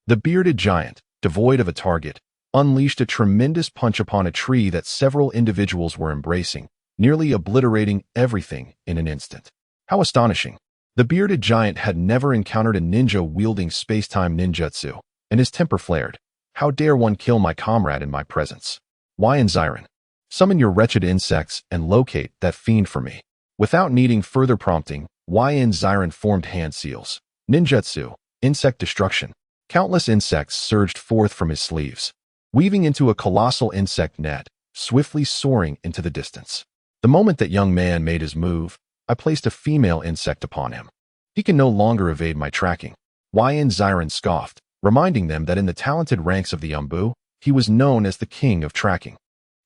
The bearded giant, devoid of a target, unleashed a tremendous punch upon a tree that several individuals were embracing, nearly obliterating everything in an instant. How astonishing! The bearded giant had never encountered a ninja wielding space-time ninjutsu, and his temper flared. How dare one kill my comrade in my presence? Why in Xiren? Summon your wretched insects and locate that fiend for me. Without needing further prompting, YN Xiren formed hand seals. Ninjutsu, insect destruction. Countless insects surged forth from his sleeves, weaving into a colossal insect net, swiftly soaring into the distance. The moment that young man made his move, I placed a female insect upon him. He can no longer evade my tracking. YN Xiren scoffed, reminding them that in the talented ranks of the Umbu, he was known as the king of tracking.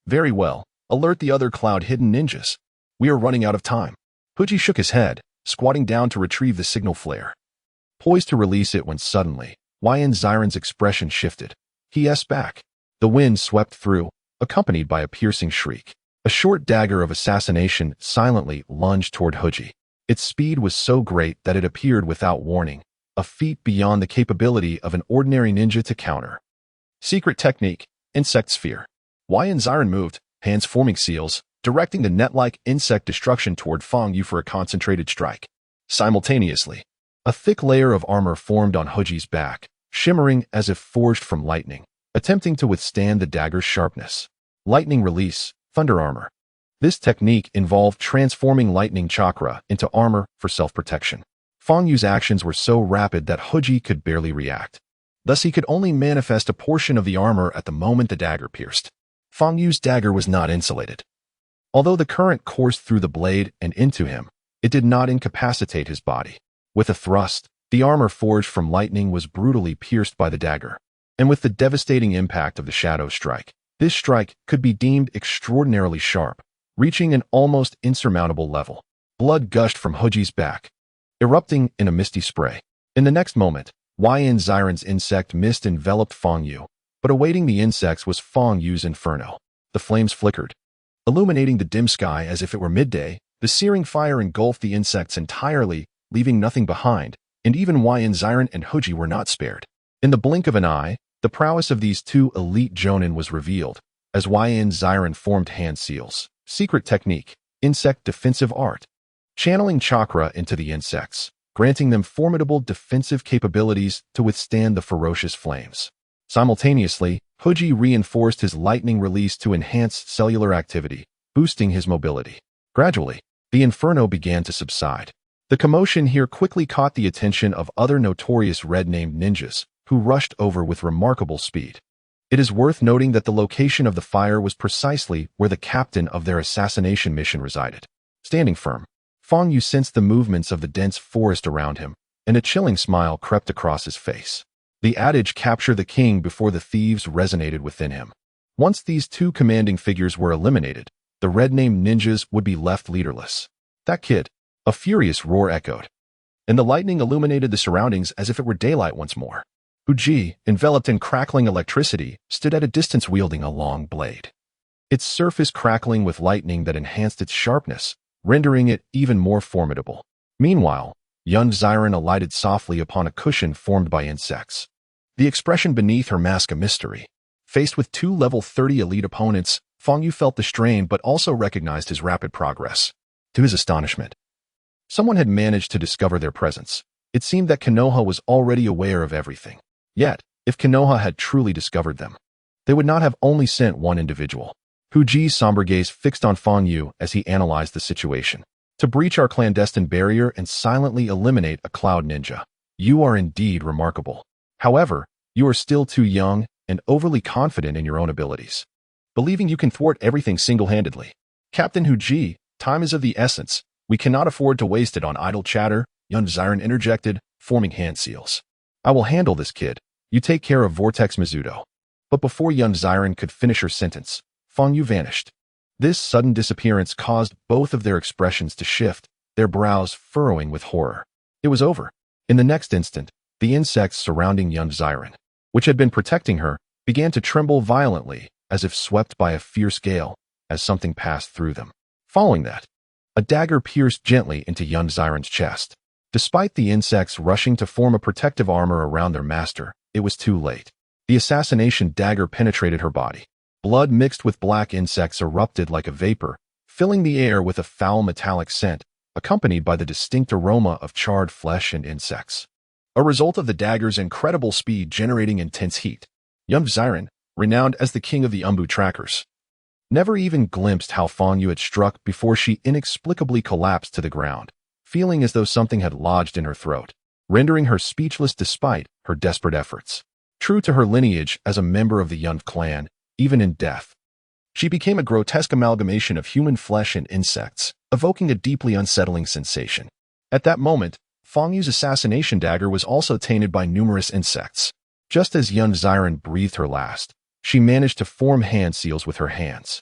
Very well, alert the other cloud-hidden ninjas. We are running out of time. Puji shook his head, squatting down to retrieve the signal flare. poised to release it when suddenly, Yan Xiren's expression shifted. He s back. The wind swept through, accompanied by a piercing shriek. A short dagger of assassination silently lunged toward Huji. Its speed was so great that it appeared without warning, a feat beyond the capability of an ordinary ninja to counter. Secret technique, insect sphere. Yan Xiren moved, hands forming seals, directing the net-like insect destruction toward Fang Yu for a concentrated strike. Simultaneously, a thick layer of armor formed on Huji's back, shimmering as if forged from lightning, attempting to withstand the dagger's sharpness. Lightning release, thunder armor. This technique involved transforming lightning chakra into armor for self-protection. Fang Yu's actions were so rapid that Huji could barely react. Thus, he could only manifest a portion of the armor at the moment the dagger pierced. Fang Yu's dagger was not insulated. Although the current coursed through the blade and into him, it did not incapacitate his body. With a thrust, the armor forged from lightning was brutally pierced by the dagger. And with the devastating impact of the shadow strike, this strike could be deemed extraordinarily sharp, reaching an almost insurmountable level. Blood gushed from Huji's back, erupting in a misty spray. In the next moment, Yan Xiren's insect mist enveloped Fang Yu, but awaiting the insects was Fang Yu's inferno. The flames flickered, illuminating the dim sky as if it were midday. The searing fire engulfed the insects entirely, leaving nothing behind, and even Yan Xiren and Huji were not spared. In the blink of an eye, the prowess of these two elite jonin was revealed, as Yan Xiren formed hand seals. Secret technique, insect defensive art. Channeling chakra into the insects, granting them formidable defensive capabilities to withstand the ferocious flames. Simultaneously, Huji reinforced his lightning release to enhance cellular activity, boosting his mobility. Gradually, the inferno began to subside. The commotion here quickly caught the attention of other notorious red-named ninjas, who rushed over with remarkable speed. It is worth noting that the location of the fire was precisely where the captain of their assassination mission resided. Standing firm, Fang Yu sensed the movements of the dense forest around him, and a chilling smile crept across his face. The adage "capture the king before the thieves" resonated within him. Once these two commanding figures were eliminated, the red-named ninjas would be left leaderless. That kid! A furious roar echoed, and the lightning illuminated the surroundings as if it were daylight once more. Huji, enveloped in crackling electricity, stood at a distance wielding a long blade. Its surface crackling with lightning that enhanced its sharpness, rendering it even more formidable. Meanwhile, Yan Xiren alighted softly upon a cushion formed by insects. The expression beneath her mask a mystery. Faced with two level 30 elite opponents, Fang Yu felt the strain but also recognized his rapid progress. To his astonishment, someone had managed to discover their presence. It seemed that Konoha was already aware of everything. Yet, if Konoha had truly discovered them, they would not have only sent one individual. Huji's somber gaze fixed on Fang Yu as he analyzed the situation. To breach our clandestine barrier and silently eliminate a cloud ninja. You are indeed remarkable. However, you are still too young and overly confident in your own abilities, believing you can thwart everything single-handedly. Captain Huji, time is of the essence. We cannot afford to waste it on idle chatter, Yan Xiren interjected, forming hand seals. I will handle this kid. You take care of Vortex Mizuto. But before Yan Xiren could finish her sentence, Fang Yu vanished. This sudden disappearance caused both of their expressions to shift, their brows furrowing with horror. It was over. In the next instant, the insects surrounding Yan Xiren, which had been protecting her, began to tremble violently, as if swept by a fierce gale, as something passed through them. Following that, a dagger pierced gently into Yan Xiren's chest. Despite the insects rushing to form a protective armor around their master, it was too late. The assassination dagger penetrated her body. Blood mixed with black insects erupted like a vapor, filling the air with a foul metallic scent, accompanied by the distinct aroma of charred flesh and insects. A result of the dagger's incredible speed generating intense heat. Yan Xiren, renowned as the king of the Umbu trackers, never even glimpsed how Fang Yu had struck before she inexplicably collapsed to the ground, feeling as though something had lodged in her throat, rendering her speechless despite her desperate efforts. True to her lineage as a member of the Yan clan, even in death, she became a grotesque amalgamation of human flesh and insects, evoking a deeply unsettling sensation. At that moment, Fang Yu's assassination dagger was also tainted by numerous insects. Just as Yan Xiren breathed her last, she managed to form hand seals with her hands.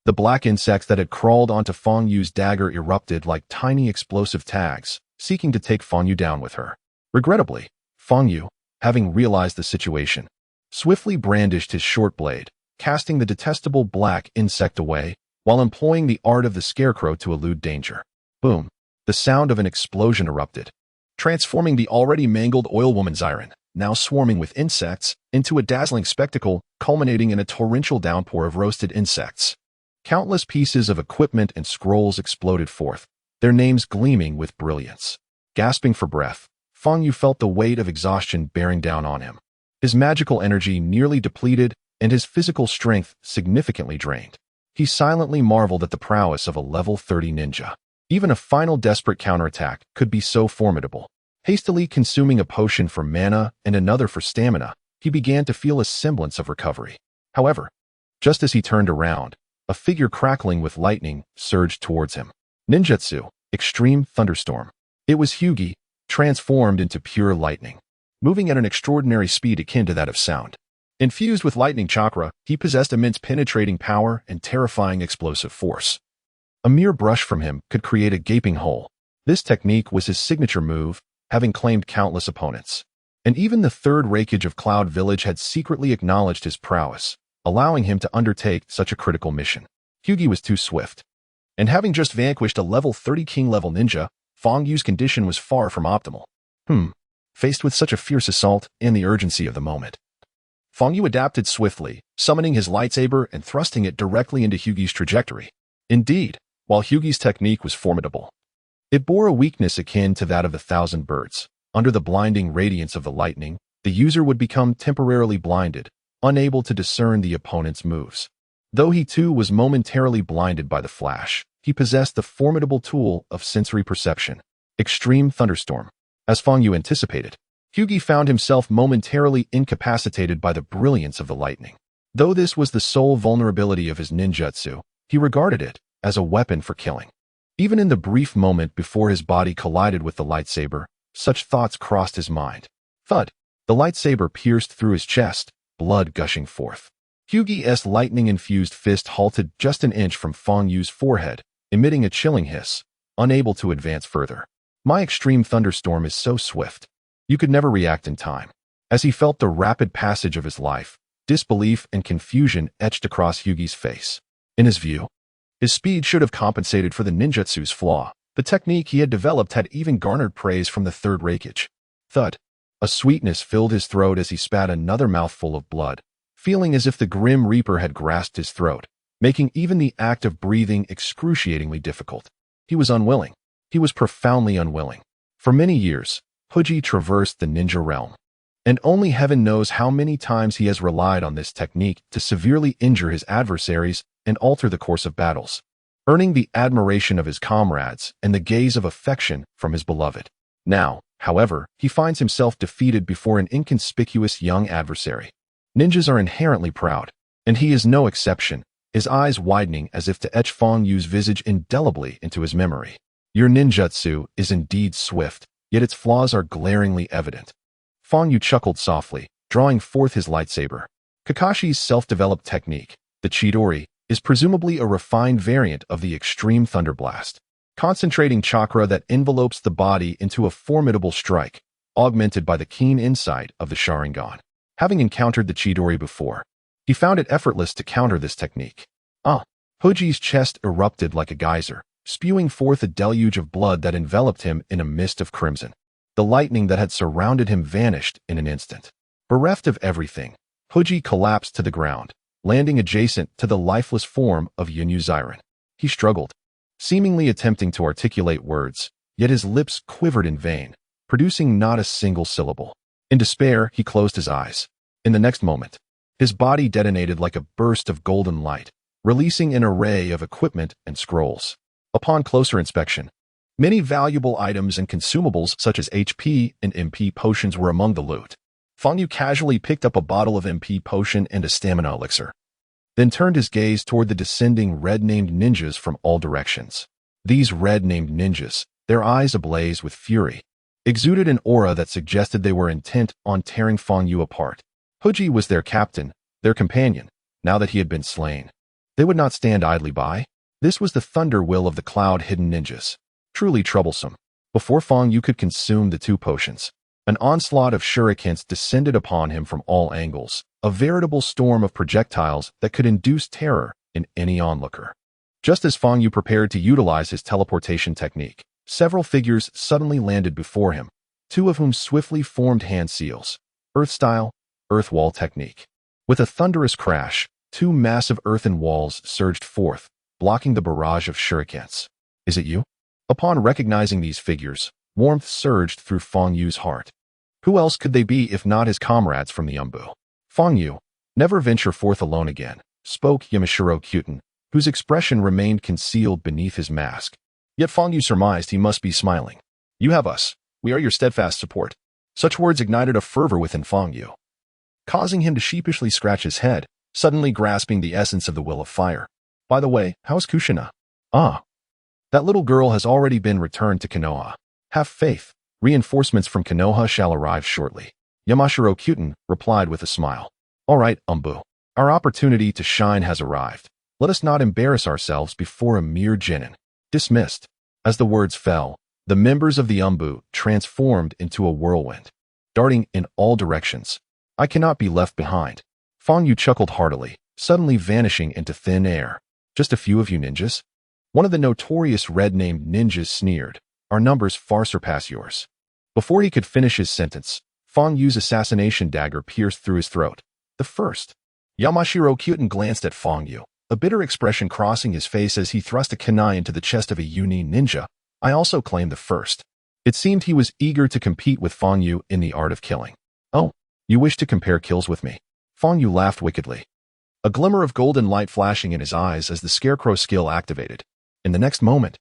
The black insects that had crawled onto Fang Yu's dagger erupted like tiny explosive tags, seeking to take Fang Yu down with her. Regrettably, Feng Yu, having realized the situation, swiftly brandished his short blade, casting the detestable black insect away, while employing the art of the scarecrow to elude danger. Boom! The sound of an explosion erupted, transforming the already mangled oil woman's iron, now swarming with insects, into a dazzling spectacle, culminating in a torrential downpour of roasted insects. Countless pieces of equipment and scrolls exploded forth, their names gleaming with brilliance. Gasping for breath, Feng Yu felt the weight of exhaustion bearing down on him. His magical energy nearly depleted and his physical strength significantly drained. He silently marveled at the prowess of a level 30 ninja. Even a final desperate counterattack could be so formidable. Hastily consuming a potion for mana and another for stamina, he began to feel a semblance of recovery. However, just as he turned around, a figure crackling with lightning surged towards him. Ninjutsu, Extreme Thunderstorm. It was Hyugi, transformed into pure lightning, moving at an extraordinary speed akin to that of sound. Infused with lightning chakra, he possessed immense penetrating power and terrifying explosive force. A mere brush from him could create a gaping hole. This technique was his signature move, having claimed countless opponents. And even the third Raikage of Cloud Village had secretly acknowledged his prowess, allowing him to undertake such a critical mission. Hyugi was too swift. And having just vanquished a level 30 king-level ninja, Feng Yu's condition was far from optimal. Faced with such a fierce assault and the urgency of the moment, Feng Yu adapted swiftly, summoning his lightsaber and thrusting it directly into Hyugi's trajectory. Indeed, while Hyugi's technique was formidable, it bore a weakness akin to that of the Thousand Birds. Under the blinding radiance of the lightning, the user would become temporarily blinded, unable to discern the opponent's moves. Though he too was momentarily blinded by the flash, he possessed the formidable tool of sensory perception, Extreme Thunderstorm. As Feng Yu anticipated, Hyugi found himself momentarily incapacitated by the brilliance of the lightning. Though this was the sole vulnerability of his ninjutsu, he regarded it as a weapon for killing. Even in the brief moment before his body collided with the lightsaber, such thoughts crossed his mind. Thud! The lightsaber pierced through his chest, blood gushing forth. Hyugi's lightning-infused fist halted just an inch from Feng Yu's forehead, emitting a chilling hiss, unable to advance further. My Extreme Thunderstorm is so swift. You could never react in time. As he felt the rapid passage of his life, disbelief and confusion etched across Hyugi's face. In his view, his speed should have compensated for the ninjutsu's flaw. The technique he had developed had even garnered praise from the third Raikage. Thud! A sweetness filled his throat as he spat another mouthful of blood, feeling as if the Grim Reaper had grasped his throat, making even the act of breathing excruciatingly difficult. He was unwilling. He was profoundly unwilling. For many years, Hyugi traversed the ninja realm, and only heaven knows how many times he has relied on this technique to severely injure his adversaries and alter the course of battles, earning the admiration of his comrades and the gaze of affection from his beloved. Now, however, he finds himself defeated before an inconspicuous young adversary. Ninjas are inherently proud, and he is no exception, his eyes widening as if to etch Feng Yu's visage indelibly into his memory. Your ninjutsu is indeed swift, yet its flaws are glaringly evident. Feng Yu chuckled softly, drawing forth his lightsaber. Kakashi's self-developed technique, the Chidori, is presumably a refined variant of the Extreme Thunderblast, concentrating chakra that envelopes the body into a formidable strike, augmented by the keen insight of the Sharingan. Having encountered the Chidori before, he found it effortless to counter this technique. Hyugi's chest erupted like a geyser, spewing forth a deluge of blood that enveloped him in a mist of crimson. The lightning that had surrounded him vanished in an instant. Bereft of everything, Hyugi collapsed to the ground, landing adjacent to the lifeless form of Yunyu Ziren. He struggled, seemingly attempting to articulate words, yet his lips quivered in vain, producing not a single syllable. In despair, he closed his eyes. In the next moment, his body detonated like a burst of golden light, releasing an array of equipment and scrolls. Upon closer inspection, many valuable items and consumables such as HP and MP potions were among the loot. Feng Yu casually picked up a bottle of MP potion and a stamina elixir, then turned his gaze toward the descending red-named ninjas from all directions. These red-named ninjas, their eyes ablaze with fury, exuded an aura that suggested they were intent on tearing Feng Yu apart. Hyugi was their captain, their companion, now that he had been slain. They would not stand idly by. This was the thunder will of the cloud-hidden ninjas. Truly troublesome. Before Feng Yu could consume the two potions, An onslaught of shurikens descended upon him from all angles, a veritable storm of projectiles that could induce terror in any onlooker. Just as Fang Yu prepared to utilize his teleportation technique, several figures suddenly landed before him, two of whom swiftly formed hand seals, Earth-style, Earth Wall technique. With a thunderous crash, two massive earthen walls surged forth, blocking the barrage of shurikens. Is it you? Upon recognizing these figures, warmth surged through Fang Yu's heart. Who else could they be if not his comrades from the Umbu? Fang Yu, never venture forth alone again, spoke Yamashiro Kyuten, whose expression remained concealed beneath his mask. Yet Fang Yu surmised he must be smiling. You have us. We are your steadfast support. Such words ignited a fervor within Fang Yu, causing him to sheepishly scratch his head, suddenly grasping the essence of the will of fire. By the way, how's Kushina? Ah. That little girl has already been returned to Konoha. Have faith. Reinforcements from Konoha shall arrive shortly. Yamashiro Kyuten replied with a smile. All right, Umbu. Our opportunity to shine has arrived. Let us not embarrass ourselves before a mere genin. Dismissed. As the words fell, the members of the Umbu transformed into a whirlwind, darting in all directions. I cannot be left behind. Fang Yu chuckled heartily, suddenly vanishing into thin air. Just a few of you ninjas? One of the notorious red-named ninjas sneered. Our numbers far surpass yours. Before he could finish his sentence, Fang Yu's assassination dagger pierced through his throat. The first. Yamashiro Kyuten glanced at Fang Yu, a bitter expression crossing his face as he thrust a kunai into the chest of a Yunin ninja. I also claim the first. It seemed he was eager to compete with Fang Yu in the art of killing. Oh, you wish to compare kills with me? Fang Yu laughed wickedly, a glimmer of golden light flashing in his eyes as the scarecrow skill activated. In the next moment,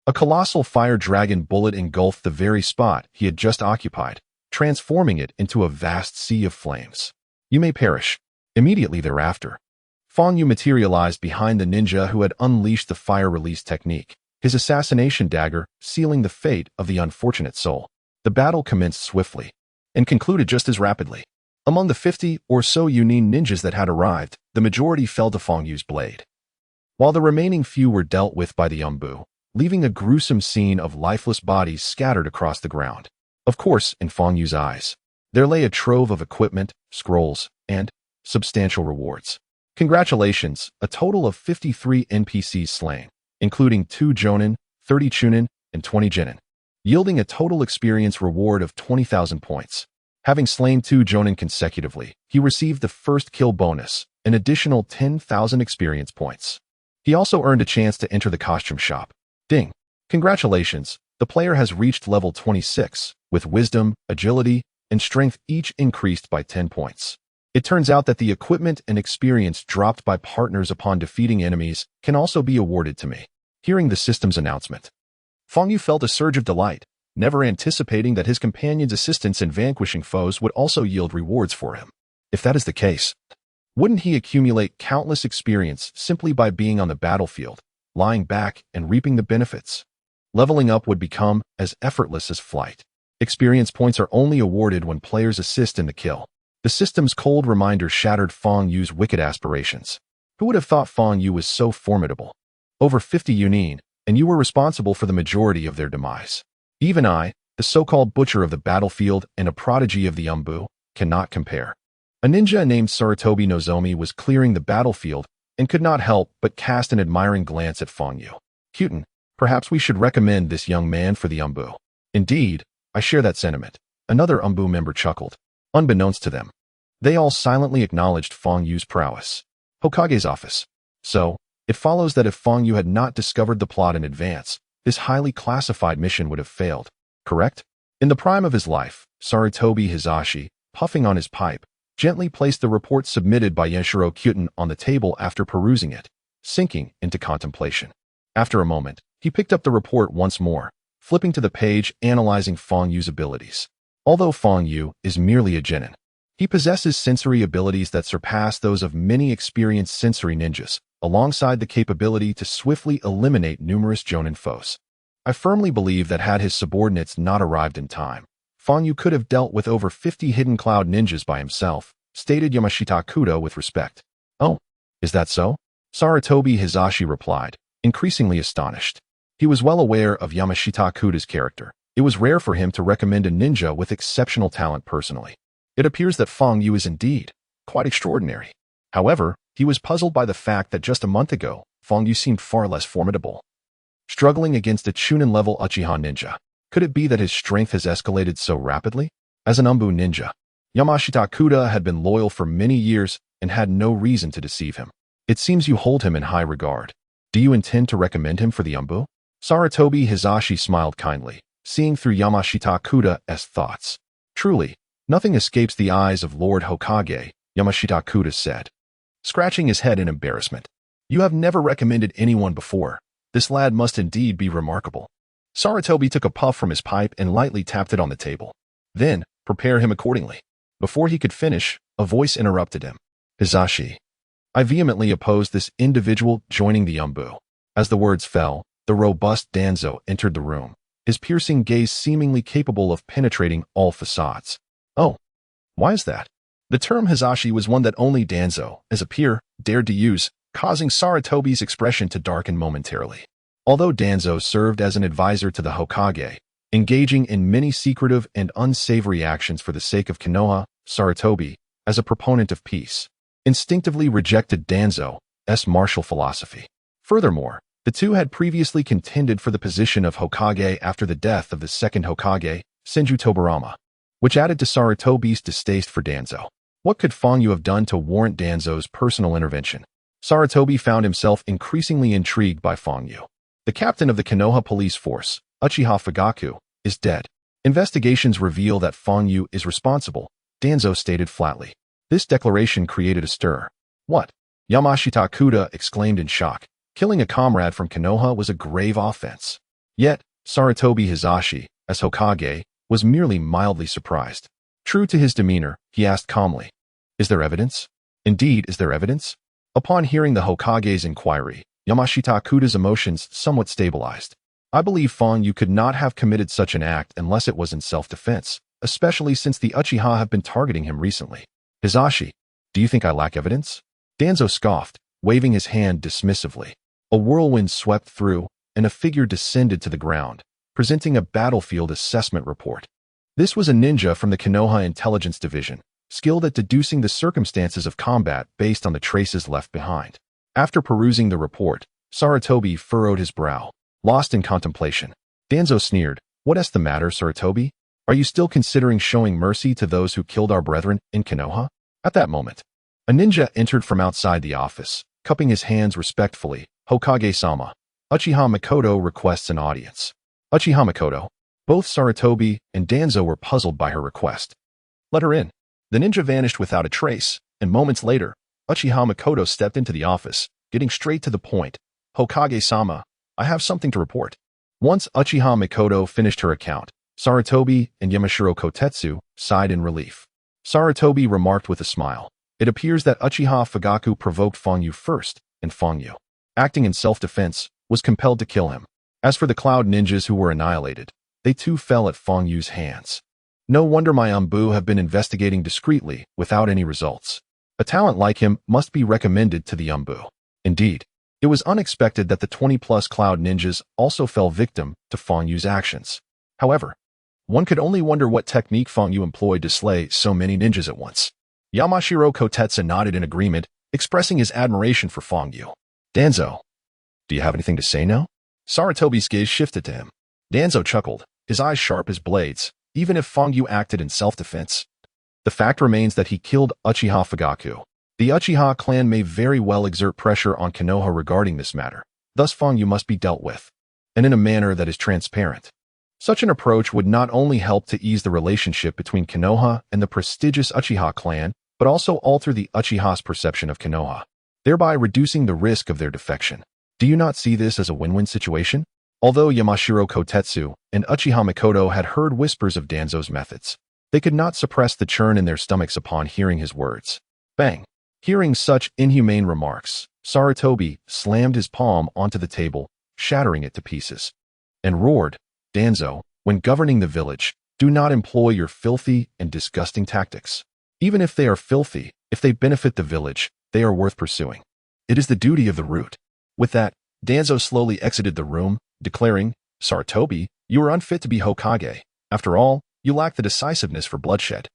a colossal fire dragon bullet engulfed the very spot he had just occupied, transforming it into a vast sea of flames. You may perish. Immediately thereafter, Fang Yu materialized behind the ninja who had unleashed the fire release technique, his assassination dagger sealing the fate of the unfortunate soul. The battle commenced swiftly and concluded just as rapidly. Among the 50 or so Yunin ninjas that had arrived, the majority fell to Fang Yu's blade, while the remaining few were dealt with by the Umbu, leaving a gruesome scene of lifeless bodies scattered across the ground. Of course, in Fang Yu's eyes, there lay a trove of equipment, scrolls, and substantial rewards. Congratulations, a total of 53 NPCs slain, including 2 Jonin, 30 Chunin, and 20 Genin, yielding a total experience reward of 20,000 points. Having slain 2 Jonin consecutively, he received the first kill bonus, an additional 10,000 experience points. He also earned a chance to enter the costume shop. Ding! Congratulations, the player has reached level 26, with wisdom, agility, and strength each increased by 10 points. It turns out that the equipment and experience dropped by partners upon defeating enemies can also be awarded to me. Hearing the system's announcement, Fang Yu felt a surge of delight, never anticipating that his companion's assistance in vanquishing foes would also yield rewards for him. If that is the case, wouldn't he accumulate countless experience simply by being on the battlefield, lying back and reaping the benefits? Leveling up would become as effortless as flight. Experience points are only awarded when players assist in the kill. The system's cold reminder shattered Fang Yu's wicked aspirations. Who would have thought Fang Yu was so formidable? Over 50 Yunin, and you were responsible for the majority of their demise. Even I, the so-called butcher of the battlefield and a prodigy of the Umbu, cannot compare. A ninja named Sarutobi Nozomi was clearing the battlefield and could not help but cast an admiring glance at Fang Yu. Kyuten, perhaps we should recommend this young man for the Umbu. Indeed, I share that sentiment. Another Umbu member chuckled. Unbeknownst to them, they all silently acknowledged Fang Yu's prowess. Hokage's office. So, it follows that if Fang Yu had not discovered the plot in advance, this highly classified mission would have failed, correct? In the prime of his life, Sarutobi Hizashi, puffing on his pipe, gently placed the report submitted by Yamashiro Kyuten on the table after perusing it, sinking into contemplation. After a moment, he picked up the report once more, flipping to the page analyzing Fang Yu's abilities. Although Fang Yu is merely a genin, he possesses sensory abilities that surpass those of many experienced sensory ninjas, alongside the capability to swiftly eliminate numerous Jonin foes. I firmly believe that had his subordinates not arrived in time, Fang Yu could have dealt with over 50 hidden cloud ninjas by himself, stated Yamashita Kudo with respect. Oh, is that so? Sarutobi Hizashi replied, increasingly astonished. He was well aware of Yamashita Kudo's character, It was rare for him to recommend a ninja with exceptional talent personally. It appears that Fang Yu is indeed quite extraordinary. However, he was puzzled by the fact that just a month ago, Fang Yu seemed far less formidable. Struggling against a Chunin-level Uchiha ninja, could it be that his strength has escalated so rapidly? As an Umbu ninja, Yamashita Kuda had been loyal for many years and had no reason to deceive him. It seems you hold him in high regard. Do you intend to recommend him for the Umbu? Sarutobi Hizashi smiled kindly, seeing through Yamashita Kuda's thoughts. Truly, nothing escapes the eyes of Lord Hokage, Yamashita Kuda said, scratching his head in embarrassment. You have never recommended anyone before. This lad must indeed be remarkable. Sarutobi took a puff from his pipe and lightly tapped it on the table. Then, prepare him accordingly. Before he could finish, a voice interrupted him. Hizashi. I vehemently opposed this individual joining the Umbu. As the words fell, the robust Danzo entered the room, his piercing gaze seemingly capable of penetrating all facades. Oh, why is that? The term Hizashi was one that only Danzo, as a peer, dared to use, causing Sarutobi's expression to darken momentarily. Although Danzo served as an advisor to the Hokage, engaging in many secretive and unsavory actions for the sake of Konoha, Sarutobi, as a proponent of peace, instinctively rejected Danzo's martial philosophy. Furthermore, the two had previously contended for the position of Hokage after the death of the second Hokage, Senju Tobirama, which added to Sarutobi's distaste for Danzo. What could Fang Yu have done to warrant Danzo's personal intervention? Sarutobi found himself increasingly intrigued by Fang Yu. The captain of the Konoha police force, Uchiha Fugaku, is dead. Investigations reveal that Fang Yu is responsible, Danzo stated flatly. This declaration created a stir. What? Yamashita Kuda exclaimed in shock. Killing a comrade from Konoha was a grave offense. Yet, Sarutobi Hizashi, as Hokage, was merely mildly surprised. True to his demeanor, he asked calmly, Is there evidence? Indeed, is there evidence? Upon hearing the Hokage's inquiry, Yamashita Kuda's emotions somewhat stabilized. I believe Fang Yu could not have committed such an act unless it was in self-defense, especially since the Uchiha have been targeting him recently. Hizashi, do you think I lack evidence? Danzo scoffed, waving his hand dismissively. A whirlwind swept through, and a figure descended to the ground, presenting a battlefield assessment report. This was a ninja from the Konoha Intelligence Division, skilled at deducing the circumstances of combat based on the traces left behind. After perusing the report, Sarutobi furrowed his brow, lost in contemplation. Danzo sneered, What's the matter, Sarutobi? Are you still considering showing mercy to those who killed our brethren in Konoha? At that moment, a ninja entered from outside the office, cupping his hands respectfully. Hokage-sama, Uchiha Makoto requests an audience. Uchiha Makoto. Both Sarutobi and Danzo were puzzled by her request. Let her in. The ninja vanished without a trace, and moments later, Uchiha Makoto stepped into the office, getting straight to the point. Hokage-sama, I have something to report. Once Uchiha Makoto finished her account, Sarutobi and Yamashiro Kotetsu sighed in relief. Sarutobi remarked with a smile. It appears that Uchiha Fugaku provoked Fang Yu first, and Fang Yu, acting in self-defense, was compelled to kill him. As for the Cloud Ninjas who were annihilated, they too fell at Fang Yu's hands. No wonder my Umbu have been investigating discreetly, without any results. A talent like him must be recommended to the Umbu. Indeed, it was unexpected that the 20-plus Cloud Ninjas also fell victim to Fang Yu's actions. However, one could only wonder what technique Fang Yu employed to slay so many ninjas at once. Yamashiro Kotetsu nodded in agreement, expressing his admiration for Fang Yu. Danzo, do you have anything to say now? Sarutobi's gaze shifted to him. Danzo chuckled, his eyes sharp as blades. Even if Fang Yu acted in self-defense, the fact remains that he killed Uchiha Fugaku. The Uchiha clan may very well exert pressure on Konoha regarding this matter. Thus Fang Yu must be dealt with, and in a manner that is transparent. Such an approach would not only help to ease the relationship between Konoha and the prestigious Uchiha clan, but also alter the Uchiha's perception of Konoha, thereby reducing the risk of their defection. Do you not see this as a win-win situation? Although Yamashiro Kotetsu and Uchiha Makoto had heard whispers of Danzo's methods, they could not suppress the churn in their stomachs upon hearing his words. Bang! Hearing such inhumane remarks, Sarutobi slammed his palm onto the table, shattering it to pieces, and roared, Danzo, when governing the village, do not employ your filthy and disgusting tactics. Even if they are filthy, if they benefit the village, they are worth pursuing. It is the duty of the root. With that, Danzo slowly exited the room, declaring, Sarutobi, You are unfit to be Hokage. After all, you lack the decisiveness for bloodshed.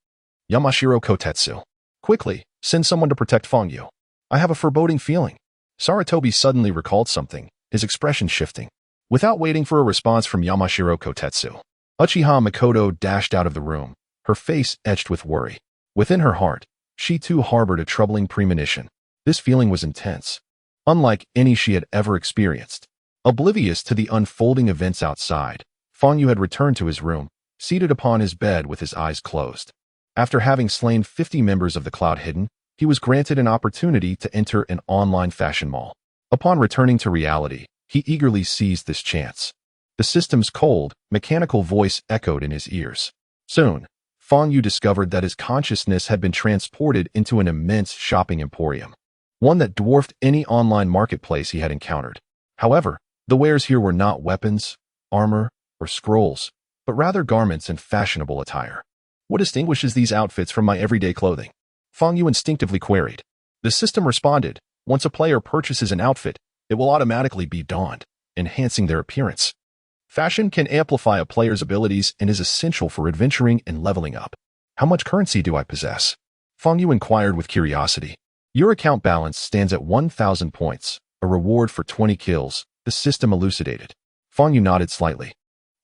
Yamashiro Kotetsu. Quickly, send someone to protect Fangyu. I have a foreboding feeling. Sarutobi suddenly recalled something, his expression shifting. Without waiting for a response from Yamashiro Kotetsu, Uchiha Mikoto dashed out of the room, her face etched with worry. Within her heart, she too harbored a troubling premonition. This feeling was intense, unlike any she had ever experienced. Oblivious to the unfolding events outside, Fangyu had returned to his room, seated upon his bed with his eyes closed. After having slain 50 members of the Cloud Hidden, he was granted an opportunity to enter an online fashion mall. Upon returning to reality, he eagerly seized this chance. The system's cold, mechanical voice echoed in his ears. Soon, Fangyu discovered that his consciousness had been transported into an immense shopping emporium, one that dwarfed any online marketplace he had encountered. However, the wares here were not weapons, armor, or scrolls, but rather garments and fashionable attire. What distinguishes these outfits from my everyday clothing? Fangyu instinctively queried. The system responded, once a player purchases an outfit, it will automatically be donned, enhancing their appearance. Fashion can amplify a player's abilities and is essential for adventuring and leveling up. How much currency do I possess? Fangyu inquired with curiosity. Your account balance stands at 1,000 points, a reward for 20 kills, the system elucidated. Fangyu nodded slightly,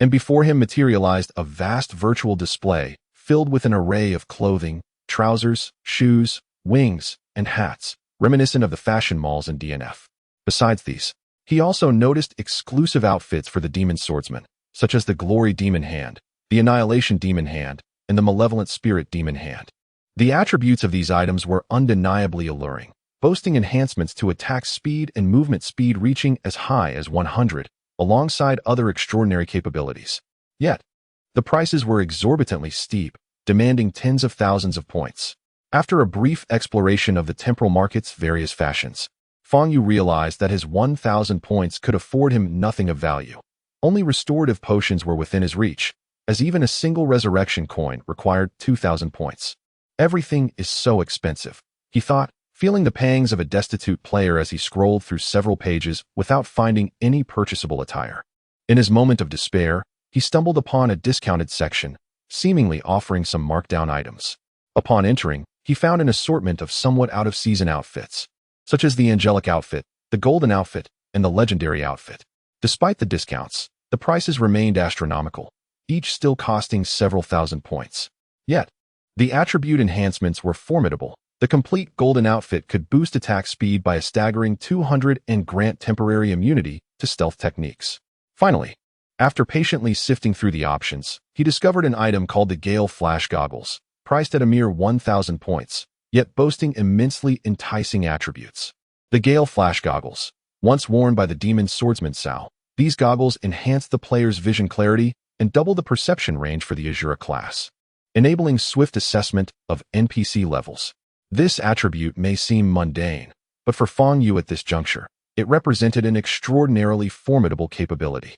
and before him materialized a vast virtual display filled with an array of clothing, trousers, shoes, wings, and hats, reminiscent of the fashion malls in DNF. Besides these, he also noticed exclusive outfits for the Demon Swordsman, such as the Glory Demon Hand, the Annihilation Demon Hand, and the Malevolent Spirit Demon Hand. The attributes of these items were undeniably alluring, boasting enhancements to attack speed and movement speed reaching as high as 100, alongside other extraordinary capabilities. Yet, the prices were exorbitantly steep, demanding tens of thousands of points. After a brief exploration of the temporal market's various fashions, Fangyu realized that his 1,000 points could afford him nothing of value. Only restorative potions were within his reach, as even a single resurrection coin required 2,000 points. Everything is so expensive, he thought, feeling the pangs of a destitute player as he scrolled through several pages without finding any purchasable attire. In his moment of despair, he stumbled upon a discounted section, seemingly offering some markdown items. Upon entering, he found an assortment of somewhat out-of-season outfits, such as the angelic outfit, the golden outfit, and the legendary outfit. Despite the discounts, the prices remained astronomical, each still costing several thousand points. Yet, the attribute enhancements were formidable. The complete golden outfit could boost attack speed by a staggering 200 and grant temporary immunity to stealth techniques. Finally, after patiently sifting through the options, he discovered an item called the Gale Flash Goggles, priced at a mere 1,000 points, yet boasting immensely enticing attributes. The Gale Flash Goggles, once worn by the Demon Swordsman Sao, these goggles enhance the player's vision clarity and double the perception range for the Azura class, enabling swift assessment of NPC levels. This attribute may seem mundane, but for Fangyu at this juncture, it represented an extraordinarily formidable capability.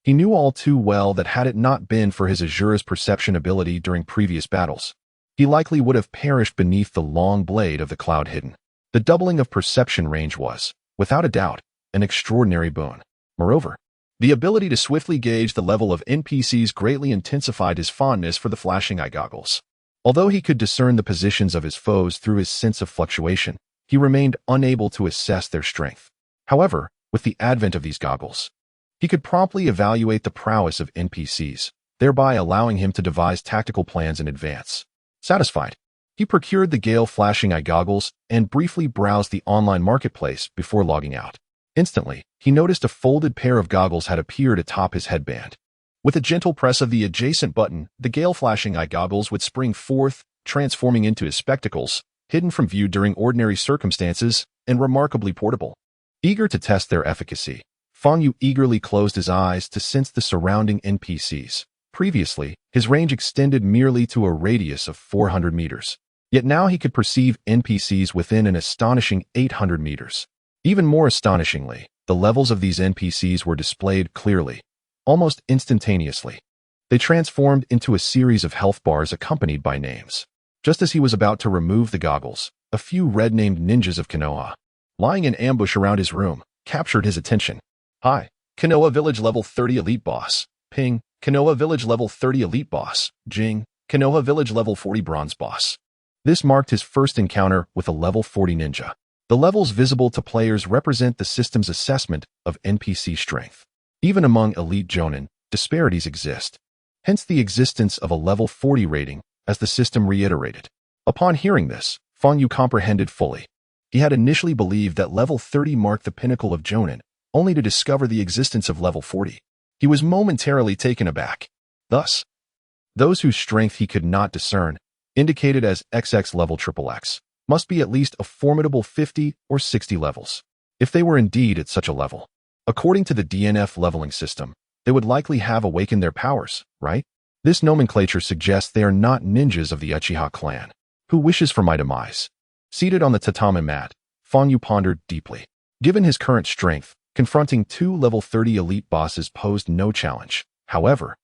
He knew all too well that had it not been for his Azura's perception ability during previous battles, he likely would have perished beneath the long blade of the Cloud Hidden. The doubling of perception range was, without a doubt, an extraordinary boon. Moreover, the ability to swiftly gauge the level of NPCs greatly intensified his fondness for the flashing eye goggles. Although he could discern the positions of his foes through his sense of fluctuation, he remained unable to assess their strength. However, with the advent of these goggles, he could promptly evaluate the prowess of NPCs, thereby allowing him to devise tactical plans in advance. Satisfied, he procured the Gale Flashing Eye Goggles and briefly browsed the online marketplace before logging out. Instantly, he noticed a folded pair of goggles had appeared atop his headband. With a gentle press of the adjacent button, the Gale Flashing Eye Goggles would spring forth, transforming into his spectacles, hidden from view during ordinary circumstances and remarkably portable. Eager to test their efficacy, Fangyu eagerly closed his eyes to sense the surrounding NPCs. Previously, his range extended merely to a radius of 400 meters. Yet now he could perceive NPCs within an astonishing 800 meters. Even more astonishingly, the levels of these NPCs were displayed clearly, almost instantaneously. They transformed into a series of health bars accompanied by names. Just as he was about to remove the goggles, a few red-named ninjas of Konoha, lying in ambush around his room, captured his attention. Hi, Konoha Village Level 30 Elite Boss. Ping, Konoha Village Level 30 Elite Boss, Jing, Konoha Village Level 40 Bronze Boss. This marked his first encounter with a Level 40 ninja. The levels visible to players represent the system's assessment of NPC strength. Even among elite Jonin, disparities exist. Hence the existence of a Level 40 rating, as the system reiterated. Upon hearing this, Fang Yu comprehended fully. He had initially believed that Level 30 marked the pinnacle of Jonin, only to discover the existence of Level 40. He was momentarily taken aback. Thus, those whose strength he could not discern, indicated as XX level XXX, must be at least a formidable 50 or 60 levels. If they were indeed at such a level, according to the DNF leveling system, they would likely have awakened their powers, right? This nomenclature suggests they are not ninjas of the Uchiha clan. Who wishes for my demise? Seated on the tatami mat, Fang Yu pondered deeply. Given his current strength, confronting two Level 30 elite bosses posed no challenge. However,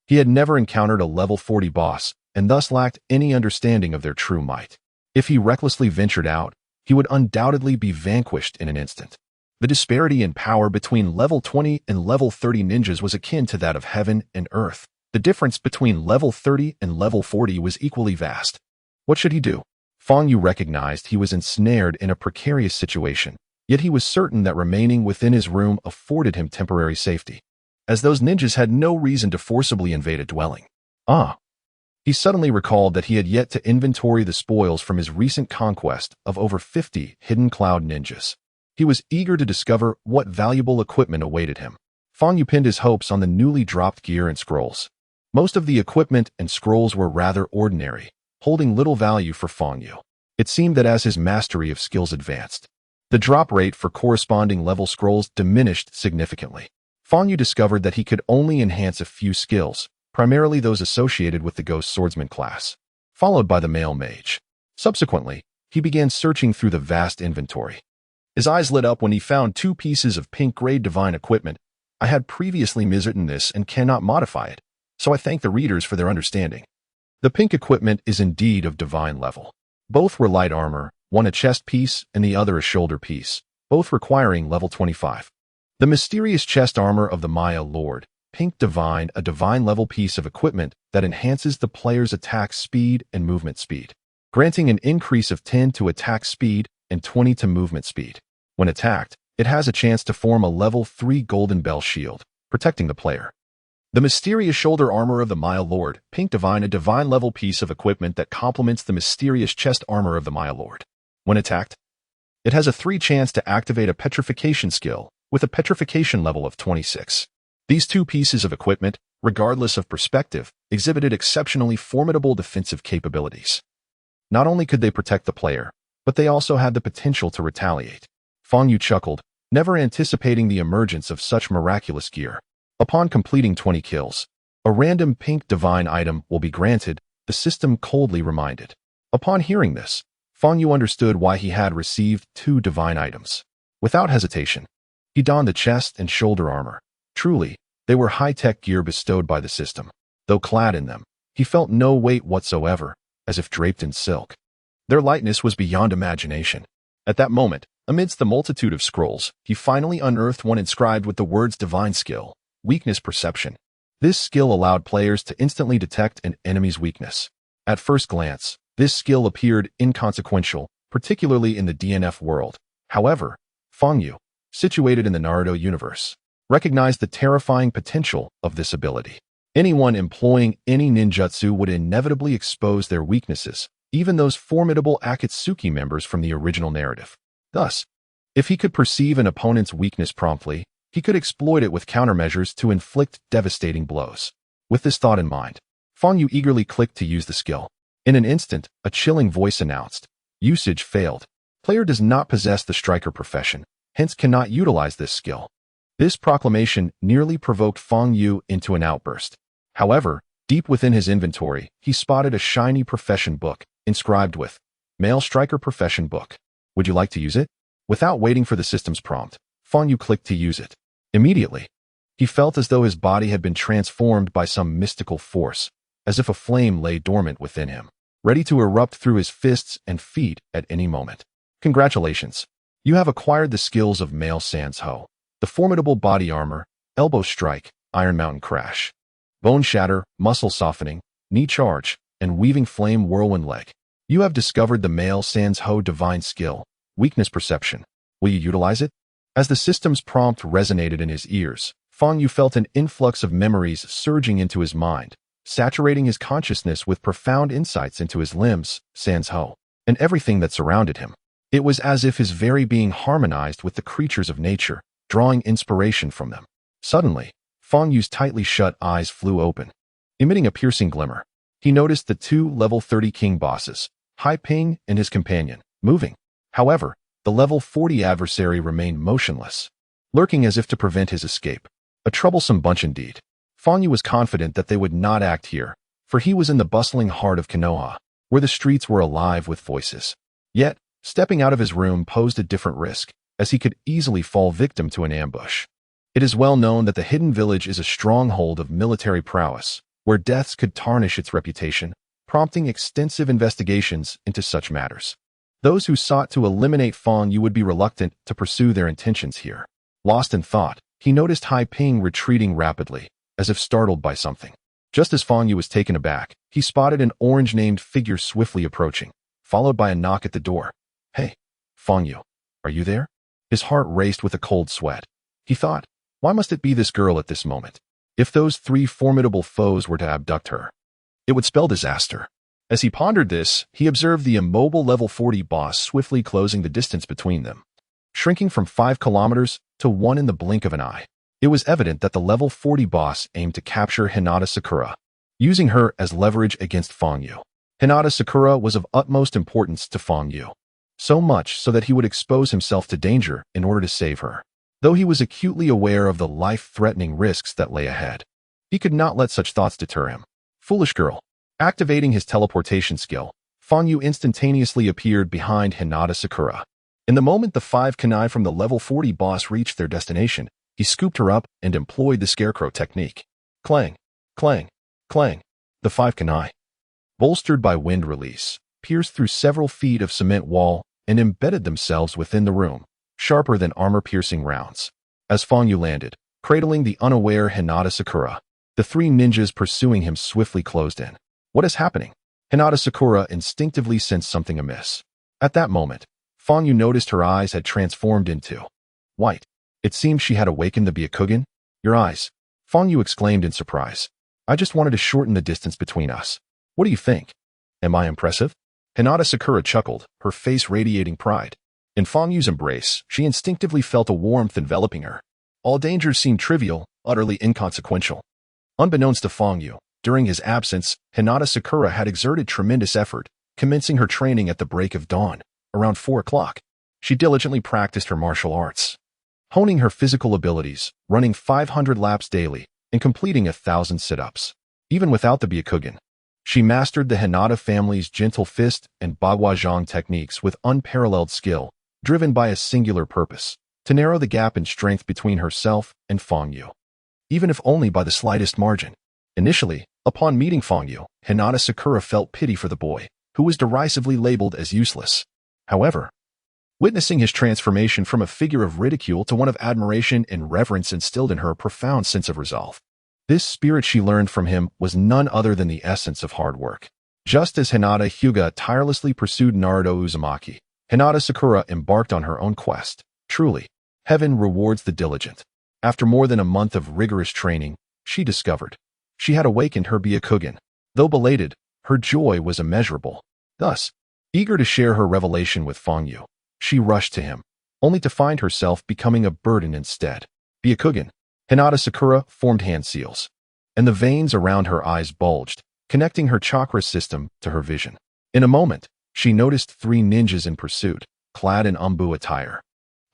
he had never encountered a Level 40 boss, and thus lacked any understanding of their true might. If he recklessly ventured out, he would undoubtedly be vanquished in an instant. The disparity in power between Level 20 and Level 30 ninjas was akin to that of heaven and earth. The difference between Level 30 and Level 40 was equally vast. What should he do? Fang Yu recognized he was ensnared in a precarious situation, yet he was certain that remaining within his room afforded him temporary safety, as those ninjas had no reason to forcibly invade a dwelling. He suddenly recalled that he had yet to inventory the spoils from his recent conquest of over 50 hidden cloud ninjas. He was eager to discover what valuable equipment awaited him. Fang Yu pinned his hopes on the newly dropped gear and scrolls. Most of the equipment and scrolls were rather ordinary, holding little value for Fang Yu. It seemed that as his mastery of skills advanced, the drop rate for corresponding level scrolls diminished significantly. Fang Yu discovered that he could only enhance a few skills, primarily those associated with the Ghost Swordsman class, followed by the Male Mage. Subsequently, he began searching through the vast inventory. His eyes lit up when he found two pieces of pink-grade divine equipment. I had previously miswritten this and cannot modify it, so I thank the readers for their understanding. The pink equipment is indeed of divine level. Both were light armor, one a chest piece and the other a shoulder piece, both requiring level 25. The mysterious chest armor of the Maya Lord, Pink Divine, a divine level piece of equipment that enhances the player's attack speed and movement speed, granting an increase of 10 to attack speed and 20 to movement speed. When attacked, it has a chance to form a level 3 golden bell shield, protecting the player. The mysterious shoulder armor of the Maya Lord, Pink Divine, a divine level piece of equipment that complements the mysterious chest armor of the Maya Lord. When attacked, it has a 3 chance to activate a petrification skill with a petrification level of 26. These two pieces of equipment, regardless of perspective, exhibited exceptionally formidable defensive capabilities. Not only could they protect the player, but they also had the potential to retaliate. Fang Yu chuckled, never anticipating the emergence of such miraculous gear. Upon completing 20 kills, a random Pink Divine item will be granted, the system coldly reminded. Upon hearing this, Fang Yu understood why he had received 2 divine items. Without hesitation, he donned the chest and shoulder armor. Truly, they were high-tech gear bestowed by the system. Though clad in them, he felt no weight whatsoever, as if draped in silk. Their lightness was beyond imagination. At that moment, amidst the multitude of scrolls, he finally unearthed one inscribed with the words Divine Skill, Weakness Perception. This skill allowed players to instantly detect an enemy's weakness. At first glance, this skill appeared inconsequential, particularly in the DNF world. However, Fang Yu, situated in the Naruto universe, recognized the terrifying potential of this ability. Anyone employing any ninjutsu would inevitably expose their weaknesses, even those formidable Akatsuki members from the original narrative. Thus, if he could perceive an opponent's weakness promptly, he could exploit it with countermeasures to inflict devastating blows. With this thought in mind, Fang Yu eagerly clicked to use the skill. In an instant, a chilling voice announced, "Usage failed. Player does not possess the striker profession, hence cannot utilize this skill." This proclamation nearly provoked Fang Yu into an outburst. However, deep within his inventory, he spotted a shiny profession book, inscribed with, "Male Striker Profession Book. Would you like to use it?" Without waiting for the system's prompt, Fang Yu clicked to use it. Immediately, he felt as though his body had been transformed by some mystical force, as if a flame lay dormant within him, ready to erupt through his fists and feet at any moment. Congratulations! You have acquired the skills of Male Sans Ho, the formidable body armor, elbow strike, Iron Mountain Crash. Bone shatter, muscle softening, knee charge, and weaving flame whirlwind leg. You have discovered the male Sans Ho divine skill, weakness perception. Will you utilize it? As the system's prompt resonated in his ears, Fang Yu felt an influx of memories surging into his mind, saturating his consciousness with profound insights into his limbs, Sans Ho, and everything that surrounded him. It was as if his very being harmonized with the creatures of nature, drawing inspiration from them. Suddenly, Fang Yu's tightly shut eyes flew open, emitting a piercing glimmer. He noticed the two level 30 king bosses, Hai Ping and his companion, moving. However, the level 40 adversary remained motionless, lurking as if to prevent his escape. A troublesome bunch indeed. Fang Yu was confident that they would not act here, for he was in the bustling heart of Konoha, where the streets were alive with voices. Yet, stepping out of his room posed a different risk, as he could easily fall victim to an ambush. It is well known that the hidden village is a stronghold of military prowess, where deaths could tarnish its reputation, prompting extensive investigations into such matters. Those who sought to eliminate Fang Yu would be reluctant to pursue their intentions here. Lost in thought, he noticed Hai Ping retreating rapidly, as if startled by something. Just as Fang Yu was taken aback, he spotted an orange-named figure swiftly approaching, followed by a knock at the door. "Hey, Fang Yu, are you there?" His heart raced with a cold sweat. He thought, why must it be this girl at this moment? If those three formidable foes were to abduct her, it would spell disaster. As he pondered this, he observed the immobile level 40 boss swiftly closing the distance between them, shrinking from 5 kilometers to 1 in the blink of an eye. It was evident that the level 40 boss aimed to capture Hinata Sakura, using her as leverage against Fang Yu. Hinata Sakura was of utmost importance to Fang Yu, so much so that he would expose himself to danger in order to save her. Though he was acutely aware of the life-threatening risks that lay ahead, he could not let such thoughts deter him. Foolish girl. Activating his teleportation skill, Fang Yu instantaneously appeared behind Hinata Sakura. In the moment the 5 kunai from the level 40 boss reached their destination, he scooped her up and employed the scarecrow technique. Clang, clang, clang. The 5 kunai, bolstered by wind release, pierced through several feet of cement wall and embedded themselves within the room, sharper than armor-piercing rounds. As Fang Yu landed, cradling the unaware Hinata Sakura, the 3 ninjas pursuing him swiftly closed in. What is happening? Hinata Sakura instinctively sensed something amiss. At that moment, Fang Yu noticed her eyes had transformed into white. It seemed she had awakened the Byakugan. Your eyes, Fang Yu exclaimed in surprise. I just wanted to shorten the distance between us. What do you think? Am I impressive? Hinata Sakura chuckled, her face radiating pride. In Fang Yu's embrace, she instinctively felt a warmth enveloping her. All dangers seemed trivial, utterly inconsequential. Unbeknownst to Fang Yu, during his absence, Hinata Sakura had exerted tremendous effort, commencing her training at the break of dawn. Around 4 o'clock, she diligently practiced her martial arts, honing her physical abilities, running 500 laps daily, and completing 1,000 sit-ups. Even without the Byakugan, she mastered the Hinata family's gentle fist and Bagua techniques with unparalleled skill, driven by a singular purpose, to narrow the gap in strength between herself and Fang Yu, even if only by the slightest margin. Initially, upon meeting Fang Yu, Hinata Sakura felt pity for the boy, who was derisively labeled as useless. However, witnessing his transformation from a figure of ridicule to one of admiration and reverence instilled in her a profound sense of resolve. This spirit she learned from him was none other than the essence of hard work. Just as Hinata Hyuga tirelessly pursued Naruto Uzumaki, Hinata Sakura embarked on her own quest. Truly, heaven rewards the diligent. After more than a month of rigorous training, she discovered she had awakened her Byakugan. Though belated, her joy was immeasurable. Thus, eager to share her revelation with Fang Yu, she rushed to him, only to find herself becoming a burden instead. Byakugan. Hinata Sakura formed hand seals, and the veins around her eyes bulged, connecting her chakra system to her vision. In a moment, she noticed 3 ninjas in pursuit, clad in umbu attire,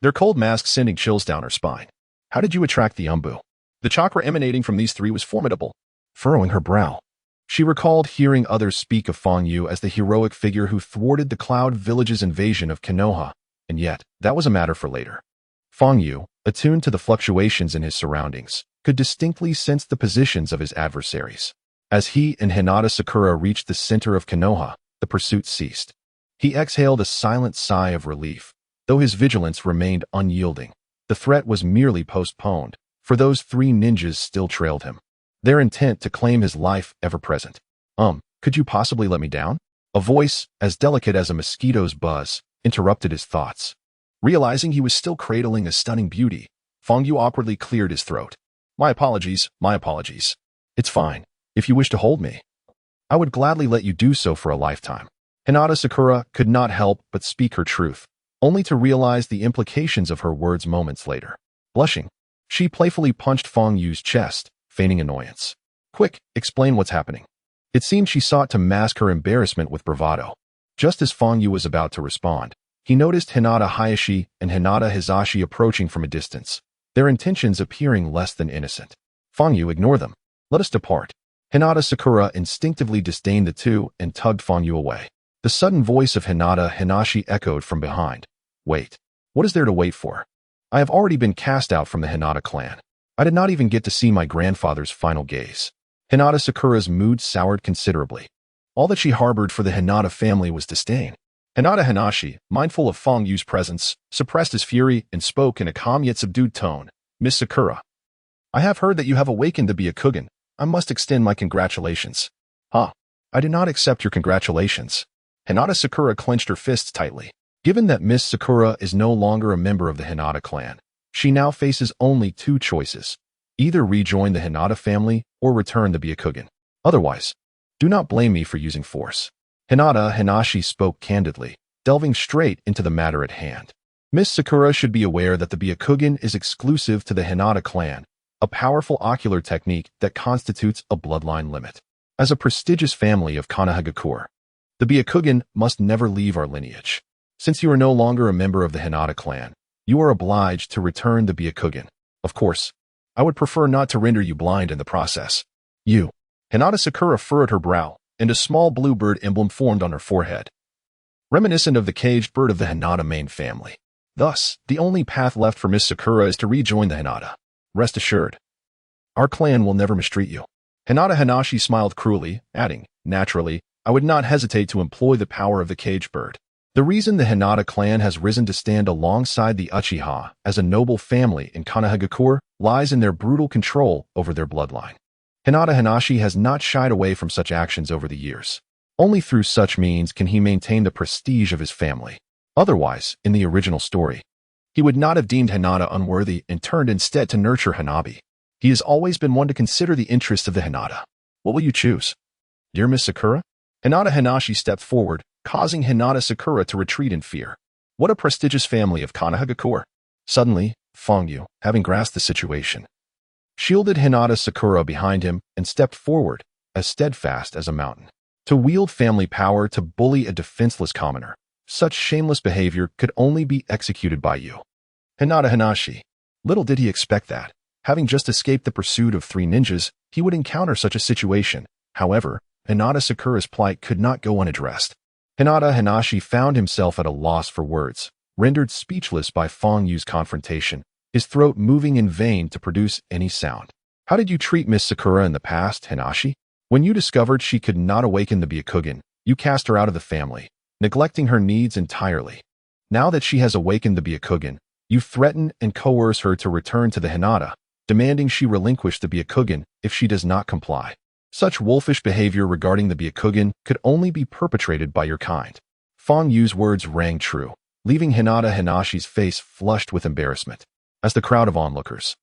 their cold masks sending chills down her spine. How did you attract the umbu? The chakra emanating from these 3 was formidable. Furrowing her brow, she recalled hearing others speak of Fang Yu as the heroic figure who thwarted the Cloud Village's invasion of Konoha, and yet, that was a matter for later. Fang Yu, attuned to the fluctuations in his surroundings, could distinctly sense the positions of his adversaries. As he and Hinata Sakura reached the center of Konoha, the pursuit ceased. He exhaled a silent sigh of relief. Though his vigilance remained unyielding, the threat was merely postponed, for those 3 ninjas still trailed him. their intent to claim his life ever present. Could you possibly let me down? A voice, as delicate as a mosquito's buzz, interrupted his thoughts. Realizing he was still cradling a stunning beauty, Fang Yu awkwardly cleared his throat. My apologies, my apologies. It's fine. If you wish to hold me, I would gladly let you do so for a lifetime. Hinata Sakura could not help but speak her truth, only to realize the implications of her words moments later. Blushing, she playfully punched Fang Yu's chest, feigning annoyance. Quick, explain what's happening. It seemed she sought to mask her embarrassment with bravado. Just as Fang Yu was about to respond, he noticed Hinata Hayashi and Hinata Hizashi approaching from a distance, their intentions appearing less than innocent. Fang Yu, ignore them. Let us depart. Hinata Sakura instinctively disdained the two and tugged Fang Yu away. The sudden voice of Hinata Hinashi echoed from behind. Wait. What is there to wait for? I have already been cast out from the Hinata clan. I did not even get to see my grandfather's final gaze. Hinata Sakura's mood soured considerably. All that she harbored for the Hinata family was disdain. Hinata Hinashi, mindful of Fang Yu's presence, suppressed his fury and spoke in a calm yet subdued tone. Miss Sakura, I have heard that you have awakened to be a Kugan. I must extend my congratulations. I do not accept your congratulations. Hinata Sakura clenched her fists tightly. Given that Miss Sakura is no longer a member of the Hinata clan, she now faces only two choices. Either rejoin the Hinata family or return to Byakugan. Otherwise, do not blame me for using force. Hinata Hinashi spoke candidly, delving straight into the matter at hand. Miss Sakura should be aware that the Byakugan is exclusive to the Hinata clan, a powerful ocular technique that constitutes a bloodline limit. As a prestigious family of Konohagakure, the Byakugan must never leave our lineage. Since you are no longer a member of the Hinata clan, you are obliged to return the Byakugan. Of course, I would prefer not to render you blind in the process. Hinata Sakura furrowed her brow, and a small bluebird emblem formed on her forehead, reminiscent of the caged bird of the Hinata main family. Thus, the only path left for Miss Sakura is to rejoin the Hinata. Rest assured, our clan will never mistreat you. Hinata Hinashi smiled cruelly, adding, naturally, I would not hesitate to employ the power of the caged bird. The reason the Hinata clan has risen to stand alongside the Uchiha as a noble family in Konohagakure lies in their brutal control over their bloodline. Hinata Hinashi has not shied away from such actions over the years. Only through such means can he maintain the prestige of his family. Otherwise, in the original story, he would not have deemed Hinata unworthy and turned instead to nurture Hanabi. He has always been one to consider the interests of the Hinata. What will you choose? Dear Miss Sakura? Hinata Hinashi stepped forward, causing Hinata Sakura to retreat in fear. What a prestigious family of Konohagakure. Suddenly, Fang Yu, having grasped the situation, shielded Hinata Sakura behind him and stepped forward, as steadfast as a mountain. To wield family power to bully a defenseless commoner, such shameless behavior could only be executed by you. Hinata Hinashi. Little did he expect that, having just escaped the pursuit of three ninjas, he would encounter such a situation. However, Hinata Sakura's plight could not go unaddressed. Hinata Hinashi found himself at a loss for words, rendered speechless by Fang Yu's confrontation, his throat moving in vain to produce any sound. How did you treat Miss Sakura in the past, Hinashi? When you discovered she could not awaken the Byakugan, you cast her out of the family, neglecting her needs entirely. Now that she has awakened the Byakugan, you threaten and coerce her to return to the Hinata, demanding she relinquish the Byakugan if she does not comply. Such wolfish behavior regarding the Byakugan could only be perpetrated by your kind. Fang Yu's words rang true, leaving Hinata Hinashi's face flushed with embarrassment. As the crowd of onlookers,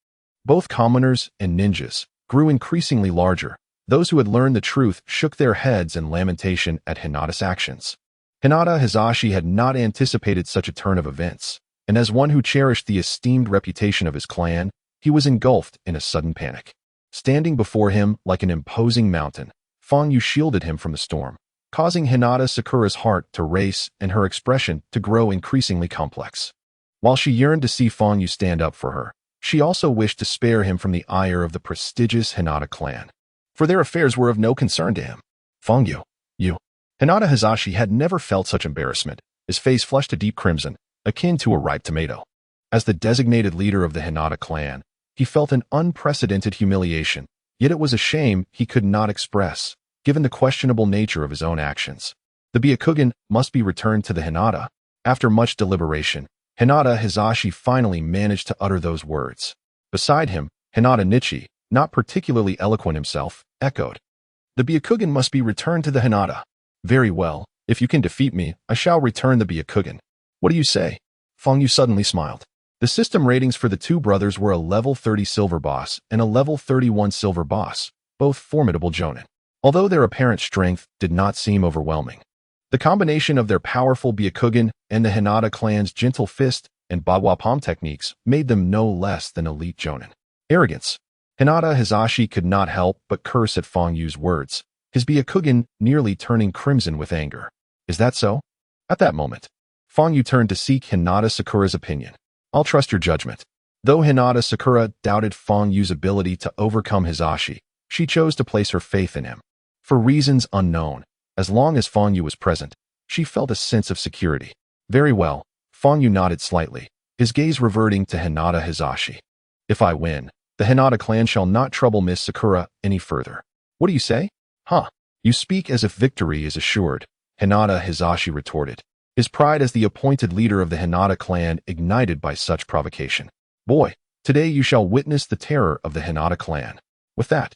both commoners and ninjas, grew increasingly larger, those who had learned the truth shook their heads in lamentation at Hinata's actions. Hinata Hizashi had not anticipated such a turn of events, and as one who cherished the esteemed reputation of his clan, he was engulfed in a sudden panic. Standing before him like an imposing mountain, Fang Yu shielded him from the storm, causing Hinata Sakura's heart to race and her expression to grow increasingly complex. While she yearned to see Fang Yu stand up for her, she also wished to spare him from the ire of the prestigious Hinata clan, for their affairs were of no concern to him. Fang Yu, you. Hinata Hizashi had never felt such embarrassment, his face flushed a deep crimson, akin to a ripe tomato. As the designated leader of the Hinata clan, he felt an unprecedented humiliation, yet it was a shame he could not express, given the questionable nature of his own actions. The Byakugan must be returned to the Hinata. After much deliberation, Hinata Hizashi finally managed to utter those words. Beside him, Hinata Nichi, not particularly eloquent himself, echoed. The Byakugan must be returned to the Hinata. Very well, if you can defeat me, I shall return the Byakugan. What do you say? Feng Yu suddenly smiled. The system ratings for the two brothers were a level 30 silver boss and a level 31 silver boss, both formidable jonin. Although their apparent strength did not seem overwhelming. The combination of their powerful Byakugan and the Hinata clan's gentle fist and Bagua palm techniques made them no less than elite jonin. Arrogance. Hinata Hizashi could not help but curse at Feng Yu's words, his Byakugan nearly turning crimson with anger. Is that so? At that moment, Feng Yu turned to seek Hinata Sakura's opinion. I'll trust your judgment. Though Hinata Sakura doubted Feng Yu's ability to overcome Hizashi, she chose to place her faith in him. For reasons unknown, as long as Feng Yu was present, she felt a sense of security. Very well, Feng Yu nodded slightly, his gaze reverting to Hinata Hizashi. If I win, the Hinata clan shall not trouble Miss Sakura any further. What do you say? Huh. You speak as if victory is assured, Hinata Hizashi retorted, his pride as the appointed leader of the Hinata clan ignited by such provocation. Boy, today you shall witness the terror of the Hinata clan. With that,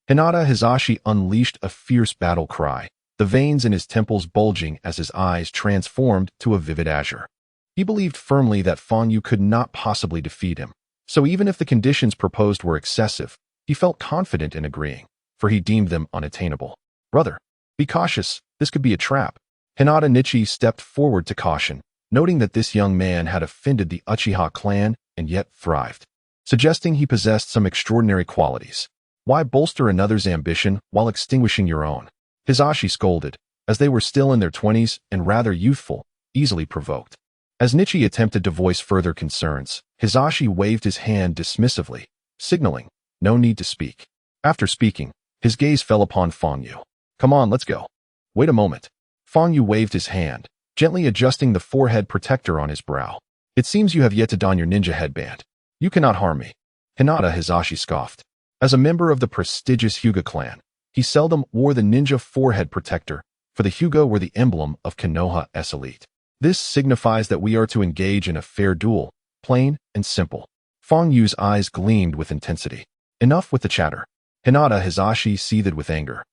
Hinata Hizashi unleashed a fierce battle cry, the veins in his temples bulging as his eyes transformed to a vivid azure. He believed firmly that Feng Yu could not possibly defeat him, so even if the conditions proposed were excessive, he felt confident in agreeing, for he deemed them unattainable. Brother, be cautious, this could be a trap. Hinata Nichi stepped forward to caution, noting that this young man had offended the Uchiha clan and yet thrived, suggesting he possessed some extraordinary qualities. Why bolster another's ambition while extinguishing your own? Hizashi scolded, as they were still in their 20s and rather youthful, easily provoked. As Nichi attempted to voice further concerns, Hizashi waved his hand dismissively, signaling, no need to speak. After speaking, his gaze fell upon Feng Yu. Come on, let's go. Wait a moment. Feng Yu waved his hand, gently adjusting the forehead protector on his brow. It seems you have yet to don your ninja headband. You cannot harm me. Hinata Hizashi scoffed. As a member of the prestigious Hyuga clan, he seldom wore the ninja forehead protector, for the Hyuga were the emblem of Konoha's elite. This signifies that we are to engage in a fair duel, plain and simple. Feng Yu's eyes gleamed with intensity. Enough with the chatter. Hinata Hizashi seethed with anger.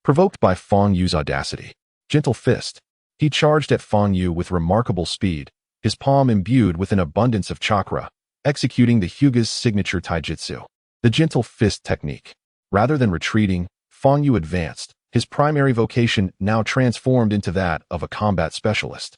Provoked by Feng Yu's audacity. Gentle fist. He charged at Feng Yu with remarkable speed, his palm imbued with an abundance of chakra, executing the Hyuga's signature taijutsu. The gentle fist technique. Rather than retreating, Feng Yu advanced, his primary vocation now transformed into that of a combat specialist.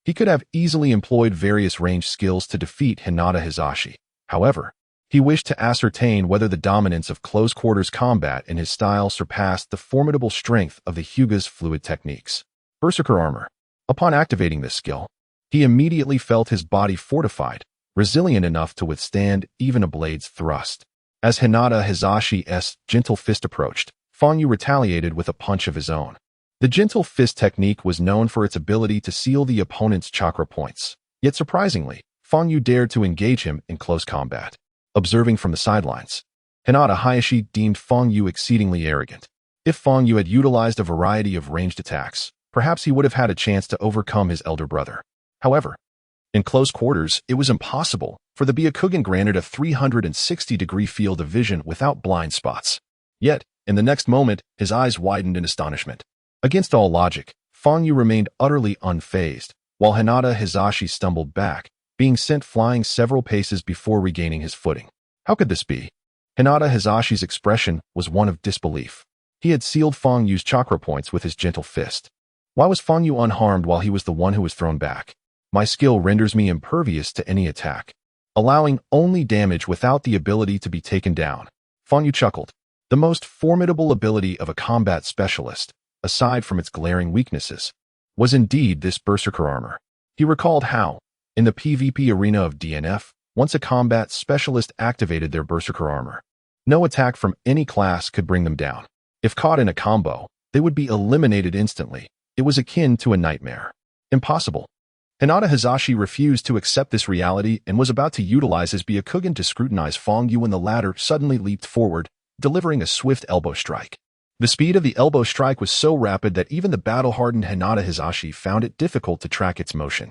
He could have easily employed various range skills to defeat Hinata Hizashi. However, he wished to ascertain whether the dominance of close-quarters combat in his style surpassed the formidable strength of the Hyuga's fluid techniques. Berserker Armor. Upon activating this skill, he immediately felt his body fortified, resilient enough to withstand even a blade's thrust. As Hinata Hizashi's gentle fist approached, Feng Yu retaliated with a punch of his own. The gentle fist technique was known for its ability to seal the opponent's chakra points. Yet surprisingly, Feng Yu dared to engage him in close combat. Observing from the sidelines, Hinata Hayashi deemed Feng Yu exceedingly arrogant. If Feng Yu had utilized a variety of ranged attacks, perhaps he would have had a chance to overcome his elder brother. However, in close quarters, it was impossible, for the Byakugan granted a 360-degree field of vision without blind spots. Yet, in the next moment, his eyes widened in astonishment. Against all logic, Feng Yu remained utterly unfazed, while Hinata Hizashi stumbled back, being sent flying several paces before regaining his footing. How could this be? Hinata Hizashi's expression was one of disbelief. He had sealed Feng Yu's chakra points with his gentle fist. Why was Feng Yu unharmed while he was the one who was thrown back? My skill renders me impervious to any attack, allowing only damage without the ability to be taken down. Feng Yu chuckled. The most formidable ability of a combat specialist, aside from its glaring weaknesses, was indeed this Berserker Armor. He recalled how, in the PvP arena of DNF, once a combat specialist activated their Berserker Armor, no attack from any class could bring them down. If caught in a combo, they would be eliminated instantly. It was akin to a nightmare. Impossible. Hinata Hizashi refused to accept this reality and was about to utilize his Byakugan to scrutinize Feng Yu when the latter suddenly leaped forward, delivering a swift elbow strike. The speed of the elbow strike was so rapid that even the battle-hardened Hinata Hizashi found it difficult to track its motion.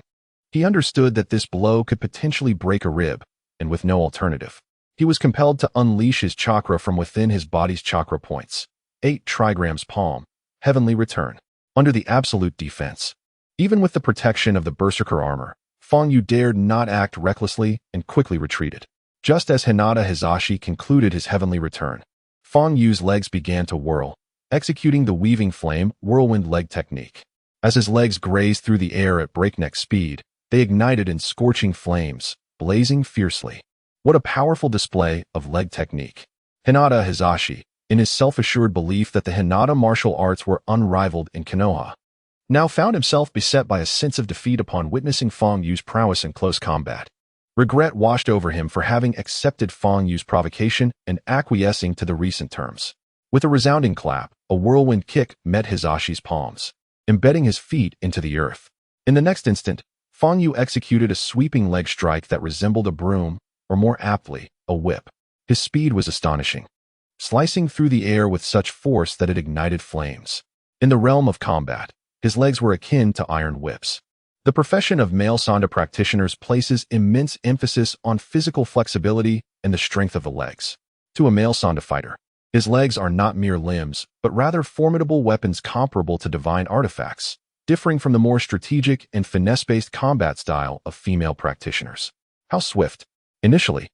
He understood that this blow could potentially break a rib, and with no alternative, He was compelled to unleash his chakra from within his body's chakra points. 8 trigrams palm, heavenly return. Under the absolute defense. Even with the protection of the berserker armor, Fang Yu dared not act recklessly and quickly retreated. Just as Hinata Hizashi concluded his heavenly return, Fang Yu's legs began to whirl, executing the weaving flame whirlwind leg technique. As his legs grazed through the air at breakneck speed, they ignited in scorching flames, blazing fiercely. What a powerful display of leg technique. Hinata Hizashi, in his self-assured belief that the Hinata martial arts were unrivaled in Konoha, now found himself beset by a sense of defeat upon witnessing Fang Yu's prowess in close combat. Regret washed over him for having accepted Fang Yu's provocation and acquiescing to the recent terms. With a resounding clap, a whirlwind kick met Hizashi's palms, embedding his feet into the earth. In the next instant, Fang Yu executed a sweeping leg strike that resembled a broom, or more aptly, a whip. His speed was astonishing, slicing through the air with such force that it ignited flames. In the realm of combat, his legs were akin to iron whips. The profession of male Sanda practitioners places immense emphasis on physical flexibility and the strength of the legs. To a male Sanda fighter, his legs are not mere limbs, but rather formidable weapons comparable to divine artifacts, differing from the more strategic and finesse-based combat style of female practitioners. How swift. Initially,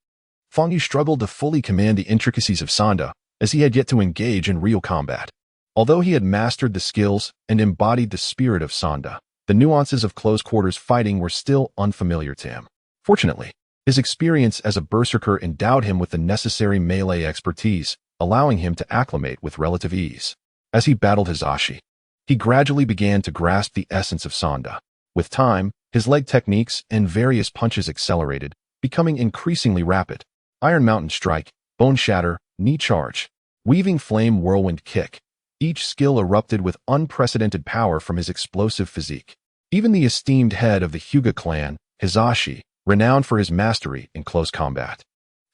Fang Yu struggled to fully command the intricacies of Sanda, as he had yet to engage in real combat. Although he had mastered the skills and embodied the spirit of Sanda, the nuances of close-quarters fighting were still unfamiliar to him. Fortunately, his experience as a berserker endowed him with the necessary melee expertise, allowing him to acclimate with relative ease. As he battled Hizashi, he gradually began to grasp the essence of Sanda. With time, his leg techniques and various punches accelerated, becoming increasingly rapid. Iron Mountain Strike, Bone Shatter, Knee Charge, Weaving Flame Whirlwind Kick. Each skill erupted with unprecedented power from his explosive physique. Even the esteemed head of the Hyuga clan, Hizashi, renowned for his mastery in close combat,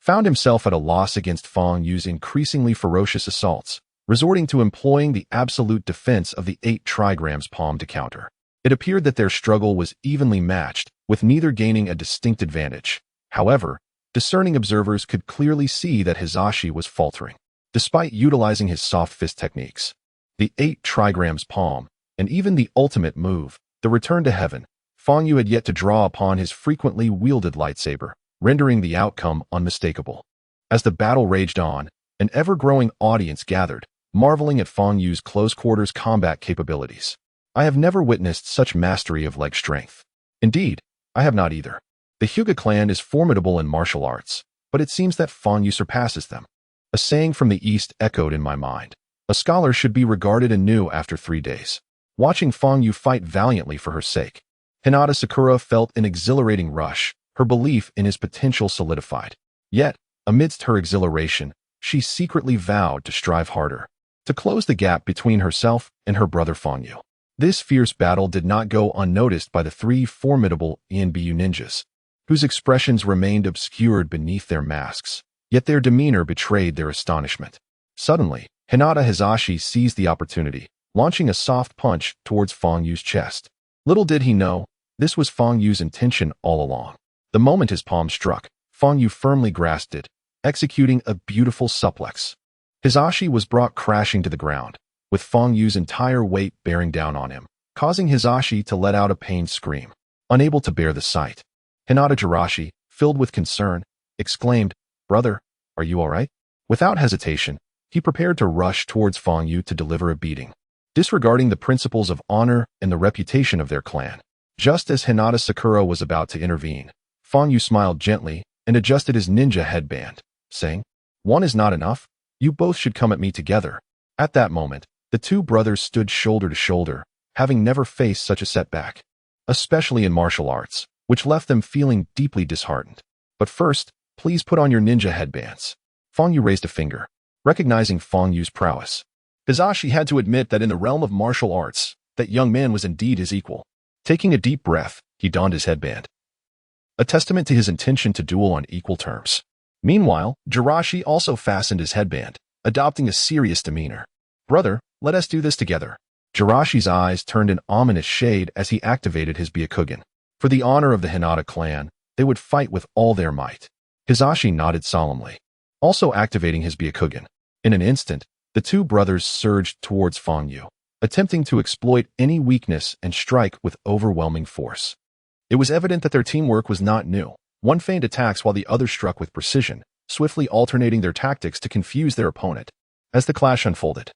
found himself at a loss against Fang Yu's increasingly ferocious assaults, resorting to employing the absolute defense of the 8 trigrams palm to counter. It appeared that their struggle was evenly matched, with neither gaining a distinct advantage. However, discerning observers could clearly see that Hizashi was faltering. Despite utilizing his soft fist techniques, the 8 trigrams palm, and even the ultimate move, the return to heaven, Fang Yu had yet to draw upon his frequently wielded lightsaber, rendering the outcome unmistakable. As the battle raged on, an ever-growing audience gathered, marveling at Fang Yu's close-quarters combat capabilities. I have never witnessed such mastery of leg strength. Indeed, I have not either. The Hyuga clan is formidable in martial arts, but it seems that Fang Yu surpasses them. A saying from the East echoed in my mind. A scholar should be regarded anew after 3 days. Watching Fang Yu fight valiantly for her sake, Hinata Sakura felt an exhilarating rush, her belief in his potential solidified. Yet, amidst her exhilaration, she secretly vowed to strive harder, to close the gap between herself and her brother Fang Yu. This fierce battle did not go unnoticed by the 3 formidable ENBU ninjas, whose expressions remained obscured beneath their masks. Yet their demeanor betrayed their astonishment. Suddenly, Hinata Hizashi seized the opportunity, launching a soft punch towards Fang Yu's chest. Little did he know, this was Fang Yu's intention all along. The moment his palm struck, Fang Yu firmly grasped it, executing a beautiful suplex. Hizashi was brought crashing to the ground, with Fang Yu's entire weight bearing down on him, causing Hizashi to let out a pained scream. Unable to bear the sight, Hinata Jirashi, filled with concern, exclaimed, "Brother, are you all right?" Without hesitation, he prepared to rush towards Fang Yu to deliver a beating, disregarding the principles of honor and the reputation of their clan. Just as Hinata Sakura was about to intervene, Fang Yu smiled gently and adjusted his ninja headband, saying, "One is not enough. You both should come at me together." At that moment, the 2 brothers stood shoulder to shoulder, having never faced such a setback, especially in martial arts, which left them feeling deeply disheartened. But first, please put on your ninja headbands. Fang Yu raised a finger, recognizing Fang Yu's prowess. Hizashi had to admit that in the realm of martial arts, that young man was indeed his equal. Taking a deep breath, he donned his headband, a testament to his intention to duel on equal terms. Meanwhile, Jirashi also fastened his headband, adopting a serious demeanor. "Brother, let us do this together." Jirashi's eyes turned an ominous shade as he activated his Byakugan. For the honor of the Hinata clan, they would fight with all their might. Hizashi nodded solemnly, also activating his Byakugan. In an instant, the two brothers surged towards Fang Yu, attempting to exploit any weakness and strike with overwhelming force. It was evident that their teamwork was not new. One feigned attacks while the other struck with precision, swiftly alternating their tactics to confuse their opponent. As the clash unfolded,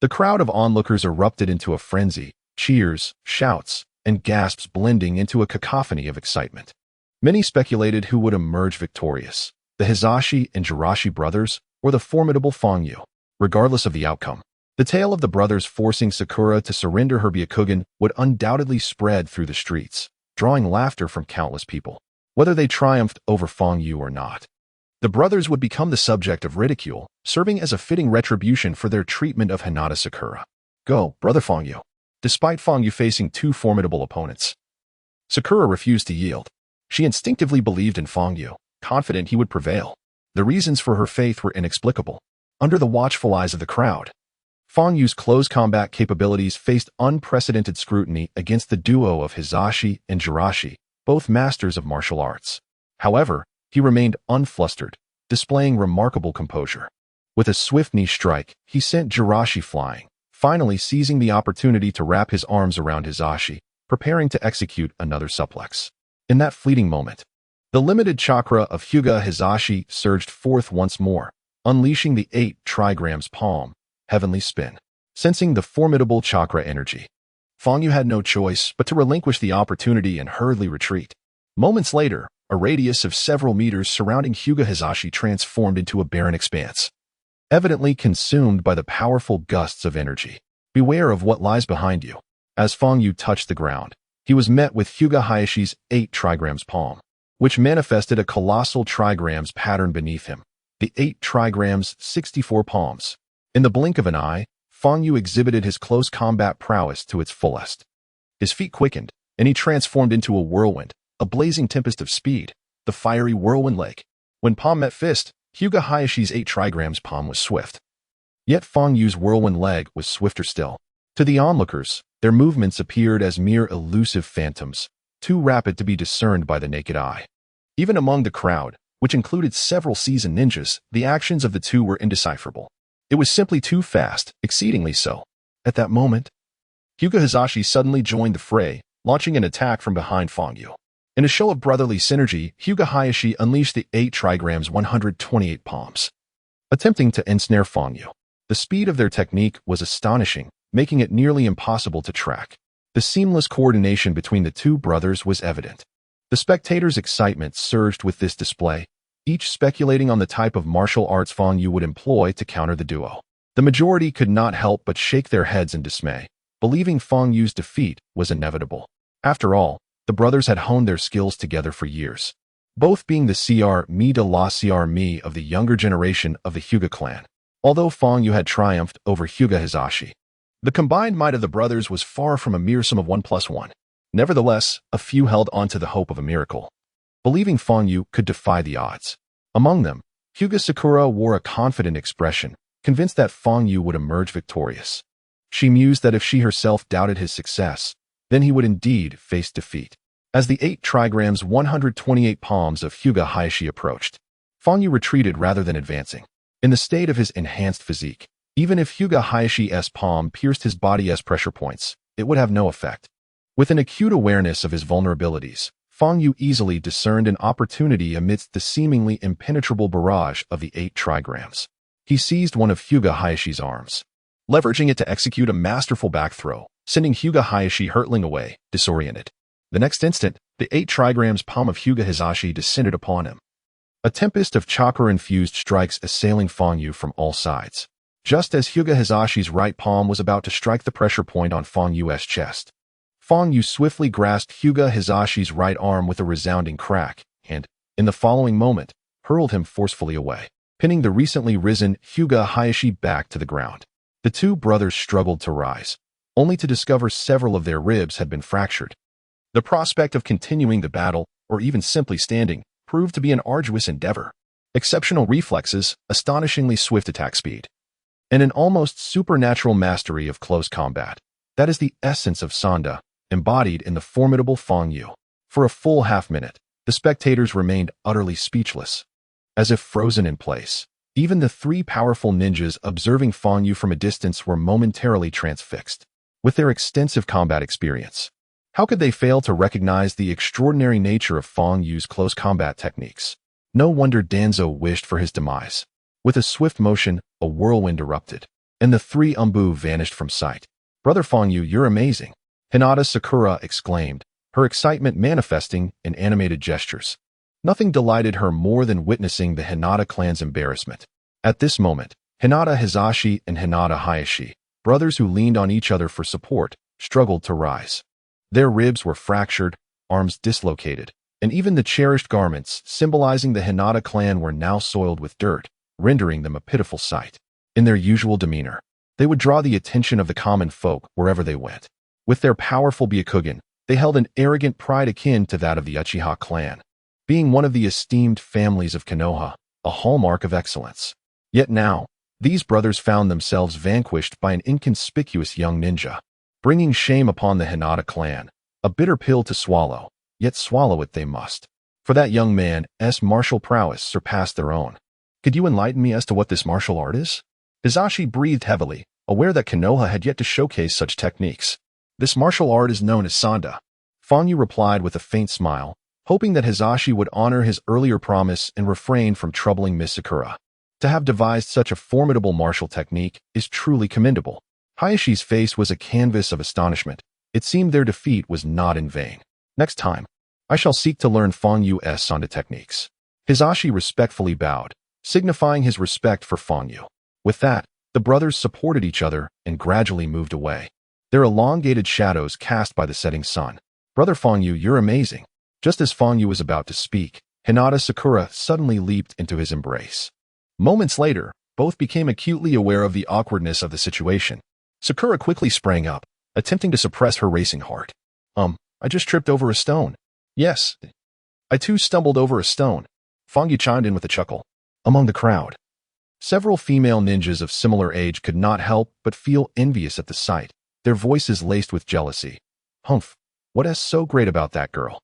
the crowd of onlookers erupted into a frenzy, cheers, shouts, and gasps blending into a cacophony of excitement. Many speculated who would emerge victorious, the Hizashi and Jirashi brothers or the formidable Fang Yu. Regardless of the outcome, the tale of the brothers forcing Sakura to surrender her Byakugan would undoubtedly spread through the streets, drawing laughter from countless people. Whether they triumphed over Fang Yu or not, the brothers would become the subject of ridicule, serving as a fitting retribution for their treatment of Hinata Sakura. Go, brother Fang Yu. Despite Fang Yu facing two formidable opponents, Sakura refused to yield. She instinctively believed in Fang Yu, confident he would prevail. The reasons for her faith were inexplicable. Under the watchful eyes of the crowd, Fang Yu's close combat capabilities faced unprecedented scrutiny against the duo of Hizashi and Jirashi, both masters of martial arts. However, he remained unflustered, displaying remarkable composure. With a swift knee strike, he sent Jirashi flying, finally seizing the opportunity to wrap his arms around Hizashi, preparing to execute another suplex. In that fleeting moment, the limited chakra of Hyuga Hizashi surged forth once more, unleashing the 8 trigrams palm, heavenly spin. Sensing the formidable chakra energy, Fang Yu had no choice but to relinquish the opportunity and hurriedly retreat. Moments later, a radius of several meters surrounding Hyuga Hizashi transformed into a barren expanse, evidently consumed by the powerful gusts of energy. Beware of what lies behind you. As Fang Yu touched the ground, he was met with Hyuga Hayashi's 8 trigrams palm, which manifested a colossal trigrams pattern beneath him. The 8 trigrams, 64 palms. In the blink of an eye, Fang Yu exhibited his close combat prowess to its fullest. His feet quickened, and he transformed into a whirlwind, a blazing tempest of speed, the fiery whirlwind leg. When palm met fist, Hyuga Hayashi's 8 trigrams palm was swift. Yet Fang Yu's whirlwind leg was swifter still. To the onlookers, their movements appeared as mere elusive phantoms, too rapid to be discerned by the naked eye. Even among the crowd, which included several seasoned ninjas, the actions of the two were indecipherable. It was simply too fast, exceedingly so. At that moment, Hyuga Hizashi suddenly joined the fray, launching an attack from behind Fang Yu. In a show of brotherly synergy, Hyuga Hayashi unleashed the 8 trigrams 128 palms, attempting to ensnare Fang Yu. The speed of their technique was astonishing, making it nearly impossible to track. The seamless coordination between the two brothers was evident. The spectators' excitement surged with this display, each speculating on the type of martial arts Fang Yu would employ to counter the duo. The majority could not help but shake their heads in dismay, believing Fang Yu's defeat was inevitable. After all, the brothers had honed their skills together for years, both being the Cr Mi de la Cr Mi of the younger generation of the Hyuga clan. Although Fang Yu had triumphed over Hyuga Hizashi, the combined might of the brothers was far from a mere sum of 1 + 1. Nevertheless, a few held on to the hope of a miracle, believing Fang Yu could defy the odds. Among them, Hyuga Sakura wore a confident expression, convinced that Fang Yu would emerge victorious. She mused that if she herself doubted his success, then he would indeed face defeat. As the 8 trigrams 128 palms of Hyuga Hayashi approached, Fang Yu retreated rather than advancing. In the state of his enhanced physique, even if Hyuga Hayashi's palm pierced his body's pressure points, it would have no effect. With an acute awareness of his vulnerabilities, Fang Yu easily discerned an opportunity amidst the seemingly impenetrable barrage of the 8 trigrams. He seized one of Hyuga Hayashi's arms, leveraging it to execute a masterful back throw, sending Hyuga Hayashi hurtling away, disoriented. The next instant, the 8 trigrams palm of Hyuga Hizashi descended upon him, a tempest of chakra-infused strikes assailing Fang Yu from all sides. Just as Hyuga Hizashi's right palm was about to strike the pressure point on Fang Yu's chest, Fang Yu swiftly grasped Hyuga Hizashi's right arm with a resounding crack and, in the following moment, hurled him forcefully away, pinning the recently risen Hyuga Hayashi back to the ground. The two brothers struggled to rise, only to discover several of their ribs had been fractured. The prospect of continuing the battle, or even simply standing, proved to be an arduous endeavor. Exceptional reflexes, astonishingly swift attack speed, and an almost supernatural mastery of close combat. That is the essence of Sanda, embodied in the formidable Fang Yu. For a full half-minute, the spectators remained utterly speechless. as if frozen in place. Even the three powerful ninjas observing Fang Yu from a distance were momentarily transfixed. With their extensive combat experience, how could they fail to recognize the extraordinary nature of Fang Yu's close combat techniques? No wonder Danzo wished for his demise. With a swift motion, a whirlwind erupted, and the three Umbu vanished from sight. "Brother Fang Yu, you're amazing," Hinata Sakura exclaimed, her excitement manifesting in animated gestures. Nothing delighted her more than witnessing the Hinata clan's embarrassment. At this moment, Hinata Hizashi and Hinata Hayashi, brothers who leaned on each other for support, struggled to rise. Their ribs were fractured, arms dislocated, and even the cherished garments symbolizing the Hinata clan were now soiled with dirt, rendering them a pitiful sight. In their usual demeanor, they would draw the attention of the common folk wherever they went. With their powerful Byakugan, they held an arrogant pride akin to that of the Uchiha clan, being one of the esteemed families of Konoha, a hallmark of excellence. Yet now, these brothers found themselves vanquished by an inconspicuous young ninja, bringing shame upon the Hinata clan, a bitter pill to swallow, yet swallow it they must. For that young man's martial prowess surpassed their own. "Could you enlighten me as to what this martial art is?" Hizashi breathed heavily, aware that Konoha had yet to showcase such techniques. "This martial art is known as Sanda," Fang Yu replied with a faint smile, hoping that Hizashi would honor his earlier promise and refrain from troubling Miss Sakura. To have devised such a formidable martial technique is truly commendable. Hayashi's face was a canvas of astonishment. It seemed their defeat was not in vain. "Next time, I shall seek to learn Fang Yu's Sanda techniques." Hizashi respectfully bowed, signifying his respect for Fang Yu. With that, the brothers supported each other and gradually moved away, their elongated shadows cast by the setting sun. "Brother Fang Yu, you're amazing." Just as Fang Yu was about to speak, Hinata Sakura suddenly leaped into his embrace. Moments later, both became acutely aware of the awkwardness of the situation. Sakura quickly sprang up, attempting to suppress her racing heart. I just tripped over a stone." "Yes, I too stumbled over a stone," Fang Yu chimed in with a chuckle. Among the crowd, several female ninjas of similar age could not help but feel envious at the sight, their voices laced with jealousy. "Humph, what is so great about that girl?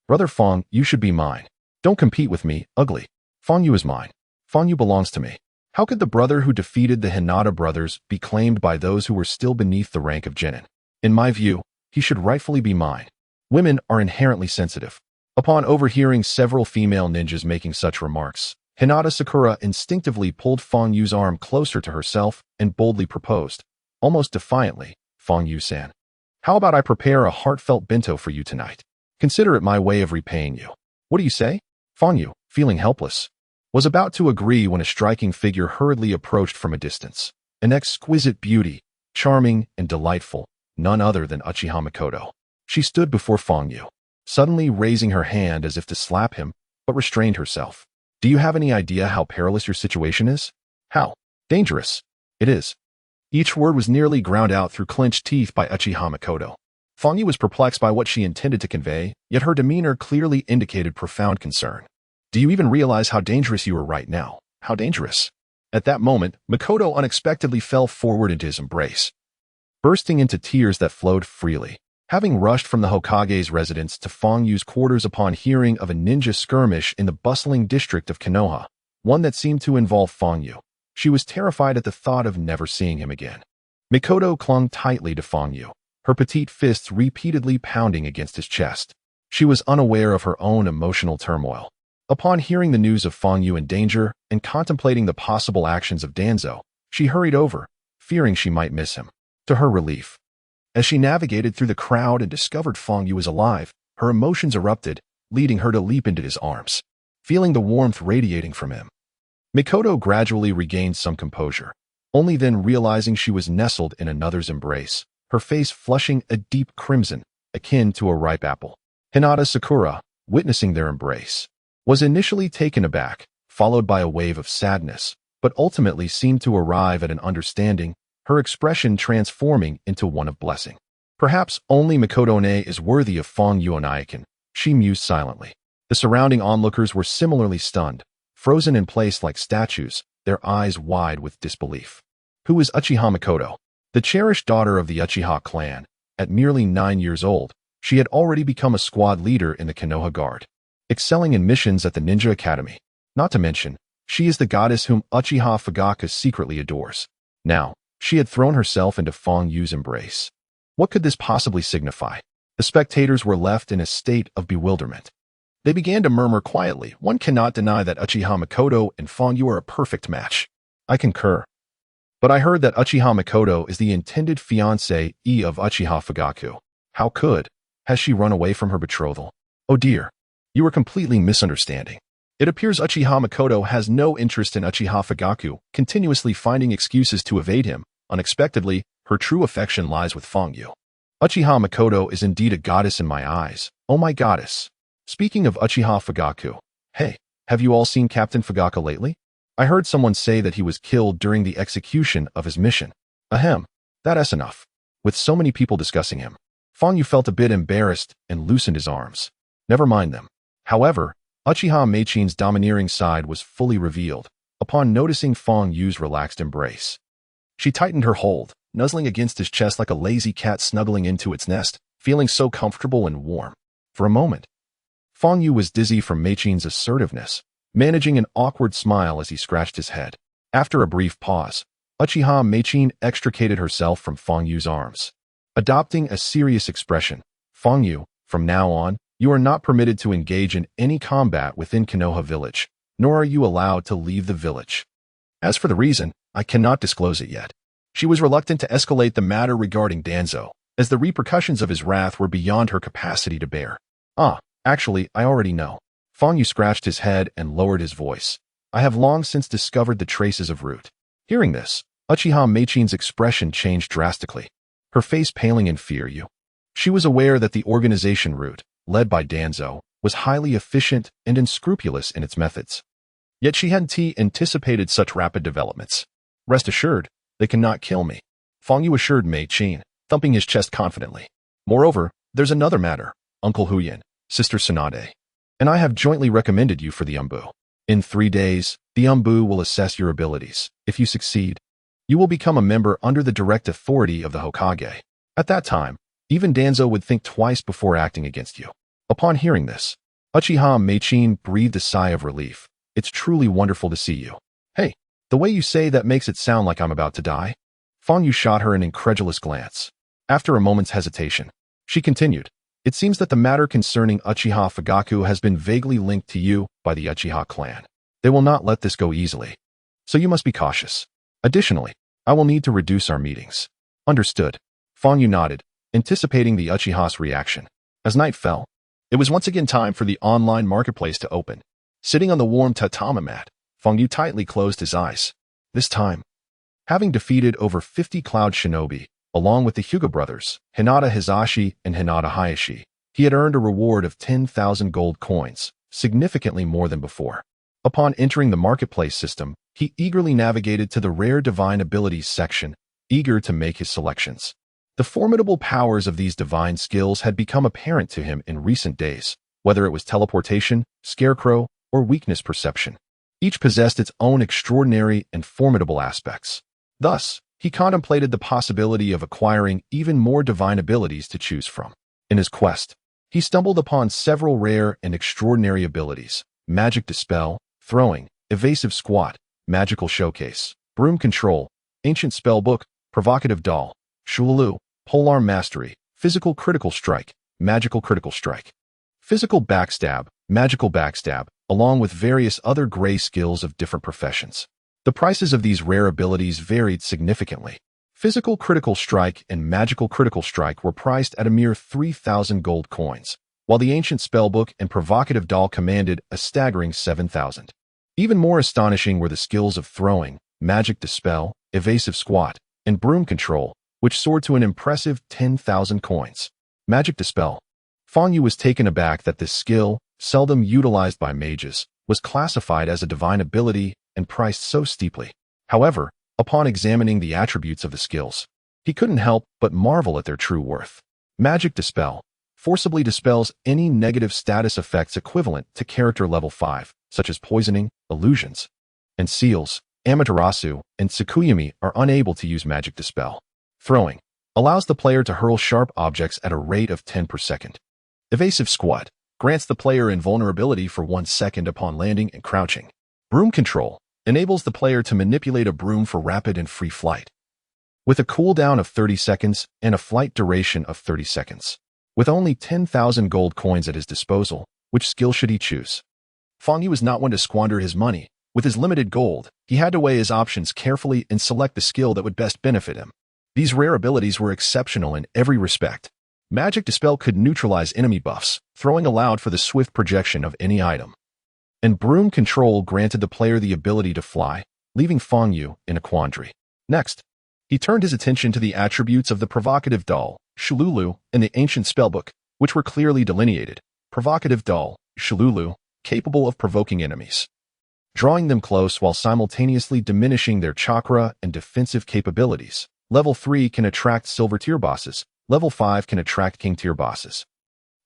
Brother Fang, you should be mine. Don't compete with me, ugly. Fang Yu is mine. Fang Yu belongs to me." How could the brother who defeated the Hinata brothers be claimed by those who were still beneath the rank of genin? In my view, he should rightfully be mine. Women are inherently sensitive. Upon overhearing several female ninjas making such remarks, Hinata Sakura instinctively pulled Fang Yu's arm closer to herself and boldly proposed, almost defiantly, "Fang Yu-san, how about I prepare a heartfelt bento for you tonight? Consider it my way of repaying you. What do you say?" Fang Yu, feeling helpless, was about to agree when a striking figure hurriedly approached from a distance. An exquisite beauty, charming and delightful, none other than Uchiha Mikoto. She stood before Fang Yu, suddenly raising her hand as if to slap him, but restrained herself. "Do you have any idea how perilous your situation is? How dangerous it is?" Each word was nearly ground out through clenched teeth by Uchiha Mikoto. Fang Yu was perplexed by what she intended to convey, yet her demeanor clearly indicated profound concern. "Do you even realize how dangerous you are right now? How dangerous?" At that moment, Mikoto unexpectedly fell forward into his embrace, bursting into tears that flowed freely. Having rushed from the Hokage's residence to Fang Yu's quarters upon hearing of a ninja skirmish in the bustling district of Konoha, one that seemed to involve Fang Yu, she was terrified at the thought of never seeing him again. Mikoto clung tightly to Fang Yu, her petite fists repeatedly pounding against his chest. She was unaware of her own emotional turmoil. Upon hearing the news of Fang Yu in danger and contemplating the possible actions of Danzo, she hurried over, fearing she might miss him. To her relief, as she navigated through the crowd and discovered Fang Yu was alive, her emotions erupted, leading her to leap into his arms, feeling the warmth radiating from him. Mikoto gradually regained some composure, only then realizing she was nestled in another's embrace, her face flushing a deep crimson, akin to a ripe apple. Hinata Sakura, witnessing their embrace, was initially taken aback, followed by a wave of sadness, but ultimately seemed to arrive at an understanding, her expression transforming into one of blessing. Perhaps only Mikoto-ne is worthy of Fang Yu Onaiken, she mused silently. The surrounding onlookers were similarly stunned, frozen in place like statues, their eyes wide with disbelief. Who is Uchiha Mikoto? The cherished daughter of the Uchiha clan. At merely 9 years old, she had already become a squad leader in the Konoha Guard, excelling in missions at the Ninja Academy. Not to mention, She is the goddess whom Uchiha Fugaku secretly adores. Now, she had thrown herself into Fong Yu's embrace. What could this possibly signify? The spectators were left in a state of bewilderment. They began to murmur quietly. One cannot deny that Uchiha Makoto and Fong Yu are a perfect match. I concur. But I heard that Uchiha Makoto is the intended fiancée of Uchiha Fugaku. How could? Has she run away from her betrothal? Oh dear. You are completely misunderstanding. It appears Uchiha Makoto has no interest in Uchiha Fugaku, continuously finding excuses to evade him. Unexpectedly, her true affection lies with Fong Yu. Uchiha Makoto is indeed a goddess in my eyes. Oh my goddess. Speaking of Uchiha Fugaku, hey, have you all seen Captain Fugaku lately? I heard someone say that he was killed during the execution of his mission. Ahem, that's enough. With so many people discussing him, Fong Yu felt a bit embarrassed and loosened his arms. Never mind them. However, Uchiha Meichin's domineering side was fully revealed upon noticing Fong Yu's relaxed embrace. She tightened her hold, nuzzling against his chest like a lazy cat snuggling into its nest, feeling so comfortable and warm. For a moment, Fong Yu was dizzy from Meichin's assertiveness, managing an awkward smile as he scratched his head. After a brief pause, Uchiha Meichin extricated herself from Fong Yu's arms. Adopting a serious expression, Fong Yu, from now on, you are not permitted to engage in any combat within Konoha village, nor are you allowed to leave the village. As for the reason, I cannot disclose it yet. She was reluctant to escalate the matter regarding Danzo, as the repercussions of his wrath were beyond her capacity to bear. Actually, I already know. Fong Yu scratched his head and lowered his voice. I have long since discovered the traces of root. Hearing this, Uchiha Meichin's expression changed drastically, her face paling in fear. She was aware that the organization root, led by Danzo, was highly efficient and unscrupulous in its methods. Yet she hadn't anticipated such rapid developments. Rest assured, they cannot kill me, Fong Yu assured Meichin, thumping his chest confidently. Moreover, there's another matter, Uncle Huyan, Sister Tsunade, and I have jointly recommended you for the Umbu. In 3 days, the Umbu will assess your abilities. If you succeed, you will become a member under the direct authority of the Hokage. At that time, even Danzo would think twice before acting against you. Upon hearing this, Uchiha Meichin breathed a sigh of relief. It's truly wonderful to see you. Hey, the way you say that makes it sound like I'm about to die. Fong Yu shot her an incredulous glance. After a moment's hesitation, she continued, it seems that the matter concerning Uchiha Fugaku has been vaguely linked to you by the Uchiha clan. They will not let this go easily, so you must be cautious. Additionally, I will need to reduce our meetings. Understood. Fong Yu nodded, anticipating the Uchiha's reaction. As night fell, it was once again time for the online marketplace to open. Sitting on the warm tatami mat, Fong Yu tightly closed his eyes. This time, having defeated over 50 Cloud Shinobi, along with the Hyuga brothers, Hinata Hizashi and Hinata Hayashi, he had earned a reward of 10,000 gold coins, significantly more than before. Upon entering the marketplace system, he eagerly navigated to the rare divine abilities section, eager to make his selections. The formidable powers of these divine skills had become apparent to him in recent days, whether it was teleportation, scarecrow, or weakness perception. Each possessed its own extraordinary and formidable aspects. Thus, he contemplated the possibility of acquiring even more divine abilities to choose from. In his quest, he stumbled upon several rare and extraordinary abilities: magic dispel, throwing, evasive squat, magical showcase, broom control, ancient spellbook, provocative doll, shulalu, polearm mastery, physical critical strike, magical critical strike, physical backstab, magical backstab, along with various other gray skills of different professions. The prices of these rare abilities varied significantly. Physical critical strike and magical critical strike were priced at a mere 3,000 gold coins, while the ancient spellbook and provocative doll commanded a staggering 7,000. Even more astonishing were the skills of throwing, magic dispel, evasive squat, and broom control, which soared to an impressive 10,000 coins. Magic dispel. Fong Yu was taken aback that this skill, seldom utilized by mages, was classified as a divine ability and priced so steeply. However, upon examining the attributes of the skills, he couldn't help but marvel at their true worth. Magic dispel forcibly dispels any negative status effects equivalent to character level 5, such as poisoning, illusions, and seals. Amaterasu and Tsukuyumi are unable to use magic dispel. Throwing allows the player to hurl sharp objects at a rate of 10 per second. Evasive squat grants the player invulnerability for 1 second upon landing and crouching. Broom control enables the player to manipulate a broom for rapid and free flight, with a cooldown of 30 seconds and a flight duration of 30 seconds. With only 10,000 gold coins at his disposal, which skill should he choose? Feng Yu was not one to squander his money. With his limited gold, he had to weigh his options carefully and select the skill that would best benefit him. These rare abilities were exceptional in every respect. Magic Dispel could neutralize enemy buffs, throwing allowed for the swift projection of any item. And Broom Control granted the player the ability to fly, leaving Feng Yu in a quandary. Next, he turned his attention to the attributes of the provocative doll, Shululu, and the ancient spellbook, which were clearly delineated. Provocative doll, Shululu, capable of provoking enemies, drawing them close while simultaneously diminishing their chakra and defensive capabilities. Level 3 can attract silver tier bosses. Level 5 can attract king tier bosses.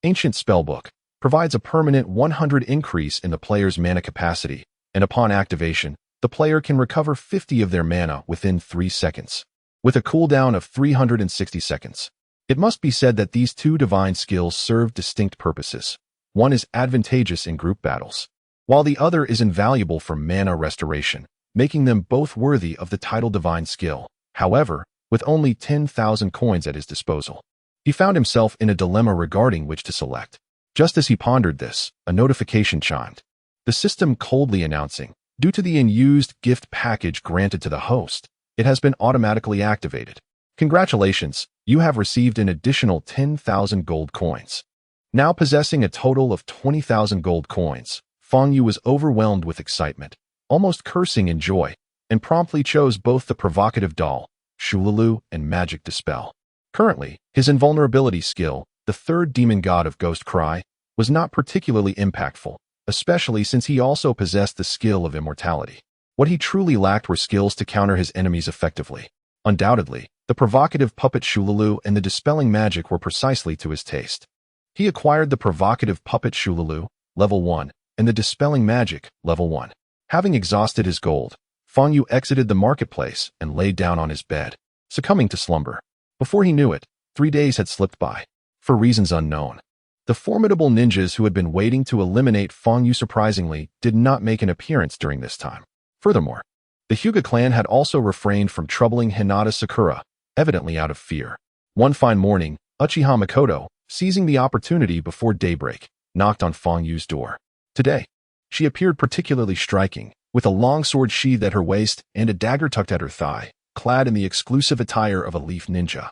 Ancient Spellbook provides a permanent 100 increase in the player's mana capacity, and upon activation, the player can recover 50 of their mana within 3 seconds, with a cooldown of 360 seconds. It must be said that these two divine skills serve distinct purposes. One is advantageous in group battles, while the other is invaluable for mana restoration, making them both worthy of the title divine skill. However, with only 10,000 coins at his disposal, he found himself in a dilemma regarding which to select. Just as he pondered this, a notification chimed, the system coldly announcing, due to the unused gift package granted to the host, it has been automatically activated. Congratulations, you have received an additional 10,000 gold coins. Now possessing a total of 20,000 gold coins, Feng Yu was overwhelmed with excitement, almost cursing in joy, and promptly chose both the provocative doll, Shululu, and Magic Dispel. Currently, his invulnerability skill, the third demon god of Ghost Cry, was not particularly impactful, especially since he also possessed the skill of immortality. What he truly lacked were skills to counter his enemies effectively. Undoubtedly, the provocative puppet Shululu and the dispelling magic were precisely to his taste. He acquired the provocative puppet Shululu, level 1, and the dispelling magic, level 1. Having exhausted his gold, Feng Yu exited the marketplace and lay down on his bed, succumbing to slumber. Before he knew it, 3 days had slipped by. For reasons unknown, the formidable ninjas who had been waiting to eliminate Feng Yu surprisingly did not make an appearance during this time. Furthermore, the Hyuga clan had also refrained from troubling Hinata Sakura, evidently out of fear. One fine morning, Uchiha Makoto, seizing the opportunity before daybreak, knocked on Feng Yu's door. Today, she appeared particularly striking, with a long sword sheathed at her waist and a dagger tucked at her thigh, clad in the exclusive attire of a leaf ninja,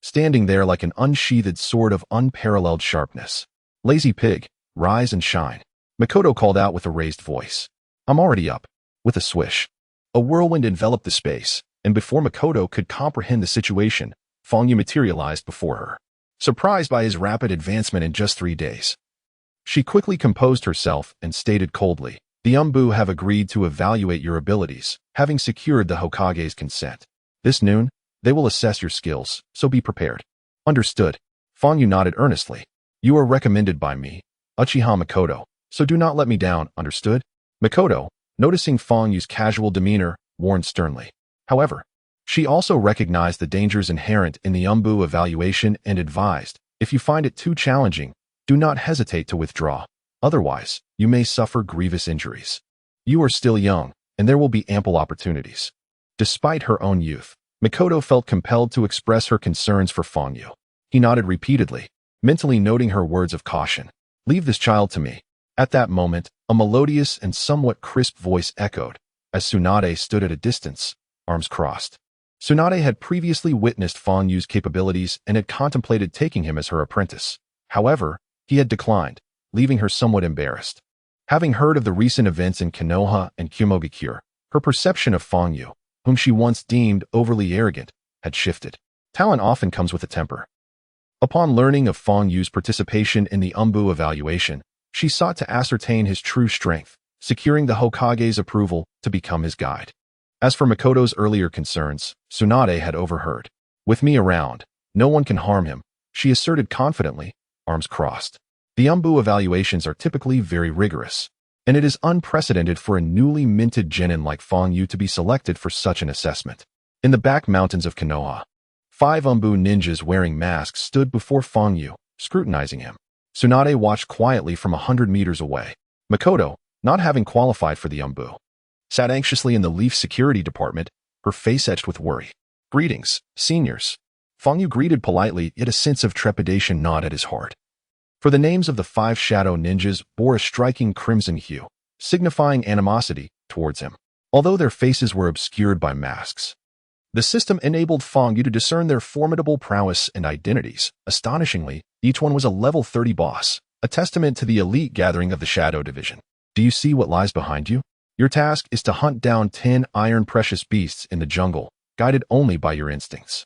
standing there like an unsheathed sword of unparalleled sharpness. Lazy pig, rise and shine, Makoto called out with a raised voice. I'm already up. With a swish, a whirlwind enveloped the space, and before Makoto could comprehend the situation, Feng Yu materialized before her. Surprised by his rapid advancement in just 3 days, she quickly composed herself and stated coldly, the Umbu have agreed to evaluate your abilities, having secured the Hokage's consent. This noon, they will assess your skills, so be prepared. Understood. Feng Yu nodded earnestly. You are recommended by me, Uchiha Makoto, so do not let me down, understood? Makoto, noticing Feng Yu's casual demeanor, warned sternly. However, she also recognized the dangers inherent in the Umbu evaluation and advised, if you find it too challenging, do not hesitate to withdraw. Otherwise, you may suffer grievous injuries. You are still young, and there will be ample opportunities. Despite her own youth, Makoto felt compelled to express her concerns for Feng Yu. He nodded repeatedly, mentally noting her words of caution. Leave this child to me. At that moment, a melodious and somewhat crisp voice echoed, as Tsunade stood at a distance, arms crossed. Tsunade had previously witnessed Feng Yu's capabilities and had contemplated taking him as her apprentice. However, he had declined, leaving her somewhat embarrassed. Having heard of the recent events in Konoha and Kumogakure, her perception of Feng Yu, whom she once deemed overly arrogant, had shifted. Talent often comes with a temper. Upon learning of Feng Yu's participation in the Umbu evaluation, she sought to ascertain his true strength, securing the Hokage's approval to become his guide. As for Makoto's earlier concerns, Tsunade had overheard. With me around, no one can harm him, she asserted confidently, arms crossed. The Umbu evaluations are typically very rigorous, and it is unprecedented for a newly minted genin like Feng Yu to be selected for such an assessment. In the back mountains of Konoha, 5 Umbu ninjas wearing masks stood before Feng Yu, scrutinizing him. Tsunade watched quietly from 100 meters away. Makoto, not having qualified for the Umbu, sat anxiously in the Leaf security department, her face etched with worry. "Greetings, seniors." Fang Yu greeted politely, yet a sense of trepidation gnawed at his heart. For the names of the 5 shadow ninjas bore a striking crimson hue, signifying animosity towards him, although their faces were obscured by masks. The system enabled Fang Yu to discern their formidable prowess and identities. Astonishingly, each one was a level 30 boss, a testament to the elite gathering of the Shadow Division. Do you see what lies behind you? Your task is to hunt down 10 iron precious beasts in the jungle, guided only by your instincts.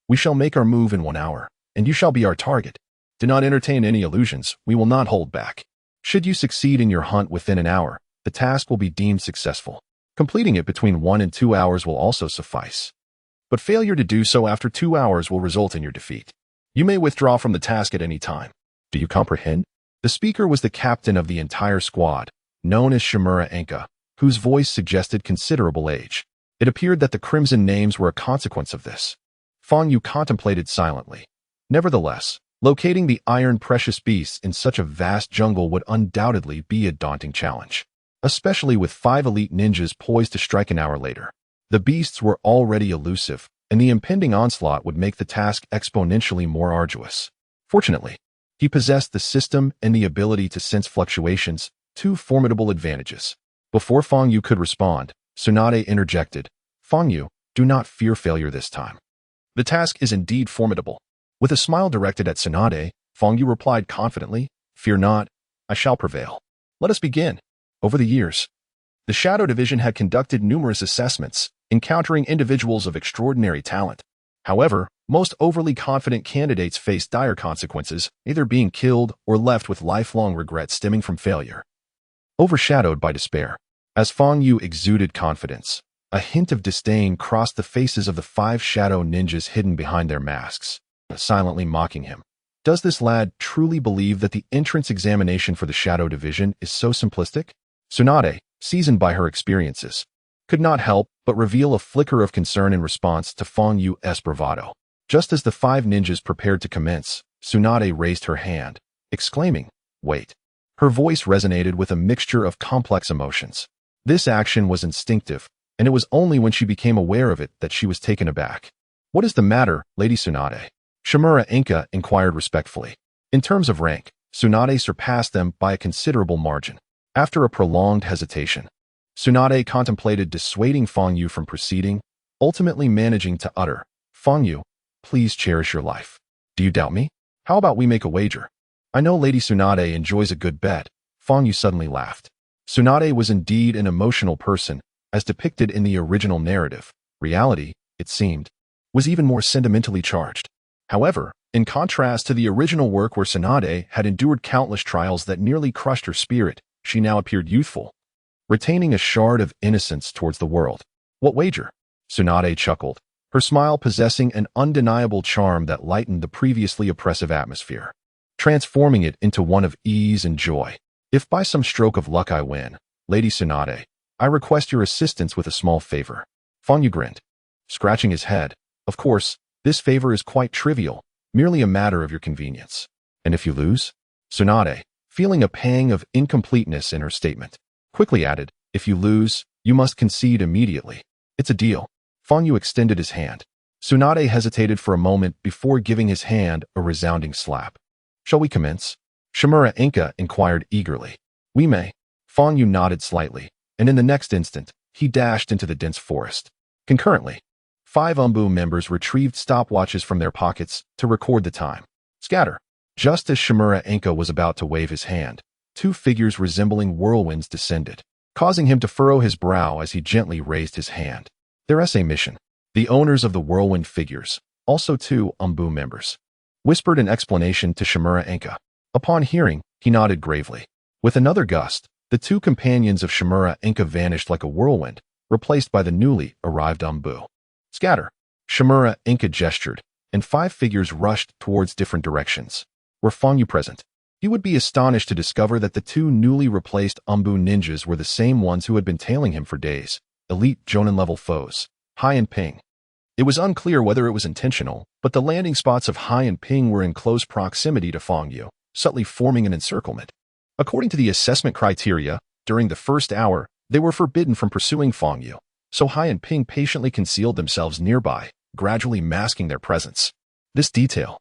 We shall make our move in 1 hour, and you shall be our target. Do not entertain any illusions, we will not hold back. Should you succeed in your hunt within an hour, the task will be deemed successful. Completing it between 1 and 2 hours will also suffice. But failure to do so after 2 hours will result in your defeat. You may withdraw from the task at any time. Do you comprehend? The speaker was the captain of the entire squad, known as Shimura Enka, whose voice suggested considerable age. It appeared that the crimson names were a consequence of this. Fang Yu contemplated silently. Nevertheless, locating the iron precious beasts in such a vast jungle would undoubtedly be a daunting challenge, especially with 5 elite ninjas poised to strike an hour later. The beasts were already elusive, and the impending onslaught would make the task exponentially more arduous. Fortunately, he possessed the system and the ability to sense fluctuations, 2 formidable advantages. Before Fang Yu could respond, Tsunade interjected, "Fang Yu, do not fear failure this time. The task is indeed formidable." With a smile directed at Tsunade, Fang Yu replied confidently, "Fear not, I shall prevail. Let us begin." Over the years, the Shadow Division had conducted numerous assessments, encountering individuals of extraordinary talent. However, most overly confident candidates faced dire consequences, either being killed or left with lifelong regret stemming from failure. Overshadowed by despair, as Fang Yu exuded confidence, a hint of disdain crossed the faces of the 5 shadow ninjas hidden behind their masks, silently mocking him. Does this lad truly believe that the entrance examination for the Shadow Division is so simplistic? Tsunade, seasoned by her experiences, could not help but reveal a flicker of concern in response to Fang Yu's bravado. Just as the 5 ninjas prepared to commence, Tsunade raised her hand, exclaiming, "Wait." Her voice resonated with a mixture of complex emotions. This action was instinctive, and it was only when she became aware of it that she was taken aback. "What is the matter, Lady Tsunade?" Shimura Enka inquired respectfully. In terms of rank, Tsunade surpassed them by a considerable margin. After a prolonged hesitation, Tsunade contemplated dissuading Fang Yu from proceeding, ultimately managing to utter, "Fang Yu, please cherish your life. Do you doubt me? How about we make a wager? I know Lady Tsunade enjoys a good bet." Fang Yu suddenly laughed. Tsunade was indeed an emotional person, as depicted in the original narrative. Reality, it seemed, was even more sentimentally charged. However, in contrast to the original work where Tsunade had endured countless trials that nearly crushed her spirit, she now appeared youthful, retaining a shard of innocence towards the world. "What wager?" Tsunade chuckled, her smile possessing an undeniable charm that lightened the previously oppressive atmosphere, transforming it into one of ease and joy. "If by some stroke of luck I win, Lady Tsunade, I request your assistance with a small favor." Fang Yu grinned, scratching his head. "Of course, this favor is quite trivial, merely a matter of your convenience." "And if you lose?" Tsunade, feeling a pang of incompleteness in her statement, quickly added, "If you lose, you must concede immediately. It's a deal." Fang Yu extended his hand. Tsunade hesitated for a moment before giving his hand a resounding slap. "Shall we commence?" Shimura Enka inquired eagerly. "We may." Fang Yu nodded slightly, and in the next instant, he dashed into the dense forest. Concurrently, 5 Umbu members retrieved stopwatches from their pockets to record the time. Scatter. Just as Shimura Enka was about to wave his hand, 2 figures resembling whirlwinds descended, causing him to furrow his brow as he gently raised his hand. Their essay mission. The owners of the whirlwind figures, also 2 Umbu members, whispered an explanation to Shimura Enka. Upon hearing, he nodded gravely. With another gust, the 2 companions of Shimura Enka vanished like a whirlwind, replaced by the newly arrived Umbu. Scatter. Shimura Enka gestured, and 5 figures rushed towards different directions. Were Fang Yu present, he would be astonished to discover that the 2 newly replaced Umbu ninjas were the same ones who had been tailing him for days, elite Jonin-level foes, Hai and Ping. It was unclear whether it was intentional, but the landing spots of Hai and Ping were in close proximity to Fang Yu, subtly forming an encirclement. According to the assessment criteria, during the first hour, They were forbidden from pursuing Fang Yu, so Hai and Ping patiently concealed themselves nearby, gradually masking their presence. This detail,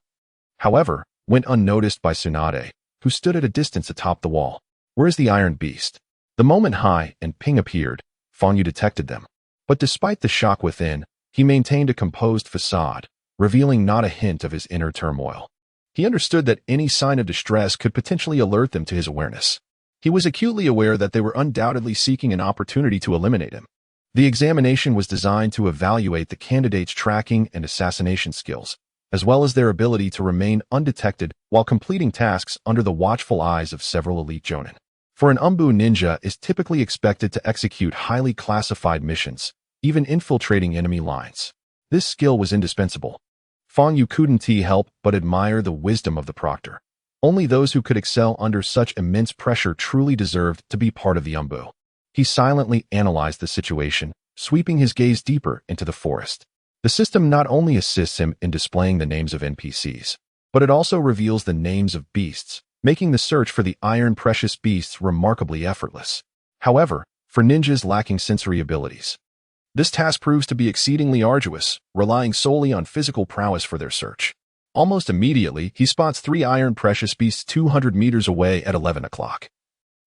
however, went unnoticed by Tsunade, who stood at a distance atop the wall. "Where is the Iron Beast?" The moment Hai and Ping appeared, Fang Yu detected them. But despite the shock within, he maintained a composed facade, revealing not a hint of his inner turmoil. He understood that any sign of distress could potentially alert them to his awareness. He was acutely aware that they were undoubtedly seeking an opportunity to eliminate him. The examination was designed to evaluate the candidate's tracking and assassination skills, as well as their ability to remain undetected while completing tasks under the watchful eyes of several elite jonin. For an Umbu ninja is typically expected to execute highly classified missions, even infiltrating enemy lines. This skill was indispensable. Fang Yu couldn't help but admire the wisdom of the proctor. Only those who could excel under such immense pressure truly deserved to be part of the Umbu. He silently analyzed the situation, sweeping his gaze deeper into the forest. The system not only assists him in displaying the names of NPCs, but it also reveals the names of beasts, making the search for the iron precious beasts remarkably effortless. However, for ninjas lacking sensory abilities, this task proves to be exceedingly arduous, relying solely on physical prowess for their search. Almost immediately, he spots 3 iron precious beasts 200 meters away at 11 o'clock.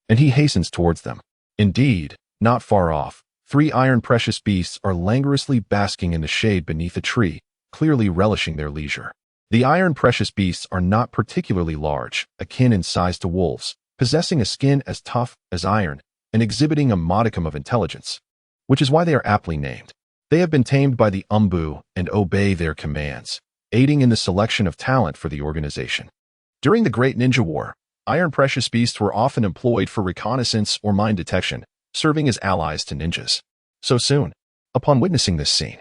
And he hastens towards them. Indeed, not far off, 3 iron precious beasts are languorously basking in the shade beneath a tree, clearly relishing their leisure. The iron precious beasts are not particularly large, akin in size to wolves, possessing a skin as tough as iron, and exhibiting a modicum of intelligence, which is why they are aptly named. They have been tamed by the Umbu and obey their commands, aiding in the selection of talent for the organization. During the Great Ninja War, iron precious beasts were often employed for reconnaissance or mine detection, serving as allies to ninjas. So soon, upon witnessing this scene,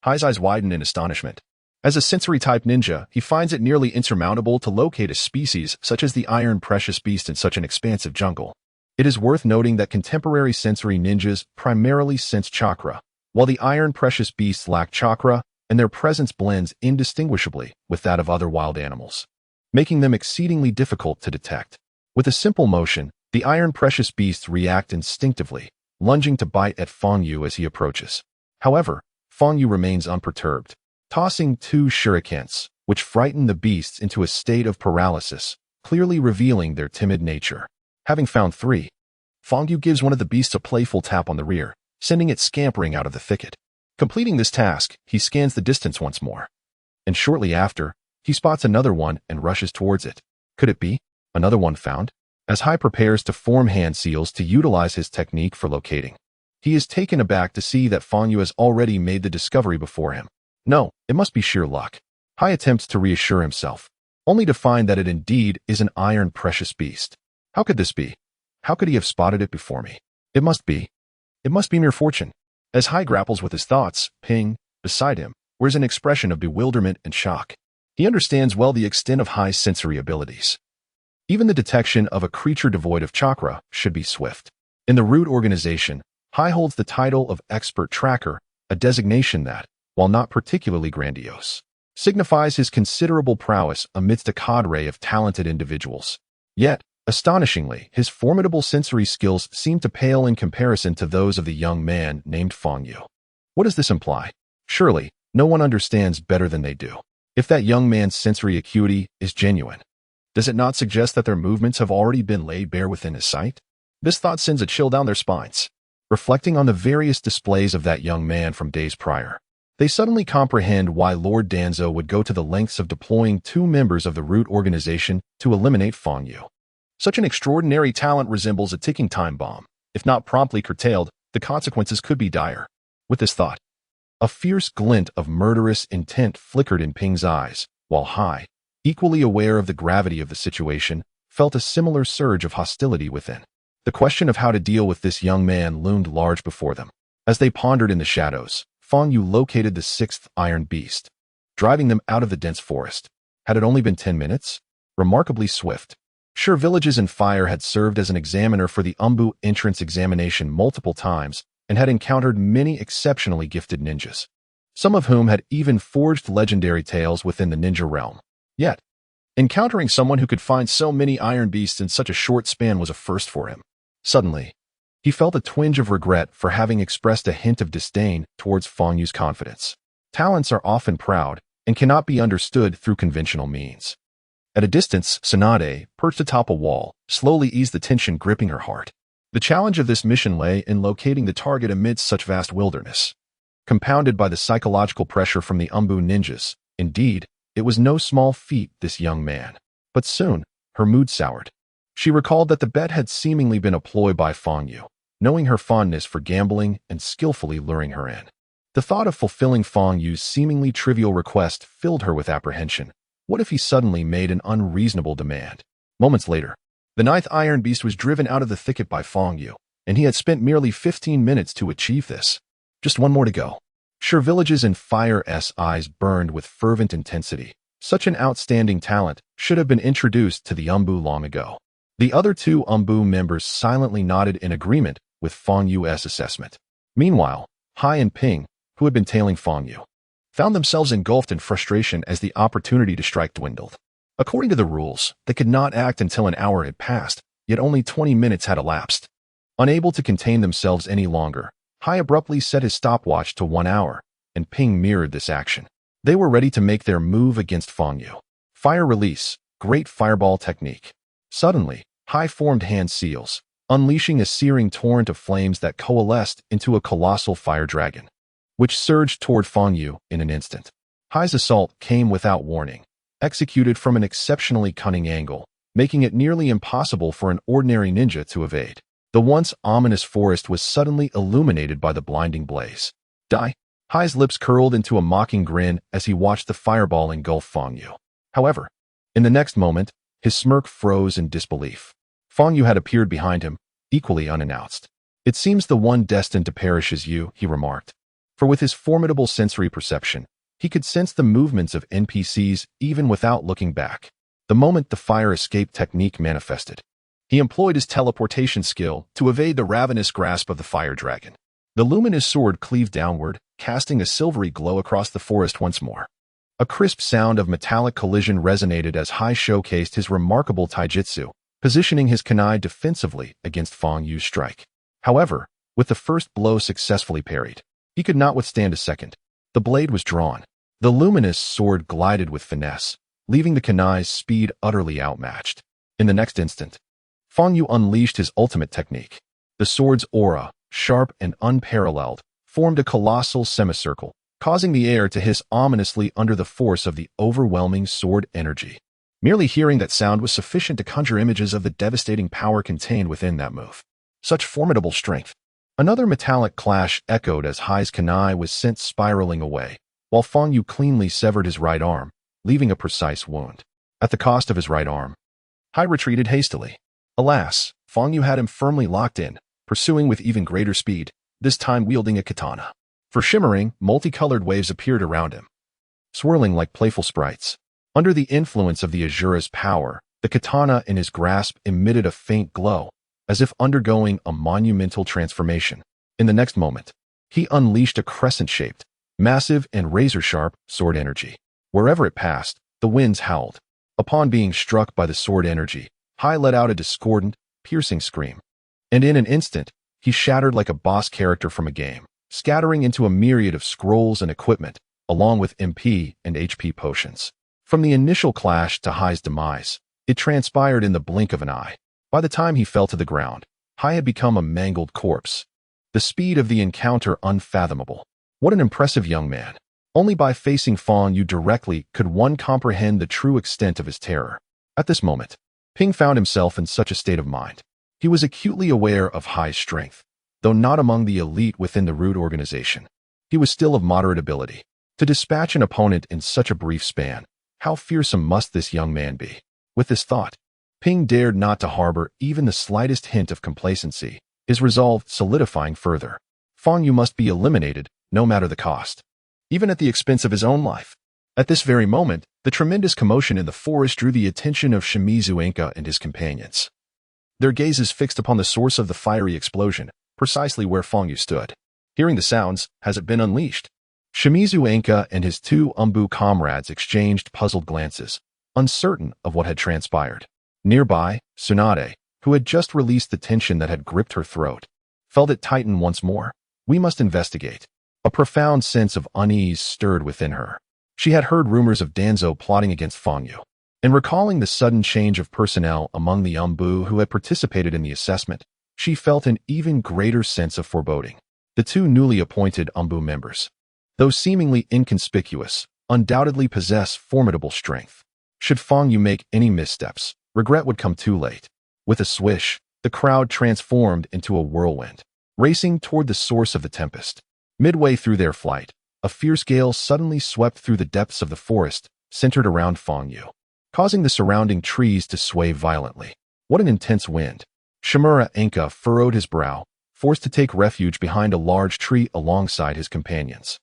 Hai's eyes widened in astonishment. As a sensory-type ninja, he finds it nearly insurmountable to locate a species such as the iron precious beast in such an expansive jungle. It is worth noting that contemporary sensory ninjas primarily sense chakra, while the iron precious beasts lack chakra, and their presence blends indistinguishably with that of other wild animals, making them exceedingly difficult to detect. With a simple motion, the iron precious beasts react instinctively, lunging to bite at Fang Yu as he approaches. However, Fang Yu remains unperturbed, tossing 2 shurikens, which frighten the beasts into a state of paralysis, clearly revealing their timid nature. Having found 3, Fang Yu gives one of the beasts a playful tap on the rear, sending it scampering out of the thicket. Completing this task, he scans the distance once more. And shortly after, he spots another one and rushes towards it. Could it be another one found? As Hai prepares to form hand seals to utilize his technique for locating, he is taken aback to see that Fang Yu has already made the discovery before him. No, it must be sheer luck. Hai attempts to reassure himself, only to find that it indeed is an iron precious beast. How could this be? How could he have spotted it before me? It must be mere fortune. As Hai grapples with his thoughts, Ping, beside him, wears an expression of bewilderment and shock. He understands well the extent of Hai's sensory abilities. Even the detection of a creature devoid of chakra should be swift. In the Root organization, Hai holds the title of Expert Tracker, a designation that, while not particularly grandiose, signifies his considerable prowess amidst a cadre of talented individuals. Yet, astonishingly, his formidable sensory skills seem to pale in comparison to those of the young man named Fang Yu. What does this imply? Surely, no one understands better than they do. If that young man's sensory acuity is genuine, does it not suggest that their movements have already been laid bare within his sight? This thought sends a chill down their spines. Reflecting on the various displays of that young man from days prior, they suddenly comprehend why Lord Danzo would go to the lengths of deploying 2 members of the Root organization to eliminate Fang Yu. Such an extraordinary talent resembles a ticking time bomb. If not promptly curtailed, the consequences could be dire. With this thought, a fierce glint of murderous intent flickered in Ping's eyes, while Hai, equally aware of the gravity of the situation, felt a similar surge of hostility within. The question of how to deal with this young man loomed large before them. As they pondered in the shadows, Fang Yu located the 6th iron beast, driving them out of the dense forest. Had it only been 10 minutes? Remarkably swift. Sure, villages and fire had served as an examiner for the Umbu entrance examination multiple times and had encountered many exceptionally gifted ninjas, some of whom had even forged legendary tales within the ninja realm. Yet, encountering someone who could find so many iron beasts in such a short span was a first for him. Suddenly, He felt a twinge of regret for having expressed a hint of disdain towards Fang Yu's confidence. Talents are often proud and cannot be understood through conventional means. At a distance, Tsunade, perched atop a wall, slowly eased the tension gripping her heart. The challenge of this mission lay in locating the target amidst such vast wilderness. Compounded by the psychological pressure from the Umbu ninjas, indeed, it was no small feat, this young man. But soon, her mood soured. She recalled that the bet had seemingly been a ploy by Fang Yu, knowing her fondness for gambling and skillfully luring her in. The thought of fulfilling Fang Yu's seemingly trivial request filled her with apprehension. What if he suddenly made an unreasonable demand? Moments later, the ninth iron beast was driven out of the thicket by Fang Yu, and he had spent merely 15 minutes to achieve this. Just one more to go. Sure, Village's and Fire's eyes burned with fervent intensity. Such an outstanding talent should have been introduced to the Umbu long ago. The other two Umbu members silently nodded in agreement with Fang Yu's assessment. Meanwhile, Hai and Ping, who had been tailing Fang Yu, found themselves engulfed in frustration as the opportunity to strike dwindled. According to the rules, they could not act until an hour had passed, yet only 20 minutes had elapsed. Unable to contain themselves any longer, Hai abruptly set his stopwatch to 1 hour, and Ping mirrored this action. They were ready to make their move against Fang Yu. Fire release, great fireball technique. Suddenly, Hai formed hand seals, unleashing a searing torrent of flames that coalesced into a colossal fire dragon, which surged toward Fang Yu in an instant. Hai's assault came without warning, executed from an exceptionally cunning angle, making it nearly impossible for an ordinary ninja to evade. The once ominous forest was suddenly illuminated by the blinding blaze. Die! Hai's lips curled into a mocking grin as he watched the fireball engulf Fang Yu. However, in the next moment, his smirk froze in disbelief. Fang Yu had appeared behind him, equally unannounced. It seems the one destined to perish is you, he remarked. For with his formidable sensory perception, he could sense the movements of NPCs even without looking back. The moment the fire escape technique manifested, he employed his teleportation skill to evade the ravenous grasp of the fire dragon. The luminous sword cleaved downward, casting a silvery glow across the forest once more. A crisp sound of metallic collision resonated as Hai showcased his remarkable taijutsu, positioning his kunai defensively against Fang Yu's strike. However, with the first blow successfully parried, he could not withstand a second. The blade was drawn. The luminous sword glided with finesse, leaving the kunai's speed utterly outmatched. In the next instant, Fang Yu unleashed his ultimate technique. The sword's aura, sharp and unparalleled, formed a colossal semicircle, causing the air to hiss ominously under the force of the overwhelming sword energy. Merely hearing that sound was sufficient to conjure images of the devastating power contained within that move. Such formidable strength. Another metallic clash echoed as Hai's kunai was sent spiraling away, while Fang Yu cleanly severed his right arm, leaving a precise wound. At the cost of his right arm, Hai retreated hastily. Alas, Fang Yu had him firmly locked in, pursuing with even greater speed, this time wielding a katana. For shimmering, multicolored waves appeared around him, swirling like playful sprites. Under the influence of the Asura's power, the katana in his grasp emitted a faint glow, as if undergoing a monumental transformation. In the next moment, he unleashed a crescent-shaped, massive and razor-sharp sword energy. Wherever it passed, the winds howled. Upon being struck by the sword energy, Hai let out a discordant, piercing scream. And in an instant, he shattered like a boss character from a game, scattering into a myriad of scrolls and equipment, along with MP and HP potions. From the initial clash to Hai's demise, it transpired in the blink of an eye. By the time he fell to the ground, Hai had become a mangled corpse. The speed of the encounter unfathomable. What an impressive young man. Only by facing Fang Yu directly could one comprehend the true extent of his terror. At this moment, Ping found himself in such a state of mind. He was acutely aware of Hai's strength, though not among the elite within the Root organization. He was still of moderate ability. To dispatch an opponent in such a brief span, how fearsome must this young man be? With this thought, Ping dared not to harbor even the slightest hint of complacency, his resolve solidifying further. Fang Yu must be eliminated, no matter the cost, even at the expense of his own life. At this very moment, the tremendous commotion in the forest drew the attention of Shimizu Inka and his companions. Their gazes fixed upon the source of the fiery explosion, precisely where Fang Yu stood. Hearing the sounds, has it been unleashed? Shimizu Inka and his two Umbu comrades exchanged puzzled glances, uncertain of what had transpired. Nearby, Tsunade, who had just released the tension that had gripped her throat, felt it tighten once more. We must investigate. A profound sense of unease stirred within her. She had heard rumors of Danzo plotting against Fang Yu, and recalling the sudden change of personnel among the Umbu who had participated in the assessment, she felt an even greater sense of foreboding. The two newly appointed Umbu members, though seemingly inconspicuous, undoubtedly possess formidable strength. Should Fang Yu make any missteps, regret would come too late. With a swish, the crowd transformed into a whirlwind, racing toward the source of the tempest. Midway through their flight, a fierce gale suddenly swept through the depths of the forest, centered around Fang Yu, causing the surrounding trees to sway violently. What an intense wind! Shimura Enka furrowed his brow, forced to take refuge behind a large tree alongside his companions.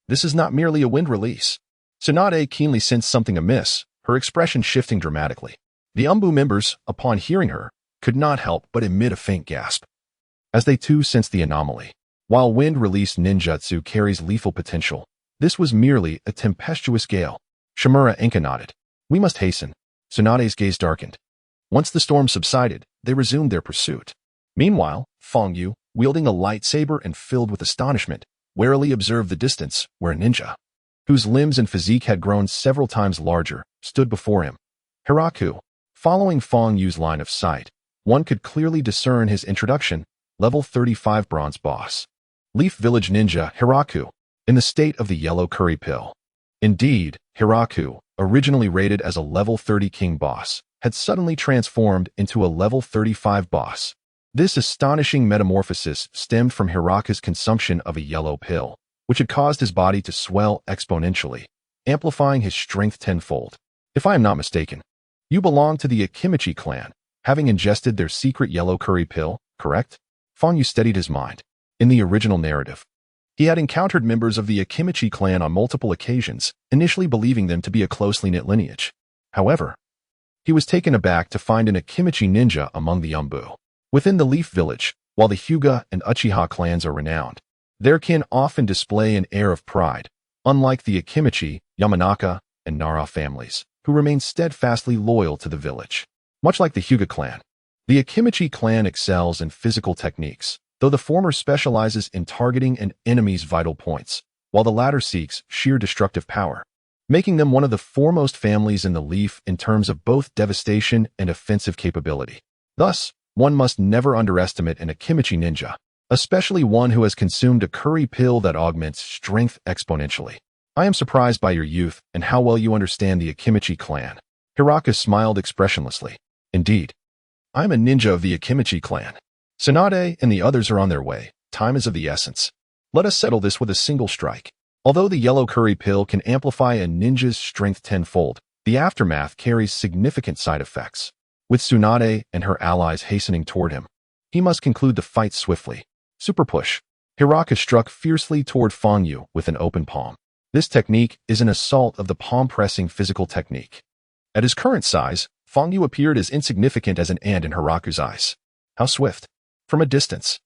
This is not merely a wind release. Tsunade keenly sensed something amiss, her expression shifting dramatically. The Umbu members, upon hearing her, could not help but emit a faint gasp, as they too sensed the anomaly. While wind-release ninjutsu carries lethal potential, this was merely a tempestuous gale. Shimura Enka nodded. We must hasten. Tsunade's gaze darkened. Once the storm subsided, they resumed their pursuit. Meanwhile, Fang Yu, wielding a lightsaber and filled with astonishment, warily observed the distance where a ninja, whose limbs and physique had grown several times larger, stood before him. Hiraku. Following Fang Yu's line of sight, one could clearly discern his introduction, level 35 bronze boss. Leaf Village Ninja Hiraku, in the state of the yellow curry pill. Indeed, Hiraku, originally rated as a level 30 king boss, had suddenly transformed into a level 35 boss. This astonishing metamorphosis stemmed from Hiraku's consumption of a yellow pill, which had caused his body to swell exponentially, amplifying his strength tenfold. If I am not mistaken, you belong to the Akimichi clan, having ingested their secret yellow curry pill, correct? Fang Yu steadied his mind. In the original narrative, he had encountered members of the Akimichi clan on multiple occasions, initially believing them to be a closely knit lineage. However, he was taken aback to find an Akimichi ninja among the Umbu. Within the Leaf Village, while the Hyuga and Uchiha clans are renowned, their kin often display an air of pride, unlike the Akimichi, Yamanaka, and Nara families, who remain steadfastly loyal to the village. Much like the Hyuga clan, the Akimichi clan excels in physical techniques, though the former specializes in targeting an enemy's vital points, while the latter seeks sheer destructive power, making them one of the foremost families in the Leaf in terms of both devastation and offensive capability. Thus, one must never underestimate an Akimichi ninja, especially one who has consumed a curry pill that augments strength exponentially. I am surprised by your youth and how well you understand the Akimichi clan. Hiraku smiled expressionlessly. Indeed, I am a ninja of the Akimichi clan. Tsunade and the others are on their way. Time is of the essence. Let us settle this with a single strike. Although the yellow curry pill can amplify a ninja's strength tenfold, the aftermath carries significant side effects. With Tsunade and her allies hastening toward him, he must conclude the fight swiftly. Super push. Hiraku struck fiercely toward Fang Yu with an open palm. This technique is an assault of the palm-pressing physical technique. At his current size, Fang Yu appeared as insignificant as an ant in Hiraku's eyes. How swift! From a distance,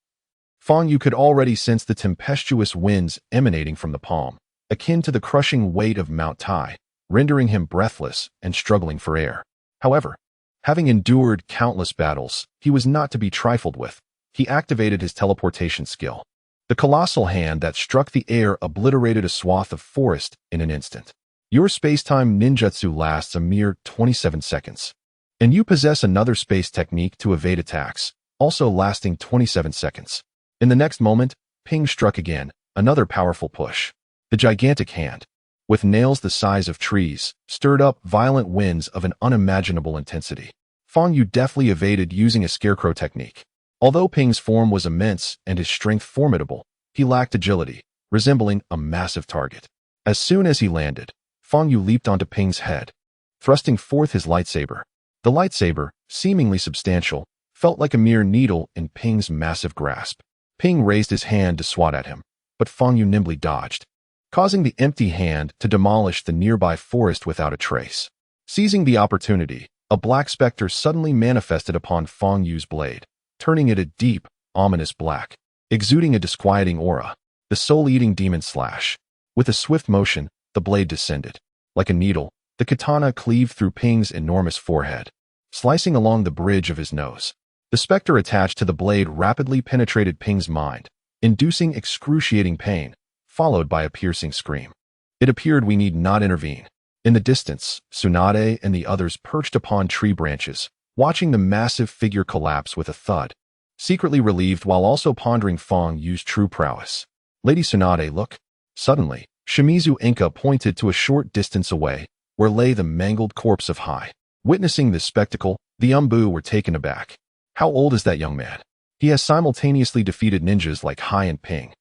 Fang Yu could already sense the tempestuous winds emanating from the palm, akin to the crushing weight of Mount Tai, rendering him breathless and struggling for air. However, having endured countless battles, he was not to be trifled with. He activated his teleportation skill. The colossal hand that struck the air obliterated a swath of forest in an instant. Your space-time ninjutsu lasts a mere 27 seconds, and you possess another space technique to evade attacks, also lasting 27 seconds. In the next moment, Ping struck again, another powerful push. The gigantic hand, with nails the size of trees, stirred up violent winds of an unimaginable intensity. Fang Yu deftly evaded using a scarecrow technique. Although Ping's form was immense and his strength formidable, he lacked agility, resembling a massive target. As soon as he landed, Fang Yu leaped onto Ping's head, thrusting forth his lightsaber. The lightsaber, seemingly substantial, felt like a mere needle in Ping's massive grasp. Ping raised his hand to swat at him, but Fang Yu nimbly dodged, causing the empty hand to demolish the nearby forest without a trace. Seizing the opportunity, a black specter suddenly manifested upon Fang Yu's blade, turning it a deep, ominous black, exuding a disquieting aura. The soul-eating demon slash. With a swift motion, the blade descended. Like a needle, the katana cleaved through Ping's enormous forehead, slicing along the bridge of his nose. The specter attached to the blade rapidly penetrated Ping's mind, inducing excruciating pain, followed by a piercing scream. It appeared we need not intervene. In the distance, Tsunade and the others perched upon tree branches, watching the massive figure collapse with a thud, secretly relieved while also pondering Feng Yu's true prowess. Lady Tsunade, look. Suddenly, Shimizu Inca pointed to a short distance away, where lay the mangled corpse of Hai. Witnessing this spectacle, the Umbu were taken aback. How old is that young man? He has simultaneously defeated ninjas like Hai and Ping.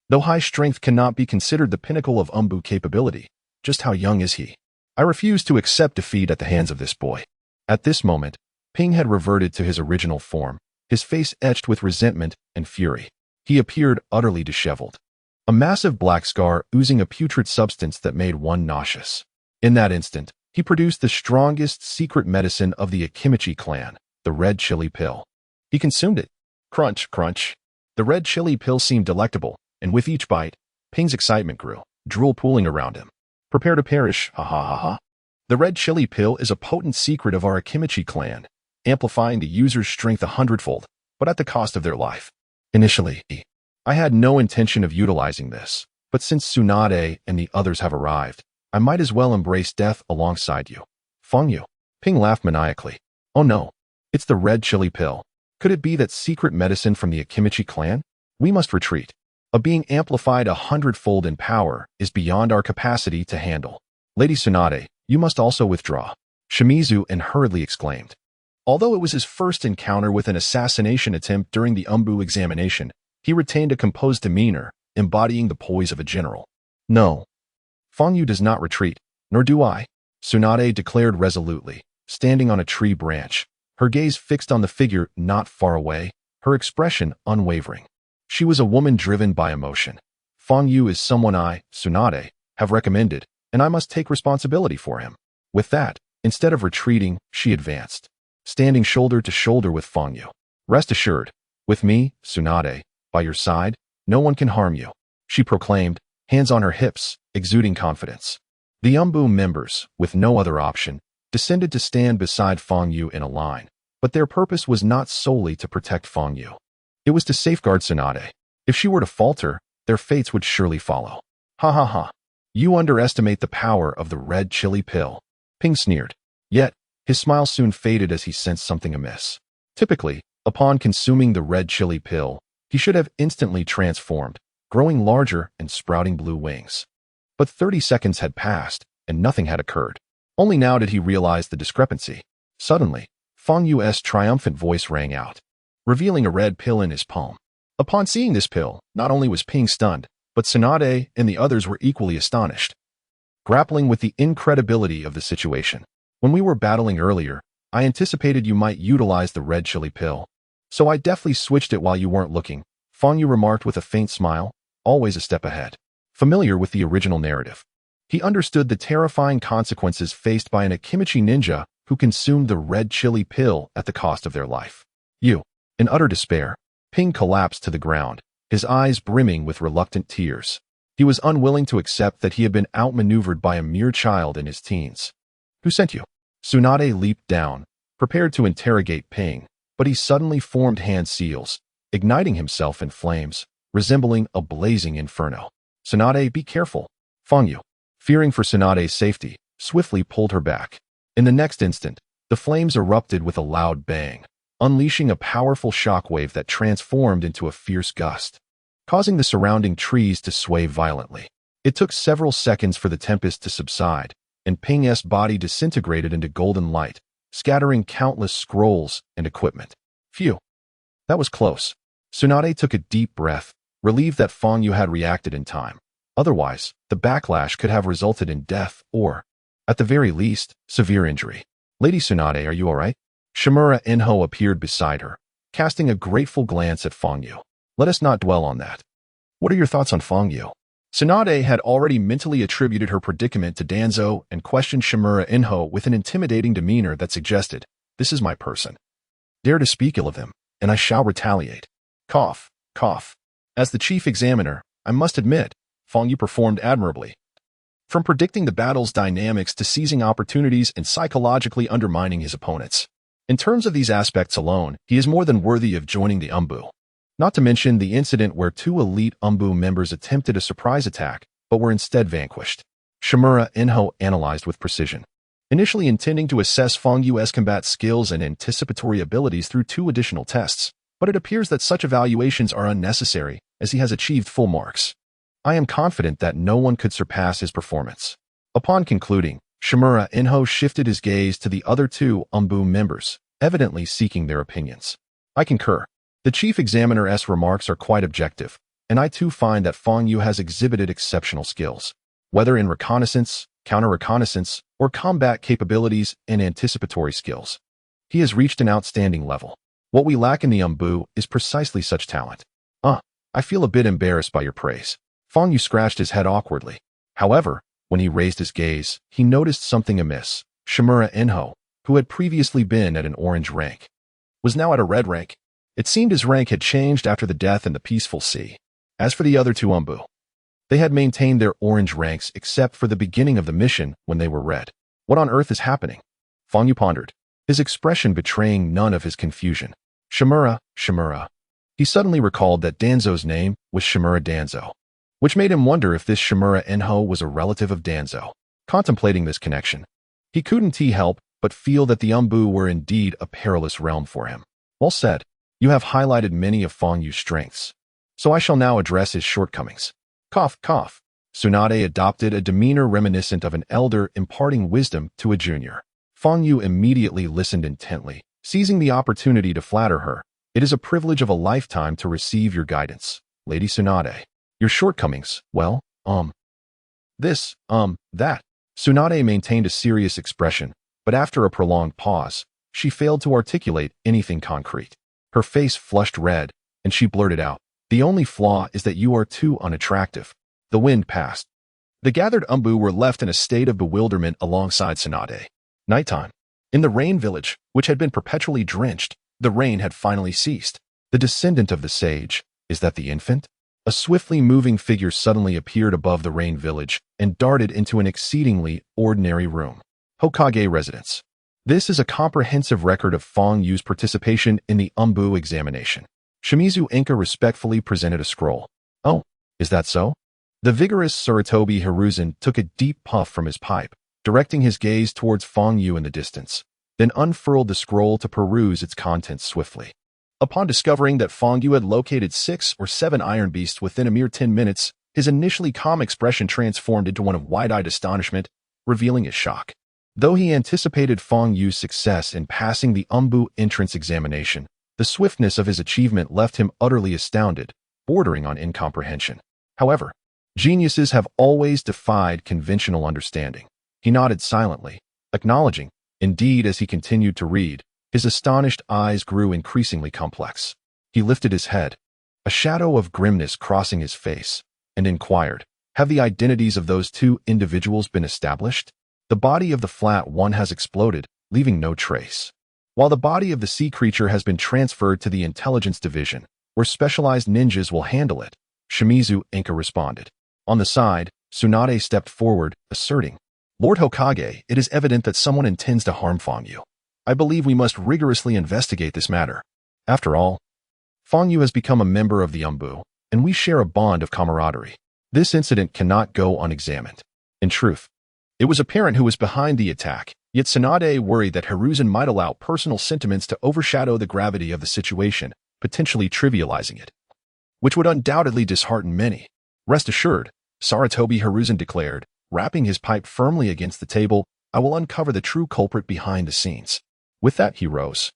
Though Hai's strength cannot be considered the pinnacle of Umbu capability, just how young is he? I refuse to accept defeat at the hands of this boy. At this moment, Ping had reverted to his original form, his face etched with resentment and fury. He appeared utterly disheveled, a massive black scar oozing a putrid substance that made one nauseous. In that instant, he produced the strongest secret medicine of the Akimichi clan, the red chili pill. He consumed it. Crunch, crunch. The red chili pill seemed delectable, and with each bite, Ping's excitement grew, drool pooling around him. Prepare to perish, ha ha ha ha. The red chili pill is a potent secret of our Akimichi clan, amplifying the user's strength 100-fold, but at the cost of their life. Initially, I had no intention of utilizing this, but since Tsunade and the others have arrived, I might as well embrace death alongside you. Feng Yu. Ping laughed maniacally. Oh no, it's the red chili pill. Could it be that secret medicine from the Akimichi clan? We must retreat. A being amplified 100-fold in power is beyond our capacity to handle. Lady Tsunade, you must also withdraw. Shimizu and hurriedly exclaimed. Although it was his first encounter with an assassination attempt during the Umbu examination, he retained a composed demeanor, embodying the poise of a general. No. Feng Yu does not retreat, nor do I, Tsunade declared resolutely, standing on a tree branch, her gaze fixed on the figure not far away, her expression unwavering. She was a woman driven by emotion. Feng Yu is someone I, Tsunade, have recommended, and I must take responsibility for him. With that, instead of retreating, she advanced, standing shoulder to shoulder with Feng Yu. Rest assured, with me, Tsunade, by your side, no one can harm you, she proclaimed, hands on her hips, exuding confidence. The Umbu members, with no other option, descended to stand beside Feng Yu in a line, but their purpose was not solely to protect Feng Yu. It was to safeguard Tsunade. If she were to falter, their fates would surely follow. Ha ha ha. You underestimate the power of the red chili pill. Ping sneered. Yet, his smile soon faded as he sensed something amiss. Typically, upon consuming the red chili pill, he should have instantly transformed, growing larger and sprouting blue wings. But 30 seconds had passed, and nothing had occurred. Only now did he realize the discrepancy. Suddenly, Feng Yu's triumphant voice rang out, revealing a red pill in his palm. Upon seeing this pill, not only was Ping stunned, but Tsunade and the others were equally astonished, grappling with the incredibility of the situation. When we were battling earlier, I anticipated you might utilize the red chili pill, so I deftly switched it while you weren't looking, Feng Yu remarked with a faint smile, always a step ahead. Familiar with the original narrative, he understood the terrifying consequences faced by an Akimichi ninja who consumed the red chili pill at the cost of their life. In utter despair, Ping collapsed to the ground, his eyes brimming with reluctant tears. He was unwilling to accept that he had been outmaneuvered by a mere child in his teens. Who sent you? Tsunade leaped down, prepared to interrogate Ping, but he suddenly formed hand seals, igniting himself in flames, resembling a blazing inferno. Tsunade, be careful. Feng Yu, fearing for Tsunade's safety, swiftly pulled her back. In the next instant, the flames erupted with a loud bang, unleashing a powerful shockwave that transformed into a fierce gust, causing the surrounding trees to sway violently. It took several seconds for the tempest to subside, and Ping's body disintegrated into golden light, scattering countless scrolls and equipment. Phew. That was close. Tsunade took a deep breath, relieved that Feng Yu had reacted in time. Otherwise, the backlash could have resulted in death or, at the very least, severe injury. Lady Tsunade, are you all right? Shimura Enho appeared beside her, casting a grateful glance at Feng Yu. Let us not dwell on that. What are your thoughts on Feng Yu? Tsunade had already mentally attributed her predicament to Danzo and questioned Shimura Enho with an intimidating demeanor that suggested, this is my person. Dare to speak ill of him, and I shall retaliate. Cough, cough. As the chief examiner, I must admit, Feng Yu performed admirably. From predicting the battle's dynamics to seizing opportunities and psychologically undermining his opponents. In terms of these aspects alone, he is more than worthy of joining the Umbu. Not to mention the incident where two elite Umbu members attempted a surprise attack, but were instead vanquished. Shimura Inho analyzed with precision, initially intending to assess Fang Yue's combat skills and anticipatory abilities through 2 additional tests, but it appears that such evaluations are unnecessary as he has achieved full marks. I am confident that no one could surpass his performance. Upon concluding, Shimura Inho shifted his gaze to the other 2 Umbu members, evidently seeking their opinions. I concur. The chief examiner's remarks are quite objective, and I too find that Fang Yu has exhibited exceptional skills. Whether in reconnaissance, counter-reconnaissance, or combat capabilities and anticipatory skills, he has reached an outstanding level. What we lack in the Umbu is precisely such talent. I feel a bit embarrassed by your praise. Fang Yu scratched his head awkwardly. However, when he raised his gaze, he noticed something amiss. Shimura Inho, who had previously been at an orange rank, was now at a red rank. It seemed his rank had changed after the death in the peaceful sea. As for the other 2 Umbu, they had maintained their orange ranks except for the beginning of the mission when they were red. What on earth is happening? Fang Yu pondered, his expression betraying none of his confusion. Shimura. He suddenly recalled that Danzo's name was Shimura Danzo, which made him wonder if this Shimura Inho was a relative of Danzo. Contemplating this connection, he couldn't help but feel that the Umbu were indeed a perilous realm for him. Well said. You have highlighted many of Fang Yu's strengths, so I shall now address his shortcomings. Cough, cough. Tsunade adopted a demeanor reminiscent of an elder imparting wisdom to a junior. Fang Yu immediately listened intently, seizing the opportunity to flatter her. It is a privilege of a lifetime to receive your guidance, Lady Tsunade. Your shortcomings, well, this, that. Tsunade maintained a serious expression, but after a prolonged pause, she failed to articulate anything concrete. Her face flushed red, and she blurted out, "The only flaw is that you are too unattractive." The wind passed. The gathered Umbu were left in a state of bewilderment alongside Tsunade. Nighttime. In the rain village, which had been perpetually drenched, the rain had finally ceased. The descendant of the sage, is that the infant? A swiftly moving figure suddenly appeared above the rain village and darted into an exceedingly ordinary room. Hokage residence. This is a comprehensive record of Fang Yu's participation in the Umbu examination. Shimizu Inka respectfully presented a scroll. Oh, is that so? The vigorous Sarutobi Hiruzen took a deep puff from his pipe, directing his gaze towards Fang Yu in the distance, then unfurled the scroll to peruse its contents swiftly. Upon discovering that Fang Yu had located 6 or 7 iron beasts within a mere 10 minutes, his initially calm expression transformed into one of wide-eyed astonishment, revealing his shock. Though he anticipated Fang Yu's success in passing the Umbu entrance examination, the swiftness of his achievement left him utterly astounded, bordering on incomprehension. However, geniuses have always defied conventional understanding. He nodded silently, acknowledging. Indeed, as he continued to read, his astonished eyes grew increasingly complex. He lifted his head, a shadow of grimness crossing his face, and inquired, "Have the identities of those 2 individuals been established?" The body of the flat one has exploded, leaving no trace, while the body of the sea creature has been transferred to the intelligence division, where specialized ninjas will handle it, Shimizu Inka responded. On the side, Tsunade stepped forward, asserting, "Lord Hokage, it is evident that someone intends to harm Fang Yu. I believe we must rigorously investigate this matter. After all, Fang Yu has become a member of the Umbu, and we share a bond of camaraderie. This incident cannot go unexamined." In truth, it was apparent who was behind the attack, yet Tsunade worried that Hiruzen might allow personal sentiments to overshadow the gravity of the situation, potentially trivializing it, which would undoubtedly dishearten many. "Rest assured," Sarutobi Hiruzen declared, rapping his pipe firmly against the table, "I will uncover the true culprit behind the scenes." With that, he rose,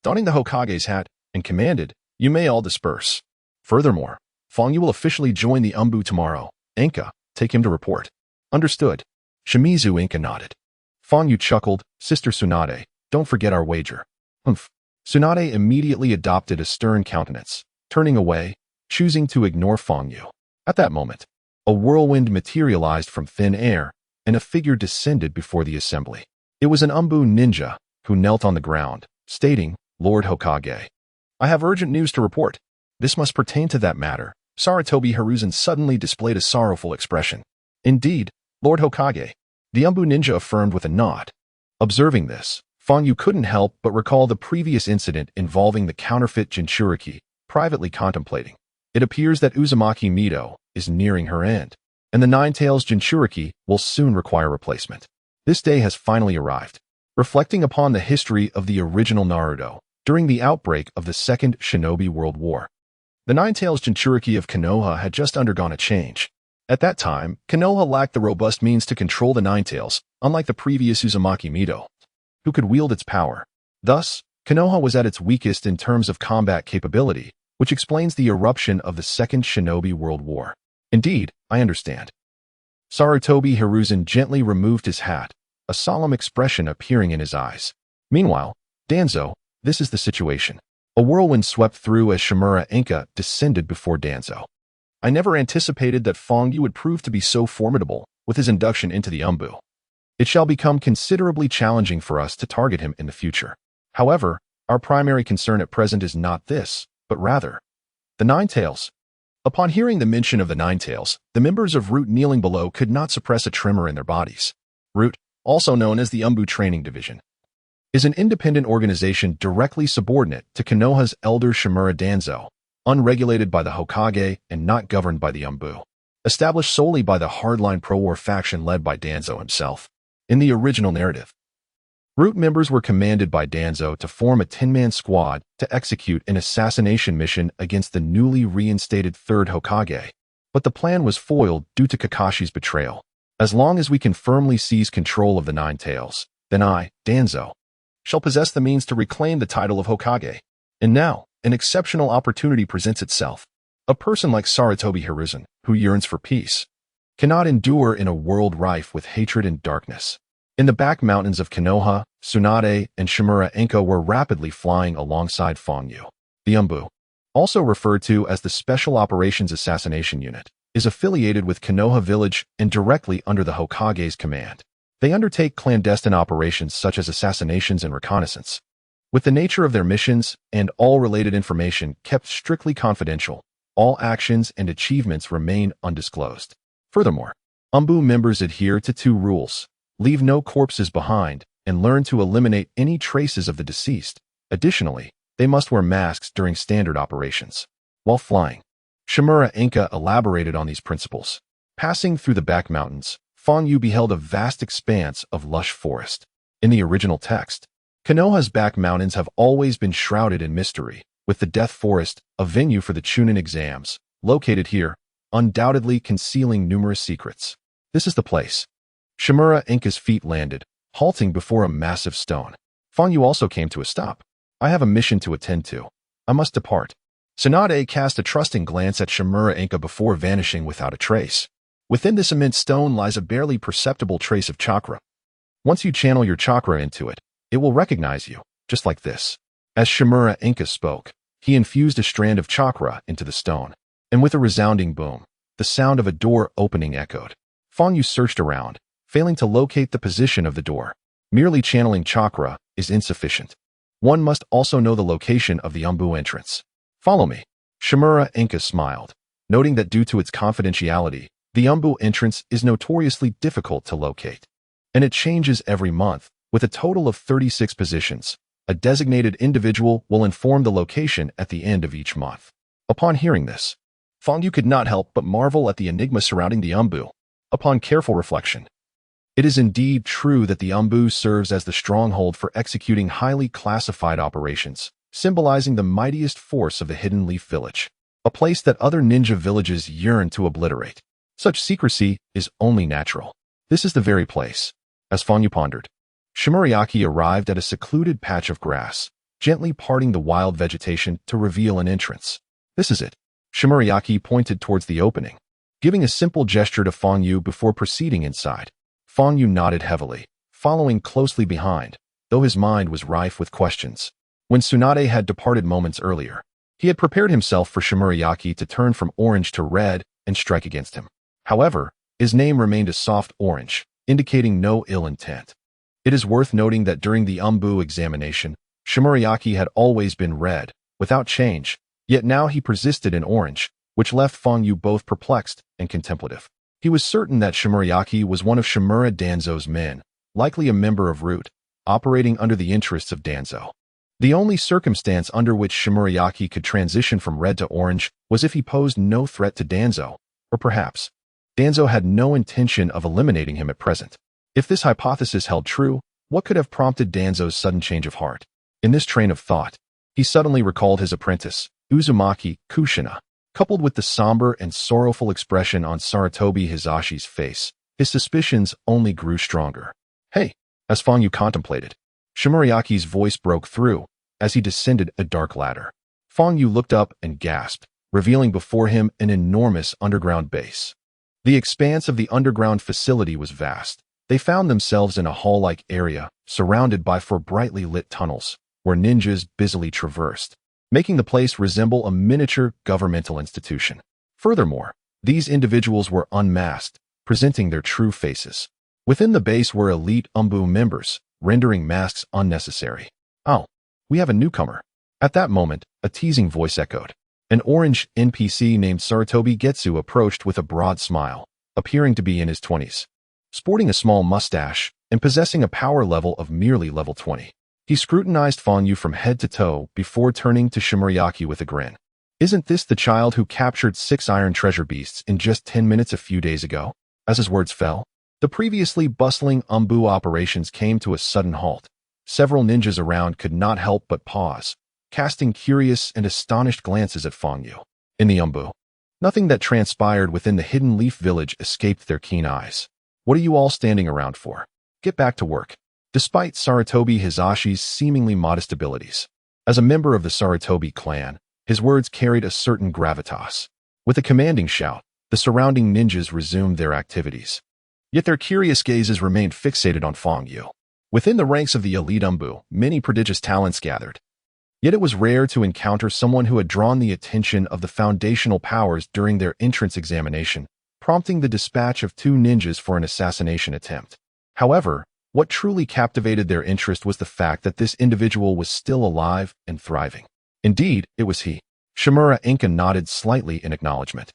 donning the Hokage's hat, and commanded, "You may all disperse. Furthermore, Fang Yu will officially join the Umbu tomorrow. Inka, take him to report." Understood. Shimizu Inka nodded. Fang Yu chuckled, "Sister Tsunade, don't forget our wager." Humph. Tsunade immediately adopted a stern countenance, turning away, choosing to ignore Fang Yu. At that moment, a whirlwind materialized from thin air, and a figure descended before the assembly. It was an Umbu ninja, who knelt on the ground, stating, "Lord Hokage, I have urgent news to report. This must pertain to that matter." Sarutobi Hiruzen suddenly displayed a sorrowful expression. "Indeed, Lord Hokage," the Umbu ninja affirmed with a nod. Observing this, Fang Yu couldn't help but recall the previous incident involving the counterfeit Jinchuriki, privately contemplating. It appears that Uzumaki Mido is nearing her end, and the Nine-Tails Jinchuriki will soon require replacement. This day has finally arrived. Reflecting upon the history of the original Naruto, during the outbreak of the Second Shinobi World War, the Nine-Tails Jinchuriki of Konoha had just undergone a change. At that time, Konoha lacked the robust means to control the Nine-Tails, unlike the previous Uzumaki Mido, who could wield its power. Thus, Konoha was at its weakest in terms of combat capability, which explains the eruption of the Second Shinobi World War. Indeed, I understand. Sarutobi Hiruzen gently removed his hat, a solemn expression appearing in his eyes. Meanwhile, Danzo, this is the situation. A whirlwind swept through as Shimura Inka descended before Danzo. I never anticipated that Fang Yu would prove to be so formidable with his induction into the Umbu. It shall become considerably challenging for us to target him in the future. However, our primary concern at present is not this, but rather the Nine-Tails. Upon hearing the mention of the Nine-Tails, the members of Root kneeling below could not suppress a tremor in their bodies. Root, also known as the Umbu Training Division, is an independent organization directly subordinate to Konoha's elder Shimura Danzo, unregulated by the Hokage and not governed by the Umbu. Established solely by the hardline pro-war faction led by Danzo himself. In the original narrative, Root members were commanded by Danzo to form a 10-man squad to execute an assassination mission against the newly reinstated third Hokage, but the plan was foiled due to Kakashi's betrayal. As long as we can firmly seize control of the Nine-Tails, then I, Danzo, shall possess the means to reclaim the title of Hokage. And now, an exceptional opportunity presents itself. A person like Sarutobi Hiruzen, who yearns for peace, cannot endure in a world rife with hatred and darkness. In the back mountains of Konoha, Tsunade and Shimura Inka were rapidly flying alongside Fang Yu. The Umbu, also referred to as the Special Operations Assassination Unit, is affiliated with Konoha Village and directly under the Hokage's command. They undertake clandestine operations such as assassinations and reconnaissance, with the nature of their missions and all related information kept strictly confidential. All actions and achievements remain undisclosed. Furthermore, Umbu members adhere to 2 rules: leave no corpses behind and learn to eliminate any traces of the deceased. Additionally, they must wear masks during standard operations. While flying, Shimura Inka elaborated on these principles. Passing through the back mountains, Fang Yu beheld a vast expanse of lush forest. In the original text, Konoha's back mountains have always been shrouded in mystery, with the Death Forest, a venue for the Chunin exams, located here, undoubtedly concealing numerous secrets. This is the place. Shimura Inka's feet landed, halting before a massive stone. Fang Yu also came to a stop. I have a mission to attend to. I must depart. Tsunade cast a trusting glance at Shimura Inka before vanishing without a trace. Within this immense stone lies a barely perceptible trace of chakra. Once you channel your chakra into it, it will recognize you, just like this. As Shimura Inka spoke, he infused a strand of chakra into the stone, and with a resounding boom, the sound of a door opening echoed. Fang Yu searched around, failing to locate the position of the door. Merely channeling chakra is insufficient. One must also know the location of the Umbu entrance. Follow me. Shimura Inka smiled, noting that due to its confidentiality, the Umbu entrance is notoriously difficult to locate. And it changes every month, with a total of 36 positions. A designated individual will inform the location at the end of each month. Upon hearing this, Fang Yu could not help but marvel at the enigma surrounding the Umbu. Upon careful reflection, it is indeed true that the Umbu serves as the stronghold for executing highly classified operations, symbolizing the mightiest force of the Hidden Leaf Village, a place that other ninja villages yearn to obliterate. Such secrecy is only natural. This is the very place. As Fang Yu pondered, Shimuriaki arrived at a secluded patch of grass, gently parting the wild vegetation to reveal an entrance. This is it. Shimuriaki pointed towards the opening, giving a simple gesture to Fang Yu before proceeding inside. Fang Yu nodded heavily, following closely behind, though his mind was rife with questions. When Tsunade had departed moments earlier, he had prepared himself for Shimuriaki to turn from orange to red and strike against him. However, his name remained a soft orange, indicating no ill intent. It is worth noting that during the Umbu examination, Shimuriaki had always been red, without change, yet now he persisted in orange, which left Fang Yu both perplexed and contemplative. He was certain that Shimuriaki was one of Shimura Danzo's men, likely a member of Root, operating under the interests of Danzo. The only circumstance under which Shimurayaki could transition from red to orange was if he posed no threat to Danzo, or perhaps Danzo had no intention of eliminating him at present. If this hypothesis held true, what could have prompted Danzo's sudden change of heart? In this train of thought, he suddenly recalled his apprentice, Uzumaki Kushina. Coupled with the somber and sorrowful expression on Sarutobi Hizashi's face, his suspicions only grew stronger. Hey, as Fangyu contemplated, Shimurayaki's voice broke through as he descended a dark ladder. Fangyu looked up and gasped, revealing before him an enormous underground base. The expanse of the underground facility was vast. They found themselves in a hall-like area, surrounded by four brightly lit tunnels, where ninjas busily traversed, making the place resemble a miniature governmental institution. Furthermore, these individuals were unmasked, presenting their true faces. Within the base were elite Umbu members, rendering masks unnecessary. "Oh, we have a newcomer." At that moment, a teasing voice echoed. An orange NPC named Sarutobi Getsu approached with a broad smile, appearing to be in his 20s. Sporting a small mustache and possessing a power level of merely level 20. He scrutinized Fangyu from head to toe before turning to Shimurayaki with a grin. "Isn't this the child who captured 6 iron treasure beasts in just 10 minutes a few days ago?" As his words fell, the previously bustling Umbu operations came to a sudden halt. Several ninjas around could not help but pause, casting curious and astonished glances at Fangyu. In the Umbu, nothing that transpired within the Hidden Leaf Village escaped their keen eyes. "What are you all standing around for? Get back to work." Despite Sarutobi Hizashi's seemingly modest abilities, as a member of the Sarutobi clan, his words carried a certain gravitas. With a commanding shout, the surrounding ninjas resumed their activities. Yet their curious gazes remained fixated on Fangyu. Within the ranks of the elite Umbu, many prodigious talents gathered. Yet it was rare to encounter someone who had drawn the attention of the foundational powers during their entrance examination, prompting the dispatch of 2 ninjas for an assassination attempt. However, what truly captivated their interest was the fact that this individual was still alive and thriving. Indeed, it was he. Shimura Inka nodded slightly in acknowledgement.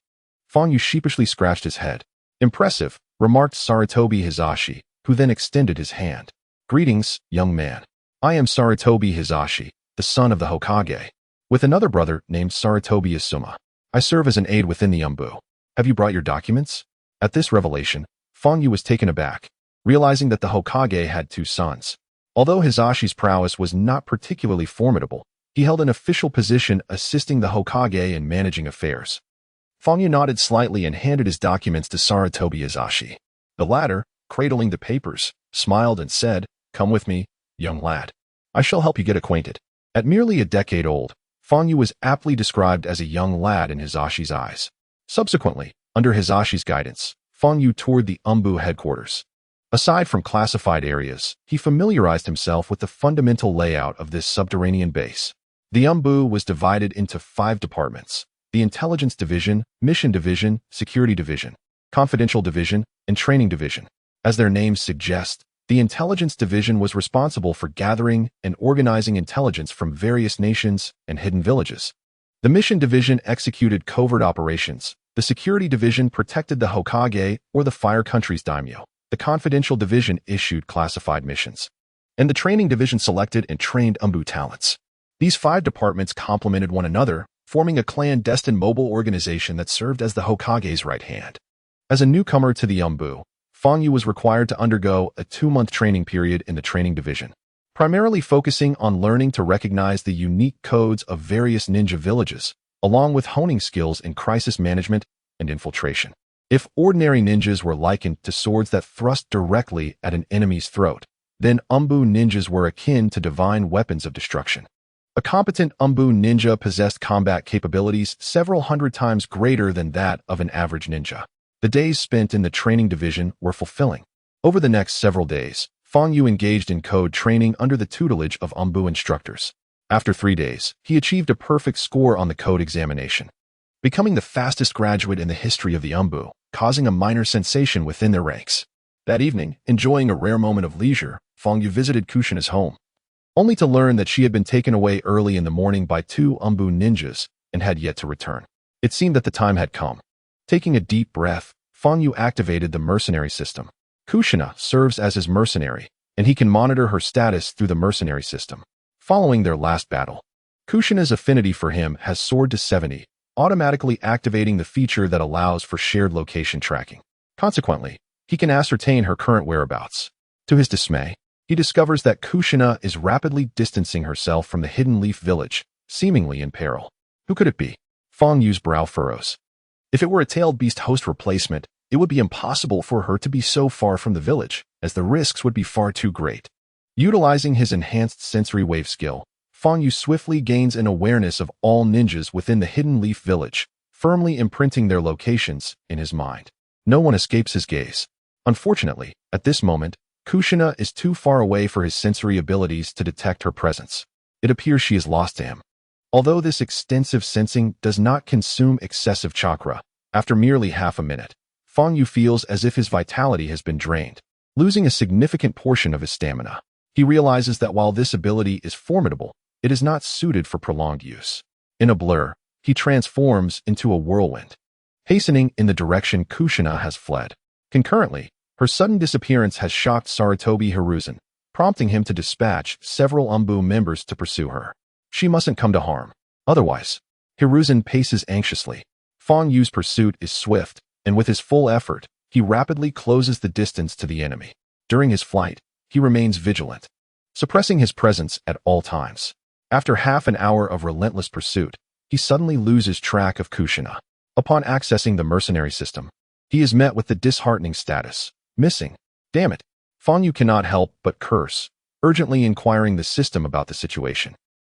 Fangyu sheepishly scratched his head. "Impressive," remarked Sarutobi Hizashi, who then extended his hand. "Greetings, young man. I am Sarutobi Hizashi, the son of the Hokage, with another brother named Sarutobi Asuma. I serve as an aide within the Umbu. Have you brought your documents?" At this revelation, Fangyu was taken aback, realizing that the Hokage had 2 sons. Although Hizashi's prowess was not particularly formidable, he held an official position assisting the Hokage in managing affairs. Fangyu nodded slightly and handed his documents to Sarutobi Hizashi. The latter, cradling the papers, smiled and said, "Come with me, young lad. I shall help you get acquainted." At merely a decade old, Fangyu was aptly described as a young lad in Hizashi's eyes. Subsequently, under Hizashi's guidance, Fangyu toured the Umbu headquarters. Aside from classified areas, he familiarized himself with the fundamental layout of this subterranean base. The Umbu was divided into 5 departments: the Intelligence Division, Mission Division, Security Division, Confidential Division, and Training Division. As their names suggest, the Intelligence Division was responsible for gathering and organizing intelligence from various nations and hidden villages. The Mission Division executed covert operations. The Security Division protected the Hokage or the Fire Country's daimyo. The Confidential Division issued classified missions. And the Training Division selected and trained Umbu talents. These 5 departments complemented one another, forming a clandestine mobile organization that served as the Hokage's right hand. As a newcomer to the Umbu, Fangyu was required to undergo a 2-month training period in the Training Division, primarily focusing on learning to recognize the unique codes of various ninja villages, along with honing skills in crisis management and infiltration. If ordinary ninjas were likened to swords that thrust directly at an enemy's throat, then Umbu ninjas were akin to divine weapons of destruction. A competent Umbu ninja possessed combat capabilities several hundred times greater than that of an average ninja. The days spent in the Training Division were fulfilling. Over the next several days, Fangyu engaged in code training under the tutelage of Umbu instructors. After 3 days, he achieved a perfect score on the code examination, becoming the fastest graduate in the history of the Umbu, causing a minor sensation within their ranks. That evening, enjoying a rare moment of leisure, Fangyu visited Kushina's home, only to learn that she had been taken away early in the morning by 2 Umbu ninjas and had yet to return. It seemed that the time had come. Taking a deep breath, Fangyu activated the mercenary system. Kushina serves as his mercenary, and he can monitor her status through the mercenary system. Following their last battle, Kushina's affinity for him has soared to 70, automatically activating the feature that allows for shared location tracking. Consequently, he can ascertain her current whereabouts. To his dismay, he discovers that Kushina is rapidly distancing herself from the Hidden Leaf Village, seemingly in peril. Who could it be? Feng Yu's brow furrows. If it were a tailed beast host replacement, it would be impossible for her to be so far from the village, as the risks would be far too great. Utilizing his enhanced sensory wave skill, Feng Yu swiftly gains an awareness of all ninjas within the Hidden Leaf Village, firmly imprinting their locations in his mind. No one escapes his gaze. Unfortunately, at this moment, Kushina is too far away for his sensory abilities to detect her presence. It appears she is lost to him. Although this extensive sensing does not consume excessive chakra, after merely half a minute, Feng Yu feels as if his vitality has been drained, losing a significant portion of his stamina. He realizes that while this ability is formidable, it is not suited for prolonged use. In a blur, he transforms into a whirlwind, hastening in the direction Kushina has fled. Concurrently, her sudden disappearance has shocked Sarutobi Hiruzen, prompting him to dispatch several Umbu members to pursue her. She mustn't come to harm. Otherwise, Hiruzen paces anxiously. Feng Yu's pursuit is swift, and with his full effort, he rapidly closes the distance to the enemy. During his flight, he remains vigilant, suppressing his presence at all times. After half an hour of relentless pursuit, he suddenly loses track of Kushina. Upon accessing the mercenary system, he is met with the disheartening status, missing. Damn it. Feng Yu cannot help but curse, urgently inquiring the system about the situation.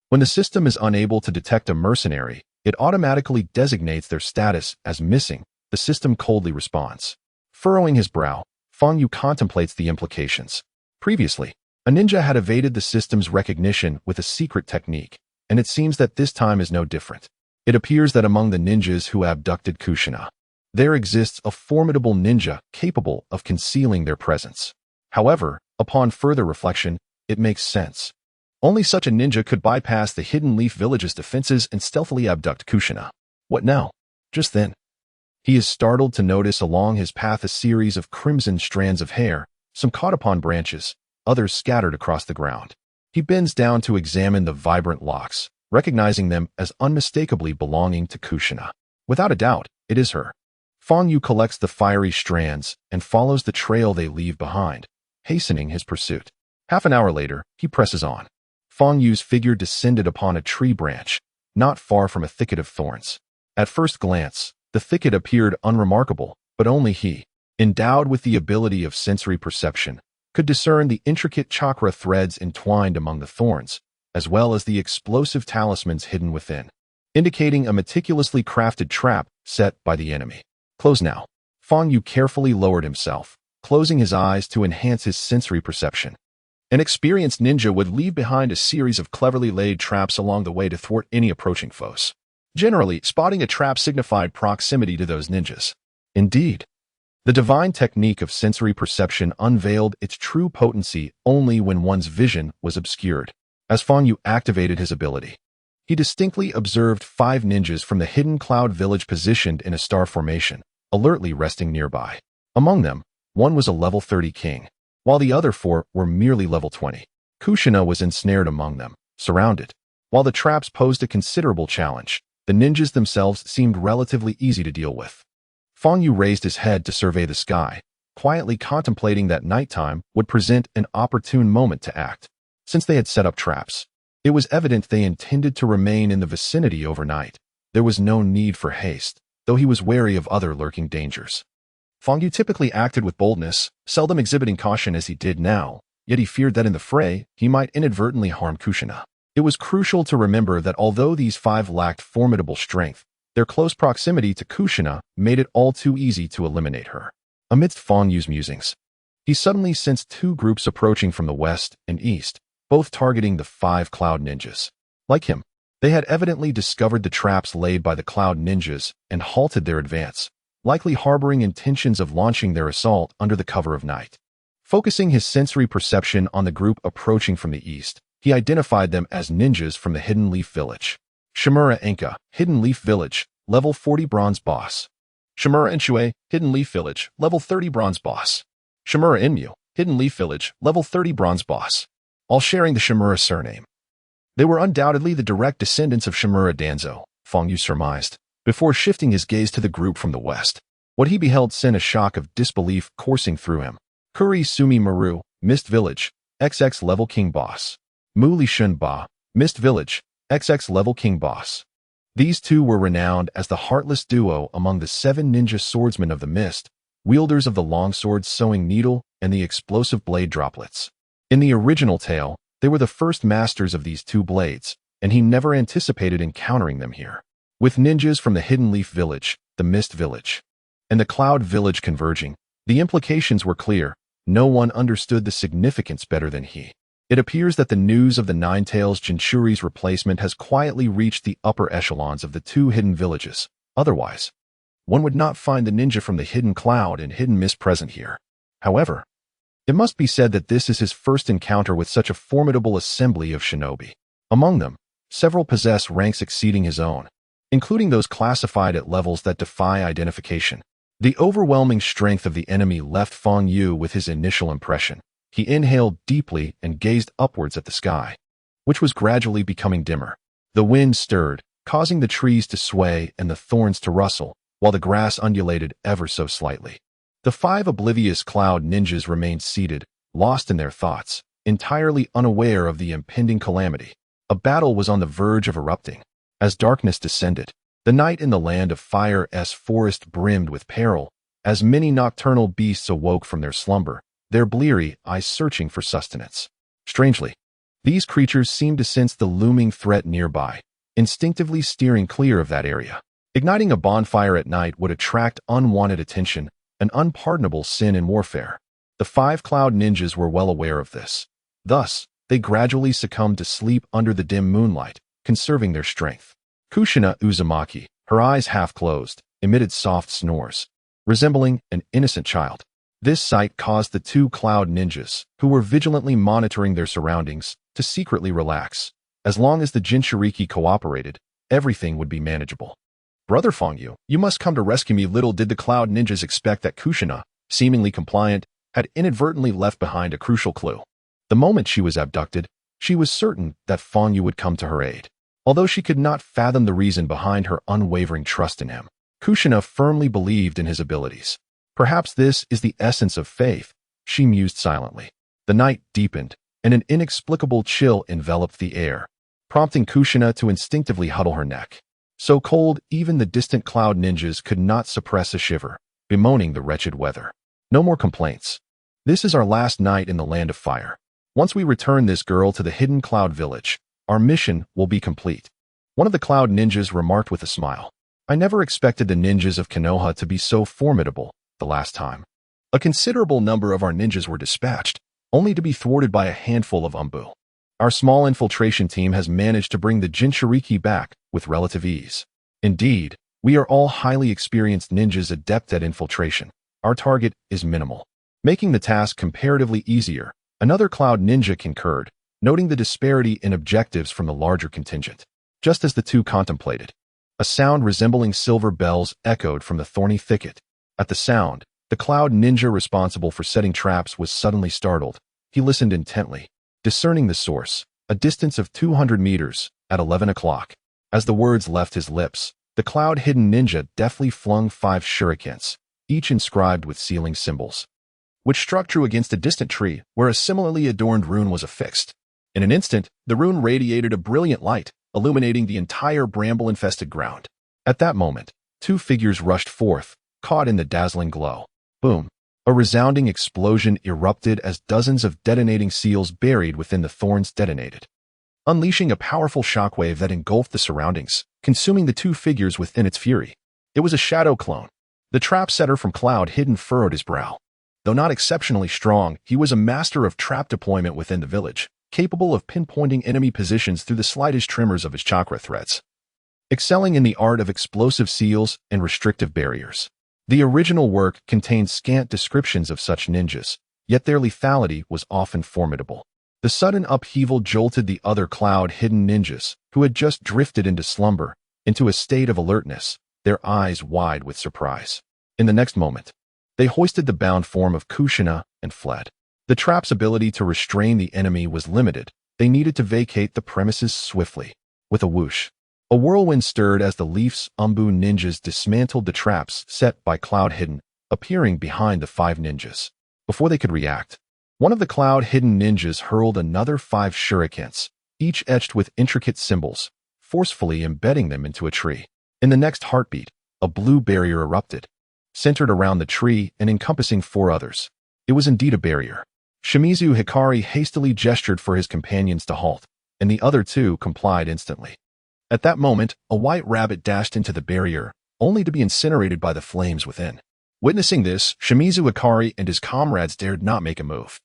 When the system is unable to detect a mercenary, it automatically designates their status as missing. The system coldly responds. Furrowing his brow, Feng Yu contemplates the implications. Previously, a ninja had evaded the system's recognition with a secret technique, and it seems that this time is no different. It appears that among the ninjas who abducted Kushina, there exists a formidable ninja capable of concealing their presence. However, upon further reflection, it makes sense. Only such a ninja could bypass the Hidden Leaf Village's defenses and stealthily abduct Kushina. What now? Just then, he is startled to notice along his path a series of crimson strands of hair, some caught upon branches, others scattered across the ground. He bends down to examine the vibrant locks, recognizing them as unmistakably belonging to Kushina. Without a doubt, it is her. Feng Yu collects the fiery strands and follows the trail they leave behind, hastening his pursuit. Half an hour later, he presses on. Feng Yu's figure descended upon a tree branch, not far from a thicket of thorns. At first glance, the thicket appeared unremarkable, but only he, endowed with the ability of sensory perception, could discern the intricate chakra threads entwined among the thorns, as well as the explosive talismans hidden within, indicating a meticulously crafted trap set by the enemy. Close now. Feng Yu carefully lowered himself, closing his eyes to enhance his sensory perception. An experienced ninja would leave behind a series of cleverly laid traps along the way to thwart any approaching foes. Generally, spotting a trap signified proximity to those ninjas. Indeed, the divine technique of sensory perception unveiled its true potency only when one's vision was obscured. As Feng Yu activated his ability, he distinctly observed 5 ninjas from the Hidden Cloud Village positioned in a star formation, alertly resting nearby. Among them, one was a level 30 king, while the other 4 were merely level 20. Kushina was ensnared among them, surrounded. While the traps posed a considerable challenge, the ninjas themselves seemed relatively easy to deal with. Feng Yu raised his head to survey the sky, quietly contemplating that nighttime would present an opportune moment to act. Since they had set up traps, it was evident they intended to remain in the vicinity overnight. There was no need for haste, though he was wary of other lurking dangers. Feng Yu typically acted with boldness, seldom exhibiting caution as he did now, yet he feared that in the fray, he might inadvertently harm Kushina. It was crucial to remember that although these 5 lacked formidable strength, their close proximity to Kushina made it all too easy to eliminate her. Amidst Feng Yu's musings, he suddenly sensed 2 groups approaching from the west and east, both targeting the 5 Cloud Ninjas. Like him, they had evidently discovered the traps laid by the Cloud Ninjas and halted their advance, likely harboring intentions of launching their assault under the cover of night. Focusing his sensory perception on the group approaching from the east, he identified them as ninjas from the Hidden Leaf Village. Shimura Enka, Hidden Leaf Village, level 40 bronze boss. Shimura Enshue, Hidden Leaf Village, level 30 bronze boss. Shimura Inmu, Hidden Leaf Village, level 30 bronze boss, all sharing the Shimura surname. They were undoubtedly the direct descendants of Shimura Danzo, Feng Yu surmised, before shifting his gaze to the group from the west. What he beheld sent a shock of disbelief coursing through him. Kuri Sumi Maru, Mist Village, XX level king boss. Mu Li Shun Ba, Mist Village, XX level king boss. These two were renowned as the heartless duo among the 7 ninja swordsmen of the mist, wielders of the longsword sewing needle and the explosive blade droplets. In the original tale, they were the first masters of these two blades, and he never anticipated encountering them here. With ninjas from the Hidden Leaf Village, the Mist Village, and the Cloud Village converging, the implications were clear. No one understood the significance better than he. It appears that the news of the Nine Tails Jinchuri's replacement has quietly reached the upper echelons of the two hidden villages. Otherwise, one would not find the ninja from the Hidden Cloud and Hidden Mist present here. However, it must be said that this is his first encounter with such a formidable assembly of shinobi. Among them, several possess ranks exceeding his own, including those classified at levels that defy identification. The overwhelming strength of the enemy left Feng Yu with his initial impression. He inhaled deeply and gazed upwards at the sky, which was gradually becoming dimmer. The wind stirred, causing the trees to sway and the thorns to rustle, while the grass undulated ever so slightly. The 5 oblivious cloud ninjas remained seated, lost in their thoughts, entirely unaware of the impending calamity. A battle was on the verge of erupting. As darkness descended, the night in the land of Fire's forest brimmed with peril, as many nocturnal beasts awoke from their slumber, their bleary eyes searching for sustenance. Strangely, these creatures seemed to sense the looming threat nearby, instinctively steering clear of that area. Igniting a bonfire at night would attract unwanted attention, an unpardonable sin in warfare. The 5 cloud ninjas were well aware of this. Thus, they gradually succumbed to sleep under the dim moonlight, conserving their strength. Kushina Uzumaki, her eyes half closed, emitted soft snores, resembling an innocent child. This sight caused the 2 cloud ninjas, who were vigilantly monitoring their surroundings, to secretly relax. As long as the Jinchuriki cooperated, everything would be manageable. Brother Feng Yu, you must come to rescue me. Little did the cloud ninjas expect that Kushina, seemingly compliant, had inadvertently left behind a crucial clue. The moment she was abducted, she was certain that Feng Yu would come to her aid. Although she could not fathom the reason behind her unwavering trust in him, Kushina firmly believed in his abilities. Perhaps this is the essence of faith, she mused silently. The night deepened, and an inexplicable chill enveloped the air, prompting Kushina to instinctively huddle her neck. So cold, even the distant cloud ninjas could not suppress a shiver, bemoaning the wretched weather. No more complaints. This is our last night in the land of fire. Once we return this girl to the hidden cloud village, our mission will be complete. One of the cloud ninjas remarked with a smile. I never expected the ninjas of Konoha to be so formidable the last time. A considerable number of our ninjas were dispatched, only to be thwarted by a handful of umbu. Our small infiltration team has managed to bring the Jinchuriki back with relative ease. Indeed, we are all highly experienced ninjas adept at infiltration. Our target is minimal, making the task comparatively easier. Another cloud ninja concurred, noting the disparity in objectives from the larger contingent. Just as the two contemplated, a sound resembling silver bells echoed from the thorny thicket. At the sound, the cloud ninja responsible for setting traps was suddenly startled. He listened intently, discerning the source, a distance of 200 meters, at 11 o'clock. As the words left his lips, the cloud-hidden ninja deftly flung 5 shurikens, each inscribed with sealing symbols, which struck true against a distant tree where a similarly adorned rune was affixed. In an instant, the rune radiated a brilliant light, illuminating the entire bramble-infested ground. At that moment, 2 figures rushed forth, caught in the dazzling glow. Boom! A resounding explosion erupted as dozens of detonating seals buried within the thorns detonated, unleashing a powerful shockwave that engulfed the surroundings, consuming the 2 figures within its fury. It was a shadow clone. The trap setter from Cloud Hidden furrowed his brow. Though not exceptionally strong, he was a master of trap deployment within the village, capable of pinpointing enemy positions through the slightest tremors of his chakra threads, excelling in the art of explosive seals and restrictive barriers. The original work contained scant descriptions of such ninjas, yet their lethality was often formidable. The sudden upheaval jolted the other cloud-hidden ninjas, who had just drifted into slumber, into a state of alertness, their eyes wide with surprise. In the next moment, they hoisted the bound form of Kushina and fled. The trap's ability to restrain the enemy was limited. They needed to vacate the premises swiftly. With a whoosh, a whirlwind stirred as the Leaf's Umbu ninjas dismantled the traps set by Cloud Hidden, appearing behind the 5 ninjas. Before they could react, one of the Cloud Hidden ninjas hurled another 5 shurikens, each etched with intricate symbols, forcefully embedding them into a tree. In the next heartbeat, a blue barrier erupted, centered around the tree and encompassing 4 others. It was indeed a barrier. Shimizu Hikari hastily gestured for his companions to halt, and the other 2 complied instantly. At that moment, a white rabbit dashed into the barrier, only to be incinerated by the flames within. Witnessing this, Shimizu Hikari and his comrades dared not make a move.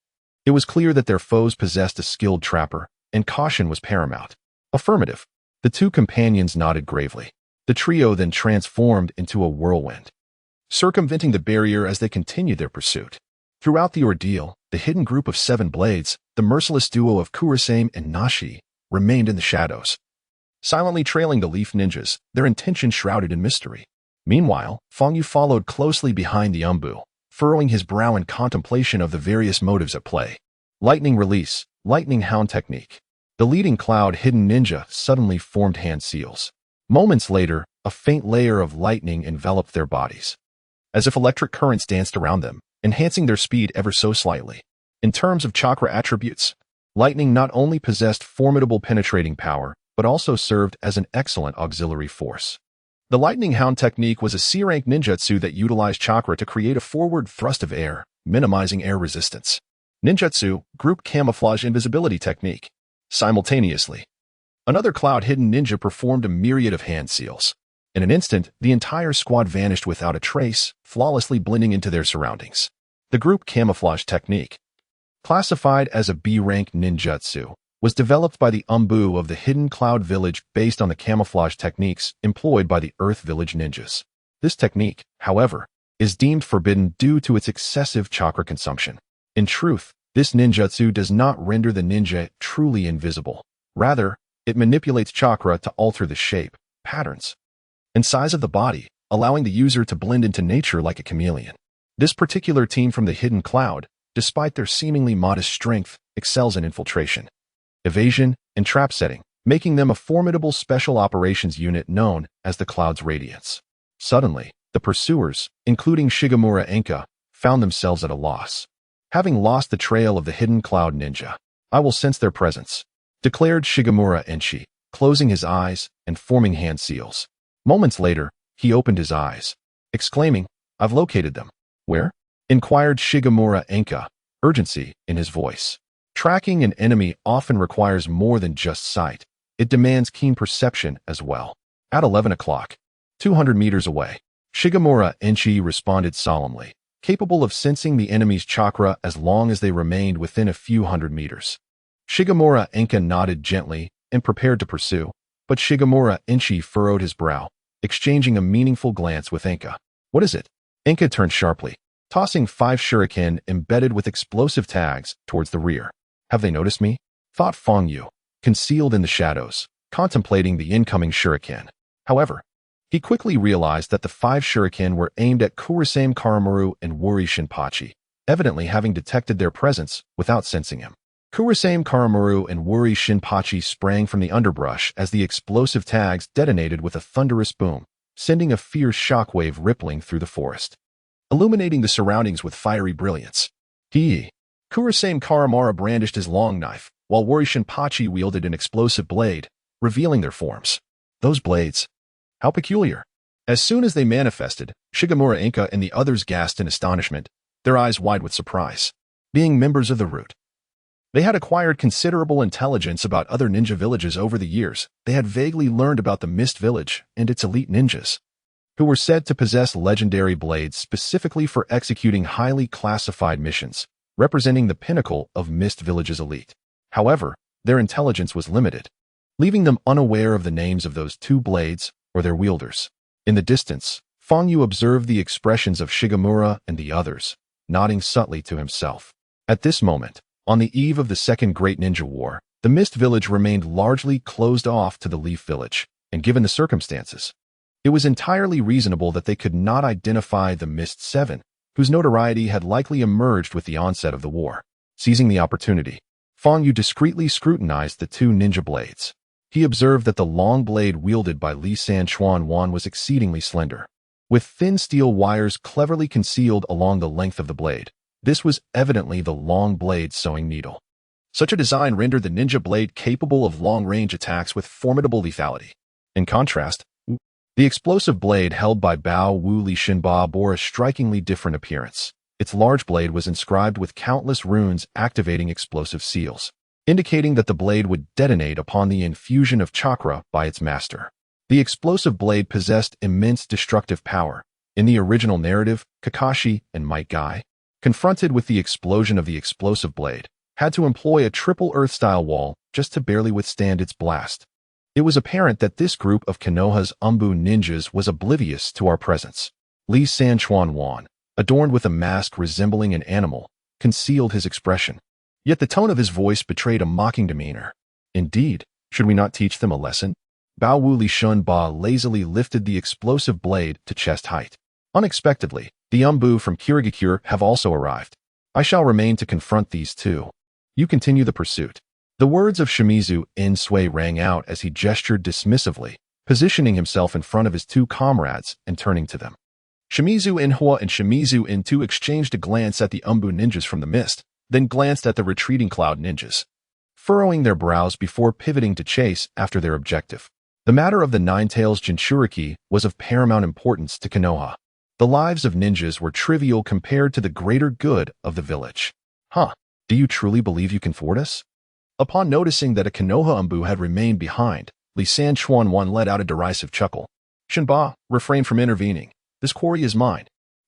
It was clear that their foes possessed a skilled trapper, and caution was paramount. Affirmative. The 2 companions nodded gravely. The trio then transformed into a whirlwind, circumventing the barrier as they continued their pursuit. Throughout the ordeal, the hidden group of 7 blades, the merciless duo of Kurasame and Nashi, remained in the shadows, silently trailing the Leaf ninjas, their intention shrouded in mystery. Meanwhile, Fangyu followed closely behind the Umbu, furrowing his brow in contemplation of the various motives at play. Lightning release, lightning hound technique. The leading Cloud Hidden ninja suddenly formed hand seals. Moments later, a faint layer of lightning enveloped their bodies, as if electric currents danced around them, enhancing their speed ever so slightly. In terms of chakra attributes, lightning not only possessed formidable penetrating power, but also served as an excellent auxiliary force. The Lightning Hound technique was a C-rank ninjutsu that utilized chakra to create a forward thrust of air, minimizing air resistance. Ninjutsu, group camouflage invisibility technique. Simultaneously, another Cloud Hidden ninja performed a myriad of hand seals. In an instant, the entire squad vanished without a trace, flawlessly blending into their surroundings. The group camouflage technique, classified as a B-rank ninjutsu, was developed by the Umbu of the Hidden Cloud Village based on the camouflage techniques employed by the Earth Village ninjas. This technique, however, is deemed forbidden due to its excessive chakra consumption. In truth, this ninjutsu does not render the ninja truly invisible. Rather, it manipulates chakra to alter the shape, patterns, and size of the body, allowing the user to blend into nature like a chameleon. This particular team from the Hidden Cloud, despite their seemingly modest strength, excels in infiltration, evasion, and trap setting, making them a formidable special operations unit known as the Cloud's Radiance. Suddenly, the pursuers, including Shigemura Enka, found themselves at a loss. Having lost the trail of the Hidden Cloud ninja, I will sense their presence, declared Shigemura Enshi, closing his eyes and forming hand seals. Moments later, he opened his eyes, exclaiming, "I've located them." "Where?" inquired Shigemura Enka, urgency in his voice. Tracking an enemy often requires more than just sight. It demands keen perception as well. At 11 o'clock, 200 meters away, Shigemura Enshi responded solemnly, capable of sensing the enemy's chakra as long as they remained within a few hundred meters. Shigemura Enka nodded gently and prepared to pursue, but Shigemura Enshi furrowed his brow, exchanging a meaningful glance with Enka. "What is it?" Enka turned sharply, tossing 5 shuriken embedded with explosive tags towards the rear. "Have they noticed me?" thought Fangyu, concealed in the shadows, contemplating the incoming shuriken. However, he quickly realized that the 5 shuriken were aimed at Kurasame Karamaru and Wori Shinpachi, evidently having detected their presence without sensing him. Kurasame Karamaru and Wori Shinpachi sprang from the underbrush as the explosive tags detonated with a thunderous boom, sending a fierce shockwave rippling through the forest, illuminating the surroundings with fiery brilliance. Kurasame Karamara brandished his long knife, while Wori Shinpachi wielded an explosive blade, revealing their forms. Those blades! How peculiar! As soon as they manifested, Shigemura Enka and the others gasped in astonishment, their eyes wide with surprise. Being members of the Root, they had acquired considerable intelligence about other ninja villages over the years. They had vaguely learned about the Mist Village and its elite ninjas, who were said to possess legendary blades specifically for executing highly classified missions, representing the pinnacle of Mist Village's elite. However, their intelligence was limited, leaving them unaware of the names of those 2 blades or their wielders. In the distance, Fangyu observed the expressions of Shigemura and the others, nodding subtly to himself. At this moment, on the eve of the Second Great Ninja War, the Mist Village remained largely closed off to the Leaf Village, and given the circumstances, it was entirely reasonable that they could not identify the Mist Seven, whose notoriety had likely emerged with the onset of the war. Seizing the opportunity, Fang Yu discreetly scrutinized the two ninja blades. He observed that the long blade wielded by Li Sanchuan was exceedingly slender, with thin steel wires cleverly concealed along the length of the blade. This was evidently the long blade sewing needle. Such a design rendered the ninja blade capable of long-range attacks with formidable lethality. In contrast, the explosive blade held by Bao Wu Li Xinba bore a strikingly different appearance. Its large blade was inscribed with countless runes activating explosive seals, indicating that the blade would detonate upon the infusion of chakra by its master. The explosive blade possessed immense destructive power. In the original narrative, Kakashi and Might Guy, confronted with the explosion of the explosive blade, had to employ a triple earth-style wall just to barely withstand its blast. It was apparent that this group of Konoha's Umbu ninjas was oblivious to our presence. Li Sanchuan, adorned with a mask resembling an animal, concealed his expression. Yet the tone of his voice betrayed a mocking demeanor. Indeed, should we not teach them a lesson? Bao Wu Li Xunba lazily lifted the explosive blade to chest height. Unexpectedly, the Umbu from Kirigakure have also arrived. I shall remain to confront these two. You continue the pursuit. The words of Shimizu Ensui rang out as he gestured dismissively, positioning himself in front of his two comrades and turning to them. Shimizu Enhua and Shimizu Entu exchanged a glance at the Umbu ninjas from the mist, then glanced at the retreating Cloud ninjas, furrowing their brows before pivoting to chase after their objective. The matter of the Nine-Tails Jinchuriki was of paramount importance to Konoha. The lives of ninjas were trivial compared to the greater good of the village. Huh, do you truly believe you can ford us? Upon noticing that a Konoha Umbu had remained behind, Li Sanchuan let out a derisive chuckle. Shinba, refrain from intervening. This quarry is mine.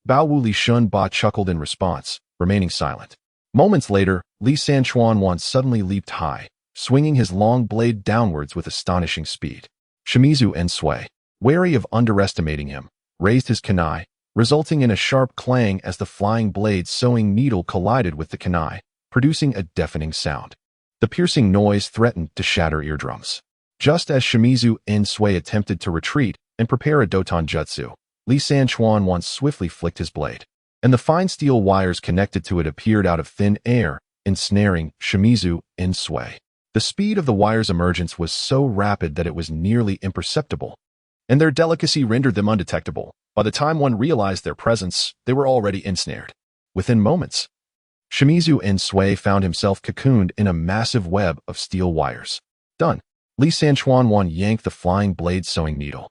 Bao Wu Li Xunba chuckled in response, remaining silent. Moments later, Li Sanchuan suddenly leaped high, swinging his long blade downwards with astonishing speed. Shimizu Ensui, wary of underestimating him, raised his kunai, resulting in a sharp clang as the flying blade's sewing needle collided with the kunai, producing a deafening sound. The piercing noise threatened to shatter eardrums. Just as Shimizu Ensui attempted to retreat and prepare a Doton Jutsu, Li Sanchuan swiftly flicked his blade, and the fine steel wires connected to it appeared out of thin air, ensnaring Shimizu Ensui. The speed of the wire's emergence was so rapid that it was nearly imperceptible, and their delicacy rendered them undetectable. By the time one realized their presence, they were already ensnared. Within moments, Shimizu Ensui found himself cocooned in a massive web of steel wires. Done. Li Sanchuan yanked the flying blade sewing needle,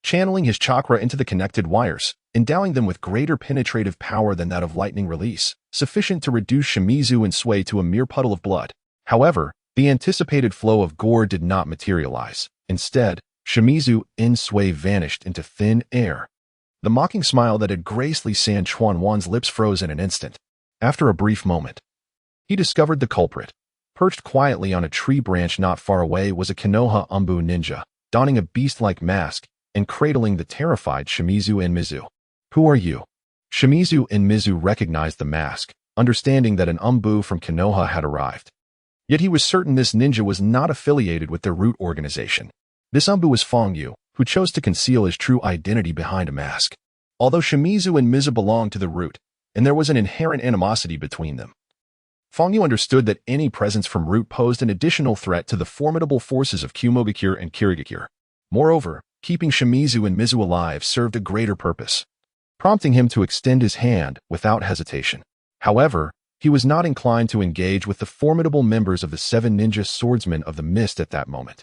channeling his chakra into the connected wires, endowing them with greater penetrative power than that of lightning release, sufficient to reduce Shimizu Ensui to a mere puddle of blood. However, the anticipated flow of gore did not materialize. Instead, Shimizu Ensui vanished into thin air. The mocking smile that had graced Li Sanchuan's lips froze in an instant. After a brief moment, he discovered the culprit. Perched quietly on a tree branch not far away was a Konoha Umbu ninja, donning a beast-like mask and cradling the terrified Shimizu Enmizu. Who are you? Shimizu Enmizu recognized the mask, understanding that an Umbu from Konoha had arrived. Yet he was certain this ninja was not affiliated with their root organization. This Umbu was Fang Yu, who chose to conceal his true identity behind a mask. Although Shimizu and Mizu belonged to the root, and there was an inherent animosity between them, Fang Yu understood that any presence from root posed an additional threat to the formidable forces of Kumogakure and Kirigakure. Moreover, keeping Shimizu and Mizu alive served a greater purpose, prompting him to extend his hand without hesitation. However, he was not inclined to engage with the formidable members of the 7 ninja swordsmen of the mist at that moment.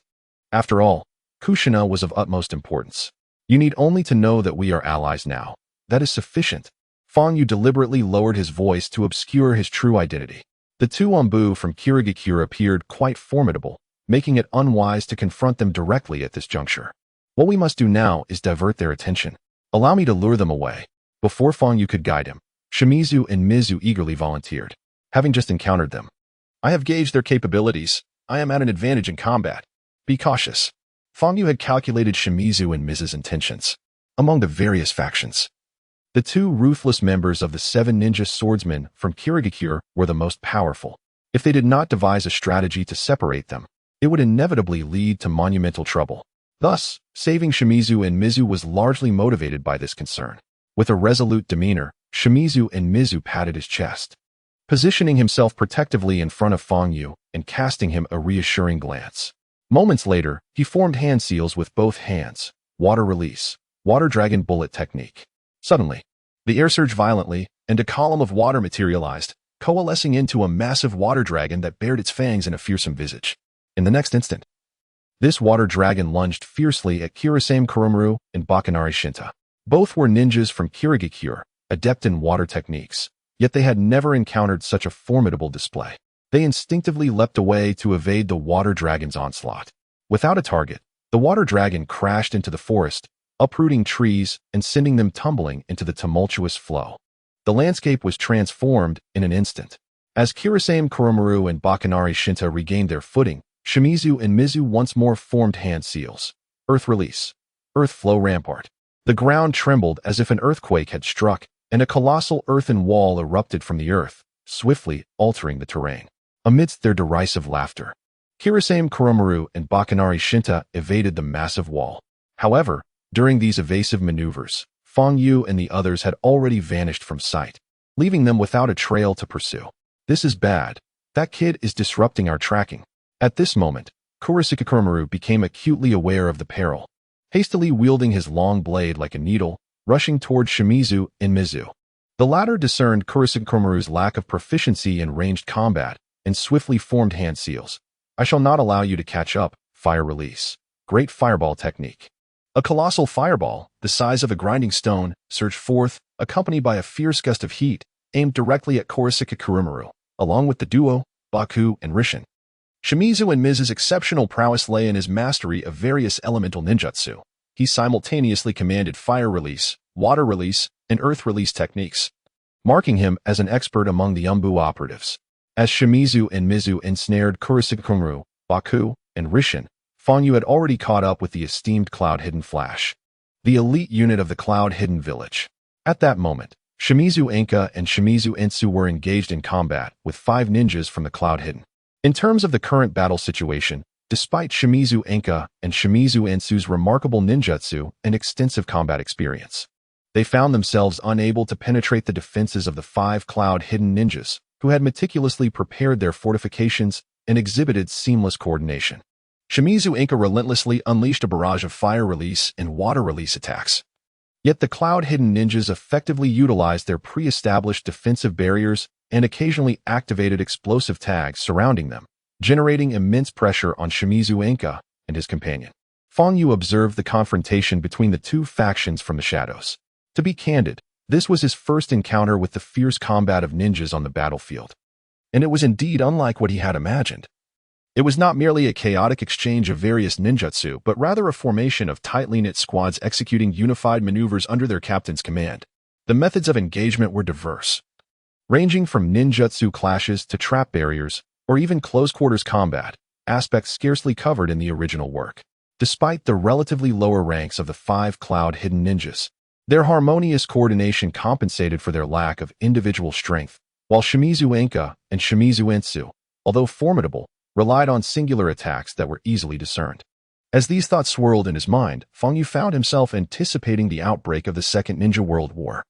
After all, Kushina was of utmost importance. You need only to know that we are allies now. That is sufficient. Fang Yu deliberately lowered his voice to obscure his true identity. The two Umbu from Kirigakure appeared quite formidable, making it unwise to confront them directly at this juncture. What we must do now is divert their attention. Allow me to lure them away. Before Fang Yu could guide him, Shimizu and Mizu eagerly volunteered. Having just encountered them, I have gauged their capabilities. I am at an advantage in combat. Be cautious. Fang Yu had calculated Shimizu and Mizu's intentions. Among the various factions, the two ruthless members of the 7 ninja swordsmen from Kirigakure were the most powerful. If they did not devise a strategy to separate them, it would inevitably lead to monumental trouble. Thus, saving Shimizu and Mizu was largely motivated by this concern. With a resolute demeanor, Shimizu and Mizu patted his chest. positioning himself protectively in front of Fang Yu and casting him a reassuring glance. Moments later, he formed hand seals with both hands. Water release. Water dragon bullet technique. Suddenly, the air surged violently, and a column of water materialized, coalescing into a massive water dragon that bared its fangs in a fearsome visage. In the next instant, this water dragon lunged fiercely at Kirasame Kuromaru and Bakanari Shinta. Both were ninjas from Kirigakure, adept in water techniques, yet they had never encountered such a formidable display. They instinctively leapt away to evade the water dragon's onslaught. Without a target, the water dragon crashed into the forest, uprooting trees and sending them tumbling into the tumultuous flow. The landscape was transformed in an instant. As Kirasame Kuromaru and Bakanari Shinta regained their footing, Shimizu and Mizu once more formed hand seals. Earth release. Earth flow rampart. The ground trembled as if an earthquake had struck, and a colossal earthen wall erupted from the earth, swiftly altering the terrain. Amidst their derisive laughter, Kirasame Kuromaru and Bakanari Shinta evaded the massive wall. However, during these evasive maneuvers, Fang Yu and the others had already vanished from sight, leaving them without a trail to pursue. This is bad. That kid is disrupting our tracking. At this moment, Kurosaki Kuromaru became acutely aware of the peril. Hastily wielding his long blade like a needle, rushing toward Shimizu and Mizu. The latter discerned Kurosaki Kuromaru's lack of proficiency in ranged combat and swiftly formed hand seals. I shall not allow you to catch up. Fire release. Great fireball technique. A colossal fireball, the size of a grinding stone, surged forth, accompanied by a fierce gust of heat, aimed directly at Kurosaki Kuromaru, along with the duo, Baku and Rishin. Shimizu and Mizu's exceptional prowess lay in his mastery of various elemental ninjutsu. He simultaneously commanded fire release, water release, and earth release techniques, marking him as an expert among the Umbu operatives. As Shimizu and Mizu ensnared Kurosaki Kuromaru, Baku, and Rishin, Fang Yu had already caught up with the esteemed Cloud Hidden Flash, the elite unit of the Cloud Hidden Village. At that moment, Shimizu Enka and Shimizu Ensu were engaged in combat with 5 ninjas from the Cloud Hidden. In terms of the current battle situation, despite Shimizu Enka and Shimizu Ensu's remarkable ninjutsu and extensive combat experience, they found themselves unable to penetrate the defenses of the 5 Cloud Hidden ninjas, who had meticulously prepared their fortifications and exhibited seamless coordination. Shimizu Enka relentlessly unleashed a barrage of fire release and water release attacks. Yet the Cloud Hidden ninjas effectively utilized their pre-established defensive barriers and occasionally activated explosive tags surrounding them, generating immense pressure on Shimizu Enka and his companion. Fang Yu observed the confrontation between the two factions from the shadows. To be candid, this was his first encounter with the fierce combat of ninjas on the battlefield, and it was indeed unlike what he had imagined. It was not merely a chaotic exchange of various ninjutsu, but rather a formation of tightly knit squads executing unified maneuvers under their captain's command. The methods of engagement were diverse, ranging from ninjutsu clashes to trap barriers, or even close-quarters combat, aspects scarcely covered in the original work. Despite the relatively lower ranks of the 5 Cloud Hidden ninjas, their harmonious coordination compensated for their lack of individual strength, while Shimizu Enka and Shimizu Ensu, although formidable, relied on singular attacks that were easily discerned. As these thoughts swirled in his mind, Fang Yu found himself anticipating the outbreak of the Second Ninja World War.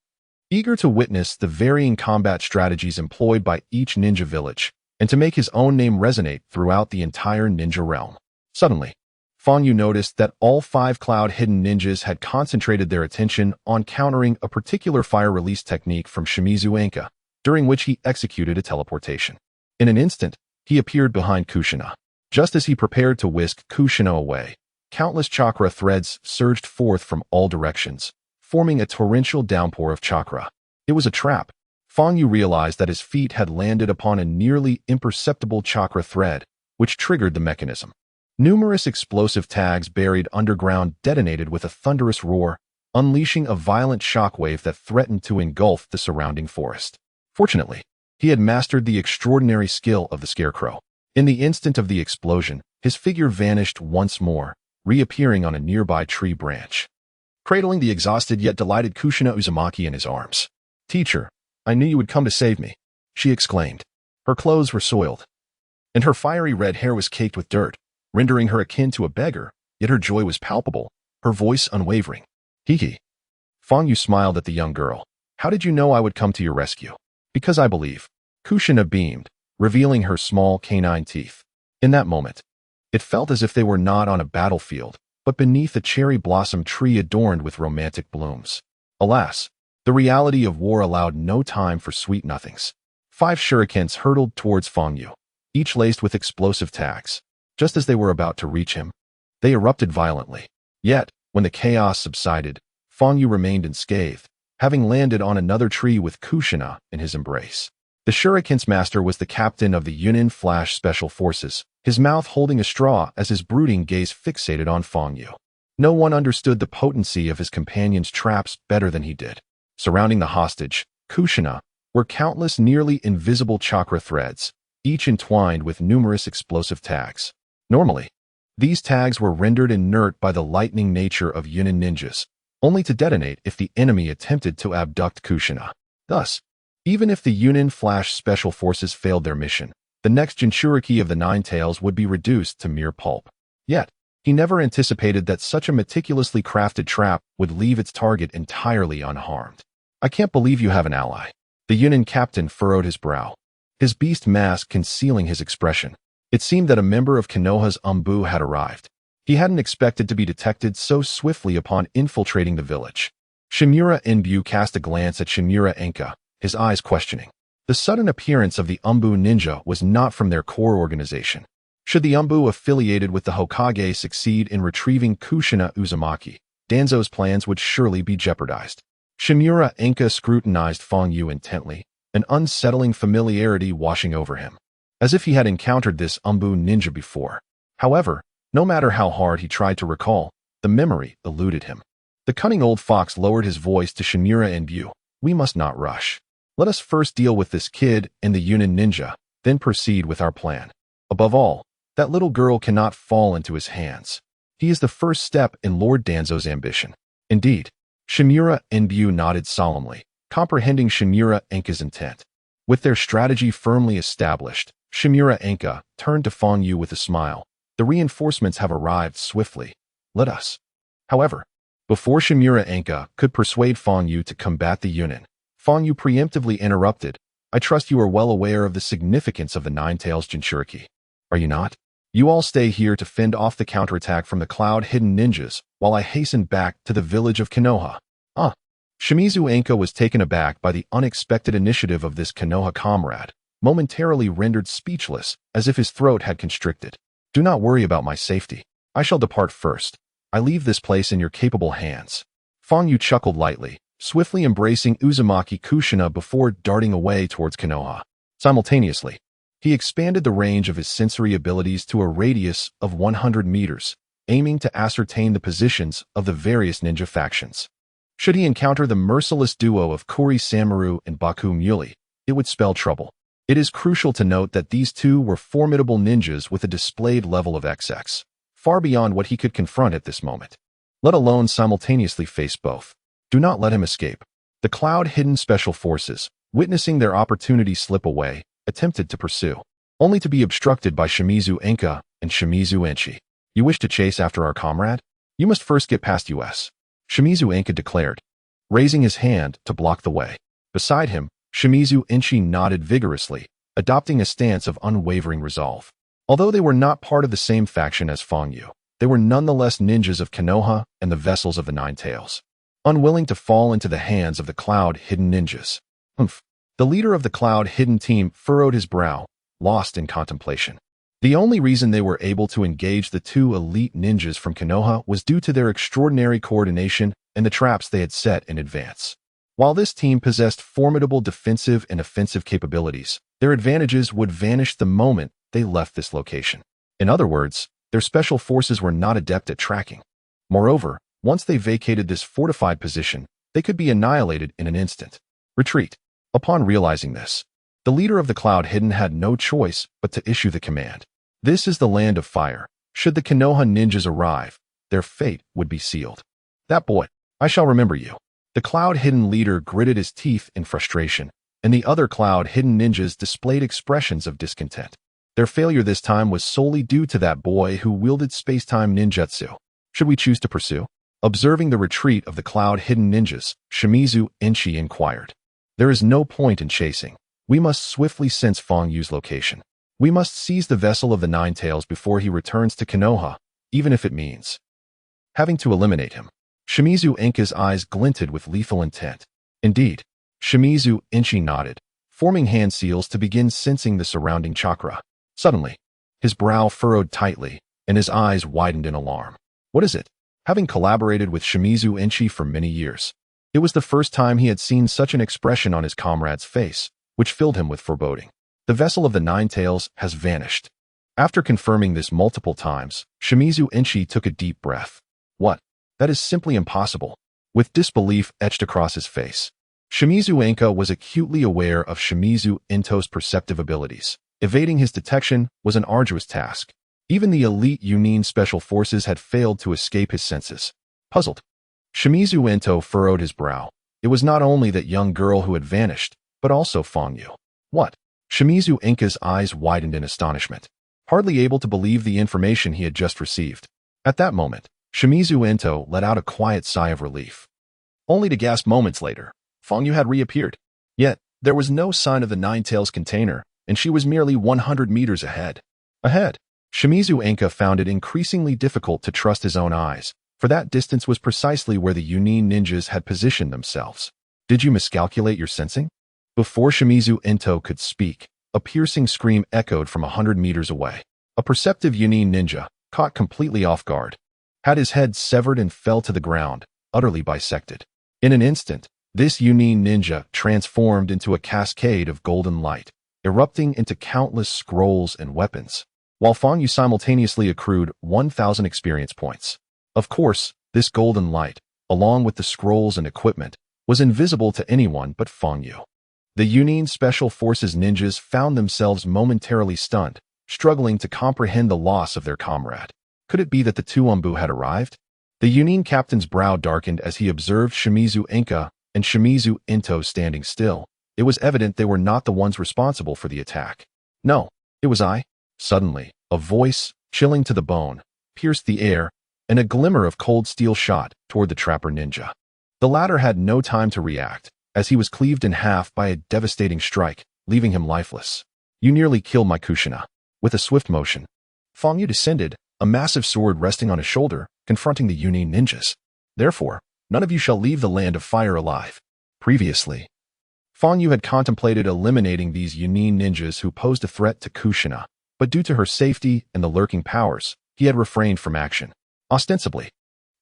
Eager to witness the varying combat strategies employed by each ninja village, and to make his own name resonate throughout the entire ninja realm. Suddenly, Fang Yu noticed that all 5 Cloud Hidden ninjas had concentrated their attention on countering a particular fire release technique from Shimizu Enka, during which he executed a teleportation. In an instant, he appeared behind Kushina. Just as he prepared to whisk Kushina away, countless chakra threads surged forth from all directions, forming a torrential downpour of chakra. It was a trap. Fang Yu realized that his feet had landed upon a nearly imperceptible chakra thread, which triggered the mechanism. Numerous explosive tags buried underground detonated with a thunderous roar, unleashing a violent shockwave that threatened to engulf the surrounding forest. Fortunately, he had mastered the extraordinary skill of the scarecrow. In the instant of the explosion, his figure vanished once more, reappearing on a nearby tree branch, cradling the exhausted yet delighted Kushina Uzumaki in his arms. "Teacher, I knew you would come to save me," she exclaimed. Her clothes were soiled, and her fiery red hair was caked with dirt, rendering her akin to a beggar, yet her joy was palpable, her voice unwavering. "Hee." Fang Yu smiled at the young girl. "How did you know I would come to your rescue?" "Because I believe." Kushina beamed, revealing her small canine teeth. In that moment, it felt as if they were not on a battlefield, but beneath a cherry blossom tree adorned with romantic blooms. Alas, the reality of war allowed no time for sweet nothings. 5 shurikens hurtled towards Feng Yu, each laced with explosive tags. Just as they were about to reach him, they erupted violently. Yet, when the chaos subsided, Feng Yu remained unscathed, having landed on another tree with Kushina in his embrace. The shuriken's master was the captain of the Yunnan Flash Special Forces, his mouth holding a straw as his brooding gaze fixated on Feng Yu. No one understood the potency of his companion's traps better than he did. Surrounding the hostage, Kushina, were countless nearly invisible chakra threads, each entwined with numerous explosive tags. Normally, these tags were rendered inert by the lightning nature of Yunnan ninjas, only to detonate if the enemy attempted to abduct Kushina. Thus, even if the Yunnan Flash Special Forces failed their mission, the next Jinchuriki of the Nine Tails would be reduced to mere pulp. Yet, he never anticipated that such a meticulously crafted trap would leave its target entirely unharmed. I can't believe you have an ally. The Yunnan captain furrowed his brow, his beast mask concealing his expression. It seemed that a member of Konoha's Umbu had arrived. He hadn't expected to be detected so swiftly upon infiltrating the village. Shimura Enbu cast a glance at Shimura Enka, his eyes questioning. The sudden appearance of the Umbu ninja was not from their core organization. Should the Umbu affiliated with the Hokage succeed in retrieving Kushina Uzumaki, Danzo's plans would surely be jeopardized. Shimura Enka scrutinized Feng Yu intently, an unsettling familiarity washing over him, as if he had encountered this Umbu ninja before. However, no matter how hard he tried to recall, the memory eluded him. The cunning old fox lowered his voice to Shimura Enbu. We must not rush. Let us first deal with this kid and the Yunnan ninja, then proceed with our plan. Above all, that little girl cannot fall into his hands. He is the first step in Lord Danzo's ambition. Indeed, Shimura Enbu nodded solemnly, comprehending Shimura Enka's intent. With their strategy firmly established, Shimura Enka turned to Feng Yu with a smile. The reinforcements have arrived swiftly. Let us. However, before Shimura Enka could persuade Feng Yu to combat the Yunnan, Feng Yu preemptively interrupted. I trust you are well aware of the significance of the Nine Tails Jinchuriki. Are you not? You all stay here to fend off the counterattack from the cloud-hidden ninjas, while I hasten back to the village of Konoha. Shimizu Enka was taken aback by the unexpected initiative of this Konoha comrade, momentarily rendered speechless, as if his throat had constricted. Do not worry about my safety. I shall depart first. I leave this place in your capable hands. Feng Yu chuckled lightly, swiftly embracing Uzumaki Kushina before darting away towards Konoha. Simultaneously, he expanded the range of his sensory abilities to a radius of 100 meters, aiming to ascertain the positions of the various ninja factions. Should he encounter the merciless duo of Kuri Samaru and Baku Muley, it would spell trouble. It is crucial to note that these two were formidable ninjas with a displayed level of XX, far beyond what he could confront at this moment, let alone simultaneously face both. Do not let him escape. The cloud-hidden special forces, witnessing their opportunity slip away, attempted to pursue, only to be obstructed by Shimizu Enka and Shimizu Enchi. You wish to chase after our comrade? You must first get past us, Shimizu Enka declared, raising his hand to block the way. Beside him, Shimizu Enchi nodded vigorously, adopting a stance of unwavering resolve. Although they were not part of the same faction as Feng Yu, they were nonetheless ninjas of Konoha and the vessels of the Nine Tails, unwilling to fall into the hands of the cloud-hidden ninjas. The leader of the cloud-hidden team furrowed his brow, lost in contemplation. The only reason they were able to engage the two elite ninjas from Konoha was due to their extraordinary coordination and the traps they had set in advance. While this team possessed formidable defensive and offensive capabilities, their advantages would vanish the moment they left this location. In other words, their special forces were not adept at tracking. Moreover, once they vacated this fortified position, they could be annihilated in an instant. Retreat. Upon realizing this, the leader of the Cloud Hidden had no choice but to issue the command. This is the land of fire. Should the Konoha ninjas arrive, their fate would be sealed. That boy, I shall remember you. The Cloud Hidden leader gritted his teeth in frustration, and the other Cloud Hidden ninjas displayed expressions of discontent. Their failure this time was solely due to that boy who wielded space-time ninjutsu. Should we choose to pursue? Observing the retreat of the Cloud Hidden ninjas, Shimizu Enchi inquired. There is no point in chasing. We must swiftly sense Feng Yu's location. We must seize the vessel of the Nine Tails before he returns to Konoha, even if it means having to eliminate him. Shimizu Inka's eyes glinted with lethal intent. Indeed, Shimizu Inchi nodded, forming hand seals to begin sensing the surrounding chakra. Suddenly, his brow furrowed tightly, and his eyes widened in alarm. What is it? Having collaborated with Shimizu Inchi for many years, it was the first time he had seen such an expression on his comrade's face, which filled him with foreboding. The vessel of the Nine Tails has vanished. After confirming this multiple times, Shimizu Inchi took a deep breath. What? That is simply impossible. With disbelief etched across his face, Shimizu Inka was acutely aware of Shimizu Into's perceptive abilities. Evading his detection was an arduous task. Even the elite Yunin special forces had failed to escape his senses. Puzzled, Shimizu Into furrowed his brow. It was not only that young girl who had vanished, but also Feng Yu. What? Shimizu Inka's eyes widened in astonishment, hardly able to believe the information he had just received. At that moment, Shimizu Into let out a quiet sigh of relief, only to gasp moments later. Feng Yu had reappeared. Yet, there was no sign of the Nine Tails container, and she was merely 100 meters ahead. Shimizu Inka found it increasingly difficult to trust his own eyes, for that distance was precisely where the Yunin ninjas had positioned themselves. Did you miscalculate your sensing? Before Shimizu Into could speak, a piercing scream echoed from 100 meters away. A perceptive Yunin ninja, caught completely off guard, had his head severed and fell to the ground, utterly bisected. In an instant, this Yunin ninja transformed into a cascade of golden light, erupting into countless scrolls and weapons, while Feng Yu simultaneously accrued 1,000 experience points. Of course, this golden light, along with the scrolls and equipment, was invisible to anyone but Feng Yu. The Yunin Special Forces ninjas found themselves momentarily stunned, struggling to comprehend the loss of their comrade. Could it be that the Tuumbu had arrived? The Yunin captain's brow darkened as he observed Shimizu Inka and Shimizu Into standing still. It was evident they were not the ones responsible for the attack. No, it was I. Suddenly, a voice, chilling to the bone, pierced the air, and a glimmer of cold steel shot toward the trapper ninja. The latter had no time to react, as he was cleaved in half by a devastating strike, leaving him lifeless. You nearly killed my Kushina. With a swift motion, Feng Yu descended, a massive sword resting on his shoulder, confronting the Yunin ninjas. Therefore, none of you shall leave the land of fire alive. Previously, Feng Yu had contemplated eliminating these Yunin ninjas who posed a threat to Kushina, but due to her safety and the lurking powers, he had refrained from action. Ostensibly,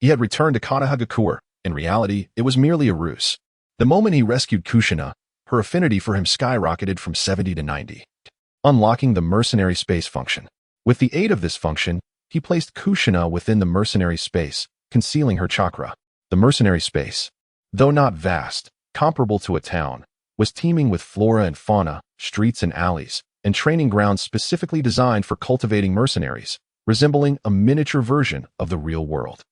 he had returned to Konohagakure. In reality, it was merely a ruse. The moment he rescued Kushina, her affinity for him skyrocketed from 70 to 90, unlocking the mercenary space function. With the aid of this function, he placed Kushina within the mercenary space, concealing her chakra. The mercenary space, though not vast, comparable to a town, was teeming with flora and fauna, streets and alleys, and training grounds specifically designed for cultivating mercenaries, resembling a miniature version of the real world.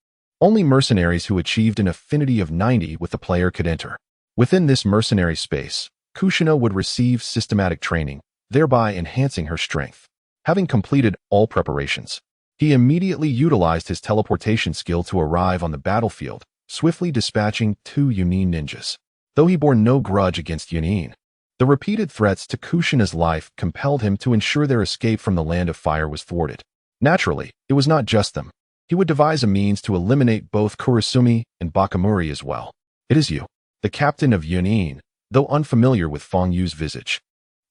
Only mercenaries who achieved an affinity of 90 with the player could enter. Within this mercenary space, Kushina would receive systematic training, thereby enhancing her strength. Having completed all preparations, he immediately utilized his teleportation skill to arrive on the battlefield, swiftly dispatching 2 Yunin ninjas. Though he bore no grudge against Yunin, the repeated threats to Kushina's life compelled him to ensure their escape from the land of fire was thwarted. Naturally, it was not just them. He would devise a means to eliminate both Kurosumi and Bakamuri as well. It is you, the captain of Yunin, though unfamiliar with Feng Yu's visage,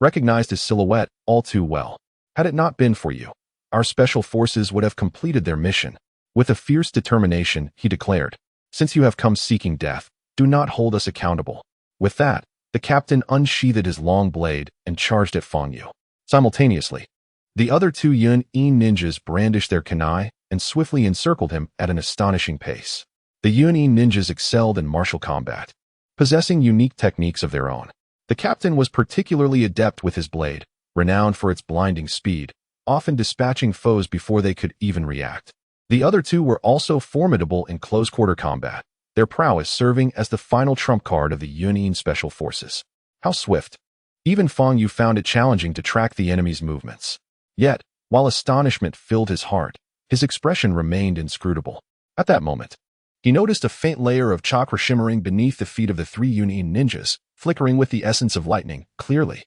recognized his silhouette all too well. Had it not been for you, our special forces would have completed their mission. With a fierce determination, he declared, since you have come seeking death, do not hold us accountable. With that, the captain unsheathed his long blade and charged at Feng Yu. Simultaneously, the other 2 Yunin ninjas brandished their kunai and swiftly encircled him at an astonishing pace. The Yunin ninjas excelled in martial combat, possessing unique techniques of their own. The captain was particularly adept with his blade, renowned for its blinding speed, often dispatching foes before they could even react. The other 2 were also formidable in close-quarter combat, their prowess serving as the final trump card of the Yunin Special Forces. How swift! Even Feng Yu found it challenging to track the enemy's movements. Yet, while astonishment filled his heart, his expression remained inscrutable. At that moment, he noticed a faint layer of chakra shimmering beneath the feet of the 3 Yunin ninjas, flickering with the essence of lightning. Clearly,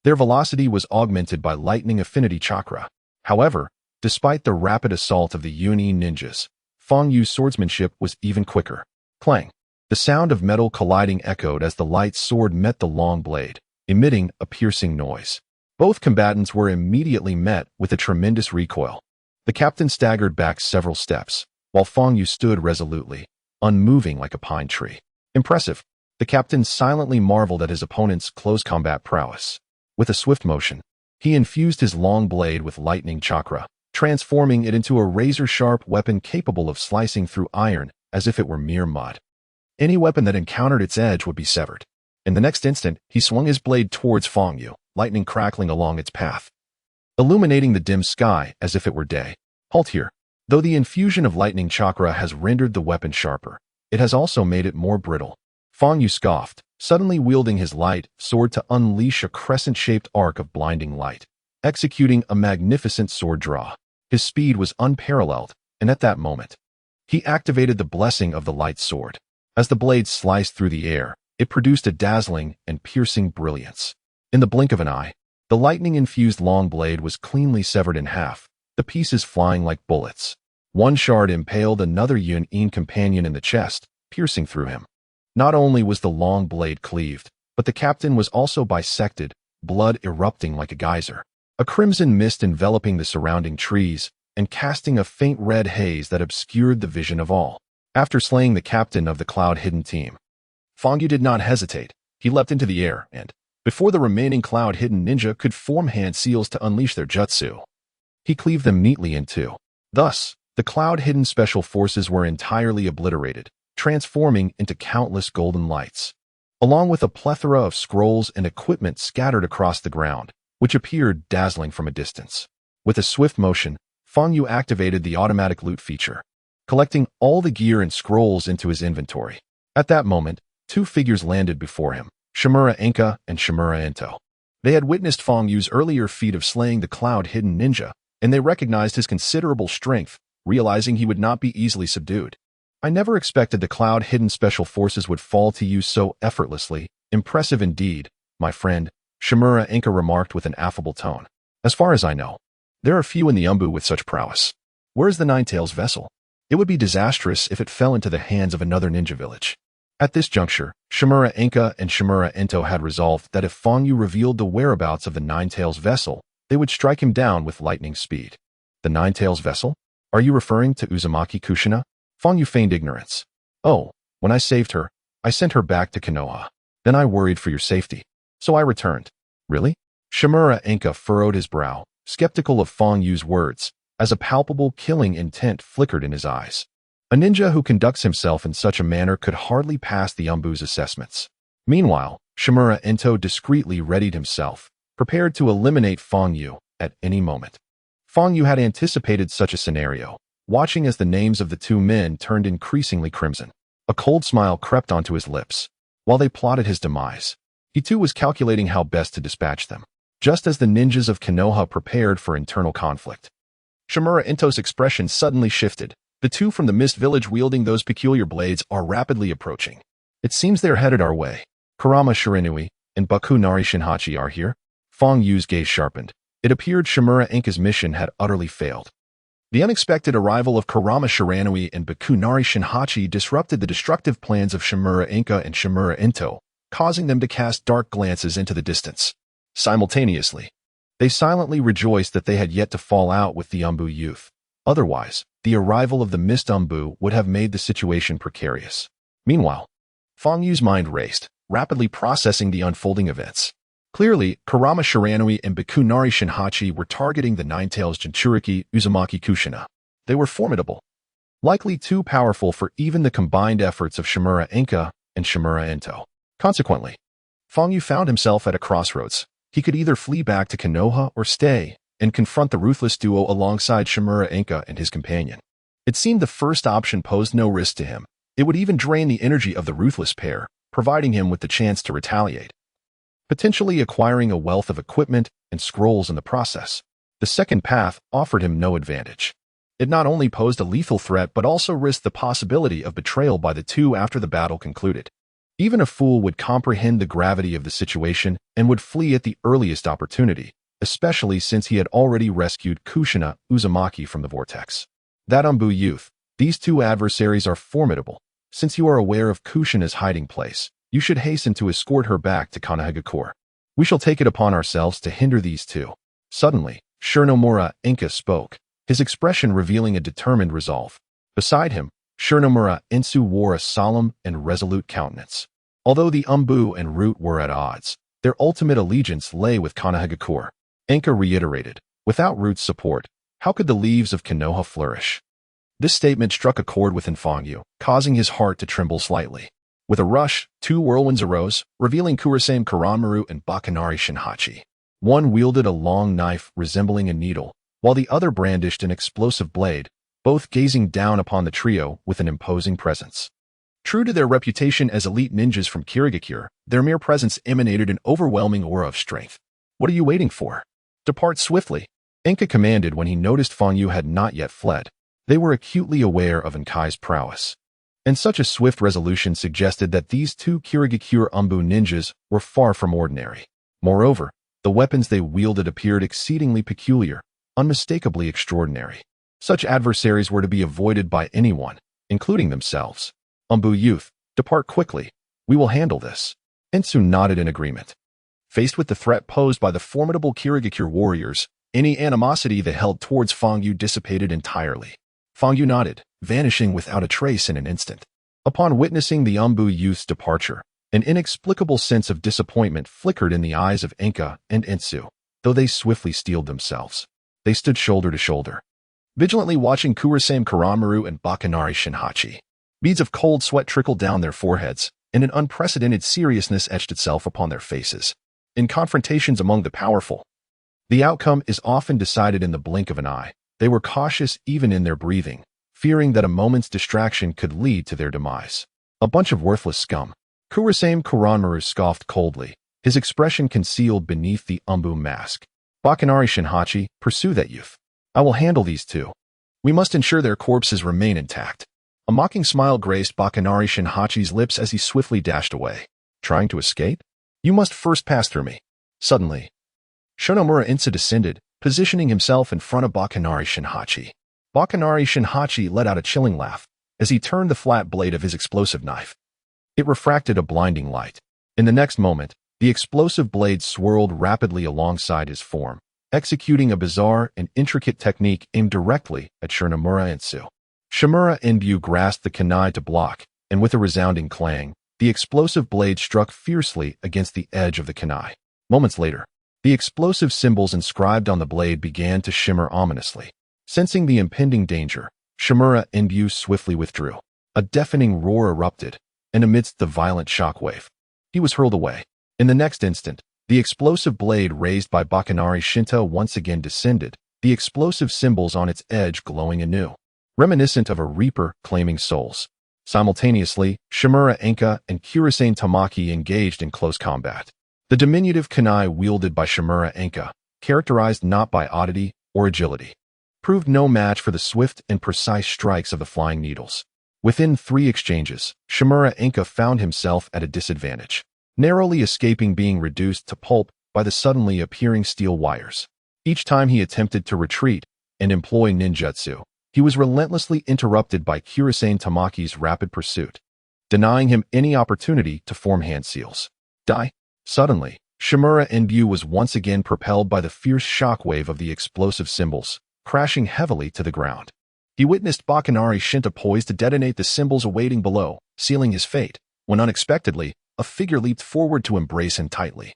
Their velocity was augmented by lightning affinity chakra. However, despite the rapid assault of the Yuan ninjas, Fang Yu's swordsmanship was even quicker. Clang! The sound of metal colliding echoed as the light sword met the long blade, emitting a piercing noise. Both combatants were immediately met with a tremendous recoil. The captain staggered back several steps, while Fang Yu stood resolutely, unmoving like a pine tree. Impressive. The captain silently marveled at his opponent's close combat prowess. With a swift motion, he infused his long blade with lightning chakra, transforming it into a razor-sharp weapon capable of slicing through iron as if it were mere mud. Any weapon that encountered its edge would be severed. In the next instant, he swung his blade towards Fang Yu, lightning crackling along its path, illuminating the dim sky as if it were day. Halt here. Though the infusion of lightning chakra has rendered the weapon sharper, it has also made it more brittle. Fang Yu scoffed, suddenly wielding his light sword to unleash a crescent-shaped arc of blinding light, executing a magnificent sword draw. His speed was unparalleled, and at that moment, he activated the blessing of the light sword. As the blade sliced through the air, it produced a dazzling and piercing brilliance. In the blink of an eye, the lightning-infused long blade was cleanly severed in half, the pieces flying like bullets. One shard impaled another Yuan companion in the chest, piercing through him. Not only was the long blade cleaved, but the captain was also bisected, blood erupting like a geyser. A crimson mist enveloping the surrounding trees and casting a faint red haze that obscured the vision of all. After slaying the captain of the cloud-hidden team, Fang Yu did not hesitate. He leapt into the air and, before the remaining cloud-hidden ninja could form hand seals to unleash their jutsu, he cleaved them neatly in two. Thus, the cloud-hidden special forces were entirely obliterated, transforming into countless golden lights, along with a plethora of scrolls and equipment scattered across the ground, which appeared dazzling from a distance. With a swift motion, Fang Yu activated the automatic loot feature, collecting all the gear and scrolls into his inventory. At that moment, two figures landed before him, Shimura Enka and Shimura Ento. They had witnessed Fang Yu's earlier feat of slaying the cloud-hidden ninja, and they recognized his considerable strength, realizing he would not be easily subdued. I never expected the cloud-hidden special forces would fall to you so effortlessly. Impressive indeed, my friend, Shimura Enka remarked with an affable tone. As far as I know, there are few in the Umbu with such prowess. Where is the Nine-Tails vessel? It would be disastrous if it fell into the hands of another ninja village. At this juncture, Shimura Enka and Shimura Ento had resolved that if Fang Yu revealed the whereabouts of the Nine-Tails vessel, they would strike him down with lightning speed. The Nine-Tails vessel? Are you referring to Uzumaki Kushina? Fang Yu feigned ignorance. Oh, when I saved her, I sent her back to Konoha. Then I worried for your safety. So I returned. Really? Shimura Enka furrowed his brow, skeptical of Fang Yu's words, as a palpable killing intent flickered in his eyes. A ninja who conducts himself in such a manner could hardly pass the Umbu's assessments. Meanwhile, Shimura Ento discreetly readied himself, prepared to eliminate Fang Yu at any moment. Fang Yu had anticipated such a scenario, watching as the names of the two men turned increasingly crimson. A cold smile crept onto his lips. While they plotted his demise, he too was calculating how best to dispatch them, just as the ninjas of Konoha prepared for internal conflict. Shimura Ento's expression suddenly shifted. The two from the Mist Village wielding those peculiar blades are rapidly approaching. It seems they are headed our way. Kurama Shiranui and Baku Nari Shinhachi are here. Fang Yu's gaze sharpened. It appeared Shimura Enka's mission had utterly failed. The unexpected arrival of Kurama Shiranui and Baku Nari Shinhachi disrupted the destructive plans of Shimura Enka and Shimura Ento, causing them to cast dark glances into the distance. Simultaneously, they silently rejoiced that they had yet to fall out with the Umbu youth. Otherwise, the arrival of the Mist Umbu would have made the situation precarious. Meanwhile, Fang Yu's mind raced, rapidly processing the unfolding events. Clearly, Kurama Shiranui and Baku Nari Shinhachi were targeting the Nine-Tails Jinchuriki Uzumaki Kushina. They were formidable, likely too powerful for even the combined efforts of Shimura Enka and Shimura Ento. Consequently, Fang Yu found himself at a crossroads. He could either flee back to Konoha or stay and confront the ruthless duo alongside Shimura Enka and his companion. It seemed the first option posed no risk to him. It would even drain the energy of the ruthless pair, providing him with the chance to retaliate, potentially acquiring a wealth of equipment and scrolls in the process. The second path offered him no advantage. It not only posed a lethal threat but also risked the possibility of betrayal by the two after the battle concluded. Even a fool would comprehend the gravity of the situation and would flee at the earliest opportunity, especially since he had already rescued Kushina Uzumaki from the vortex. That Umbu youth, these two adversaries are formidable. Since you are aware of Kushina's hiding place, you should hasten to escort her back to Kanahagakure. We shall take it upon ourselves to hinder these two. Suddenly, Shirnomura Inka spoke, his expression revealing a determined resolve. Beside him, Shirnomura Insu wore a solemn and resolute countenance. Although the Umbu and Root were at odds, their ultimate allegiance lay with Kanahagakure. Inka reiterated, without Root's support, how could the leaves of Konoha flourish? This statement struck a chord within Fangyu, causing his heart to tremble slightly. With a rush, two whirlwinds arose, revealing Kurasame Kuranmaru and Bakanari Shinhachi. One wielded a long knife resembling a needle, while the other brandished an explosive blade, both gazing down upon the trio with an imposing presence. True to their reputation as elite ninjas from Kirigakure, their mere presence emanated an overwhelming aura of strength. What are you waiting for? Depart swiftly, Inka commanded when he noticed Fangyu had not yet fled. They were acutely aware of Nkai's prowess. And such a swift resolution suggested that these two Kirigakure Umbu ninjas were far from ordinary. Moreover, the weapons they wielded appeared exceedingly peculiar, unmistakably extraordinary. Such adversaries were to be avoided by anyone, including themselves. Umbu youth, depart quickly. We will handle this. Ensu nodded in agreement. Faced with the threat posed by the formidable Kirigakure warriors, any animosity they held towards Fangyu dissipated entirely. Fangyu nodded, vanishing without a trace in an instant. Upon witnessing the Umbu youth's departure, an inexplicable sense of disappointment flickered in the eyes of Enka and Ensu, though they swiftly steeled themselves. They stood shoulder to shoulder, vigilantly watching Kurasame Kuranmaru and Bakanari Shinhachi. Beads of cold sweat trickled down their foreheads, and an unprecedented seriousness etched itself upon their faces. In confrontations among the powerful, the outcome is often decided in the blink of an eye. They were cautious even in their breathing, fearing that a moment's distraction could lead to their demise. A bunch of worthless scum. Kurasame Kuranmaru scoffed coldly, his expression concealed beneath the Umbu mask. Bakanari Shinhachi, pursue that youth. I will handle these two. We must ensure their corpses remain intact. A mocking smile graced Bakanari Shinhachi's lips as he swiftly dashed away. Trying to escape? You must first pass through me. Suddenly, Shonomura Insa descended, positioning himself in front of Bakanari Shinhachi. Bakanari Shinhachi let out a chilling laugh as he turned the flat blade of his explosive knife. It refracted a blinding light. In the next moment, the explosive blade swirled rapidly alongside his form, executing a bizarre and intricate technique aimed directly at Shonomura Insu. Shimura Inbu grasped the kunai to block, and with a resounding clang, the explosive blade struck fiercely against the edge of the kunai. Moments later, the explosive symbols inscribed on the blade began to shimmer ominously. Sensing the impending danger, Shimura Inbu swiftly withdrew. A deafening roar erupted, and amidst the violent shockwave, he was hurled away. In the next instant, the explosive blade raised by Bakanari Shinta once again descended, the explosive symbols on its edge glowing anew, reminiscent of a reaper claiming souls. Simultaneously, Shimura Inka and Kurasane Tamaki engaged in close combat. The diminutive kunai wielded by Shimura Inka, characterized not by oddity or agility, proved no match for the swift and precise strikes of the flying needles. Within 3 exchanges, Shimura Inka found himself at a disadvantage, narrowly escaping being reduced to pulp by the suddenly appearing steel wires. Each time he attempted to retreat and employ ninjutsu, he was relentlessly interrupted by Kurasane Tamaki's rapid pursuit, denying him any opportunity to form hand seals. Die. Suddenly, Shimura Inbu was once again propelled by the fierce shockwave of the explosive symbols, crashing heavily to the ground. He witnessed Bakanari Shinta poised to detonate the symbols awaiting below, sealing his fate, when unexpectedly, a figure leaped forward to embrace him tightly,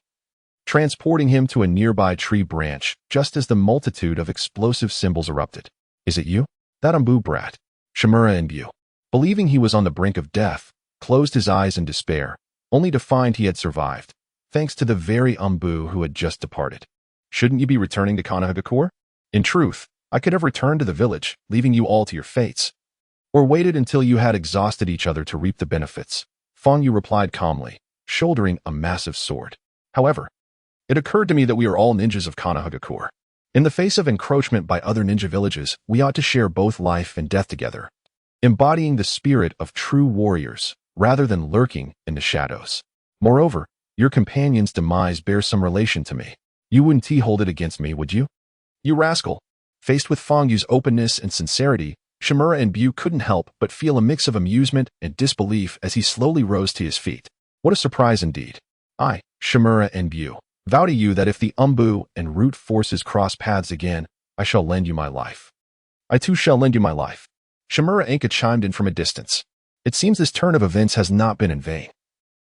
transporting him to a nearby tree branch just as the multitude of explosive symbols erupted. Is it you? That Umbu brat. Shimura Inbu, believing he was on the brink of death, closed his eyes in despair, only to find he had survived, thanks to the very Umbu who had just departed. Shouldn't you be returning to Kanahagakure? In truth, I could have returned to the village, leaving you all to your fates. Or waited until you had exhausted each other to reap the benefits. Fangyu replied calmly, shouldering a massive sword. However, it occurred to me that we are all ninjas of Kanahagakure. In the face of encroachment by other ninja villages, we ought to share both life and death together. Embodying the spirit of true warriors, rather than lurking in the shadows. Moreover, your companion's demise bears some relation to me. You wouldn't hold it against me, would you? You rascal. Faced with Feng Yu's openness and sincerity, Shimura and Bu couldn't help but feel a mix of amusement and disbelief as he slowly rose to his feet. What a surprise indeed. I, Shimura and Bu, vow to you that if the Umbu and Root forces cross paths again, I shall lend you my life. I too shall lend you my life. Shimura Anka chimed in from a distance. It seems this turn of events has not been in vain.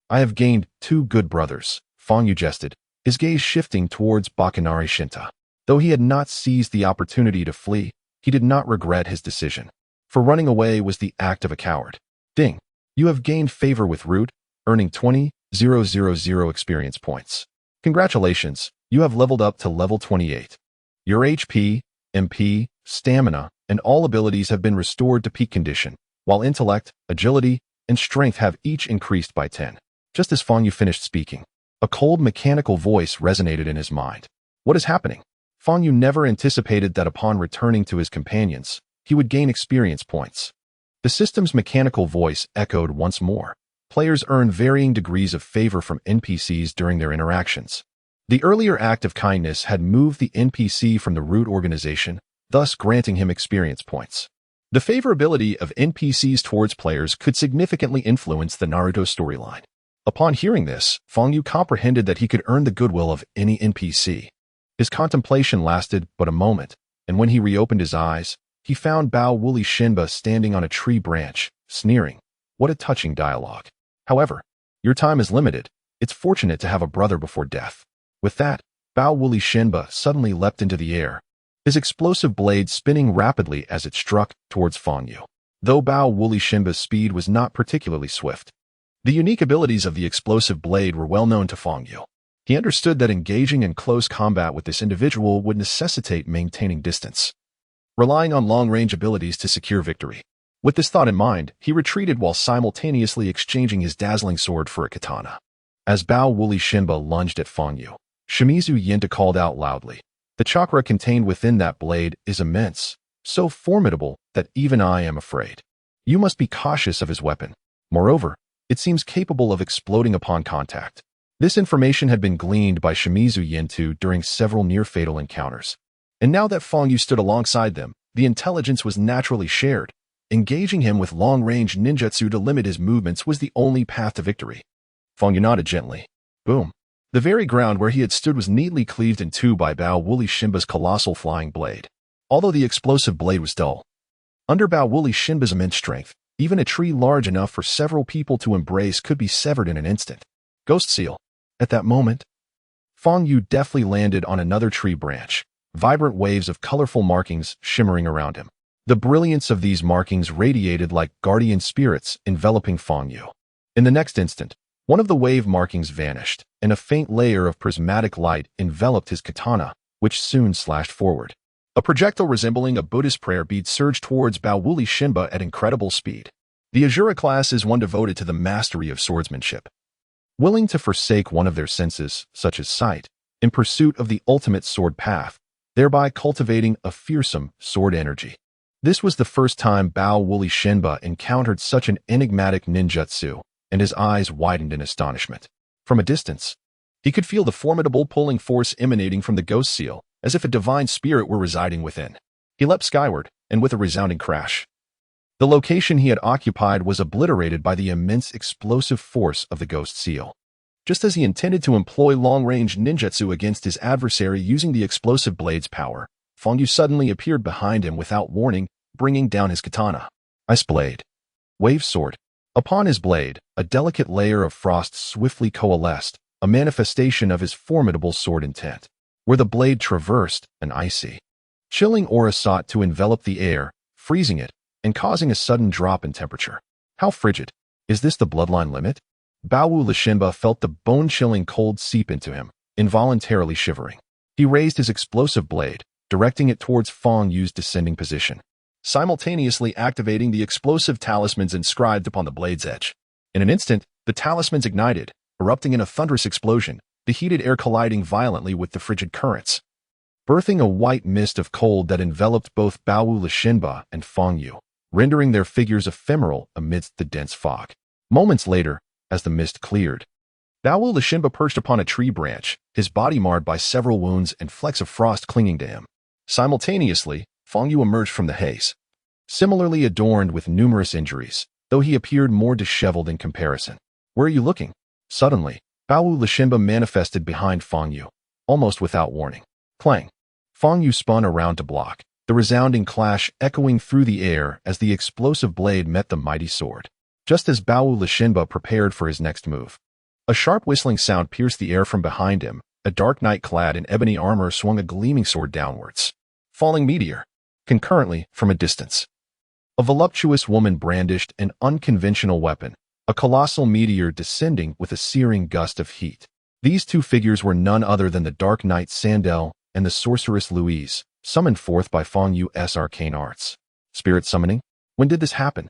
I have gained 2 good brothers, Feng Yu jested, his gaze shifting towards Bakanari Shinta. Though he had not seized the opportunity to flee, he did not regret his decision. For running away was the act of a coward. Ding. You have gained favor with Root, earning 20,000 experience points. Congratulations, you have leveled up to level 28. Your HP, MP, stamina, and all abilities have been restored to peak condition, while intellect, agility, and strength have each increased by 10. Just as Feng Yu finished speaking, a cold mechanical voice resonated in his mind. What is happening? Feng Yu never anticipated that upon returning to his companions, he would gain experience points. The system's mechanical voice echoed once more. Players earn varying degrees of favor from NPCs during their interactions. The earlier act of kindness had moved the NPC from the Root organization, thus granting him experience points. The favorability of NPCs towards players could significantly influence the Naruto storyline. Upon hearing this, Feng Yu comprehended that he could earn the goodwill of any NPC. His contemplation lasted but a moment, and when he reopened his eyes, he found Bao Wuli Shinba standing on a tree branch, sneering. What a touching dialogue. However, your time is limited. It's fortunate to have a brother before death. With that, Bao Wuli Shinba suddenly leapt into the air, his explosive blade spinning rapidly as it struck towards Feng Yu. Though Bao Wuli Shinba's speed was not particularly swift, the unique abilities of the explosive blade were well known to Feng Yu. He understood that engaging in close combat with this individual would necessitate maintaining distance, relying on long-range abilities to secure victory. With this thought in mind, he retreated while simultaneously exchanging his dazzling sword for a katana. As Bao Wuli Shinba lunged at Feng Yu, Shimizu Yenta called out loudly. The chakra contained within that blade is immense, so formidable that even I am afraid. You must be cautious of his weapon. Moreover, it seems capable of exploding upon contact. This information had been gleaned by Shimizu Yenta during several near-fatal encounters. And now that Feng Yu stood alongside them, the intelligence was naturally shared. Engaging him with long-range ninjutsu to limit his movements was the only path to victory. Feng Yu nodded gently. Boom. The very ground where he had stood was neatly cleaved in two by Bao Wuli Shinba's colossal flying blade. Although the explosive blade was dull, under Bao Wuli Shinba's immense strength, even a tree large enough for several people to embrace could be severed in an instant. Ghost Seal. At that moment, Feng Yu deftly landed on another tree branch, vibrant waves of colorful markings shimmering around him. The brilliance of these markings radiated like guardian spirits enveloping Feng Yu. In the next instant, one of the wave markings vanished, and a faint layer of prismatic light enveloped his katana, which soon slashed forward. A projectile resembling a Buddhist prayer bead surged towards Bao Wuli Shinba at incredible speed. The Azura class is one devoted to the mastery of swordsmanship, willing to forsake one of their senses, such as sight, in pursuit of the ultimate sword path, thereby cultivating a fearsome sword energy. This was the first time Bao Wuli Shinba encountered such an enigmatic ninjutsu, and his eyes widened in astonishment. From a distance, he could feel the formidable pulling force emanating from the ghost seal, as if a divine spirit were residing within. He leapt skyward, and with a resounding crash, the location he had occupied was obliterated by the immense explosive force of the ghost seal. Just as he intended to employ long-range ninjutsu against his adversary using the explosive blade's power, Feng Yu suddenly appeared behind him without warning, bringing down his katana. Ice Blade. Wave Sword. Upon his blade, a delicate layer of frost swiftly coalesced, a manifestation of his formidable sword intent. Where the blade traversed, an icy, chilling aura sought to envelop the air, freezing it, and causing a sudden drop in temperature. How frigid. Is this the bloodline limit? Bao Wuli Shinba felt the bone-chilling cold seep into him, involuntarily shivering. He raised his explosive blade, directing it towards Feng Yu's descending position, simultaneously activating the explosive talismans inscribed upon the blade's edge. In an instant, the talismans ignited, erupting in a thunderous explosion, the heated air colliding violently with the frigid currents, birthing a white mist of cold that enveloped both Bao Wuli Shinba and Feng Yu, rendering their figures ephemeral amidst the dense fog. Moments later, as the mist cleared, Baowu Lashimba perched upon a tree branch, his body marred by several wounds and flecks of frost clinging to him. Simultaneously, Fang Yu emerged from the haze, similarly adorned with numerous injuries, though he appeared more disheveled in comparison. "Where are you looking?" Suddenly, Baowu Lashimba manifested behind Fang Yu, almost without warning. Clang! Fang Yu spun around to block, the resounding clash echoing through the air as the explosive blade met the mighty sword. Just as Baowu Lashimba prepared for his next move, a sharp whistling sound pierced the air from behind him. A dark knight clad in ebony armor swung a gleaming sword downwards. Falling meteor. Concurrently, from a distance, a voluptuous woman brandished an unconventional weapon, a colossal meteor descending with a searing gust of heat. These two figures were none other than the Dark Knight Sandel and the sorceress Louise, summoned forth by Fang Yu's arcane arts. Spirit summoning? When did this happen?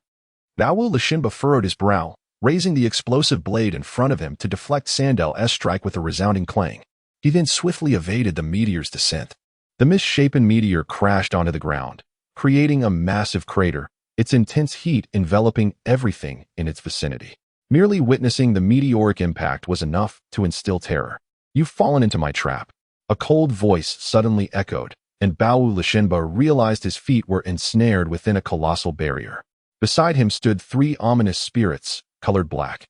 Baowu Lashimba furrowed his brow, raising the explosive blade in front of him to deflect Sandel's strike with a resounding clang. He then swiftly evaded the meteor's descent. The misshapen meteor crashed onto the ground, creating a massive crater, its intense heat enveloping everything in its vicinity. Merely witnessing the meteoric impact was enough to instill terror. "You've fallen into my trap," a cold voice suddenly echoed, and Baowu Lashimba realized his feet were ensnared within a colossal barrier. Beside him stood three ominous spirits, colored black,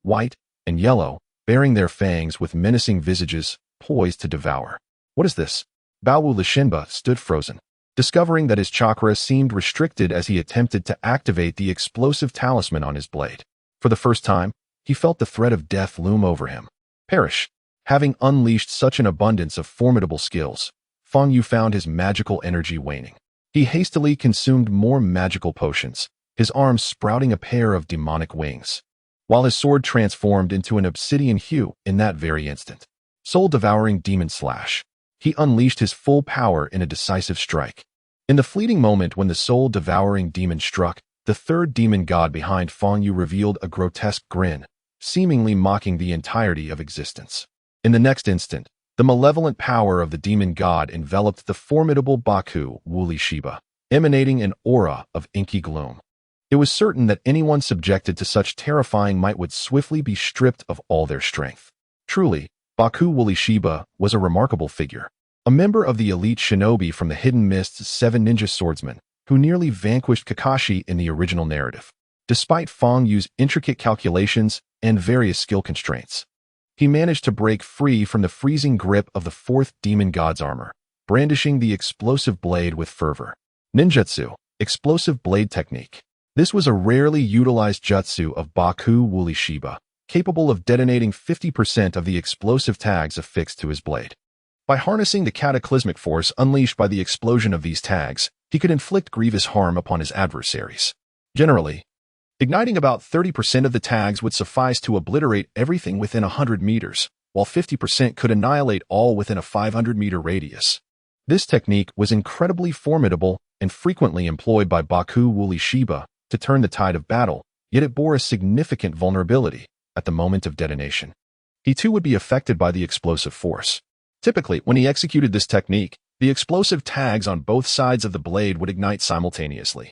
white, and yellow, bearing their fangs with menacing visages, poised to devour. "What is this?" Baowu Lashimba stood frozen, discovering that his chakra seemed restricted as he attempted to activate the explosive talisman on his blade. For the first time, he felt the threat of death loom over him. Perish! Having unleashed such an abundance of formidable skills, Fang Yu found his magical energy waning. He hastily consumed more magical potions, his arms sprouting a pair of demonic wings, while his sword transformed into an obsidian hue in that very instant. Soul-devouring demon slash. He unleashed his full power in a decisive strike. In the fleeting moment when the soul-devouring demon struck, the third demon god behind Fang Yu revealed a grotesque grin, seemingly mocking the entirety of existence. In the next instant, the malevolent power of the demon god enveloped the formidable Baku Wuli Shiba, emanating an aura of inky gloom. It was certain that anyone subjected to such terrifying might would swiftly be stripped of all their strength. Truly, Baku Wuli Shiba was a remarkable figure, a member of the elite shinobi from the Hidden Mist's 7 ninja swordsmen, who nearly vanquished Kakashi in the original narrative. Despite Fang Yu's intricate calculations and various skill constraints, he managed to break free from the freezing grip of the fourth demon god's armor, brandishing the explosive blade with fervor. Ninjutsu, explosive blade technique. This was a rarely utilized jutsu of Baku Wuli Shiba, capable of detonating 50% of the explosive tags affixed to his blade. By harnessing the cataclysmic force unleashed by the explosion of these tags, he could inflict grievous harm upon his adversaries. Generally, igniting about 30% of the tags would suffice to obliterate everything within 100 meters, while 50% could annihilate all within a 500-meter radius. This technique was incredibly formidable and frequently employed by Baku Wuli Shiba to turn the tide of battle, yet it bore a significant vulnerability at the moment of detonation. He too would be affected by the explosive force. Typically, when he executed this technique, the explosive tags on both sides of the blade would ignite simultaneously,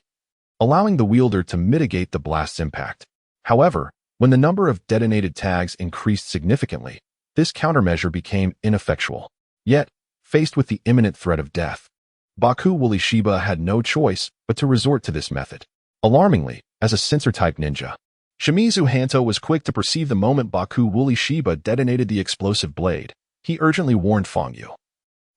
allowing the wielder to mitigate the blast's impact. However, when the number of detonated tags increased significantly, this countermeasure became ineffectual. Yet, faced with the imminent threat of death, Baku Wuli Shiba had no choice but to resort to this method. Alarmingly, as a sensor-type ninja, Shimizu Hanto was quick to perceive the moment Baku Wuli Shiba detonated the explosive blade. He urgently warned Fang Yu,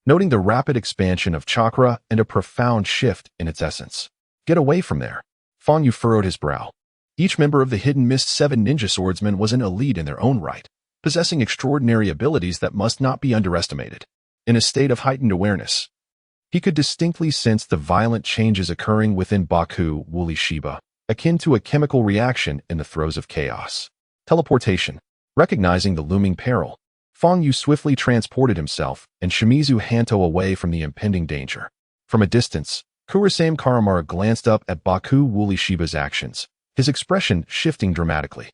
noting the rapid expansion of chakra and a profound shift in its essence. "Get away from there." Fang Yu furrowed his brow. Each member of the Hidden Mist 7 ninja swordsmen was an elite in their own right, possessing extraordinary abilities that must not be underestimated. In a state of heightened awareness, he could distinctly sense the violent changes occurring within Baku Wuli Shiba, akin to a chemical reaction in the throes of chaos. Teleportation. Recognizing the looming peril, Fang Yu swiftly transported himself and Shimizu Hanto away from the impending danger. From a distance, Kurasame Karamura glanced up at Baku Wuli Shiba's actions, his expression shifting dramatically.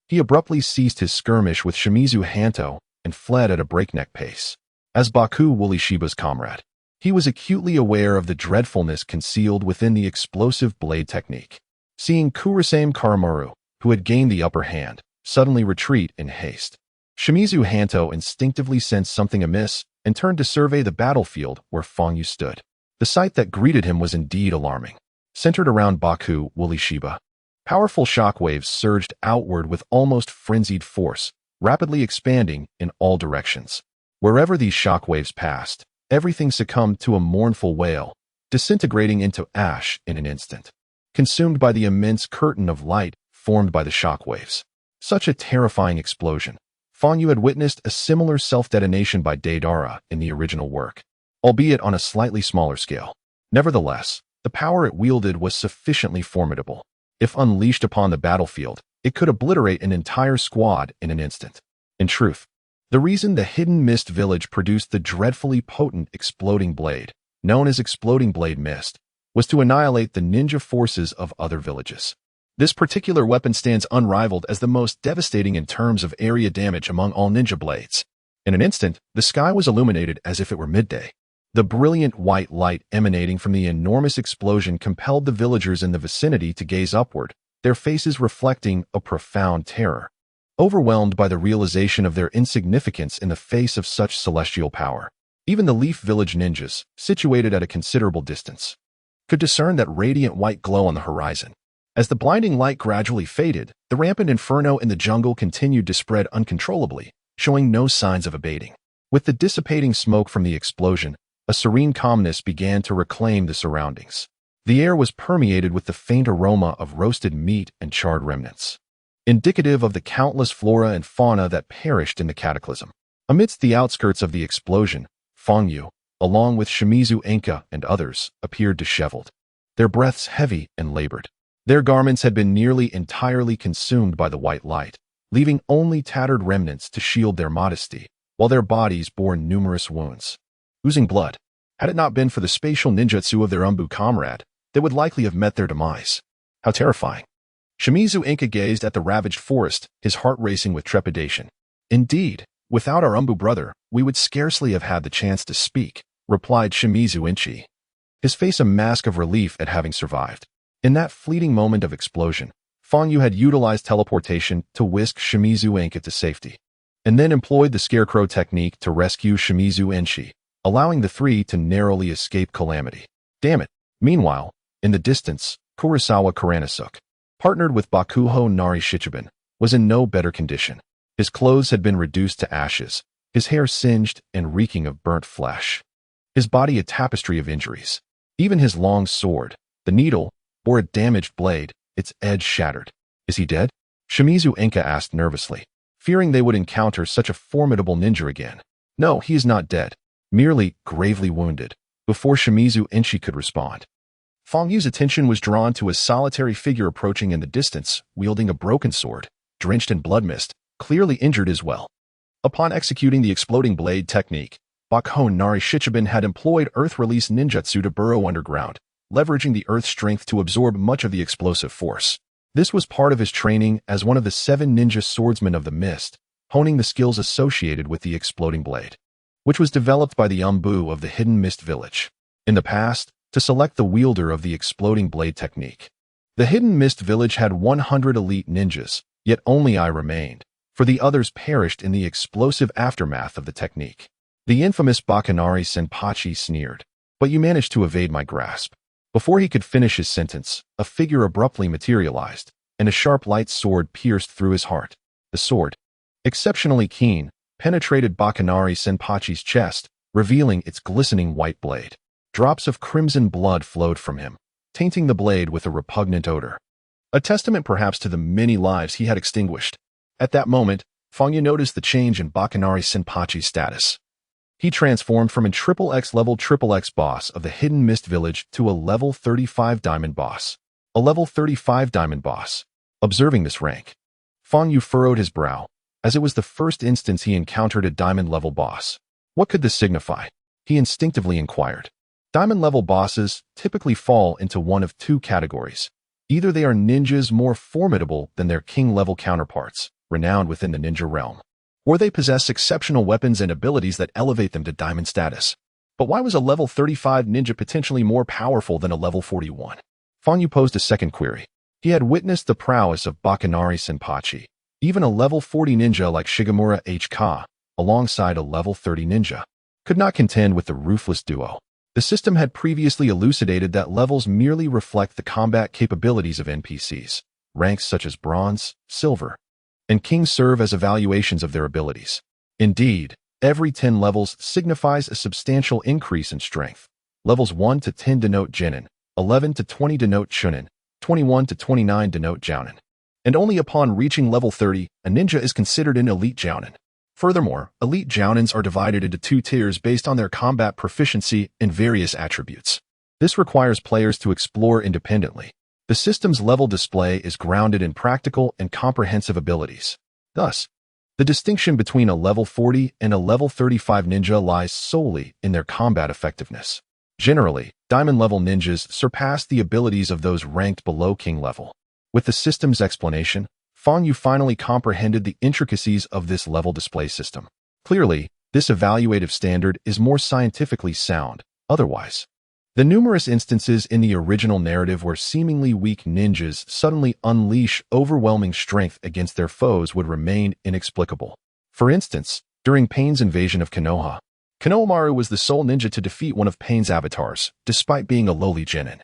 He abruptly ceased his skirmish with Shimizu Hanto and fled at a breakneck pace. As Baku Wuli Shiba's comrade, he was acutely aware of the dreadfulness concealed within the explosive blade technique. Seeing Kurasame Karamura who had gained the upper hand, suddenly retreat in haste. Shimizu Hanto instinctively sensed something amiss and turned to survey the battlefield where Fangyu stood. The sight that greeted him was indeed alarming. Centered around Baku Wulishiba, powerful shockwaves surged outward with almost frenzied force, rapidly expanding in all directions. Wherever these shockwaves passed, everything succumbed to a mournful wail, disintegrating into ash in an instant, consumed by the immense curtain of light formed by the shockwaves. Such a terrifying explosion. Fangyu had witnessed a similar self-detonation by Deidara in the original work, albeit on a slightly smaller scale. Nevertheless, the power it wielded was sufficiently formidable. If unleashed upon the battlefield, it could obliterate an entire squad in an instant. In truth, the reason the Hidden Mist Village produced the dreadfully potent exploding blade, known as Exploding Blade Mist, was to annihilate the ninja forces of other villages. This particular weapon stands unrivaled as the most devastating in terms of area damage among all ninja blades. In an instant, the sky was illuminated as if it were midday. The brilliant white light emanating from the enormous explosion compelled the villagers in the vicinity to gaze upward, their faces reflecting a profound terror, overwhelmed by the realization of their insignificance in the face of such celestial power. Even the Leaf Village ninjas, situated at a considerable distance, could discern that radiant white glow on the horizon. As the blinding light gradually faded, the rampant inferno in the jungle continued to spread uncontrollably, showing no signs of abating. With the dissipating smoke from the explosion, a serene calmness began to reclaim the surroundings. The air was permeated with the faint aroma of roasted meat and charred remnants, indicative of the countless flora and fauna that perished in the cataclysm. Amidst the outskirts of the explosion, Fangyu, along with Shimizu Enka and others, appeared disheveled, their breaths heavy and labored. Their garments had been nearly entirely consumed by the white light, leaving only tattered remnants to shield their modesty, while their bodies bore numerous wounds, oozing blood. Had it not been for the spatial ninjutsu of their Umbu comrade, they would likely have met their demise. How terrifying. Shimizu Enka gazed at the ravaged forest, his heart racing with trepidation. Indeed, without our Umbu brother, we would scarcely have had the chance to speak, replied Shimizu Enchi, his face a mask of relief at having survived. In that fleeting moment of explosion, Fangyu had utilized teleportation to whisk Shimizu Enka to safety, and then employed the scarecrow technique to rescue Shimizu Enchi, allowing the three to narrowly escape calamity. Damn it. Meanwhile, in the distance, Kurosawa Kuranasuke, partnered with Bakuho Nari Shichiban, was in no better condition. His clothes had been reduced to ashes, his hair singed and reeking of burnt flesh, his body a tapestry of injuries. Even his long sword, the needle, bore a damaged blade, its edge shattered. Is he dead? Shimizu Enka asked nervously, fearing they would encounter such a formidable ninja again. No, he is not dead, merely gravely wounded. Before Shimizu Enchi could respond, Fangyu's attention was drawn to a solitary figure approaching in the distance, wielding a broken sword, drenched in blood mist, clearly injured as well. Upon executing the exploding blade technique, Bakuho Nari Shichiban had employed earth release ninjutsu to burrow underground, leveraging the earth's strength to absorb much of the explosive force. This was part of his training as one of the 7 ninja swordsmen of the mist, honing the skills associated with the exploding blade, which was developed by the Umbu of the Hidden Mist Village. In the past, to select the wielder of the exploding blade technique, the Hidden Mist Village had 100 elite ninjas, yet only I remained, for the others perished in the explosive aftermath of the technique. The infamous Bakanari Senpachi sneered, but you managed to evade my grasp. Before he could finish his sentence, a figure abruptly materialized, and a sharp light sword pierced through his heart. The sword, exceptionally keen, penetrated Bakanari Senpachi's chest, revealing its glistening white blade. Drops of crimson blood flowed from him, tainting the blade with a repugnant odor, a testament perhaps to the many lives he had extinguished. At that moment, Fangyu noticed the change in Bakanari Senpachi's status. He transformed from a XXX level XXX boss of the Hidden Mist Village to a level 35 diamond boss. A level 35 diamond boss. Observing this rank, Fangyu furrowed his brow, as it was the first instance he encountered a diamond level boss. What could this signify? He instinctively inquired. Diamond level bosses typically fall into one of 2 categories. Either they are ninjas more formidable than their king level counterparts, renowned within the ninja realm, or they possess exceptional weapons and abilities that elevate them to diamond status. But why was a level 35 ninja potentially more powerful than a level 41? Fangyu posed a second query. He had witnessed the prowess of Bakanari Senpachi, even a level 40 ninja like Shigemura H-Ka, alongside a level 30 ninja, could not contend with the ruthless duo. The system had previously elucidated that levels merely reflect the combat capabilities of NPCs. Ranks such as Bronze, Silver, and King serve as evaluations of their abilities. Indeed, every 10 levels signifies a substantial increase in strength. Levels 1 to 10 denote Genin, 11 to 20 denote Chunin, 21 to 29 denote Jounin. And only upon reaching level 30, a ninja is considered an elite Jounin. Furthermore, elite Jounins are divided into 2 tiers based on their combat proficiency and various attributes. This requires players to explore independently. The system's level display is grounded in practical and comprehensive abilities. Thus, the distinction between a level 40 and a level 35 ninja lies solely in their combat effectiveness. Generally, diamond-level ninjas surpass the abilities of those ranked below king level. With the system's explanation, Fang Yu finally comprehended the intricacies of this level display system. Clearly, this evaluative standard is more scientifically sound. Otherwise, the numerous instances in the original narrative where seemingly weak ninjas suddenly unleash overwhelming strength against their foes would remain inexplicable. For instance, during Pain's invasion of Konoha, Konohamaru was the sole ninja to defeat one of Pain's avatars, despite being a lowly genin.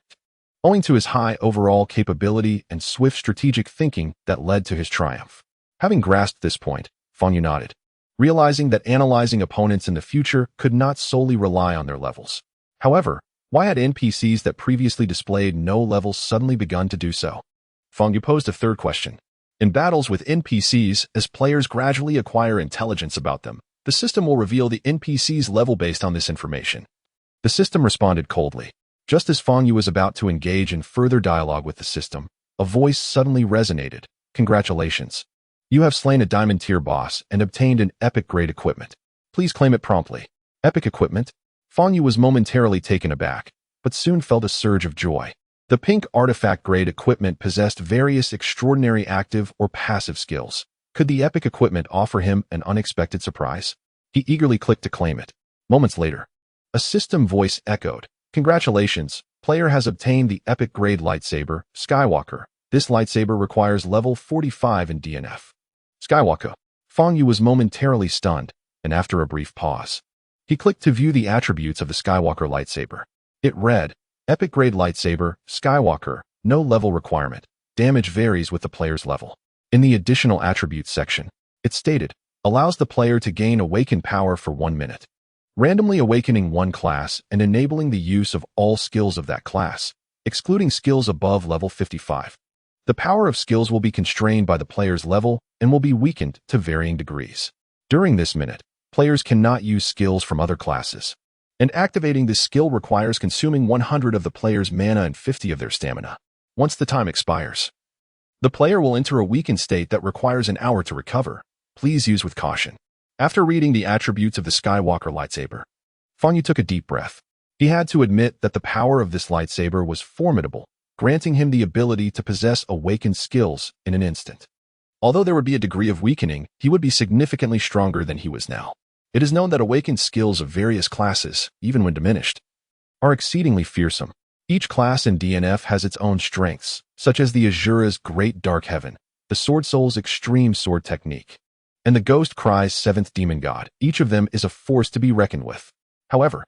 Owing to his high overall capability and swift strategic thinking that led to his triumph. Having grasped this point, Fang Yu nodded, realizing that analyzing opponents in the future could not solely rely on their levels. However, why had NPCs that previously displayed no levels suddenly begun to do so? Fang Yu posed a third question. In battles with NPCs, as players gradually acquire intelligence about them, the system will reveal the NPC's level based on this information. The system responded coldly. Just as Fang Yu was about to engage in further dialogue with the system, a voice suddenly resonated. Congratulations. You have slain a diamond tier boss and obtained an epic grade equipment. Please claim it promptly. Epic equipment? Fang Yu was momentarily taken aback, but soon felt a surge of joy. The pink artifact grade equipment possessed various extraordinary active or passive skills. Could the epic equipment offer him an unexpected surprise? He eagerly clicked to claim it. Moments later, a system voice echoed. Congratulations, player has obtained the epic grade lightsaber, Skywalker. This lightsaber requires level 45 in DNF. Skywalker. Fang Yu was momentarily stunned, and after a brief pause, he clicked to view the attributes of the Skywalker lightsaber. It read, Epic grade lightsaber, Skywalker, no level requirement. Damage varies with the player's level. In the additional attributes section, it stated, allows the player to gain awakened power for 1 minute. Randomly awakening one class and enabling the use of all skills of that class, excluding skills above level 55. The power of skills will be constrained by the player's level and will be weakened to varying degrees. During this minute, players cannot use skills from other classes, and activating this skill requires consuming 100 of the player's mana and 50 of their stamina. Once the time expires, the player will enter a weakened state that requires an hour to recover. Please use with caution. After reading the attributes of the Skywalker lightsaber, Fang Yu took a deep breath. He had to admit that the power of this lightsaber was formidable, granting him the ability to possess awakened skills in an instant. Although there would be a degree of weakening, he would be significantly stronger than he was now. It is known that awakened skills of various classes, even when diminished, are exceedingly fearsome. Each class in DNF has its own strengths, such as the Azura's Great Dark Heaven, the Sword Soul's Extreme Sword Technique, and the Ghost Cry's Seventh Demon God. Each of them is a force to be reckoned with. However,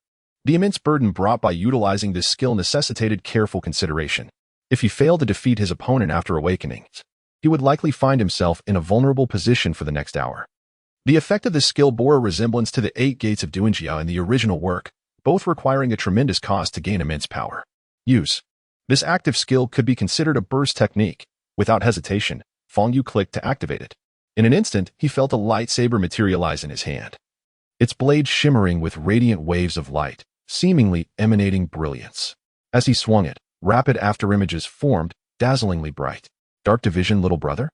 the immense burden brought by utilizing this skill necessitated careful consideration. If he failed to defeat his opponent after awakening, he would likely find himself in a vulnerable position for the next hour. The effect of this skill bore a resemblance to the 8 Gates of Duanjia in the original work, both requiring a tremendous cost to gain immense power. Use. This active skill could be considered a burst technique. Without hesitation, Fang Yu clicked to activate it. In an instant, he felt a lightsaber materialize in his hand, its blade shimmering with radiant waves of light, seemingly emanating brilliance. As he swung it, rapid afterimages formed, dazzlingly bright. Dark Division, little brother?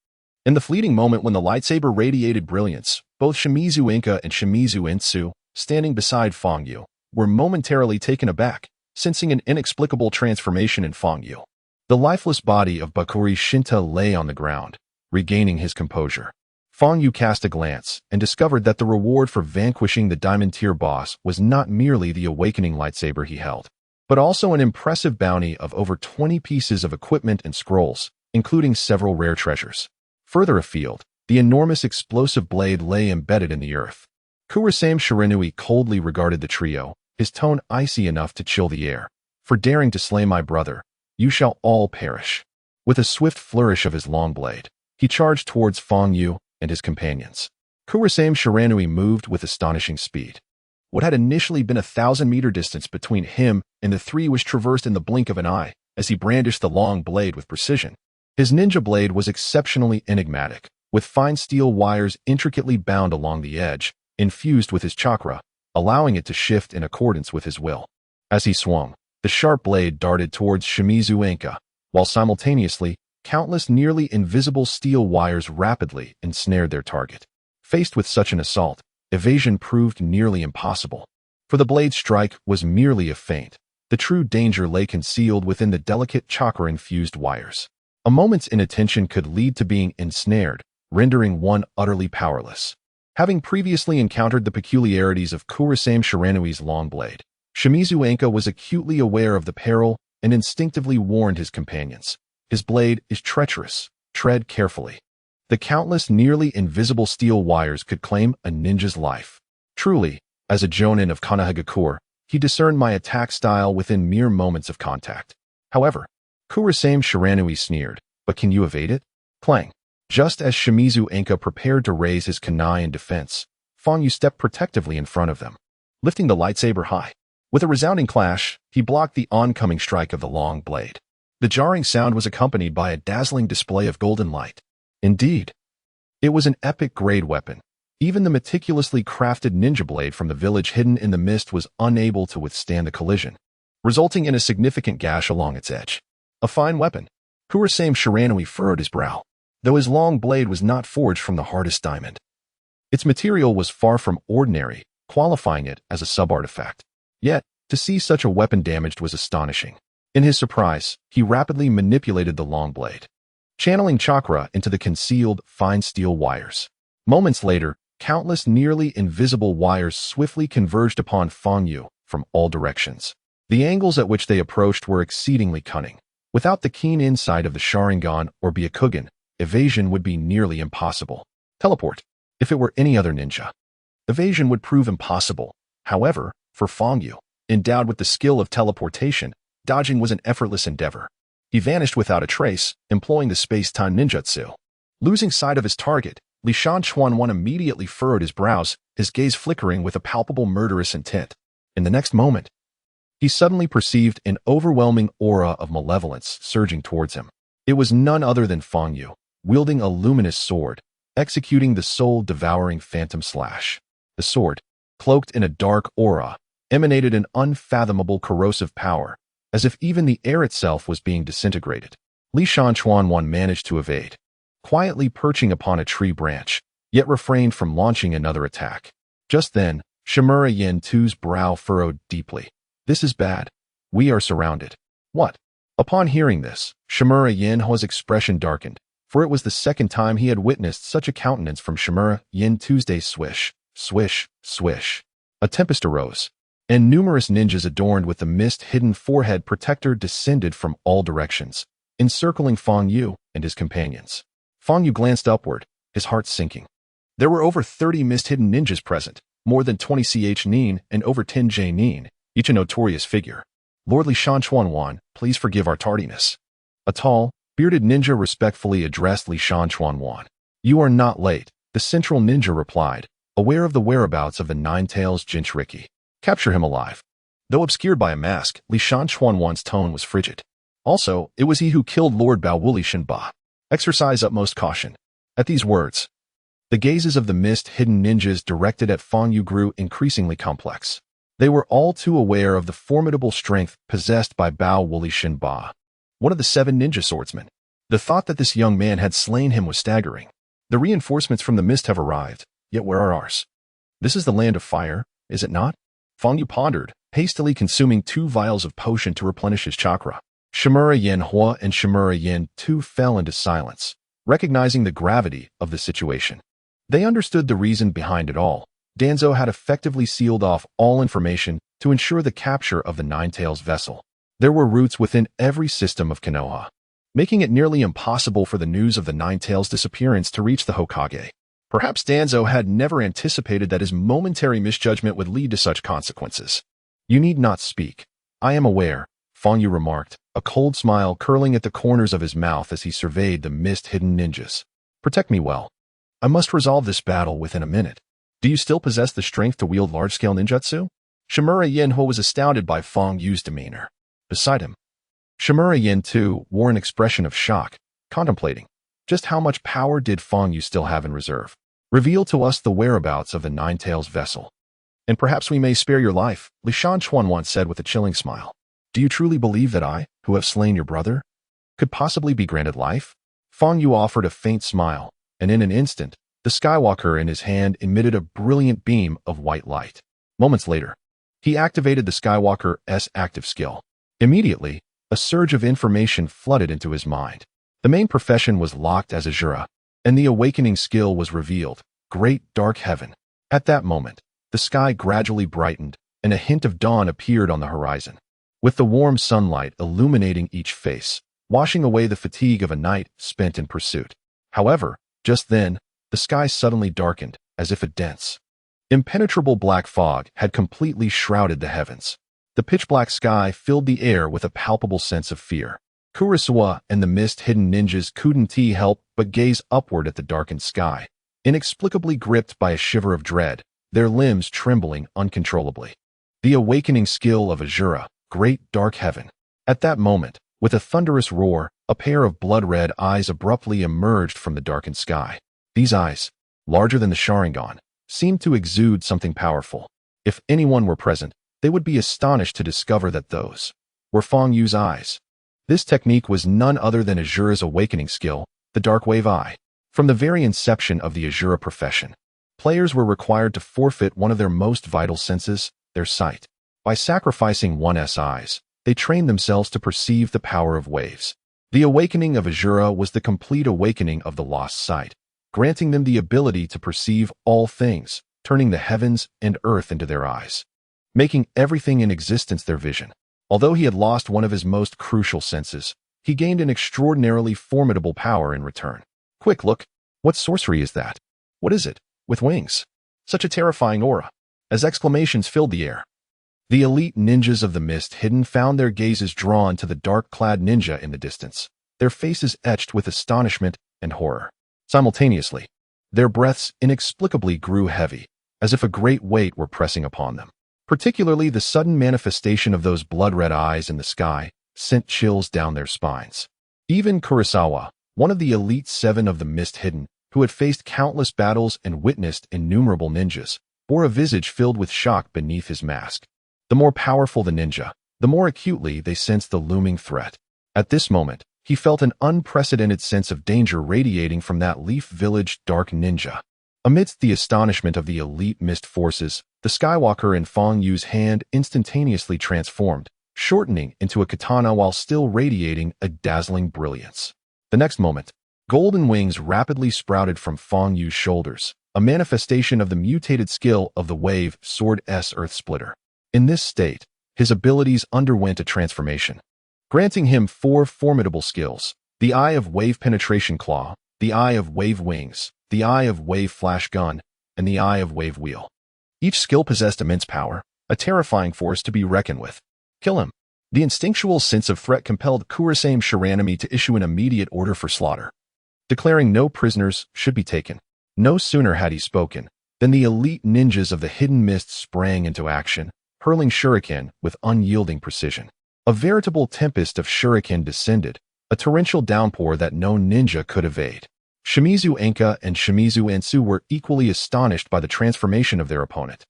In the fleeting moment when the lightsaber radiated brilliance, both Shimizu Inka and Shimizu Intsu, standing beside Fang Yu, were momentarily taken aback, sensing an inexplicable transformation in Fang Yu. The lifeless body of Bakuri Shinta lay on the ground, regaining his composure. Fang Yu cast a glance and discovered that the reward for vanquishing the Diamond Tier boss was not merely the awakening lightsaber he held, but also an impressive bounty of over 20 pieces of equipment and scrolls. including several rare treasures. Further afield, the enormous explosive blade lay embedded in the earth. Kurasame Shiranui coldly regarded the trio, his tone icy enough to chill the air. For daring to slay my brother, you shall all perish. With a swift flourish of his long blade, he charged towards Fang Yu and his companions. Kurasame Shiranui moved with astonishing speed. What had initially been a 1,000-meter distance between him and the three was traversed in the blink of an eye as he brandished the long blade with precision. His ninja blade was exceptionally enigmatic, with fine steel wires intricately bound along the edge, infused with his chakra, allowing it to shift in accordance with his will. As he swung, the sharp blade darted towards Shimizu Enka, while simultaneously, countless nearly invisible steel wires rapidly ensnared their target. Faced with such an assault, evasion proved nearly impossible. For the blade's strike was merely a feint. The true danger lay concealed within the delicate chakra-infused wires. A moment's inattention could lead to being ensnared, rendering one utterly powerless. Having previously encountered the peculiarities of Kurasame Shiranui's long blade, Shimizu Enka was acutely aware of the peril and instinctively warned his companions. His blade is treacherous. Tread carefully. The countless nearly invisible steel wires could claim a ninja's life. Truly, as a jonin of Konohagakure, he discerned my attack style within mere moments of contact. However, Kurasame Shiranui sneered, but can you evade it? Clang. Just as Shimizu Enka prepared to raise his kunai in defense, Fang Yu stepped protectively in front of them, lifting the lightsaber high. With a resounding clash, he blocked the oncoming strike of the long blade. The jarring sound was accompanied by a dazzling display of golden light. Indeed, it was an epic-grade weapon. Even the meticulously crafted ninja blade from the village hidden in the mist was unable to withstand the collision, resulting in a significant gash along its edge. A fine weapon. Kurasame Shiranui furrowed his brow, though his long blade was not forged from the hardest diamond. Its material was far from ordinary, qualifying it as a sub-artifact. Yet, to see such a weapon damaged was astonishing. In his surprise, he rapidly manipulated the long blade, channeling chakra into the concealed, fine steel wires. Moments later, countless nearly invisible wires swiftly converged upon Fang Yu from all directions. The angles at which they approached were exceedingly cunning. Without the keen insight of the Sharingan or Byakugan, evasion would be nearly impossible. Teleport. If it were any other ninja, evasion would prove impossible. However, for Fang Yu, endowed with the skill of teleportation, dodging was an effortless endeavor. He vanished without a trace, employing the space-time ninjutsu. Losing sight of his target, Lishan Chuanwan immediately furrowed his brows, his gaze flickering with a palpable murderous intent. In the next moment, he suddenly perceived an overwhelming aura of malevolence surging towards him. It was none other than Fang Yu, wielding a luminous sword, executing the soul-devouring phantom slash. The sword, cloaked in a dark aura, emanated an unfathomable corrosive power, as if even the air itself was being disintegrated. Lishan Chuanwan managed to evade, quietly perching upon a tree branch, yet refrained from launching another attack. Just then, Shimura Yin Tu's brow furrowed deeply. This is bad. We are surrounded. What? Upon hearing this, Shimura Yin Hua's expression darkened, for it was the second time he had witnessed such a countenance from Shimura Yin Tuesday's swish, swish, swish. A tempest arose, and numerous ninjas adorned with the mist-hidden forehead protector descended from all directions, encircling Fang Yu and his companions. Fang Yu glanced upward, his heart sinking. There were over 30 mist-hidden ninjas present, more than 20 ch nin and over 10 j nin, each a notorious figure. Lord Lishan Chuanwan, please forgive our tardiness. A tall, bearded ninja respectfully addressed Lishan Chuanwan. You are not late, the central ninja replied, aware of the whereabouts of the Nine-Tails Jinchuriki. Capture him alive. Though obscured by a mask, Lishan Chuanwan's tone was frigid. Also, it was he who killed Lord Baowuli Shinba. Exercise utmost caution. At these words, the gazes of the mist-hidden ninjas directed at Fang Yu grew increasingly complex. They were all too aware of the formidable strength possessed by Baowuli Shinba, one of the 7 ninja swordsmen. The thought that this young man had slain him was staggering. The reinforcements from the mist have arrived, yet where are ours? This is the land of fire, is it not? Fang Yu pondered, hastily consuming 2 vials of potion to replenish his chakra. Shimura Yin Hua and Shimura Yin Tu fell into silence, recognizing the gravity of the situation. They understood the reason behind it all. Danzo had effectively sealed off all information to ensure the capture of the Nine-Tails vessel. There were routes within every system of Konoha. making it nearly impossible for the news of the Nine-Tails' disappearance to reach the Hokage. Perhaps Danzo had never anticipated that his momentary misjudgment would lead to such consequences. "You need not speak. I am aware," Feng Yu remarked, a cold smile curling at the corners of his mouth as he surveyed the mist-hidden ninjas. "Protect me well. I must resolve this battle within a minute. Do you still possess the strength to wield large-scale ninjutsu?" Shimura Yinho was astounded by Feng Yu's demeanor. Beside him, Shimura Yin too wore an expression of shock, contemplating just how much power did Feng Yu still have in reserve. "Reveal to us the whereabouts of the Nine-Tails vessel, and perhaps we may spare your life," Li Shanchuan once said with a chilling smile. "Do you truly believe that I, who have slain your brother, could possibly be granted life?" Feng Yu offered a faint smile, and in an instant, the Skywalker in his hand emitted a brilliant beam of white light. Moments later, he activated the Skywalker's active skill. Immediately, a surge of information flooded into his mind. The main profession was locked as Azura, and the awakening skill was revealed, Great Dark Heaven. At that moment, the sky gradually brightened, and a hint of dawn appeared on the horizon, with the warm sunlight illuminating each face, washing away the fatigue of a night spent in pursuit. However, just then, the sky suddenly darkened, as if a dense, impenetrable black fog had completely shrouded the heavens. The pitch-black sky filled the air with a palpable sense of fear. Kurosawa and the mist-hidden ninjas couldn't help but gaze upward at the darkened sky, inexplicably gripped by a shiver of dread, their limbs trembling uncontrollably. The awakening skill of Azura, Great Dark Heaven. At that moment, with a thunderous roar, a pair of blood-red eyes abruptly emerged from the darkened sky. These eyes, larger than the Sharingan, seemed to exude something powerful. If anyone were present, they would be astonished to discover that those were Feng Yu's eyes. This technique was none other than Azura's awakening skill, the Dark Wave Eye. From the very inception of the Azura profession, players were required to forfeit one of their most vital senses, their sight. By sacrificing one's eyes, they trained themselves to perceive the power of waves. The awakening of Azura was the complete awakening of the lost sight, granting them the ability to perceive all things, turning the heavens and earth into their eyes, making everything in existence their vision. Although he had lost one of his most crucial senses, he gained an extraordinarily formidable power in return. "Quick, look! What sorcery is that? What is it? With wings? Such a terrifying aura!" As exclamations filled the air, the elite ninjas of the mist hidden found their gazes drawn to the dark-clad ninja in the distance, their faces etched with astonishment and horror. Simultaneously, their breaths inexplicably grew heavy, as if a great weight were pressing upon them. Particularly the sudden manifestation of those blood-red eyes in the sky sent chills down their spines. Even Kurosawa, one of the elite 7 of the Mist Hidden, who had faced countless battles and witnessed innumerable ninjas, bore a visage filled with shock beneath his mask. The more powerful the ninja, the more acutely they sensed the looming threat. At this moment, he felt an unprecedented sense of danger radiating from that Leaf Village dark ninja. Amidst the astonishment of the elite mist forces, the Skywalker in Feng Yu's hand instantaneously transformed, shortening into a katana while still radiating a dazzling brilliance. The next moment, golden wings rapidly sprouted from Feng Yu's shoulders, a manifestation of the mutated skill of the Wave Sword's Earth Splitter. In this state, his abilities underwent a transformation, granting him 4 formidable skills: the Eye of Wave Penetration Claw, the Eye of Wave Wings, the Eye of Wave Flash Gun, and the Eye of Wave Wheel. Each skill possessed immense power, a terrifying force to be reckoned with. "Kill him." The instinctual sense of threat compelled Kurosame Shiranami to issue an immediate order for slaughter, declaring no prisoners should be taken. No sooner had he spoken than the elite ninjas of the Hidden Mist sprang into action, hurling shuriken with unyielding precision. A veritable tempest of shuriken descended, a torrential downpour that no ninja could evade. Shimizu Enka and Shimizu Ensu were equally astonished by the transformation of their opponent.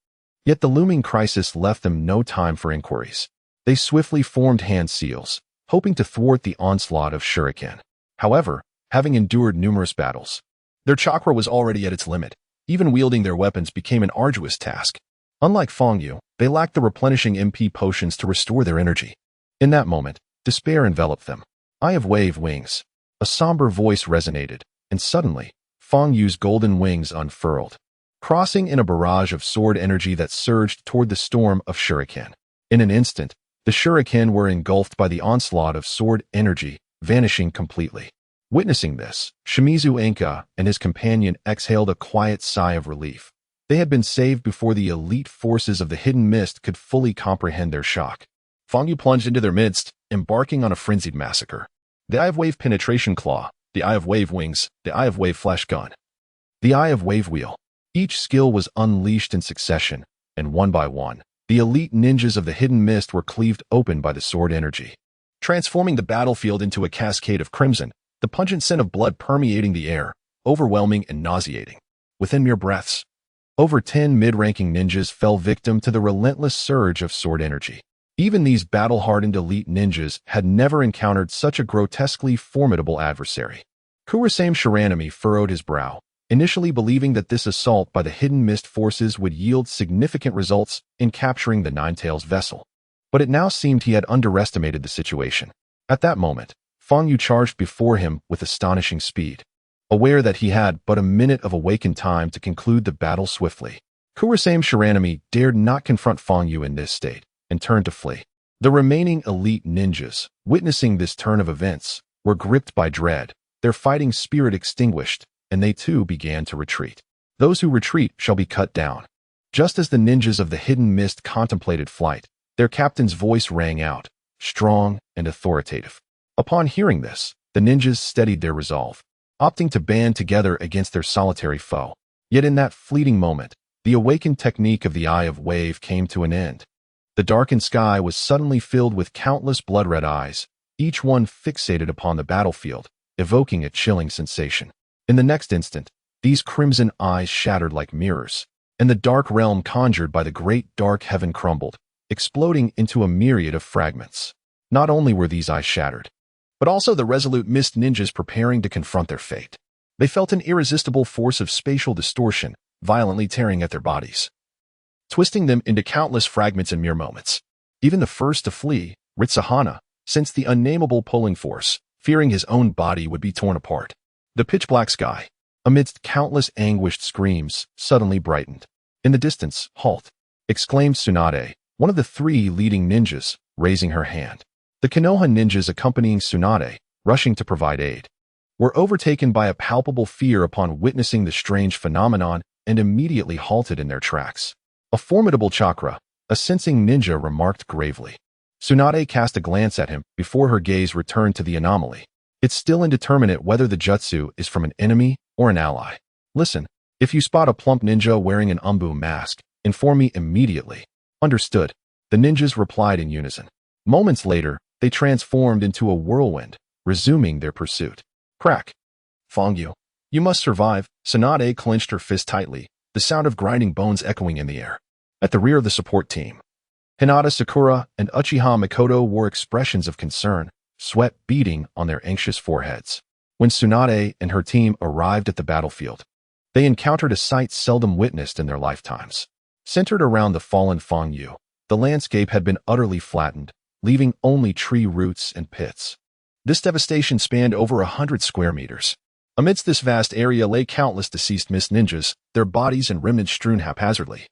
Yet the looming crisis left them no time for inquiries. They swiftly formed hand seals, hoping to thwart the onslaught of shuriken. However, having endured numerous battles, their chakra was already at its limit. Even wielding their weapons became an arduous task. Unlike Feng Yu, they lacked the replenishing MP potions to restore their energy. In that moment, despair enveloped them. "Eye of Wave Wings." A somber voice resonated, and suddenly, Feng Yu's golden wings unfurled, crossing in a barrage of sword energy that surged toward the storm of shuriken. In an instant, the shuriken were engulfed by the onslaught of sword energy, vanishing completely. Witnessing this, Shimizu Enka and his companion exhaled a quiet sigh of relief. They had been saved before the elite forces of the Hidden Mist could fully comprehend their shock. Fangyu plunged into their midst, embarking on a frenzied massacre. The Eye of Wave Penetration Claw, the Eye of Wave Wings, the Eye of Wave Flash Gun, the Eye of Wave Wheel. Each skill was unleashed in succession, and one by one, the elite ninjas of the Hidden Mist were cleaved open by the sword energy, transforming the battlefield into a cascade of crimson, the pungent scent of blood permeating the air, overwhelming and nauseating. Within mere breaths, over 10 mid-ranking ninjas fell victim to the relentless surge of sword energy. Even these battle-hardened elite ninjas had never encountered such a grotesquely formidable adversary. Kurasame Shiranami furrowed his brow, initially believing that this assault by the Hidden Mist forces would yield significant results in capturing the Ninetails vessel. But it now seemed he had underestimated the situation. At that moment, Fangyu charged before him with astonishing speed. Aware that he had but a minute of awakened time to conclude the battle swiftly, Kurasame Shiranami dared not confront Fangyu in this state, and turned to flee. The remaining elite ninjas, witnessing this turn of events, were gripped by dread, their fighting spirit extinguished, and they too began to retreat. Those who retreat shall be cut down. Just as the ninjas of the Hidden Mist contemplated flight, their captain's voice rang out, strong and authoritative. Upon hearing this, the ninjas steadied their resolve, opting to band together against their solitary foe. Yet in that fleeting moment, the awakened technique of the Eye of Wave came to an end. The darkened sky was suddenly filled with countless blood-red eyes, each one fixated upon the battlefield, evoking a chilling sensation. In the next instant, these crimson eyes shattered like mirrors, and the dark realm conjured by the great dark heaven crumbled, exploding into a myriad of fragments. Not only were these eyes shattered, but also the resolute mist ninjas preparing to confront their fate. They felt an irresistible force of spatial distortion, violently tearing at their bodies, twisting them into countless fragments in mere moments. Even the first to flee, Ritsahana, sensed the unnameable pulling force, fearing his own body would be torn apart. The pitch-black sky, amidst countless anguished screams, suddenly brightened. In the distance, "Halt!" exclaimed Tsunade, one of the three leading ninjas, raising her hand. The Konoha ninjas accompanying Tsunade, rushing to provide aid, were overtaken by a palpable fear upon witnessing the strange phenomenon and immediately halted in their tracks. A formidable chakra, a sensing ninja remarked gravely. Tsunade cast a glance at him before her gaze returned to the anomaly. It's still indeterminate whether the jutsu is from an enemy or an ally. Listen, if you spot a plump ninja wearing an umbu mask, inform me immediately. Understood. The ninjas replied in unison. Moments later, they transformed into a whirlwind, resuming their pursuit. Crack. Fangyu, you must survive. Tsunade clenched her fist tightly, the sound of grinding bones echoing in the air. At the rear of the support team, Hinata Sakura and Uchiha Mikoto wore expressions of concern, sweat beading on their anxious foreheads. When Tsunade and her team arrived at the battlefield, they encountered a sight seldom witnessed in their lifetimes. Centered around the fallen Fangyu, the landscape had been utterly flattened, leaving only tree roots and pits. This devastation spanned over 100 square meters. Amidst this vast area lay countless deceased mist ninjas, their bodies and remnants strewn haphazardly,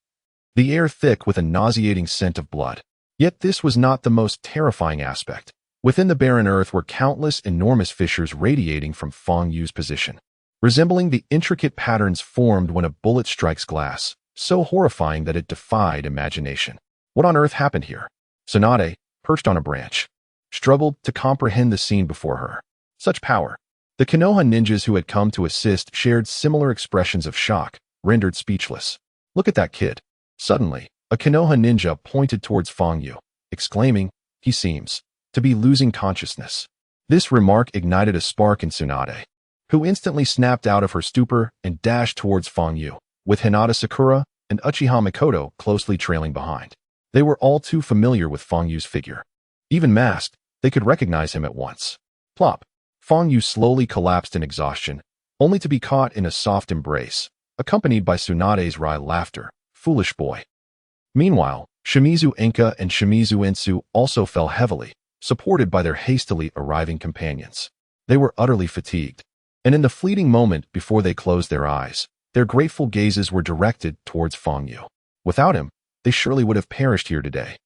the air thick with a nauseating scent of blood. Yet this was not the most terrifying aspect. Within the barren earth were countless enormous fissures radiating from Fangyu's position, resembling the intricate patterns formed when a bullet strikes glass, so horrifying that it defied imagination. What on earth happened here? Tsunade, perched on a branch, struggled to comprehend the scene before her. Such power. The Konoha ninjas who had come to assist shared similar expressions of shock, rendered speechless. Look at that kid. Suddenly, a Konoha ninja pointed towards Fangyu, exclaiming, he seems to be losing consciousness. This remark ignited a spark in Tsunade, who instantly snapped out of her stupor and dashed towards Fangyu, with Hinata Sakura and Uchiha Mikoto closely trailing behind. They were all too familiar with Fangyu's figure. Even masked, they could recognize him at once. Plop. Fangyu slowly collapsed in exhaustion, only to be caught in a soft embrace, accompanied by Tsunade's wry laughter. Foolish boy. Meanwhile, Shimizu Enka and Shimizu Ensu also fell heavily, supported by their hastily arriving companions. They were utterly fatigued, and in the fleeting moment before they closed their eyes, their grateful gazes were directed towards Fangyu. Without him, they surely would have perished here today.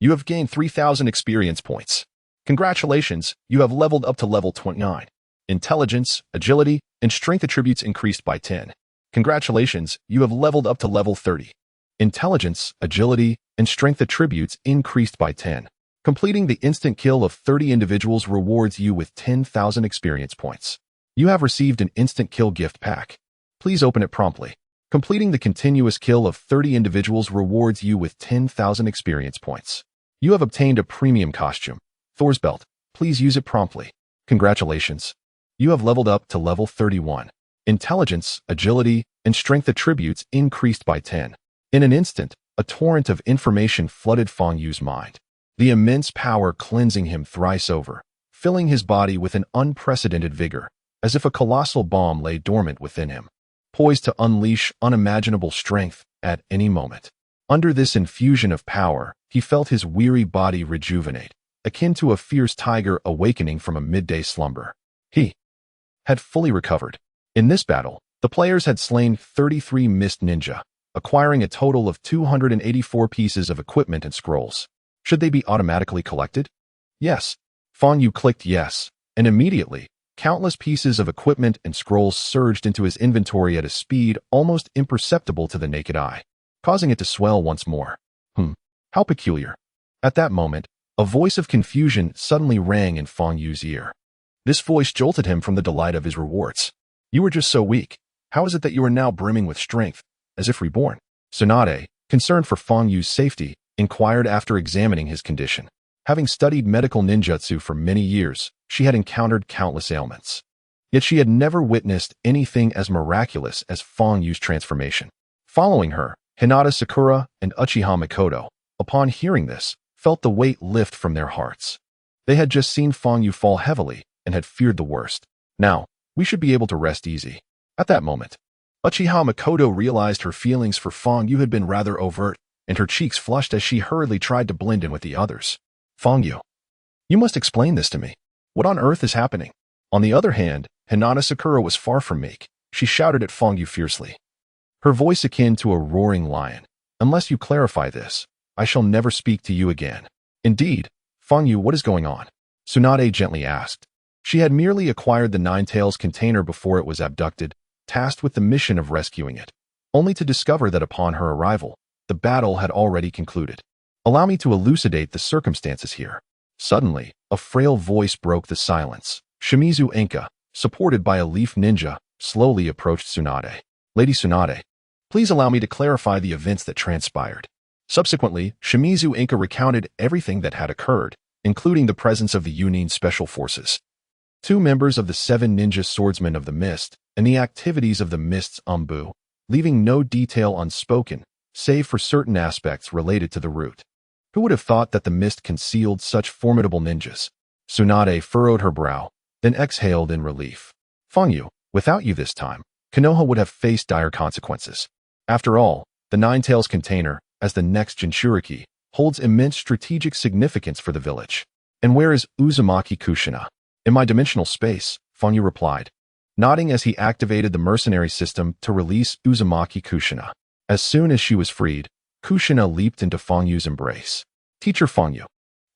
You have gained 3,000 experience points. Congratulations, you have leveled up to level 29. Intelligence, agility, and strength attributes increased by 10. Congratulations, you have leveled up to level 30. Intelligence, agility, and strength attributes increased by 10. Completing the instant kill of 30 individuals rewards you with 10,000 experience points. You have received an instant kill gift pack. Please open it promptly. Completing the continuous kill of 30 individuals rewards you with 10,000 experience points. You have obtained a premium costume, Thor's belt. Please use it promptly. Congratulations. You have leveled up to level 31. Intelligence, agility, and strength attributes increased by 10. In an instant, a torrent of information flooded Feng Yu's mind. The immense power cleansing him thrice over, filling his body with an unprecedented vigor, as if a colossal bomb lay dormant within him, poised to unleash unimaginable strength at any moment. Under this infusion of power, he felt his weary body rejuvenate, akin to a fierce tiger awakening from a midday slumber. He had fully recovered. In this battle, the players had slain 33 mist ninja, acquiring a total of 284 pieces of equipment and scrolls. Should they be automatically collected? Yes. Feng Yu clicked yes, and immediately, countless pieces of equipment and scrolls surged into his inventory at a speed almost imperceptible to the naked eye, causing it to swell once more. How peculiar. At that moment, a voice of confusion suddenly rang in Feng Yu's ear. This voice jolted him from the delight of his rewards. You were just so weak. How is it that you are now brimming with strength, as if reborn? Tsunade, concerned for Feng Yu's safety, inquired after examining his condition. Having studied medical ninjutsu for many years, she had encountered countless ailments. Yet she had never witnessed anything as miraculous as Feng Yu's transformation. Following her, Hinata Sakura and Uchiha Mikoto, upon hearing this, felt the weight lift from their hearts. They had just seen Feng Yu fall heavily and had feared the worst. Now, we should be able to rest easy. At that moment, Uchiha Mikoto realized her feelings for Feng Yu had been rather overt, and her cheeks flushed as she hurriedly tried to blend in with the others. Feng Yu, you must explain this to me. What on earth is happening? On the other hand, Hinata Sakura was far from meek. She shouted at Feng Yu fiercely, her voice akin to a roaring lion. Unless you clarify this, I shall never speak to you again. Indeed, Feng Yu, what is going on? Tsunade gently asked. She had merely acquired the Nine-Tails container before it was abducted, tasked with the mission of rescuing it, only to discover that upon her arrival, the battle had already concluded. Allow me to elucidate the circumstances here. Suddenly, a frail voice broke the silence. Shimizu Enka, supported by a leaf ninja, slowly approached Tsunade. Lady Tsunade, please allow me to clarify the events that transpired. Subsequently, Shimizu Enka recounted everything that had occurred, including the presence of the Yunin Special Forces, 2 members of the 7 Ninja Swordsmen of the Mist, and the activities of the Mist's Umbu, leaving no detail unspoken, save for certain aspects related to the route. Who would have thought that the Mist concealed such formidable ninjas? Tsunade furrowed her brow, then exhaled in relief. Feng Yu, without you this time, Konoha would have faced dire consequences. After all, the Nine-Tails container, as the next Jinchuriki, holds immense strategic significance for the village. And where is Uzumaki Kushina? In my dimensional space, Feng Yu replied, nodding as he activated the mercenary system to release Uzumaki Kushina. As soon as she was freed, Kushina leaped into Feng Yu's embrace. Teacher Feng Yu,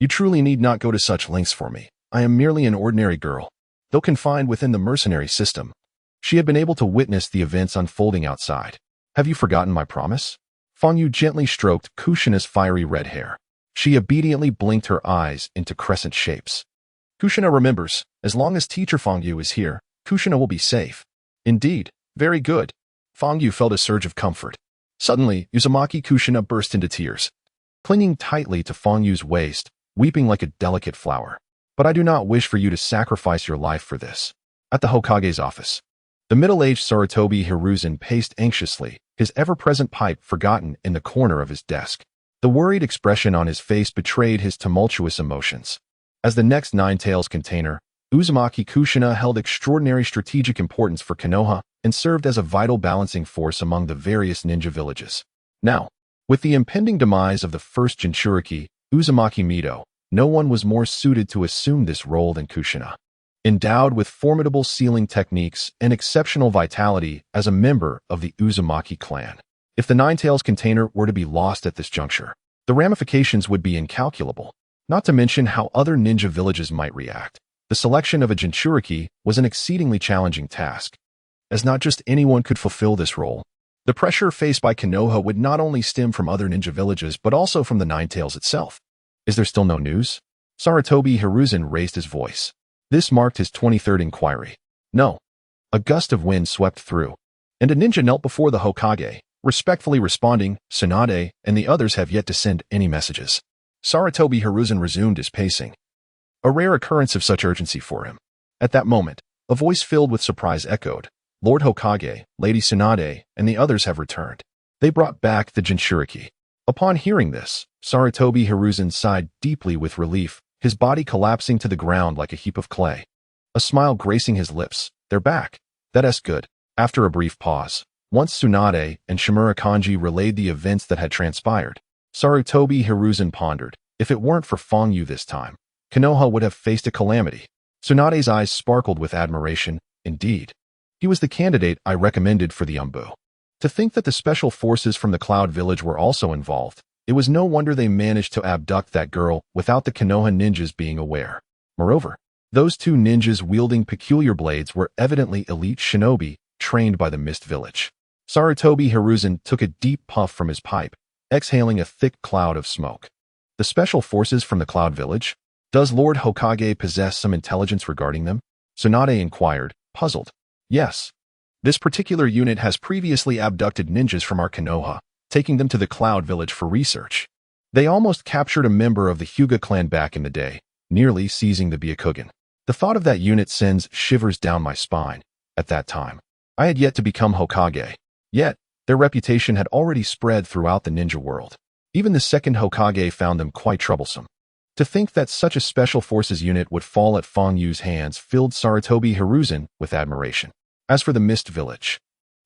you truly need not go to such lengths for me. I am merely an ordinary girl. Though confined within the mercenary system, she had been able to witness the events unfolding outside. Have you forgotten my promise? Feng Yu gently stroked Kushina's fiery red hair. She obediently blinked her eyes into crescent shapes. Kushina remembers. As long as Teacher Feng Yu is here, Kushina will be safe. Indeed, very good. Feng Yu felt a surge of comfort. Suddenly, Uzumaki Kushina burst into tears, clinging tightly to Feng Yu's waist, weeping like a delicate flower. But I do not wish for you to sacrifice your life for this. At the Hokage's office, the middle-aged Sarutobi Hiruzen paced anxiously, his ever-present pipe forgotten in the corner of his desk. The worried expression on his face betrayed his tumultuous emotions. As the next Nine-Tails container, Uzumaki Kushina held extraordinary strategic importance for Konoha and served as a vital balancing force among the various ninja villages. Now, with the impending demise of the first Jinchuriki, Uzumaki Mido, no one was more suited to assume this role than Kushina. Endowed with formidable sealing techniques and exceptional vitality as a member of the Uzumaki clan, if the Nine-Tails container were to be lost at this juncture, the ramifications would be incalculable. not to mention how other ninja villages might react. The selection of a Jinchuriki was an exceedingly challenging task, as not just anyone could fulfill this role. The pressure faced by Konoha would not only stem from other ninja villages but also from the Nine Tails itself. Is there still no news? Sarutobi Hiruzen raised his voice. This marked his 23rd inquiry. No. A gust of wind swept through, and a ninja knelt before the Hokage, respectfully responding, Tsunade and the others have yet to send any messages. Sarutobi Hiruzen resumed his pacing, a rare occurrence of such urgency for him. At that moment, a voice filled with surprise echoed, Lord Hokage, Lady Tsunade, and the others have returned. They brought back the Jinchuriki. Upon hearing this, Sarutobi Hiruzen sighed deeply with relief, his body collapsing to the ground like a heap of clay. A smile gracing his lips. They're back. That's good. After a brief pause, once Tsunade and Shimura Kanji relayed the events that had transpired, Sarutobi Hiruzen pondered, if it weren't for Fong Yu this time, Konoha would have faced a calamity. Tsunade's eyes sparkled with admiration. Indeed, he was the candidate I recommended for the Umbu. To think that the special forces from the Cloud Village were also involved, it was no wonder they managed to abduct that girl without the Konoha ninjas being aware. Moreover, those two ninjas wielding peculiar blades were evidently elite shinobi trained by the Mist Village. Sarutobi Hiruzen took a deep puff from his pipe, exhaling a thick cloud of smoke. The special forces from the Cloud Village? Does Lord Hokage possess some intelligence regarding them? Tsunade inquired, puzzled. Yes. This particular unit has previously abducted ninjas from our Konoha, taking them to the Cloud Village for research. They almost captured a member of the Hyuga clan back in the day, nearly seizing the Byakugan. The thought of that unit sends shivers down my spine. At that time, I had yet to become Hokage. Yet, their reputation had already spread throughout the ninja world. Even the second Hokage found them quite troublesome. To think that such a special forces unit would fall at Fong Yu's hands filled Sarutobi Hiruzen with admiration. As for the Mist Village,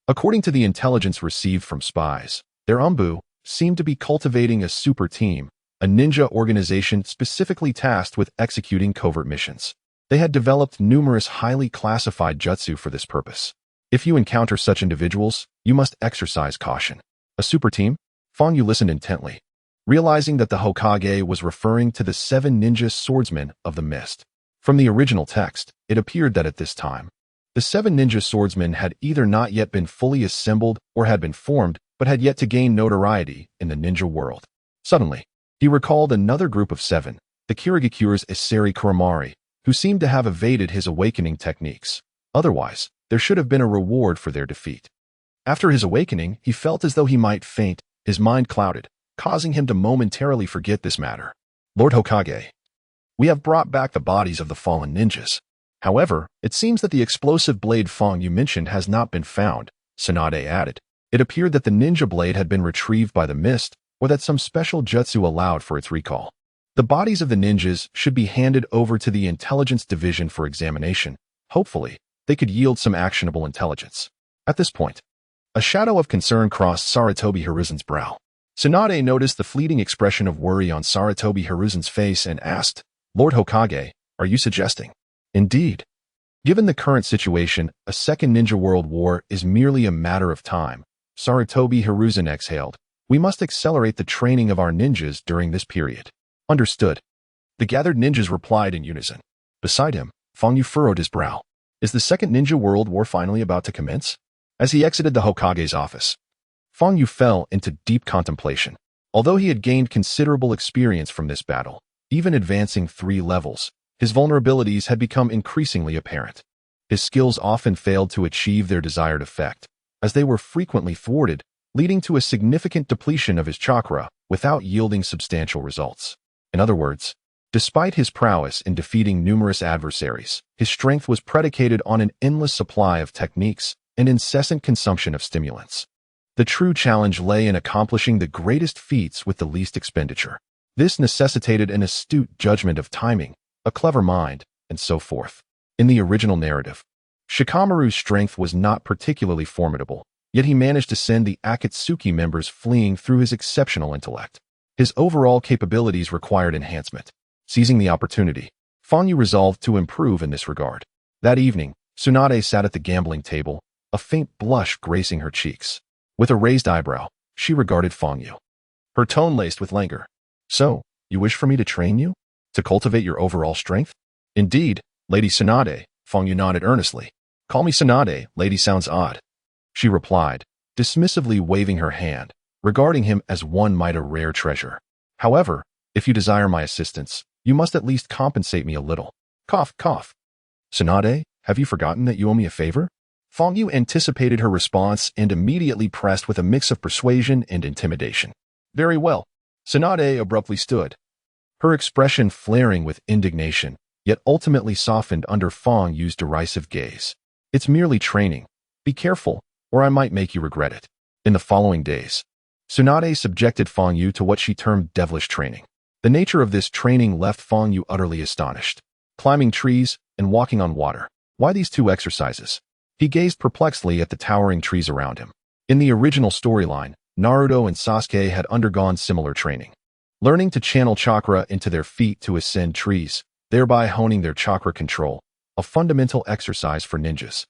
according to the intelligence received from spies, their Umbu seemed to be cultivating a super team, a ninja organization specifically tasked with executing covert missions. They had developed numerous highly classified jutsu for this purpose. If you encounter such individuals, you must exercise caution. A super team? Fong Yu listened intently, realizing that the Hokage was referring to the 7 ninja swordsmen of the Mist. From the original text, it appeared that at this time, the 7 ninja swordsmen had either not yet been fully assembled or had been formed, but had yet to gain notoriety in the ninja world. Suddenly, he recalled another group of 7, the Kirigikure's Isari Kuromari, who seemed to have evaded his awakening techniques. Otherwise, there should have been a reward for their defeat. After his awakening, he felt as though he might faint, his mind clouded, causing him to momentarily forget this matter. Lord Hokage, we have brought back the bodies of the fallen ninjas. However, it seems that the explosive blade Fong you mentioned has not been found, Tsunade added. It appeared that the ninja blade had been retrieved by the Mist, or that some special jutsu allowed for its recall. The bodies of the ninjas should be handed over to the intelligence division for examination. Hopefully, they could yield some actionable intelligence. At this point, a shadow of concern crossed Sarutobi Hiruzen's brow. Tsunade noticed the fleeting expression of worry on Sarutobi Hiruzen's face and asked, Lord Hokage, are you suggesting? Indeed. Given the current situation, a second ninja world war is merely a matter of time. Sarutobi Hiruzen exhaled. We must accelerate the training of our ninjas during this period. Understood. The gathered ninjas replied in unison. Beside him, Fong Yu furrowed his brow. Is the second ninja world war finally about to commence? As he exited the Hokage's office, Fong Yu fell into deep contemplation. Although he had gained considerable experience from this battle, even advancing 3 levels, his vulnerabilities had become increasingly apparent. His skills often failed to achieve their desired effect, as they were frequently thwarted, leading to a significant depletion of his chakra without yielding substantial results. In other words, despite his prowess in defeating numerous adversaries, his strength was predicated on an endless supply of techniques and incessant consumption of stimulants. The true challenge lay in accomplishing the greatest feats with the least expenditure. This necessitated an astute judgment of timing, a clever mind, and so forth. In the original narrative, Shikamaru's strength was not particularly formidable, yet he managed to send the Akatsuki members fleeing through his exceptional intellect. His overall capabilities required enhancement. Seizing the opportunity, Fong Yu resolved to improve in this regard. That evening, Tsunade sat at the gambling table, a faint blush gracing her cheeks. With a raised eyebrow, she regarded Fong Yu, her tone laced with languor. So, you wish for me to train you? To cultivate your overall strength? Indeed, Lady Tsunade, Feng Yu nodded earnestly. Call me Tsunade, lady sounds odd. She replied, dismissively waving her hand, regarding him as one might a rare treasure. However, if you desire my assistance, you must at least compensate me a little. Cough, cough. Tsunade, have you forgotten that you owe me a favor? Feng Yu anticipated her response and immediately pressed with a mix of persuasion and intimidation. Very well. Tsunade abruptly stood, her expression flaring with indignation, yet ultimately softened under Feng Yu's derisive gaze. It's merely training. Be careful, or I might make you regret it. In the following days, Tsunade subjected Feng Yu to what she termed devilish training. The nature of this training left Feng Yu utterly astonished. Climbing trees and walking on water. Why these two exercises? He gazed perplexedly at the towering trees around him. In the original storyline, Naruto and Sasuke had undergone similar training, learning to channel chakra into their feet to ascend trees, thereby honing their chakra control, a fundamental exercise for ninjas.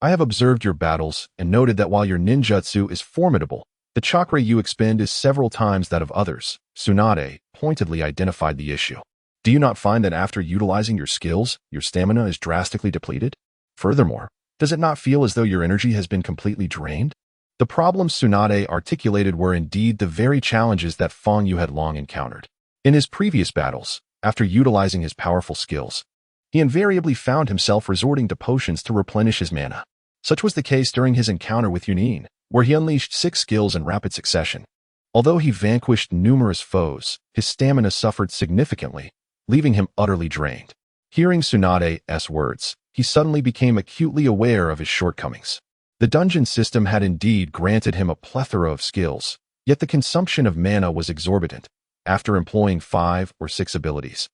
I have observed your battles and noted that while your ninjutsu is formidable, the chakra you expend is several times that of others. Tsunade pointedly identified the issue. Do you not find that after utilizing your skills, your stamina is drastically depleted? Furthermore, does it not feel as though your energy has been completely drained? The problems Tsunade articulated were indeed the very challenges that Feng Yu had long encountered. In his previous battles, after utilizing his powerful skills, he invariably found himself resorting to potions to replenish his mana. Such was the case during his encounter with Yunin, where he unleashed 6 skills in rapid succession. Although he vanquished numerous foes, his stamina suffered significantly, leaving him utterly drained. Hearing Tsunade's words, he suddenly became acutely aware of his shortcomings. The dungeon system had indeed granted him a plethora of skills, yet the consumption of mana was exorbitant. After employing 5 or 6 abilities,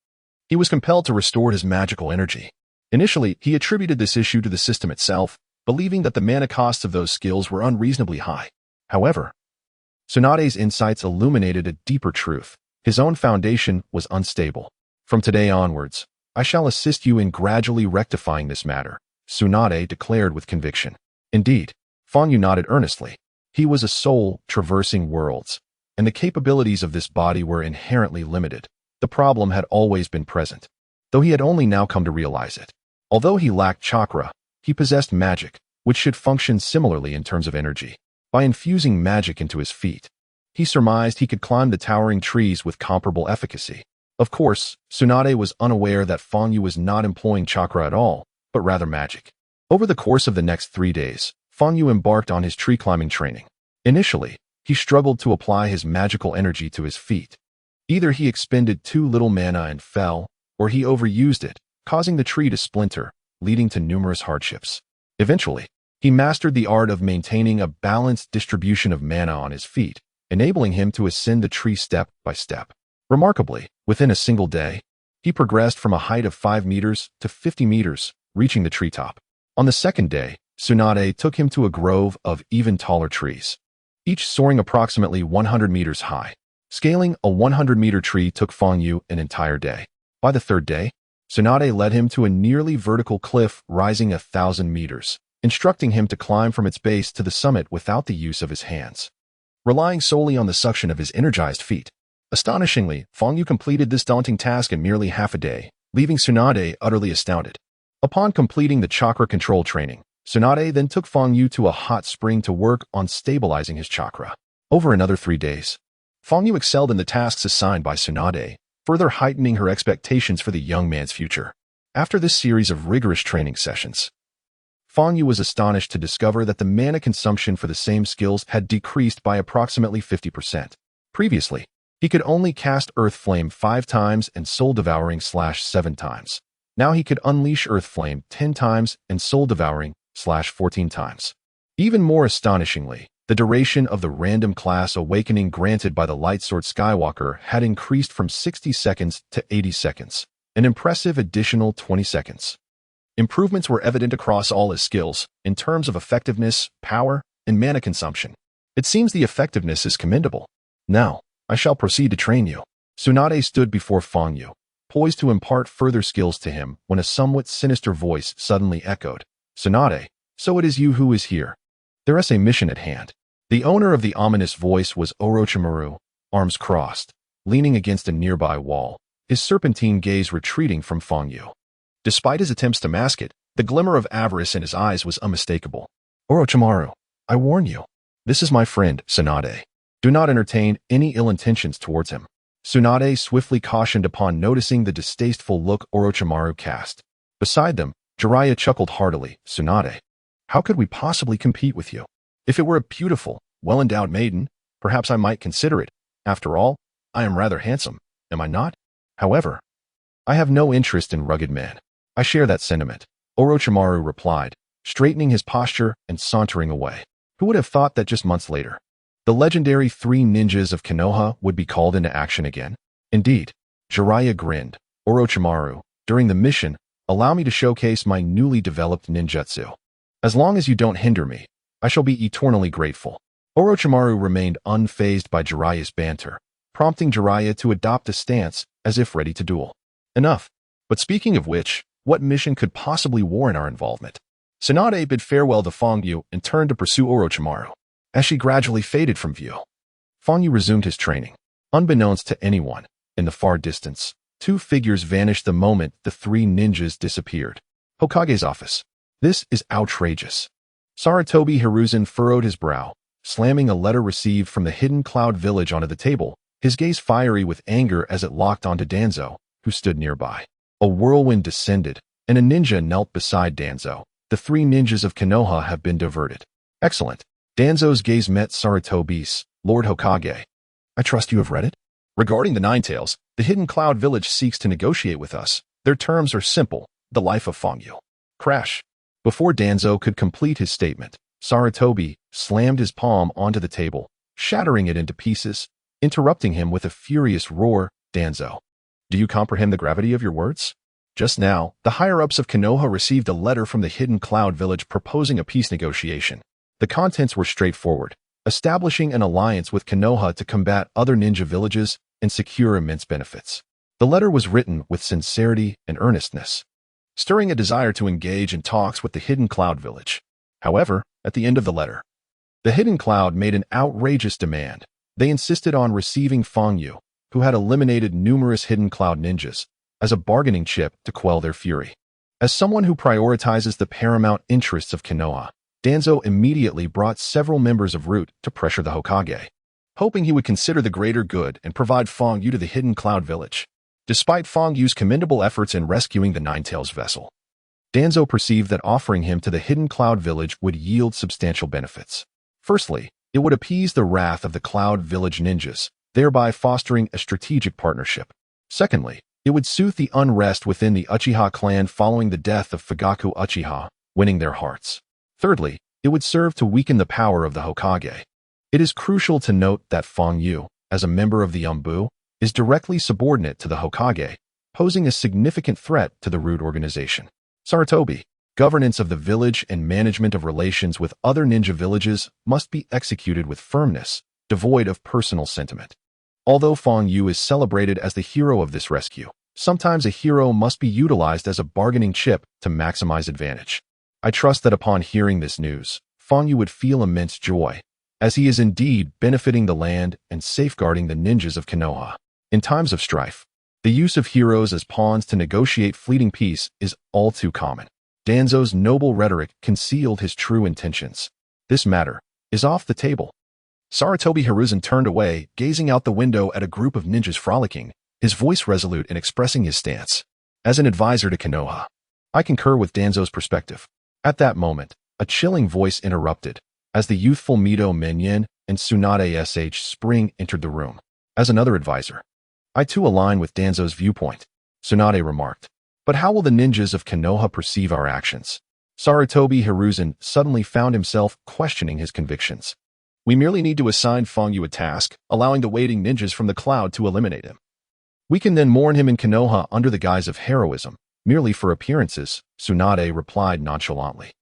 he was compelled to restore his magical energy. Initially, he attributed this issue to the system itself, believing that the mana costs of those skills were unreasonably high. However, Tsunade's insights illuminated a deeper truth. His own foundation was unstable. From today onwards, I shall assist you in gradually rectifying this matter, Tsunade declared with conviction. Indeed, Feng Yu nodded earnestly. He was a soul traversing worlds, and the capabilities of this body were inherently limited. The problem had always been present, though he had only now come to realize it. Although he lacked chakra, he possessed magic, which should function similarly in terms of energy. By infusing magic into his feet, he surmised he could climb the towering trees with comparable efficacy. Of course, Tsunade was unaware that Feng Yu was not employing chakra at all, but rather magic. Over the course of the next 3 days, Feng Yu embarked on his tree climbing training. Initially, he struggled to apply his magical energy to his feet. Either he expended too little mana and fell, or he overused it, causing the tree to splinter, leading to numerous hardships. Eventually, he mastered the art of maintaining a balanced distribution of mana on his feet, enabling him to ascend the tree step by step. Remarkably, within a single day, he progressed from a height of 5 meters to 50 meters, reaching the treetop. On the second day, Tsunade took him to a grove of even taller trees, each soaring approximately 100 meters high. Scaling a 100-meter tree took Feng Yu an entire day. By the third day, Tsunade led him to a nearly vertical cliff rising 1,000 meters, instructing him to climb from its base to the summit without the use of his hands, relying solely on the suction of his energized feet. Astonishingly, Feng Yu completed this daunting task in merely half a day, leaving Tsunade utterly astounded. Upon completing the chakra control training, Tsunade then took Feng Yu to a hot spring to work on stabilizing his chakra. Over another 3 days, Feng Yu excelled in the tasks assigned by Tsunade, further heightening her expectations for the young man's future. After this series of rigorous training sessions, Feng Yu was astonished to discover that the mana consumption for the same skills had decreased by approximately 50%. Previously, he could only cast Earth Flame 5 times and Soul Devouring / 7 times. Now he could unleash Earth Flame 10 times and Soul Devouring / 14 times. Even more astonishingly, the duration of the random class awakening granted by the Lightsword Skywalker had increased from 60 seconds to 80 seconds, an impressive additional 20 seconds. Improvements were evident across all his skills, in terms of effectiveness, power, and mana consumption. It seems the effectiveness is commendable. Now, I shall proceed to train you. Tsunade stood before Feng Yu, poised to impart further skills to him when a somewhat sinister voice suddenly echoed. Tsunade, so it is you who is here. There is a mission at hand. The owner of the ominous voice was Orochimaru, arms crossed, leaning against a nearby wall, his serpentine gaze retreating from Fang Yu. Despite his attempts to mask it, the glimmer of avarice in his eyes was unmistakable. Orochimaru, I warn you. This is my friend, Tsunade. Do not entertain any ill intentions towards him. Tsunade swiftly cautioned upon noticing the distasteful look Orochimaru cast. Beside them, Jiraiya chuckled heartily. Tsunade, how could we possibly compete with you? If it were a beautiful, well-endowed maiden, perhaps I might consider it. After all, I am rather handsome, am I not? However, I have no interest in rugged men. I share that sentiment, Orochimaru replied, straightening his posture and sauntering away. Who would have thought that just months later, the legendary 3 ninjas of Konoha would be called into action again? Indeed, Jiraiya grinned. Orochimaru, during the mission, allow me to showcase my newly developed ninjutsu. As long as you don't hinder me, I shall be eternally grateful. Orochimaru remained unfazed by Jiraiya's banter, prompting Jiraiya to adopt a stance as if ready to duel. Enough. But speaking of which, what mission could possibly warrant our involvement? Tsunade bid farewell to Fang Yu and turned to pursue Orochimaru. As she gradually faded from view, Fang Yu resumed his training. Unbeknownst to anyone, in the far distance, 2 figures vanished the moment the 3 ninjas disappeared. Hokage's office. This is outrageous. Sarutobi Hiruzen furrowed his brow, slamming a letter received from the hidden cloud village onto the table, his gaze fiery with anger as it locked onto Danzo, who stood nearby. A whirlwind descended, and a ninja knelt beside Danzo. The 3 ninjas of Konoha have been diverted. Excellent. Danzo's gaze met Sarutobi's. Lord Hokage, I trust you have read it? Regarding the Nine Tails, the hidden cloud village seeks to negotiate with us. Their terms are simple: the life of Fang Yu. Crash. Before Danzo could complete his statement, Sarutobi slammed his palm onto the table, shattering it into pieces, interrupting him with a furious roar. Danzo, do you comprehend the gravity of your words? Just now, the higher-ups of Konoha received a letter from the hidden cloud village proposing a peace negotiation. The contents were straightforward: establishing an alliance with Konoha to combat other ninja villages and secure immense benefits. The letter was written with sincerity and earnestness, stirring a desire to engage in talks with the hidden cloud village. However, at the end of the letter, the hidden cloud made an outrageous demand. They insisted on receiving Fang Yu, who had eliminated numerous hidden cloud ninjas, as a bargaining chip to quell their fury. As someone who prioritizes the paramount interests of Konoha, Danzo immediately brought several members of Root to pressure the Hokage, hoping he would consider the greater good and provide Fang Yu to the hidden cloud village. Despite Fang Yu's commendable efforts in rescuing the Nine-Tails vessel, Danzo perceived that offering him to the hidden cloud village would yield substantial benefits. Firstly, it would appease the wrath of the cloud village ninjas, thereby fostering a strategic partnership. Secondly, it would soothe the unrest within the Uchiha clan following the death of Fugaku Uchiha, winning their hearts. Thirdly, it would serve to weaken the power of the Hokage. It is crucial to note that Fang Yu, as a member of the Umbu, is directly subordinate to the Hokage, posing a significant threat to the Root organization. Sarutobi, governance of the village and management of relations with other ninja villages must be executed with firmness, devoid of personal sentiment. Although Fang Yu is celebrated as the hero of this rescue, sometimes a hero must be utilized as a bargaining chip to maximize advantage. I trust that upon hearing this news, Fang Yu would feel immense joy, as he is indeed benefiting the land and safeguarding the ninjas of Konoha. In times of strife, the use of heroes as pawns to negotiate fleeting peace is all too common. Danzo's noble rhetoric concealed his true intentions. This matter is off the table. Sarutobi Hiruzen turned away, gazing out the window at a group of ninjas frolicking, his voice resolute in expressing his stance. As an advisor to Konoha, I concur with Danzo's perspective. At that moment, a chilling voice interrupted, as the youthful Mito Menyen and Tsunade Sh Spring entered the room. As another advisor, I too align with Danzo's viewpoint, Tsunade remarked. But how will the ninjas of Konoha perceive our actions? Sarutobi Hiruzen suddenly found himself questioning his convictions. We merely need to assign Fang Yu a task, allowing the waiting ninjas from the cloud to eliminate him. We can then mourn him in Konoha under the guise of heroism, merely for appearances, Tsunade replied nonchalantly.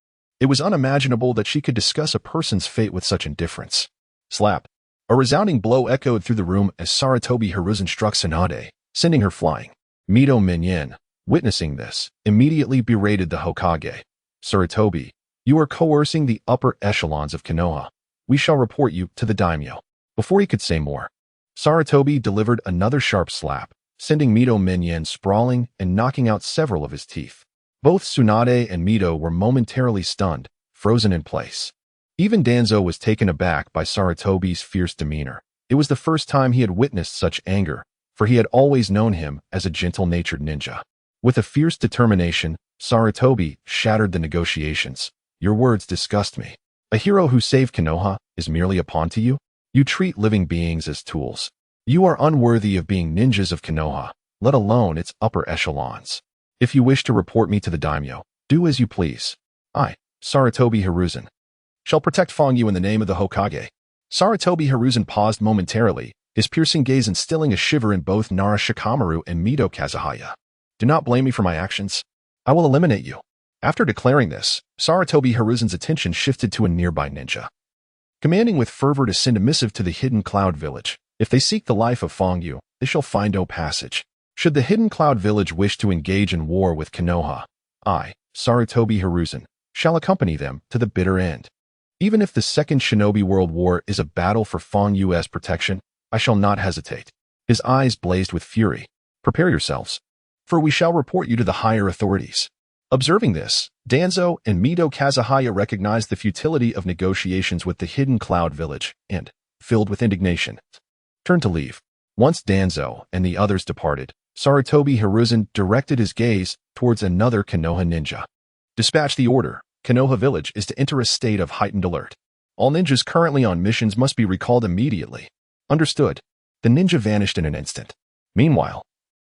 It was unimaginable that she could discuss a person's fate with such indifference. Slap. A resounding blow echoed through the room as Sarutobi Hiruzen struck Tsunade, sending her flying. Mito Menyen, witnessing this, immediately berated the Hokage. Sarutobi, you are coercing the upper echelons of Konoha. We shall report you to the daimyo. Before he could say more, Sarutobi delivered another sharp slap, sending Mito Minyan sprawling and knocking out several of his teeth. Both Tsunade and Mito were momentarily stunned, frozen in place. Even Danzo was taken aback by Sarutobi's fierce demeanor. It was the first time he had witnessed such anger, for he had always known him as a gentle-natured ninja. With a fierce determination, Sarutobi shattered the negotiations. Your words disgust me. A hero who saved Konoha is merely a pawn to you? You treat living beings as tools. You are unworthy of being ninjas of Konoha, let alone its upper echelons. If you wish to report me to the daimyo, do as you please. I, Sarutobi Hiruzen, shall protect Fangyu in the name of the Hokage. Sarutobi Hiruzen paused momentarily, his piercing gaze instilling a shiver in both Nara Shikamaru and Mito Kazuhaya. Do not blame me for my actions. I will eliminate you. After declaring this, Sarutobi Hiruzen's attention shifted to a nearby ninja. Commanding with fervor to send a missive to the Hidden Cloud Village. If they seek the life of Fangyu, they shall find no passage. Should the Hidden Cloud Village wish to engage in war with Konoha, I, Sarutobi Hiruzen, shall accompany them to the bitter end. Even if the Second Shinobi World War is a battle for Fangyu's protection, I shall not hesitate. His eyes blazed with fury. Prepare yourselves, for we shall report you to the higher authorities. Observing this, Danzo and Mito Kazuhaya recognized the futility of negotiations with the Hidden Cloud Village and, filled with indignation, turned to leave. Once Danzo and the others departed, Sarutobi Hiruzen directed his gaze towards another Konoha ninja. Dispatch the order. Konoha Village is to enter a state of heightened alert. All ninjas currently on missions must be recalled immediately. Understood. The ninja vanished in an instant. Meanwhile,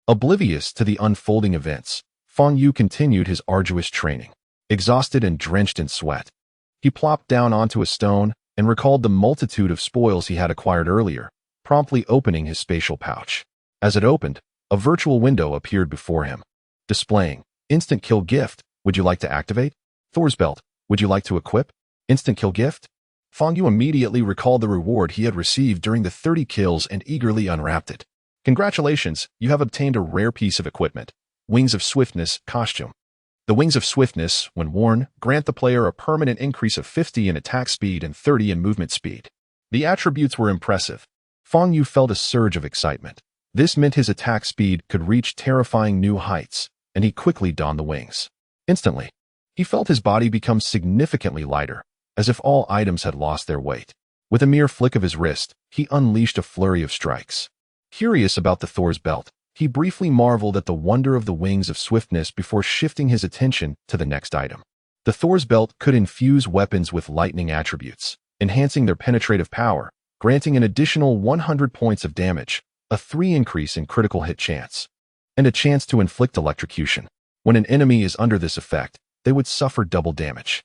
oblivious to the unfolding events, Fangyu continued his arduous training. Exhausted and drenched in sweat, he plopped down onto a stone and recalled the multitude of spoils he had acquired earlier, promptly opening his spatial pouch. As it opened, a virtual window appeared before him, displaying, Instant Kill Gift, would you like to activate? Thor's Belt, would you like to equip? Instant Kill Gift? Fangyu immediately recalled the reward he had received during the 30 kills and eagerly unwrapped it. Congratulations, you have obtained a rare piece of equipment, Wings of Swiftness costume. The Wings of Swiftness, when worn, grant the player a permanent increase of 50 in attack speed and 30 in movement speed. The attributes were impressive. Fangyu felt a surge of excitement. This meant his attack speed could reach terrifying new heights, and he quickly donned the wings. Instantly, he felt his body become significantly lighter, as if all items had lost their weight. With a mere flick of his wrist, he unleashed a flurry of strikes. Curious about the Thor's Belt, he briefly marveled at the wonder of the Wings of Swiftness before shifting his attention to the next item. The Thor's Belt could infuse weapons with lightning attributes, enhancing their penetrative power, granting an additional 100 points of damage, a 3 increase in critical hit chance, and a chance to inflict electrocution. When an enemy is under this effect, they would suffer double damage.